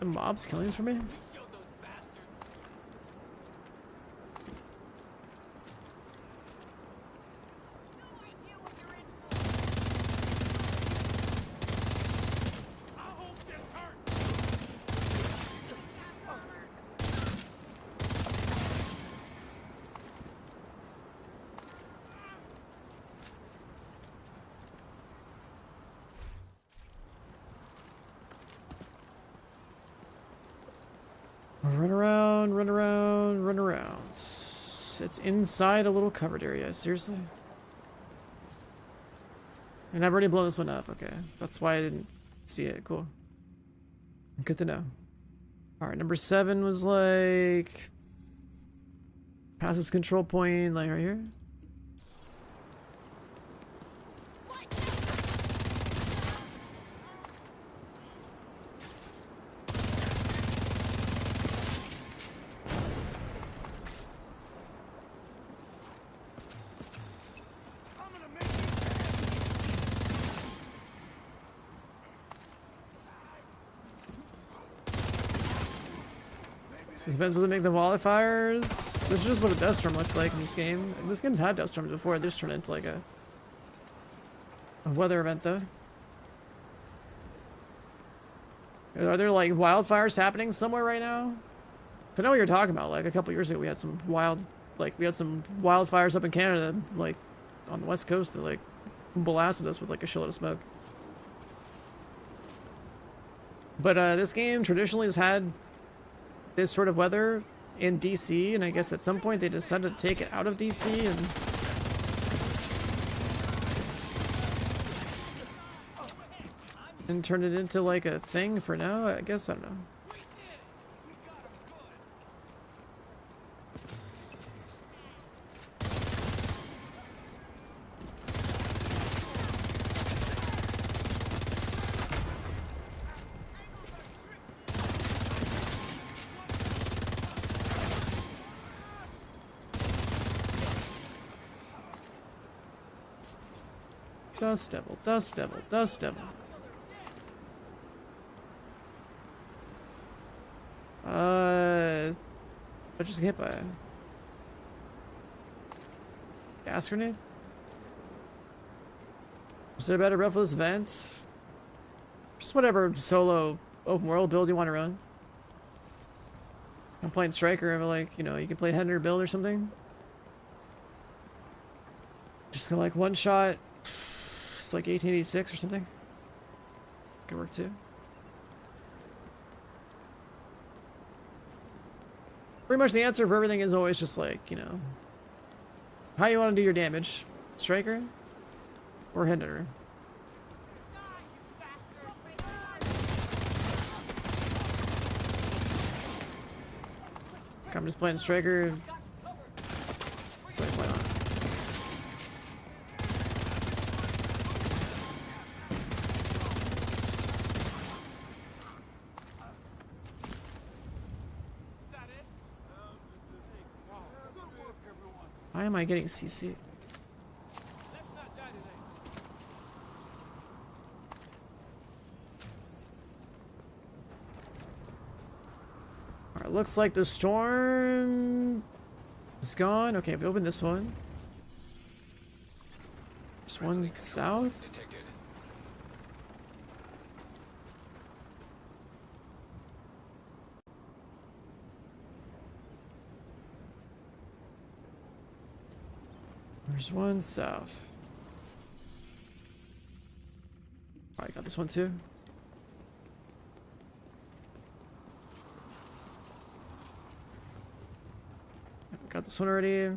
The mob's killing this for me? Run around, run around, run around. It's inside a little covered area. Seriously? And I've already blown this one up. Okay. That's why I didn't see it. Cool. Good to know. Alright, number 7 was like... past this control point, like right here. So it depends what they make the wildfires. This is just what a dust storm looks like in this game. This game's had dust storms before. They just turned into like a weather event though. Are there like wildfires happening somewhere right now? I know what you're talking about. Like a couple years ago we had some wildfires up in Canada, like on the west coast that like blasted us with like a shitload of smoke. But this game traditionally has had this sort of weather in DC, and I guess at some point they decided to take it out of DC and turn it into like a thing for now. I guess, I don't know. Dust devil, dust devil, dust devil. I just get hit by a gas grenade. Is there a better breathless vent? Just whatever solo open world build you want to run. I'm playing Striker, but like, you know, you can play Hender build or something. Just go like one shot. It's like 1886 or something. Could work too. Pretty much the answer for everything is always just like, you know, how you want to do your damage. Striker or Hinder. I'm just playing Striker. It's like, why not? Why am I getting CC? Alright, looks like the storm is gone. Okay, we opened this one. Just one south. There's one south. I got this one too. Got this one already.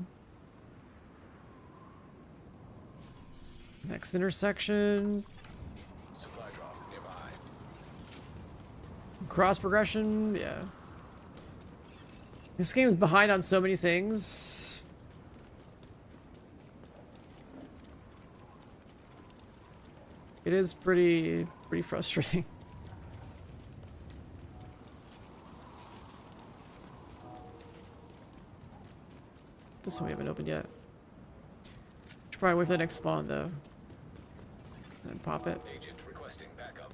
Next intersection. Supply drop nearby. Cross progression, yeah. This game is behind on so many things. It is pretty frustrating. This one we haven't opened yet. Should probably wait for the next spawn though. And then pop it. Agent requesting backup.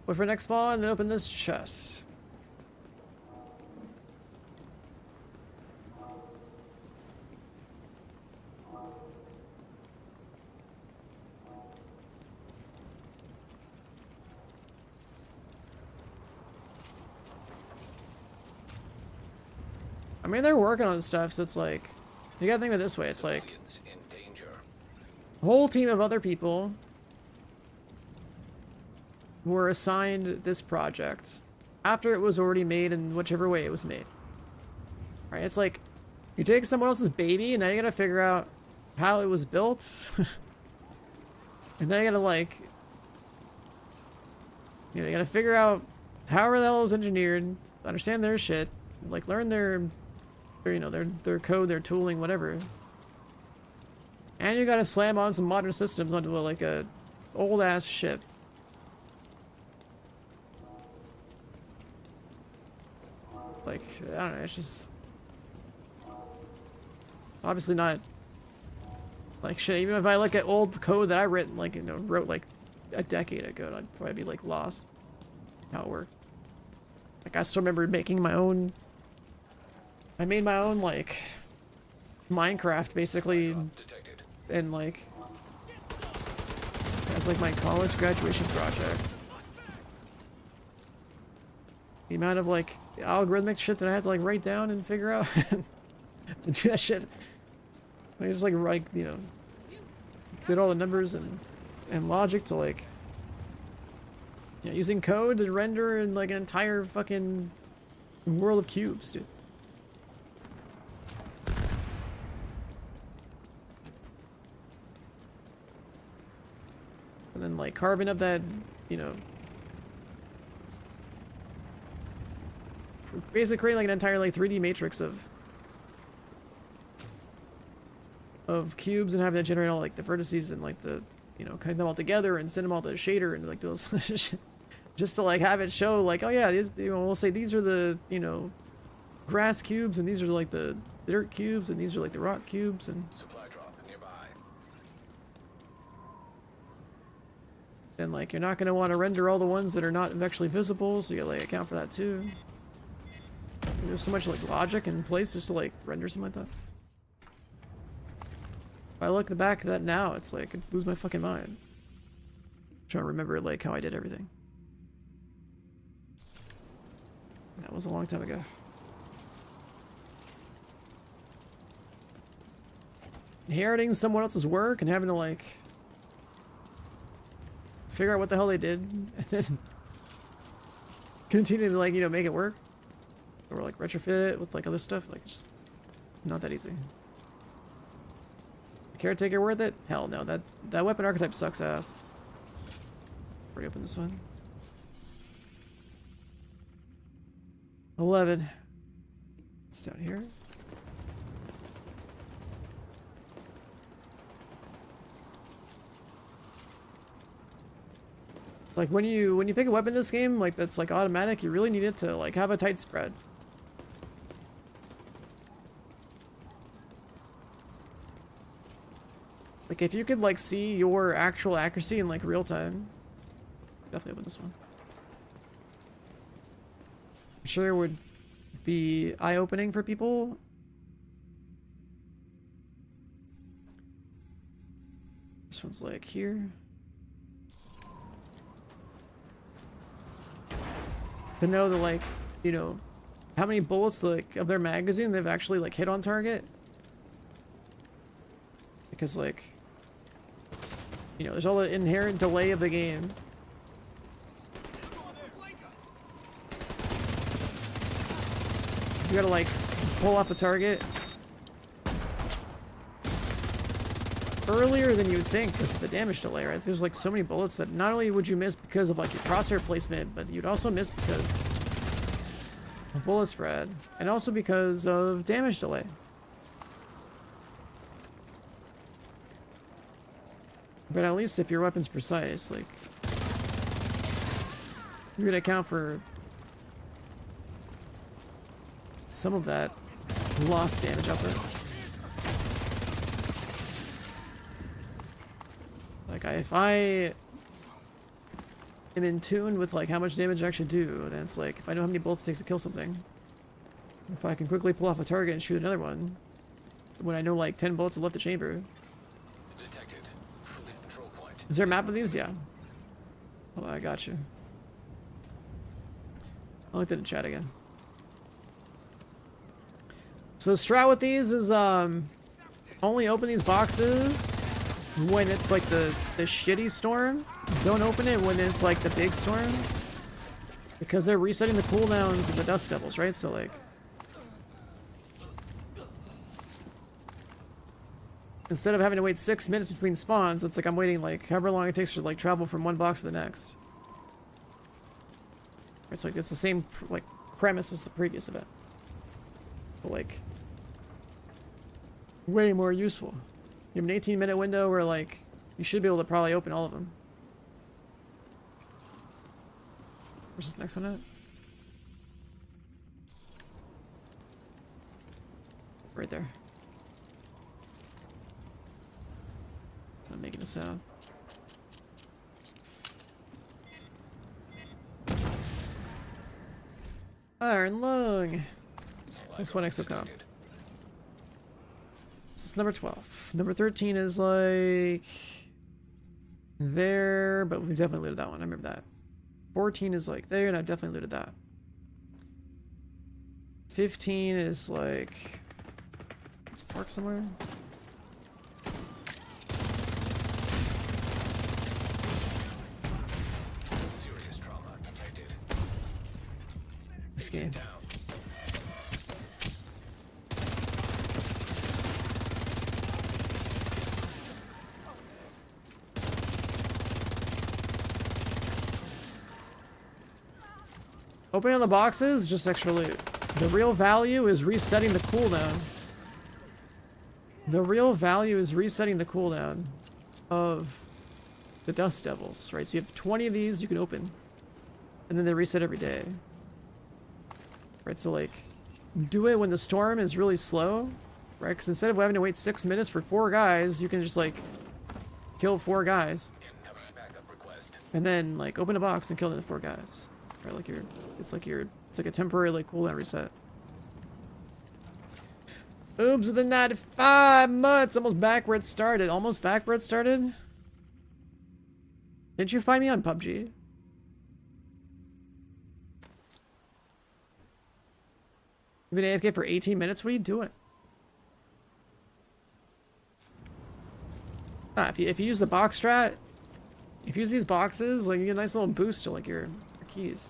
Wait for next spawn and then open this chest. I mean, they're working on stuff, so it's like, you gotta think of it this way, it's like, In danger. a whole team of other people were assigned this project after it was already made in whichever way it was made. Right? It's like, you take someone else's baby, and now you gotta figure out how it was built, and then you gotta like, you know, you gotta figure out however the hell it was engineered, understand their shit, like learn their you know, their code, their tooling, whatever. And you gotta slam on some modern systems onto like a old ass ship. Like, I don't know, it's just obviously not like shit. Even if I look at old code that I written, like, you know, wrote like a decade ago, I'd probably be like lost how it worked. Like, I still remember making my own. I made my own like Minecraft basically, and like as like my college graduation project. The amount of like algorithmic shit that I had to like write down and figure out to do that shit. I just like you know, did all the numbers and logic to like, you know, using code to render in like an entire fucking world of cubes, dude. And then like carving up that, you know, basically creating like an entire like 3D matrix of cubes and having that generate all like the vertices and like the, you know, connect them all together and send them all to the shader and like those just to like have it show like, oh yeah, these, you know, we'll say these are the, you know, grass cubes and these are like the dirt cubes and these are like the rock cubes and Supply drop nearby. then like you're not going to want to render all the ones that are not actually visible, so you gotta like account for that too. There's so much like logic in place just to like render something like that. If I look back at that now, it's like I'd lose my fucking mind. I'm trying to remember like how I did everything. That was a long time ago. Inheriting someone else's work and having to like figure out what the hell they did and then continue to like, you know, make it work or like retrofit it with like other stuff, like just not that easy. Caretaker worth it? Hell no, that weapon archetype sucks ass. Reopen this one. 11. It's down here. Like when you pick a weapon in this game, like that's like automatic, you really need it to like have a tight spread. Like if you could like see your actual accuracy in like real time, definitely open this one. I'm sure it would be eye-opening for people. This one's like here. To know that like, you know, how many bullets like of their magazine they've actually like hit on target. Because like, you know, there's all the inherent delay of the game. You gotta like pull off the target earlier than you would think because of the damage delay, right? There's like so many bullets that not only would you miss because of like your crosshair placement, but you'd also miss because of bullet spread and also because of damage delay. But at least if your weapon's precise, like, you're gonna account for some of that lost damage output. Like, if I am in tune with like how much damage I actually do, then it's like if I know how many bullets it takes to kill something, if I can quickly pull off a target and shoot another one, when I know like 10 bullets have left the chamber. Detected. Control point. Is there a map of these? Yeah. Oh, I got you. I looked at the chat again. So the strat with these is only open these boxes when it's like the shitty storm. Don't open it when it's like the big storm, because they're resetting the cooldowns of the Dust Devils, right? So like, instead of having to wait 6 minutes between spawns, it's like I'm waiting like however long it takes to like travel from one box to the next. It's like it's the same like premise as the previous event, but like way more useful. You have an 18-minute window where like you should be able to probably open all of them. Where's this next one at? Right there. It's not making a sound. Iron Lung. Next one, Exocomp. This is number 12. Number 13 is like there, but we definitely looted that one. I remember that. 14 is like there, and I definitely looted that. 15 is like it's parked somewhere. Serious trauma detected. This game. Opening the boxes, just extra loot. The real value is resetting the cooldown. The real value is resetting the cooldown of the Dust Devils, right? So you have 20 of these you can open, and then they reset every day. Right, so like, do it when the storm is really slow, right? Because instead of having to wait 6 minutes for 4 guys, you can just like kill 4 guys. And then like open a box and kill the 4 guys. Right, like it's like a temporary like cooldown reset. Oops, within 95 months, almost back where it started. Almost back where it started? Didn't you find me on PUBG? You've been AFK for 18 minutes? What are you doing? Ah, if you use the box strat, if you use these boxes, like you get a nice little boost to like your keys.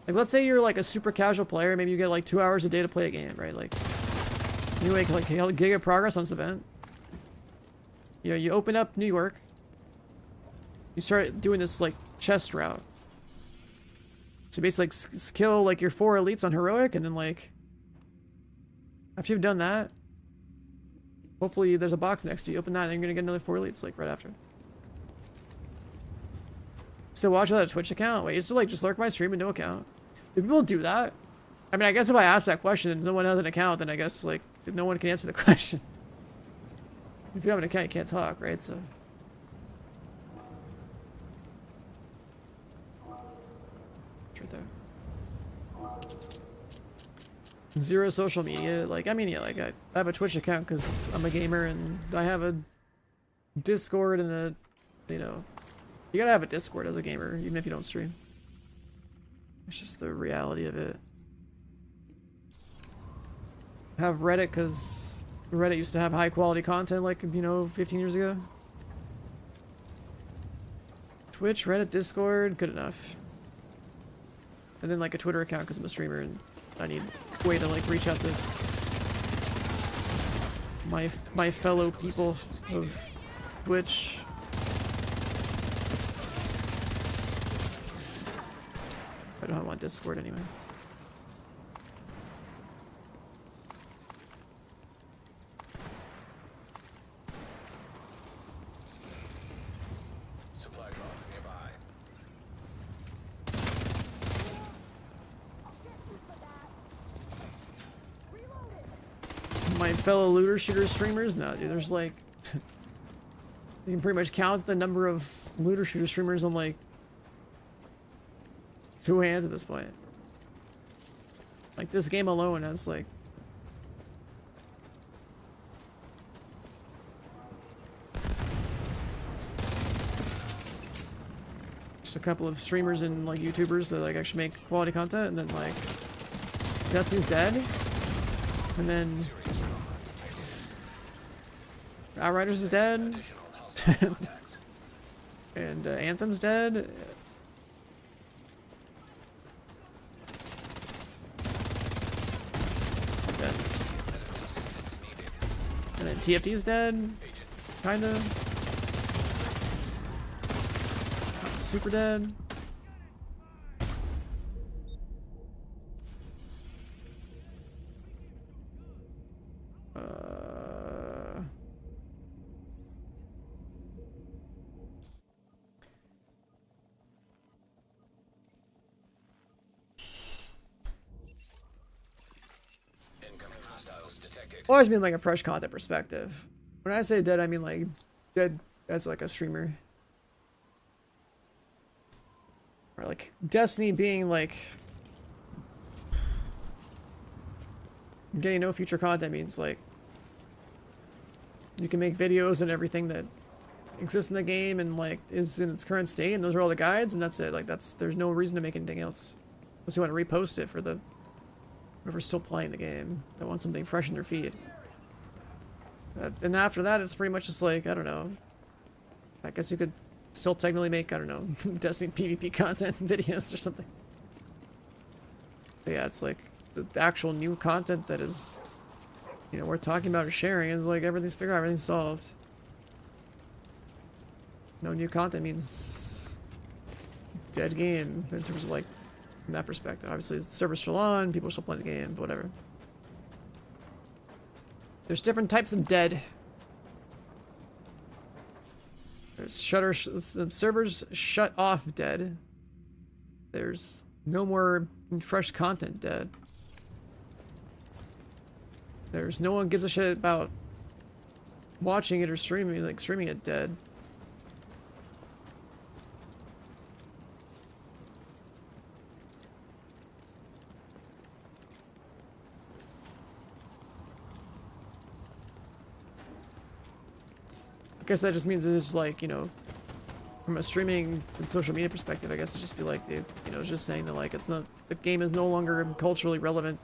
Like let's say you're like a super casual player, maybe you get like 2 hours a day to play a game, right? Like you make like a gig of progress on this event. You know, you open up New York, you start doing this like chest route. So basically like kill like your 4 elites on heroic, and then like after you've done that, hopefully there's a box next to you, open that, and you're gonna get another 4 elites like right after. Still watch without a Twitch account? Wait, you still like just lurk my stream with no account? Do people do that? I mean, I guess if I ask that question and no one has an account, then I guess like no one can answer the question. If you have an account, you can't talk, right? So it's right there. 0 social media. Like, I mean, yeah, like I have a Twitch account because I'm a gamer, and I have a Discord and a, you know, you gotta have a Discord as a gamer, even if you don't stream. It's just the reality of it. I have Reddit because Reddit used to have high quality content like, you know, 15 years ago. Twitch, Reddit, Discord, good enough. And then like a Twitter account because I'm a streamer and I need a way to like reach out to my fellow people of Twitch. I don't want Discord anyway. Supply drop nearby. My fellow looter shooter streamers? No, dude, there's like you can pretty much count the number of looter shooter streamers on like two hands at this point. Like this game alone has like just a couple of streamers and like YouTubers that like actually make quality content, and then like Destiny's dead, and then Outriders is dead, and Anthem's dead. Dead. And then TFT's dead, kinda. Super dead. Incoming hostiles detected. Always mean like a fresh content perspective. When I say dead, I mean like dead as like a streamer. Or like Destiny being like getting no future content means like you can make videos and everything that exists in the game and like is in its current state, and those are all the guides, and that's it. Like there's no reason to make anything else unless you want to repost it for the whoever's still playing the game that wants something fresh in their feed. And after that, it's pretty much just like, I don't know, I guess you could still technically make, I don't know, Destiny PvP content videos or something. But yeah, it's like the actual new content that is, you know, we're talking about or sharing is like everything's figured out, everything's solved. No new content means dead game in terms of like, from that perspective. Obviously, the server's still on, people are still playing the game, but whatever. There's different types of dead. There's servers shut off dead. There's no more fresh content dead. There's no one gives a shit about watching it or streaming it dead. I guess that just means that it's like, you know, from a streaming and social media perspective, I guess it'd just be like, you know, it's just saying that like it's not, the game is no longer culturally relevant.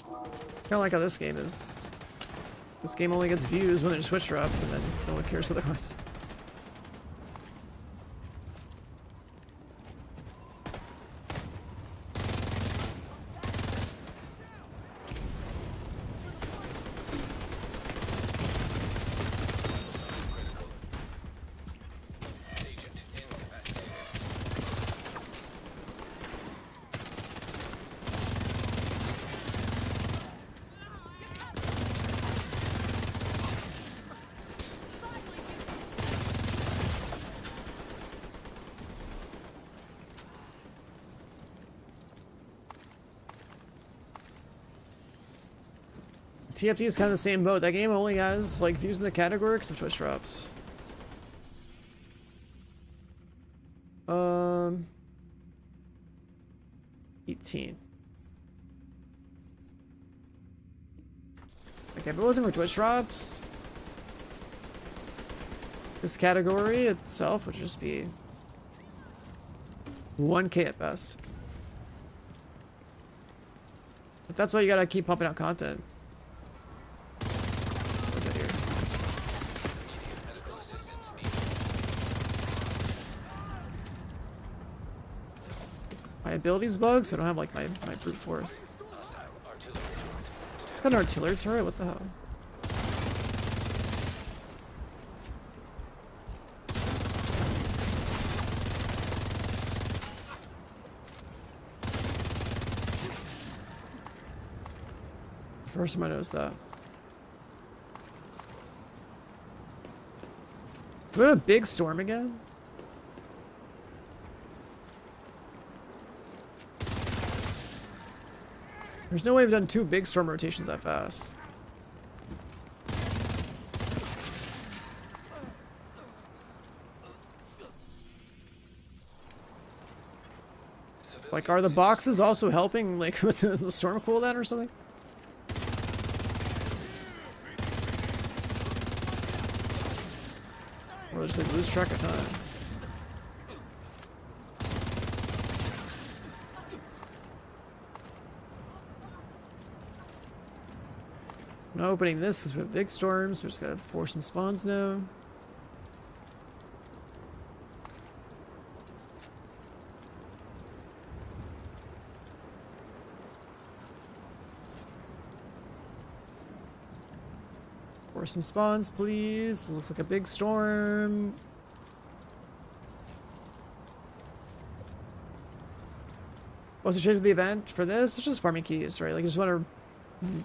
Kind of like how this game is. This game only gets views when there's Twitch drops, and then no one cares otherwise. TFT is kind of the same boat. That game only has like views in the category because of Twitch drops. 18. Okay, if it wasn't for Twitch drops, this category itself would just be 1K at best. But that's why you gotta keep pumping out content. My abilities bugged, so I don't have like my brute force. It's got an artillery turret, what the hell? First time I noticed that. We have a big storm again? There's no way we've done 2 big storm rotations that fast. Like, are the boxes also helping, like, with the storm cooldown or something? Or just like lose track of time. I'm not opening this because we have big storms. We're just gonna force some spawns now. Force some spawns, please. Looks like a big storm. What's the shape of the event for this? It's just farming keys, right? Like, you just want to